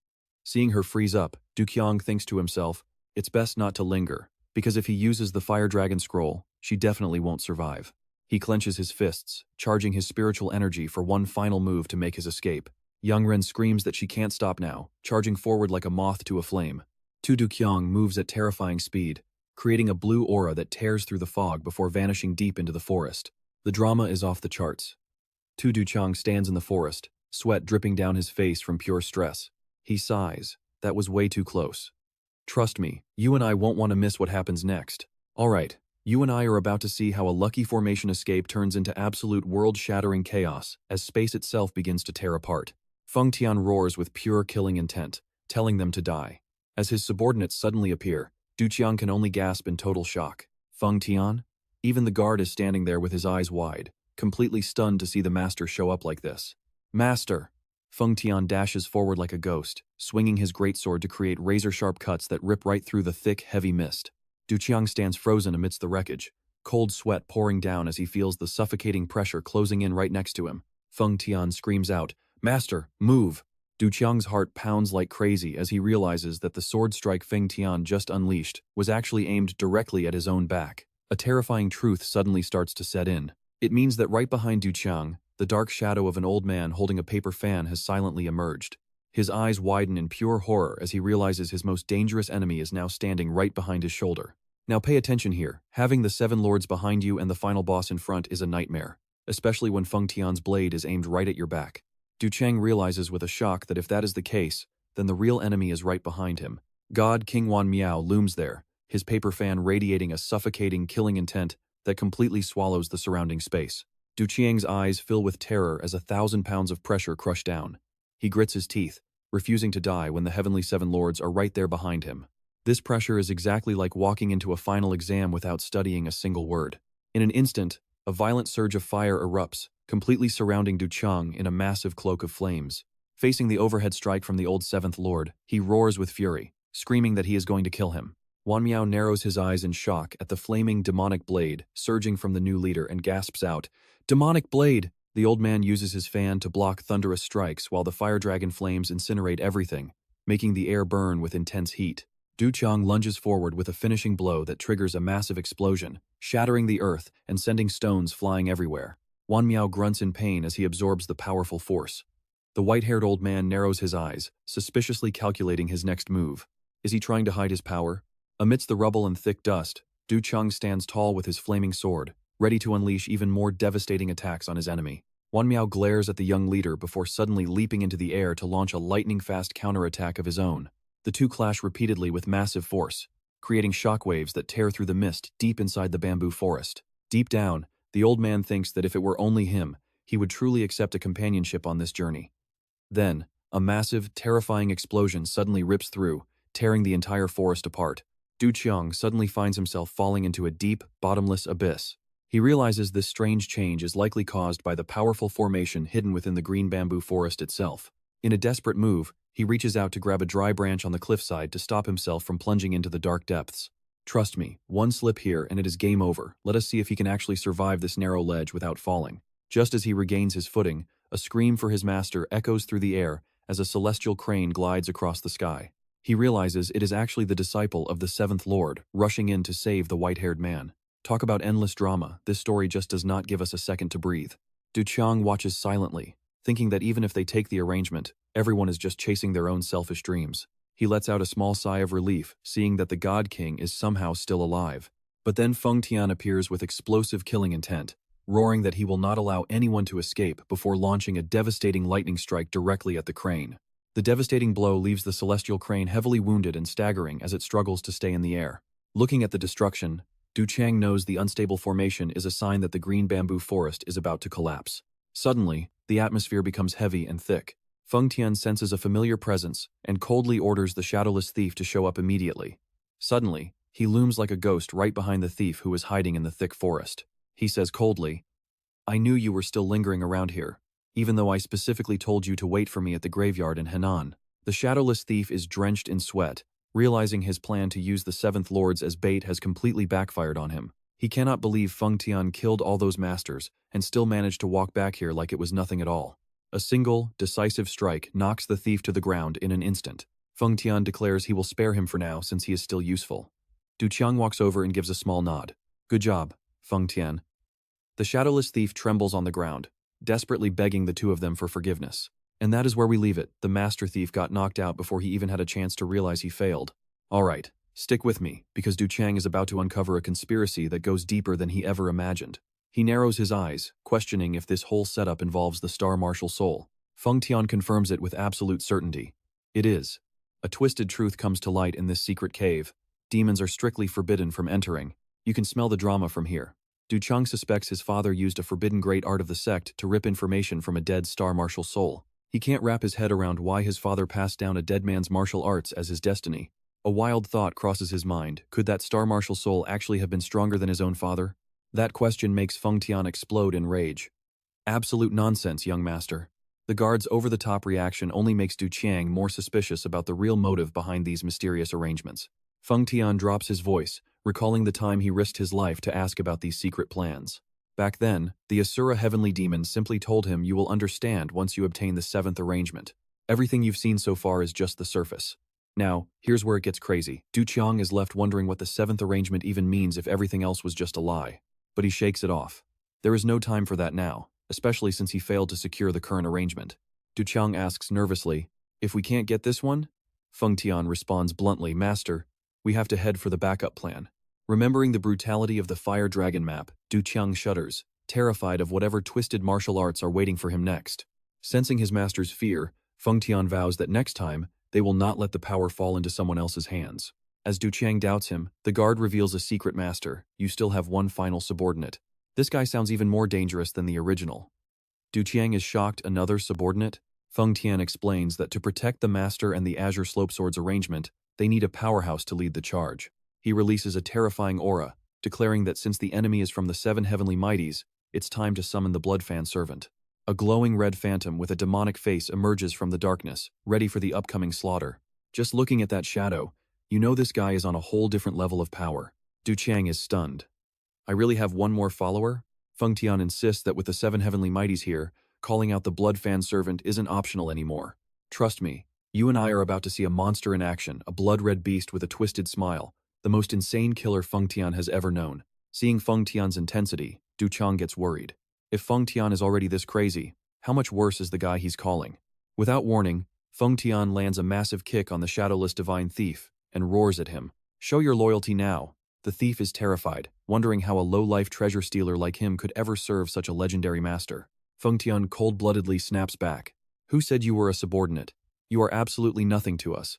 Seeing her freeze up, Duqiang thinks to himself, it's best not to linger, because if he uses the Fire Dragon Scroll, she definitely won't survive. He clenches his fists, charging his spiritual energy for one final move to make his escape. Yang Ren screams that she can't stop now, charging forward like a moth to a flame. Tu Duqiang moves at terrifying speed, creating a blue aura that tears through the fog before vanishing deep into the forest. The drama is off the charts. Tu Duqiang stands in the forest, sweat dripping down his face from pure stress. He sighs. That was way too close. Trust me, you and I won't want to miss what happens next. Alright, you and I are about to see how a lucky formation escape turns into absolute world-shattering chaos as space itself begins to tear apart. Feng Tian roars with pure killing intent, telling them to die. As his subordinates suddenly appear, Duqiang can only gasp in total shock. Feng Tian? Even the guard is standing there with his eyes wide, completely stunned to see the master show up like this. "Master!" Feng Tian dashes forward like a ghost, swinging his greatsword to create razor-sharp cuts that rip right through the thick, heavy mist. Du Qiang stands frozen amidst the wreckage, cold sweat pouring down as he feels the suffocating pressure closing in right next to him. Feng Tian screams out, "Master, move!" Du Qiang's heart pounds like crazy as he realizes that the sword strike Feng Tian just unleashed was actually aimed directly at his own back. A terrifying truth suddenly starts to set in. It means that right behind Du Qiang, the dark shadow of an old man holding a paper fan has silently emerged. His eyes widen in pure horror as he realizes his most dangerous enemy is now standing right behind his shoulder. Now pay attention here. Having the 7 lords behind you and the final boss in front is a nightmare, especially when Feng Tian's blade is aimed right at your back. Du Qiang realizes with a shock that if that is the case, then the real enemy is right behind him. God King Wan Miao looms there, his paper fan radiating a suffocating, killing intent that completely swallows the surrounding space. Du Qiang's eyes fill with terror as 1,000 pounds of pressure crush down. He grits his teeth, refusing to die when the Heavenly 7 Lords are right there behind him. This pressure is exactly like walking into a final exam without studying a single word. In an instant, a violent surge of fire erupts, completely surrounding Du Qiang in a massive cloak of flames. Facing the overhead strike from the old 7th Lord, he roars with fury, screaming that he is going to kill him. Wan Miao narrows his eyes in shock at the flaming demonic blade surging from the new leader and gasps out, "Demonic blade!" The old man uses his fan to block thunderous strikes while the fire dragon flames incinerate everything, making the air burn with intense heat. Du Qiang lunges forward with a finishing blow that triggers a massive explosion, shattering the earth and sending stones flying everywhere. Wan Miao grunts in pain as he absorbs the powerful force. The white-haired old man narrows his eyes, suspiciously calculating his next move. Is he trying to hide his power? Amidst the rubble and thick dust, Du Qiang stands tall with his flaming sword, ready to unleash even more devastating attacks on his enemy. Wan Miao glares at the young leader before suddenly leaping into the air to launch a lightning-fast counterattack of his own. The two clash repeatedly with massive force, creating shockwaves that tear through the mist deep inside the bamboo forest. Deep down, the old man thinks that if it were only him, he would truly accept a companionship on this journey. Then, a massive, terrifying explosion suddenly rips through, tearing the entire forest apart. Du Qiang suddenly finds himself falling into a deep, bottomless abyss. He realizes this strange change is likely caused by the powerful formation hidden within the green bamboo forest itself. In a desperate move, he reaches out to grab a dry branch on the cliffside to stop himself from plunging into the dark depths. Trust me, one slip here and it is game over. Let us see if he can actually survive this narrow ledge without falling. Just as he regains his footing, a scream for his master echoes through the air as a celestial crane glides across the sky. He realizes it is actually the disciple of the 7th Lord, rushing in to save the white-haired man. Talk about endless drama, this story just does not give us a second to breathe. Du Qiang watches silently, thinking that even if they take the arrangement, everyone is just chasing their own selfish dreams. He lets out a small sigh of relief, seeing that the God King is somehow still alive. But then Feng Tian appears with explosive killing intent, roaring that he will not allow anyone to escape before launching a devastating lightning strike directly at the crane. The devastating blow leaves the celestial crane heavily wounded and staggering as it struggles to stay in the air. Looking at the destruction, Du Qiang knows the unstable formation is a sign that the green bamboo forest is about to collapse. Suddenly, the atmosphere becomes heavy and thick. Feng Tian senses a familiar presence and coldly orders the shadowless thief to show up immediately. Suddenly, he looms like a ghost right behind the thief who is hiding in the thick forest. He says coldly, "I knew you were still lingering around here, even though I specifically told you to wait for me at the graveyard in Henan." The shadowless thief is drenched in sweat, realizing his plan to use the 7th Lords as bait has completely backfired on him. He cannot believe Feng Tian killed all those masters and still managed to walk back here like it was nothing at all. A single, decisive strike knocks the thief to the ground in an instant. Feng Tian declares he will spare him for now since he is still useful. Du Qiang walks over and gives a small nod. "Good job, Feng Tian." The shadowless thief trembles on the ground, desperately begging the two of them for forgiveness. And that is where we leave it. The master thief got knocked out before he even had a chance to realize he failed. Alright, stick with me, because Du Qiang is about to uncover a conspiracy that goes deeper than he ever imagined. He narrows his eyes, questioning if this whole setup involves the Star Martial Soul. Feng Tian confirms it with absolute certainty. It is. A twisted truth comes to light in this secret cave. Demons are strictly forbidden from entering. You can smell the drama from here. Du Qiang suspects his father used a forbidden great art of the sect to rip information from a dead Star Martial Soul. He can't wrap his head around why his father passed down a dead man's martial arts as his destiny. A wild thought crosses his mind. Could that Star Martial Soul actually have been stronger than his own father? That question makes Feng Tian explode in rage. Absolute nonsense, young master. The guard's over-the-top reaction only makes Du Qiang more suspicious about the real motive behind these mysterious arrangements. Feng Tian drops his voice, recalling the time he risked his life to ask about these secret plans. Back then, the Asura Heavenly Demon simply told him you will understand once you obtain the 7th arrangement. Everything you've seen so far is just the surface. Now, here's where it gets crazy. Du Qiang is left wondering what the 7th arrangement even means if everything else was just a lie. But he shakes it off. There is no time for that now, especially since he failed to secure the current arrangement. Du Qiang asks nervously, "If we can't get this one?" Feng Tian responds bluntly, "Master, we have to head for the backup plan." Remembering the brutality of the Fire Dragon map, Du Qiang shudders, terrified of whatever twisted martial arts are waiting for him next. Sensing his master's fear, Feng Tian vows that next time, they will not let the power fall into someone else's hands. As Du Qiang doubts him, the guard reveals a secret master. You still have one final subordinate. This guy sounds even more dangerous than the original. Du Qiang is shocked. Another subordinate? Feng Tian explains that to protect the master and the Azure Slopeswords arrangement, they need a powerhouse to lead the charge. He releases a terrifying aura, declaring that since the enemy is from the 7 heavenly mighties, it's time to summon the Bloodfan servant. A glowing red phantom with a demonic face emerges from the darkness, ready for the upcoming slaughter. Just looking at that shadow, you know this guy is on a whole different level of power. Du Qiang is stunned. I really have one more follower? Feng Tian insists that with the 7 heavenly mighties here, calling out the Bloodfan servant isn't optional anymore. Trust me, you and I are about to see a monster in action, a blood-red beast with a twisted smile, the most insane killer Feng Tian has ever known. Seeing Feng Tian's intensity, Du Qiang gets worried. If Feng Tian is already this crazy, how much worse is the guy he's calling? Without warning, Feng Tian lands a massive kick on the shadowless divine thief and roars at him. "Show your loyalty now." The thief is terrified, wondering how a low-life treasure stealer like him could ever serve such a legendary master. Feng Tian cold-bloodedly snaps back. "Who said you were a subordinate? You are absolutely nothing to us.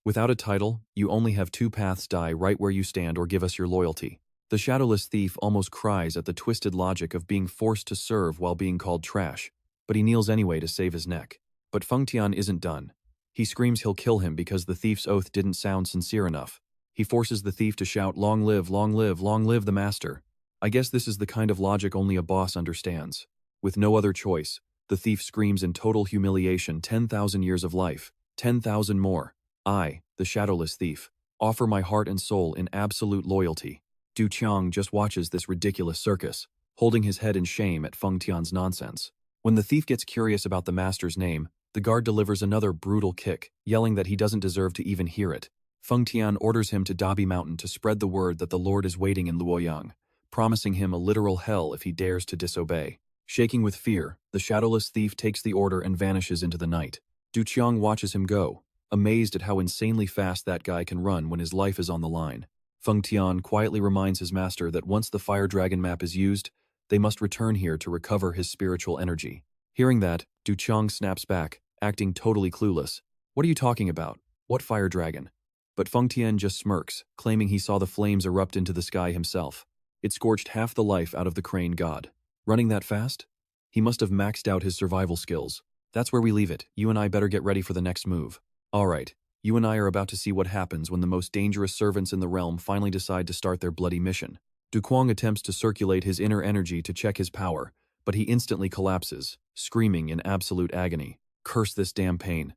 Without a title, you only have 2 paths: die right where you stand or give us your loyalty." The shadowless thief almost cries at the twisted logic of being forced to serve while being called trash, but he kneels anyway to save his neck. But Feng Tian isn't done. He screams he'll kill him because the thief's oath didn't sound sincere enough. He forces the thief to shout, "Long live, long live, long live the master." I guess this is the kind of logic only a boss understands. With no other choice, the thief screams in total humiliation, 10,000 years of life, 10,000 more. I, the shadowless thief, offer my heart and soul in absolute loyalty. Du Qiang just watches this ridiculous circus, holding his head in shame at Feng Tian's nonsense. When the thief gets curious about the master's name, the guard delivers another brutal kick, yelling that he doesn't deserve to even hear it. Feng Tian orders him to Dabi Mountain to spread the word that the Lord is waiting in Luoyang, promising him a literal hell if he dares to disobey. Shaking with fear, the shadowless thief takes the order and vanishes into the night. Du Qiang watches him go, amazed at how insanely fast that guy can run when his life is on the line. Feng Tian quietly reminds his master that once the Fire Dragon map is used, they must return here to recover his spiritual energy. Hearing that, Du Qiang snaps back, acting totally clueless. "What are you talking about? What Fire Dragon?" But Feng Tian just smirks, claiming he saw the flames erupt into the sky himself. It scorched half the life out of the crane god. Running that fast? He must have maxed out his survival skills. That's where we leave it. You and I better get ready for the next move. Alright. You and I are about to see what happens when the most dangerous servants in the realm finally decide to start their bloody mission. Du Cuong attempts to circulate his inner energy to check his power, but he instantly collapses, screaming in absolute agony. Curse this damn pain.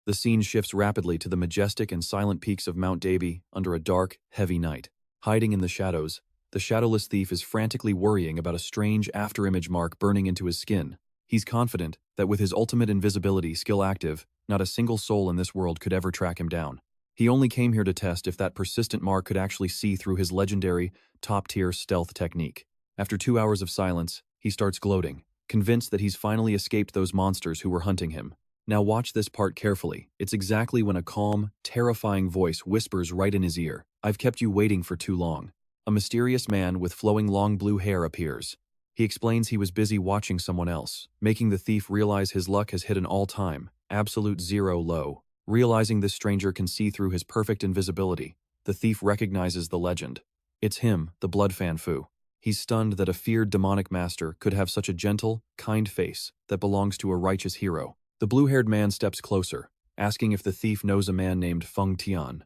The scene shifts rapidly to the majestic and silent peaks of Mount Dabi under a dark, heavy night. Hiding in the shadows, the shadowless thief is frantically worrying about a strange afterimage mark burning into his skin. He's confident that with his ultimate invisibility skill active, not a single soul in this world could ever track him down. He only came here to test if that persistent mark could actually see through his legendary, top-tier stealth technique. After 2 hours of silence, he starts gloating, convinced that he's finally escaped those monsters who were hunting him. Now watch this part carefully. It's exactly when a calm, terrifying voice whispers right in his ear, "I've kept you waiting for too long." A mysterious man with flowing long blue hair appears. He explains he was busy watching someone else, making the thief realize his luck has hit an all-time, absolute zero low. Realizing this stranger can see through his perfect invisibility, the thief recognizes the legend. It's him, the Bloodfan Fu. He's stunned that a feared demonic master could have such a gentle, kind face that belongs to a righteous hero. The blue-haired man steps closer, asking if the thief knows a man named Feng Tian.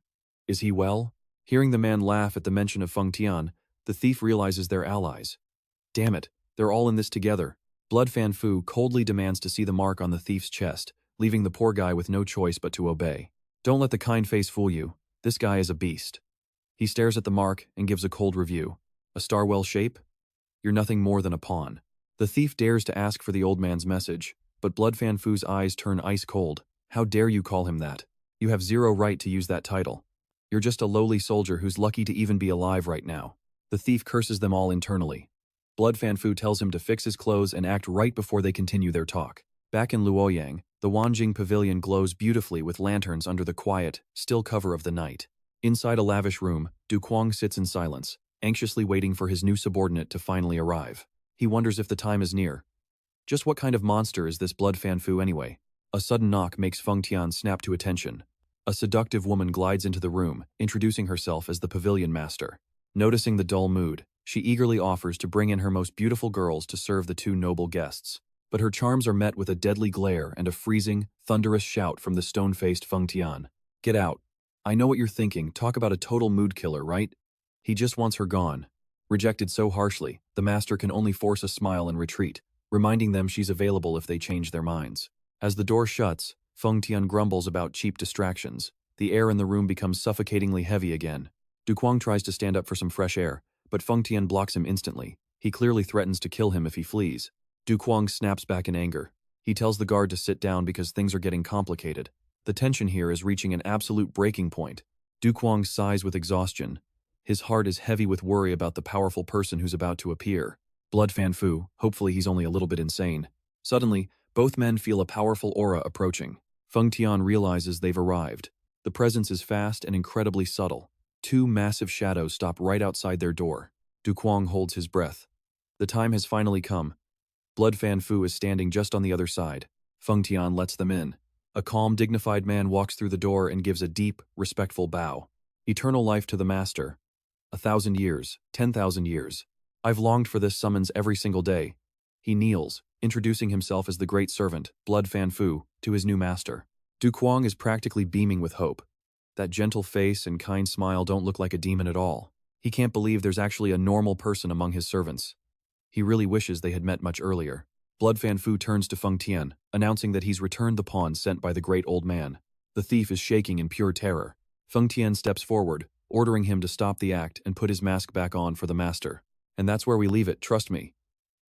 Is he well? Hearing the man laugh at the mention of Feng Tian, the thief realizes they're allies. Damn it, they're all in this together. Blood Fan Fu coldly demands to see the mark on the thief's chest, leaving the poor guy with no choice but to obey. Don't let the kind face fool you. This guy is a beast. He stares at the mark and gives a cold review. A star-well shape? You're nothing more than a pawn. The thief dares to ask for the old man's message, but Blood Fan Fu's eyes turn ice cold. How dare you call him that? You have zero right to use that title. You're just a lowly soldier who's lucky to even be alive right now. The thief curses them all internally. Blood Fan Fu tells him to fix his clothes and act right before they continue their talk. Back in Luoyang, the Wanjing pavilion glows beautifully with lanterns under the quiet, still cover of the night. Inside a lavish room, Cuong sits in silence, anxiously waiting for his new subordinate to finally arrive. He wonders if the time is near. Just what kind of monster is this Blood Fan Fu anyway? A sudden knock makes Feng Tian snap to attention. A seductive woman glides into the room, introducing herself as the pavilion master. Noticing the dull mood, she eagerly offers to bring in her most beautiful girls to serve the two noble guests. But her charms are met with a deadly glare and a freezing, thunderous shout from the stone-faced Feng Tian. Get out. I know what you're thinking, talk about a total mood killer, right? He just wants her gone. Rejected so harshly, the master can only force a smile and retreat, reminding them she's available if they change their minds. As the door shuts, Feng Tian grumbles about cheap distractions. The air in the room becomes suffocatingly heavy again. Cuong tries to stand up for some fresh air, but Feng Tian blocks him instantly. He clearly threatens to kill him if he flees. Cuong snaps back in anger. He tells the guard to sit down because things are getting complicated. The tension here is reaching an absolute breaking point. Cuong sighs with exhaustion. His heart is heavy with worry about the powerful person who's about to appear. Blood Fan Fu, hopefully he's only a little bit insane. Suddenly, both men feel a powerful aura approaching. Feng Tian realizes they've arrived. The presence is fast and incredibly subtle. Two massive shadows stop right outside their door. Cuong holds his breath. The time has finally come. Blood Fan Fu is standing just on the other side. Feng Tian lets them in. A calm, dignified man walks through the door and gives a deep, respectful bow. Eternal life to the master. 1,000 years, 10,000 years. I've longed for this summons every single day. He kneels, introducing himself as the great servant, Blood Fan Fu, to his new master. Cuong is practically beaming with hope. That gentle face and kind smile don't look like a demon at all. He can't believe there's actually a normal person among his servants. He really wishes they had met much earlier. Blood Fan Fu turns to Feng Tian, announcing that he's returned the pawn sent by the great old man. The thief is shaking in pure terror. Feng Tian steps forward, ordering him to stop the act and put his mask back on for the master. And that's where we leave it, trust me.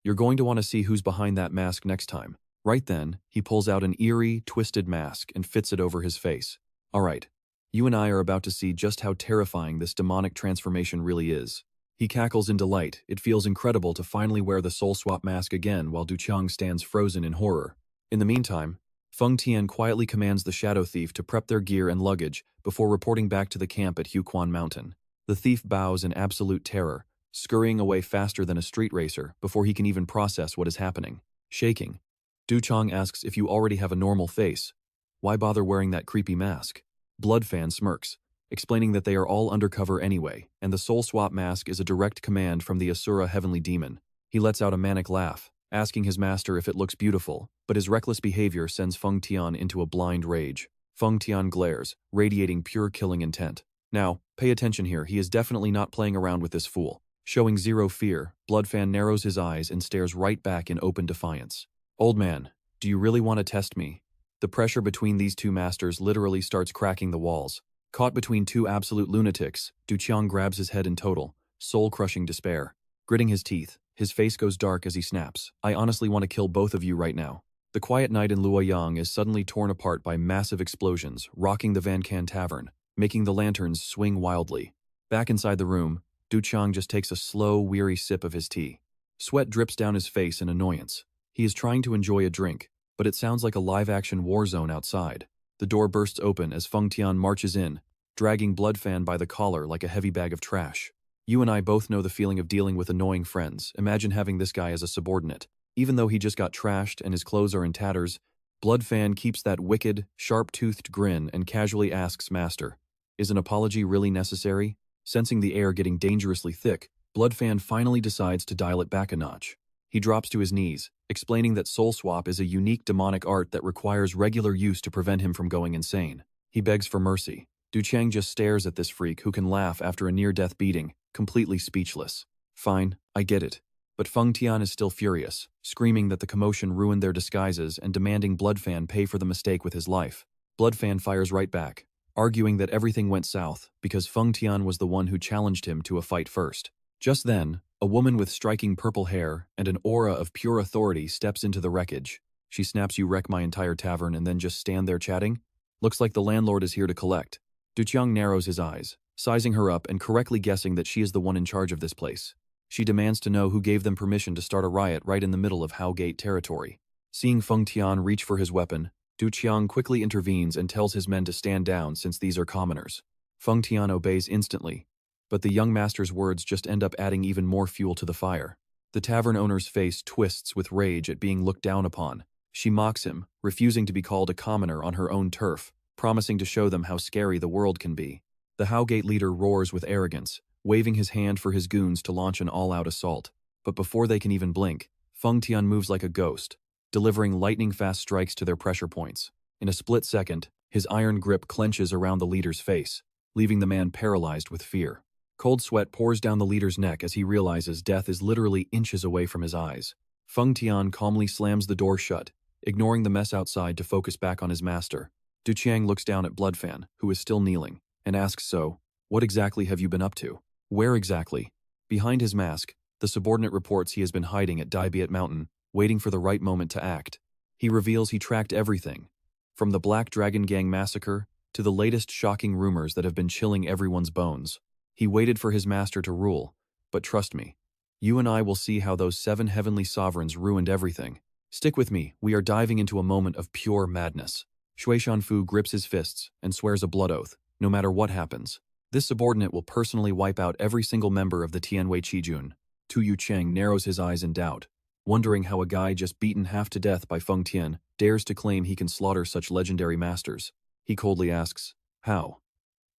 You're going to want to see who's behind that mask next time. Right then, he pulls out an eerie, twisted mask and fits it over his face. All right. You and I are about to see just how terrifying this demonic transformation really is. He cackles in delight. It feels incredible to finally wear the soul swap mask again while Duqiang stands frozen in horror. In the meantime, Feng Tian quietly commands the shadow thief to prep their gear and luggage before reporting back to the camp at Huquan Mountain. The thief bows in absolute terror, scurrying away faster than a street racer before he can even process what is happening. Shaking, Duqiang asks if you already have a normal face. Why bother wearing that creepy mask? Blood Fan smirks, explaining that they are all undercover anyway, and the soul swap mask is a direct command from the Asura Heaven Demon. He lets out a manic laugh, asking his master if it looks beautiful, but his reckless behavior sends Feng Tian into a blind rage. Feng Tian glares, radiating pure killing intent. Now, pay attention here, he is definitely not playing around with this fool. Showing zero fear, Blood Fan narrows his eyes and stares right back in open defiance. Old man, do you really want to test me? The pressure between these two masters literally starts cracking the walls. Caught between two absolute lunatics, Duqiang grabs his head in total, soul-crushing despair. Gritting his teeth, his face goes dark as he snaps. I honestly want to kill both of you right now. The quiet night in Luoyang is suddenly torn apart by massive explosions, rocking the Banquet tavern, making the lanterns swing wildly. Back inside the room, Duqiang just takes a slow, weary sip of his tea. Sweat drips down his face in annoyance. He is trying to enjoy a drink, but it sounds like a live-action war zone outside. The door bursts open as Feng Tian marches in, dragging Blood Fan by the collar like a heavy bag of trash. You and I both know the feeling of dealing with annoying friends. Imagine having this guy as a subordinate. Even though he just got trashed and his clothes are in tatters, Blood Fan keeps that wicked, sharp-toothed grin and casually asks Master, "Is an apology really necessary?" Sensing the air getting dangerously thick, Blood Fan finally decides to dial it back a notch. He drops to his knees, explaining that soul swap is a unique demonic art that requires regular use to prevent him from going insane. He begs for mercy. Duqiang just stares at this freak who can laugh after a near-death beating, completely speechless. Fine, I get it. But Feng Tian is still furious, screaming that the commotion ruined their disguises and demanding Bloodfan pay for the mistake with his life. Bloodfan fires right back, arguing that everything went south because Feng Tian was the one who challenged him to a fight first. Just then, a woman with striking purple hair and an aura of pure authority steps into the wreckage. She snaps, "You wreck my entire tavern and then just stand there chatting? Looks like the landlord is here to collect." Duqiang narrows his eyes, sizing her up and correctly guessing that she is the one in charge of this place. She demands to know who gave them permission to start a riot right in the middle of Howgate territory. Seeing Feng Tian reach for his weapon, Duqiang quickly intervenes and tells his men to stand down since these are commoners. Feng Tian obeys instantly, but the young master's words just end up adding even more fuel to the fire. The tavern owner's face twists with rage at being looked down upon. She mocks him, refusing to be called a commoner on her own turf, promising to show them how scary the world can be. The Howgate leader roars with arrogance, waving his hand for his goons to launch an all-out assault. But before they can even blink, Feng Tian moves like a ghost, delivering lightning-fast strikes to their pressure points. In a split second, his iron grip clenches around the leader's face, leaving the man paralyzed with fear. Cold sweat pours down the leader's neck as he realizes death is literally inches away from his eyes. Feng Tian calmly slams the door shut, ignoring the mess outside to focus back on his master. Duqiang looks down at Bloodfan, who is still kneeling, and asks, "So, what exactly have you been up to? Where exactly?" Behind his mask, the subordinate reports he has been hiding at Deadliest Mountain, waiting for the right moment to act. He reveals he tracked everything, from the Black Dragon Gang massacre to the latest shocking rumors that have been chilling everyone's bones. He waited for his master to rule, but trust me, you and I will see how those 7 heavenly sovereigns ruined everything. Stick with me, we are diving into a moment of pure madness. Shui Shanfu grips his fists and swears a blood oath, no matter what happens. This subordinate will personally wipe out every single member of the Tianwei Qijun. Tu Yucheng narrows his eyes in doubt, wondering how a guy just beaten half to death by Feng Tian dares to claim he can slaughter such legendary masters. He coldly asks, "How?"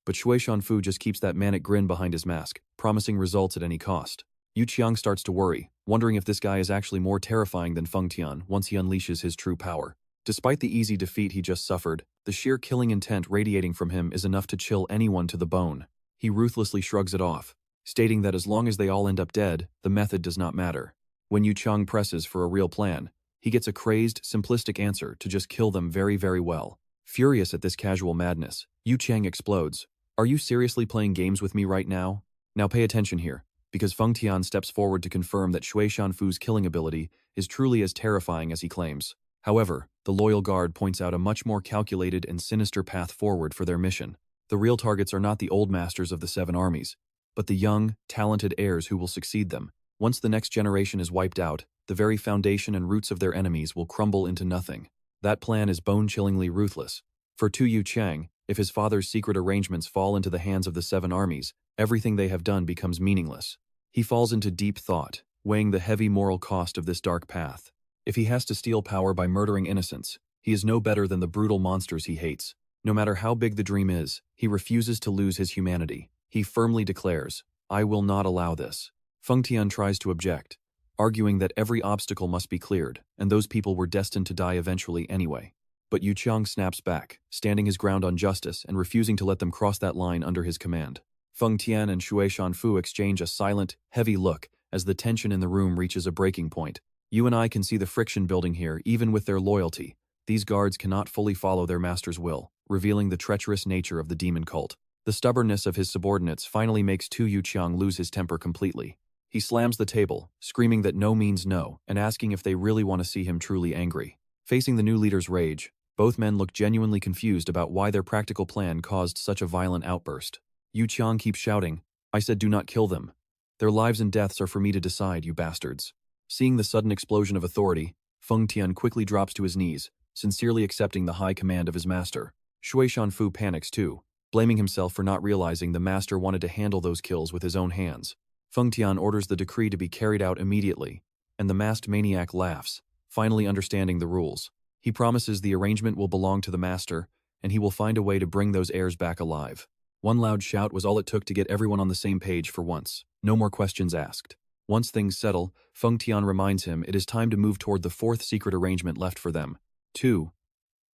But Shui Shanfu just keeps that manic grin behind his mask, promising results at any cost. Yu Qiang starts to worry, wondering if this guy is actually more terrifying than Feng Tian once he unleashes his true power. Despite the easy defeat he just suffered, the sheer killing intent radiating from him is enough to chill anyone to the bone. He ruthlessly shrugs it off, stating that as long as they all end up dead, the method does not matter. When Yu Qiang presses for a real plan, he gets a crazed, simplistic answer to just kill them very, very well. Furious at this casual madness, Yu Qiang explodes. "Are you seriously playing games with me right now? Now pay attention here, because Feng Tian steps forward to confirm that Shui Shanfu's killing ability is truly as terrifying as he claims. However, the loyal guard points out a much more calculated and sinister path forward for their mission. The real targets are not the old masters of the 7 armies, but the young, talented heirs who will succeed them. Once the next generation is wiped out, the very foundation and roots of their enemies will crumble into nothing. That plan is bone-chillingly ruthless. For Tu Yucheng, if his father's secret arrangements fall into the hands of the 7 armies, everything they have done becomes meaningless. He falls into deep thought, weighing the heavy moral cost of this dark path. If he has to steal power by murdering innocents, he is no better than the brutal monsters he hates. No matter how big the dream is, he refuses to lose his humanity. He firmly declares, "I will not allow this." Feng Tian tries to object, arguing that every obstacle must be cleared, and those people were destined to die eventually anyway. But Yu Qiang snaps back, standing his ground on justice and refusing to let them cross that line under his command. Feng Tian and Shui Shanfu exchange a silent, heavy look as the tension in the room reaches a breaking point. You and I can see the friction building here, even with their loyalty. These guards cannot fully follow their master's will, revealing the treacherous nature of the demon cult. The stubbornness of his subordinates finally makes Tu Yucheng lose his temper completely. He slams the table, screaming that no means no, and asking if they really want to see him truly angry. Facing the new leader's rage, both men look genuinely confused about why their practical plan caused such a violent outburst. Yu Qiang keeps shouting, "I said do not kill them. Their lives and deaths are for me to decide, you bastards." Seeing the sudden explosion of authority, Feng Tian quickly drops to his knees, sincerely accepting the high command of his master. Shui Shanfu panics too, blaming himself for not realizing the master wanted to handle those kills with his own hands. Feng Tian orders the decree to be carried out immediately, and the masked maniac laughs, finally understanding the rules. He promises the arrangement will belong to the master, and he will find a way to bring those heirs back alive. One loud shout was all it took to get everyone on the same page for once. No more questions asked. Once things settle, Feng Tian reminds him it is time to move toward the 4th secret arrangement left for them. 2.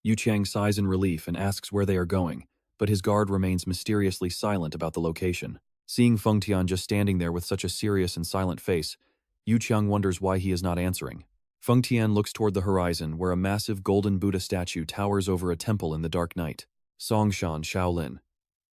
Yu Qiang sighs in relief and asks where they are going, but his guard remains mysteriously silent about the location. Seeing Feng Tian just standing there with such a serious and silent face, Yu Qiang wonders why he is not answering. Feng Tian looks toward the horizon where a massive golden Buddha statue towers over a temple in the dark night. Songshan Shaolin.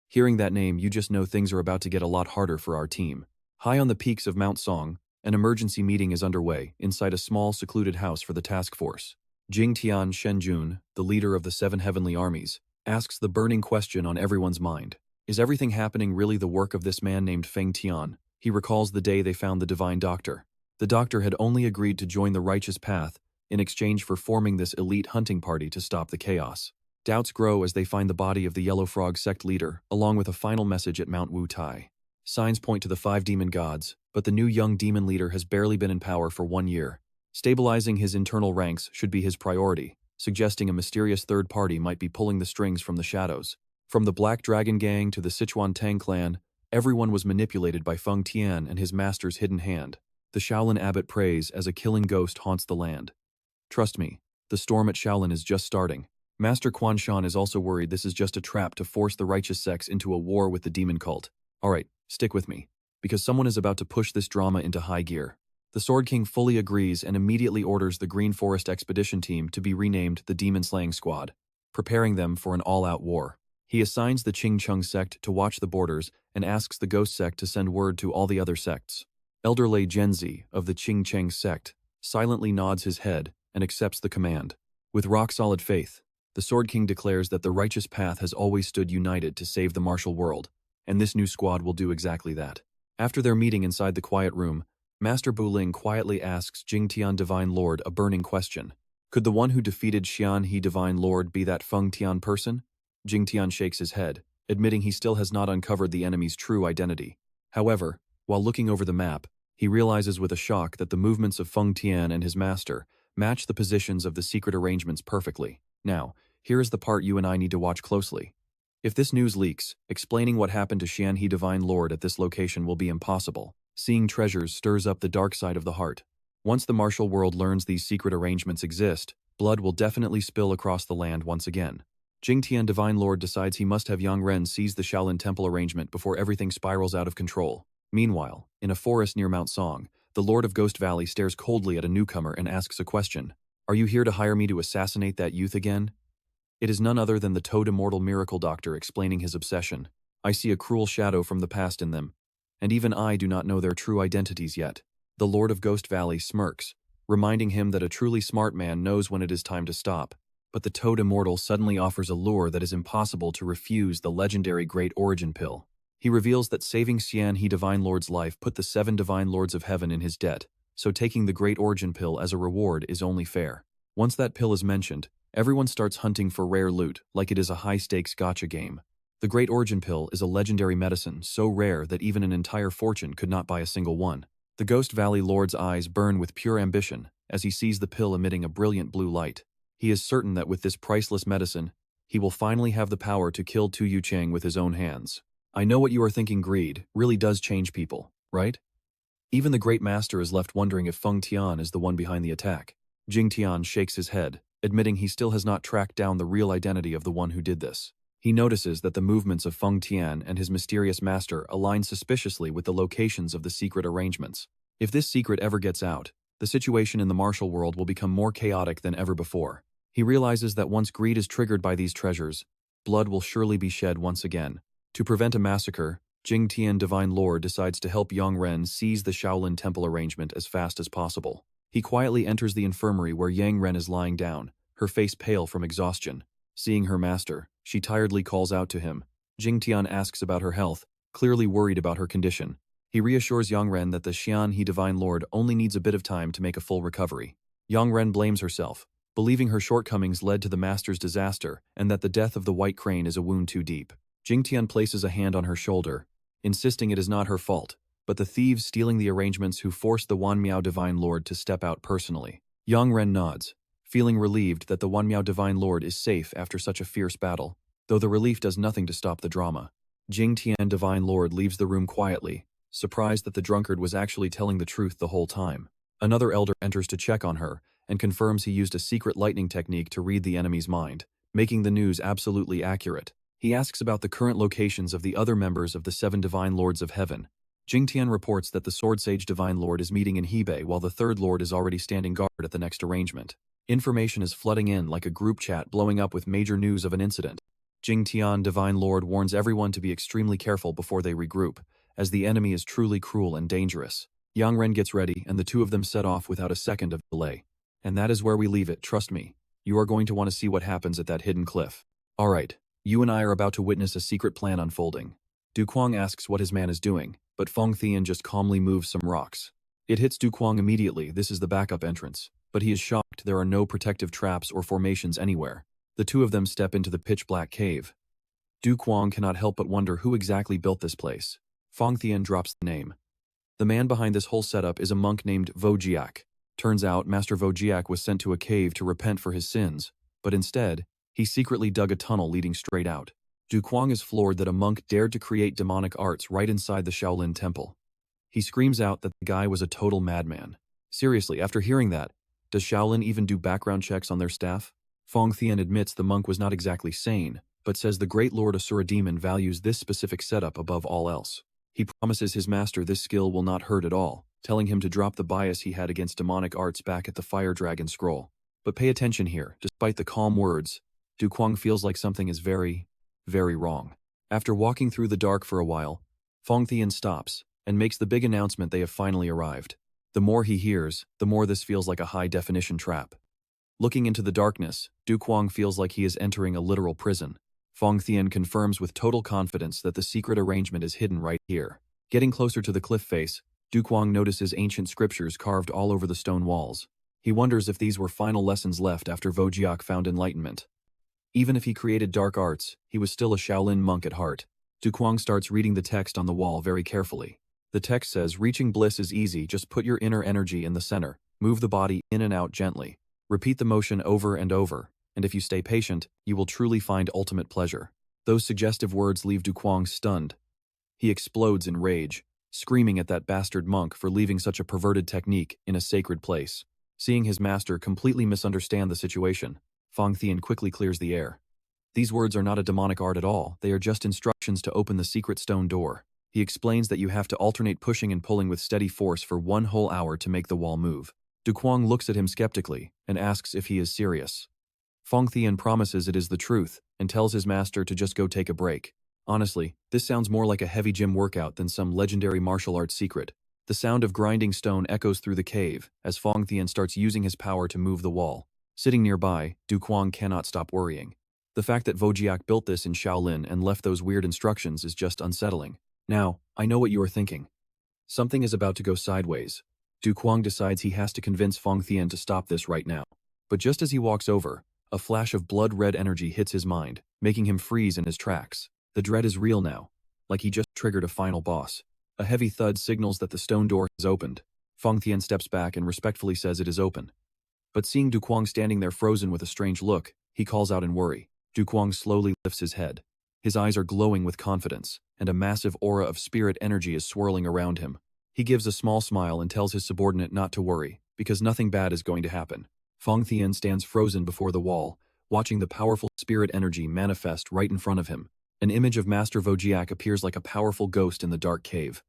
Hearing that name, you just know things are about to get a lot harder for our team. High on the peaks of Mount Song, an emergency meeting is underway inside a small secluded house for the task force. Jingtian Shenjun, the leader of the 7 heavenly armies, asks the burning question on everyone's mind. Is everything happening really the work of this man named Feng Tian? He recalls the day they found the divine doctor. The doctor had only agreed to join the righteous path in exchange for forming this elite hunting party to stop the chaos. Doubts grow as they find the body of the Yellow Frog sect leader, along with a final message at Mount Wu Tai. Signs point to the 5 demon gods, but the new young demon leader has barely been in power for 1 year. Stabilizing his internal ranks should be his priority, suggesting a mysterious third party might be pulling the strings from the shadows. From the Black Dragon Gang to the Sichuan Tang clan, everyone was manipulated by Feng Tian and his master's hidden hand. The Shaolin abbot prays as a killing ghost haunts the land. Trust me, the storm at Shaolin is just starting. Master Quan Shan is also worried this is just a trap to force the righteous sects into a war with the demon cult. Alright, stick with me, because someone is about to push this drama into high gear. The Sword King fully agrees and immediately orders the Green Forest Expedition Team to be renamed the Demon Slaying Squad, preparing them for an all-out war. He assigns the Qing Chung sect to watch the borders and asks the Ghost sect to send word to all the other sects. Elder Lei Genzi of the Qing Cheng sect silently nods his head and accepts the command. With rock-solid faith, the Sword King declares that the righteous path has always stood united to save the martial world, and this new squad will do exactly that. After their meeting inside the quiet room, Master Buling quietly asks Jingtian Divine Lord a burning question. Could the one who defeated Xian He Divine Lord be that Feng Tian person? Jingtian shakes his head, admitting he still has not uncovered the enemy's true identity. However, while looking over the map, he realizes with a shock that the movements of Feng Tian and his master match the positions of the secret arrangements perfectly. Now, here is the part you and I need to watch closely. If this news leaks, explaining what happened to Xian He Divine Lord at this location will be impossible. Seeing treasures stirs up the dark side of the heart. Once the martial world learns these secret arrangements exist, blood will definitely spill across the land once again. Jingtian Divine Lord decides he must have Yang Ren seize the Shaolin Temple arrangement before everything spirals out of control. Meanwhile, in a forest near Mount Song, the Lord of Ghost Valley stares coldly at a newcomer and asks a question. Are you here to hire me to assassinate that youth again? It is none other than the Toad Immortal Miracle Doctor explaining his obsession. I see a cruel shadow from the past in them, and even I do not know their true identities yet. The Lord of Ghost Valley smirks, reminding him that a truly smart man knows when it is time to stop. But the Toad Immortal suddenly offers a lure that is impossible to refuse: the legendary Great Origin Pill. He reveals that saving Xian He Divine Lord's life put the 7 Divine Lords of Heaven in his debt, so taking the Great Origin Pill as a reward is only fair. Once that pill is mentioned, everyone starts hunting for rare loot like it is a high-stakes gacha game. The Great Origin Pill is a legendary medicine so rare that even an entire fortune could not buy a single one. The Ghost Valley Lord's eyes burn with pure ambition as he sees the pill emitting a brilliant blue light. He is certain that with this priceless medicine, he will finally have the power to kill Tu Yu Chang with his own hands. I know what you are thinking: greed really does change people, right? Even the Great Master is left wondering if Feng Tian is the one behind the attack. Jingtian shakes his head, admitting he still has not tracked down the real identity of the one who did this. He notices that the movements of Feng Tian and his mysterious master align suspiciously with the locations of the secret arrangements. If this secret ever gets out, the situation in the martial world will become more chaotic than ever before. He realizes that once greed is triggered by these treasures, blood will surely be shed once again. To prevent a massacre, Jingtian Divine Lord decides to help Yang Ren seize the Shaolin Temple arrangement as fast as possible. He quietly enters the infirmary where Yang Ren is lying down, her face pale from exhaustion. Seeing her master, she tiredly calls out to him. Jingtian asks about her health, clearly worried about her condition. He reassures Yang Ren that the Xian He Divine Lord only needs a bit of time to make a full recovery. Yang Ren blames herself, believing her shortcomings led to the master's disaster and that the death of the White Crane is a wound too deep. Jingtian places a hand on her shoulder, insisting it is not her fault, but the thieves stealing the arrangements who forced the Wan Miao Divine Lord to step out personally. Yang Ren nods, feeling relieved that the Wan Miao Divine Lord is safe after such a fierce battle, though the relief does nothing to stop the drama. Jingtian Divine Lord leaves the room quietly, surprised that the drunkard was actually telling the truth the whole time. Another elder enters to check on her and confirms he used a secret lightning technique to read the enemy's mind, making the news absolutely accurate. He asks about the current locations of the other members of the 7 Divine Lords of Heaven. Jing Tian reports that the Sword Sage Divine Lord is meeting in Hebei while the third Lord is already standing guard at the next arrangement. Information is flooding in like a group chat blowing up with major news of an incident. Jing Tian Divine Lord warns everyone to be extremely careful before they regroup, as the enemy is truly cruel and dangerous. Yang Ren gets ready and the two of them set off without a second of delay. And that is where we leave it, trust me. You are going to want to see what happens at that hidden cliff. Alright, you and I are about to witness a secret plan unfolding. Du Cuong asks what his man is doing, but Feng Thian just calmly moves some rocks. It hits Du Cuong immediately. This is the backup entrance, but he is shocked there are no protective traps or formations anywhere. The two of them step into the pitch-black cave. Du Cuong cannot help but wonder who exactly built this place. Feng Thian drops the name. The man behind this whole setup is a monk named Vo Jiak. Turns out Master Vo Jiak was sent to a cave to repent for his sins, but instead, he secretly dug a tunnel leading straight out. Du Cuong is floored that a monk dared to create demonic arts right inside the Shaolin temple. He screams out that the guy was a total madman. Seriously, after hearing that, does Shaolin even do background checks on their staff? Feng Thian admits the monk was not exactly sane, but says the great Lord Asura Demon values this specific setup above all else. He promises his master this skill will not hurt at all, telling him to drop the bias he had against demonic arts back at the Fire Dragon Scroll. But pay attention here, despite the calm words, Du Cuong feels like something is very wrong. After walking through the dark for a while, Feng Thian stops and makes the big announcement they have finally arrived. The more he hears, the more this feels like a high-definition trap. Looking into the darkness, Du Cuong feels like he is entering a literal prison. Feng Thian confirms with total confidence that the secret arrangement is hidden right here. Getting closer to the cliff face, Du Cuong notices ancient scriptures carved all over the stone walls. He wonders if these were final lessons left after Vo Jiak found enlightenment. Even if he created dark arts, he was still a Shaolin monk at heart. Du Cuong starts reading the text on the wall very carefully. The text says, reaching bliss is easy, just put your inner energy in the center, move the body in and out gently. Repeat the motion over and over, and if you stay patient, you will truly find ultimate pleasure. Those suggestive words leave Du Cuong stunned. He explodes in rage, screaming at that bastard monk for leaving such a perverted technique in a sacred place. Seeing his master completely misunderstand the situation, Feng Thian quickly clears the air. These words are not a demonic art at all, they are just instructions to open the secret stone door. He explains that you have to alternate pushing and pulling with steady force for 1 whole hour to make the wall move. Du Cuong looks at him skeptically and asks if he is serious. Feng Thian promises it is the truth and tells his master to just go take a break. Honestly, this sounds more like a heavy gym workout than some legendary martial arts secret. The sound of grinding stone echoes through the cave as Feng Thian starts using his power to move the wall. Sitting nearby, Du Cuong cannot stop worrying. The fact that Vo Jiak built this in Shaolin and left those weird instructions is just unsettling. Now, I know what you are thinking. Something is about to go sideways. Du Cuong decides he has to convince Feng Thian to stop this right now. But just as he walks over, a flash of blood-red energy hits his mind, making him freeze in his tracks. The dread is real now, like he just triggered a final boss. A heavy thud signals that the stone door has opened. Feng Thian steps back and respectfully says it is open. But seeing Du Cuong standing there frozen with a strange look, he calls out in worry. Du Cuong slowly lifts his head. His eyes are glowing with confidence, and a massive aura of spirit energy is swirling around him. He gives a small smile and tells his subordinate not to worry, because nothing bad is going to happen. Feng Thian stands frozen before the wall, watching the powerful spirit energy manifest right in front of him. An image of Master Vo Jiak appears like a powerful ghost in the dark cave.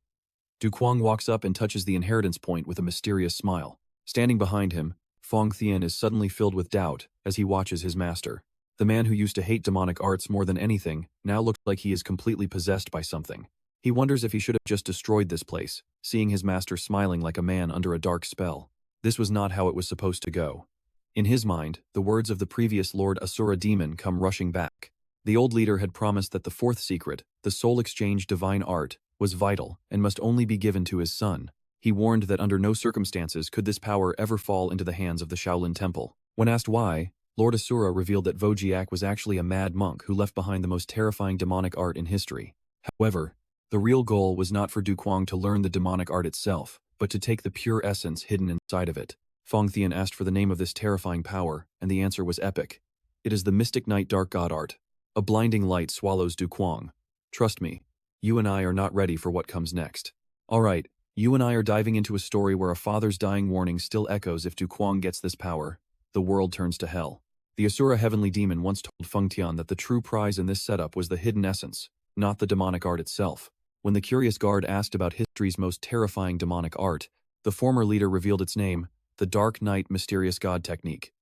Du Cuong walks up and touches the inheritance point with a mysterious smile. Standing behind him, Feng Thian is suddenly filled with doubt as he watches his master. The man who used to hate demonic arts more than anything now looks like he is completely possessed by something. He wonders if he should have just destroyed this place, seeing his master smiling like a man under a dark spell. This was not how it was supposed to go. In his mind, the words of the previous Lord Asura Demon come rushing back. The old leader had promised that the fourth secret, the soul exchange divine art, was vital and must only be given to his son. He warned that under no circumstances could this power ever fall into the hands of the Shaolin Temple. When asked why, Lord Asura revealed that Vo Jiak was actually a mad monk who left behind the most terrifying demonic art in history. However, the real goal was not for Du Cuong to learn the demonic art itself, but to take the pure essence hidden inside of it. Feng Thian asked for the name of this terrifying power, and the answer was epic. It is the Mystic Night Dark God Art. A blinding light swallows Du Cuong. Trust me, you and I are not ready for what comes next. Alright, you and I are diving into a story where a father's dying warning still echoes. If Du Cuong gets this power, the world turns to hell. The Asura Heavenly Demon once told Feng Tian that the true prize in this setup was the hidden essence, not the demonic art itself. When the curious guard asked about history's most terrifying demonic art, the former leader revealed its name, the Dark Knight Mysterious God Technique.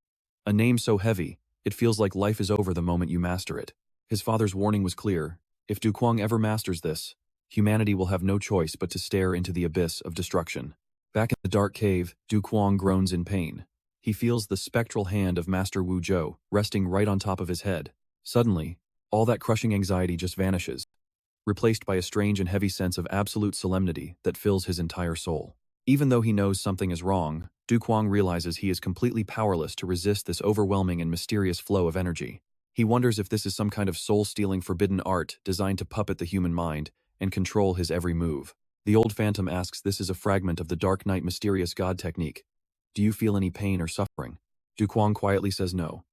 A name so heavy, it feels like life is over the moment you master it. His father's warning was clear: if Du Cuong ever masters this, humanity will have no choice but to stare into the abyss of destruction. Back in the dark cave, Du Cuong groans in pain. He feels the spectral hand of Master Wu Zhou resting right on top of his head. Suddenly, all that crushing anxiety just vanishes, replaced by a strange and heavy sense of absolute solemnity that fills his entire soul. Even though he knows something is wrong, Du Cuong realizes he is completely powerless to resist this overwhelming and mysterious flow of energy. He wonders if this is some kind of soul-stealing forbidden art designed to puppet the human mind and control his every move. The old phantom asks this is a fragment of the Dark Knight Mysterious God Technique. Do you feel any pain or suffering? Du Cuong quietly says no.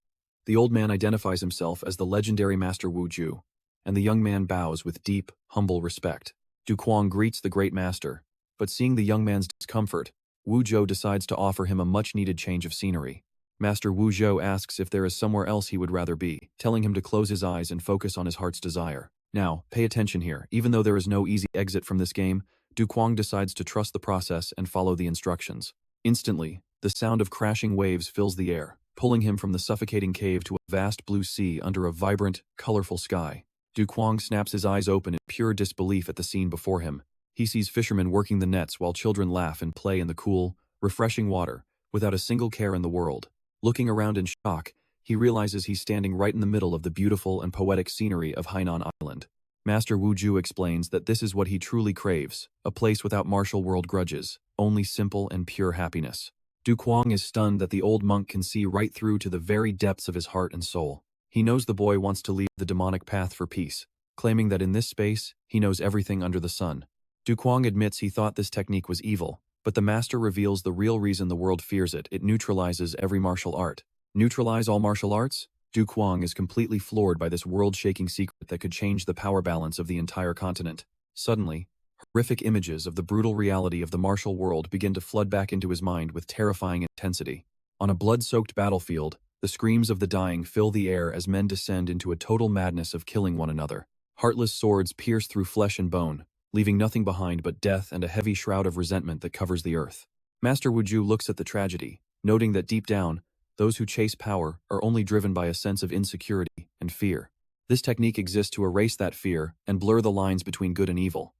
The old man identifies himself as the legendary Master Wu Zhu, and the young man bows with deep, humble respect. Du Cuong greets the great master, but seeing the young man's discomfort, Wu Zhou decides to offer him a much-needed change of scenery. Master Wu Zhou asks if there is somewhere else he would rather be, telling him to close his eyes and focus on his heart's desire. Now, pay attention here. Even though there is no easy exit from this game, Du Cuong decides to trust the process and follow the instructions. Instantly, the sound of crashing waves fills the air, pulling him from the suffocating cave to a vast blue sea under a vibrant, colorful sky. Du Cuong snaps his eyes open in pure disbelief at the scene before him. He sees fishermen working the nets while children laugh and play in the cool, refreshing water, without a single care in the world. Looking around in shock, he realizes he's standing right in the middle of the beautiful and poetic scenery of Hainan Island. Master Wu Zhu explains that this is what he truly craves, a place without martial world grudges, only simple and pure happiness. Du Cuong is stunned that the old monk can see right through to the very depths of his heart and soul. He knows the boy wants to leave the demonic path for peace, claiming that in this space, he knows everything under the sun. Du Cuong admits he thought this technique was evil, but the master reveals the real reason the world fears it. It neutralizes every martial art. Neutralize all martial arts? Du Cuong is completely floored by this world-shaking secret that could change the power balance of the entire continent. Suddenly, horrific images of the brutal reality of the martial world begin to flood back into his mind with terrifying intensity. On a blood-soaked battlefield, the screams of the dying fill the air as men descend into a total madness of killing one another. Heartless swords pierce through flesh and bone, leaving nothing behind but death and a heavy shroud of resentment that covers the earth. Master Wu Zhu looks at the tragedy, noting that deep down, those who chase power are only driven by a sense of insecurity and fear. This technique exists to erase that fear and blur the lines between good and evil.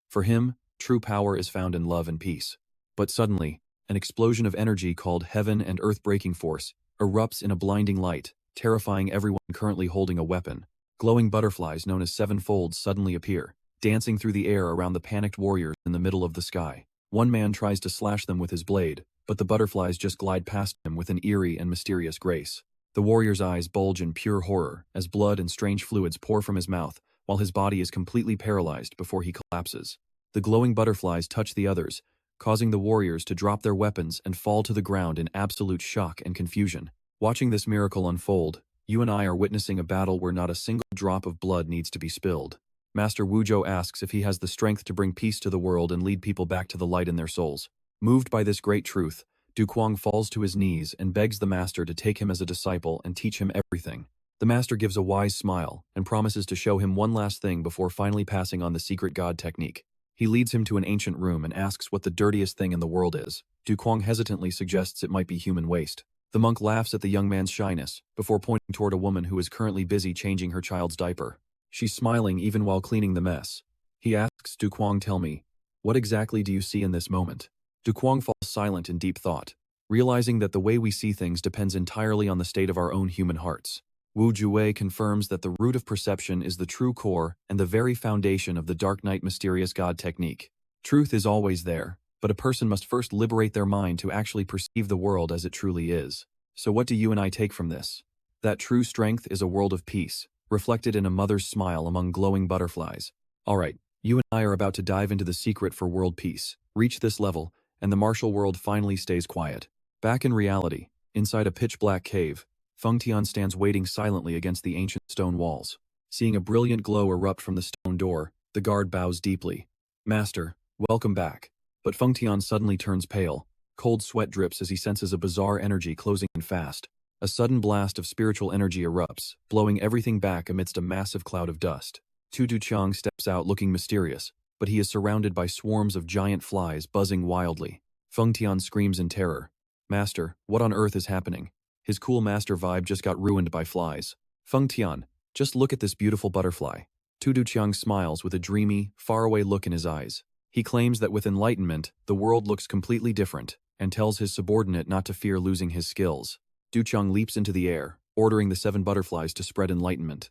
For him, true power is found in love and peace. But suddenly, an explosion of energy called heaven and earth-breaking force erupts in a blinding light, terrifying everyone currently holding a weapon. Glowing butterflies known as sevenfolds suddenly appear, dancing through the air around the panicked warriors in the middle of the sky. One man tries to slash them with his blade, but the butterflies just glide past him with an eerie and mysterious grace. The warrior's eyes bulge in pure horror as blood and strange fluids pour from his mouth, while his body is completely paralyzed before he collapses. The glowing butterflies touch the others, causing the warriors to drop their weapons and fall to the ground in absolute shock and confusion. Watching this miracle unfold, you and I are witnessing a battle where not a single drop of blood needs to be spilled. Master Wu Zhou asks if he has the strength to bring peace to the world and lead people back to the light in their souls. Moved by this great truth, Du Cuong falls to his knees and begs the master to take him as a disciple and teach him everything. The master gives a wise smile and promises to show him one last thing before finally passing on the secret god technique. He leads him to an ancient room and asks what the dirtiest thing in the world is. Du Cuong hesitantly suggests it might be human waste. The monk laughs at the young man's shyness, before pointing toward a woman who is currently busy changing her child's diaper. She's smiling even while cleaning the mess. He asks Du Cuong, "Tell me, what exactly do you see in this moment?" Du Cuong falls silent in deep thought, realizing that the way we see things depends entirely on the state of our own human hearts. Wu Jue confirms that the root of perception is the true core and the very foundation of the Dark Knight Mysterious God technique. Truth is always there, but a person must first liberate their mind to actually perceive the world as it truly is. So what do you and I take from this? That true strength is a world of peace, reflected in a mother's smile among glowing butterflies. Alright, you and I are about to dive into the secret for world peace. Reach this level, and the martial world finally stays quiet. Back in reality, inside a pitch-black cave, Feng Tian stands waiting silently against the ancient stone walls. Seeing a brilliant glow erupt from the stone door, the guard bows deeply. "Master, welcome back." But Feng Tian suddenly turns pale. Cold sweat drips as he senses a bizarre energy closing in fast. A sudden blast of spiritual energy erupts, blowing everything back amidst a massive cloud of dust. Tu Chang steps out looking mysterious, but he is surrounded by swarms of giant flies buzzing wildly. Feng Tian screams in terror. Master, what on earth is happening? His cool master vibe just got ruined by flies. Feng Tian, just look at this beautiful butterfly. Tu Duqiang smiles with a dreamy, faraway look in his eyes. He claims that with enlightenment, the world looks completely different, and tells his subordinate not to fear losing his skills. Duqiang leaps into the air, ordering the 7 butterflies to spread enlightenment.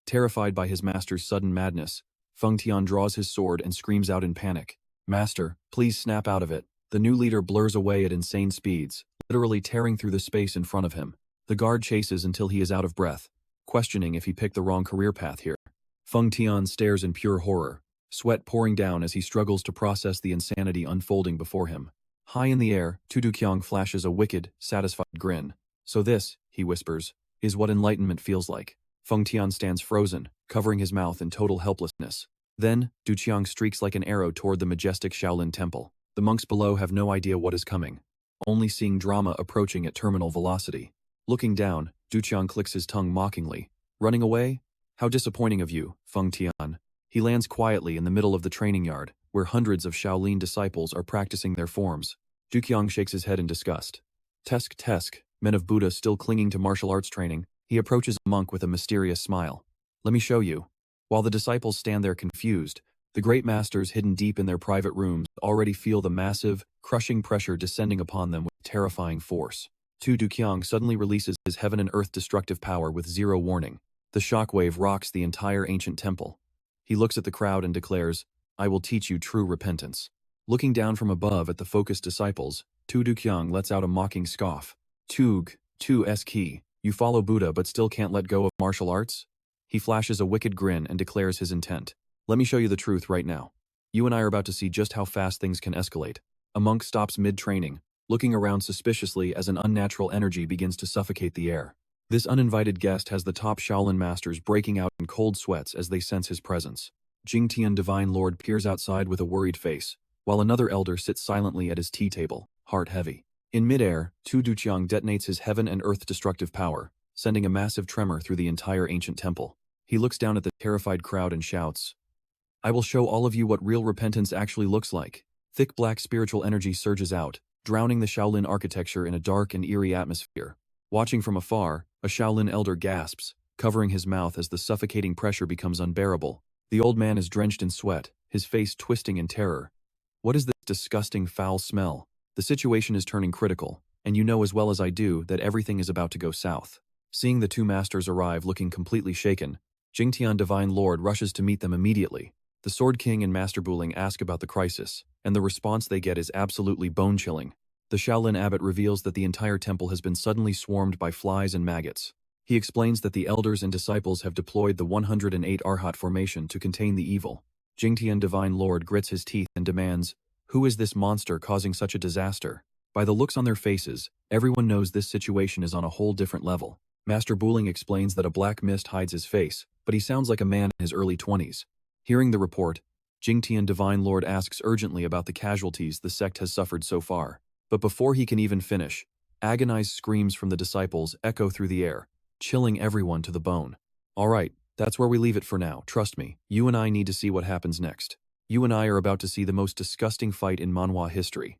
Terrified by his master's sudden madness, Feng Tian draws his sword and screams out in panic. Master, please snap out of it. The new leader blurs away at insane speeds, literally tearing through the space in front of him. The guard chases until he is out of breath, questioning if he picked the wrong career path here. Feng Tian stares in pure horror, sweat pouring down as he struggles to process the insanity unfolding before him. High in the air, Tu Duqiang flashes a wicked, satisfied grin. So this, he whispers, is what enlightenment feels like. Feng Tian stands frozen, covering his mouth in total helplessness. Then, Duqiang streaks like an arrow toward the majestic Shaolin temple. The monks below have no idea what is coming, only seeing drama approaching at terminal velocity. Looking down, Duqiang clicks his tongue mockingly. Running away? How disappointing of you, Feng Tian. He lands quietly in the middle of the training yard, where hundreds of Shaolin disciples are practicing their forms. Duqiang shakes his head in disgust. Tesk, men of Buddha still clinging to martial arts training. He approaches a monk with a mysterious smile. Let me show you. While the disciples stand there confused, the great masters hidden deep in their private rooms already feel the massive, crushing pressure descending upon them with terrifying force. Tu Duqiang suddenly releases his heaven and earth destructive power with zero warning. The shockwave rocks the entire ancient temple. He looks at the crowd and declares, I will teach you true repentance. Looking down from above at the focused disciples, Tu Duqiang lets out a mocking scoff. Tu Ski. You follow Buddha but still can't let go of martial arts? He flashes a wicked grin and declares his intent. Let me show you the truth right now. You and I are about to see just how fast things can escalate. A monk stops mid-training, looking around suspiciously as an unnatural energy begins to suffocate the air. This uninvited guest has the top Shaolin masters breaking out in cold sweats as they sense his presence. Jingtian Divine Lord peers outside with a worried face, while another elder sits silently at his tea table, heart heavy. In midair, Tu Duqiang detonates his heaven and earth destructive power, sending a massive tremor through the entire ancient temple. He looks down at the terrified crowd and shouts, I will show all of you what real repentance actually looks like. Thick black spiritual energy surges out, drowning the Shaolin architecture in a dark and eerie atmosphere. Watching from afar, a Shaolin elder gasps, covering his mouth as the suffocating pressure becomes unbearable. The old man is drenched in sweat, his face twisting in terror. What is this disgusting foul smell? The situation is turning critical, and you know as well as I do that everything is about to go south. Seeing the 2 masters arrive looking completely shaken, Jingtian Divine Lord rushes to meet them immediately. The Sword King and Master Buling ask about the crisis, and the response they get is absolutely bone-chilling. The Shaolin abbot reveals that the entire temple has been suddenly swarmed by flies and maggots. He explains that the elders and disciples have deployed the 108 Arhat formation to contain the evil. Jingtian Divine Lord grits his teeth and demands, who is this monster causing such a disaster? By the looks on their faces, everyone knows this situation is on a whole different level. Master Buling explains that a black mist hides his face, but he sounds like a man in his early 20s. Hearing the report, Jingtian Divine Lord asks urgently about the casualties the sect has suffered so far. But before he can even finish, agonized screams from the disciples echo through the air, chilling everyone to the bone. All right, that's where we leave it for now, trust me. You and I need to see what happens next. You and I are about to see the most disgusting fight in Manhwa history.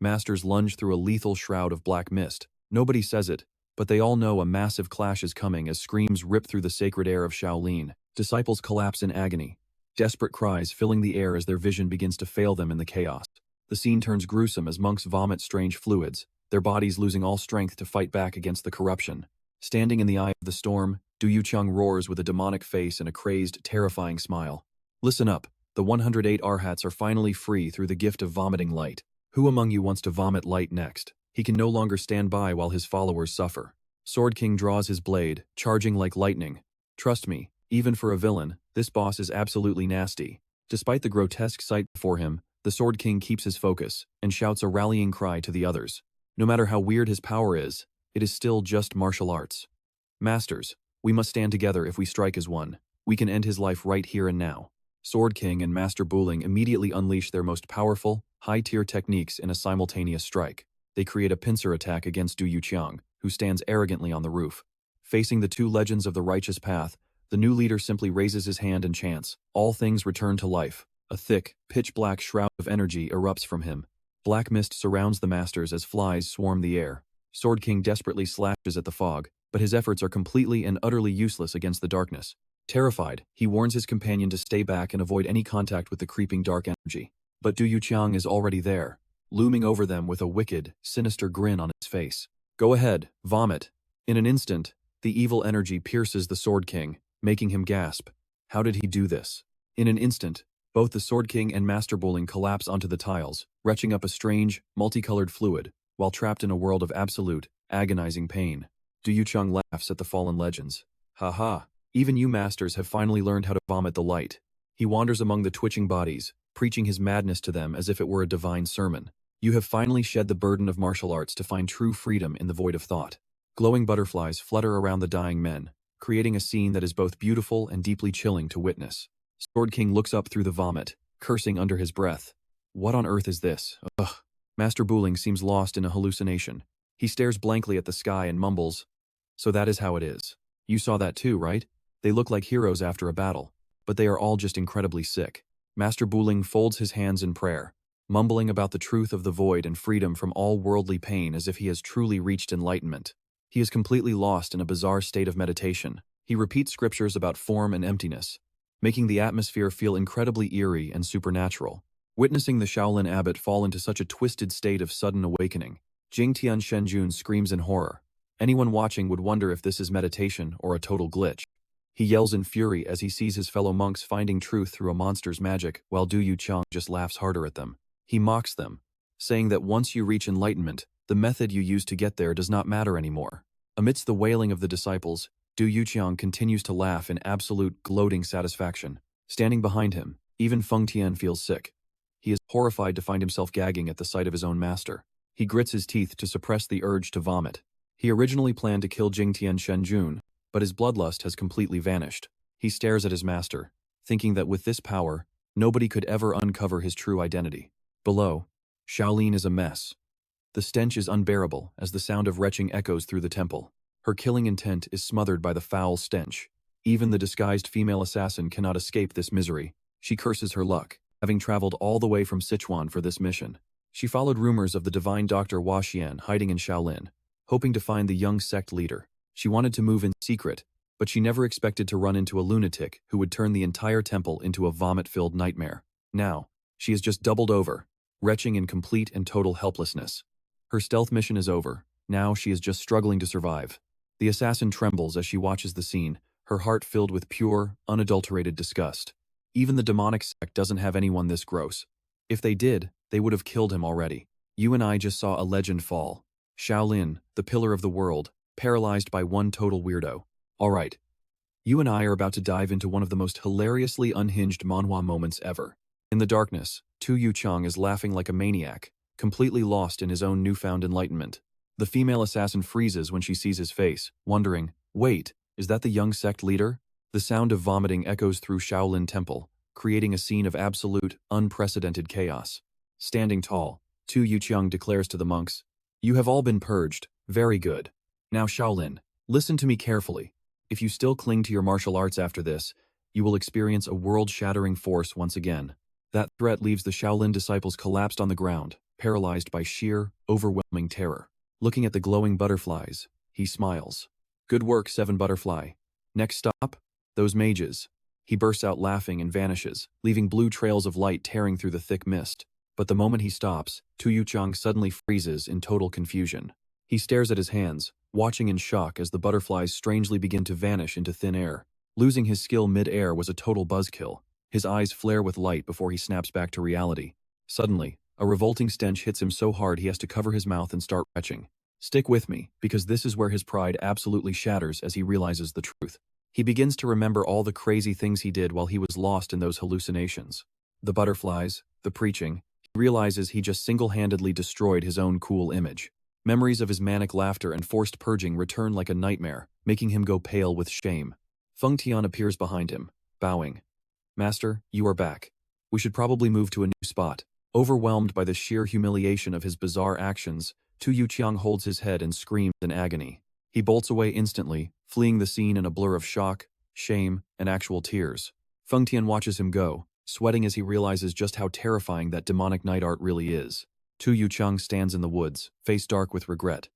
Masters lunge through a lethal shroud of black mist. Nobody says it, but they all know a massive clash is coming as screams rip through the sacred air of Shaolin. Disciples collapse in agony, desperate cries filling the air as their vision begins to fail them in the chaos. The scene turns gruesome as monks vomit strange fluids, their bodies losing all strength to fight back against the corruption. Standing in the eye of the storm, Du Yucheng roars with a demonic face and a crazed, terrifying smile. Listen up, the 108 Arhats are finally free through the gift of vomiting light. Who among you wants to vomit light next? He can no longer stand by while his followers suffer. Sword King draws his blade, charging like lightning. Trust me, even for a villain, this boss is absolutely nasty. Despite the grotesque sight before him, the Sword King keeps his focus and shouts a rallying cry to the others. No matter how weird his power is, it is still just martial arts. Masters, we must stand together if we strike as one. We can end his life right here and now. Sword King and Master Buling immediately unleash their most powerful, high-tier techniques in a simultaneous strike. They create a pincer attack against Du Yuqiang, who stands arrogantly on the roof. Facing the 2 legends of the righteous path, the new leader simply raises his hand and chants, all things return to life. A thick, pitch-black shroud of energy erupts from him. Black mist surrounds the masters as flies swarm the air. Sword King desperately slashes at the fog, but his efforts are completely and utterly useless against the darkness. Terrified, he warns his companion to stay back and avoid any contact with the creeping dark energy. But Du Yuqiang is already there, looming over them with a wicked, sinister grin on his face. Go ahead, vomit. In an instant, the evil energy pierces the Sword King, making him gasp. How did he do this? In an instant, both the Sword King and Master Buling collapse onto the tiles, retching up a strange, multicolored fluid, while trapped in a world of absolute, agonizing pain. Du Yuqiang laughs at the fallen legends. Ha ha, even you masters have finally learned how to vomit the light. He wanders among the twitching bodies, preaching his madness to them as if it were a divine sermon. You have finally shed the burden of martial arts to find true freedom in the void of thought. Glowing butterflies flutter around the dying men, creating a scene that is both beautiful and deeply chilling to witness. Sword King looks up through the vomit, cursing under his breath. What on earth is this? Ugh. Master Buling seems lost in a hallucination. He stares blankly at the sky and mumbles, so that is how it is. You saw that too, right? They look like heroes after a battle, but they are all just incredibly sick. Master Buling folds his hands in prayer, mumbling about the truth of the void and freedom from all worldly pain as if he has truly reached enlightenment. He is completely lost in a bizarre state of meditation. He repeats scriptures about form and emptiness, making the atmosphere feel incredibly eerie and supernatural. Witnessing the Shaolin abbot fall into such a twisted state of sudden awakening, Jingtian Shenjun screams in horror. Anyone watching would wonder if this is meditation or a total glitch. He yells in fury as he sees his fellow monks finding truth through a monster's magic, while Du Yuqiang just laughs harder at them. He mocks them, saying that once you reach enlightenment, the method you use to get there does not matter anymore. Amidst the wailing of the disciples, Du Yuqiang continues to laugh in absolute gloating satisfaction. Standing behind him, even Feng Tian feels sick. He is horrified to find himself gagging at the sight of his own master. He grits his teeth to suppress the urge to vomit. He originally planned to kill Jingtian Shenjun, but his bloodlust has completely vanished. He stares at his master, thinking that with this power, nobody could ever uncover his true identity. Below, Shaolin is a mess. The stench is unbearable as the sound of retching echoes through the temple. Her killing intent is smothered by the foul stench. Even the disguised female assassin cannot escape this misery. She curses her luck, having traveled all the way from Sichuan for this mission. She followed rumors of the divine Dr. Hua Xian hiding in Shaolin, hoping to find the young sect leader. She wanted to move in secret, but she never expected to run into a lunatic who would turn the entire temple into a vomit-filled nightmare. Now, she is just doubled over, retching in complete and total helplessness. Her stealth mission is over. Now she is just struggling to survive. The assassin trembles as she watches the scene, her heart filled with pure, unadulterated disgust. Even the demonic sect doesn't have anyone this gross. If they did, they would have killed him already. You and I just saw a legend fall. Shaolin, the pillar of the world, paralyzed by one total weirdo. Alright. You and I are about to dive into one of the most hilariously unhinged manhwa moments ever. In the darkness, Tu Yuqiang is laughing like a maniac, completely lost in his own newfound enlightenment. The female assassin freezes when she sees his face, wondering, wait, is that the young sect leader? The sound of vomiting echoes through Shaolin Temple, creating a scene of absolute, unprecedented chaos. Standing tall, Tu Yuqiang declares to the monks, "You have all been purged. Very good. Now Shaolin, listen to me carefully. If you still cling to your martial arts after this, you will experience a world-shattering force once again." That threat leaves the Shaolin disciples collapsed on the ground, paralyzed by sheer, overwhelming terror. Looking at the glowing butterflies, he smiles. Good work, Seven Butterfly. Next stop? Those mages. He bursts out laughing and vanishes, leaving blue trails of light tearing through the thick mist. But the moment he stops, Tu Yuqiang suddenly freezes in total confusion. He stares at his hands, watching in shock as the butterflies strangely begin to vanish into thin air. Losing his skill mid-air was a total buzzkill. His eyes flare with light before he snaps back to reality. Suddenly, a revolting stench hits him so hard he has to cover his mouth and start retching. Stick with me, because this is where his pride absolutely shatters as he realizes the truth. He begins to remember all the crazy things he did while he was lost in those hallucinations. The butterflies, the preaching. He realizes he just single-handedly destroyed his own cool image. Memories of his manic laughter and forced purging return like a nightmare, making him go pale with shame. Feng Tian appears behind him, bowing. "Master, you are back. We should probably move to a new spot." Overwhelmed by the sheer humiliation of his bizarre actions, Tu Yuqiang holds his head and screams in agony. He bolts away instantly, fleeing the scene in a blur of shock, shame, and actual tears. Feng Tian watches him go, sweating as he realizes just how terrifying that demonic night art really is. Tu Yucheng stands in the woods, face dark with regret.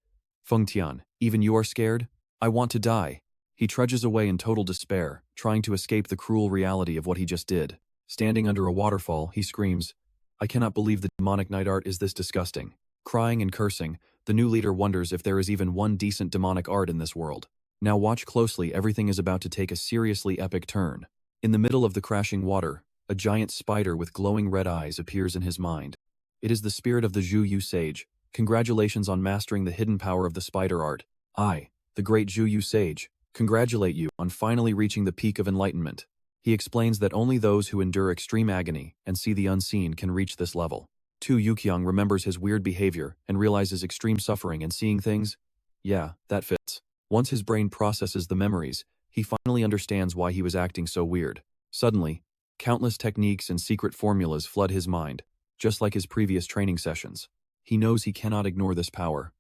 Feng Tian, even you are scared? I want to die. He trudges away in total despair, trying to escape the cruel reality of what he just did. Standing under a waterfall, he screams, I cannot believe the demonic night art is this disgusting. Crying and cursing, the new leader wonders if there is even one decent demonic art in this world. Now watch closely, everything is about to take a seriously epic turn. In the middle of the crashing water, a giant spider with glowing red eyes appears in his mind. It is the spirit of the Zhu Yu sage. Congratulations on mastering the hidden power of the spider art. I, the great Zhu Yu sage, congratulate you on finally reaching the peak of enlightenment. He explains that only those who endure extreme agony and see the unseen can reach this level. Tu Yuqiang remembers his weird behavior and realizes extreme suffering and seeing things. Yeah, that fits. Once his brain processes the memories, he finally understands why he was acting so weird. Suddenly, countless techniques and secret formulas flood his mind, just like his previous training sessions. He knows he cannot ignore this power.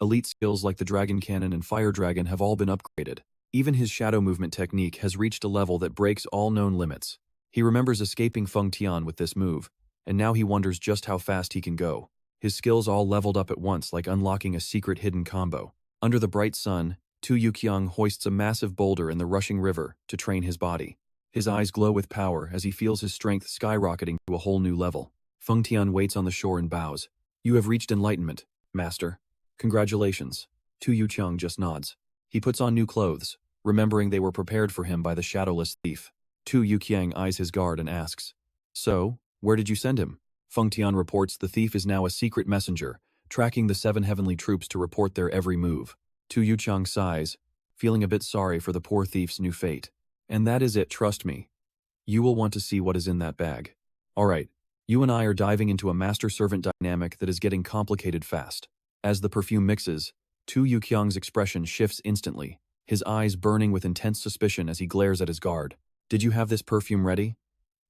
Elite skills like the Dragon Cannon and Fire Dragon have all been upgraded. Even his shadow movement technique has reached a level that breaks all known limits. He remembers escaping Feng Tian with this move, and now he wonders just how fast he can go. His skills all leveled up at once, like unlocking a secret hidden combo. Under the bright sun, Tu Yuqiang hoists a massive boulder in the rushing river to train his body. His eyes glow with power as he feels his strength skyrocketing to a whole new level. Feng Tian waits on the shore and bows. You have reached enlightenment, master. Congratulations. Tu Yuqiang just nods. He puts on new clothes, remembering they were prepared for him by the shadowless thief. Tu Yuqiang eyes his guard and asks, So, where did you send him? Feng Tian reports the thief is now a secret messenger, tracking the 7 heavenly troops to report their every move. Tu Yuqiang sighs, feeling a bit sorry for the poor thief's new fate. And that is it, trust me. You will want to see what is in that bag. Alright, you and I are diving into a master-servant dynamic that is getting complicated fast. As the perfume mixes, Tu Yuqiang's expression shifts instantly, his eyes burning with intense suspicion as he glares at his guard. Did you have this perfume ready?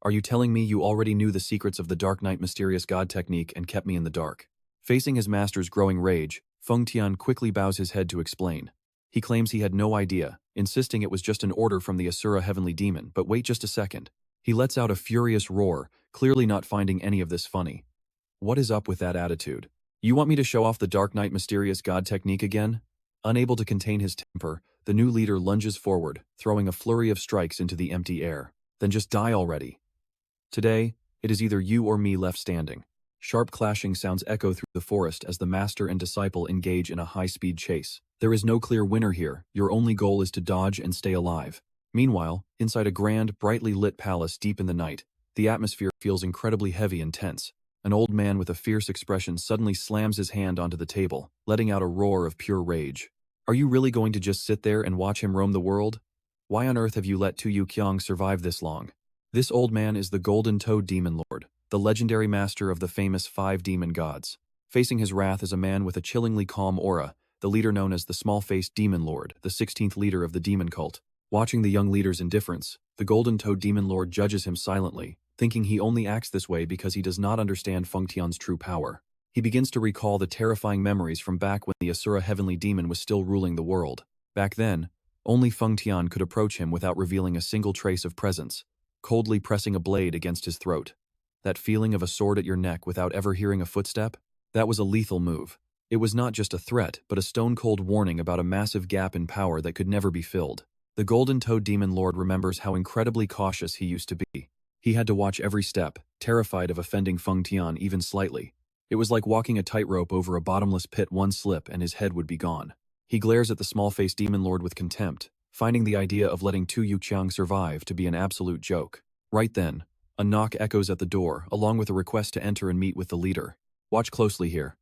Are you telling me you already knew the secrets of the Dark Knight Mysterious God technique and kept me in the dark? Facing his master's growing rage, Feng Tian quickly bows his head to explain. He claims he had no idea, insisting it was just an order from the Asura Heavenly Demon, but wait just a second. He lets out a furious roar, clearly not finding any of this funny. What is up with that attitude? You want me to show off the Dark Knight Mysterious God technique again? Unable to contain his temper, the new leader lunges forward, throwing a flurry of strikes into the empty air. Then just die already. Today, it is either you or me left standing. Sharp clashing sounds echo through the forest as the master and disciple engage in a high-speed chase. There is no clear winner here, your only goal is to dodge and stay alive. Meanwhile, inside a grand, brightly lit palace deep in the night, the atmosphere feels incredibly heavy and tense. An old man with a fierce expression suddenly slams his hand onto the table, letting out a roar of pure rage. Are you really going to just sit there and watch him roam the world? Why on earth have you let Tu Yuqiang survive this long? This old man is the Golden Toad Demon Lord, the legendary master of the famous 5 demon gods. Facing his wrath is a man with a chillingly calm aura, the leader known as the Small-Faced Demon Lord, the 16th leader of the demon cult. Watching the young leader's indifference, the Golden Toad Demon Lord judges him silently, thinking he only acts this way because he does not understand Feng Tian's true power. He begins to recall the terrifying memories from back when the Asura Heavenly Demon was still ruling the world. Back then, only Feng Tian could approach him without revealing a single trace of presence, coldly pressing a blade against his throat. That feeling of a sword at your neck without ever hearing a footstep? That was a lethal move. It was not just a threat, but a stone-cold warning about a massive gap in power that could never be filled. The Golden Toad Demon Lord remembers how incredibly cautious he used to be. He had to watch every step, terrified of offending Feng Tian even slightly. It was like walking a tightrope over a bottomless pit. One slip and his head would be gone. He glares at the small-faced Demon Lord with contempt, finding the idea of letting Tu Yuqiang survive to be an absolute joke. Right then, a knock echoes at the door, along with a request to enter and meet with the leader. Watch closely here.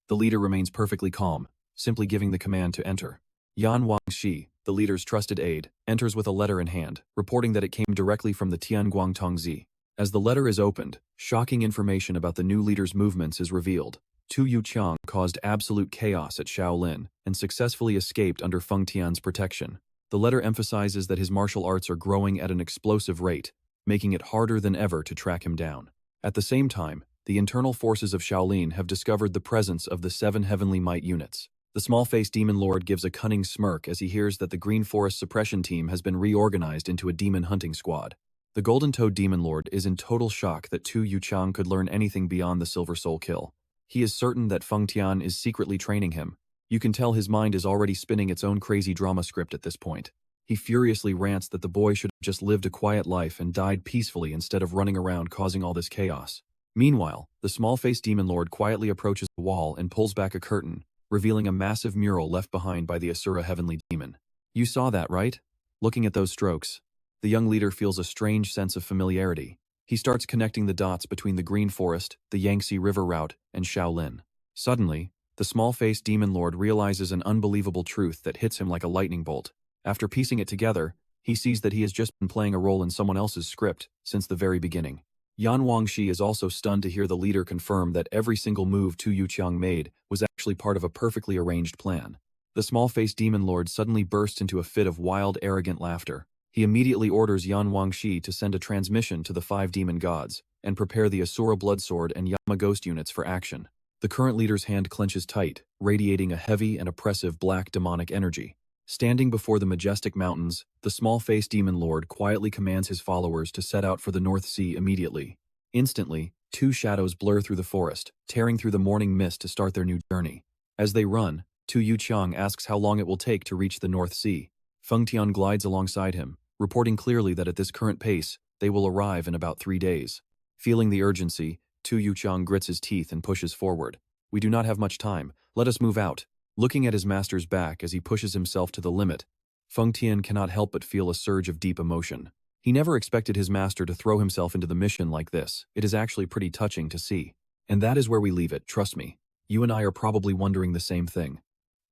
The leader remains perfectly calm, simply giving the command to enter. Yan Wangxi, the leader's trusted aide, enters with a letter in hand, reporting that it came directly from the Tien Guang Dong. As the letter is opened, shocking information about the new leader's movements is revealed. Tu Yuqiang caused absolute chaos at Shaolin and successfully escaped under Feng Tian's protection. The letter emphasizes that his martial arts are growing at an explosive rate, making it harder than ever to track him down. At the same time, the internal forces of Shaolin have discovered the presence of the 7 heavenly might units. The small-faced Demon Lord gives a cunning smirk as he hears that the Green Forest Suppression Team has been reorganized into a demon hunting squad. The golden-toed demon lord is in total shock that Tu Yuchang could learn anything beyond the Silver Soul kill. He is certain that Feng Tian is secretly training him. You can tell his mind is already spinning its own crazy drama script at this point. He furiously rants that the boy should have just lived a quiet life and died peacefully instead of running around causing all this chaos. Meanwhile, the small-faced demon lord quietly approaches the wall and pulls back a curtain, revealing a massive mural left behind by the Asura Heavenly Demon. You saw that, right? Looking at those strokes, the young leader feels a strange sense of familiarity. He starts connecting the dots between the Green Forest, the Yangtze River route, and Shaolin. Suddenly, the small-faced demon lord realizes an unbelievable truth that hits him like a lightning bolt. After piecing it together, he sees that he has just been playing a role in someone else's script since the very beginning. Yan Wangxi is also stunned to hear the leader confirm that every single move Tu Yuqiang made was actually part of a perfectly arranged plan. The small-faced demon lord suddenly bursts into a fit of wild, arrogant laughter. He immediately orders Yan Wangxi to send a transmission to the 5 demon gods and prepare the Asura Bloodsword and Yama Ghost units for action. The current leader's hand clenches tight, radiating a heavy and oppressive black demonic energy. Standing before the majestic mountains, the small-faced demon lord quietly commands his followers to set out for the North Sea immediately. Instantly, 2 shadows blur through the forest, tearing through the morning mist to start their new journey. As they run, Tu Yuqiang asks how long it will take to reach the North Sea. Feng Tian glides alongside him, reporting clearly that at this current pace, they will arrive in about 3 days. Feeling the urgency, Tu Yuqiang grits his teeth and pushes forward. We do not have much time, let us move out. Looking at his master's back as he pushes himself to the limit, Feng Tian cannot help but feel a surge of deep emotion. He never expected his master to throw himself into the mission like this. It is actually pretty touching to see. And that is where we leave it, trust me. You and I are probably wondering the same thing.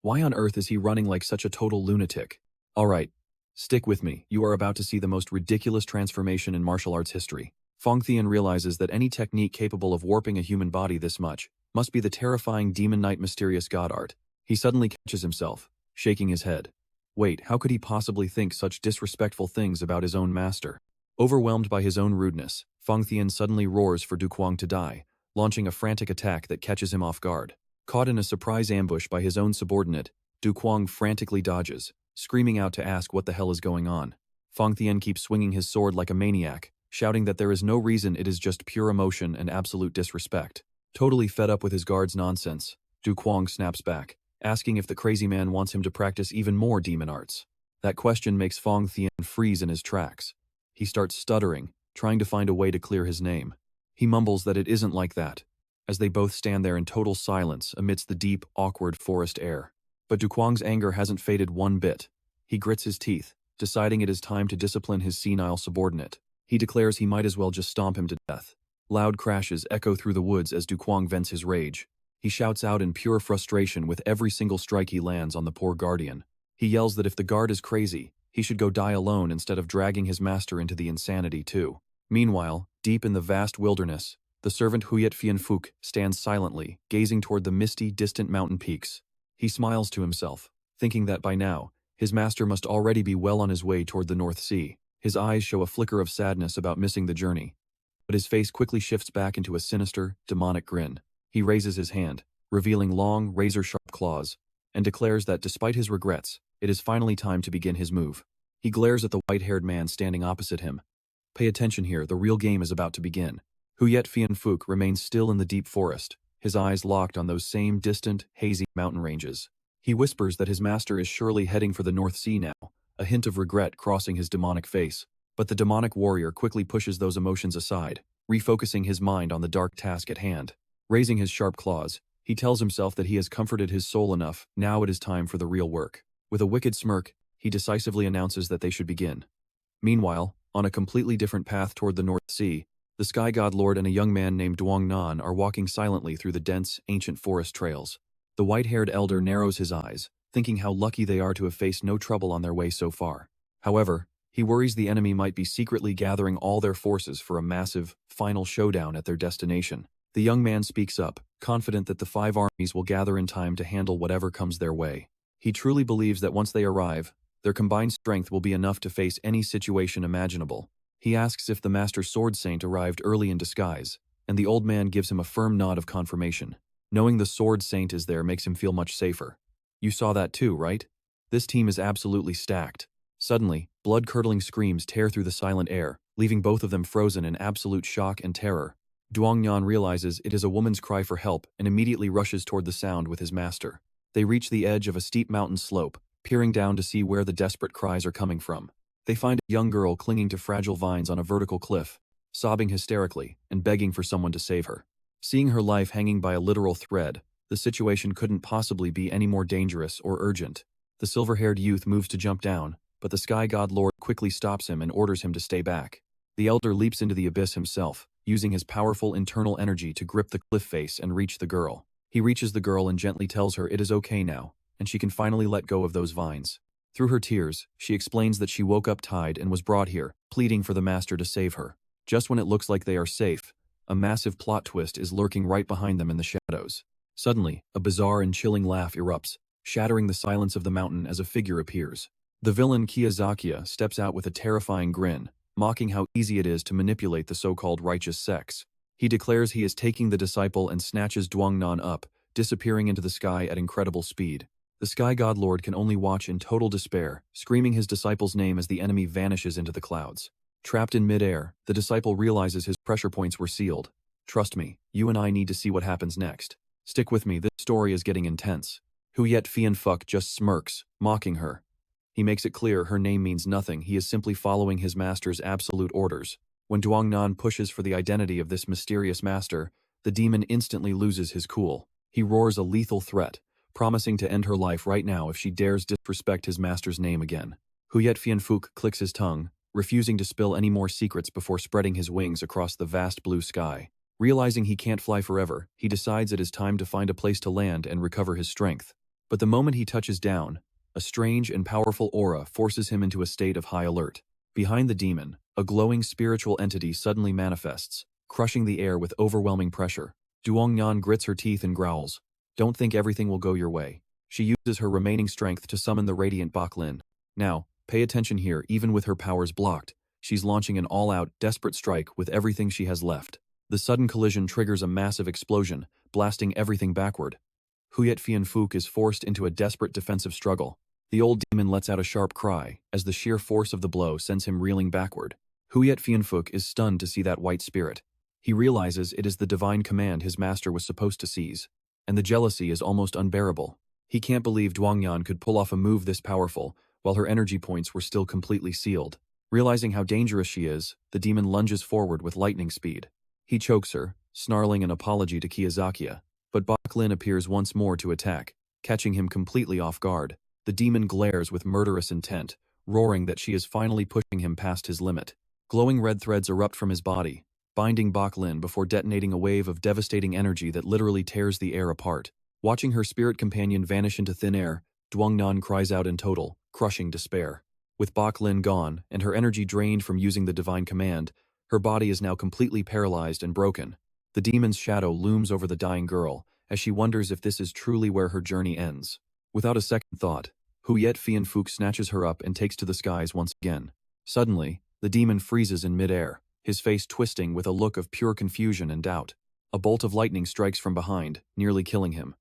Why on earth is he running like such a total lunatic? Alright, stick with me, you are about to see the most ridiculous transformation in martial arts history. Feng Tian realizes that any technique capable of warping a human body this much must be the terrifying Demon Knight mysterious god art. He suddenly catches himself, shaking his head. Wait, how could he possibly think such disrespectful things about his own master? Overwhelmed by his own rudeness, Feng Tian suddenly roars for Du Kuang to die, launching a frantic attack that catches him off guard. Caught in a surprise ambush by his own subordinate, Du Kuang frantically dodges, screaming out to ask what the hell is going on. Feng Tian keeps swinging his sword like a maniac, shouting that there is no reason, it is just pure emotion and absolute disrespect. Totally fed up with his guard's nonsense, Du Kuang snaps back, asking if the crazy man wants him to practice even more demon arts. That question makes Feng Tian freeze in his tracks. He starts stuttering, trying to find a way to clear his name. He mumbles that it isn't like that, as they both stand there in total silence amidst the deep, awkward forest air. But Du Kuang's anger hasn't faded one bit. He grits his teeth, deciding it is time to discipline his senile subordinate. He declares he might as well just stomp him to death. Loud crashes echo through the woods as Du Kuang vents his rage. He shouts out in pure frustration with every single strike he lands on the poor guardian. He yells that if the guard is crazy, he should go die alone instead of dragging his master into the insanity too. Meanwhile, deep in the vast wilderness, the servant Huyet Fianfuk stands silently, gazing toward the misty, distant mountain peaks. He smiles to himself, thinking that by now, his master must already be well on his way toward the North Sea. His eyes show a flicker of sadness about missing the journey, but his face quickly shifts back into a sinister, demonic grin. He raises his hand, revealing long, razor-sharp claws, and declares that despite his regrets, it is finally time to begin his move. He glares at the white-haired man standing opposite him. Pay attention here, the real game is about to begin. Huyet Fianfuk remains still in the deep forest, his eyes locked on those same distant, hazy mountain ranges. He whispers that his master is surely heading for the North Sea now, a hint of regret crossing his demonic face. But the demonic warrior quickly pushes those emotions aside, refocusing his mind on the dark task at hand. Raising his sharp claws, he tells himself that he has comforted his soul enough, now it is time for the real work. With a wicked smirk, he decisively announces that they should begin. Meanwhile, on a completely different path toward the North Sea, the Sky God Lord and a young man named Duong Nan are walking silently through the dense, ancient forest trails. The white-haired elder narrows his eyes, thinking how lucky they are to have faced no trouble on their way so far. However, he worries the enemy might be secretly gathering all their forces for a massive, final showdown at their destination. The young man speaks up, confident that the 5 armies will gather in time to handle whatever comes their way. He truly believes that once they arrive, their combined strength will be enough to face any situation imaginable. He asks if the Master Sword Saint arrived early in disguise, and the old man gives him a firm nod of confirmation. Knowing the Sword Saint is there makes him feel much safer. You saw that too, right? This team is absolutely stacked. Suddenly, blood-curdling screams tear through the silent air, leaving both of them frozen in absolute shock and terror. Duongnan realizes it is a woman's cry for help and immediately rushes toward the sound with his master. They reach the edge of a steep mountain slope, peering down to see where the desperate cries are coming from. They find a young girl clinging to fragile vines on a vertical cliff, sobbing hysterically and begging for someone to save her. Seeing her life hanging by a literal thread, the situation couldn't possibly be any more dangerous or urgent. The silver-haired youth moves to jump down, but the Sky God Lord quickly stops him and orders him to stay back. The elder leaps into the abyss himself, using his powerful internal energy to grip the cliff face and reach the girl. He reaches the girl and gently tells her it is okay now, and she can finally let go of those vines. Through her tears, she explains that she woke up tied and was brought here, pleading for the master to save her. Just when it looks like they are safe, a massive plot twist is lurking right behind them in the shadows. Suddenly, a bizarre and chilling laugh erupts, shattering the silence of the mountain as a figure appears. The villain Kiyozakiya steps out with a terrifying grin, mocking how easy it is to manipulate the so-called righteous sects. He declares he is taking the disciple and snatches Duongnan up, disappearing into the sky at incredible speed. The Sky God Lord can only watch in total despair, screaming his disciple's name as the enemy vanishes into the clouds. Trapped in midair, the disciple realizes his pressure points were sealed. Trust me, you and I need to see what happens next. Stick with me, this story is getting intense. Huyet Fianfuck just smirks, mocking her. He makes it clear her name means nothing, he is simply following his master's absolute orders. When Duongnan pushes for the identity of this mysterious master, the demon instantly loses his cool. He roars a lethal threat, promising to end her life right now if she dares disrespect his master's name again. Huyet Fianfuck clicks his tongue, refusing to spill any more secrets before spreading his wings across the vast blue sky. Realizing he can't fly forever, he decides it is time to find a place to land and recover his strength. But the moment he touches down, a strange and powerful aura forces him into a state of high alert. Behind the demon, a glowing spiritual entity suddenly manifests, crushing the air with overwhelming pressure. Duongnan grits her teeth and growls. Don't think everything will go your way. She uses her remaining strength to summon the radiant Baklin. Now, pay attention here, even with her powers blocked, she's launching an all-out, desperate strike with everything she has left. The sudden collision triggers a massive explosion, blasting everything backward. Huyet Fianfuck is forced into a desperate defensive struggle. The old demon lets out a sharp cry, as the sheer force of the blow sends him reeling backward. Huyet Fianfuck is stunned to see that white spirit. He realizes it is the divine command his master was supposed to seize, and the jealousy is almost unbearable. He can't believe Duongnan could pull off a move this powerful, while her energy points were still completely sealed. Realizing how dangerous she is, the demon lunges forward with lightning speed. He chokes her, snarling an apology to Kiyozakiya, but Baklin appears once more to attack, catching him completely off guard. The demon glares with murderous intent, roaring that she is finally pushing him past his limit. Glowing red threads erupt from his body, binding Baklin before detonating a wave of devastating energy that literally tears the air apart. Watching her spirit companion vanish into thin air, Duongnan cries out in total, crushing despair. With Baklin gone and her energy drained from using the divine command, her body is now completely paralyzed and broken. The demon's shadow looms over the dying girl, as she wonders if this is truly where her journey ends. Without a second thought, Huyet Fianfuck snatches her up and takes to the skies once again. Suddenly, the demon freezes in midair, his face twisting with a look of pure confusion and doubt. A bolt of lightning strikes from behind, nearly killing him.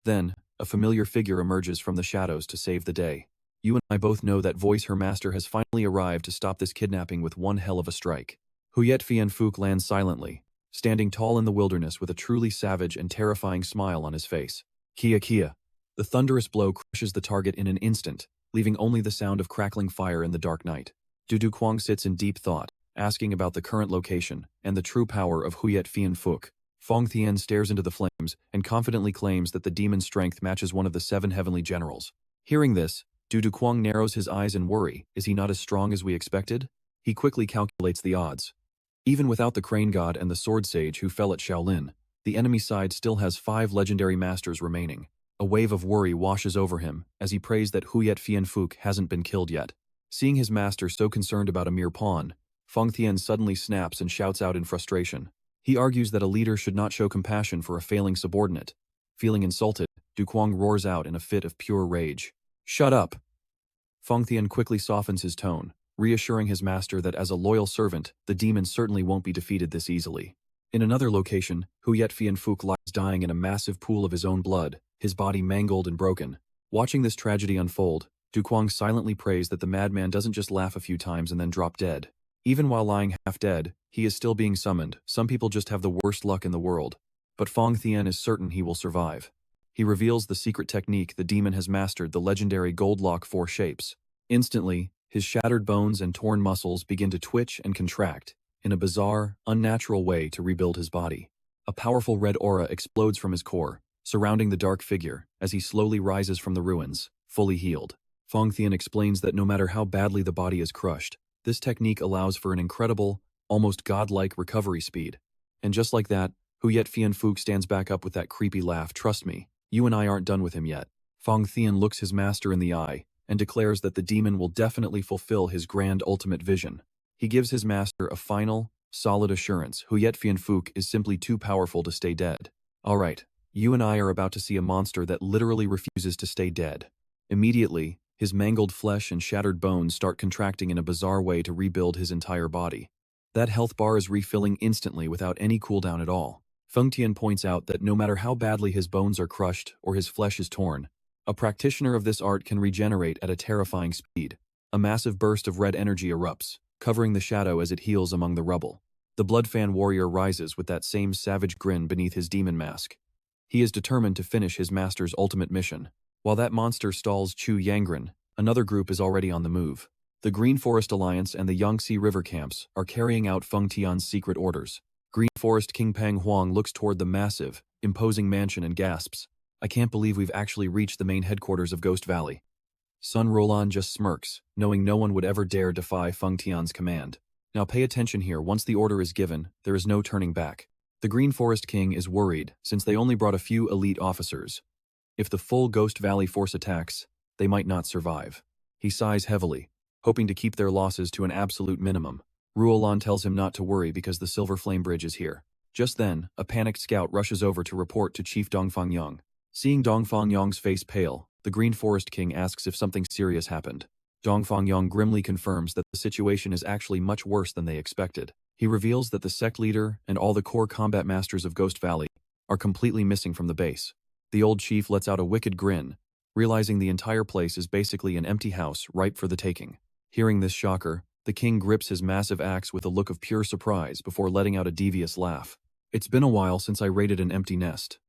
Then, a familiar figure emerges from the shadows to save the day. You and I both know that voice her master has finally arrived to stop this kidnapping with one hell of a strike. Huyet Fianfuck lands silently, standing tall in the wilderness with a truly savage and terrifying smile on his face. Kia. The thunderous blow crushes the target in an instant, leaving only the sound of crackling fire in the dark night. Cuong sits in deep thought, asking about the current location and the true power of Huyet Fianfuck. Fongtian stares into the flames and confidently claims that the demon's strength matches one of the 7 heavenly generals. Hearing this, Cuong narrows his eyes in worry. Is he not as strong as we expected? He quickly calculates the odds. Even without the Crane God and the Sword Sage who fell at Shaolin, the enemy side still has 5 legendary masters remaining. A wave of worry washes over him as he prays that Huyet Fianfuck hasn't been killed yet. Seeing his master so concerned about a mere pawn, Fongtian suddenly snaps and shouts out in frustration. He argues that a leader should not show compassion for a failing subordinate. Feeling insulted, Cuong roars out in a fit of pure rage. Shut up! Fongtian quickly softens his tone, reassuring his master that as a loyal servant, the demon certainly won't be defeated this easily. In another location, Huyet Fianfuck lies dying in a massive pool of his own blood, his body mangled and broken. Watching this tragedy unfold, Cuong silently prays that the madman doesn't just laugh a few times and then drop dead. Even while lying half dead, he is still being summoned. Some people just have the worst luck in the world. But Fong Thien is certain he will survive. He reveals the secret technique the demon has mastered, the legendary Gold Lock 4 shapes. Instantly, his shattered bones and torn muscles begin to twitch and contract in a bizarre, unnatural way to rebuild his body. A powerful red aura explodes from his core, surrounding the dark figure as he slowly rises from the ruins, fully healed. Fong Thien explains that no matter how badly the body is crushed, this technique allows for an incredible, almost godlike recovery speed. And just like that, Huyet Fien Fook stands back up with that creepy laugh. Trust me, you and I aren't done with him yet. Fong Thien looks his master in the eye and declares that the demon will definitely fulfill his grand ultimate vision. He gives his master a final, solid assurance. Huyet Fien Fook is simply too powerful to stay dead. Alright, you and I are about to see a monster that literally refuses to stay dead. Immediately, his mangled flesh and shattered bones start contracting in a bizarre way to rebuild his entire body. That health bar is refilling instantly without any cooldown at all. Feng Tian points out that no matter how badly his bones are crushed or his flesh is torn, a practitioner of this art can regenerate at a terrifying speed. A massive burst of red energy erupts, covering the shadow as it heals among the rubble. The Bloodfan warrior rises with that same savage grin beneath his demon mask. He is determined to finish his master's ultimate mission. While that monster stalls Chu Yangren, another group is already on the move. The Green Forest Alliance and the Yangtze River camps are carrying out Feng Tian's secret orders. Green Forest King Pang Huang looks toward the massive, imposing mansion and gasps. I can't believe we've actually reached the main headquarters of Ghost Valley. Son Ruolan just smirks, knowing no one would ever dare defy Feng Tian's command. Now pay attention here. Once the order is given, there is no turning back. The Green Forest King is worried, since they only brought a few elite officers. If the full Ghost Valley force attacks, they might not survive. He sighs heavily, hoping to keep their losses to an absolute minimum. Ruolan tells him not to worry because the Silver Flame Bridge is here. Just then, a panicked scout rushes over to report to Chief Dongfang Yang. Seeing Dongfang Yang's face pale, the Green Forest King asks if something serious happened. Dongfang Yang grimly confirms that the situation is actually much worse than they expected. He reveals that the sect leader and all the core combat masters of Ghost Valley are completely missing from the base. The old chief lets out a wicked grin, realizing the entire place is basically an empty house ripe for the taking. Hearing this shocker, the king grips his massive axe with a look of pure surprise before letting out a devious laugh. It's been a while since I raided an empty nest.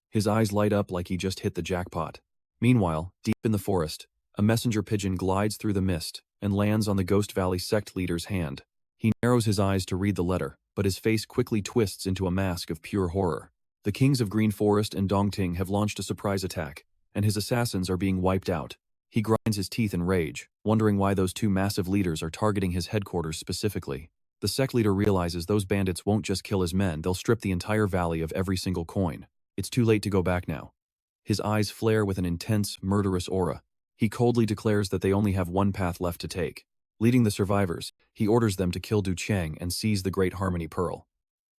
His eyes light up like he just hit the jackpot. Meanwhile, deep in the forest, a messenger pigeon glides through the mist and lands on the Ghost Valley sect leader's hand. He narrows his eyes to read the letter, but his face quickly twists into a mask of pure horror. The kings of Green Forest and Dongting have launched a surprise attack, and his assassins are being wiped out. He grinds his teeth in rage, wondering why those two massive leaders are targeting his headquarters specifically. The sect leader realizes those bandits won't just kill his men, they'll strip the entire valley of every single coin. It's too late to go back now. His eyes flare with an intense, murderous aura. He coldly declares that they only have one path left to take. Leading the survivors, he orders them to kill Du Cheng and seize the Great Harmony Pearl.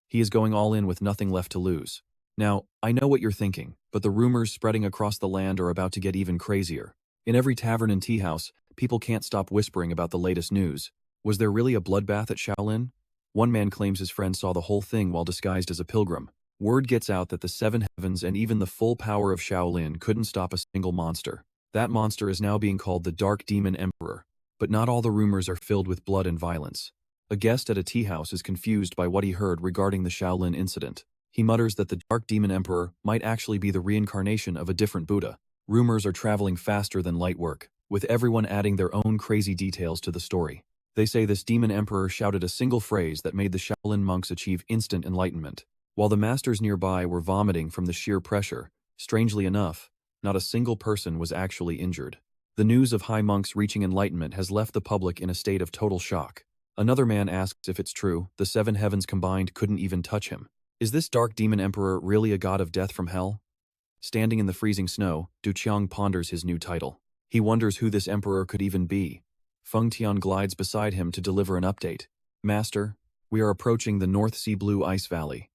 He is going all in with nothing left to lose. Now, I know what you're thinking, but the rumors spreading across the land are about to get even crazier. In every tavern and tea house, people can't stop whispering about the latest news. Was there really a bloodbath at Shaolin? One man claims his friend saw the whole thing while disguised as a pilgrim. Word gets out that the Seven Heavens and even the full power of Shaolin couldn't stop a single monster. That monster is now being called the Dark Demon Emperor. But not all the rumors are filled with blood and violence. A guest at a tea house is confused by what he heard regarding the Shaolin incident. He mutters that the Dark Demon Emperor might actually be the reincarnation of a different Buddha. Rumors are traveling faster than light work, with everyone adding their own crazy details to the story. They say this demon emperor shouted a single phrase that made the Shaolin monks achieve instant enlightenment. While the masters nearby were vomiting from the sheer pressure, strangely enough, not a single person was actually injured. The news of high monks reaching enlightenment has left the public in a state of total shock. Another man asks if it's true, the seven heavens combined couldn't even touch him. Is this Dark Demon Emperor really a god of death from hell? Standing in the freezing snow, Du Qiang ponders his new title. He wonders who this emperor could even be. Feng Tian glides beside him to deliver an update. Master, we are approaching the North Sea Blue Ice Valley.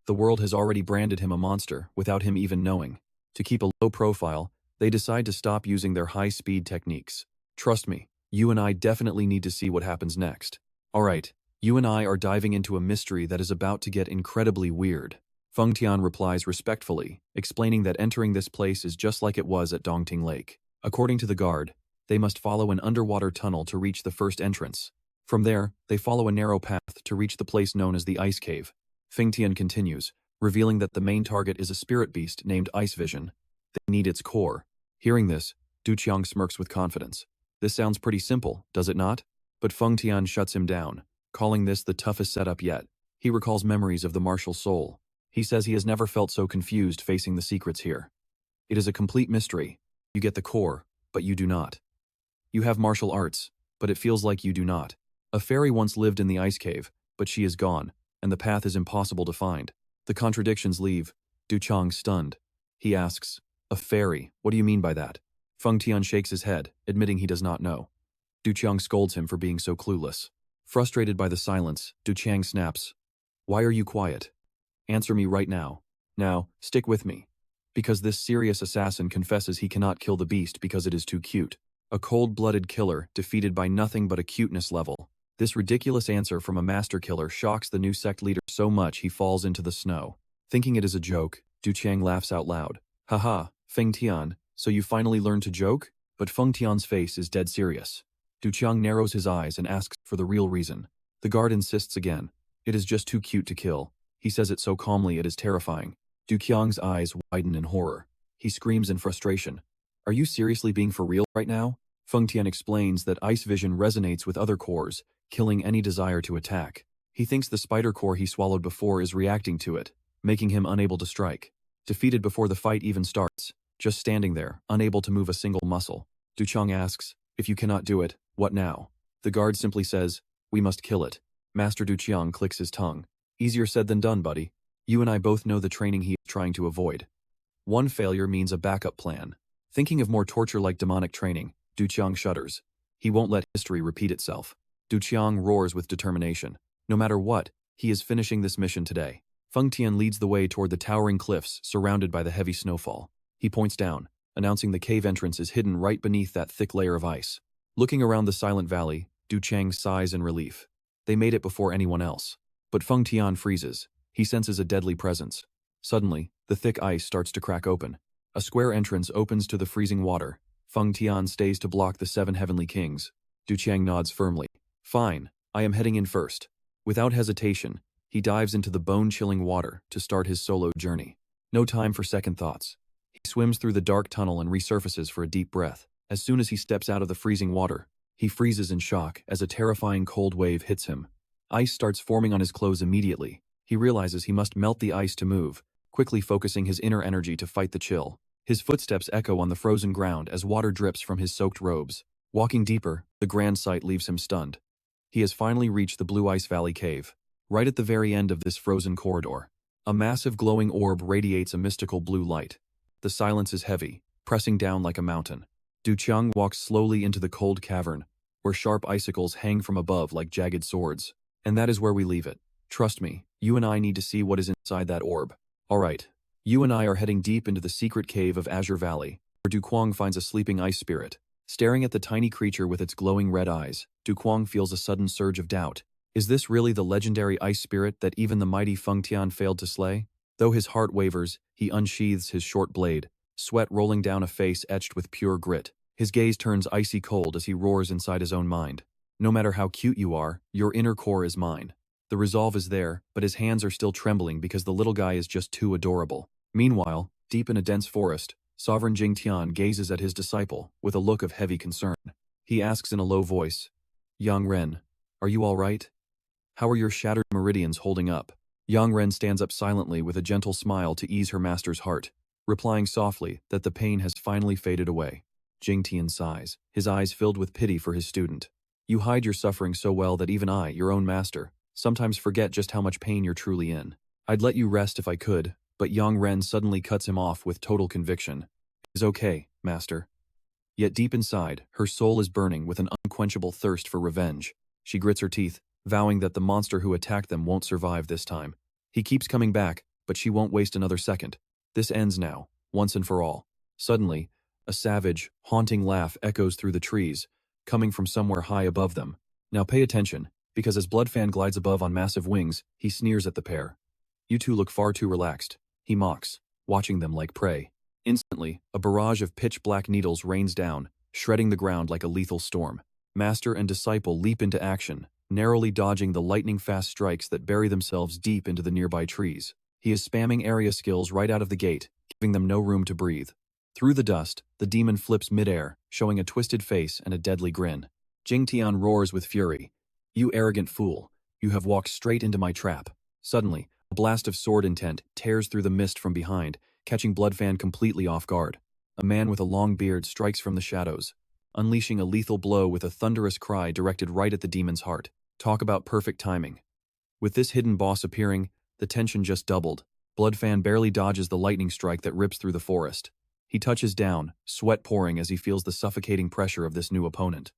The world has already branded him a monster, without him even knowing. To keep a low profile, they decide to stop using their high-speed techniques. Trust me, you and I definitely need to see what happens next. Alright, you and I are diving into a mystery that is about to get incredibly weird. Feng Tian replies respectfully, explaining that entering this place is just like it was at Dongting Lake. According to the guard, they must follow an underwater tunnel to reach the first entrance. From there, they follow a narrow path to reach the place known as the Ice Cave. Feng Tian continues, revealing that the main target is a spirit beast named Ice Vision. They need its core. Hearing this, Du Qiang smirks with confidence. This sounds pretty simple, does it not? But Feng Tian shuts him down, calling this the toughest setup yet. He recalls memories of the martial soul. He says he has never felt so confused facing the secrets here. It is a complete mystery. You get the core, but you do not. You have martial arts, but it feels like you do not. A fairy once lived in the ice cave, but she is gone, and the path is impossible to find. The contradictions leave. Du Qiang stunned. He asks, a fairy, what do you mean by that? Feng Tian shakes his head, admitting he does not know. Du Qiang scolds him for being so clueless. Frustrated by the silence, Du Qiang snaps, why are you quiet? Answer me right now. Now, stick with me. Because this serious assassin confesses he cannot kill the beast because it is too cute. A cold-blooded killer defeated by nothing but a cuteness level. This ridiculous answer from a master killer shocks the new sect leader so much he falls into the snow. Thinking it is a joke, Du Qiang laughs out loud. Haha, Feng Tian, so you finally learned to joke? But Feng Tian's face is dead serious. Du Qiang narrows his eyes and asks for the real reason. The guard insists again. It is just too cute to kill. He says it so calmly it is terrifying. Du Qiang's eyes widen in horror. He screams in frustration. Are you seriously being for real right now? Feng Tian explains that Ice Vision resonates with other cores, killing any desire to attack. He thinks the spider core he swallowed before is reacting to it, making him unable to strike. Defeated before the fight even starts, just standing there, unable to move a single muscle. Du Qiang asks, if you cannot do it, what now? The guard simply says, we must kill it. Master Du Qiang clicks his tongue. Easier said than done, buddy. You and I both know the training he is trying to avoid. One failure means a backup plan. Thinking of more torture-like demonic training, Du Qiang shudders. He won't let history repeat itself. Du Qiang roars with determination. No matter what, he is finishing this mission today. Feng Tian leads the way toward the towering cliffs surrounded by the heavy snowfall. He points down, announcing the cave entrance is hidden right beneath that thick layer of ice. Looking around the silent valley, Du Qiang sighs in relief. They made it before anyone else. But Feng Tian freezes. He senses a deadly presence. Suddenly, the thick ice starts to crack open. A square entrance opens to the freezing water. Feng Tian stays to block the 7 heavenly kings. Du Qiang nods firmly. Fine, I am heading in first. Without hesitation, he dives into the bone-chilling water to start his solo journey. No time for second thoughts. He swims through the dark tunnel and resurfaces for a deep breath. As soon as he steps out of the freezing water, he freezes in shock as a terrifying cold wave hits him. Ice starts forming on his clothes immediately. He realizes he must melt the ice to move, quickly focusing his inner energy to fight the chill. His footsteps echo on the frozen ground as water drips from his soaked robes. Walking deeper, the grand sight leaves him stunned. He has finally reached the Blue Ice Valley Cave. Right at the very end of this frozen corridor, a massive glowing orb radiates a mystical blue light. The silence is heavy, pressing down like a mountain. Du Qiang walks slowly into the cold cavern, where sharp icicles hang from above like jagged swords. And that is where we leave it. Trust me, you and I need to see what is inside that orb. Alright, you and I are heading deep into the secret cave of Azure Valley, where Du Cuong finds a sleeping ice spirit. Staring at the tiny creature with its glowing red eyes, Du Cuong feels a sudden surge of doubt. Is this really the legendary ice spirit that even the mighty Feng Tian failed to slay? Though his heart wavers, he unsheathes his short blade, sweat rolling down a face etched with pure grit. His gaze turns icy cold as he roars inside his own mind. No matter how cute you are, your inner core is mine. The resolve is there, but his hands are still trembling because the little guy is just too adorable. Meanwhile, deep in a dense forest, Sovereign Jing Tian gazes at his disciple with a look of heavy concern. He asks in a low voice, Yang Ren, are you all right? How are your shattered meridians holding up? Yang Ren stands up silently with a gentle smile to ease her master's heart, replying softly that the pain has finally faded away. Jing Tian sighs, his eyes filled with pity for his student. You hide your suffering so well that even I, your own master, sometimes forget just how much pain you're truly in. I'd let you rest if I could, but Yang Ren suddenly cuts him off with total conviction. It's okay, master. Yet deep inside, her soul is burning with an unquenchable thirst for revenge. She grits her teeth, vowing that the monster who attacked them won't survive this time. He keeps coming back, but she won't waste another second. This ends now, once and for all. Suddenly, a savage, haunting laugh echoes through the trees, coming from somewhere high above them. Now pay attention, because as Bloodfan glides above on massive wings, he sneers at the pair. You two look far too relaxed, he mocks, watching them like prey. Instantly, a barrage of pitch-black needles rains down, shredding the ground like a lethal storm. Master and disciple leap into action, narrowly dodging the lightning-fast strikes that bury themselves deep into the nearby trees. He is spamming area skills right out of the gate, giving them no room to breathe. Through the dust, the demon flips midair, showing a twisted face and a deadly grin. Jing Tian roars with fury. "You arrogant fool, you have walked straight into my trap." Suddenly, a blast of sword intent tears through the mist from behind, catching Bloodfan completely off guard. A man with a long beard strikes from the shadows, unleashing a lethal blow with a thunderous cry directed right at the demon's heart. Talk about perfect timing. With this hidden boss appearing, the tension just doubled. Bloodfan barely dodges the lightning strike that rips through the forest. He touches down, sweat pouring as he feels the suffocating pressure of this new opponent.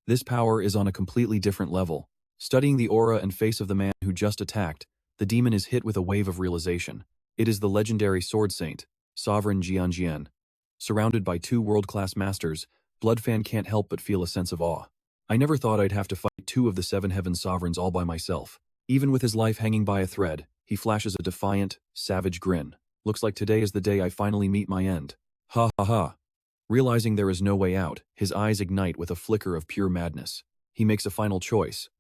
This power is on a completely different level. Studying the aura and face of the man who just attacked, the demon is hit with a wave of realization. It is the legendary Sword Saint, Sovereign Jian. Surrounded by two world-class masters, Bloodfan can't help but feel a sense of awe. "I never thought I'd have to fight two of the Seven Heaven Sovereigns all by myself." Even with his life hanging by a thread, he flashes a defiant, savage grin. "Looks like today is the day I finally meet my end. Ha ha ha." Realizing there is no way out, his eyes ignite with a flicker of pure madness. He makes a final choice.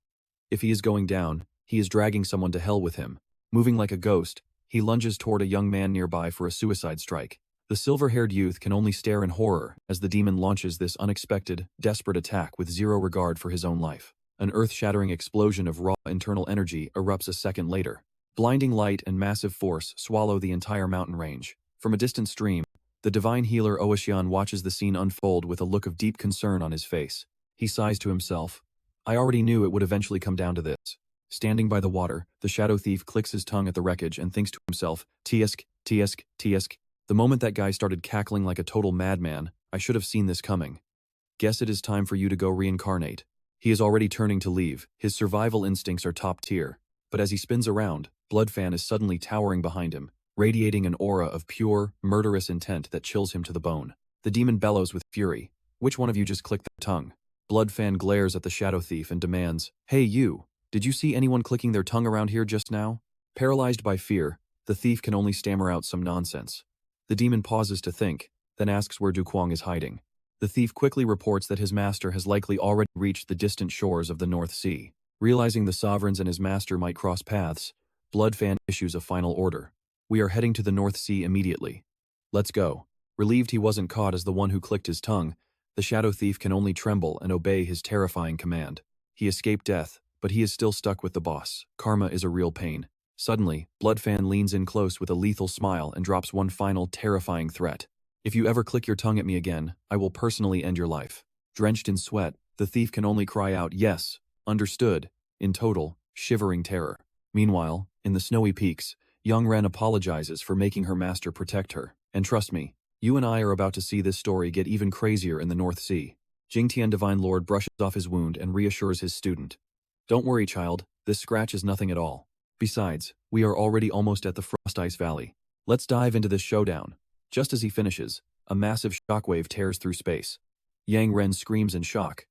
If he is going down, he is dragging someone to hell with him. Moving like a ghost, he lunges toward a young man nearby for a suicide strike. The silver-haired youth can only stare in horror as the demon launches this unexpected, desperate attack with zero regard for his own life. An earth-shattering explosion of raw internal energy erupts a second later. Blinding light and massive force swallow the entire mountain range. From a distant stream, the divine healer Oashian watches the scene unfold with a look of deep concern on his face. He sighs to himself. "I already knew it would eventually come down to this." Standing by the water, the shadow thief clicks his tongue at the wreckage and thinks to himself, "Tiesk, tiesk, tiesk." The moment that guy started cackling like a total madman, I should have seen this coming. "Guess it is time for you to go reincarnate." He is already turning to leave. His survival instincts are top tier. But as he spins around, Bloodfan is suddenly towering behind him, radiating an aura of pure, murderous intent that chills him to the bone. The demon bellows with fury. "Which one of you just clicked their tongue?" Bloodfan glares at the shadow thief and demands, "Hey you, did you see anyone clicking their tongue around here just now?" Paralyzed by fear, the thief can only stammer out some nonsense. The demon pauses to think, then asks where Cuong is hiding. The thief quickly reports that his master has likely already reached the distant shores of the North Sea. Realizing the sovereigns and his master might cross paths, Bloodfan issues a final order. "We are heading to the North Sea immediately. Let's go." Relieved he wasn't caught as the one who clicked his tongue, the shadow thief can only tremble and obey his terrifying command. He escaped death, but he is still stuck with the boss. Karma is a real pain. Suddenly, Bloodfan leans in close with a lethal smile and drops one final terrifying threat. "If you ever click your tongue at me again, I will personally end your life." Drenched in sweat, the thief can only cry out, "Yes, understood," in total, shivering terror. Meanwhile, in the snowy peaks, young Ren apologizes for making her master protect her. "And trust me, you and I are about to see this story get even crazier in the North Sea." Jingtian Divine Lord brushes off his wound and reassures his student. "Don't worry, child, this scratch is nothing at all. Besides, we are already almost at the Frost Ice Valley. Let's dive into this showdown." Just as he finishes, a massive shockwave tears through space. Yang Ren screams in shock.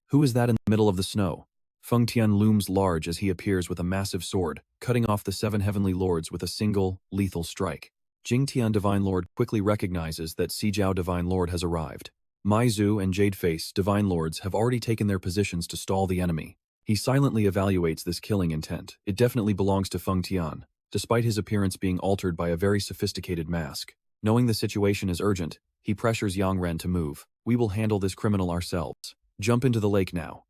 Who is that in the middle of the snow? Feng Tian looms large as he appears with a massive sword, cutting off the seven heavenly lords with a single, lethal strike. Jing Tian Divine Lord quickly recognizes that Zijiao Divine Lord has arrived. Mai Zhu and Jadeface Divine Lords have already taken their positions to stall the enemy. He silently evaluates this killing intent. It definitely belongs to Feng Tian, despite his appearance being altered by a very sophisticated mask. Knowing the situation is urgent, he pressures Yang Ren to move. "We will handle this criminal ourselves. Jump into the lake now."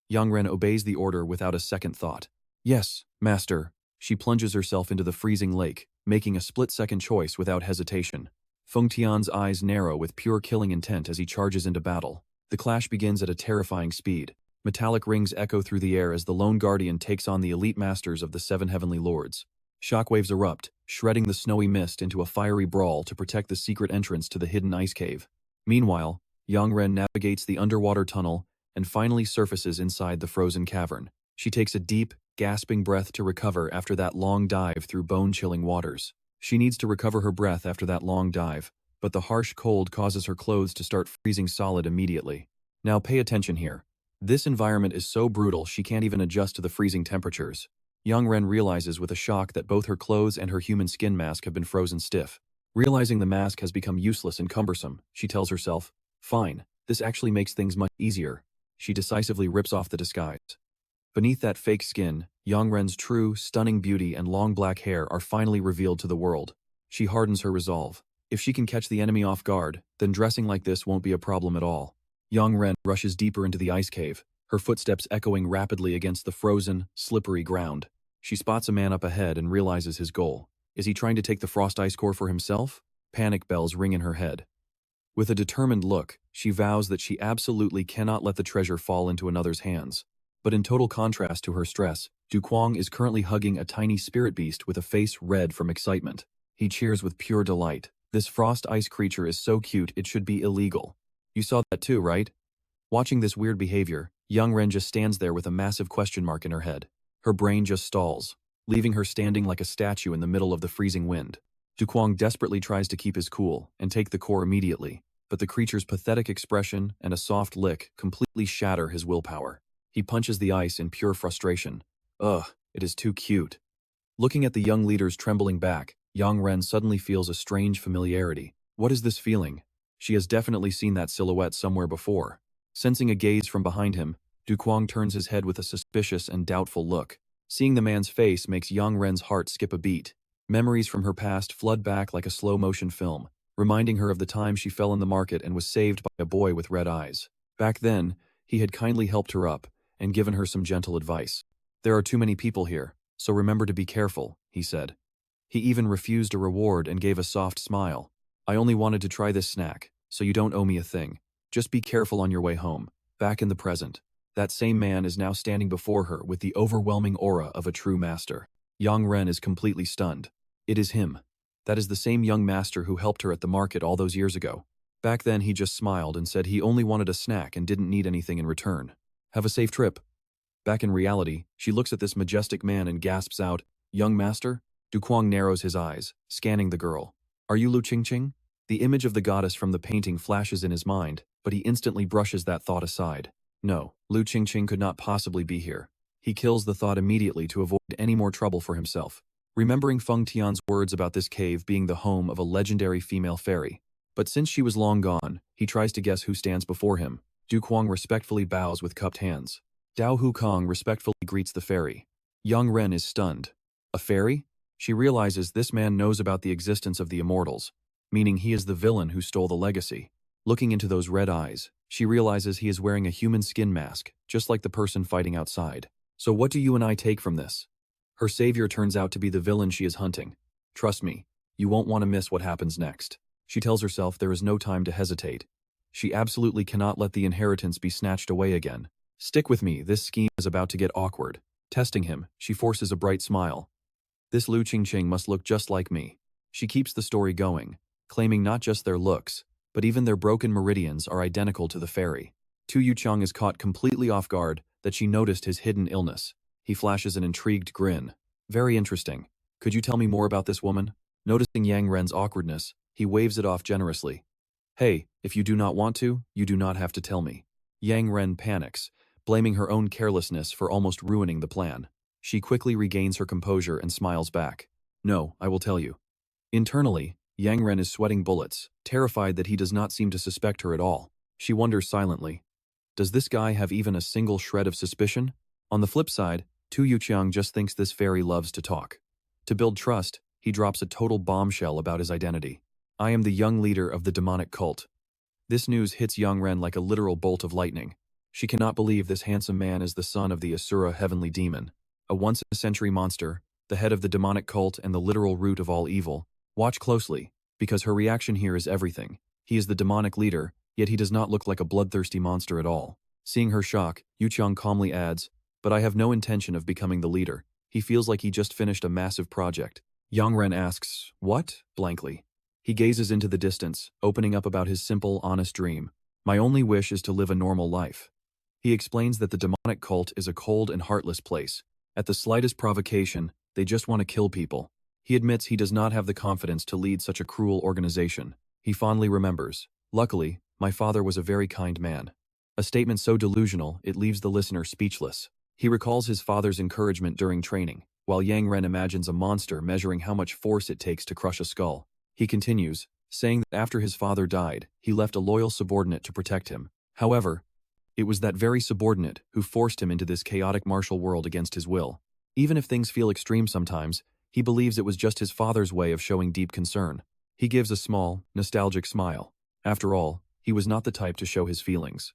Yang Ren obeys the order without a second thought. "Yes, master." She plunges herself into the freezing lake, making a split-second choice without hesitation. Feng Tian's eyes narrow with pure killing intent as he charges into battle. The clash begins at a terrifying speed. Metallic rings echo through the air as the lone guardian takes on the elite masters of the seven heavenly lords. Shockwaves erupt, shredding the snowy mist into a fiery brawl to protect the secret entrance to the hidden ice cave. Meanwhile, Yang Ren navigates the underwater tunnel and finally surfaces inside the frozen cavern. She takes a deep, gasping breath to recover after that long dive through bone-chilling waters. She needs to recover her breath after that long dive, but the harsh cold causes her clothes to start freezing solid immediately. Now pay attention here. This environment is so brutal she can't even adjust to the freezing temperatures. Yang Ren realizes with a shock that both her clothes and her human skin mask have been frozen stiff. Realizing the mask has become useless and cumbersome, she tells herself, "Fine, this actually makes things much easier." She decisively rips off the disguise. Beneath that fake skin, Yang Ren's true, stunning beauty and long black hair are finally revealed to the world. She hardens her resolve. If she can catch the enemy off guard, then dressing like this won't be a problem at all. Yang Ren rushes deeper into the ice cave, her footsteps echoing rapidly against the frozen, slippery ground. She spots a man up ahead and realizes his goal. Is he trying to take the frost ice core for himself? Panic bells ring in her head. With a determined look, she vows that she absolutely cannot let the treasure fall into another's hands. But in total contrast to her stress, Cuong is currently hugging a tiny spirit beast with a face red from excitement. He cheers with pure delight. This frost ice creature is so cute it should be illegal. You saw that too, right? Watching this weird behavior, Yang Ren just stands there with a massive question mark in her head. Her brain just stalls, leaving her standing like a statue in the middle of the freezing wind. Cuong desperately tries to keep his cool and take the core immediately, but the creature's pathetic expression and a soft lick completely shatter his willpower. He punches the ice in pure frustration. Ugh, it is too cute. Looking at the young leader's trembling back, Yang Ren suddenly feels a strange familiarity. What is this feeling? She has definitely seen that silhouette somewhere before. Sensing a gaze from behind him, Cuong turns his head with a suspicious and doubtful look. Seeing the man's face makes Yang Ren's heart skip a beat. Memories from her past flood back like a slow-motion film, reminding her of the time she fell in the market and was saved by a boy with red eyes. Back then, he had kindly helped her up and given her some gentle advice. There are too many people here, so remember to be careful, he said. He even refused a reward and gave a soft smile. I only wanted to try this snack, so you don't owe me a thing. Just be careful on your way home. Back in the present, that same man is now standing before her with the overwhelming aura of a true master. Yang Ren is completely stunned. It is him. That is the same young master who helped her at the market all those years ago. Back then he just smiled and said he only wanted a snack and didn't need anything in return. Have a safe trip. Back in reality, she looks at this majestic man and gasps out, Young master? Cuong narrows his eyes, scanning the girl. Are you Lu Qingqing? The image of the goddess from the painting flashes in his mind, but he instantly brushes that thought aside. No, Lu Qingqing could not possibly be here. He kills the thought immediately to avoid any more trouble for himself, remembering Feng Tian's words about this cave being the home of a legendary female fairy. But since she was long gone, he tries to guess who stands before him. Cuong respectfully bows with cupped hands. Dao Hukong respectfully greets the fairy. Yang Ren is stunned. A fairy? She realizes this man knows about the existence of the immortals, meaning he is the villain who stole the legacy. Looking into those red eyes, she realizes he is wearing a human skin mask, just like the person fighting outside. So what do you and I take from this? Her savior turns out to be the villain she is hunting. Trust me, you won't want to miss what happens next. She tells herself there is no time to hesitate. She absolutely cannot let the inheritance be snatched away again. Stick with me, this scheme is about to get awkward. Testing him, she forces a bright smile. This Lu Qingqing must look just like me. She keeps the story going, claiming not just their looks, but even their broken meridians are identical to the fairy. Tu Yuchang is caught completely off guard that she noticed his hidden illness. He flashes an intrigued grin. Very interesting. Could you tell me more about this woman? Noticing Yang Ren's awkwardness, he waves it off generously. Hey, if you do not want to, you do not have to tell me. Yang Ren panics, blaming her own carelessness for almost ruining the plan. She quickly regains her composure and smiles back. No, I will tell you. Internally, Yang Ren is sweating bullets, terrified that he does not seem to suspect her at all. She wonders silently. Does this guy have even a single shred of suspicion? On the flip side, Tu Yuchang just thinks this fairy loves to talk. To build trust, he drops a total bombshell about his identity. I am the young leader of the demonic cult. This news hits Yang Ren like a literal bolt of lightning. She cannot believe this handsome man is the son of the Asura Heaven Demon, a once-in-a-century monster, the head of the demonic cult and the literal root of all evil. Watch closely, because her reaction here is everything. He is the demonic leader, yet he does not look like a bloodthirsty monster at all. Seeing her shock, Yuchang calmly adds, but I have no intention of becoming the leader. He feels like he just finished a massive project. Yang Ren asks, what? Blankly. He gazes into the distance, opening up about his simple, honest dream. My only wish is to live a normal life. He explains that the demonic cult is a cold and heartless place. At the slightest provocation, they just want to kill people. He admits he does not have the confidence to lead such a cruel organization. He fondly remembers, luckily, my father was a very kind man. A statement so delusional, it leaves the listener speechless. He recalls his father's encouragement during training, while Yang Ren imagines a monster measuring how much force it takes to crush a skull. He continues, saying that after his father died, he left a loyal subordinate to protect him. However, It was that very subordinate who forced him into this chaotic martial world against his will. Even if things feel extreme sometimes, he believes it was just his father's way of showing deep concern. He gives a small, nostalgic smile. After all, he was not the type to show his feelings.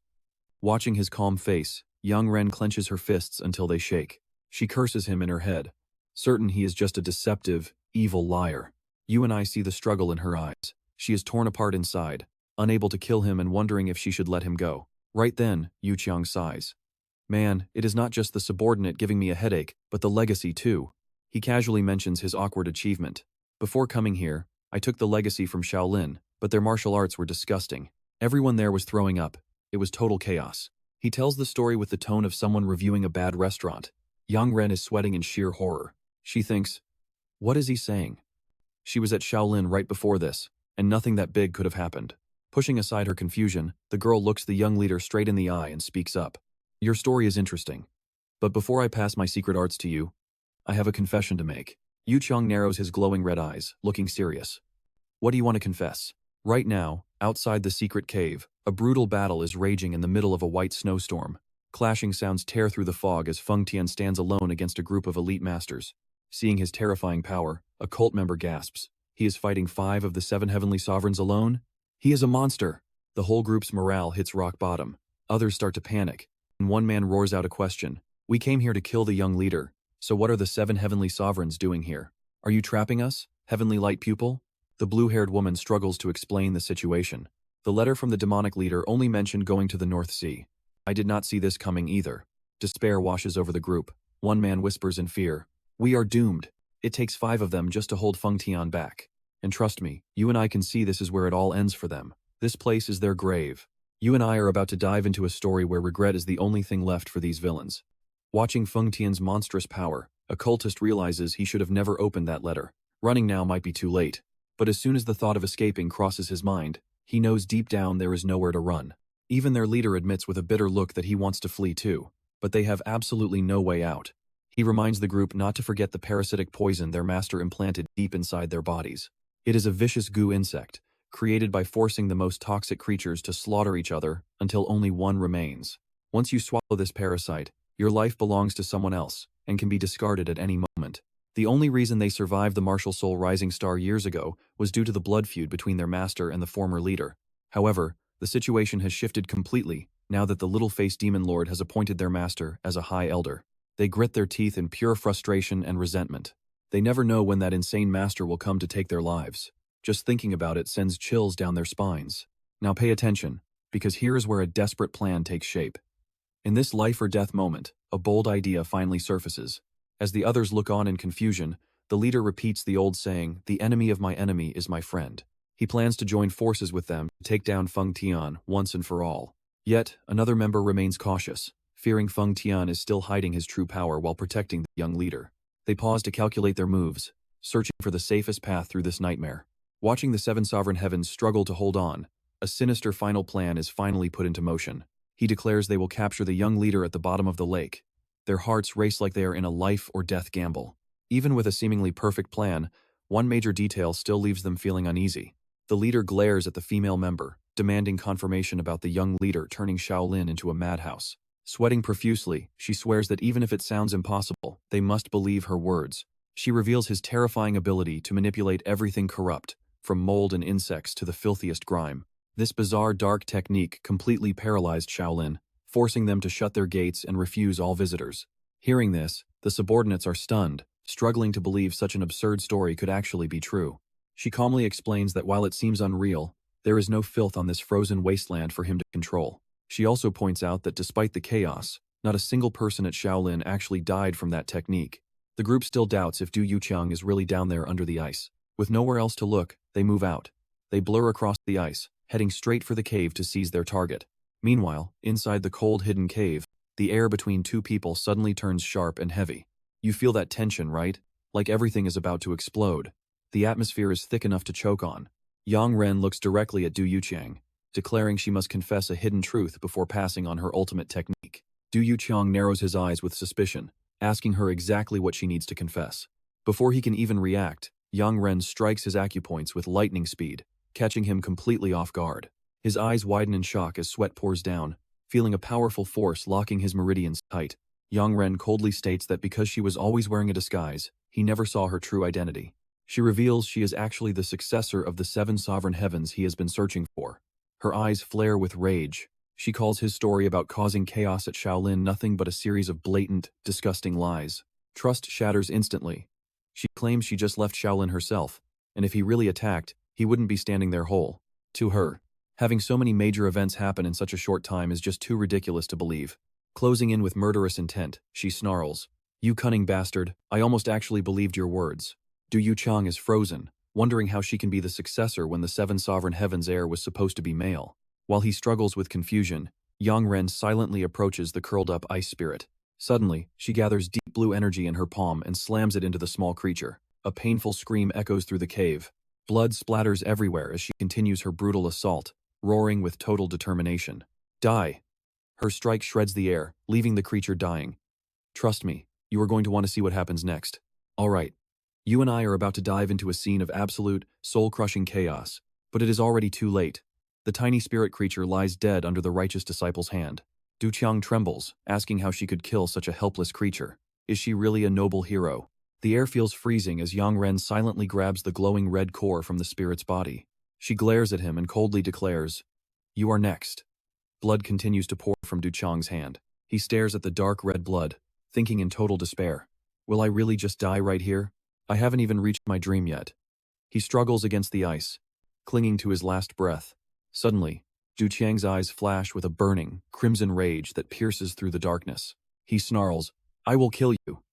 Watching his calm face, young Ren clenches her fists until they shake. She curses him in her head, certain he is just a deceptive, evil liar. You and I see the struggle in her eyes. She is torn apart inside, unable to kill him and wondering if she should let him go. Right then, Yuqiang sighs. Man, it is not just the subordinate giving me a headache, but the legacy too. He casually mentions his awkward achievement. Before coming here, I took the legacy from Shaolin, but their martial arts were disgusting. Everyone there was throwing up. It was total chaos. He tells the story with the tone of someone reviewing a bad restaurant. Yang Ren is sweating in sheer horror. She thinks, what is he saying? She was at Shaolin right before this, and nothing that big could have happened. Pushing aside her confusion, the girl looks the young leader straight in the eye and speaks up. Your story is interesting. But before I pass my secret arts to you, I have a confession to make. Yuqiang narrows his glowing red eyes, looking serious. What do you want to confess? Right now, outside the secret cave, a brutal battle is raging in the middle of a white snowstorm. Clashing sounds tear through the fog as Feng Tian stands alone against a group of elite masters. Seeing his terrifying power, a cult member gasps. He is fighting 5 of the 7 heavenly sovereigns alone? He is a monster! The whole group's morale hits rock bottom. Others start to panic, and one man roars out a question. We came here to kill the young leader, so what are the 7 heavenly sovereigns doing here? Are you trapping us, heavenly light pupil? The blue-haired woman struggles to explain the situation. The letter from the demonic leader only mentioned going to the North Sea. I did not see this coming either. Despair washes over the group. One man whispers in fear, we are doomed. It takes 5 of them just to hold Feng Tian back. And trust me, you and I can see this is where it all ends for them. This place is their grave. You and I are about to dive into a story where regret is the only thing left for these villains. Watching Feng Tian's monstrous power, a cultist realizes he should have never opened that letter. Running now might be too late. But as soon as the thought of escaping crosses his mind, he knows deep down there is nowhere to run. Even their leader admits with a bitter look that he wants to flee too, but they have absolutely no way out. He reminds the group not to forget the parasitic poison their master implanted deep inside their bodies. It is a vicious goo insect, created by forcing the most toxic creatures to slaughter each other until only one remains. Once you swallow this parasite, your life belongs to someone else and can be discarded at any moment. The only reason they survived the Martial Soul Rising Star years ago was due to the blood feud between their master and the former leader. However, the situation has shifted completely now that the little-faced Demon Lord has appointed their master as a High Elder. They grit their teeth in pure frustration and resentment. They never know when that insane master will come to take their lives. Just thinking about it sends chills down their spines. Now pay attention, because here is where a desperate plan takes shape. In this life-or-death moment, a bold idea finally surfaces. As the others look on in confusion, the leader repeats the old saying, the enemy of my enemy is my friend. He plans to join forces with them to take down Feng Tian once and for all. Yet, another member remains cautious, fearing Feng Tian is still hiding his true power while protecting the young leader. They pause to calculate their moves, searching for the safest path through this nightmare. Watching the 7 sovereign heavens struggle to hold on, a sinister final plan is finally put into motion. He declares they will capture the young leader at the bottom of the lake. Their hearts race like they are in a life-or-death gamble. Even with a seemingly perfect plan, one major detail still leaves them feeling uneasy. The leader glares at the female member, demanding confirmation about the young leader turning Shaolin into a madhouse. Sweating profusely, she swears that even if it sounds impossible, they must believe her words. She reveals his terrifying ability to manipulate everything corrupt, from mold and insects to the filthiest grime. This bizarre dark technique completely paralyzed Shaolin, forcing them to shut their gates and refuse all visitors. Hearing this, the subordinates are stunned, struggling to believe such an absurd story could actually be true. She calmly explains that while it seems unreal, there is no filth on this frozen wasteland for him to control. She also points out that despite the chaos, not a single person at Shaolin actually died from that technique. The group still doubts if Du Yuqiang is really down there under the ice. With nowhere else to look, they move out. They blur across the ice, heading straight for the cave to seize their target. Meanwhile, inside the cold hidden cave, the air between 2 people suddenly turns sharp and heavy. You feel that tension, right? Like everything is about to explode. The atmosphere is thick enough to choke on. Yang Ren looks directly at Du Yuqiang, declaring she must confess a hidden truth before passing on her ultimate technique. Du Yuqiang narrows his eyes with suspicion, asking her exactly what she needs to confess. Before he can even react, Yang Ren strikes his acupoints with lightning speed, catching him completely off guard. His eyes widen in shock as sweat pours down, feeling a powerful force locking his meridians tight. Yang Ren coldly states that because she was always wearing a disguise, he never saw her true identity. She reveals she is actually the successor of the 7 sovereign heavens he has been searching for. Her eyes flare with rage. She calls his story about causing chaos at Shaolin nothing but a series of blatant, disgusting lies. Trust shatters instantly. She claims she just left Shaolin herself, and if he really attacked, he wouldn't be standing there whole. To her, having so many major events happen in such a short time is just too ridiculous to believe. Closing in with murderous intent, she snarls, "You cunning bastard, I almost actually believed your words." Du Yuchang is frozen, wondering how she can be the successor when the 7 sovereign heavens heir was supposed to be male. While he struggles with confusion, Yang Ren silently approaches the curled-up ice spirit. Suddenly, she gathers deep blue energy in her palm and slams it into the small creature. A painful scream echoes through the cave. Blood splatters everywhere as she continues her brutal assault, roaring with total determination. Die! Her strike shreds the air, leaving the creature dying. Trust me, you are going to want to see what happens next. All right. You and I are about to dive into a scene of absolute, soul-crushing chaos, but it is already too late. The tiny spirit creature lies dead under the righteous disciple's hand. Du Qiang trembles, asking how she could kill such a helpless creature. Is she really a noble hero? The air feels freezing as Yang Ren silently grabs the glowing red core from the spirit's body. She glares at him and coldly declares, "You are next." Blood continues to pour from Du Qiang's hand. He stares at the dark red blood, thinking in total despair. Will I really just die right here? I haven't even reached my dream yet. He struggles against the ice, clinging to his last breath. Suddenly, Du Qiang's eyes flash with a burning, crimson rage that pierces through the darkness. He snarls, "I will kill you."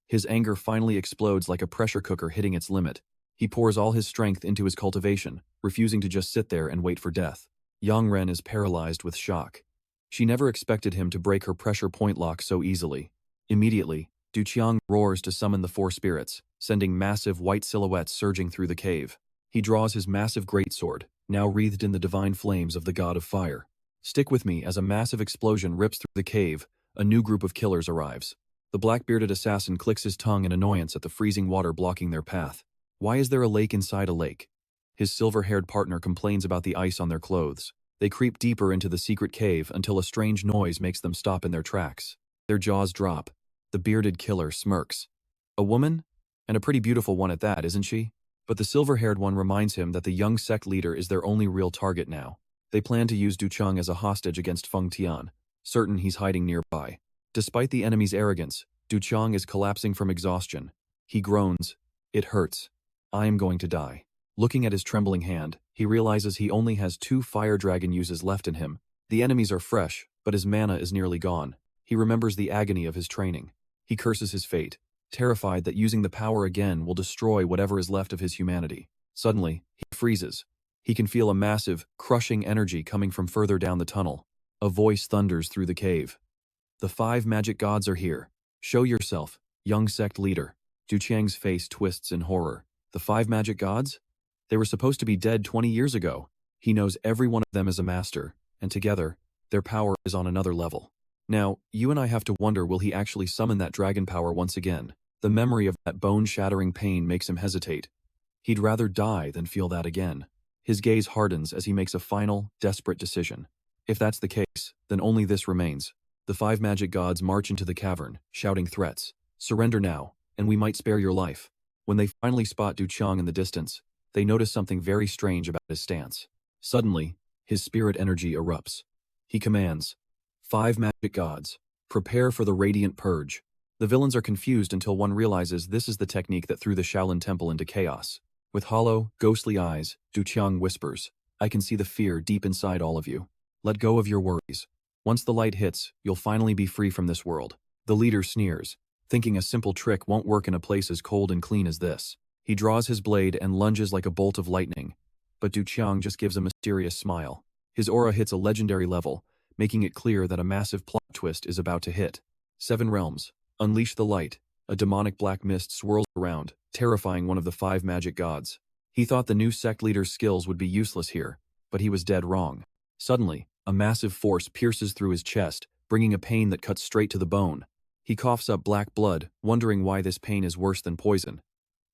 His anger finally explodes like a pressure cooker hitting its limit. He pours all his strength into his cultivation, refusing to just sit there and wait for death. Yang Ren is paralyzed with shock. She never expected him to break her pressure point lock so easily. Immediately, Du Qiang roars to summon the 4 spirits, sending massive white silhouettes surging through the cave. He draws his massive greatsword, now wreathed in the divine flames of the god of fire. Stick with me as a massive explosion rips through the cave. A new group of killers arrives. The black-bearded assassin clicks his tongue in annoyance at the freezing water blocking their path. Why is there a lake inside a lake? His silver-haired partner complains about the ice on their clothes. They creep deeper into the secret cave until a strange noise makes them stop in their tracks. Their jaws drop. The bearded killer smirks. A woman? And a pretty beautiful one at that, isn't she? But the silver-haired one reminds him that the young sect leader is their only real target now. They plan to use Du Qiang as a hostage against Feng Tian, certain he's hiding nearby. Despite the enemy's arrogance, Du Qiang is collapsing from exhaustion. He groans, "It hurts. I am going to die." Looking at his trembling hand, he realizes he only has 2 fire dragon uses left in him. The enemies are fresh, but his mana is nearly gone. He remembers the agony of his training. He curses his fate, terrified that using the power again will destroy whatever is left of his humanity. Suddenly, he freezes. He can feel a massive, crushing energy coming from further down the tunnel. A voice thunders through the cave. "The 5 magic gods are here. Show yourself, young sect leader." Du Qiang's face twists in horror. The 5 magic gods? They were supposed to be dead 20 years ago. He knows every one of them as a master, and together, their power is on another level. Now, you and I have to wonder, will he actually summon that dragon power once again? The memory of that bone-shattering pain makes him hesitate. He'd rather die than feel that again. His gaze hardens as he makes a final, desperate decision. If that's the case, then only this remains. The 5 magic gods march into the cavern, shouting threats. "Surrender now, and we might spare your life." When they finally spot Du Qiang in the distance, they notice something very strange about his stance. Suddenly, his spirit energy erupts. He commands, "5 magic gods, prepare for the radiant purge." The villains are confused until one realizes this is the technique that threw the Shaolin Temple into chaos. With hollow, ghostly eyes, Du Qiang whispers, "I can see the fear deep inside all of you. Let go of your worries. Once the light hits, you'll finally be free from this world." The leader sneers, thinking a simple trick won't work in a place as cold and clean as this. He draws his blade and lunges like a bolt of lightning, but Du Qiang just gives a mysterious smile. His aura hits a legendary level, making it clear that a massive plot twist is about to hit. 7 realms. Unleash the light. A demonic black mist swirls around, terrifying one of the 5 magic gods. He thought the new sect leader's skills would be useless here, but he was dead wrong. Suddenly, a massive force pierces through his chest, bringing a pain that cuts straight to the bone. He coughs up black blood, wondering why this pain is worse than poison.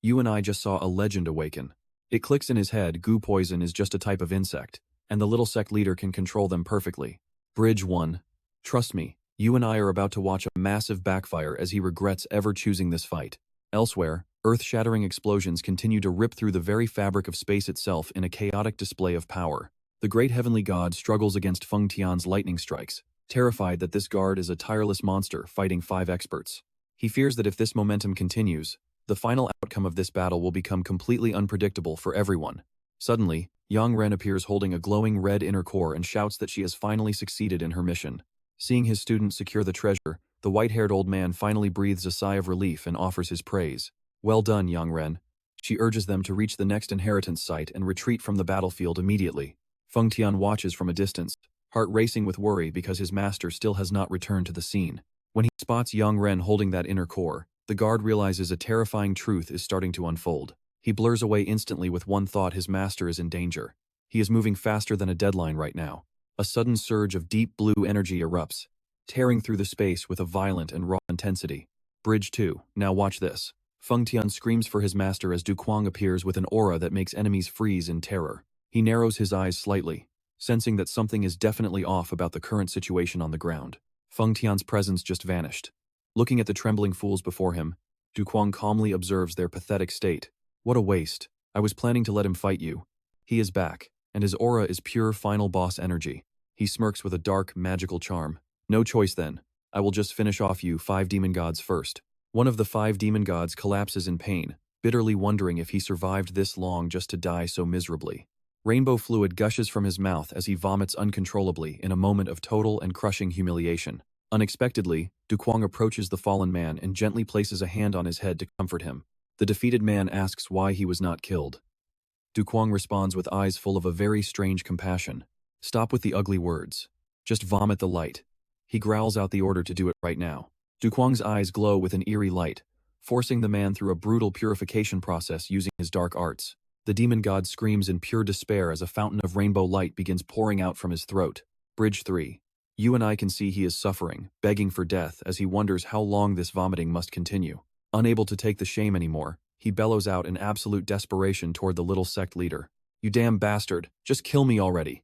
You and I just saw a legend awaken. It clicks in his head, goo poison is just a type of insect, and the little sect leader can control them perfectly. Bridge 1. Trust me, you and I are about to watch a massive backfire as he regrets ever choosing this fight. Elsewhere, earth-shattering explosions continue to rip through the very fabric of space itself in a chaotic display of power. The great heavenly god struggles against Feng Tian's lightning strikes, terrified that this guard is a tireless monster fighting 5 experts. He fears that if this momentum continues, the final outcome of this battle will become completely unpredictable for everyone. Suddenly, Yang Ren appears holding a glowing red inner core and shouts that she has finally succeeded in her mission. Seeing his student secure the treasure, the white-haired old man finally breathes a sigh of relief and offers his praise. Well done, Yang Ren. She urges them to reach the next inheritance site and retreat from the battlefield immediately. Feng Tian watches from a distance, heart racing with worry because his master still has not returned to the scene. When he spots Yang Ren holding that inner core, the guard realizes a terrifying truth is starting to unfold. He blurs away instantly with one thought: his master is in danger. He is moving faster than a deadline right now. A sudden surge of deep blue energy erupts, tearing through the space with a violent and raw intensity. Bridge 2, now watch this. Feng Tian screams for his master as Cuong appears with an aura that makes enemies freeze in terror. He narrows his eyes slightly, sensing that something is definitely off about the current situation on the ground. Feng Tian's presence just vanished. Looking at the trembling fools before him, Cuong calmly observes their pathetic state. What a waste. I was planning to let him fight you. He is back, and his aura is pure final boss energy. He smirks with a dark, magical charm. No choice then. I will just finish off you 5 demon gods first. One of the 5 demon gods collapses in pain, bitterly wondering if he survived this long just to die so miserably. Rainbow fluid gushes from his mouth as he vomits uncontrollably in a moment of total and crushing humiliation. Unexpectedly, Cuong approaches the fallen man and gently places a hand on his head to comfort him. The defeated man asks why he was not killed. Cuong responds with eyes full of a very strange compassion. Stop with the ugly words. Just vomit the light. He growls out the order to do it right now. Cuong's eyes glow with an eerie light, forcing the man through a brutal purification process using his dark arts. The demon god screams in pure despair as a fountain of rainbow light begins pouring out from his throat. Bridge 3. You and I can see he is suffering, begging for death as he wonders how long this vomiting must continue. Unable to take the shame anymore, he bellows out in absolute desperation toward the little sect leader. You damn bastard, just kill me already.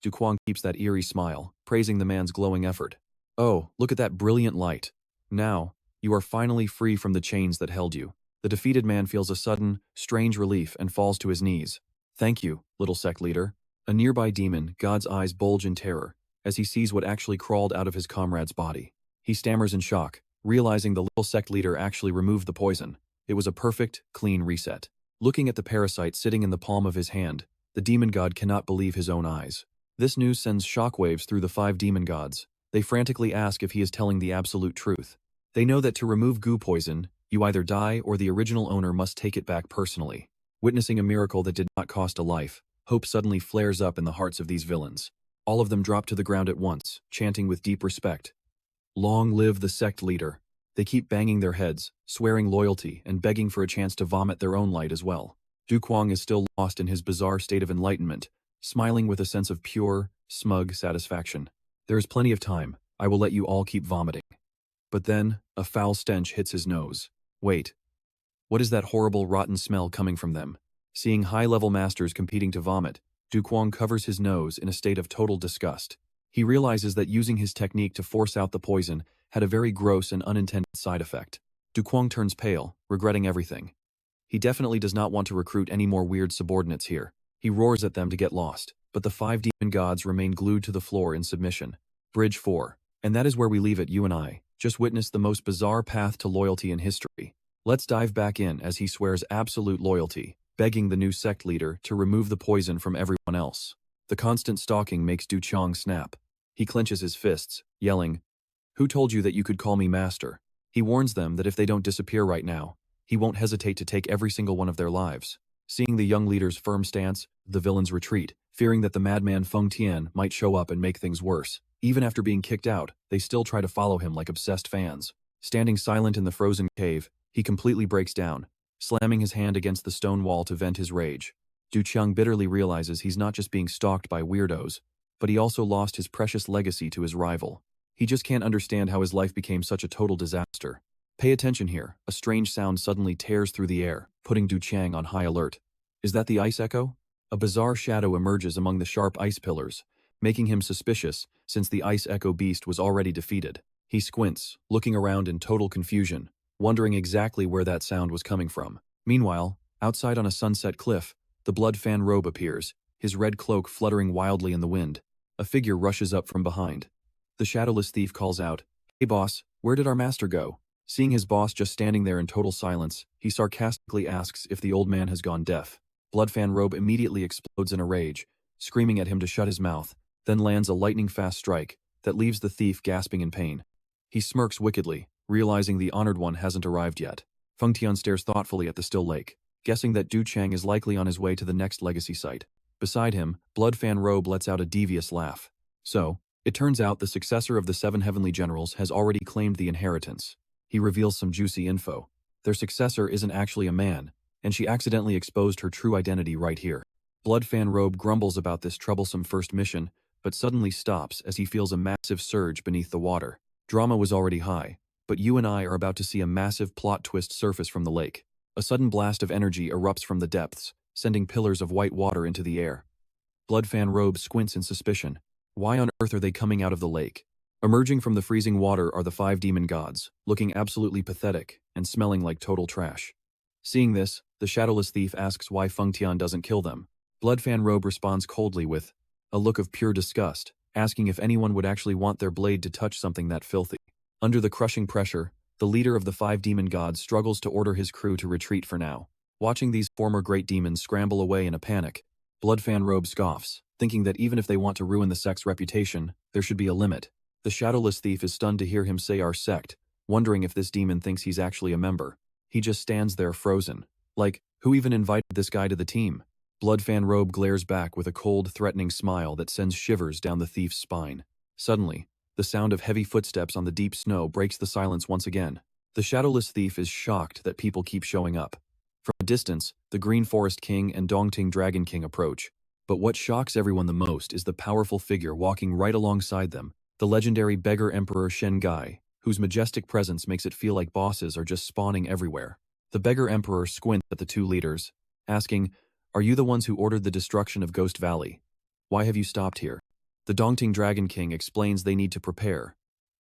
Cuong keeps that eerie smile, praising the man's glowing effort. Oh, look at that brilliant light. Now, you are finally free from the chains that held you. The defeated man feels a sudden, strange relief and falls to his knees. Thank you, little sect leader. A nearby demon god's eyes bulge in terror as he sees what actually crawled out of his comrade's body. He stammers in shock, realizing the little sect leader actually removed the poison. It was a perfect, clean reset. Looking at the parasite sitting in the palm of his hand, the demon god cannot believe his own eyes. This news sends shockwaves through the 5 demon gods. They frantically ask if he is telling the absolute truth. They know that to remove goo poison, you either die or the original owner must take it back personally. Witnessing a miracle that did not cost a life, hope suddenly flares up in the hearts of these villains. All of them drop to the ground at once, chanting with deep respect. Long live the sect leader. They keep banging their heads, swearing loyalty, and begging for a chance to vomit their own light as well. Cuong is still lost in his bizarre state of enlightenment, smiling with a sense of pure, smug satisfaction. There is plenty of time. I will let you all keep vomiting. But then, a foul stench hits his nose. Wait. What is that horrible rotten smell coming from them? Seeing high-level masters competing to vomit, Cuong covers his nose in a state of total disgust. He realizes that using his technique to force out the poison had a very gross and unintended side effect. Cuong turns pale, regretting everything. He definitely does not want to recruit any more weird subordinates here. He roars at them to get lost, but the 5 demon gods remain glued to the floor in submission. Bridge 4. And that is where we leave it. You and I just witnessed the most bizarre path to loyalty in history. Let's dive back in as he swears absolute loyalty, begging the new sect leader to remove the poison from everyone else. The constant stalking makes Cuong snap. He clenches his fists, yelling, "Who told you that you could call me master?" He warns them that if they don't disappear right now, he won't hesitate to take every single one of their lives. Seeing the young leader's firm stance, the villains retreat, fearing that the madman Feng Tian might show up and make things worse. Even after being kicked out, they still try to follow him like obsessed fans. Standing silent in the frozen cave, he completely breaks down, slamming his hand against the stone wall to vent his rage. Cuong bitterly realizes he's not just being stalked by weirdos, but he also lost his precious legacy to his rival. He just can't understand how his life became such a total disaster. Pay attention here. A strange sound suddenly tears through the air, putting Cuong on high alert. Is that the ice echo? A bizarre shadow emerges among the sharp ice pillars, making him suspicious since the Ice Echo Beast was already defeated. He squints, looking around in total confusion, wondering exactly where that sound was coming from. Meanwhile, outside on a sunset cliff, the Blood Fan Robe appears, his red cloak fluttering wildly in the wind. A figure rushes up from behind. The shadowless thief calls out, "Hey boss, where did our master go?" Seeing his boss just standing there in total silence, he sarcastically asks if the old man has gone deaf. Bloodfan Robe immediately explodes in a rage, screaming at him to shut his mouth, then lands a lightning-fast strike that leaves the thief gasping in pain. He smirks wickedly, realizing the Honored One hasn't arrived yet. Feng Tian stares thoughtfully at the still lake, guessing that Du Chang is likely on his way to the next legacy site. Beside him, Bloodfan Robe lets out a devious laugh. So, it turns out the successor of the 7 heavenly generals has already claimed the inheritance. He reveals some juicy info. Their successor isn't actually a man, and she accidentally exposed her true identity right here. Bloodfan Robe grumbles about this troublesome first mission, but suddenly stops as he feels a massive surge beneath the water. Drama was already high, but you and I are about to see a massive plot twist surface from the lake. A sudden blast of energy erupts from the depths, sending pillars of white water into the air. Bloodfan Robe squints in suspicion. Why on earth are they coming out of the lake? Emerging from the freezing water are the 5 demon gods, looking absolutely pathetic and smelling like total trash. Seeing this, the shadowless thief asks why Feng Tian doesn't kill them. Bloodfan Robe responds coldly with a look of pure disgust, asking if anyone would actually want their blade to touch something that filthy. Under the crushing pressure, the leader of the 5 demon gods struggles to order his crew to retreat for now. Watching these former great demons scramble away in a panic, Bloodfan Robe scoffs, thinking that even if they want to ruin the sect's reputation, there should be a limit. The shadowless thief is stunned to hear him say our sect, wondering if this demon thinks he's actually a member. He just stands there frozen. Like, who even invited this guy to the team? Bloodfan Robe glares back with a cold, threatening smile that sends shivers down the thief's spine. Suddenly, the sound of heavy footsteps on the deep snow breaks the silence once again. The shadowless thief is shocked that people keep showing up. From a distance, the Green Forest King and Dongting Dragon King approach. But what shocks everyone the most is the powerful figure walking right alongside them, the legendary beggar emperor Shen Gai, whose majestic presence makes it feel like bosses are just spawning everywhere. The beggar emperor squints at the 2 leaders, asking, "Are you the ones who ordered the destruction of Ghost Valley? Why have you stopped here?" The Dongting Dragon King explains they need to prepare,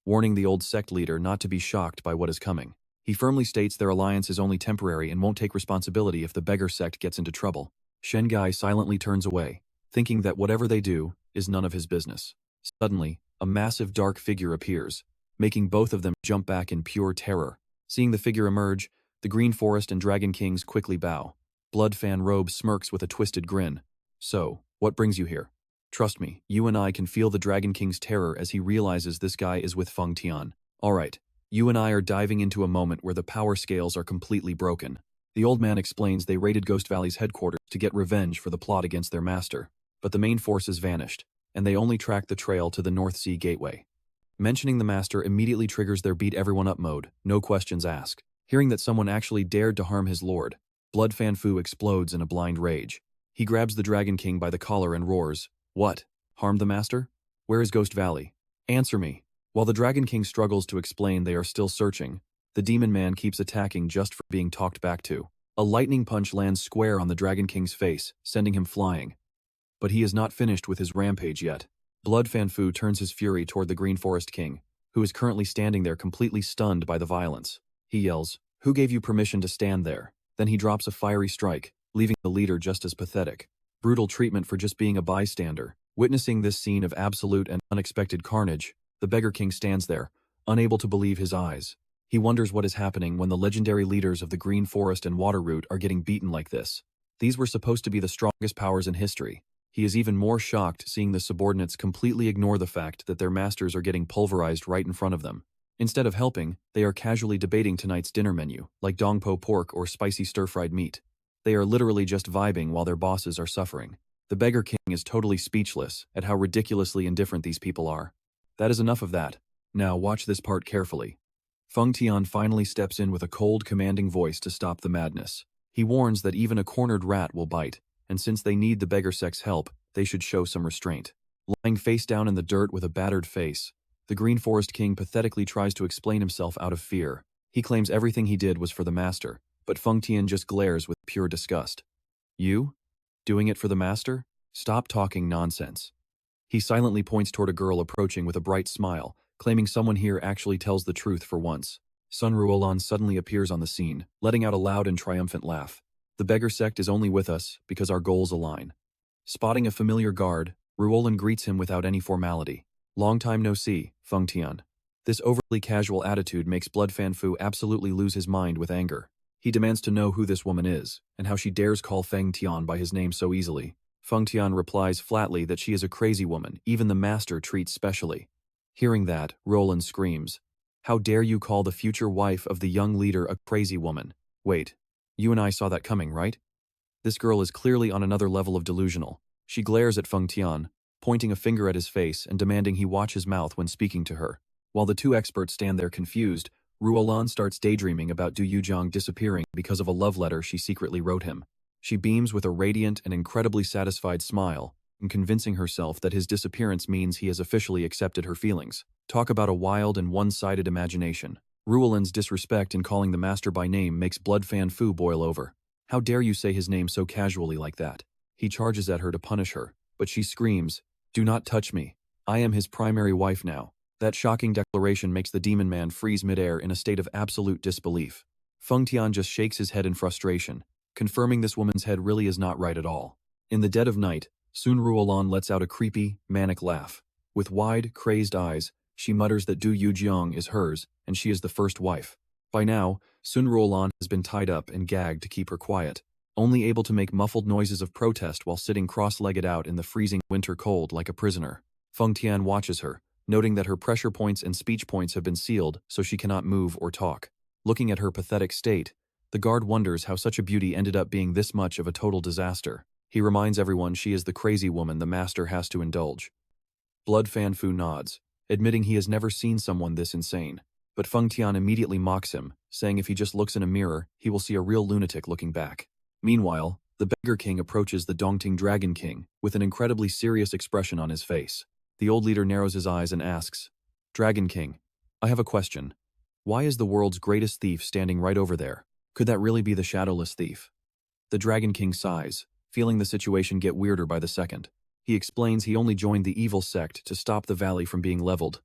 warning the old sect leader not to be shocked by what is coming. He firmly states their alliance is only temporary and won't take responsibility if the beggar sect gets into trouble. Shen Gai silently turns away, thinking that whatever they do is none of his business. Suddenly, a massive dark figure appears, making both of them jump back in pure terror. Seeing the figure emerge, the Green Forest and Dragon Kings quickly bow. Bloodfan Robe smirks with a twisted grin. "So, what brings you here?" "Trust me, you and I can feel the Dragon King's terror as he realizes this guy is with Feng Tian. Alright, you and I are diving into a moment where the power scales are completely broken." The old man explains they raided Ghost Valley's headquarters to get revenge for the plot against their master, but the main forces vanished, and they only tracked the trail to the North Sea Gateway. Mentioning the master immediately triggers their beat everyone up mode, no questions asked. Hearing that someone actually dared to harm his lord, Bloodfan Fu explodes in a blind rage. He grabs the Dragon King by the collar and roars, "What? Harmed the master? Where is Ghost Valley? Answer me." While the Dragon King struggles to explain they are still searching, the Demon Man keeps attacking just for being talked back to. A lightning punch lands square on the Dragon King's face, sending him flying. But he is not finished with his rampage yet. Bloodfan Fu turns his fury toward the Green Forest King, who is currently standing there completely stunned by the violence. He yells, "Who gave you permission to stand there?" Then he drops a fiery strike, leaving the leader just as pathetic. Brutal treatment for just being a bystander. Witnessing this scene of absolute and unexpected carnage, the Beggar King stands there, unable to believe his eyes. He wonders what is happening when the legendary leaders of the Green Forest and Waterroot are getting beaten like this. These were supposed to be the strongest powers in history. He is even more shocked seeing the subordinates completely ignore the fact that their masters are getting pulverized right in front of them. Instead of helping, they are casually debating tonight's dinner menu, like dongpo pork or spicy stir-fried meat. They are literally just vibing while their bosses are suffering. The Beggar King is totally speechless at how ridiculously indifferent these people are. That is enough of that. Now watch this part carefully. Feng Tian finally steps in with a cold, commanding voice to stop the madness. He warns that even a cornered rat will bite, and since they need the beggar sect's help, they should show some restraint. Lying face down in the dirt with a battered face, the Green Forest King pathetically tries to explain himself out of fear. He claims everything he did was for the master, but Feng Tian just glares with pure disgust. "You? Doing it for the master? Stop talking nonsense." He silently points toward a girl approaching with a bright smile, claiming someone here actually tells the truth for once. Sun Ruolan suddenly appears on the scene, letting out a loud and triumphant laugh. The beggar sect is only with us because our goals align. Spotting a familiar guard, Ruolan greets him without any formality. Long time no see, Feng Tian. This overly casual attitude makes Blood Fan Fu absolutely lose his mind with anger. He demands to know who this woman is, and how she dares call Feng Tian by his name so easily. Feng Tian replies flatly that she is a crazy woman, even the master treats specially. Hearing that, Ruolan screams, "How dare you call the future wife of the young leader a crazy woman? Wait, you and I saw that coming, right?" This girl is clearly on another level of delusional. She glares at Feng Tian, pointing a finger at his face and demanding he watch his mouth when speaking to her. While the two experts stand there confused, Ruolan starts daydreaming about Du Yujiang disappearing because of a love letter she secretly wrote him. She beams with a radiant and incredibly satisfied smile, and convincing herself that his disappearance means he has officially accepted her feelings. Talk about a wild and one-sided imagination. Ruolan's disrespect in calling the master by name makes Blood Fan Fu boil over. How dare you say his name so casually like that? He charges at her to punish her, but she screams, "Do not touch me. I am his primary wife now." That shocking declaration makes the demon man freeze midair in a state of absolute disbelief. Feng Tian just shakes his head in frustration, confirming this woman's head really is not right at all. In the dead of night, Sun Ruolan lets out a creepy, manic laugh. With wide, crazed eyes, she mutters that Du Yujiang is hers, and she is the first wife. By now, Sun Ruolan has been tied up and gagged to keep her quiet, only able to make muffled noises of protest while sitting cross-legged out in the freezing winter cold like a prisoner. Feng Tian watches her, noting that her pressure points and speech points have been sealed so she cannot move or talk. Looking at her pathetic state, the guard wonders how such a beauty ended up being this much of a total disaster. He reminds everyone she is the crazy woman the master has to indulge. Blood Fan Fu nods, admitting he has never seen someone this insane. But Feng Tian immediately mocks him, saying if he just looks in a mirror, he will see a real lunatic looking back. Meanwhile, the beggar king approaches the Dongting Dragon King with an incredibly serious expression on his face. The old leader narrows his eyes and asks, "Dragon King, I have a question. Why is the world's greatest thief standing right over there? Could that really be the shadowless thief?" The Dragon King sighs, feeling the situation get weirder by the second. He explains he only joined the evil sect to stop the valley from being leveled.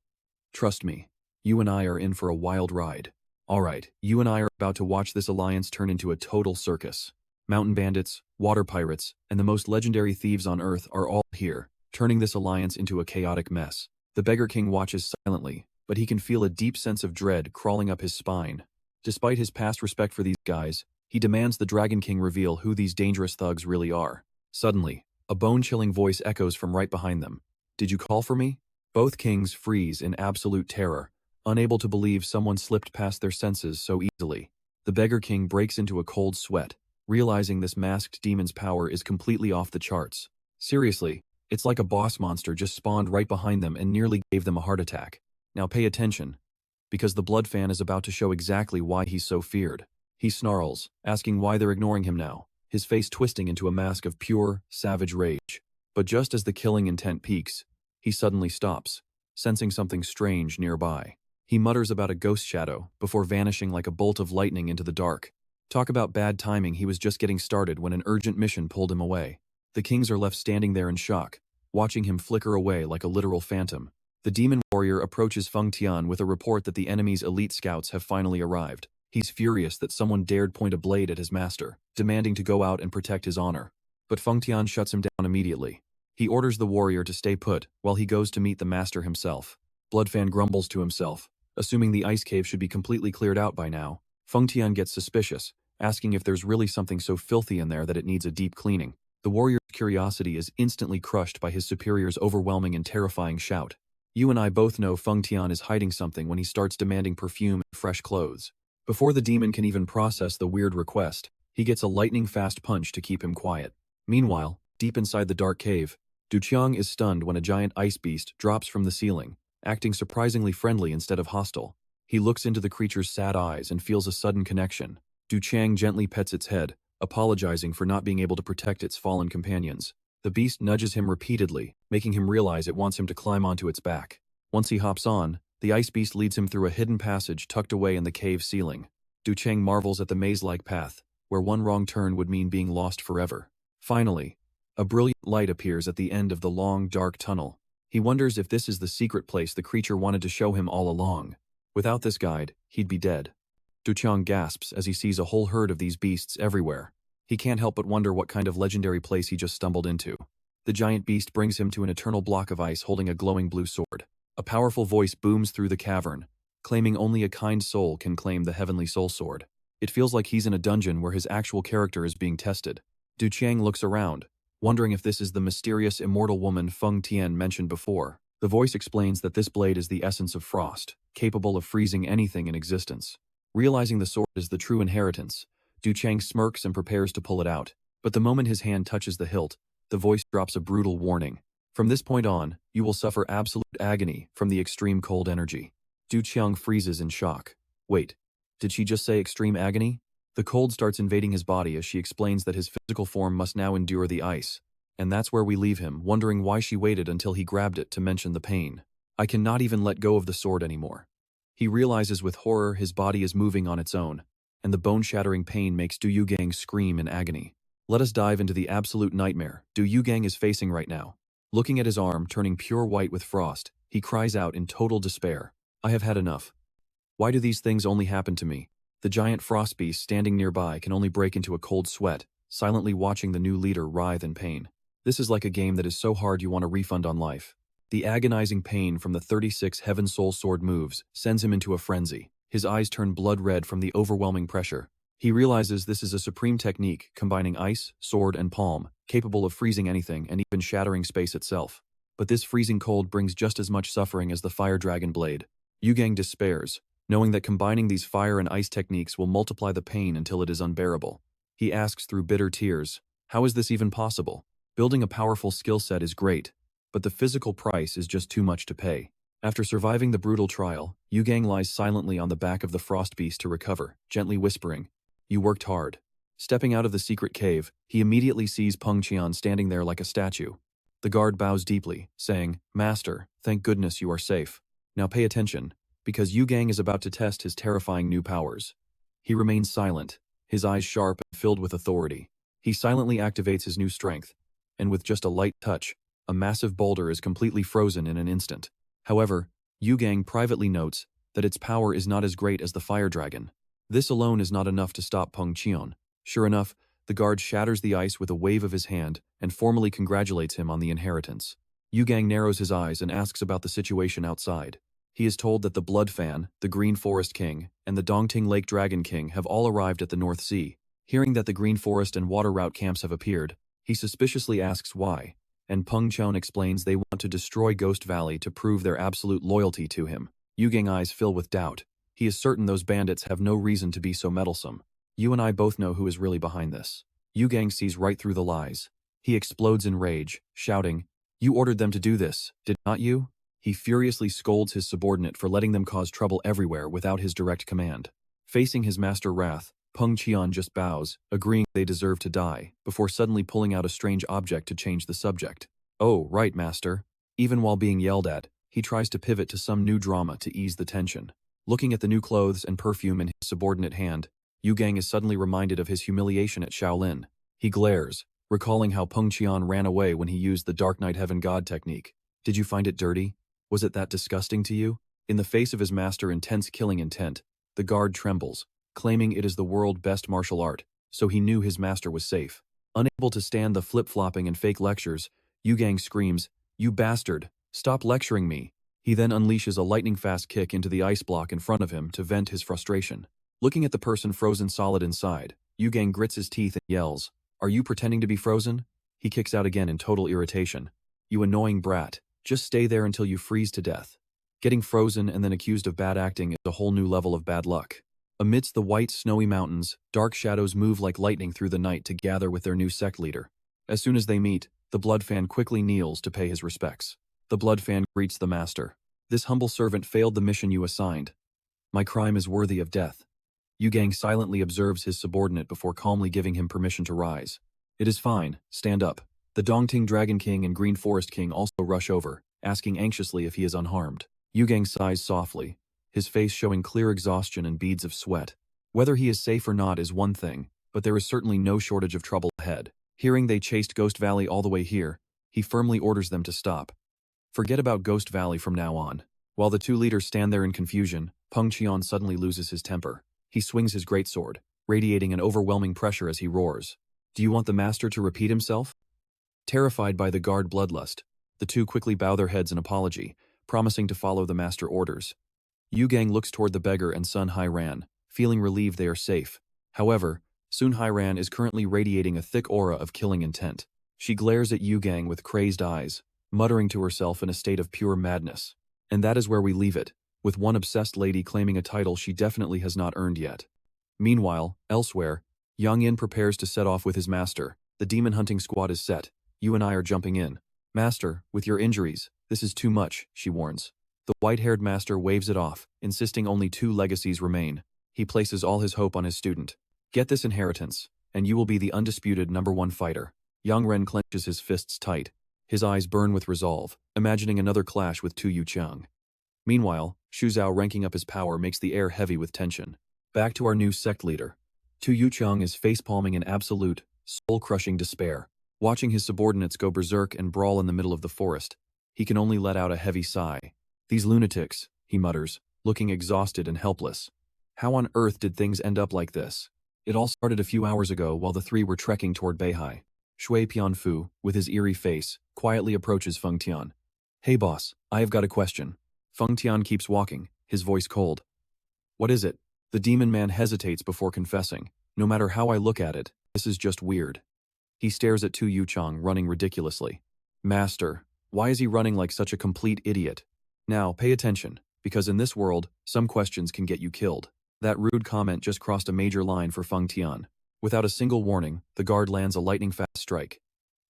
"Trust me, you and I are in for a wild ride. Alright, you and I are about to watch this alliance turn into a total circus. Mountain bandits, water pirates, and the most legendary thieves on Earth are all here, turning this alliance into a chaotic mess." The Beggar King watches silently, but he can feel a deep sense of dread crawling up his spine. Despite his past respect for these guys, he demands the Dragon King reveal who these dangerous thugs really are. Suddenly, a bone-chilling voice echoes from right behind them. "Did you call for me?" Both kings freeze in absolute terror, unable to believe someone slipped past their senses so easily. The Beggar King breaks into a cold sweat, realizing this masked demon's power is completely off the charts. Seriously, it's like a boss monster just spawned right behind them and nearly gave them a heart attack. Now pay attention, because the Blood Fan is about to show exactly why he's so feared. He snarls, asking why they're ignoring him now, his face twisting into a mask of pure, savage rage. But just as the killing intent peaks, he suddenly stops, sensing something strange nearby. He mutters about a ghost shadow before vanishing like a bolt of lightning into the dark. Talk about bad timing, he was just getting started when an urgent mission pulled him away. The kings are left standing there in shock, watching him flicker away like a literal phantom. The demon warrior approaches Feng Tian with a report that the enemy's elite scouts have finally arrived. He's furious that someone dared point a blade at his master, demanding to go out and protect his honor. But Feng Tian shuts him down immediately. He orders the warrior to stay put while he goes to meet the master himself. Bloodfan grumbles to himself, assuming the ice cave should be completely cleared out by now. Feng Tian gets suspicious, asking if there's really something so filthy in there that it needs a deep cleaning. The warrior's curiosity is instantly crushed by his superior's overwhelming and terrifying shout. You and I both know Feng Tian is hiding something when he starts demanding perfume and fresh clothes. Before the demon can even process the weird request, he gets a lightning-fast punch to keep him quiet. Meanwhile, deep inside the dark cave, Du Qiang is stunned when a giant ice beast drops from the ceiling, acting surprisingly friendly instead of hostile. He looks into the creature's sad eyes and feels a sudden connection. Du Qiang gently pets its head, apologizing for not being able to protect its fallen companions. The beast nudges him repeatedly, making him realize it wants him to climb onto its back. Once he hops on, the ice beast leads him through a hidden passage tucked away in the cave ceiling. Du Qiang marvels at the maze-like path, where one wrong turn would mean being lost forever. Finally, a brilliant light appears at the end of the long, dark tunnel. He wonders if this is the secret place the creature wanted to show him all along. Without this guide, he'd be dead. Du Qiang gasps as he sees a whole herd of these beasts everywhere. He can't help but wonder what kind of legendary place he just stumbled into. The giant beast brings him to an eternal block of ice holding a glowing blue sword. A powerful voice booms through the cavern, claiming only a kind soul can claim the heavenly soul sword. It feels like he's in a dungeon where his actual character is being tested. Du Qiang looks around, wondering if this is the mysterious immortal woman Feng Tian mentioned before. The voice explains that this blade is the essence of frost, capable of freezing anything in existence. Realizing the sword is the true inheritance, Du Qiang smirks and prepares to pull it out. But the moment his hand touches the hilt, the voice drops a brutal warning. From this point on, you will suffer absolute agony from the extreme cold energy. Du Qiang freezes in shock. Wait, did she just say extreme agony? The cold starts invading his body as she explains that his physical form must now endure the ice. And that's where we leave him, wondering why she waited until he grabbed it to mention the pain. I cannot even let go of the sword anymore. He realizes with horror his body is moving on its own, and the bone-shattering pain makes Du Yugang scream in agony. Let us dive into the absolute nightmare Du Yugang is facing right now. Looking at his arm turning pure white with frost, he cries out in total despair. I have had enough. Why do these things only happen to me? The giant frost beast standing nearby can only break into a cold sweat, silently watching the new leader writhe in pain. This is like a game that is so hard you want a refund on life. The agonizing pain from the 36 Heaven Soul Sword moves sends him into a frenzy. His eyes turn blood red from the overwhelming pressure. He realizes this is a supreme technique combining ice, sword, and palm, capable of freezing anything and even shattering space itself. But this freezing cold brings just as much suffering as the fire dragon blade. Yugang despairs, knowing that combining these fire and ice techniques will multiply the pain until it is unbearable. He asks through bitter tears, how is this even possible? Building a powerful skill set is great, but the physical price is just too much to pay. After surviving the brutal trial, Yugang lies silently on the back of the frost beast to recover, gently whispering, you worked hard. Stepping out of the secret cave, he immediately sees Peng Qian standing there like a statue. The guard bows deeply, saying, Master, thank goodness you are safe. Now pay attention, because Yugang is about to test his terrifying new powers. He remains silent, his eyes sharp and filled with authority. He silently activates his new strength, and with just a light touch, a massive boulder is completely frozen in an instant. However, Yugang privately notes that its power is not as great as the fire dragon. This alone is not enough to stop Peng Qian. Sure enough, the guard shatters the ice with a wave of his hand and formally congratulates him on the inheritance. Yugang narrows his eyes and asks about the situation outside. He is told that the Blood Fan, the Green Forest King, and the Dongting Lake Dragon King have all arrived at the North Sea. Hearing that the Green Forest and Water Route camps have appeared, he suspiciously asks why, and Peng Qian explains they want to destroy Ghost Valley to prove their absolute loyalty to him. Yugang's eyes fill with doubt. He is certain those bandits have no reason to be so meddlesome. You and I both know who is really behind this. Yugang sees right through the lies. He explodes in rage, shouting, you ordered them to do this, did not you? He furiously scolds his subordinate for letting them cause trouble everywhere without his direct command. Facing his master wrath, Peng Qian just bows, agreeing they deserve to die, before suddenly pulling out a strange object to change the subject. Oh, right, master. Even while being yelled at, he tries to pivot to some new drama to ease the tension. Looking at the new clothes and perfume in his subordinate hand, Yugang is suddenly reminded of his humiliation at Shaolin. He glares, recalling how Peng Qian ran away when he used the Dark Knight Heaven God technique. Did you find it dirty? Was it that disgusting to you? In the face of his master's intense killing intent, the guard trembles, claiming it is the world's best martial art, so he knew his master was safe. Unable to stand the flip-flopping and fake lectures, Yugang screams, you bastard, stop lecturing me. He then unleashes a lightning-fast kick into the ice block in front of him to vent his frustration. Looking at the person frozen solid inside, Yugang grits his teeth and yells, are you pretending to be frozen? He kicks out again in total irritation. You annoying brat, just stay there until you freeze to death. Getting frozen and then accused of bad acting is a whole new level of bad luck. Amidst the white, snowy mountains, dark shadows move like lightning through the night to gather with their new sect leader. As soon as they meet, the Blood Fan quickly kneels to pay his respects. The Blood Fan greets the master. This humble servant failed the mission you assigned. My crime is worthy of death. Yugang silently observes his subordinate before calmly giving him permission to rise. It is fine, stand up. The Dongting Dragon King and Green Forest King also rush over, asking anxiously if he is unharmed. Yugang sighs softly, his face showing clear exhaustion and beads of sweat. Whether he is safe or not is one thing, but there is certainly no shortage of trouble ahead. Hearing they chased Ghost Valley all the way here, he firmly orders them to stop. Forget about Ghost Valley from now on. While the two leaders stand there in confusion, Peng Qian suddenly loses his temper. He swings his greatsword, radiating an overwhelming pressure as he roars. Do you want the master to repeat himself? Terrified by the guard bloodlust, the two quickly bow their heads in apology, promising to follow the master orders. Yu Gang looks toward the beggar and Sun Hairan, feeling relieved they are safe. However, Sun Hairan is currently radiating a thick aura of killing intent. She glares at Yu Gang with crazed eyes, muttering to herself in a state of pure madness. And that is where we leave it, with one obsessed lady claiming a title she definitely has not earned yet. Meanwhile, elsewhere, Yang Yin prepares to set off with his master. The demon hunting squad is set. You and I are jumping in. Master, with your injuries, this is too much, she warns. The white-haired master waves it off, insisting only 2 legacies remain. He places all his hope on his student. Get this inheritance, and you will be the undisputed #1 fighter. Yang Ren clenches his fists tight. His eyes burn with resolve, imagining another clash with Tu Yuqiang. Meanwhile, Xu Zhao ranking up his power makes the air heavy with tension. Back to our new sect leader. Tu Yuqiang is facepalming in absolute, soul-crushing despair. Watching his subordinates go berserk and brawl in the middle of the forest, he can only let out a heavy sigh. These lunatics, he mutters, looking exhausted and helpless. How on earth did things end up like this? It all started a few hours ago while the three were trekking toward Beihai. Shui Pianfu, with his eerie face, quietly approaches Feng Tian. Hey boss, I have got a question. Feng Tian keeps walking, his voice cold. What is it? The demon man hesitates before confessing. No matter how I look at it, this is just weird. He stares at Tu Yuqiang running ridiculously. Master, why is he running like such a complete idiot? Now, pay attention, because in this world, some questions can get you killed. That rude comment just crossed a major line for Feng Tian. Without a single warning, the guard lands a lightning-fast strike.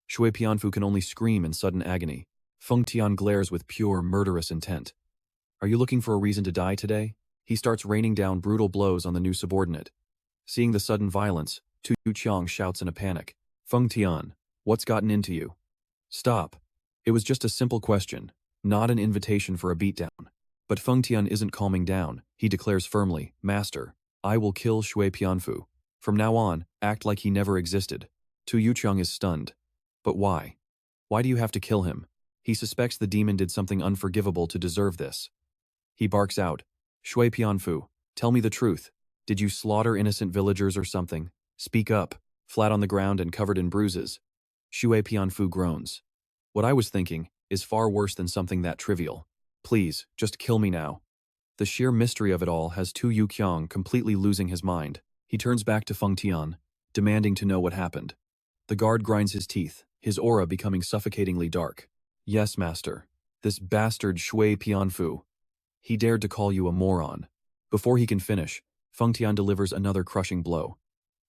Shui Pianfu can only scream in sudden agony. Feng Tian glares with pure, murderous intent. Are you looking for a reason to die today? He starts raining down brutal blows on the new subordinate. Seeing the sudden violence, Tu Yuqiang shouts in a panic. Feng Tian, what's gotten into you? Stop. It was just a simple question, not an invitation for a beatdown. But Feng Tian isn't calming down. He declares firmly, Master, I will kill Shui Pianfu. From now on, act like he never existed. Tu Yuqiang is stunned. But why? Why do you have to kill him? He suspects the demon did something unforgivable to deserve this. He barks out, Shui Pianfu, tell me the truth. Did you slaughter innocent villagers or something? Speak up. Flat on the ground and covered in bruises. Shui Pianfu groans. What I was thinking is far worse than something that trivial. Please, just kill me now. The sheer mystery of it all has Tu Yuqiang completely losing his mind. He turns back to Feng Tian, demanding to know what happened. The guard grinds his teeth, his aura becoming suffocatingly dark. Yes, master. This bastard Shui Pianfu. He dared to call you a moron. Before he can finish, Feng Tian delivers another crushing blow.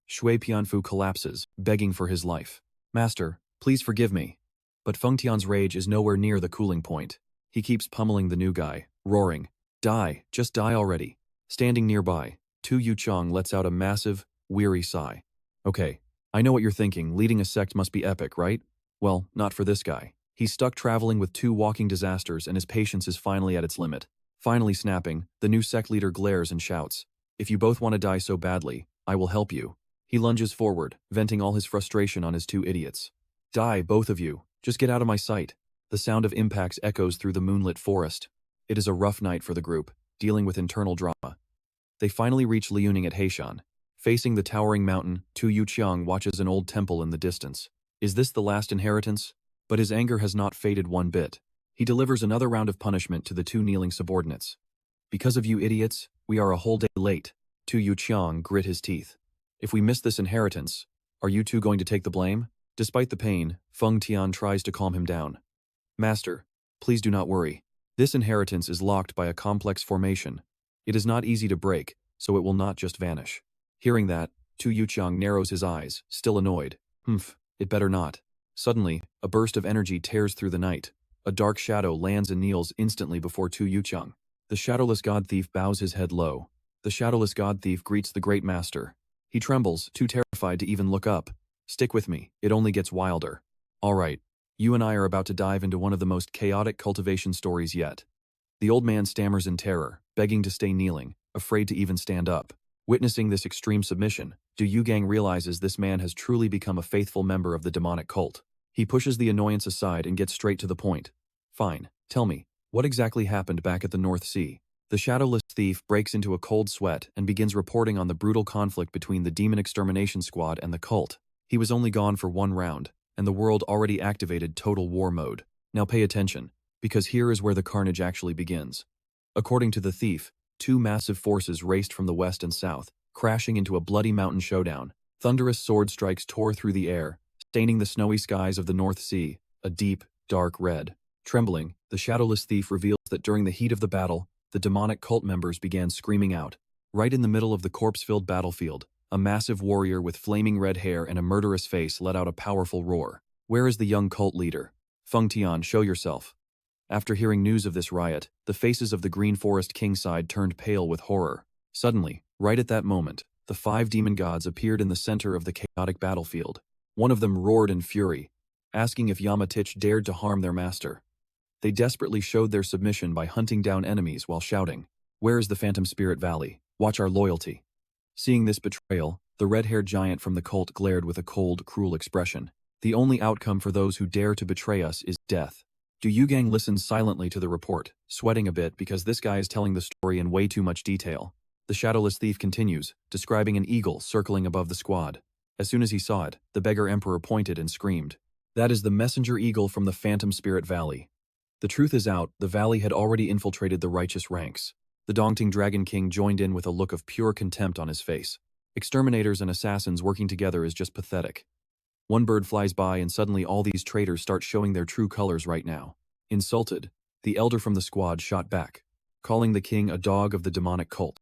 Shui Pianfu collapses, begging for his life. Master, please forgive me. But Feng Tian's rage is nowhere near the cooling point. He keeps pummeling the new guy, roaring, Die, just die already. Standing nearby, Tu Yuqiang lets out a massive, weary sigh. Okay, I know what you're thinking, leading a sect must be epic, right? Well, not for this guy. He's stuck traveling with 2 walking disasters and his patience is finally at its limit. Finally snapping, the new sect leader glares and shouts, If you both want to die so badly, I will help you. He lunges forward, venting all his frustration on his 2 idiots. Die, both of you. Just get out of my sight. The sound of impacts echoes through the moonlit forest. It is a rough night for the group, dealing with internal drama. They finally reach Liuning at Heishan. Facing the towering mountain, Tu Yuqiang watches an old temple in the distance. Is this the last inheritance? But his anger has not faded one bit. He delivers another round of punishment to the 2 kneeling subordinates. Because of you idiots, we are a whole day late. Tu Yuqiang grit his teeth. If we miss this inheritance, are you 2 going to take the blame? Despite the pain, Feng Tian tries to calm him down. Master, please do not worry. This inheritance is locked by a complex formation. It is not easy to break, so it will not just vanish. Hearing that, Tu Yuqiang narrows his eyes, still annoyed. It better not. Suddenly, a burst of energy tears through the night. A dark shadow lands and kneels instantly before Tu Yuqiang. The shadowless god thief bows his head low. The shadowless god thief greets the great master. He trembles, too terrified to even look up. Stick with me, it only gets wilder. All right, you and I are about to dive into one of the most chaotic cultivation stories yet. The old man stammers in terror, begging to stay kneeling, afraid to even stand up. Witnessing this extreme submission, Du Yugang realizes this man has truly become a faithful member of the demonic cult. He pushes the annoyance aside and gets straight to the point. Fine, Tell me, what exactly happened back at the North Sea? The shadowless thief breaks into a cold sweat and begins reporting on the brutal conflict between the demon extermination squad and the cult. He was only gone for one round, and the world already activated total war mode. Now pay attention, because here is where the carnage actually begins. According to the thief, two massive forces raced from the west and south, crashing into a bloody mountain showdown. Thunderous sword strikes tore through the air, staining the snowy skies of the North Sea, a deep, dark red. Trembling, the shadowless thief reveals that during the heat of the battle, the demonic cult members began screaming out. Right in the middle of the corpse-filled battlefield, a massive warrior with flaming red hair and a murderous face let out a powerful roar. Where is the young cult leader? Feng Tian, show yourself. After hearing news of this riot, the faces of the Green Forest Kingside turned pale with horror. Suddenly, right at that moment, the 5 demon gods appeared in the center of the chaotic battlefield. One of them roared in fury, asking if Yamatich dared to harm their master. They desperately showed their submission by hunting down enemies while shouting, "Where is the Phantom Spirit Valley? Watch our loyalty." Seeing this betrayal, the red-haired giant from the cult glared with a cold, cruel expression. The only outcome for those who dare to betray us is death. Du Yugang listened silently to the report, sweating a bit because this guy is telling the story in way too much detail. The shadowless thief continues, describing an eagle circling above the squad. As soon as he saw it, the beggar emperor pointed and screamed, "That is the messenger eagle from the Phantom Spirit Valley." The truth is out, the valley had already infiltrated the righteous ranks. The Dongting Dragon King joined in with a look of pure contempt on his face. Exterminators and assassins working together is just pathetic. One bird flies by and suddenly all these traitors start showing their true colors right now. Insulted, the elder from the squad shot back, calling the king a dog of the demonic cult.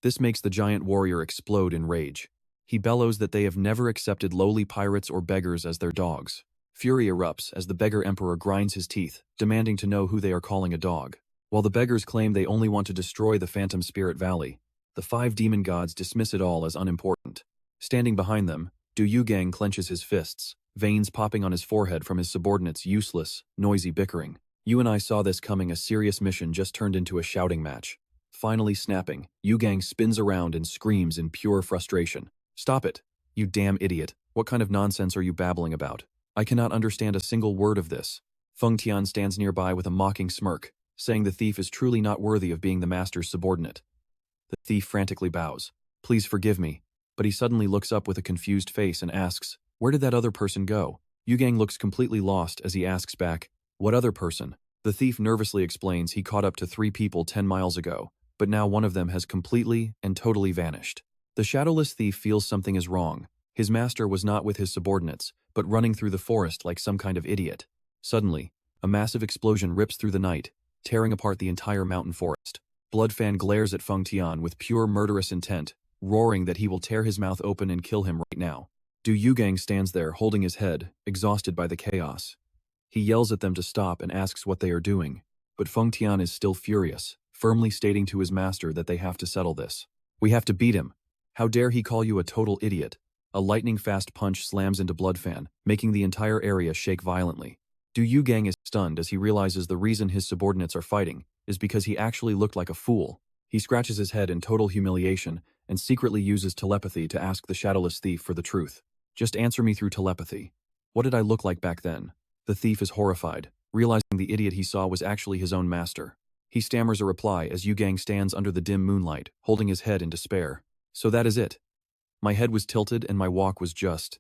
This makes the giant warrior explode in rage. He bellows that they have never accepted lowly pirates or beggars as their dogs. Fury erupts as the beggar emperor grinds his teeth, demanding to know who they are calling a dog. While the beggars claim they only want to destroy the Phantom Spirit Valley, the 5 demon gods dismiss it all as unimportant. Standing behind them, Du Yugang clenches his fists, veins popping on his forehead from his subordinates' useless, noisy bickering. You and I saw this coming. A serious mission just turned into a shouting match. Finally snapping, Yugang spins around and screams in pure frustration. "Stop it! You damn idiot! What kind of nonsense are you babbling about? I cannot understand a single word of this." Feng Tian stands nearby with a mocking smirk, saying the thief is truly not worthy of being the master's subordinate. The thief frantically bows. "Please forgive me," but he suddenly looks up with a confused face and asks, "Where did that other person go?" Yugang looks completely lost as he asks back, "What other person?" The thief nervously explains he caught up to 3 people 10 miles ago, but now one of them has completely and totally vanished. The shadowless thief feels something is wrong. His master was not with his subordinates, but running through the forest like some kind of idiot. Suddenly, a massive explosion rips through the night, tearing apart the entire mountain forest. Bloodfan glares at Feng Tian with pure murderous intent, roaring that he will tear his mouth open and kill him right now. Du Yugang stands there holding his head, exhausted by the chaos. He yells at them to stop and asks what they are doing, but Feng Tian is still furious, firmly stating to his master that they have to settle this. "We have to beat him. How dare he call you a total idiot?" A lightning-fast punch slams into Bloodfan, making the entire area shake violently. Du Yugang is stunned as he realizes the reason his subordinates are fighting is because he actually looked like a fool. He scratches his head in total humiliation and secretly uses telepathy to ask the shadowless thief for the truth. "Just answer me through telepathy. What did I look like back then?" The thief is horrified, realizing the idiot he saw was actually his own master. He stammers a reply as Yugang stands under the dim moonlight, holding his head in despair. "So that is it. My head was tilted and my walk was just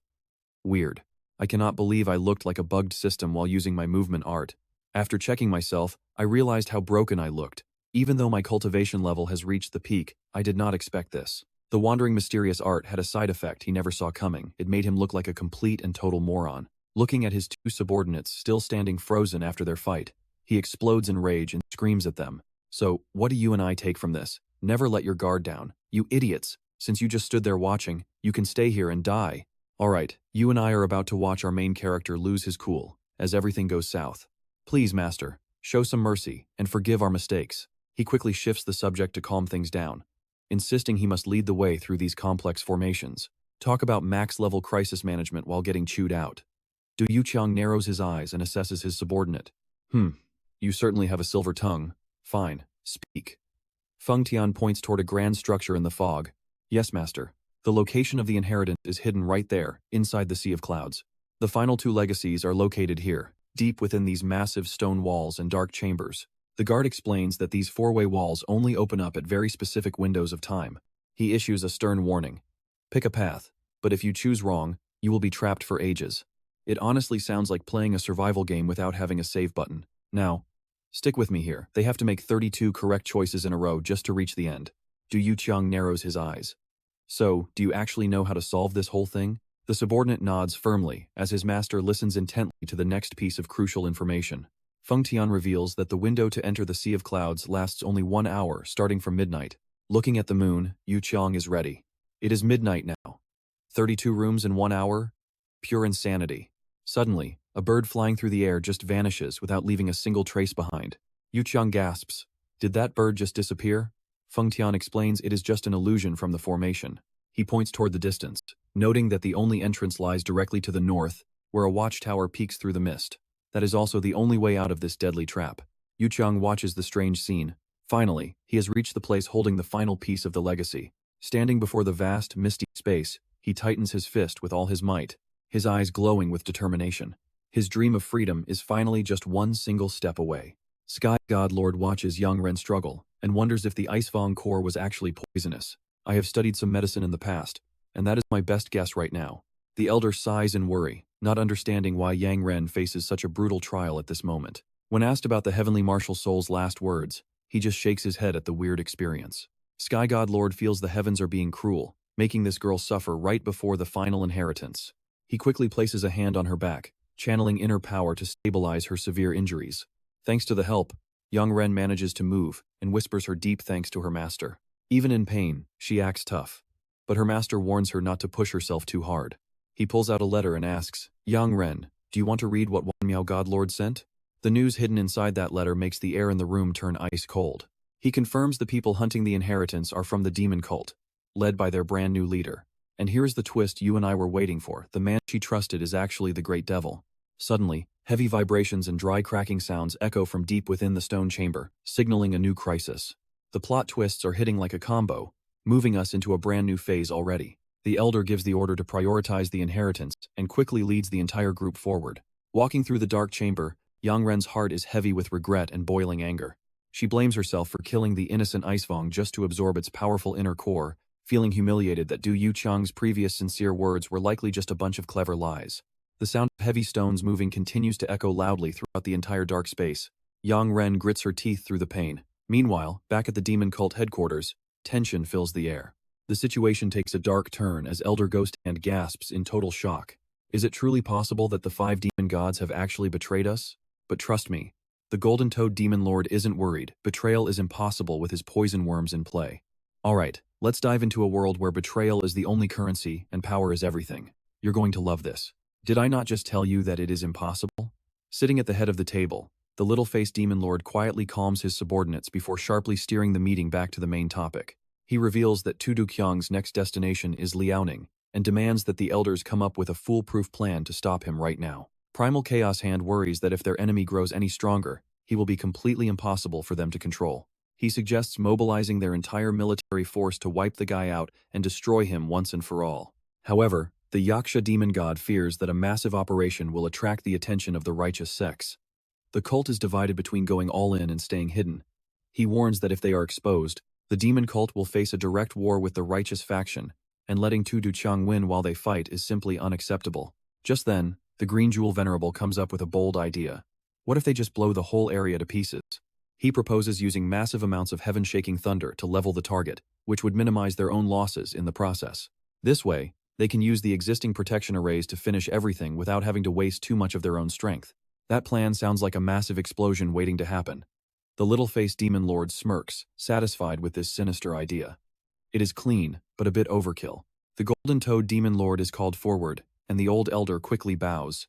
weird. I cannot believe I looked like a bugged system while using my movement art. After checking myself, I realized how broken I looked. Even though my cultivation level has reached the peak, I did not expect this." The wandering mysterious art had a side effect he never saw coming. It made him look like a complete and total moron. Looking at his 2 subordinates still standing frozen after their fight, he explodes in rage and screams at them. "So, what do you and I take from this? Never let your guard down. You idiots! Since you just stood there watching, you can stay here and die. Alright, you and I are about to watch our main character lose his cool, as everything goes south. Please, master, show some mercy, and forgive our mistakes." He quickly shifts the subject to calm things down, insisting he must lead the way through these complex formations. Talk about max-level crisis management while getting chewed out. Du Yuqiang narrows his eyes and assesses his subordinate. You certainly have a silver tongue. Fine, speak." Feng Tian points toward a grand structure in the fog. "Yes, master. The location of the inheritance is hidden right there, inside the Sea of Clouds. The final 2 legacies are located here, deep within these massive stone walls and dark chambers. The guard explains that these four-way walls only open up at very specific windows of time. He issues a stern warning. Pick a path, but if you choose wrong, you will be trapped for ages. It honestly sounds like playing a survival game without having a save button. Now, stick with me here. They have to make 32 correct choices in a row just to reach the end. Du Yuqiang narrows his eyes. So, do you actually know how to solve this whole thing? The subordinate nods firmly as his master listens intently to the next piece of crucial information. Feng Tian reveals that the window to enter the Sea of Clouds lasts only 1 hour, starting from midnight. Looking at the moon, Yuqiang is ready. It is midnight now. 32 rooms in 1 hour? Pure insanity. Suddenly, a bird flying through the air just vanishes without leaving a single trace behind. Yuqiang gasps. Did that bird just disappear? Feng Tian explains it is just an illusion from the formation. He points toward the distance, noting that the only entrance lies directly to the north, where a watchtower peeks through the mist. That is also the only way out of this deadly trap. Yuqiang watches the strange scene. Finally, he has reached the place holding the final piece of the legacy. Standing before the vast, misty space, he tightens his fist with all his might, his eyes glowing with determination. His dream of freedom is finally just one single step away. Sky God Lord watches young Ren struggle, and wonders if the Icefang core was actually poisonous. I have studied some medicine in the past, and that is my best guess right now. The elder sighs in worry, not understanding why Yang Ren faces such a brutal trial at this moment. When asked about the Heavenly Martial Soul's last words, he just shakes his head at the weird experience. Sky God Lord feels the heavens are being cruel, making this girl suffer right before the final inheritance. He quickly places a hand on her back, channeling inner power to stabilize her severe injuries. Thanks to the help, young Ren manages to move and whispers her deep thanks to her master. Even in pain, she acts tough. But her master warns her not to push herself too hard. He pulls out a letter and asks, Young Ren, do you want to read what Wan Miao God Lord sent? The news hidden inside that letter makes the air in the room turn ice cold. He confirms the people hunting the inheritance are from the demon cult, led by their brand new leader. And here's the twist you and I were waiting for. The man she trusted is actually the Great Devil. Suddenly, heavy vibrations and dry cracking sounds echo from deep within the stone chamber, signaling a new crisis. The plot twists are hitting like a combo, moving us into a brand new phase already. The elder gives the order to prioritize the inheritance and quickly leads the entire group forward. Walking through the dark chamber, Yang Ren's heart is heavy with regret and boiling anger. She blames herself for killing the innocent Icefang just to absorb its powerful inner core, feeling humiliated that Du Yuqiang's previous sincere words were likely just a bunch of clever lies. The sound of heavy stones moving continues to echo loudly throughout the entire dark space. Yang Ren grits her teeth through the pain. Meanwhile, back at the demon cult headquarters, tension fills the air. The situation takes a dark turn as Elder Ghost Hand gasps in total shock. Is it truly possible that the 5 demon gods have actually betrayed us? But trust me, the Golden Toad Demon Lord isn't worried. Betrayal is impossible with his poison worms in play. Alright, let's dive into a world where betrayal is the only currency and power is everything. You're going to love this. Did I not just tell you that it is impossible? Sitting at the head of the table, the little-faced demon lord quietly calms his subordinates before sharply steering the meeting back to the main topic. He reveals that Tu Duqiang's next destination is Liaoning, and demands that the elders come up with a foolproof plan to stop him right now. Primal Chaos Hand worries that if their enemy grows any stronger, he will be completely impossible for them to control. He suggests mobilizing their entire military force to wipe the guy out and destroy him once and for all. However, the Yaksha demon god fears that a massive operation will attract the attention of the righteous sects. The cult is divided between going all in and staying hidden. He warns that if they are exposed, the demon cult will face a direct war with the righteous faction, and letting Tu Duqiang win while they fight is simply unacceptable. Just then, the Green Jewel Venerable comes up with a bold idea. What if they just blow the whole area to pieces? He proposes using massive amounts of heaven-shaking thunder to level the target, which would minimize their own losses in the process. This way, they can use the existing protection arrays to finish everything without having to waste too much of their own strength. That plan sounds like a massive explosion waiting to happen. The little-faced demon lord smirks, satisfied with this sinister idea. It is clean, but a bit overkill. The Golden Toad Demon Lord is called forward, and the old elder quickly bows.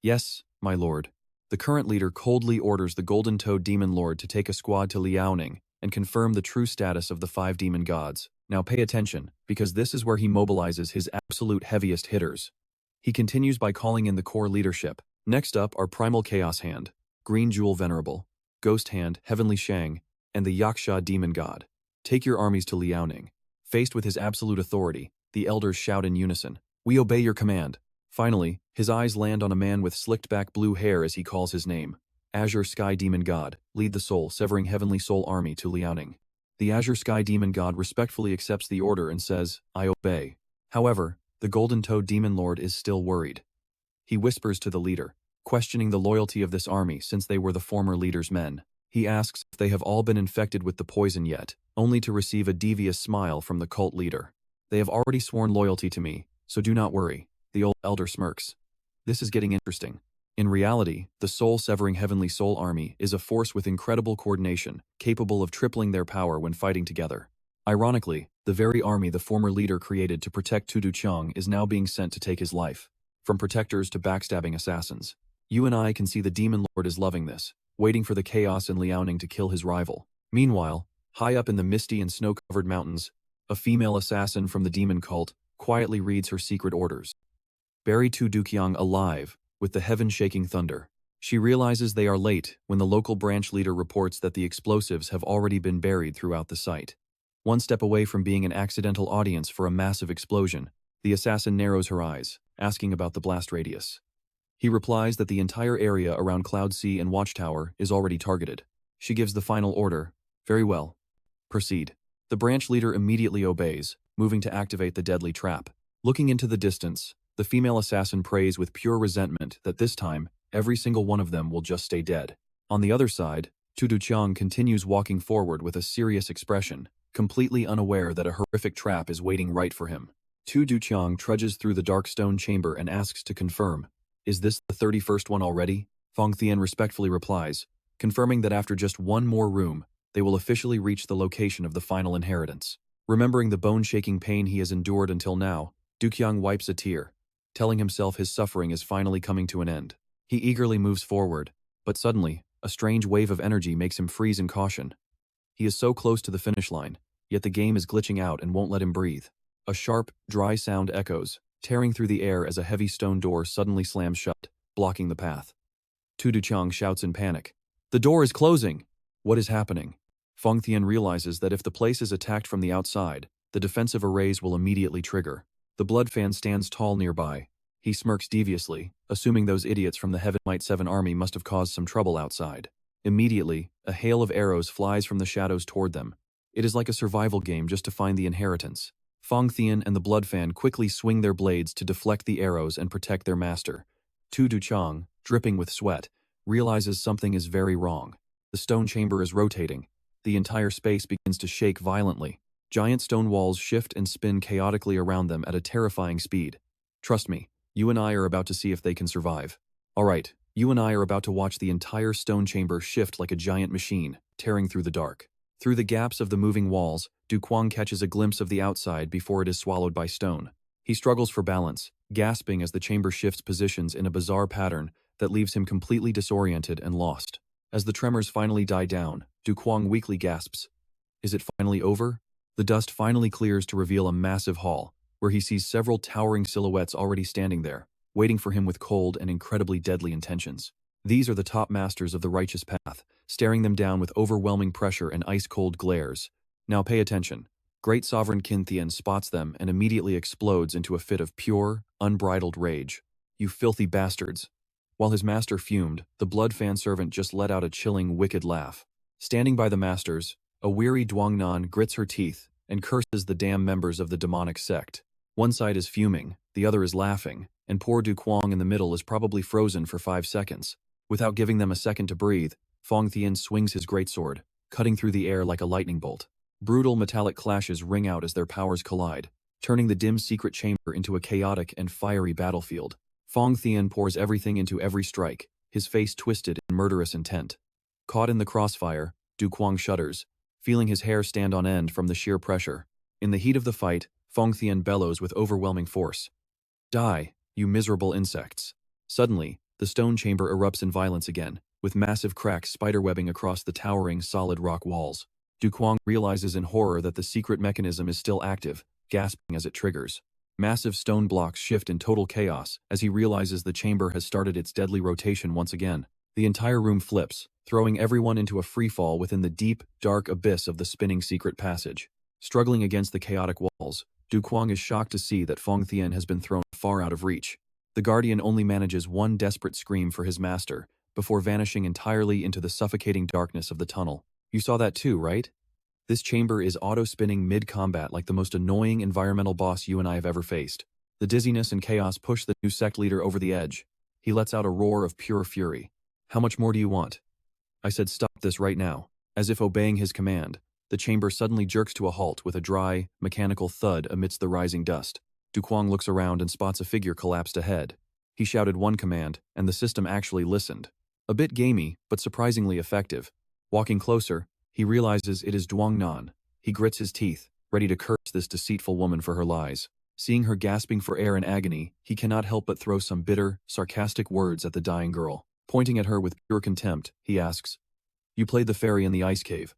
Yes, my lord. The current leader coldly orders the Golden Toad Demon Lord to take a squad to Liaoning and confirm the true status of the 5 demon gods. Now pay attention, because this is where he mobilizes his absolute heaviest hitters. He continues by calling in the core leadership. Next up are Primal Chaos Hand, Green Jewel Venerable, Ghost Hand, Heavenly Shang, and the Yaksha Demon God. Take your armies to Liaoning. Faced with his absolute authority, the elders shout in unison. We obey your command. Finally, his eyes land on a man with slicked-back blue hair as he calls his name. Azure Sky Demon God, lead the soul-severing heavenly soul army to Liaoning. The Azure Sky Demon God respectfully accepts the order and says, I obey. However, the golden-toed Demon Lord is still worried. He whispers to the leader, questioning the loyalty of this army since they were the former leader's men. He asks if they have all been infected with the poison yet, only to receive a devious smile from the cult leader. They have already sworn loyalty to me, so do not worry, the old elder smirks. This is getting interesting. In reality, the soul-severing heavenly soul army is a force with incredible coordination, capable of tripling their power when fighting together. Ironically, the very army the former leader created to protect Tudu Chang is now being sent to take his life. From protectors to backstabbing assassins. You and I can see the Demon Lord is loving this, waiting for the chaos in Liaoning to kill his rival. Meanwhile, high up in the misty and snow-covered mountains, a female assassin from the demon cult quietly reads her secret orders. Bury Tu Duqiang alive, with the heaven-shaking thunder. She realizes they are late when the local branch leader reports that the explosives have already been buried throughout the site. One step away from being an accidental audience for a massive explosion, the assassin narrows her eyes, asking about the blast radius. He replies that the entire area around Cloud Sea and Watchtower is already targeted. She gives the final order. Very well. Proceed. The branch leader immediately obeys, moving to activate the deadly trap. Looking into the distance, the female assassin prays with pure resentment that this time, every single one of them will just stay dead. On the other side, Tu Duqiang continues walking forward with a serious expression, completely unaware that a horrific trap is waiting right for him. Tu Duqiang trudges through the dark stone chamber and asks to confirm, is this the 31st one already? Fong Thien respectfully replies, confirming that after just one more room, they will officially reach the location of the final inheritance. Remembering the bone-shaking pain he has endured until now, Duqiang wipes a tear, telling himself his suffering is finally coming to an end. He eagerly moves forward, but suddenly, a strange wave of energy makes him freeze in caution. He is so close to the finish line, yet the game is glitching out and won't let him breathe. A sharp, dry sound echoes, tearing through the air as a heavy stone door suddenly slams shut, blocking the path. Tu Duqiang shouts in panic. The door is closing! What is happening? Fong Thien realizes that if the place is attacked from the outside, the defensive arrays will immediately trigger. The blood fan stands tall nearby. He smirks deviously, assuming those idiots from the Heaven Might 7 army must have caused some trouble outside. Immediately, a hail of arrows flies from the shadows toward them. It is like a survival game just to find the inheritance. Fong Thien and the blood fan quickly swing their blades to deflect the arrows and protect their master. Tu Duqiang, dripping with sweat, realizes something is very wrong. The stone chamber is rotating. The entire space begins to shake violently. Giant stone walls shift and spin chaotically around them at a terrifying speed. Trust me, you and I are about to see if they can survive. Alright, you and I are about to watch the entire stone chamber shift like a giant machine, tearing through the dark. Through the gaps of the moving walls, Cuong catches a glimpse of the outside before it is swallowed by stone. He struggles for balance, gasping as the chamber shifts positions in a bizarre pattern that leaves him completely disoriented and lost. As the tremors finally die down, Cuong weakly gasps. Is it finally over? The dust finally clears to reveal a massive hall, where he sees several towering silhouettes already standing there, waiting for him with cold and incredibly deadly intentions. These are the top masters of the righteous path, staring them down with overwhelming pressure and ice-cold glares. Now pay attention. Great Sovereign Qin Thien spots them and immediately explodes into a fit of pure, unbridled rage. You filthy bastards. While his master fumed, the blood fan servant just let out a chilling, wicked laugh. Standing by the masters, a weary Duangnan grits her teeth and curses the damn members of the demonic sect. One side is fuming, the other is laughing, and poor Cuong in the middle is probably frozen for 5 seconds. Without giving them a second to breathe, Fong Thien swings his greatsword, cutting through the air like a lightning bolt. Brutal metallic clashes ring out as their powers collide, turning the dim secret chamber into a chaotic and fiery battlefield. Fong Thien pours everything into every strike, his face twisted in murderous intent. Caught in the crossfire, Cuong shudders, feeling his hair stand on end from the sheer pressure. In the heat of the fight, Fong Thien bellows with overwhelming force. Die, you miserable insects. Suddenly, the stone chamber erupts in violence again, with massive cracks spiderwebbing across the towering, solid rock walls. Cuong realizes in horror that the secret mechanism is still active, gasping as it triggers. Massive stone blocks shift in total chaos as he realizes the chamber has started its deadly rotation once again. The entire room flips, throwing everyone into a freefall within the deep, dark abyss of the spinning secret passage. Struggling against the chaotic walls, Cuong is shocked to see that Fong Thien has been thrown far out of reach. The guardian only manages one desperate scream for his master, before vanishing entirely into the suffocating darkness of the tunnel. You saw that too, right? This chamber is auto-spinning mid-combat like the most annoying environmental boss you and I have ever faced. The dizziness and chaos push the new sect leader over the edge. He lets out a roar of pure fury. How much more do you want? I said stop this right now. As if obeying his command, the chamber suddenly jerks to a halt with a dry, mechanical thud amidst the rising dust. Cuong looks around and spots a figure collapsed ahead. He shouted one command, and the system actually listened. A bit gamey, but surprisingly effective. Walking closer, he realizes it is Duong Nan. He grits his teeth, ready to curse this deceitful woman for her lies. Seeing her gasping for air in agony, he cannot help but throw some bitter, sarcastic words at the dying girl. Pointing at her with pure contempt, he asks, "You played the fairy in the ice cave.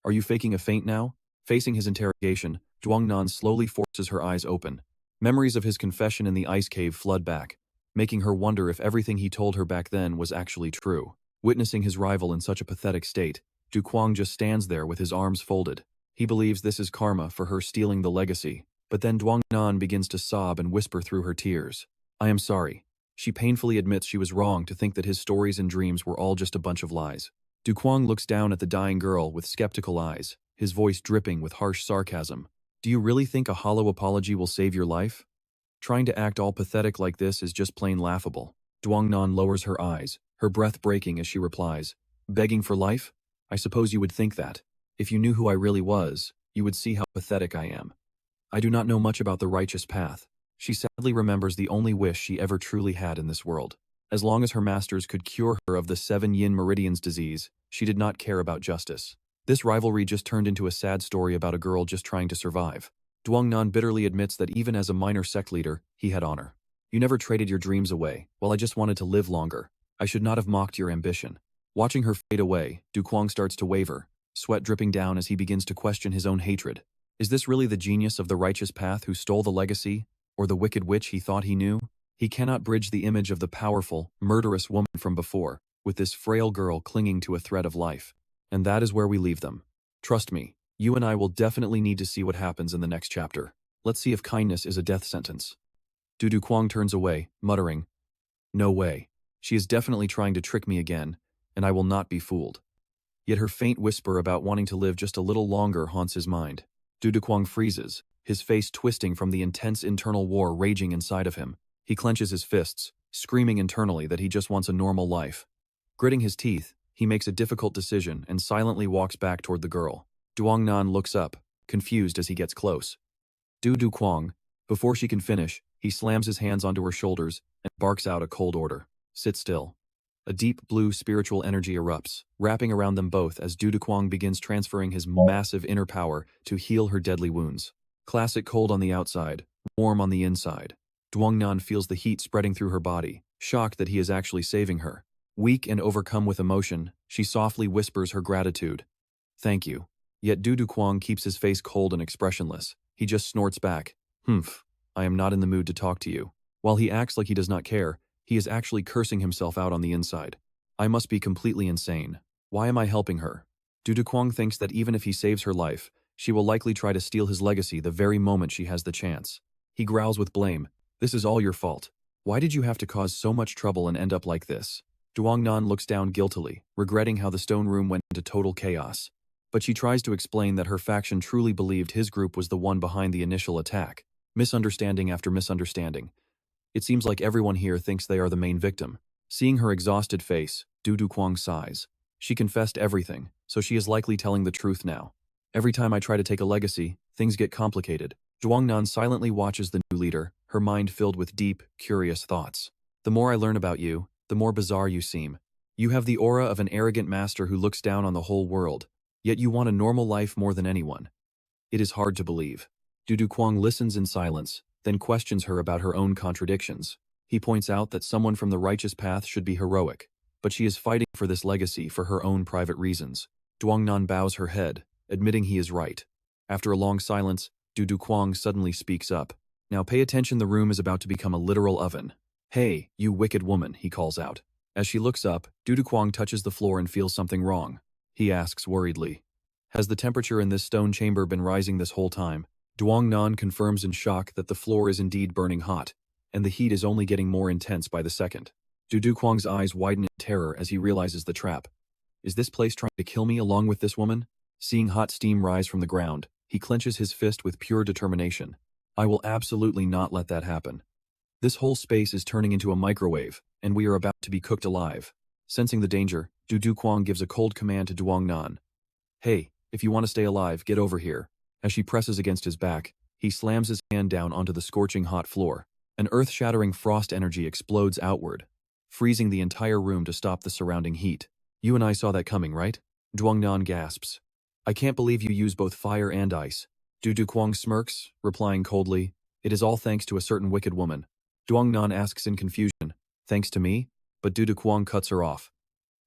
Are you faking a faint now?" Facing his interrogation, Duong Nan slowly forces her eyes open. Memories of his confession in the ice cave flood back, making her wonder if everything he told her back then was actually true. Witnessing his rival in such a pathetic state, Cuong just stands there with his arms folded. He believes this is karma for her stealing the legacy, but then Duong Nan begins to sob and whisper through her tears, "I am sorry." She painfully admits she was wrong to think that his stories and dreams were all just a bunch of lies. Cuong looks down at the dying girl with skeptical eyes, his voice dripping with harsh sarcasm. "Do you really think a hollow apology will save your life? Trying to act all pathetic like this is just plain laughable." Duong Nan lowers her eyes, her breath breaking as she replies, "Begging for life? I suppose you would think that. If you knew who I really was, you would see how pathetic I am. I do not know much about the righteous path." She sadly remembers the only wish she ever truly had in this world. As long as her masters could cure her of the 7 yin meridians disease, she did not care about justice. This rivalry just turned into a sad story about a girl just trying to survive. Duong Nan bitterly admits that even as a minor sect leader, he had honor. "You never traded your dreams away, while I just wanted to live longer. I should not have mocked your ambition." Watching her fade away, Cuong starts to waver, sweat dripping down as he begins to question his own hatred. Is this really the genius of the righteous path who stole the legacy, or the wicked witch he thought he knew? He cannot bridge the image of the powerful, murderous woman from before, with this frail girl clinging to a thread of life. And that is where we leave them. Trust me, you and I will definitely need to see what happens in the next chapter. Let's see if kindness is a death sentence. Cuong turns away, muttering, "No way. She is definitely trying to trick me again, and I will not be fooled." Yet her faint whisper about wanting to live just a little longer haunts his mind. Cuong freezes, his face twisting from the intense internal war raging inside of him. He clenches his fists, screaming internally that he just wants a normal life. Gritting his teeth, he makes a difficult decision and silently walks back toward the girl. Duong Nan looks up, confused as he gets close. Cuong. Before she can finish, he slams his hands onto her shoulders and barks out a cold order. "Sit still." A deep blue spiritual energy erupts, wrapping around them both as Cuong begins transferring his massive inner power to heal her deadly wounds. Classic cold on the outside, warm on the inside. Duong Nan feels the heat spreading through her body, shocked that he is actually saving her. Weak and overcome with emotion, she softly whispers her gratitude. "Thank you." Yet Cuong keeps his face cold and expressionless. He just snorts back, "Humph, I am not in the mood to talk to you." While he acts like he does not care, he is actually cursing himself out on the inside. "I must be completely insane. Why am I helping her?" Cuong thinks that even if he saves her life, she will likely try to steal his legacy the very moment she has the chance. He growls with blame, "This is all your fault. Why did you have to cause so much trouble and end up like this?" Duong Nan looks down guiltily, regretting how the stone room went into total chaos. But she tries to explain that her faction truly believed his group was the one behind the initial attack. Misunderstanding after misunderstanding. It seems like everyone here thinks they are the main victim. Seeing her exhausted face, Cuong sighs. She confessed everything, so she is likely telling the truth now. "Every time I try to take a legacy, things get complicated." Duong Nan silently watches the new leader, her mind filled with deep, curious thoughts. "The more I learn about you, the more bizarre you seem. You have the aura of an arrogant master who looks down on the whole world, yet you want a normal life more than anyone. It is hard to believe." Cuong listens in silence, then questions her about her own contradictions. He points out that someone from the righteous path should be heroic, but she is fighting for this legacy for her own private reasons. Duong Nan bows her head, admitting he is right. After a long silence, Cuong suddenly speaks up. "Now pay attention, the room is about to become a literal oven." "Hey, you wicked woman," he calls out. As she looks up, Cuong touches the floor and feels something wrong. He asks worriedly, "Has the temperature in this stone chamber been rising this whole time?" Duong Nan confirms in shock that the floor is indeed burning hot, and the heat is only getting more intense by the second. Du Quang's eyes widen in terror as he realizes the trap. Is this place trying to kill me along with this woman? Seeing hot steam rise from the ground, he clenches his fist with pure determination. I will absolutely not let that happen. This whole space is turning into a microwave, and we are about to be cooked alive. Sensing the danger, Du Quang gives a cold command to Duong Nan. Hey, if you want to stay alive, get over here. As she presses against his back, he slams his hand down onto the scorching hot floor. An earth-shattering frost energy explodes outward, freezing the entire room to stop the surrounding heat. You and I saw that coming, right? Duong Nan gasps. I can't believe you use both fire and ice. Du Quang smirks, replying coldly, it is all thanks to a certain wicked woman. Duong Nan asks in confusion, thanks to me? But Du Quang cuts her off.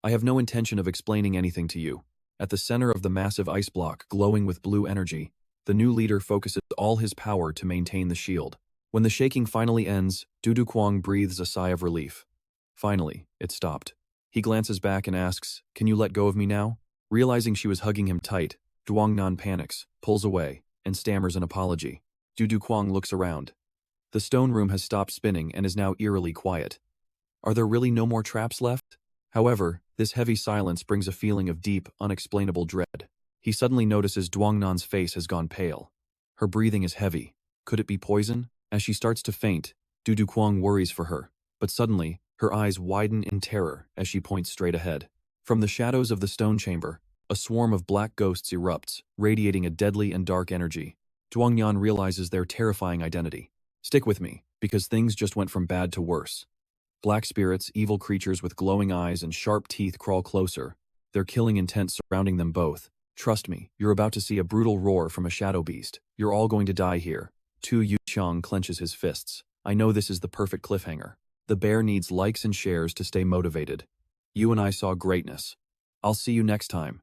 I have no intention of explaining anything to you. At the center of the massive ice block glowing with blue energy, the new leader focuses all his power to maintain the shield. When the shaking finally ends, Du Quang breathes a sigh of relief. Finally, it stopped. He glances back and asks, can you let go of me now? Realizing she was hugging him tight, Duong Nan panics, pulls away, and stammers an apology. Du Quang looks around. The stone room has stopped spinning and is now eerily quiet. Are there really no more traps left? However, this heavy silence brings a feeling of deep, unexplainable dread. He suddenly notices Duong Nan's face has gone pale. Her breathing is heavy. Could it be poison? As she starts to faint, Du Quang worries for her, but suddenly, her eyes widen in terror as she points straight ahead. From the shadows of the stone chamber, a swarm of black ghosts erupts, radiating a deadly and dark energy. Duong Nan realizes their terrifying identity. Stick with me, because things just went from bad to worse. Black spirits, evil creatures with glowing eyes and sharp teeth crawl closer, their killing intent surrounding them both. Trust me, you're about to see a brutal roar from a shadow beast. You're all going to die here. Tu Yuqiang clenches his fists. I know this is the perfect cliffhanger. The bear needs likes and shares to stay motivated. You and I saw greatness. I'll see you next time.